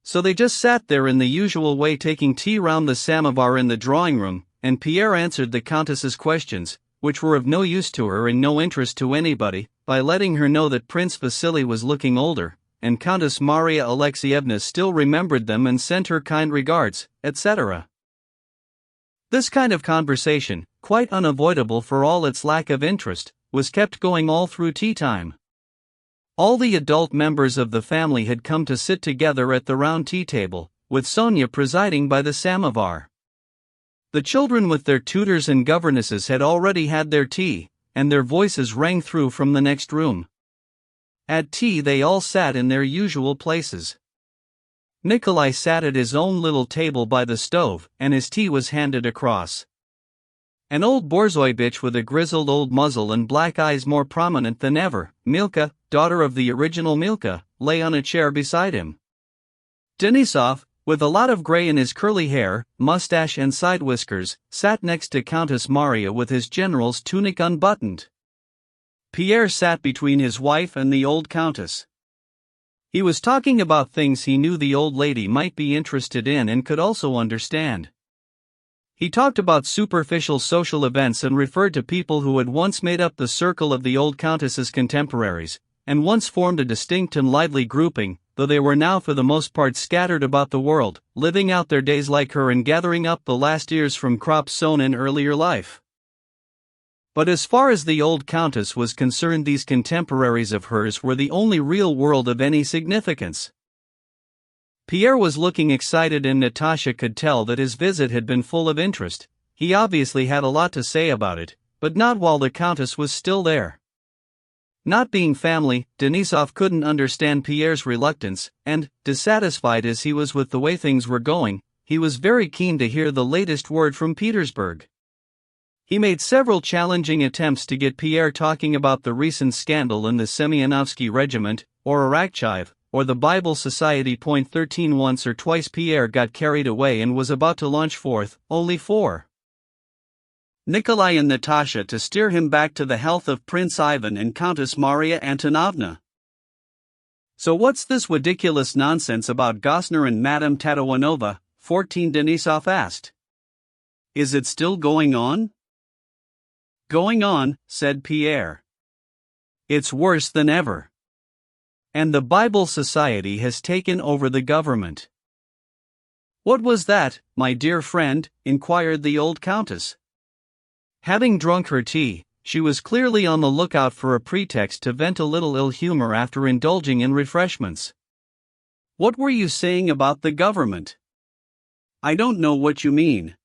So they just sat there in the usual way taking tea round the samovar in the drawing room, and Pierre answered the Countess's questions, which were of no use to her and no interest to anybody, by letting her know that Prince Vasily was looking older, and Countess Maria Alexievna still remembered them and sent her kind regards, etc. This kind of conversation, quite unavoidable for all its lack of interest, was kept going all through tea time. All the adult members of the family had come to sit together at the round tea table, with Sonia presiding by the samovar. The children with their tutors and governesses had already had their tea, and their voices rang through from the next room. At tea they all sat in their usual places. Nikolai sat at his own little table by the stove, and his tea was handed across. An old borzoi bitch with a grizzled old muzzle and black eyes more prominent than ever, Milka, daughter of the original Milka, lay on a chair beside him. Denisov, with a lot of gray in his curly hair, mustache and side whiskers, sat next to Countess Maria with his general's tunic unbuttoned. Pierre sat between his wife and the old Countess. He was talking about things he knew the old lady might be interested in and could also understand. He talked about superficial social events and referred to people who had once made up the circle of the old Countess's contemporaries, and once formed a distinct and lively grouping, though they were now for the most part scattered about the world, living out their days like her and gathering up the last ears from crops sown in earlier life. But as far as the old Countess was concerned, these contemporaries of hers were the only real world of any significance. Pierre was looking excited and Natasha could tell that his visit had been full of interest. He obviously had a lot to say about it, but not while the Countess was still there. Not being family, Denisov couldn't understand Pierre's reluctance, and, dissatisfied as he was with the way things were going, he was very keen to hear the latest word from Petersburg. He made several challenging attempts to get Pierre talking about the recent scandal in the Semyonovsky Regiment, or Arakcheyev, or the Bible Society. 13 Once or twice Pierre got carried away and was about to launch forth, only for Nikolai and Natasha to steer him back to the health of Prince Ivan and Countess Maria Antonovna. "So what's this ridiculous nonsense about Gosner and Madame Tatawanova?" 14 Denisov asked. "Is it still going on?" "Going on," said Pierre. "It's worse than ever. And the Bible Society has taken over the government. What was that, my dear friend? Inquired the old countess. Having drunk her tea, she was clearly on the lookout for a pretext to vent a little ill humor after indulging in refreshments. What were you saying about the government? I don't know what you mean.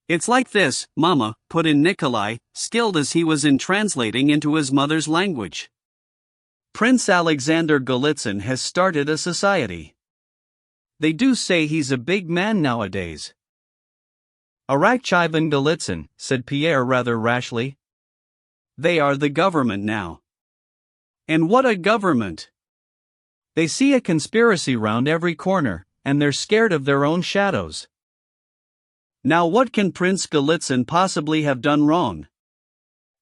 It's like this, Mama, put in Nikolai, skilled as he was in translating into his mother's language. Prince Alexander Golitsyn has started a society. They do say he's a big man nowadays. Arakchivin Golitsyn, said Pierre rather rashly. They are the government now. And what a government! They see a conspiracy round every corner, and they're scared of their own shadows. Now what can Prince Golitsyn possibly have done wrong?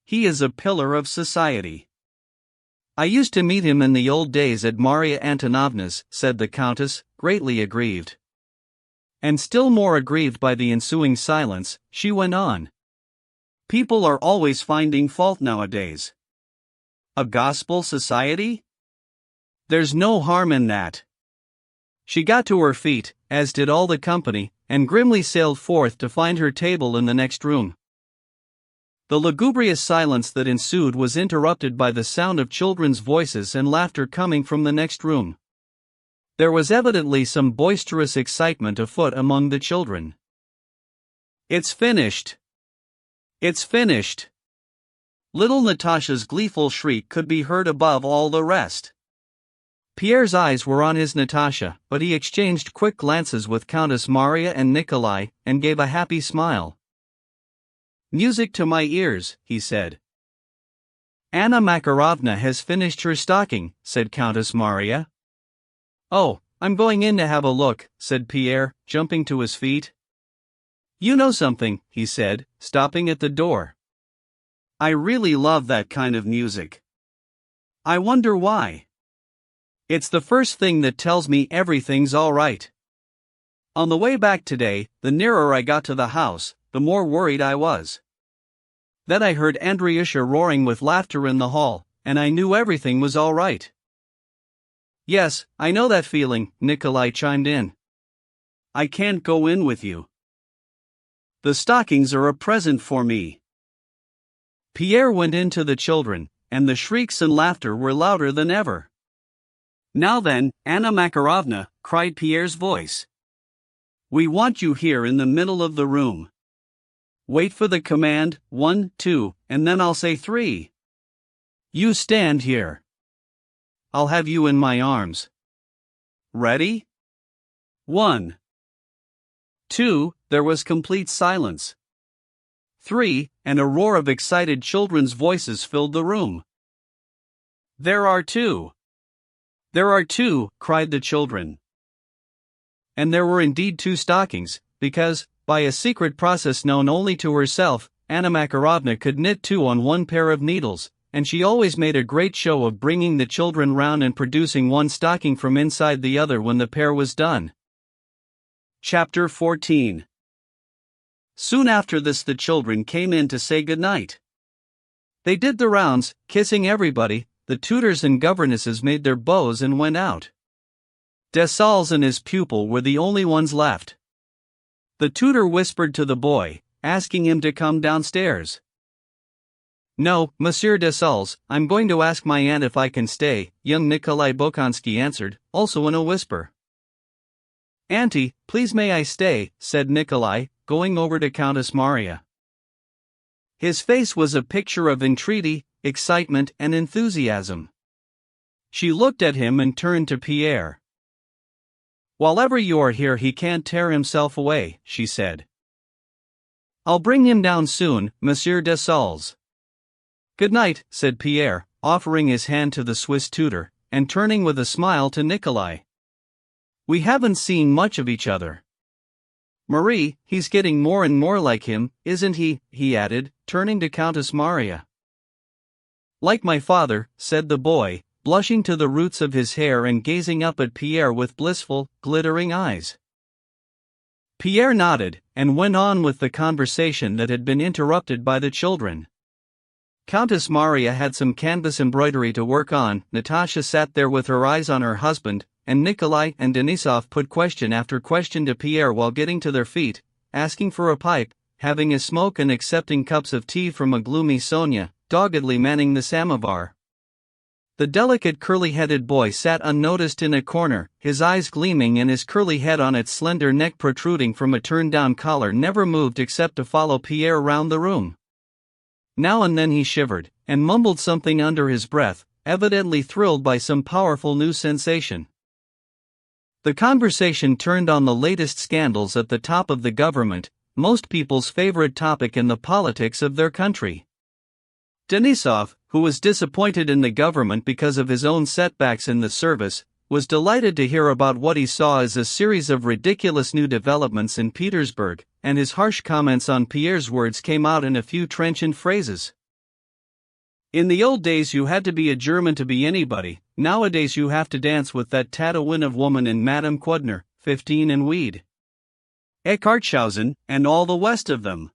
He is a pillar of society. I used to meet him in the old days at Maria Antonovna's, said the countess, greatly aggrieved. And still more aggrieved by the ensuing silence, she went on. People are always finding fault nowadays. A gospel society? There's no harm in that. She got to her feet, as did all the company, and grimly sailed forth to find her table in the next room. The lugubrious silence that ensued was interrupted by the sound of children's voices and laughter coming from the next room. There was evidently some boisterous excitement afoot among the children. It's finished! It's finished! Little Natasha's gleeful shriek could be heard above all the rest. Pierre's eyes were on his Natasha, but he exchanged quick glances with Countess Maria and Nikolai, and gave a happy smile. Music to my ears, he said. Anna Makarovna has finished her stocking, said Countess Maria. Oh, I'm going in to have a look, said Pierre, jumping to his feet. You know something, he said, stopping at the door. I really love that kind of music. I wonder why. It's the first thing that tells me everything's all right. On the way back today, the nearer I got to the house, the more worried I was. Then I heard Andryusha roaring with laughter in the hall, and I knew everything was all right. Yes, I know that feeling, Nikolai chimed in. I can't go in with you. The stockings are a present for me. Pierre went in to the children, and the shrieks and laughter were louder than ever. Now then, Anna Makarovna, cried Pierre's voice. We want you here in the middle of the room. Wait for the command, 1, 2, and then I'll say 3. You stand here. I'll have you in my arms. Ready? 1. 2, there was complete silence. 3, and a roar of excited children's voices filled the room. There are 2. There are 2, cried the children. And there were indeed 2 stockings, because, by a secret process known only to herself, Anna Makarovna could knit 2 on one pair of needles, and she always made a great show of bringing the children round and producing one stocking from inside the other when the pair was done. Chapter 14. Soon after this the children came in to say good night. They did the rounds, kissing everybody. The tutors and governesses made their bows and went out. Dessalles and his pupil were the only ones left. The tutor whispered to the boy, asking him to come downstairs. No, Monsieur Dessalles, I'm going to ask my aunt if I can stay, young Nikolai Bolkonsky answered, also in a whisper. Auntie, please may I stay, said Nikolai, going over to Countess Maria. His face was a picture of entreaty, excitement, and enthusiasm. She looked at him and turned to Pierre. While ever you are here he can't tear himself away, she said. I'll bring him down soon, Monsieur Dessalles. Good night, said Pierre, offering his hand to the Swiss tutor, and turning with a smile to Nikolai. We haven't seen much of each other. Marie, he's getting more and more like him, isn't he? He added, turning to Countess Maria. Like my father, said the boy, blushing to the roots of his hair and gazing up at Pierre with blissful, glittering eyes. Pierre nodded, and went on with the conversation that had been interrupted by the children. Countess Maria had some canvas embroidery to work on. Natasha sat there with her eyes on her husband, and Nikolai and Denisov put question after question to Pierre while getting to their feet, asking for a pipe, having a smoke and accepting cups of tea from a gloomy Sonia, doggedly manning the samovar. The delicate curly-headed boy sat unnoticed in a corner, his eyes gleaming and his curly head on its slender neck protruding from a turned-down collar never moved except to follow Pierre round the room. Now and then he shivered, and mumbled something under his breath, evidently thrilled by some powerful new sensation. The conversation turned on the latest scandals at the top of the government, most people's favorite topic in the politics of their country. Denisov, who was disappointed in the government because of his own setbacks in the service, was delighted to hear about what he saw as a series of ridiculous new developments in Petersburg, and his harsh comments on Pierre's words came out in a few trenchant phrases. In the old days you had to be a German to be anybody, nowadays you have to dance with that Tatawin of woman in Madame Quudner, 15 and Weed. Eckartshausen, and all the west of them.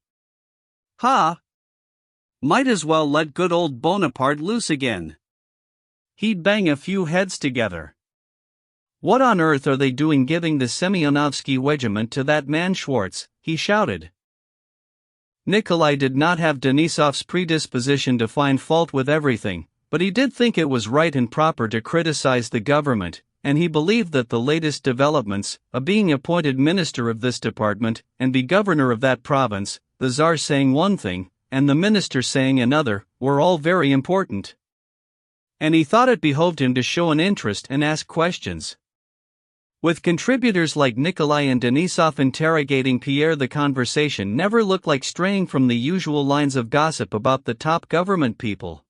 Ha! Might as well let good old Bonaparte loose again. He'd bang a few heads together. What on earth are they doing giving the Semyonovsky regiment to that man Schwartz? He shouted. Nikolai did not have Denisov's predisposition to find fault with everything, but he did think it was right and proper to criticize the government, and he believed that the latest developments, being appointed minister of this department, and be governor of that province, the Tsar saying one thing, and the minister saying another, were all very important. And he thought it behoved him to show an interest and ask questions. With contributors like Nikolai and Denisov interrogating Pierre, the conversation never looked like straying from the usual lines of gossip about the top government people.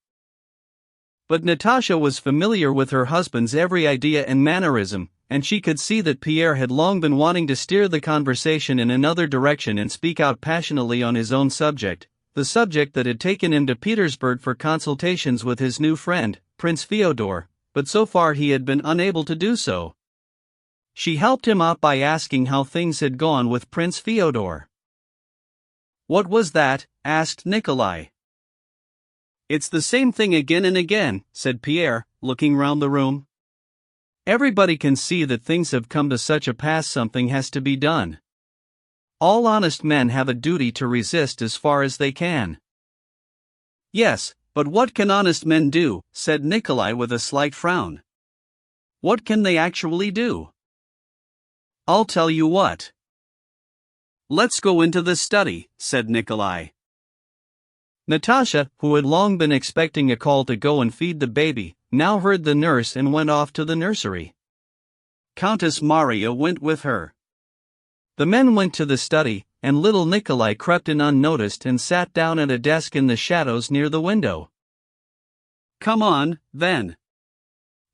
But Natasha was familiar with her husband's every idea and mannerism, and she could see that Pierre had long been wanting to steer the conversation in another direction and speak out passionately on his own subject, the subject that had taken him to Petersburg for consultations with his new friend, Prince Fyodor, but so far he had been unable to do so. She helped him out by asking how things had gone with Prince Fyodor. "What was that?" asked Nikolai. "It's the same thing again and again," said Pierre, looking round the room. "Everybody can see that things have come to such a pass, something has to be done. All honest men have a duty to resist as far as they can." "Yes, but what can honest men do?" said Nikolai with a slight frown. "What can they actually do?" "I'll tell you what. Let's go into the study," said Nikolai. Natasha, who had long been expecting a call to go and feed the baby, now heard the nurse and went off to the nursery. Countess Maria went with her. The men went to the study, and little Nikolai crept in unnoticed and sat down at a desk in the shadows near the window. "Come on, then.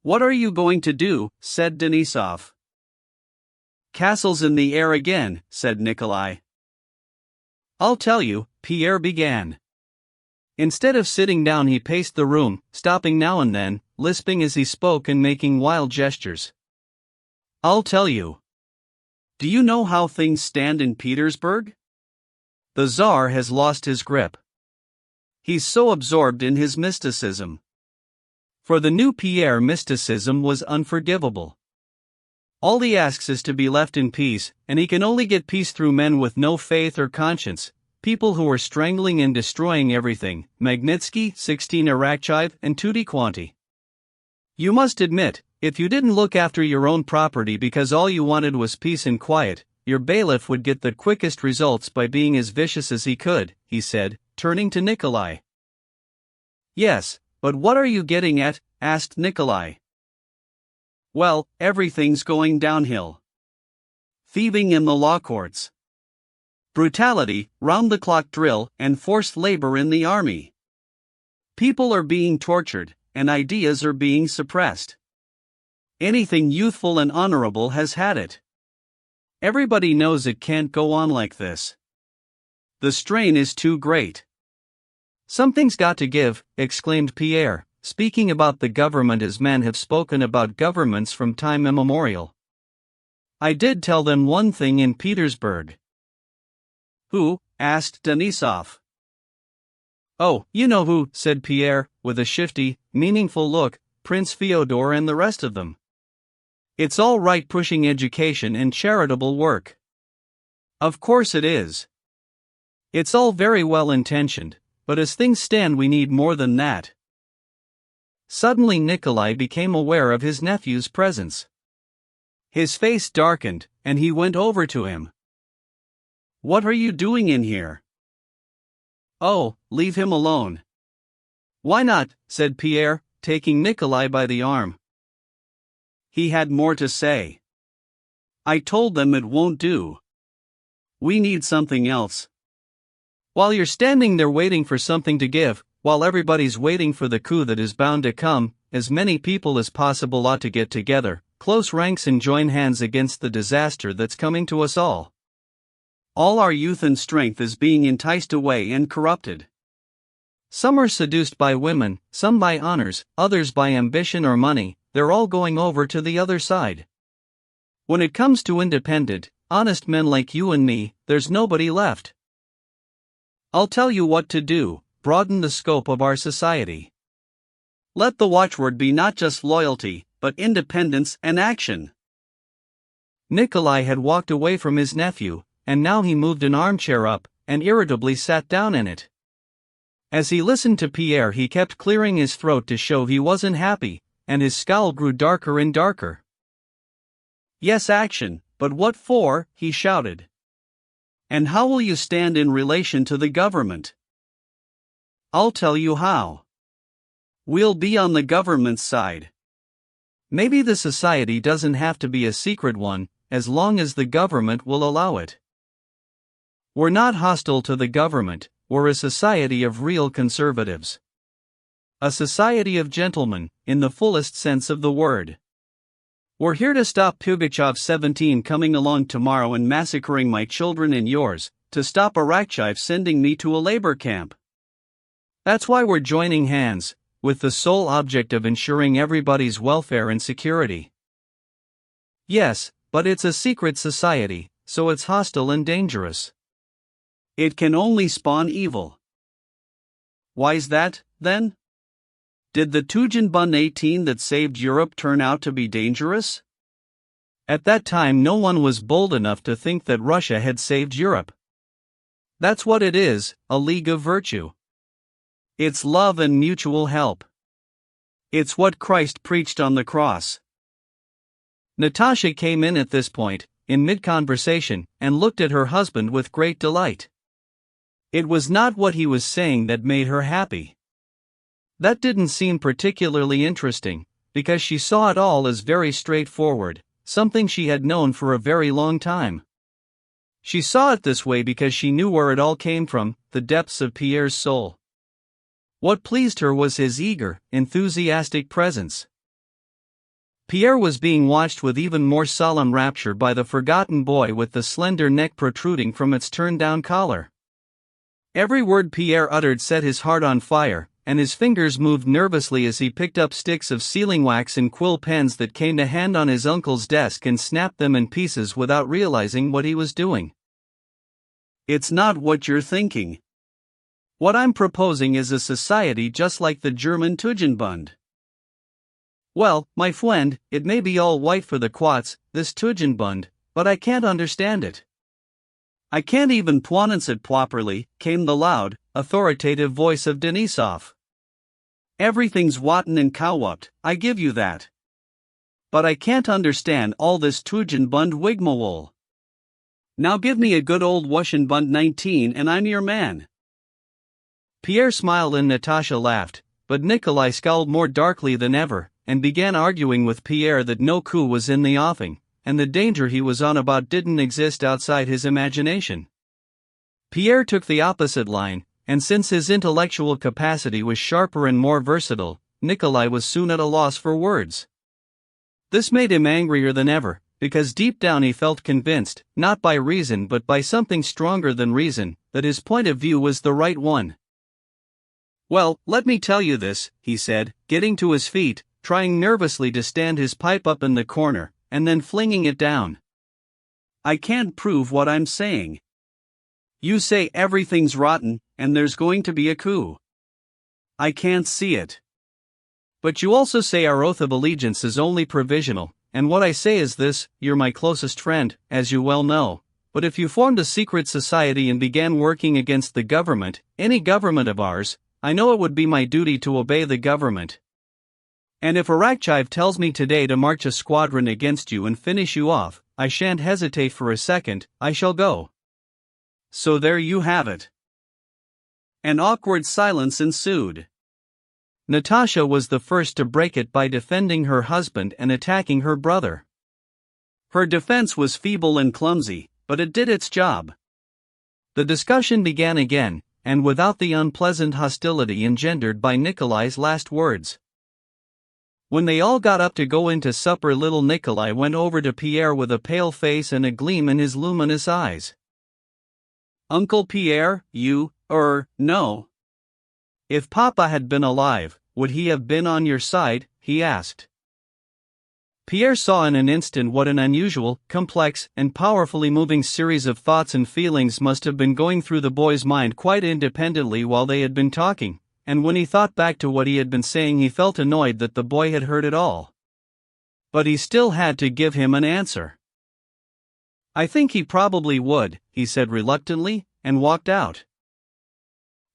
What are you going to do?" said Denisov. "Castles in the air again," said Nikolai. "I'll tell you," Pierre began. Instead of sitting down, he paced the room, stopping now and then, lisping as he spoke and making wild gestures. "I'll tell you. Do you know how things stand in Petersburg? The Tsar has lost his grip. He's so absorbed in his mysticism. For the new Pierre, mysticism was unforgivable. All he asks is to be left in peace, and he can only get peace through men with no faith or conscience, people who are strangling and destroying everything, Magnitsky, 16 Arakcheyev, and Tutti Quanti. You must admit, if you didn't look after your own property because all you wanted was peace and quiet, your bailiff would get the quickest results by being as vicious as he could," he said, turning to Nikolai. "Yes, but what are you getting at?" asked Nikolai. "Well, everything's going downhill. Thieving in the law courts. Brutality, round-the-clock drill, and forced labor in the army. People are being tortured, and ideas are being suppressed. Anything youthful and honorable has had it. Everybody knows it can't go on like this. The strain is too great." "Something's got to give," exclaimed Pierre, speaking about the government as men have spoken about governments from time immemorial. "I did tell them one thing in Petersburg." "Who?" asked Denisov. Oh, you know who, said Pierre, with a shifty, meaningful look, Prince Fyodor and the rest of them. It's all right pushing education and charitable work. Of course it is. It's all very well intentioned, but as things stand we need more than that. Suddenly Nikolai became aware of his nephew's presence. His face darkened, and he went over to him. What are you doing in here? Oh, leave him alone. Why not, said Pierre, taking Nikolai by the arm. He had more to say. I told them it won't do. We need something else. While you're standing there waiting for something to give, while everybody's waiting for the coup that is bound to come, as many people as possible ought to get together, close ranks and join hands against the disaster that's coming to us all. All our youth and strength is being enticed away and corrupted. Some are seduced by women, some by honors, others by ambition or money, they're all going over to the other side. When it comes to independent, honest men like you and me, there's nobody left. I'll tell you what to do, broaden the scope of our society. Let the watchword be not just loyalty, but independence and action. Nikolai had walked away from his nephew, and now he moved an armchair up, and irritably sat down in it. As he listened to Pierre he kept clearing his throat to show he wasn't happy, and his scowl grew darker and darker. Yes, action, but what for? He shouted. And how will you stand in relation to the government? I'll tell you how. We'll be on the government's side. Maybe the society doesn't have to be a secret one, as long as the government will allow it. We're not hostile to the government, we're a society of real conservatives. A society of gentlemen, in the fullest sense of the word. We're here to stop Pugachev 17 coming along tomorrow and massacring my children and yours, to stop Arakcheyev sending me to a labor camp. That's why we're joining hands, with the sole object of ensuring everybody's welfare and security. Yes, but it's a secret society, so it's hostile and dangerous. It can only spawn evil. Why's that, then? Did the Tugendbund 18 that saved Europe turn out to be dangerous? At that time no one was bold enough to think that Russia had saved Europe. That's what it is, a league of virtue. It's love and mutual help. It's what Christ preached on the cross. Natasha came in at this point, in mid-conversation, and looked at her husband with great delight. It was not what he was saying that made her happy. That didn't seem particularly interesting, because she saw it all as very straightforward, something she had known for a very long time. She saw it this way because she knew where it all came from, the depths of Pierre's soul. What pleased her was his eager, enthusiastic presence. Pierre was being watched with even more solemn rapture by the forgotten boy with the slender neck protruding from its turned-down collar. Every word Pierre uttered set his heart on fire, and his fingers moved nervously as he picked up sticks of sealing wax and quill pens that came to hand on his uncle's desk and snapped them in pieces without realizing what he was doing. It's not what you're thinking. What I'm proposing is a society just like the German Tugendbund. Well, my friend, it may be all white for the quats, this Tugendbund, but I can't understand it. I can't even pronounce it properly, came the loud, authoritative voice of Denisov. Everything's rotten and corrupt, I give you that. But I can't understand all this Tugendbund wigmawole. Now give me a good old Wuschenbund 19 and I'm your man. Pierre smiled and Natasha laughed, but Nikolai scowled more darkly than ever, and began arguing with Pierre that no coup was in the offing, and the danger he was on about didn't exist outside his imagination. Pierre took the opposite line, and since his intellectual capacity was sharper and more versatile, Nikolai was soon at a loss for words. This made him angrier than ever, because deep down he felt convinced, not by reason but by something stronger than reason, that his point of view was the right one. Well, let me tell you this, he said, getting to his feet, trying nervously to stand his pipe up in the corner, and then flinging it down. I can't prove what I'm saying. You say everything's rotten, and there's going to be a coup. I can't see it. But you also say our oath of allegiance is only provisional, and what I say is this: you're my closest friend, as you well know. But if you formed a secret society and began working against the government, any government of ours, I know it would be my duty to obey the government. And if Arakchiv tells me today to march a squadron against you and finish you off, I shan't hesitate for a second, I shall go. So there you have it. An awkward silence ensued. Natasha was the first to break it by defending her husband and attacking her brother. Her defense was feeble and clumsy, but it did its job. The discussion began again, and without the unpleasant hostility engendered by Nikolai's last words. When they all got up to go into supper, little Nikolai went over to Pierre with a pale face and a gleam in his luminous eyes. Uncle Pierre, no. If Papa had been alive, would he have been on your side? He asked. Pierre saw in an instant what an unusual, complex, and powerfully moving series of thoughts and feelings must have been going through the boy's mind quite independently while they had been talking, and when he thought back to what he had been saying, he felt annoyed that the boy had heard it all. But he still had to give him an answer. I think he probably would, he said reluctantly, and walked out.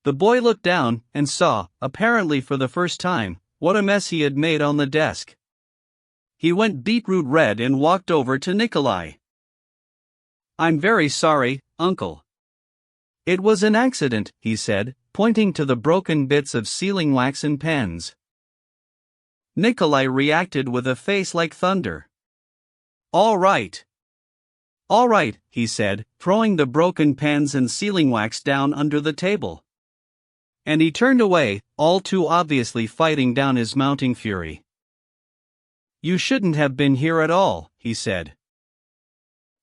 The boy looked down and saw, apparently for the first time, what a mess he had made on the desk. He went beetroot red and walked over to Nikolai. I'm very sorry, Uncle. It was an accident, he said, pointing to the broken bits of sealing wax and pens. Nikolai reacted with a face like thunder. All right. All right, he said, throwing the broken pens and sealing wax down under the table. And he turned away, all too obviously fighting down his mounting fury. You shouldn't have been here at all, he said.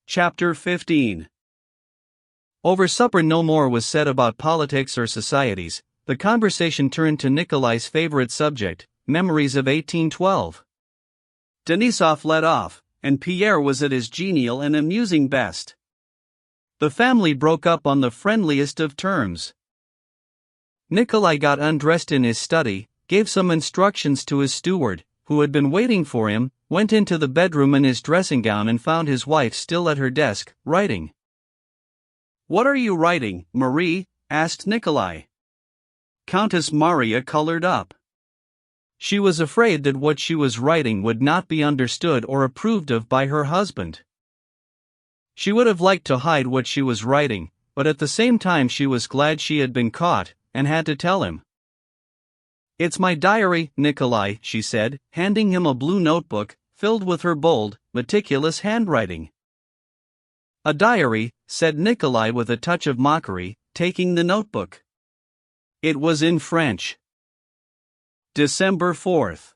Chapter 15. Over supper no more was said about politics or societies. The conversation turned to Nikolai's favorite subject, memories of 1812. Denisov led off, and Pierre was at his genial and amusing best. The family broke up on the friendliest of terms. Nikolai got undressed in his study, gave some instructions to his steward, who had been waiting for him, went into the bedroom in his dressing gown and found his wife still at her desk, writing. What are you writing, Marie? Asked Nikolai. Countess Maria colored up. She was afraid that what she was writing would not be understood or approved of by her husband. She would have liked to hide what she was writing, but at the same time she was glad she had been caught, and had to tell him. It's my diary, Nikolai, she said, handing him a blue notebook, filled with her bold, meticulous handwriting. A diary, said Nikolai with a touch of mockery, taking the notebook. It was in French. December 4th.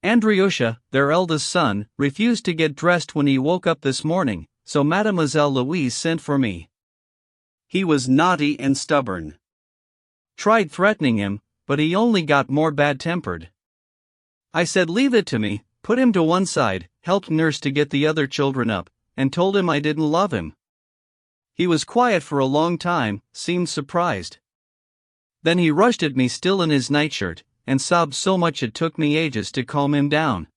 Andryusha, their eldest son, refused to get dressed when he woke up this morning, so Mademoiselle Louise sent for me. He was naughty and stubborn. Tried threatening him, but he only got more bad-tempered. I said leave it to me, put him to one side, helped nurse to get the other children up, and told him I didn't love him. He was quiet for a long time, seemed surprised. Then he rushed at me still in his nightshirt, and sobbed so much it took me ages to calm him down.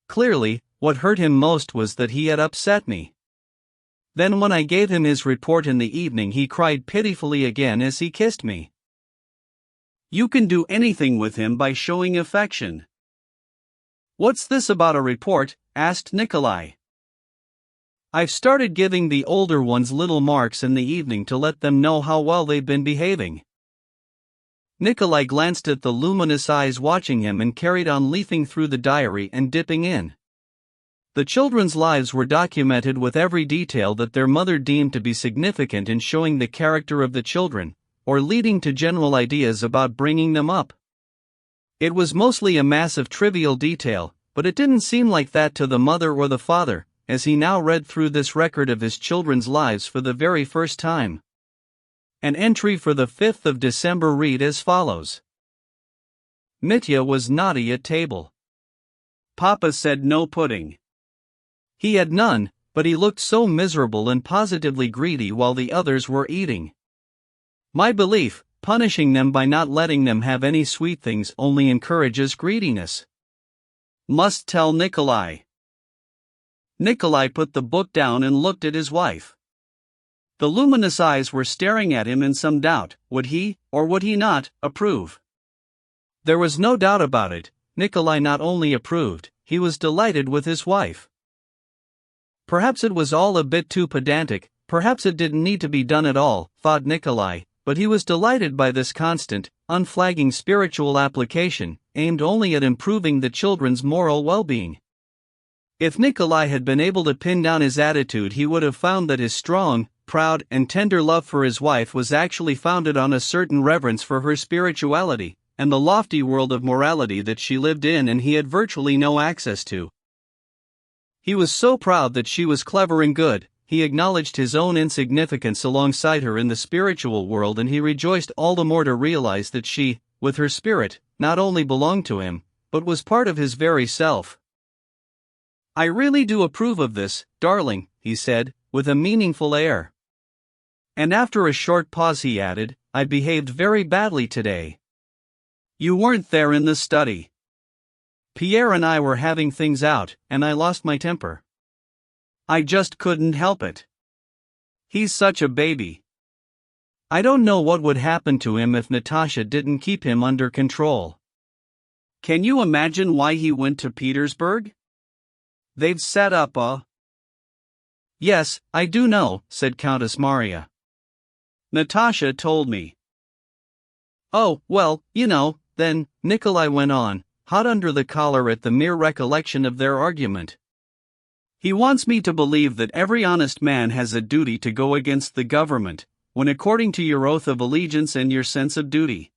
Clearly, what hurt him most was that he had upset me. Then when I gave him his report in the evening he cried pitifully again as he kissed me. You can do anything with him by showing affection. What's this about a report? Asked Nikolai. I've started giving the older ones little marks in the evening to let them know how well they've been behaving. Nikolai glanced at the luminous eyes watching him and carried on leafing through the diary and dipping in. The children's lives were documented with every detail that their mother deemed to be significant in showing the character of the children, or leading to general ideas about bringing them up. It was mostly a mass of trivial detail, but it didn't seem like that to the mother or the father, as he now read through this record of his children's lives for the very first time. An entry for the 5th of December read as follows. Mitya was naughty at table. Papa said no pudding. He had none, but he looked so miserable and positively greedy while the others were eating. My belief, punishing them by not letting them have any sweet things only encourages greediness. Must tell Nikolai. Nikolai put the book down and looked at his wife. The luminous eyes were staring at him in some doubt. Would he, or would he not, approve? There was no doubt about it. Nikolai not only approved, he was delighted with his wife. Perhaps it was all a bit too pedantic, perhaps it didn't need to be done at all, thought Nikolai, but he was delighted by this constant, unflagging spiritual application, aimed only at improving the children's moral well-being. If Nikolai had been able to pin down his attitude, he would have found that his strong, proud, and tender love for his wife was actually founded on a certain reverence for her spirituality, and the lofty world of morality that she lived in and he had virtually no access to. He was so proud that she was clever and good, he acknowledged his own insignificance alongside her in the spiritual world, and he rejoiced all the more to realize that she, with her spirit, not only belonged to him, but was part of his very self. "I really do approve of this, darling," he said, with a meaningful air. And after a short pause he added, "I behaved very badly today. You weren't there in the study. Pierre and I were having things out, and I lost my temper. I just couldn't help it. He's such a baby. I don't know what would happen to him if Natasha didn't keep him under control." Can you imagine why he went to Petersburg? They've set up a... "Yes, I do know," said Countess Maria. Natasha told me. "Oh, well, then," Nikolai went on, hot under the collar at the mere recollection of their argument. "He wants me to believe that every honest man has a duty to go against the government, when according to your oath of allegiance and your sense of duty.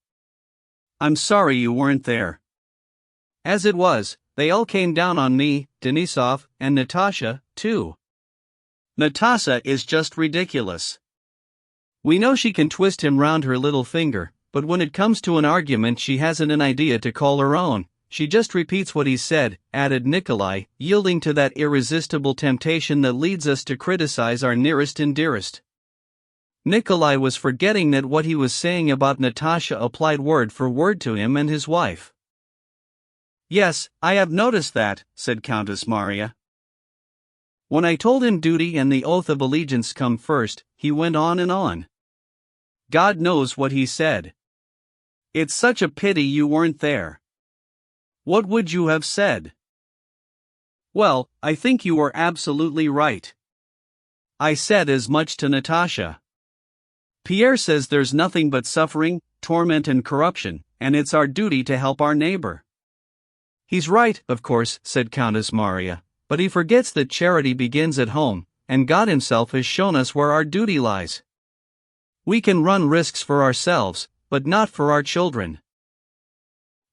I'm sorry you weren't there. As it was, they all came down on me, Denisov, and Natasha, too. Natasha is just ridiculous. We know she can twist him round her little finger, but when it comes to an argument she hasn't an idea to call her own, she just repeats what he said," added Nikolai, yielding to that irresistible temptation that leads us to criticize our nearest and dearest. Nikolai was forgetting that what he was saying about Natasha applied word for word to him and his wife. "Yes, I have noticed that," said Countess Maria. "When I told him duty and the oath of allegiance come first, he went on and on. God knows what he said. It's such a pity you weren't there. What would you have said?" "Well, I think you were absolutely right. I said as much to Natasha. Pierre says there's nothing but suffering, torment and corruption, and it's our duty to help our neighbor." "He's right, of course," said Countess Maria, "but he forgets that charity begins at home, and God himself has shown us where our duty lies. We can run risks for ourselves, but not for our children."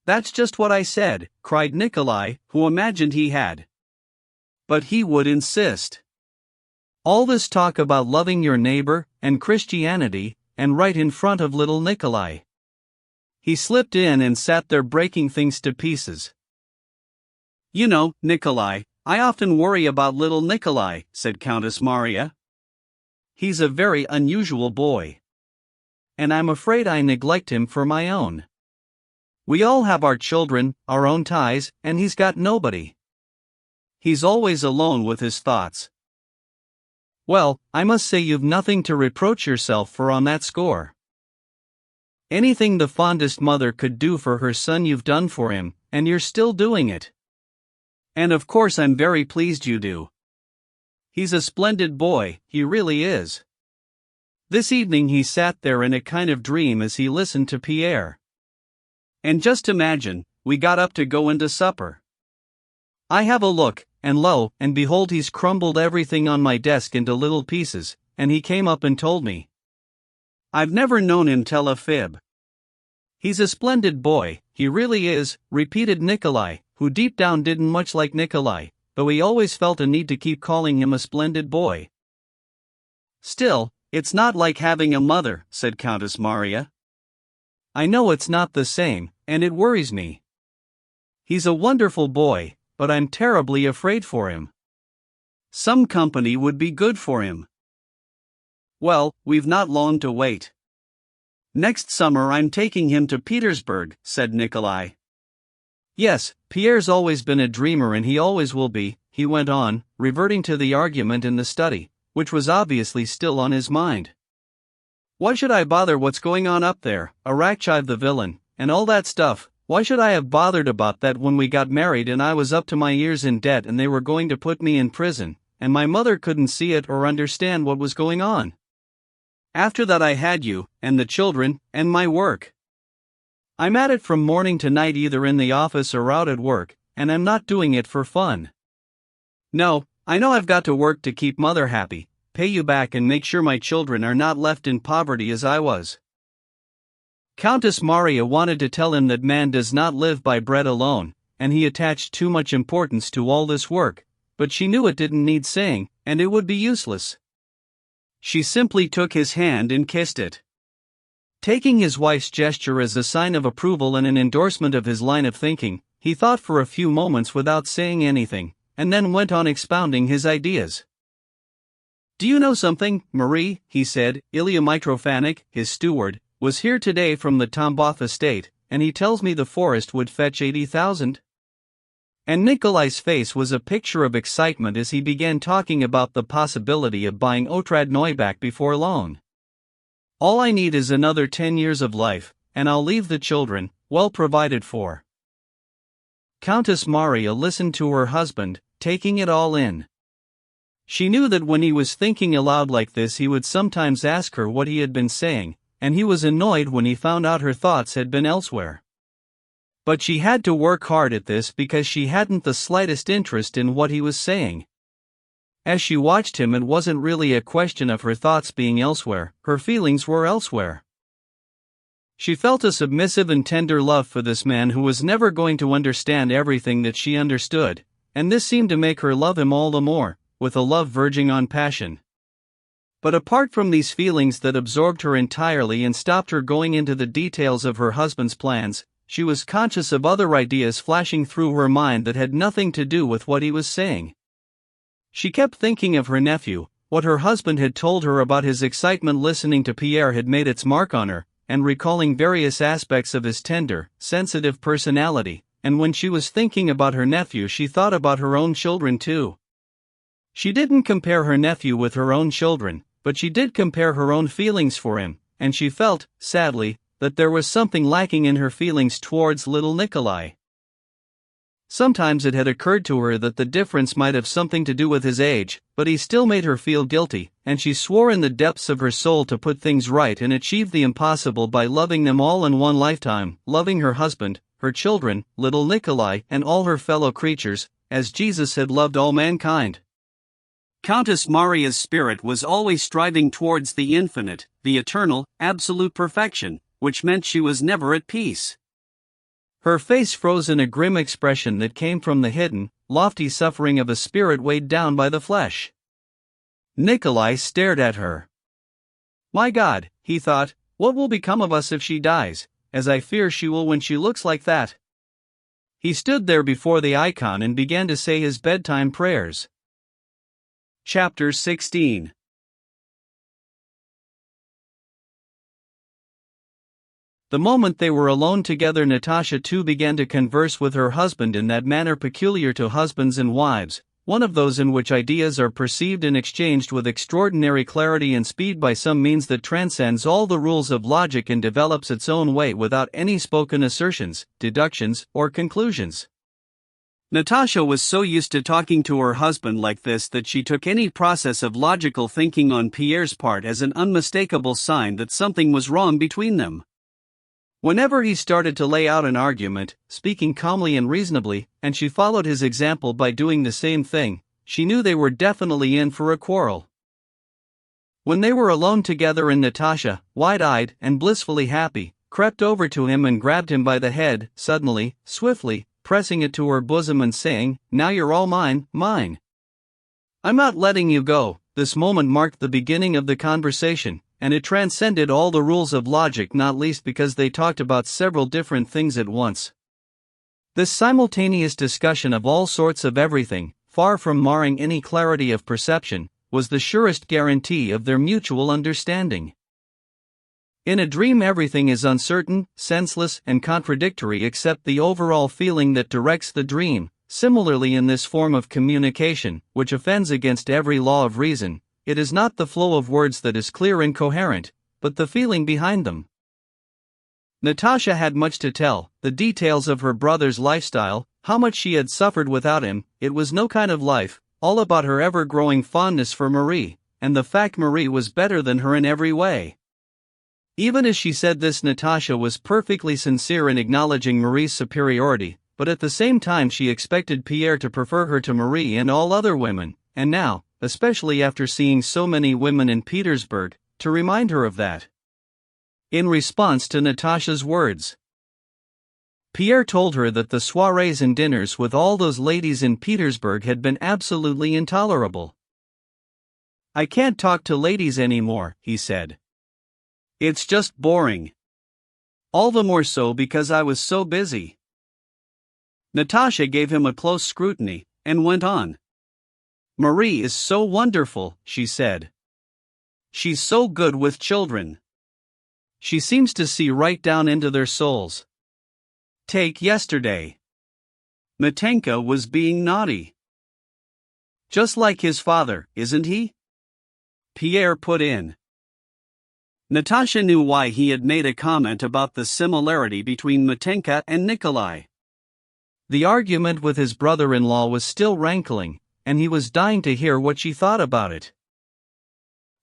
"That's just what I said," cried Nikolai, who imagined he had. But he would insist. All this talk about loving your neighbor, and Christianity, and right in front of little Nikolai. He slipped in and sat there breaking things to pieces. "You know, Nikolai, I often worry about little Nikolai," said Countess Maria. "He's a very unusual boy. And I'm afraid I neglect him for my own. We all have our children, our own ties, and he's got nobody. He's always alone with his thoughts." "Well, I must say you've nothing to reproach yourself for on that score. Anything the fondest mother could do for her son you've done for him, and you're still doing it. And of course I'm very pleased you do. He's a splendid boy, he really is." This evening he sat there in a kind of dream as he listened to Pierre. "And just imagine, we got up to go into supper. I have a look, and lo and behold he's crumbled everything on my desk into little pieces, and he came up and told me. I've never known him tell a fib." "He's a splendid boy, he really is," repeated Nikolai, who deep down didn't much like Nikolai, though he always felt a need to keep calling him a splendid boy. "Still, it's not like having a mother," said Countess Maria. "I know it's not the same, and it worries me. He's a wonderful boy, but I'm terribly afraid for him. Some company would be good for him. Well, we've not long to wait. Next summer I'm taking him to Petersburg, said Nikolai. Yes, Pierre's always been a dreamer and he always will be, he went on, reverting to the argument in the study, which was obviously still on his mind. Why should I bother what's going on up there, Arakchev the villain, and all that stuff? Why should I have bothered about that when we got married and I was up to my ears in debt and they were going to put me in prison, and my mother couldn't see it or understand what was going on? After that I had you, and the children, and my work. I'm at it from morning to night either in the office or out at work, and I'm not doing it for fun. No, I know I've got to work to keep mother happy, pay you back and make sure my children are not left in poverty as I was. Countess Maria wanted to tell him that man does not live by bread alone, and he attached too much importance to all this work, but she knew it didn't need saying, and it would be useless. She simply took his hand and kissed it. Taking his wife's gesture as a sign of approval and an endorsement of his line of thinking, he thought for a few moments without saying anything, and then went on expounding his ideas. Do you know something, Marie? He said. Ilya Mitrofanic, his steward, was here today from the Tambov estate, and he tells me the forest would fetch 80,000. And Nikolai's face was a picture of excitement as he began talking about the possibility of buying Otrad Neubach before long. All I need is another 10 years of life, and I'll leave the children, well provided for. Countess Maria listened to her husband, taking it all in. She knew that when he was thinking aloud like this he would sometimes ask her what he had been saying, and he was annoyed when he found out her thoughts had been elsewhere. But she had to work hard at this because she hadn't the slightest interest in what he was saying. As she watched him, it wasn't really a question of her thoughts being elsewhere, her feelings were elsewhere. She felt a submissive and tender love for this man who was never going to understand everything that she understood, and this seemed to make her love him all the more, with a love verging on passion. But apart from these feelings that absorbed her entirely and stopped her going into the details of her husband's plans, she was conscious of other ideas flashing through her mind that had nothing to do with what he was saying. She kept thinking of her nephew. What her husband had told her about his excitement listening to Pierre had made its mark on her, and recalling various aspects of his tender, sensitive personality, and when she was thinking about her nephew she thought about her own children too. She didn't compare her nephew with her own children, but she did compare her own feelings for him, and she felt, sadly, that there was something lacking in her feelings towards little Nikolai. Sometimes it had occurred to her that the difference might have something to do with his age, but he still made her feel guilty, and she swore in the depths of her soul to put things right and achieve the impossible by loving them all in one lifetime, loving her husband, her children, little Nikolai, and all her fellow creatures, as Jesus had loved all mankind. Countess Maria's spirit was always striving towards the infinite, the eternal, absolute perfection, which meant she was never at peace. Her face froze in a grim expression that came from the hidden, lofty suffering of a spirit weighed down by the flesh. Nikolai stared at her. My God, he thought, what will become of us if she dies, as I fear she will when she looks like that. He stood there before the icon and began to say his bedtime prayers. Chapter 16. The moment they were alone together, Natasha too began to converse with her husband in that manner peculiar to husbands and wives, one of those in which ideas are perceived and exchanged with extraordinary clarity and speed by some means that transcends all the rules of logic and develops its own way without any spoken assertions, deductions, or conclusions. Natasha was so used to talking to her husband like this that she took any process of logical thinking on Pierre's part as an unmistakable sign that something was wrong between them. Whenever he started to lay out an argument, speaking calmly and reasonably, and she followed his example by doing the same thing, she knew they were definitely in for a quarrel. When they were alone together and Natasha, wide-eyed and blissfully happy, crept over to him and grabbed him by the head, suddenly, swiftly, pressing it to her bosom and saying, "Now you're all mine, mine. I'm not letting you go," this moment marked the beginning of the conversation, and it transcended all the rules of logic, not least because they talked about several different things at once. This simultaneous discussion of all sorts of everything, far from marring any clarity of perception, was the surest guarantee of their mutual understanding. In a dream, everything is uncertain, senseless, and contradictory except the overall feeling that directs the dream. Similarly, in this form of communication, which offends against every law of reason, it is not the flow of words that is clear and coherent, but the feeling behind them. Natasha had much to tell, the details of her brother's lifestyle, how much she had suffered without him. It was no kind of life, all about her ever-growing fondness for Marie, and the fact Marie was better than her in every way. Even as she said this, Natasha was perfectly sincere in acknowledging Marie's superiority, but at the same time she expected Pierre to prefer her to Marie and all other women, and now, especially after seeing so many women in Petersburg, to remind her of that. In response to Natasha's words, Pierre told her that the soirees and dinners with all those ladies in Petersburg had been absolutely intolerable. "I can't talk to ladies anymore," he said. "It's just boring. All the more so because I was so busy." Natasha gave him a close scrutiny, and went on. "Marie is so wonderful," she said. "She's so good with children. She seems to see right down into their souls. Take yesterday. Mitenka was being naughty. Just like his father, isn't he?" Pierre put in. Natasha knew why he had made a comment about the similarity between Mitenka and Nikolai. The argument with his brother-in-law was still rankling, and he was dying to hear what she thought about it.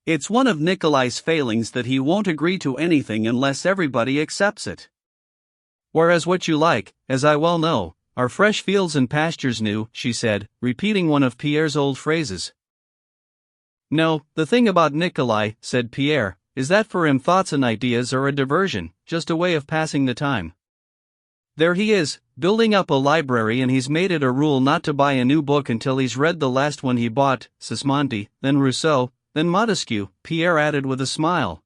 It's one of Nikolai's failings that he won't agree to anything unless everybody accepts it. "Whereas what you like, as I well know, are fresh fields and pastures new," she said, repeating one of Pierre's old phrases. "No, the thing about Nikolai," said Pierre, "is that for him thoughts and ideas are a diversion, just a way of passing the time. There he is, building up a library, and he's made it a rule not to buy a new book until he's read the last one he bought, Sismonti, then Rousseau, then Montesquieu," Pierre added with a smile.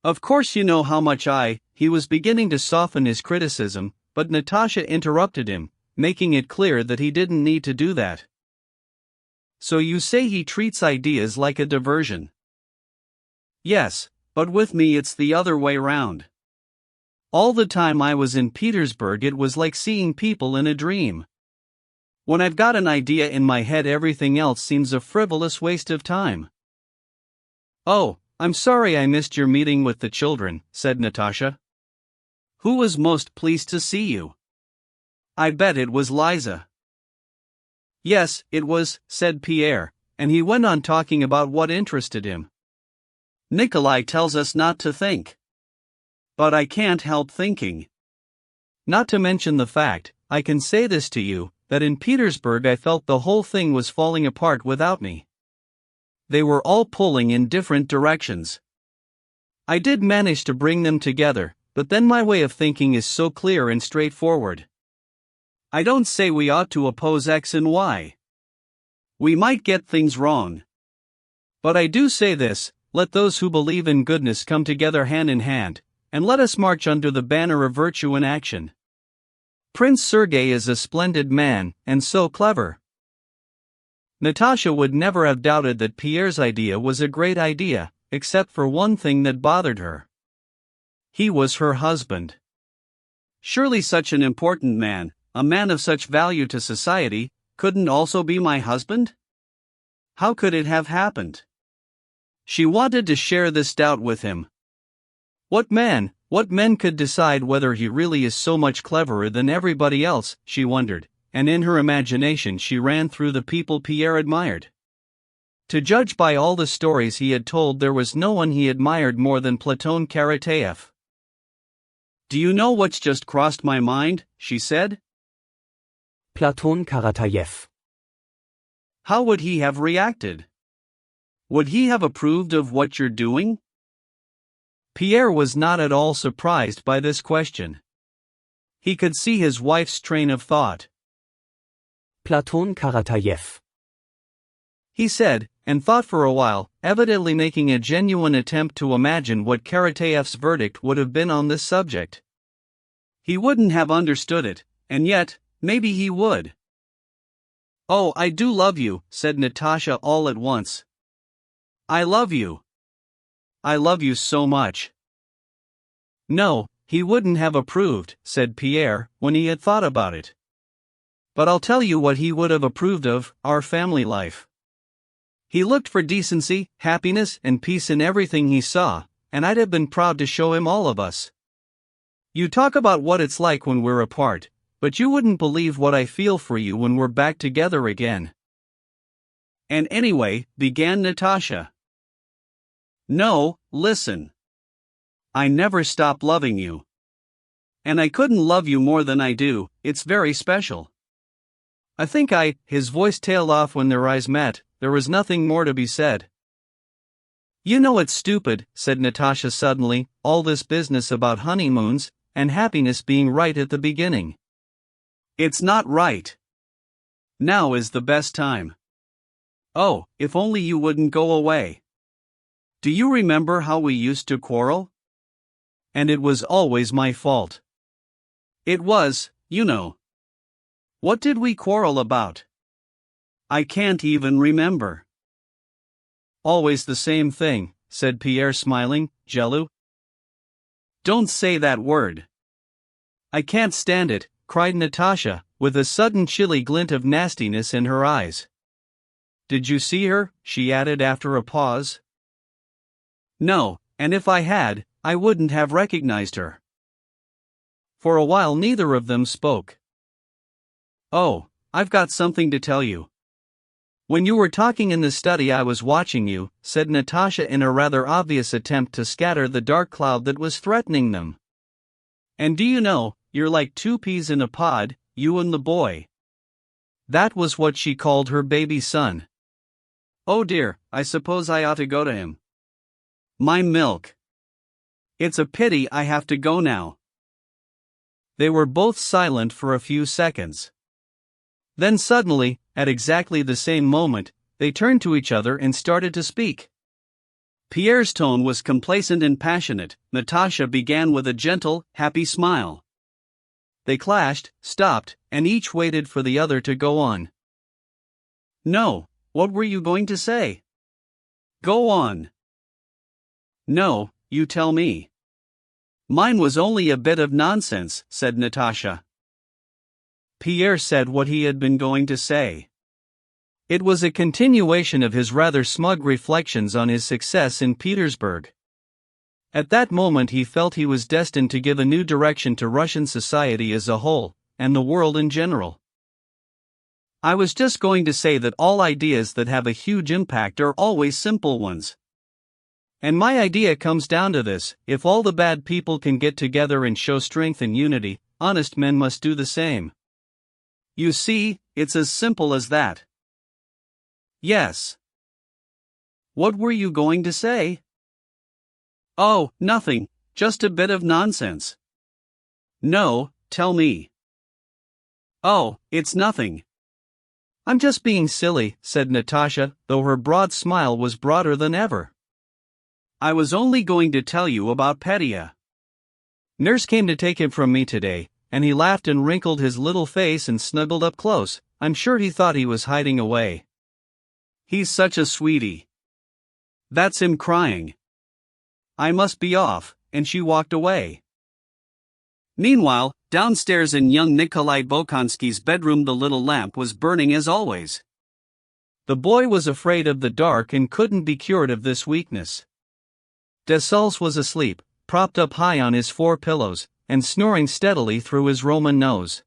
"Of course you know how much he was beginning to soften his criticism, but Natasha interrupted him, making it clear that he didn't need to do that. "So you say he treats ideas like a diversion?" "Yes, but with me it's the other way round. All the time I was in Petersburg it was like seeing people in a dream. When I've got an idea in my head, everything else seems a frivolous waste of time." "Oh, I'm sorry I missed your meeting with the children," said Natasha. "Who was most pleased to see you?" "I bet it was Liza." "Yes, it was," said Pierre, and he went on talking about what interested him. "Nikolai tells us not to think. But I can't help thinking. Not to mention the fact, I can say this to you, that in Petersburg I felt the whole thing was falling apart without me. They were all pulling in different directions. I did manage to bring them together, but then my way of thinking is so clear and straightforward. I don't say we ought to oppose X and Y. We might get things wrong. But I do say this: let those who believe in goodness come together hand in hand, and let us march under the banner of virtue in action. Prince Sergei is a splendid man, and so clever." Natasha would never have doubted that Pierre's idea was a great idea, except for one thing that bothered her. He was her husband. Surely such an important man, a man of such value to society, couldn't also be my husband? How could it have happened? She wanted to share this doubt with him. What men could decide whether he really is so much cleverer than everybody else, she wondered, and in her imagination she ran through the people Pierre admired. To judge by all the stories he had told, there was no one he admired more than Platon Karateev. "Do you know what's just crossed my mind?" she said. Platon Karateev. How would he have reacted? Would he have approved of what you're doing? Pierre was not at all surprised by this question. He could see his wife's train of thought. Platon Karateev. He said, and thought for a while, evidently making a genuine attempt to imagine what Karateev's verdict would have been on this subject. He wouldn't have understood it, and yet, maybe he would. Oh, I do love you, said Natasha all at once. I love you. I love you so much. No, he wouldn't have approved, said Pierre, when he had thought about it. But I'll tell you what he would have approved of, our family life. He looked for decency, happiness, and peace in everything he saw, and I'd have been proud to show him all of us. You talk about what it's like when we're apart, but you wouldn't believe what I feel for you when we're back together again. And anyway, began Natasha. No, listen. I never stop loving you. And I couldn't love you more than I do, it's very special. I think his voice tailed off when their eyes met, there was nothing more to be said. You know it's stupid, said Natasha suddenly, all this business about honeymoons, and happiness being right at the beginning. It's not right. Now is the best time. Oh, if only you wouldn't go away. Do you remember how we used to quarrel? And it was always my fault. It was, you know. What did we quarrel about? I can't even remember. Always the same thing, said Pierre smiling, jaloux. Don't say that word. I can't stand it, cried Natasha, with a sudden chilly glint of nastiness in her eyes. Did you see her? She added after a pause. No, and if I had, I wouldn't have recognized her. For a while neither of them spoke. Oh, I've got something to tell you. When you were talking in the study I was watching you, said Natasha in a rather obvious attempt to scatter the dark cloud that was threatening them. And do you know, you're like two peas in a pod, you and the boy. That was what she called her baby son. Oh dear, I suppose I ought to go to him. My milk. It's a pity I have to go now. They were both silent for a few seconds. Then suddenly, at exactly the same moment, they turned to each other and started to speak. Pierre's tone was complacent and passionate. Natasha began with a gentle, happy smile. They clashed, stopped, and each waited for the other to go on. No, what were you going to say? Go on. No, you tell me. Mine was only a bit of nonsense, said Natasha. Pierre said what he had been going to say. It was a continuation of his rather smug reflections on his success in Petersburg. At that moment he felt he was destined to give a new direction to Russian society as a whole, and the world in general. I was just going to say that all ideas that have a huge impact are always simple ones. And my idea comes down to this: if all the bad people can get together and show strength and unity, honest men must do the same. You see, it's as simple as that. Yes. What were you going to say? Oh, nothing, just a bit of nonsense. No, tell me. Oh, it's nothing. I'm just being silly, said Natasha, though her broad smile was broader than ever. I was only going to tell you about Petya. Nurse came to take him from me today, and he laughed and wrinkled his little face and snuggled up close. I'm sure he thought he was hiding away. He's such a sweetie. That's him crying. I must be off, and she walked away. Meanwhile, downstairs in young Nikolai Bolkonsky's bedroom the little lamp was burning as always. The boy was afraid of the dark and couldn't be cured of this weakness. Dessalles was asleep, propped up high on his 4 pillows, and snoring steadily through his Roman nose.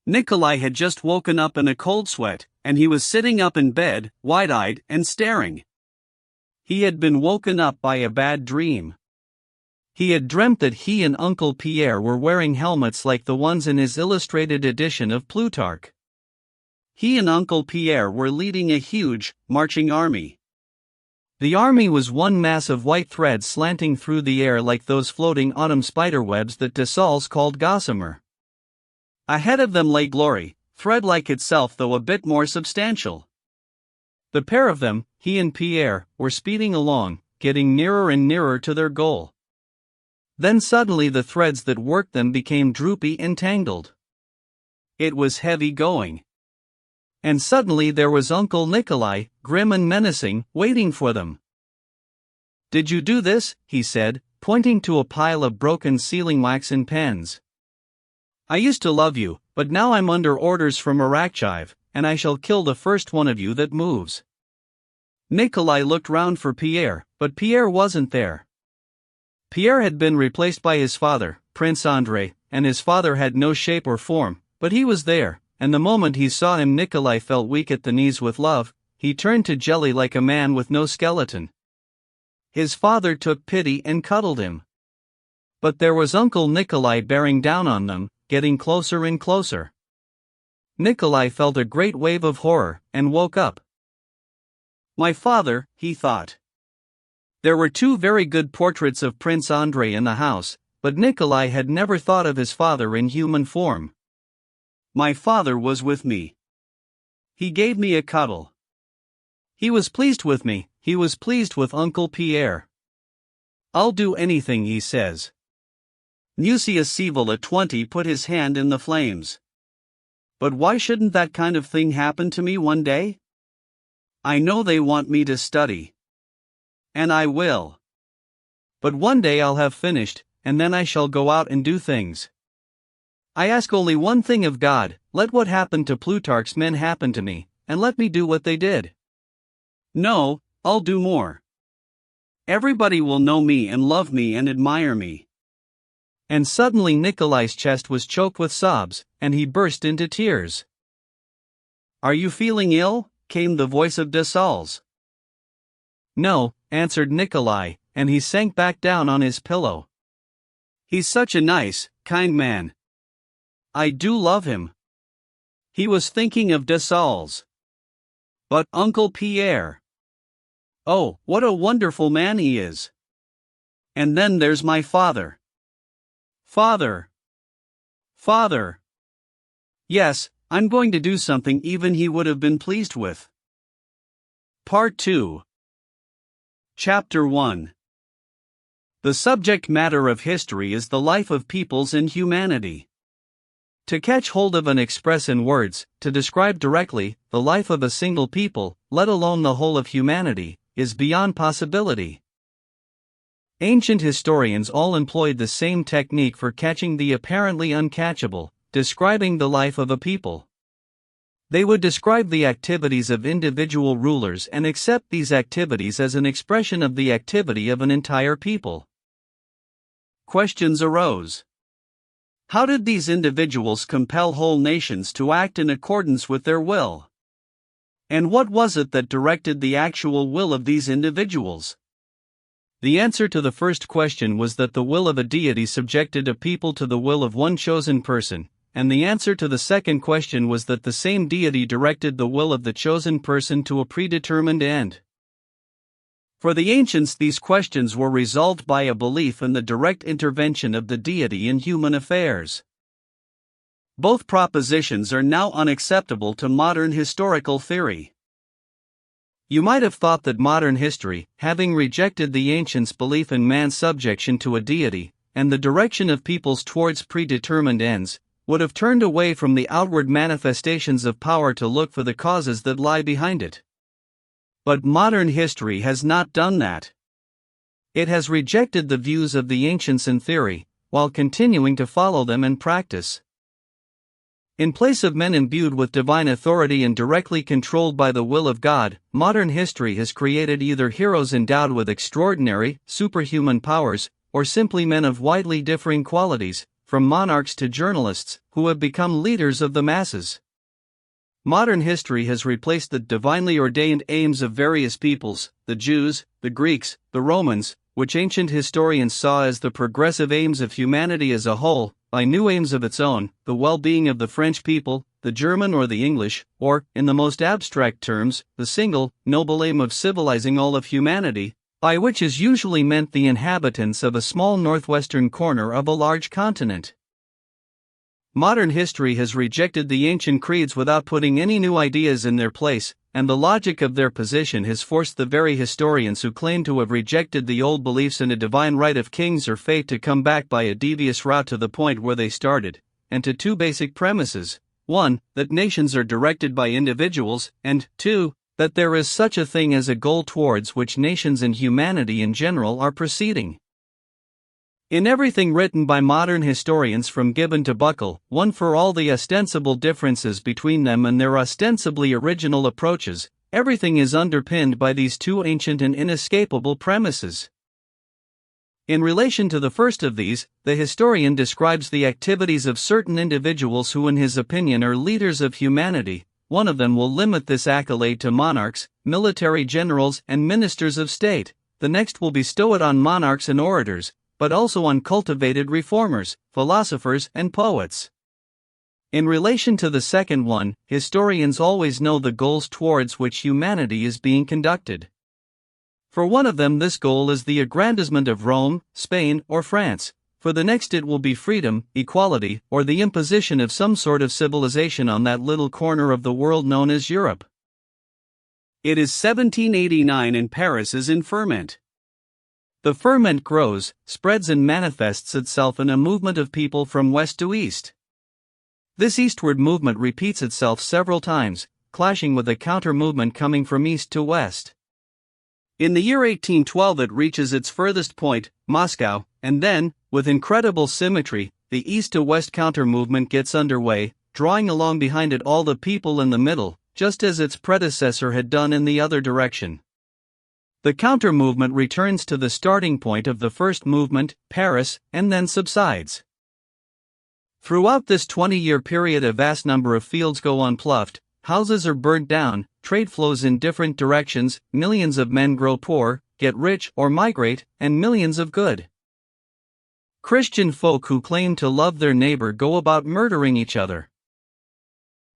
Nikolai had just woken up in a cold sweat, and he was sitting up in bed, wide-eyed and staring. He had been woken up by a bad dream. He had dreamt that he and Uncle Pierre were wearing helmets like the ones in his illustrated edition of Plutarch. He and Uncle Pierre were leading a huge, marching army. The army was one mass of white threads slanting through the air like those floating autumn spiderwebs that Dessalles called gossamer. Ahead of them lay glory, thread-like itself though a bit more substantial. The pair of them, he and Pierre, were speeding along, getting nearer and nearer to their goal. Then suddenly the threads that worked them became droopy and tangled. It was heavy going. And suddenly there was Uncle Nikolai, grim and menacing, waiting for them. "Did you do this?" he said, pointing to a pile of broken sealing wax and pens. "I used to love you, but now I'm under orders from Arakchiv, and I shall kill the first one of you that moves." Nikolai looked round for Pierre, but Pierre wasn't there. Pierre had been replaced by his father, Prince Andrei, and his father had no shape or form, but he was there, and the moment he saw him Nikolai felt weak at the knees with love. He turned to jelly like a man with no skeleton. His father took pity and cuddled him. But there was Uncle Nikolai bearing down on them, getting closer and closer. Nikolai felt a great wave of horror, and woke up. "My father," he thought. There were 2 very good portraits of Prince Andrei in the house, but Nikolai had never thought of his father in human form. My father was with me. He gave me a cuddle. He was pleased with me, he was pleased with Uncle Pierre. "I'll do anything he says." Nucius Seville at 20 put his hand in the flames. "But why shouldn't that kind of thing happen to me one day? I know they want me to study. And I will. But one day I'll have finished, and then I shall go out and do things. I ask only one thing of God, let what happened to Plutarch's men happen to me, and let me do what they did. No, I'll do more. Everybody will know me and love me and admire me." And suddenly Nikolai's chest was choked with sobs, and he burst into tears. "Are you feeling ill?" came the voice of Dessalles. "No," answered Nikolai, and he sank back down on his pillow. "He's such a nice, kind man. I do love him." He was thinking of Dessalles. "But Uncle Pierre. Oh, what a wonderful man he is. And then there's my father. Father. Father. Yes, I'm going to do something even he would have been pleased with." Part 2. Chapter 1. The subject matter of history is the life of peoples and humanity. To catch hold of and express in words, to describe directly, the life of a single people, let alone the whole of humanity, is beyond possibility. Ancient historians all employed the same technique for catching the apparently uncatchable, describing the life of a people. They would describe the activities of individual rulers and accept these activities as an expression of the activity of an entire people. Questions arose. How did these individuals compel whole nations to act in accordance with their will? And what was it that directed the actual will of these individuals? The answer to the first question was that the will of a deity subjected a people to the will of one chosen person, and the answer to the second question was that the same deity directed the will of the chosen person to a predetermined end. For the ancients, these questions were resolved by a belief in the direct intervention of the deity in human affairs. Both propositions are now unacceptable to modern historical theory. You might have thought that modern history, having rejected the ancients' belief in man's subjection to a deity, and the direction of peoples towards predetermined ends, would have turned away from the outward manifestations of power to look for the causes that lie behind it. But modern history has not done that. It has rejected the views of the ancients in theory, while continuing to follow them in practice. In place of men imbued with divine authority and directly controlled by the will of God, modern history has created either heroes endowed with extraordinary, superhuman powers, or simply men of widely differing qualities, from monarchs to journalists, who have become leaders of the masses. Modern history has replaced the divinely ordained aims of various peoples, the Jews, the Greeks, the Romans, which ancient historians saw as the progressive aims of humanity as a whole, by new aims of its own, the well-being of the French people, the German or the English, or, in the most abstract terms, the single, noble aim of civilizing all of humanity, by which is usually meant the inhabitants of a small northwestern corner of a large continent. Modern history has rejected the ancient creeds without putting any new ideas in their place, and the logic of their position has forced the very historians who claim to have rejected the old beliefs in a divine right of kings or fate to come back by a devious route to the point where they started, and to two basic premises: 1. That nations are directed by individuals, and 2. That there is such a thing as a goal towards which nations and humanity in general are proceeding. In everything written by modern historians from Gibbon to Buckle, one for all the ostensible differences between them and their ostensibly original approaches, everything is underpinned by these two ancient and inescapable premises. In relation to the first of these, the historian describes the activities of certain individuals who in his opinion are leaders of humanity. One of them will limit this accolade to monarchs, military generals and ministers of state, the next will bestow it on monarchs and orators, but also on cultivated reformers, philosophers and poets. In relation to the second one, historians always know the goals towards which humanity is being conducted. For one of them this goal is the aggrandizement of Rome, Spain or France, for the next it will be freedom, equality, or the imposition of some sort of civilization on that little corner of the world known as Europe. It is 1789 and Paris is in ferment. The ferment grows, spreads and manifests itself in a movement of people from west to east. This eastward movement repeats itself several times, clashing with a counter-movement coming from east to west. In the year 1812 it reaches its furthest point, Moscow, and then, with incredible symmetry, the east to west counter-movement gets underway, drawing along behind it all the people in the middle, just as its predecessor had done in the other direction. The counter-movement returns to the starting point of the first movement, Paris, and then subsides. Throughout this 20-year period a vast number of fields go unploughed, houses are burnt down, trade flows in different directions, millions of men grow poor, get rich or migrate, and millions of good Christian folk who claim to love their neighbor go about murdering each other.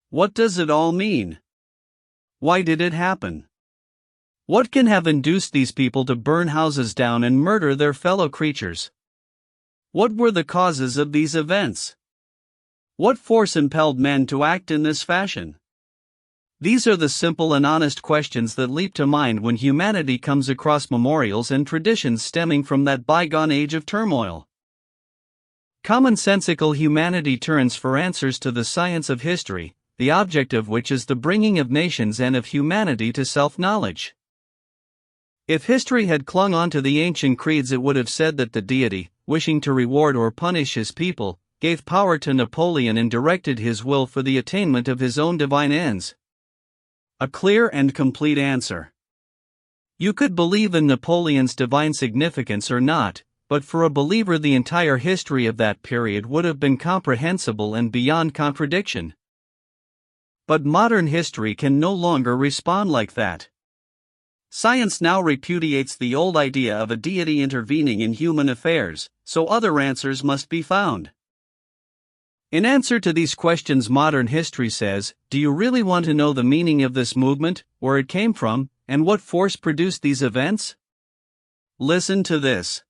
What does it all mean? Why did it happen? What can have induced these people to burn houses down and murder their fellow creatures? What were the causes of these events? What force impelled men to act in this fashion? These are the simple and honest questions that leap to mind when humanity comes across memorials and traditions stemming from that bygone age of turmoil. Commonsensical humanity turns for answers to the science of history, the object of which is the bringing of nations and of humanity to self-knowledge. If history had clung on to the ancient creeds it would have said that the deity, wishing to reward or punish his people, gave power to Napoleon and directed his will for the attainment of his own divine ends. A clear and complete answer. You could believe in Napoleon's divine significance or not, but for a believer the entire history of that period would have been comprehensible and beyond contradiction. But modern history can no longer respond like that. Science now repudiates the old idea of a deity intervening in human affairs, so other answers must be found. In answer to these questions modern history says, do you really want to know the meaning of this movement, where it came from, and what force produced these events? Listen to this.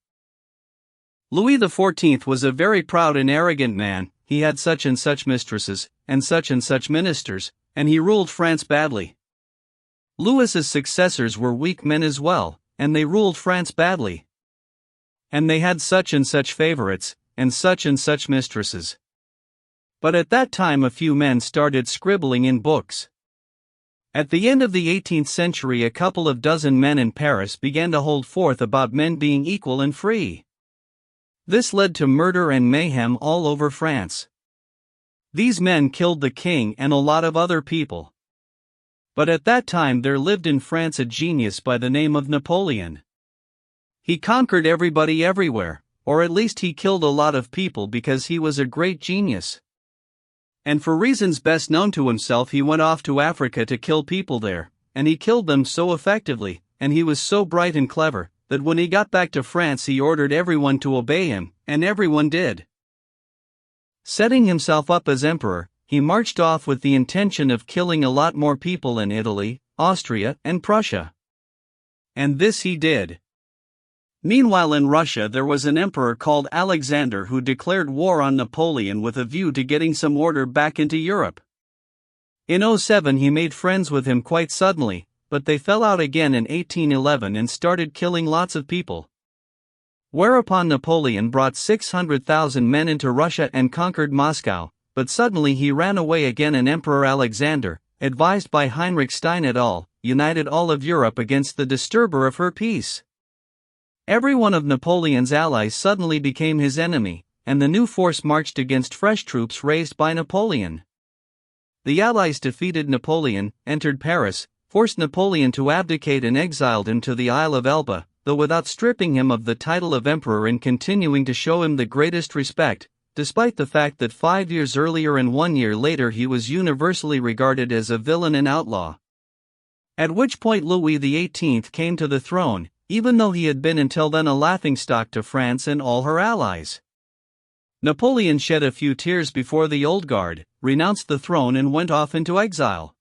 Louis XIV was a very proud and arrogant man, he had such and such mistresses, and such ministers, and he ruled France badly. Louis's successors were weak men as well, and they ruled France badly. And they had such and such favorites, and such mistresses. But at that time a few men started scribbling in books. At the end of the 18th century a couple of dozen men in Paris began to hold forth about men being equal and free. This led to murder and mayhem all over France. These men killed the king and a lot of other people. But at that time there lived in France a genius by the name of Napoleon. He conquered everybody everywhere, or at least he killed a lot of people because he was a great genius. And for reasons best known to himself he went off to Africa to kill people there, and he killed them so effectively, and he was so bright and clever, that when he got back to France he ordered everyone to obey him, and everyone did. Setting himself up as emperor, he marched off with the intention of killing a lot more people in Italy, Austria, and Prussia. And this he did. Meanwhile in Russia there was an emperor called Alexander who declared war on Napoleon with a view to getting some order back into Europe. In 07 he made friends with him quite suddenly, but they fell out again in 1811 and started killing lots of people. Whereupon Napoleon brought 600,000 men into Russia and conquered Moscow, but suddenly he ran away again, and Emperor Alexander, advised by Heinrich Stein et al., united all of Europe against the disturber of her peace. Every one of Napoleon's allies suddenly became his enemy, and the new force marched against fresh troops raised by Napoleon. The Allies defeated Napoleon, entered Paris, forced Napoleon to abdicate and exiled him to the Isle of Elba, though without stripping him of the title of emperor and continuing to show him the greatest respect, despite the fact that 5 years earlier and 1 year later he was universally regarded as a villain and outlaw. At which point Louis XVIII came to the throne, even though he had been until then a laughingstock to France and all her allies. Napoleon shed a few tears before the old guard, renounced the throne and went off into exile.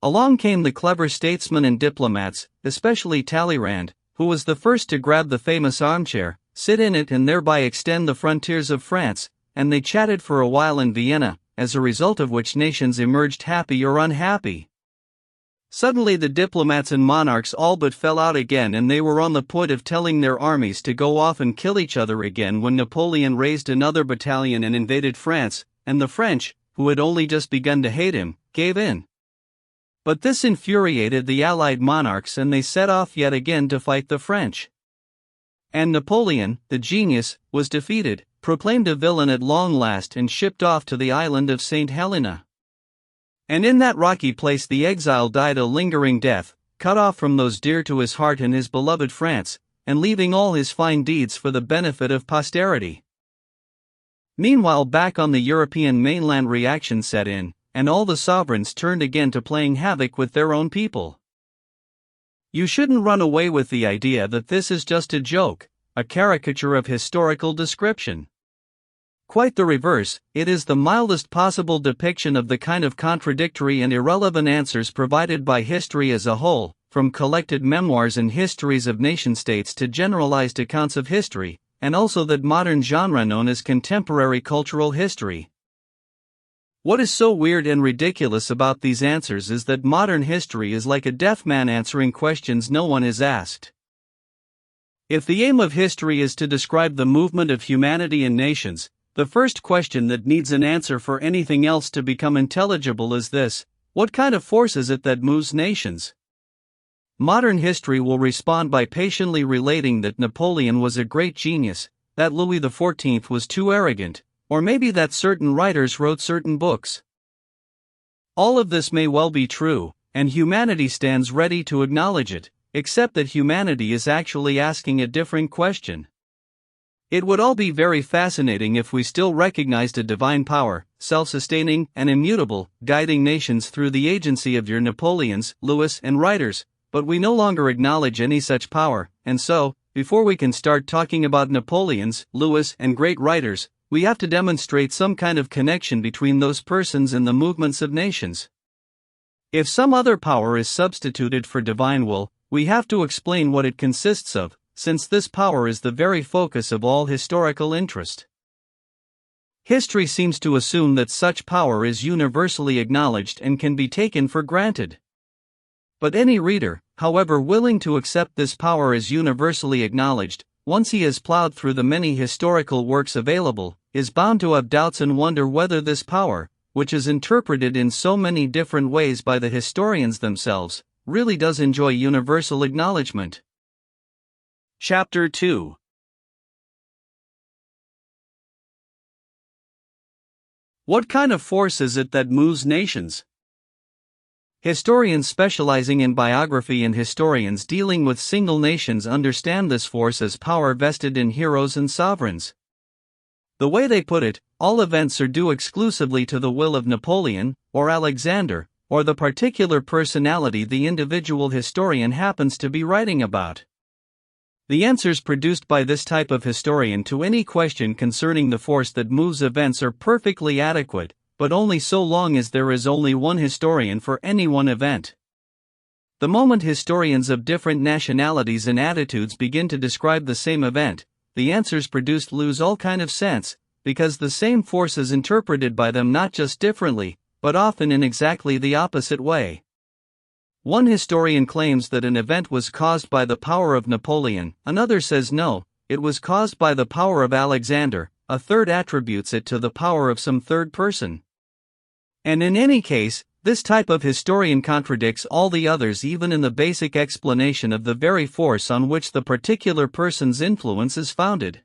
Along came the clever statesmen and diplomats, especially Talleyrand, who was the first to grab the famous armchair, sit in it and thereby extend the frontiers of France, and they chatted for a while in Vienna, as a result of which nations emerged happy or unhappy. Suddenly the diplomats and monarchs all but fell out again, and they were on the point of telling their armies to go off and kill each other again when Napoleon raised another battalion and invaded France, and the French, who had only just begun to hate him, gave in. But this infuriated the Allied monarchs, and they set off yet again to fight the French. And Napoleon, the genius, was defeated, proclaimed a villain at long last, and shipped off to the island of St. Helena. And in that rocky place the exile died a lingering death, cut off from those dear to his heart and his beloved France, and leaving all his fine deeds for the benefit of posterity. Meanwhile, back on the European mainland, reaction set in, and all the sovereigns turned again to playing havoc with their own people. You shouldn't run away with the idea that this is just a joke, a caricature of historical description. Quite the reverse, it is the mildest possible depiction of the kind of contradictory and irrelevant answers provided by history as a whole, from collected memoirs and histories of nation-states to generalized accounts of history, and also that modern genre known as contemporary cultural history. What is so weird and ridiculous about these answers is that modern history is like a deaf man answering questions no one is asked. If the aim of history is to describe the movement of humanity and nations, the first question that needs an answer for anything else to become intelligible is this: what kind of force is it that moves nations? Modern history will respond by patiently relating that Napoleon was a great genius, that Louis XIV was too arrogant, or maybe that certain writers wrote certain books. All of this may well be true, and humanity stands ready to acknowledge it, except that humanity is actually asking a different question. It would all be very fascinating if we still recognized a divine power, self-sustaining and immutable, guiding nations through the agency of your Napoleons, Louis, and writers, but we no longer acknowledge any such power, and so, before we can start talking about Napoleons, Louis, and great writers, we have to demonstrate some kind of connection between those persons and the movements of nations. If some other power is substituted for divine will, we have to explain what it consists of, since this power is the very focus of all historical interest. History seems to assume that such power is universally acknowledged and can be taken for granted. But any reader, however willing to accept this power as universally acknowledged, once he has plowed through the many historical works available, is bound to have doubts and wonder whether this power, which is interpreted in so many different ways by the historians themselves, really does enjoy universal acknowledgement. Chapter 2. What kind of force is it that moves nations? Historians specializing in biography and historians dealing with single nations understand this force as power vested in heroes and sovereigns. The way they put it, all events are due exclusively to the will of Napoleon, or Alexander, or the particular personality the individual historian happens to be writing about. The answers produced by this type of historian to any question concerning the force that moves events are perfectly adequate, but only so long as there is only one historian for any one event. The moment historians of different nationalities and attitudes begin to describe the same event, the answers produced lose all kind of sense, because the same force is interpreted by them not just differently, but often in exactly the opposite way. One historian claims that an event was caused by the power of Napoleon, another says no, it was caused by the power of Alexander, a third attributes it to the power of some third person. And in any case, this type of historian contradicts all the others even in the basic explanation of the very force on which the particular person's influence is founded.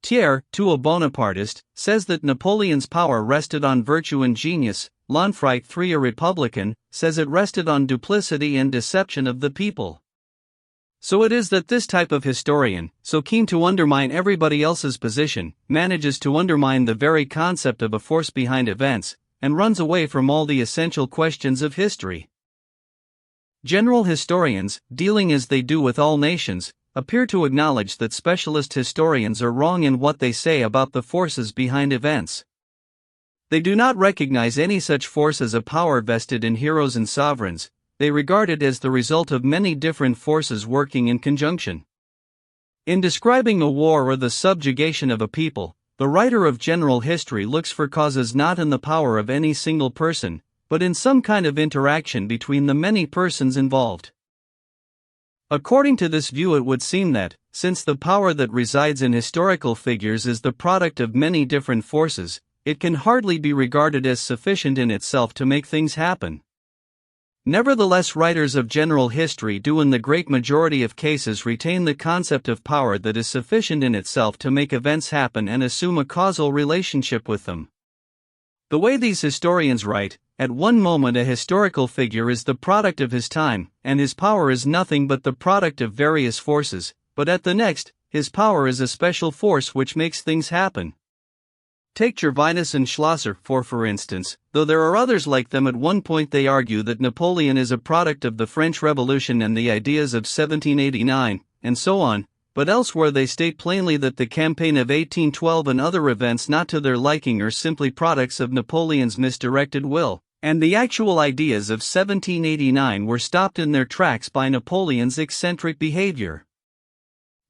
Thiers, to a Bonapartist, says that Napoleon's power rested on virtue and genius. Lanfranc, a Republican, says it rested on duplicity and deception of the people. So it is that this type of historian, so keen to undermine everybody else's position, manages to undermine the very concept of a force behind events, and runs away from all the essential questions of history. General historians, dealing as they do with all nations, appear to acknowledge that specialist historians are wrong in what they say about the forces behind events. They do not recognize any such force as a power vested in heroes and sovereigns. They regard it as the result of many different forces working in conjunction. In describing a war or the subjugation of a people, the writer of general history looks for causes not in the power of any single person, but in some kind of interaction between the many persons involved. According to this view, it would seem that, since the power that resides in historical figures is the product of many different forces, it can hardly be regarded as sufficient in itself to make things happen. Nevertheless, writers of general history do in the great majority of cases retain the concept of power that is sufficient in itself to make events happen and assume a causal relationship with them. The way these historians write, at one moment a historical figure is the product of his time, and his power is nothing but the product of various forces, but at the next, his power is a special force which makes things happen. Take Gervinus and Schlosser for instance, though there are others like them. At one point they argue that Napoleon is a product of the French Revolution and the ideas of 1789, and so on, but elsewhere they state plainly that the campaign of 1812 and other events not to their liking are simply products of Napoleon's misdirected will, and the actual ideas of 1789 were stopped in their tracks by Napoleon's eccentric behavior.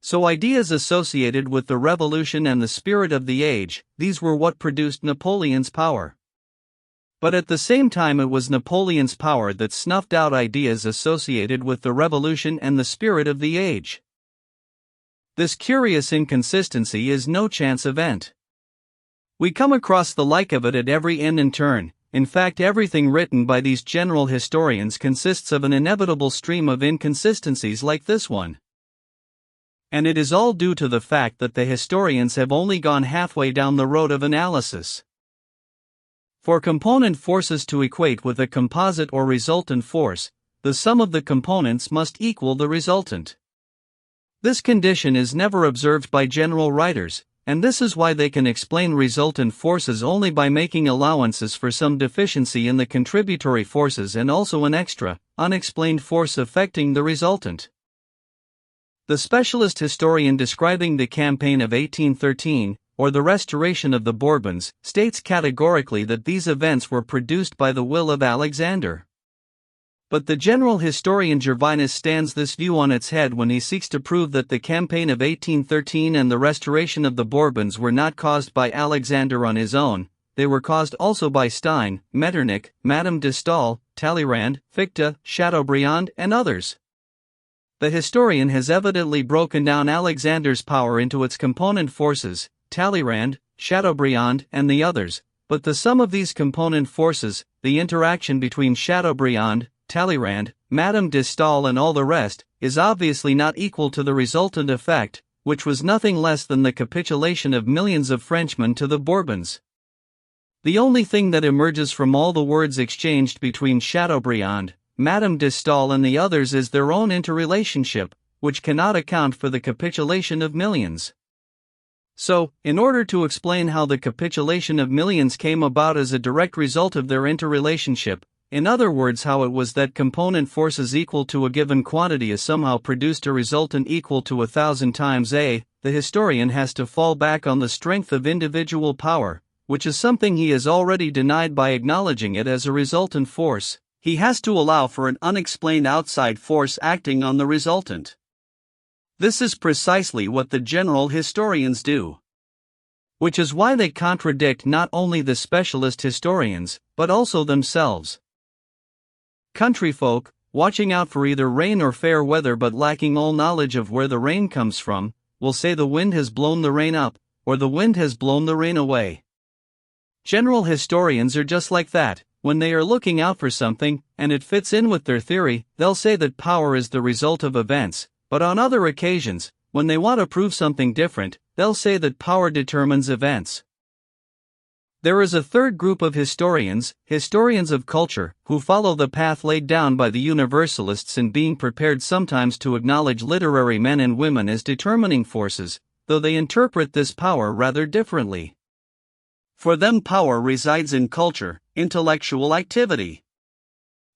So ideas associated with the revolution and the spirit of the age, these were what produced Napoleon's power. But at the same time it was Napoleon's power that snuffed out ideas associated with the revolution and the spirit of the age. This curious inconsistency is no chance event. We come across the like of it at every end and turn. In fact, everything written by these general historians consists of an inevitable stream of inconsistencies like this one. And it is all due to the fact that the historians have only gone halfway down the road of analysis. For component forces to equate with a composite or resultant force, the sum of the components must equal the resultant. This condition is never observed by general writers, and this is why they can explain resultant forces only by making allowances for some deficiency in the contributory forces and also an extra, unexplained force affecting the resultant. The specialist historian describing the campaign of 1813, or the restoration of the Bourbons, states categorically that these events were produced by the will of Alexander. But the general historian Gervinus stands this view on its head when he seeks to prove that the campaign of 1813 and the restoration of the Bourbons were not caused by Alexander on his own. They were caused also by Stein, Metternich, Madame de Staël, Talleyrand, Fichte, Chateaubriand, and others. The historian has evidently broken down Alexander's power into its component forces, Talleyrand, Chateaubriand, and the others, but the sum of these component forces, the interaction between Chateaubriand, Talleyrand, Madame de Staël and all the rest, is obviously not equal to the resultant effect, which was nothing less than the capitulation of millions of Frenchmen to the Bourbons. The only thing that emerges from all the words exchanged between Chateaubriand, Madame de Staël and the others is their own interrelationship, which cannot account for the capitulation of millions. So, in order to explain how the capitulation of millions came about as a direct result of their interrelationship, in other words how it was that component forces equal to a given quantity is somehow produced a resultant equal to 1,000 times A, the historian has to fall back on the strength of individual power, which is something he has already denied by acknowledging it as a resultant force. He has to allow for an unexplained outside force acting on the resultant. This is precisely what the general historians do. Which is why they contradict not only the specialist historians, but also themselves. Countryfolk, watching out for either rain or fair weather but lacking all knowledge of where the rain comes from, will say the wind has blown the rain up, or the wind has blown the rain away. General historians are just like that. When they are looking out for something, and it fits in with their theory, they'll say that power is the result of events, but on other occasions, when they want to prove something different, they'll say that power determines events. There is a third group of historians of culture, who follow the path laid down by the universalists in being prepared sometimes to acknowledge literary men and women as determining forces, though they interpret this power rather differently. For them, power resides in culture, intellectual activity.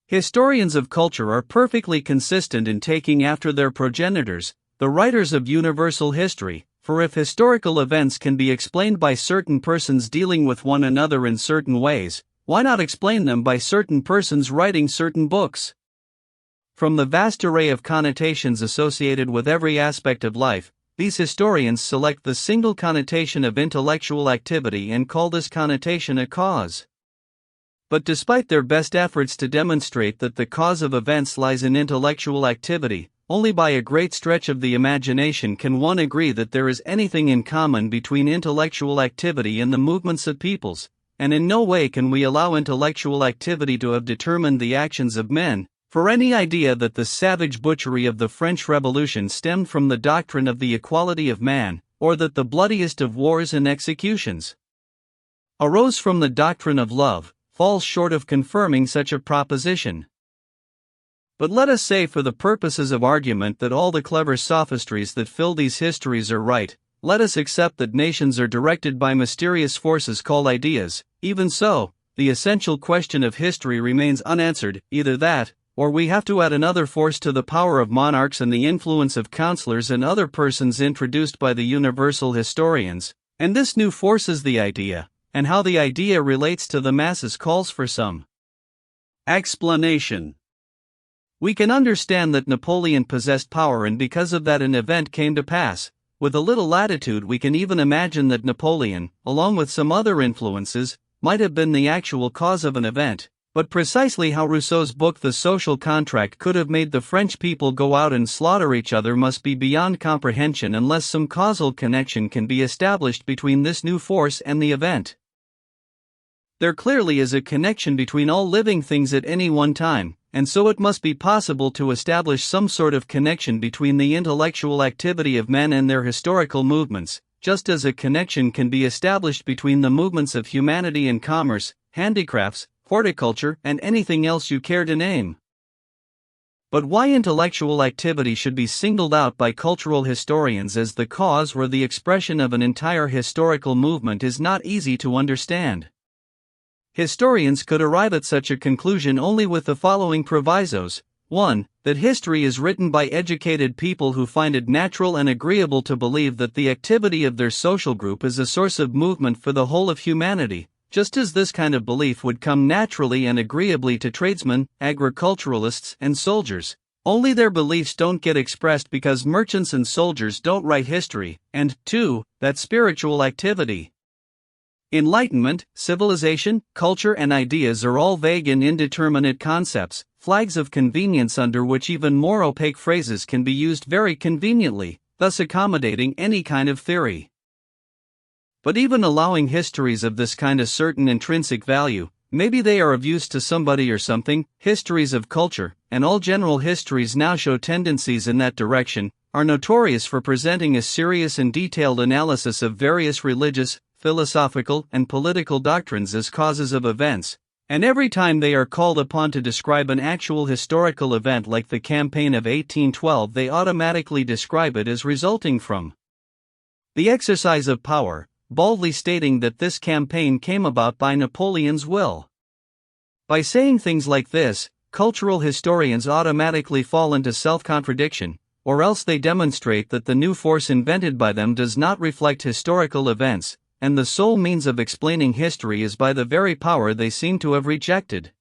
Historians of culture are perfectly consistent in taking after their progenitors, the writers of universal history, for if historical events can be explained by certain persons dealing with one another in certain ways, why not explain them by certain persons writing certain books? From the vast array of connotations associated with every aspect of life, these historians select the single connotation of intellectual activity and call this connotation a cause. But despite their best efforts to demonstrate that the cause of events lies in intellectual activity, only by a great stretch of the imagination can one agree that there is anything in common between intellectual activity and the movements of peoples, and in no way can we allow intellectual activity to have determined the actions of men. For any idea that the savage butchery of the French Revolution stemmed from the doctrine of the equality of man, or that the bloodiest of wars and executions arose from the doctrine of love, falls short of confirming such a proposition. But let us say for the purposes of argument that all the clever sophistries that fill these histories are right. Let us accept that nations are directed by mysterious forces called ideas. Even so, the essential question of history remains unanswered, either that, or we have to add another force to the power of monarchs and the influence of counselors and other persons introduced by the universal historians, and this new force is the idea, and how the idea relates to the masses calls for some explanation. We can understand that Napoleon possessed power, and because of that an event came to pass. With a little latitude we can even imagine that Napoleon, along with some other influences, might have been the actual cause of an event. But precisely how Rousseau's book The Social Contract could have made the French people go out and slaughter each other must be beyond comprehension unless some causal connection can be established between this new force and the event. There clearly is a connection between all living things at any one time, and so it must be possible to establish some sort of connection between the intellectual activity of men and their historical movements, just as a connection can be established between the movements of humanity and commerce, handicrafts, horticulture, and anything else you care to name. But why intellectual activity should be singled out by cultural historians as the cause or the expression of an entire historical movement is not easy to understand. Historians could arrive at such a conclusion only with the following provisos. 1. That history is written by educated people who find it natural and agreeable to believe that the activity of their social group is a source of movement for the whole of humanity, just as this kind of belief would come naturally and agreeably to tradesmen, agriculturalists, and soldiers. Only their beliefs don't get expressed because merchants and soldiers don't write history. And 2. That spiritual activity, enlightenment, civilization, culture, and ideas are all vague and indeterminate concepts, flags of convenience under which even more opaque phrases can be used very conveniently, thus accommodating any kind of theory. But even allowing histories of this kind a certain intrinsic value, maybe they are of use to somebody or something. Histories of culture, and all general histories now show tendencies in that direction, are notorious for presenting a serious and detailed analysis of various religious, philosophical, and political doctrines as causes of events, and every time they are called upon to describe an actual historical event like the campaign of 1812, they automatically describe it as resulting from the exercise of power, boldly stating that this campaign came about by Napoleon's will. By saying things like this, cultural historians automatically fall into self-contradiction, or else they demonstrate that the new force invented by them does not reflect historical events, and the sole means of explaining history is by the very power they seem to have rejected.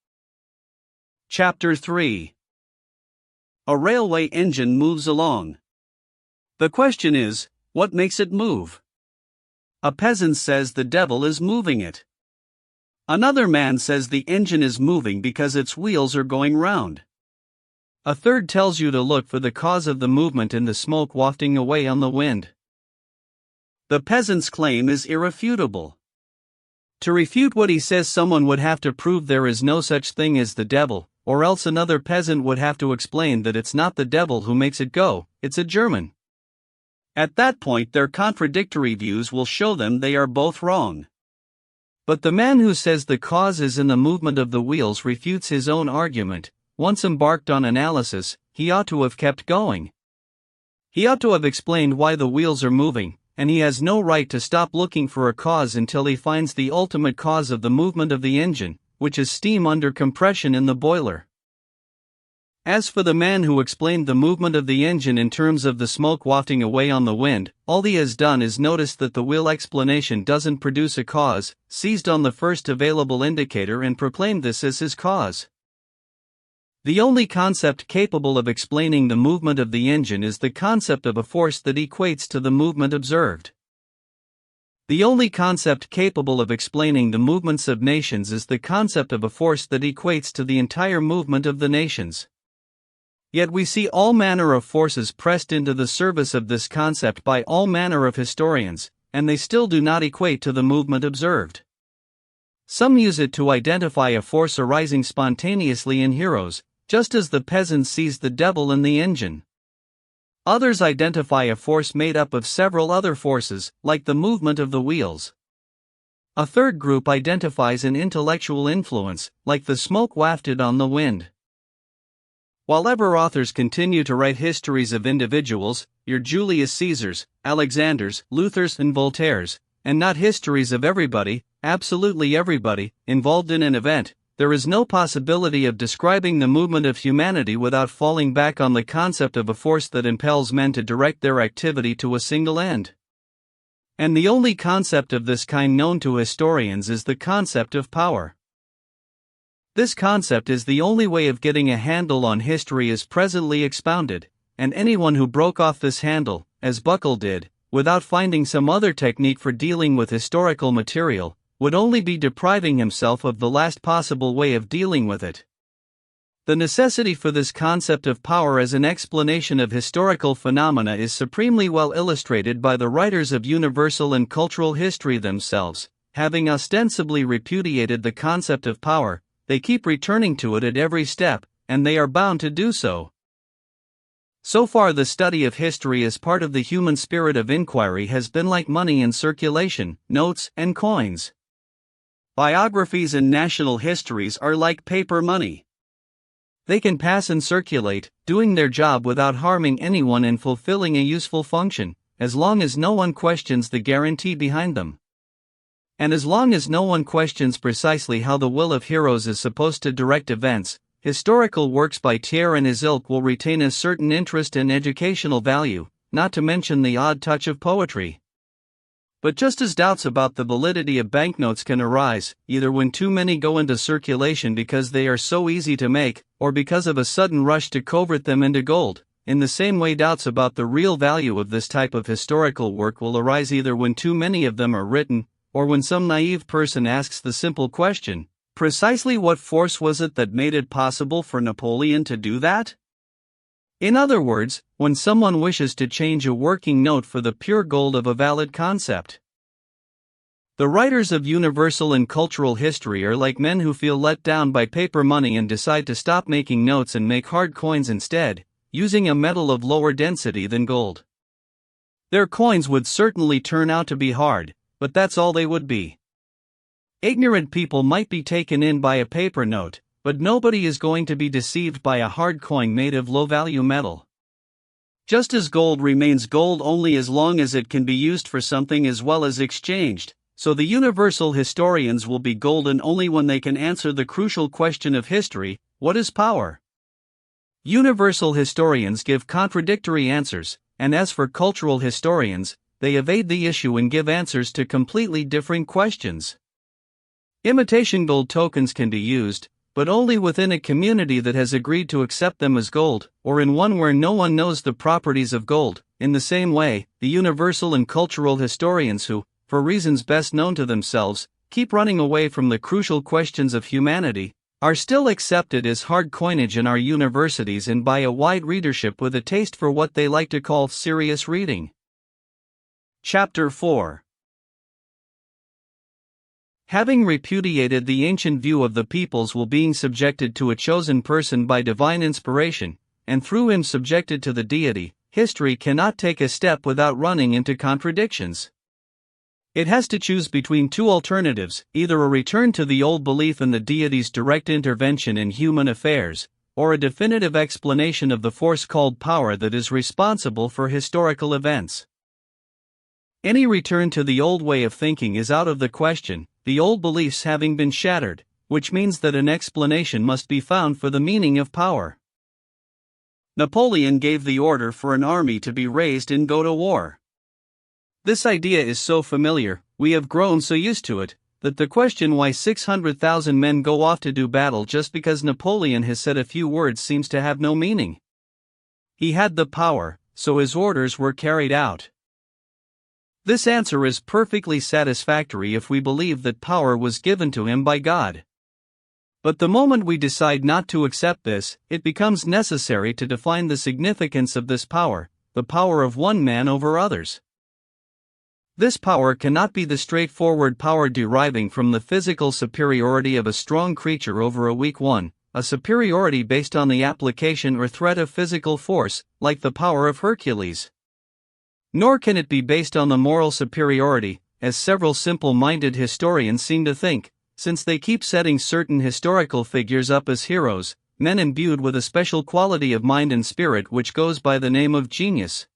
Chapter 3. A railway engine moves along. The question is, what makes it move? A peasant says the devil is moving it. Another man says the engine is moving because its wheels are going round. A third tells you to look for the cause of the movement in the smoke wafting away on the wind. The peasant's claim is irrefutable. To refute what he says, someone would have to prove there is no such thing as the devil, or else another peasant would have to explain that it's not the devil who makes it go, it's a German. At that point, their contradictory views will show them they are both wrong. But the man who says the cause is in the movement of the wheels refutes his own argument. Once embarked on analysis, he ought to have kept going. He ought to have explained why the wheels are moving, and he has no right to stop looking for a cause until he finds the ultimate cause of the movement of the engine, which is steam under compression in the boiler. As for the man who explained the movement of the engine in terms of the smoke wafting away on the wind, all he has done is notice that the wheel explanation doesn't produce a cause, seized on the first available indicator and proclaimed this as his cause. The only concept capable of explaining the movement of the engine is the concept of a force that equates to the movement observed. The only concept capable of explaining the movements of nations is the concept of a force that equates to the entire movement of the nations. Yet we see all manner of forces pressed into the service of this concept by all manner of historians, and they still do not equate to the movement observed. Some use it to identify a force arising spontaneously in heroes, just as the peasant sees the devil in the engine. Others identify a force made up of several other forces, like the movement of the wheels. A third group identifies an intellectual influence, like the smoke wafted on the wind. While ever authors continue to write histories of individuals, your Julius Caesars, Alexanders, Luthers and Voltaires, and not histories of everybody, absolutely everybody, involved in an event, there is no possibility of describing the movement of humanity without falling back on the concept of a force that impels men to direct their activity to a single end. And the only concept of this kind known to historians is the concept of power. This concept is the only way of getting a handle on history as presently expounded, and anyone who broke off this handle, as Buckle did, without finding some other technique for dealing with historical material, would only be depriving himself of the last possible way of dealing with it. The necessity for this concept of power as an explanation of historical phenomena is supremely well illustrated by the writers of universal and cultural history themselves. Having ostensibly repudiated the concept of power, they keep returning to it at every step, and they are bound to do so. So far, the study of history as part of the human spirit of inquiry has been like money in circulation, notes and coins. Biographies and national histories are like paper money. They can pass and circulate, doing their job without harming anyone and fulfilling a useful function, as long as no one questions the guarantee behind them. And as long as no one questions precisely how the will of heroes is supposed to direct events, historical works by Thiers and his ilk will retain a certain interest and educational value, not to mention the odd touch of poetry. But just as doubts about the validity of banknotes can arise, either when too many go into circulation because they are so easy to make, or because of a sudden rush to convert them into gold, in the same way doubts about the real value of this type of historical work will arise either when too many of them are written, or when some naive person asks the simple question, precisely what force was it that made it possible for Napoleon to do that? In other words, when someone wishes to change a working note for the pure gold of a valid concept. The writers of universal and cultural history are like men who feel let down by paper money and decide to stop making notes and make hard coins instead, using a metal of lower density than gold. Their coins would certainly turn out to be hard, but that's all they would be. Ignorant people might be taken in by a paper note, but nobody is going to be deceived by a hard coin made of low-value metal. Just as gold remains gold only as long as it can be used for something as well as exchanged, so the universal historians will be golden only when they can answer the crucial question of history: what is power? Universal historians give contradictory answers, and as for cultural historians, they evade the issue and give answers to completely different questions. Imitation gold tokens can be used, but only within a community that has agreed to accept them as gold, or in one where no one knows the properties of gold. In the same way, the universal and cultural historians who, for reasons best known to themselves, keep running away from the crucial questions of humanity, are still accepted as hard coinage in our universities and by a wide readership with a taste for what they like to call serious reading. Chapter 4. Having repudiated the ancient view of the peoples will being subjected to a chosen person by divine inspiration, and through him subjected to the deity, history cannot take a step without running into contradictions. It has to choose between two alternatives, either a return to the old belief in the deity's direct intervention in human affairs, or a definitive explanation of the force called power that is responsible for historical events. Any return to the old way of thinking is out of the question, the old beliefs having been shattered, which means that an explanation must be found for the meaning of power. Napoleon gave the order for an army to be raised and go to war. This idea is so familiar, we have grown so used to it, that the question why 600,000 men go off to do battle just because Napoleon has said a few words seems to have no meaning. He had the power, so his orders were carried out. This answer is perfectly satisfactory if we believe that power was given to him by God. But the moment we decide not to accept this, it becomes necessary to define the significance of this power, the power of one man over others. This power cannot be the straightforward power deriving from the physical superiority of a strong creature over a weak one, a superiority based on the application or threat of physical force, like the power of Hercules. Nor can it be based on the moral superiority, as several simple-minded historians seem to think, since they keep setting certain historical figures up as heroes, men imbued with a special quality of mind and spirit which goes by the name of genius.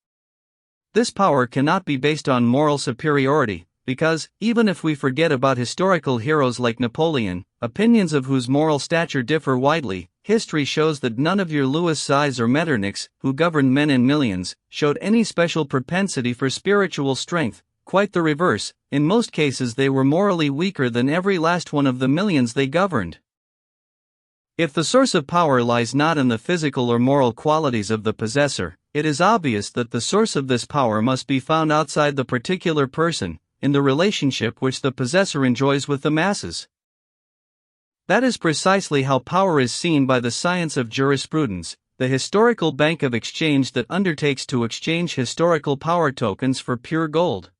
This power cannot be based on moral superiority, because, even if we forget about historical heroes like Napoleon, opinions of whose moral stature differ widely, history shows that none of your Louis Sais or Metternichs, who governed men in millions, showed any special propensity for spiritual strength. Quite the reverse, in most cases they were morally weaker than every last one of the millions they governed. If the source of power lies not in the physical or moral qualities of the possessor, it is obvious that the source of this power must be found outside the particular person, in the relationship which the possessor enjoys with the masses. That is precisely how power is seen by the science of jurisprudence, the historical bank of exchange that undertakes to exchange historical power tokens for pure gold.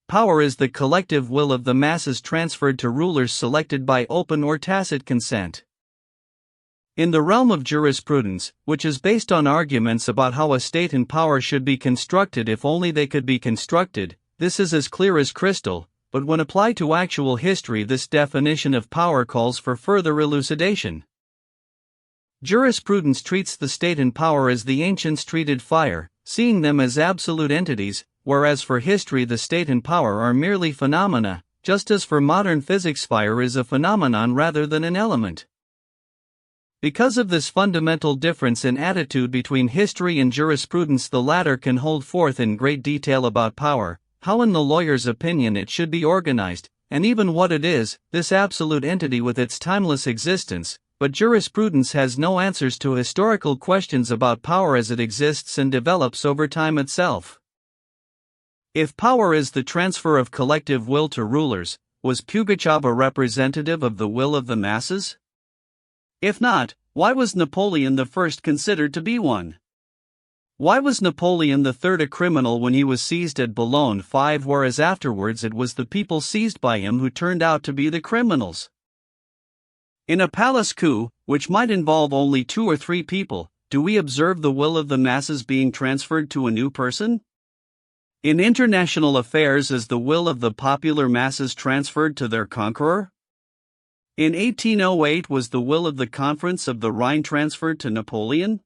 Power is the collective will of the masses transferred to rulers selected by open or tacit consent. In the realm of jurisprudence, which is based on arguments about how a state and power should be constructed if only they could be constructed, this is as clear as crystal, but when applied to actual history this definition of power calls for further elucidation. Jurisprudence treats the state and power as the ancients treated fire, seeing them as absolute entities, whereas for history the state and power are merely phenomena, just as for modern physics fire is a phenomenon rather than an element. Because of this fundamental difference in attitude between history and jurisprudence, the latter can hold forth in great detail about power, how in the lawyer's opinion it should be organized, and even what it is, this absolute entity with its timeless existence, but jurisprudence has no answers to historical questions about power as it exists and develops over time itself. If power is the transfer of collective will to rulers, was Pugachev a representative of the will of the masses? If not, why was Napoleon I considered to be one? Why was Napoleon III a criminal when he was seized at Boulogne 5, whereas afterwards it was the people seized by him who turned out to be the criminals? In a palace coup, which might involve only 2 or 3 people, do we observe the will of the masses being transferred to a new person? In international affairs, is the will of the popular masses transferred to their conqueror? In 1808, was the will of the Conference of the Rhine transferred to Napoleon?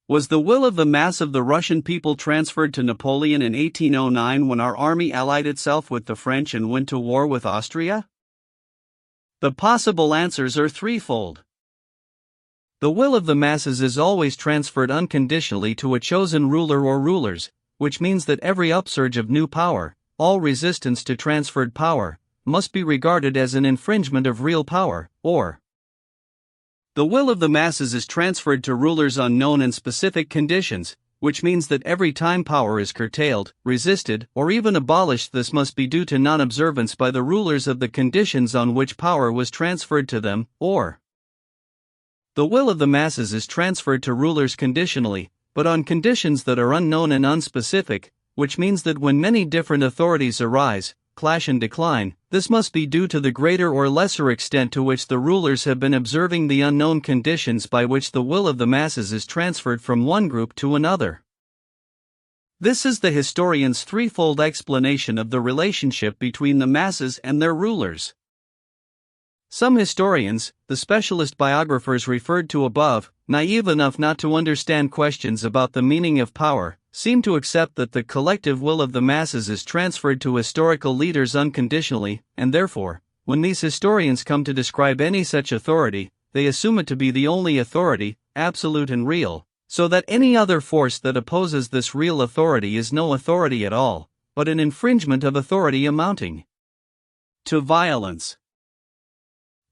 Was the will of the mass of the Russian people transferred to Napoleon in 1809 when our army allied itself with the French and went to war with Austria? The possible answers are threefold. The will of the masses is always transferred unconditionally to a chosen ruler or rulers, which means that every upsurge of new power, all resistance to transferred power, must be regarded as an infringement of real power, or the will of the masses is transferred to rulers on known and specific conditions, which means that every time power is curtailed, resisted, or even abolished, this must be due to non-observance by the rulers of the conditions on which power was transferred to them, or the will of the masses is transferred to rulers conditionally, but on conditions that are unknown and unspecific, which means that when many different authorities arise, clash and decline, this must be due to the greater or lesser extent to which the rulers have been observing the unknown conditions by which the will of the masses is transferred from one group to another. This is the historian's threefold explanation of the relationship between the masses and their rulers. Some historians, the specialist biographers referred to above, naive enough not to understand questions about the meaning of power, seem to accept that the collective will of the masses is transferred to historical leaders unconditionally, and therefore, when these historians come to describe any such authority, they assume it to be the only authority, absolute and real, so that any other force that opposes this real authority is no authority at all, but an infringement of authority amounting to violence.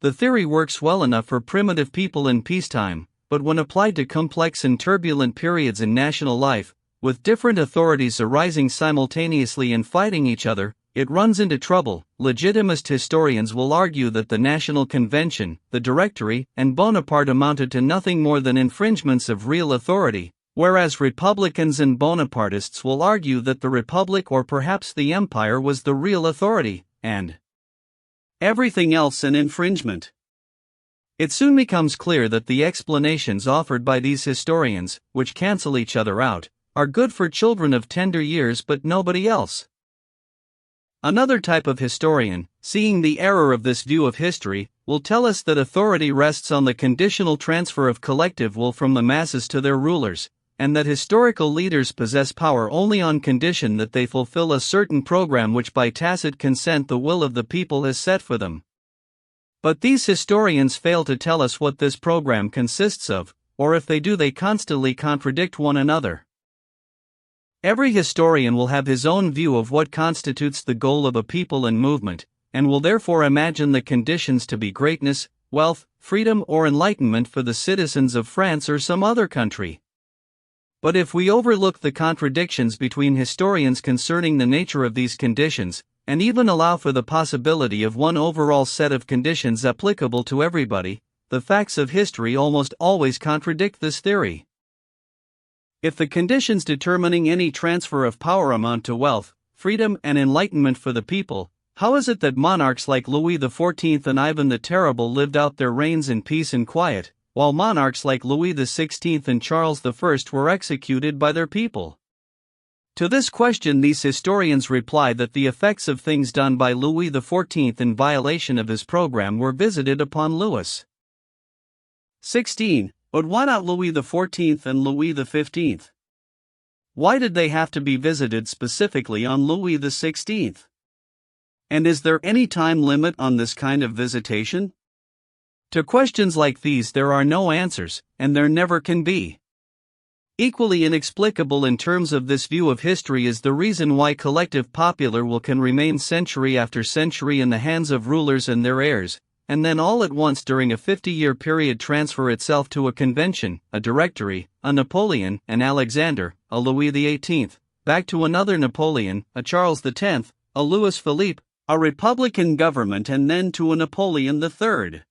The theory works well enough for primitive people in peacetime, but when applied to complex and turbulent periods in national life, with different authorities arising simultaneously and fighting each other, it runs into trouble. Legitimist historians will argue that the National Convention, the Directory, and Bonaparte amounted to nothing more than infringements of real authority, whereas Republicans and Bonapartists will argue that the Republic or perhaps the Empire was the real authority, and everything else an infringement. It soon becomes clear that the explanations offered by these historians, which cancel each other out, are good for children of tender years but nobody else. Another type of historian, seeing the error of this view of history, will tell us that authority rests on the conditional transfer of collective will from the masses to their rulers, and that historical leaders possess power only on condition that they fulfill a certain program which by tacit consent the will of the people has set for them. But these historians fail to tell us what this program consists of, or if they do they constantly contradict one another. Every historian will have his own view of what constitutes the goal of a people and movement, and will therefore imagine the conditions to be greatness, wealth, freedom or enlightenment for the citizens of France or some other country. But if we overlook the contradictions between historians concerning the nature of these conditions, and even allow for the possibility of one overall set of conditions applicable to everybody, the facts of history almost always contradict this theory. If the conditions determining any transfer of power amount to wealth, freedom and enlightenment for the people, how is it that monarchs like Louis XIV and Ivan the Terrible lived out their reigns in peace and quiet, while monarchs like Louis XVI and Charles I were executed by their people? To this question these historians reply that the effects of things done by Louis XIV in violation of his program were visited upon Louis XVI. But why not Louis XIV and Louis XV? Why did they have to be visited specifically on Louis XVI? And is there any time limit on this kind of visitation? To questions like these there are no answers, and there never can be. Equally inexplicable in terms of this view of history is the reason why collective popular will can remain century after century in the hands of rulers and their heirs, and then all at once during a 50-year period transfer itself to a convention, a directory, a Napoleon, an Alexander, a Louis XVIII, back to another Napoleon, a Charles X, a Louis Philippe, a republican government and then to a Napoleon III.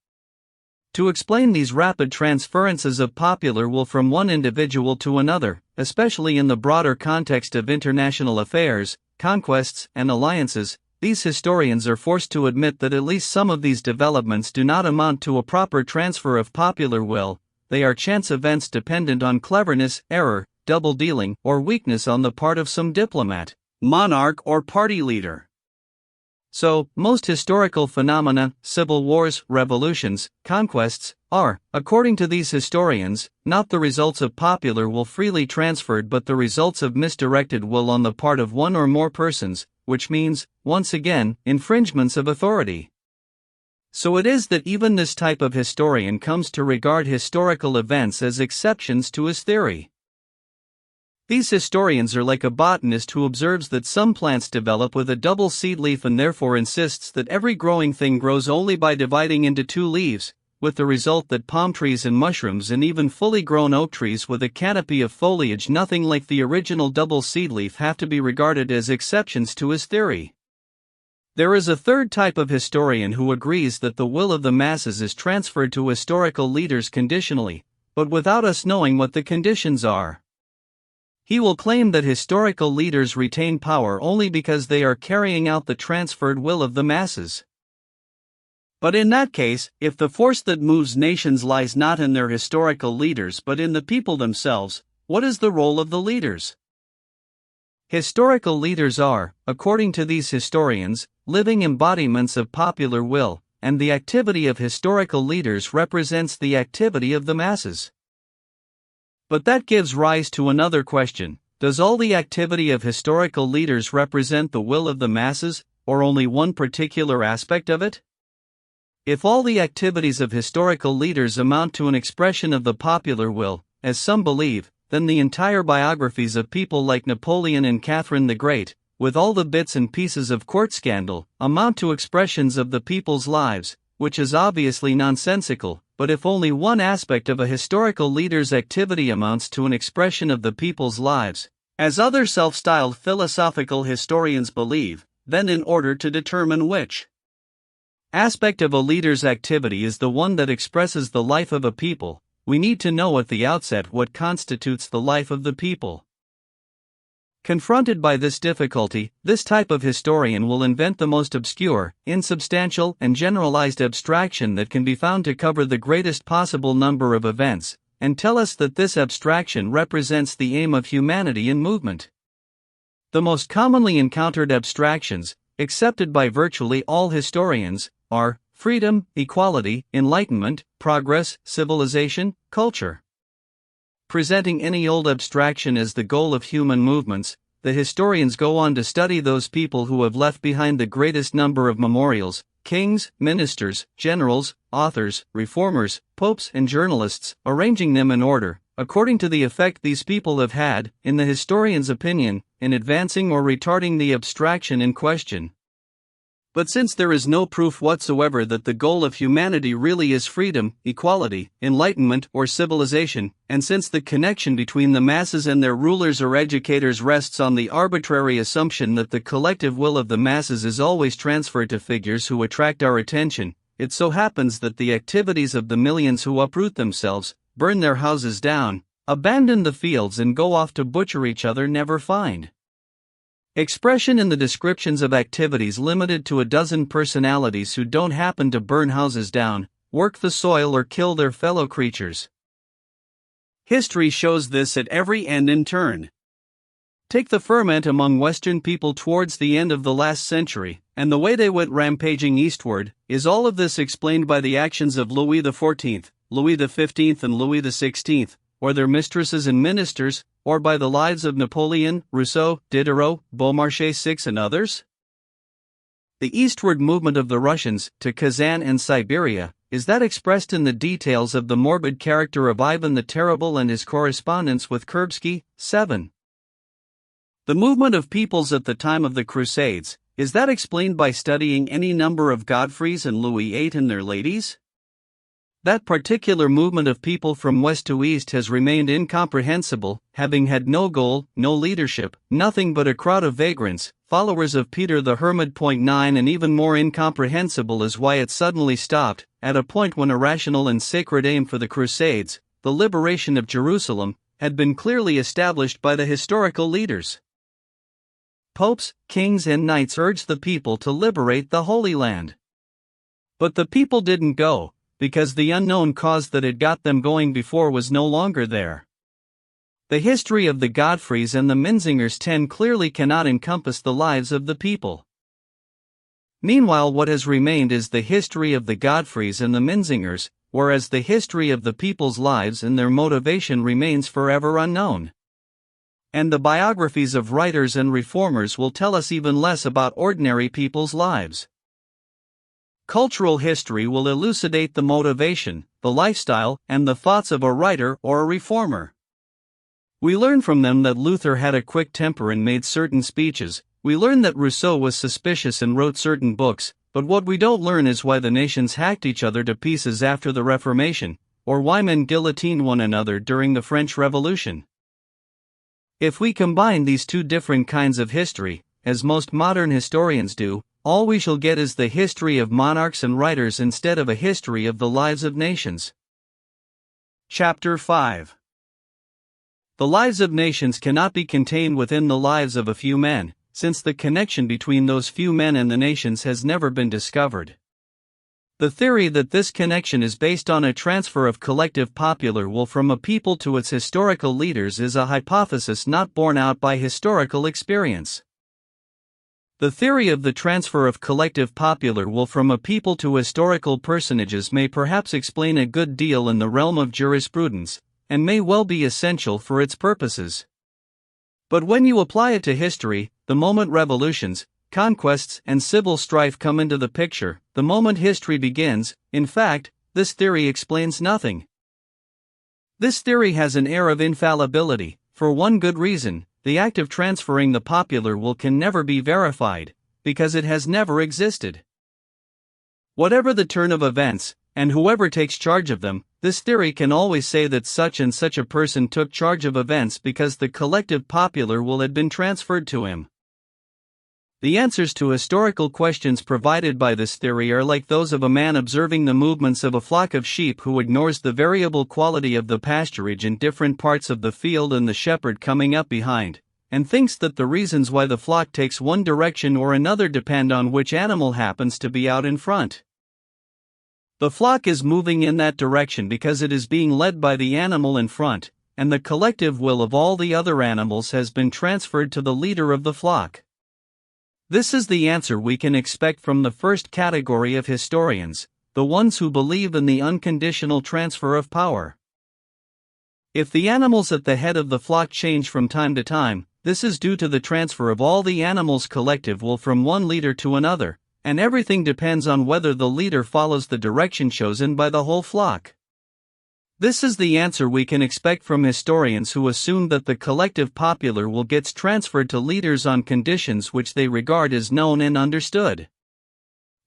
To explain these rapid transferences of popular will from one individual to another, especially in the broader context of international affairs, conquests, and alliances, these historians are forced to admit that at least some of these developments do not amount to a proper transfer of popular will, they are chance events dependent on cleverness, error, double-dealing, or weakness on the part of some diplomat, monarch or party leader. So, most historical phenomena, civil wars, revolutions, conquests, are, according to these historians, not the results of popular will freely transferred but the results of misdirected will on the part of one or more persons, which means, once again, infringements of authority. So it is that even this type of historian comes to regard historical events as exceptions to his theory. These historians are like a botanist who observes that some plants develop with a double seed leaf and therefore insists that every growing thing grows only by dividing into two leaves, with the result that palm trees and mushrooms and even fully grown oak trees with a canopy of foliage nothing like the original double seed leaf have to be regarded as exceptions to his theory. There is a third type of historian who agrees that the will of the masses is transferred to historical leaders conditionally, but without us knowing what the conditions are. He will claim that historical leaders retain power only because they are carrying out the transferred will of the masses. But in that case, if the force that moves nations lies not in their historical leaders but in the people themselves, what is the role of the leaders? Historical leaders are, according to these historians, living embodiments of popular will, and the activity of historical leaders represents the activity of the masses. But that gives rise to another question: does all the activity of historical leaders represent the will of the masses, or only one particular aspect of it? If all the activities of historical leaders amount to an expression of the popular will, as some believe, then the entire biographies of people like Napoleon and Catherine the Great, with all the bits and pieces of court scandal, amount to expressions of the people's lives, which is obviously nonsensical. But if only one aspect of a historical leader's activity amounts to an expression of the people's lives, as other self-styled philosophical historians believe, then in order to determine which aspect of a leader's activity is the one that expresses the life of a people, we need to know at the outset what constitutes the life of the people. Confronted by this difficulty, this type of historian will invent the most obscure, insubstantial, and generalized abstraction that can be found to cover the greatest possible number of events, and tell us that this abstraction represents the aim of humanity in movement. The most commonly encountered abstractions, accepted by virtually all historians, are freedom, equality, enlightenment, progress, civilization, culture. Presenting any old abstraction as the goal of human movements, the historians go on to study those people who have left behind the greatest number of memorials: kings, ministers, generals, authors, reformers, popes, and journalists, arranging them in order, according to the effect these people have had, in the historian's opinion, in advancing or retarding the abstraction in question. But since there is no proof whatsoever that the goal of humanity really is freedom, equality, enlightenment, or civilization, and since the connection between the masses and their rulers or educators rests on the arbitrary assumption that the collective will of the masses is always transferred to figures who attract our attention, it so happens that the activities of the millions who uproot themselves, burn their houses down, abandon the fields and go off to butcher each other never find expression in the descriptions of activities limited to a dozen personalities who don't happen to burn houses down, work the soil, or kill their fellow creatures. History shows this at every end in turn. Take the ferment among Western people towards the end of the last century, and the way they went rampaging eastward. Is all of this explained by the actions of Louis XIV, Louis XV, and Louis XVI, or their mistresses and ministers, or by the lives of Napoleon, Rousseau, Diderot, Beaumarchais VI, and others? The eastward movement of the Russians to Kazan and Siberia, is that expressed in the details of the morbid character of Ivan the Terrible and his correspondence with Kurbsky? 7. The movement of peoples at the time of the Crusades, is that explained by studying any number of Godfreys and Louis VIII and their ladies? That particular movement of people from west to east has remained incomprehensible, having had no goal, no leadership, nothing but a crowd of vagrants, followers of Peter the Hermit. 9. And even more incomprehensible is why it suddenly stopped, at a point when a rational and sacred aim for the Crusades, the liberation of Jerusalem, had been clearly established by the historical leaders. Popes, kings, and knights urged the people to liberate the Holy Land. But the people didn't go, because the unknown cause that had got them going before was no longer there. The history of the Godfreys and the Menzingers 10 clearly cannot encompass the lives of the people. Meanwhile, what has remained is the history of the Godfreys and the Menzingers, whereas the history of the people's lives and their motivation remains forever unknown. And the biographies of writers and reformers will tell us even less about ordinary people's lives. Cultural history will elucidate the motivation, the lifestyle, and the thoughts of a writer or a reformer. We learn from them that Luther had a quick temper and made certain speeches. We learn that Rousseau was suspicious and wrote certain books, but what we don't learn is why the nations hacked each other to pieces after the Reformation, or why men guillotined one another during the French Revolution. If we combine these two different kinds of history, as most modern historians do, all we shall get is the history of monarchs and writers instead of a history of the lives of nations. Chapter 5. The lives of nations cannot be contained within the lives of a few men, since the connection between those few men and the nations has never been discovered. The theory that this connection is based on a transfer of collective popular will from a people to its historical leaders is a hypothesis not borne out by historical experience. The theory of the transfer of collective popular will from a people to historical personages may perhaps explain a good deal in the realm of jurisprudence, and may well be essential for its purposes. But when you apply it to history, the moment revolutions, conquests, and civil strife come into the picture, the moment history begins, in fact, this theory explains nothing. This theory has an air of infallibility, for one good reason: the act of transferring the popular will can never be verified, because it has never existed. Whatever the turn of events, and whoever takes charge of them, this theory can always say that such and such a person took charge of events because the collective popular will had been transferred to him. The answers to historical questions provided by this theory are like those of a man observing the movements of a flock of sheep who ignores the variable quality of the pasturage in different parts of the field and the shepherd coming up behind, and thinks that the reasons why the flock takes one direction or another depend on which animal happens to be out in front. The flock is moving in that direction because it is being led by the animal in front, and the collective will of all the other animals has been transferred to the leader of the flock. This is the answer we can expect from the first category of historians, the ones who believe in the unconditional transfer of power. If the animals at the head of the flock change from time to time, this is due to the transfer of all the animals' collective will from one leader to another, and everything depends on whether the leader follows the direction chosen by the whole flock. This is the answer we can expect from historians who assume that the collective popular will gets transferred to leaders on conditions which they regard as known and understood.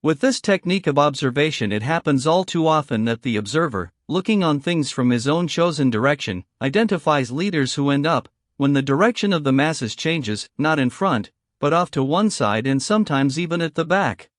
With this technique of observation, it happens all too often that the observer, looking on things from his own chosen direction, identifies leaders who end up, when the direction of the masses changes, not in front, but off to one side and sometimes even at the back.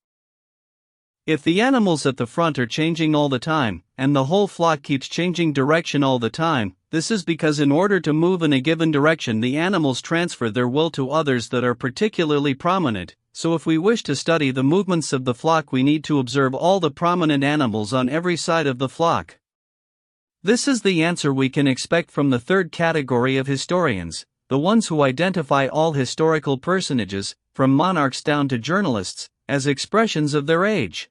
If the animals at the front are changing all the time, and the whole flock keeps changing direction all the time, this is because in order to move in a given direction the animals transfer their will to others that are particularly prominent. So if we wish to study the movements of the flock, we need to observe all the prominent animals on every side of the flock. This is the answer we can expect from the third category of historians, the ones who identify all historical personages, from monarchs down to journalists, as expressions of their age.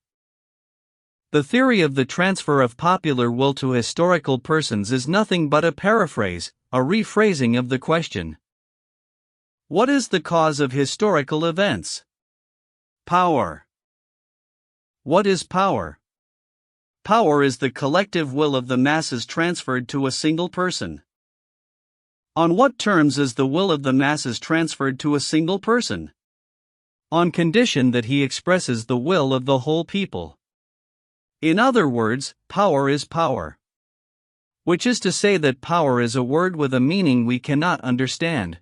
The theory of the transfer of popular will to historical persons is nothing but a paraphrase, a rephrasing of the question. What is the cause of historical events? Power. What is power? Power is the collective will of the masses transferred to a single person. On what terms is the will of the masses transferred to a single person? On condition that he expresses the will of the whole people. In other words, power is power. Which is to say that power is a word with a meaning we cannot understand.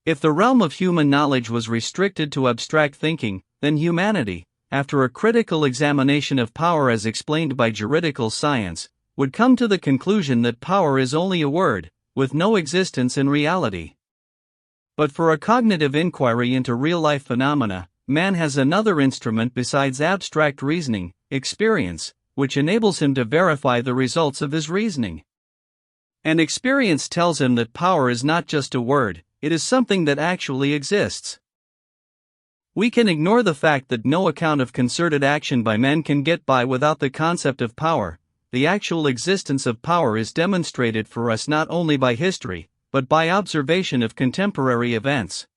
If the realm of human knowledge was restricted to abstract thinking, then humanity, after a critical examination of power as explained by juridical science, would come to the conclusion that power is only a word, with no existence in reality. But for a cognitive inquiry into real-life phenomena, man has another instrument besides abstract reasoning, experience, which enables him to verify the results of his reasoning. And experience tells him that power is not just a word, it is something that actually exists. We can ignore the fact that no account of concerted action by men can get by without the concept of power. The actual existence of power is demonstrated for us not only by history, but by observation of contemporary events.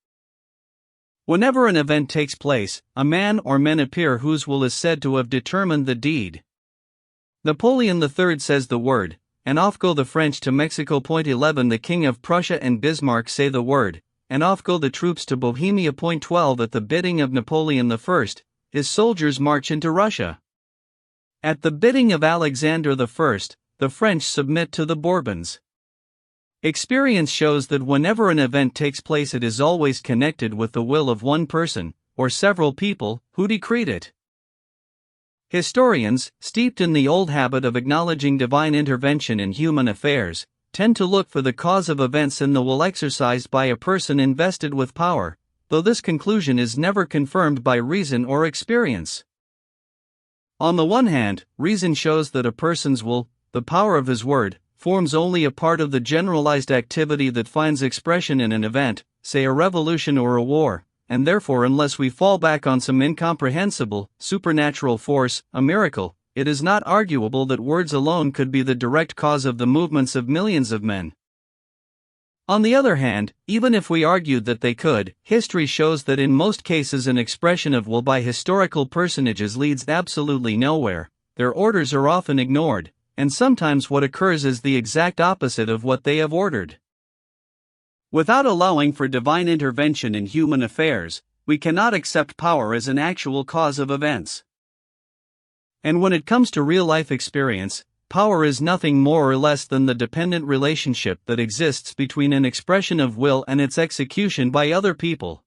Whenever an event takes place, a man or men appear whose will is said to have determined the deed. Napoleon III says the word, and off go the French to Mexico. 11 The King of Prussia and Bismarck say the word, and off go the troops to Bohemia. 12 At the bidding of Napoleon I, his soldiers march into Russia. At the bidding of Alexander I, the French submit to the Bourbons. Experience shows that whenever an event takes place, it is always connected with the will of one person, or several people, who decreed it. Historians, steeped in the old habit of acknowledging divine intervention in human affairs, tend to look for the cause of events in the will exercised by a person invested with power, though this conclusion is never confirmed by reason or experience. On the one hand, reason shows that a person's will, the power of his word, forms only a part of the generalized activity that finds expression in an event, say a revolution or a war, and therefore unless we fall back on some incomprehensible, supernatural force, a miracle, it is not arguable that words alone could be the direct cause of the movements of millions of men. On the other hand, even if we argued that they could, history shows that in most cases an expression of will by historical personages leads absolutely nowhere, their orders are often ignored, and sometimes what occurs is the exact opposite of what they have ordered. Without allowing for divine intervention in human affairs, we cannot accept power as an actual cause of events. And when it comes to real-life experience, power is nothing more or less than the dependent relationship that exists between an expression of will and its execution by other people.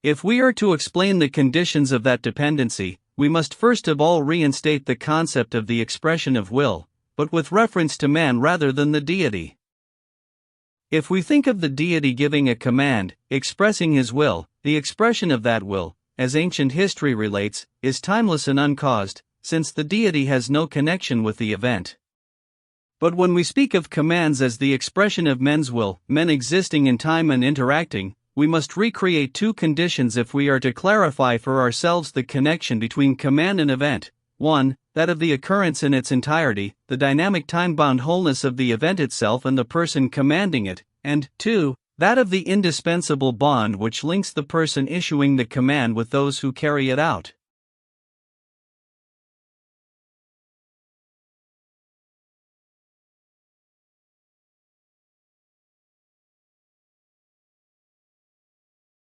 If we are to explain the conditions of that dependency, we must first of all reinstate the concept of the expression of will, but with reference to man rather than the deity. If we think of the deity giving a command, expressing his will, the expression of that will, as ancient history relates, is timeless and uncaused, since the deity has no connection with the event. But when we speak of commands as the expression of men's will, men existing in time and interacting, we must recreate two conditions if we are to clarify for ourselves the connection between command and event. 1. That of the occurrence in its entirety, the dynamic time-bound wholeness of the event itself and the person commanding it, and 2. That of the indispensable bond which links the person issuing the command with those who carry it out.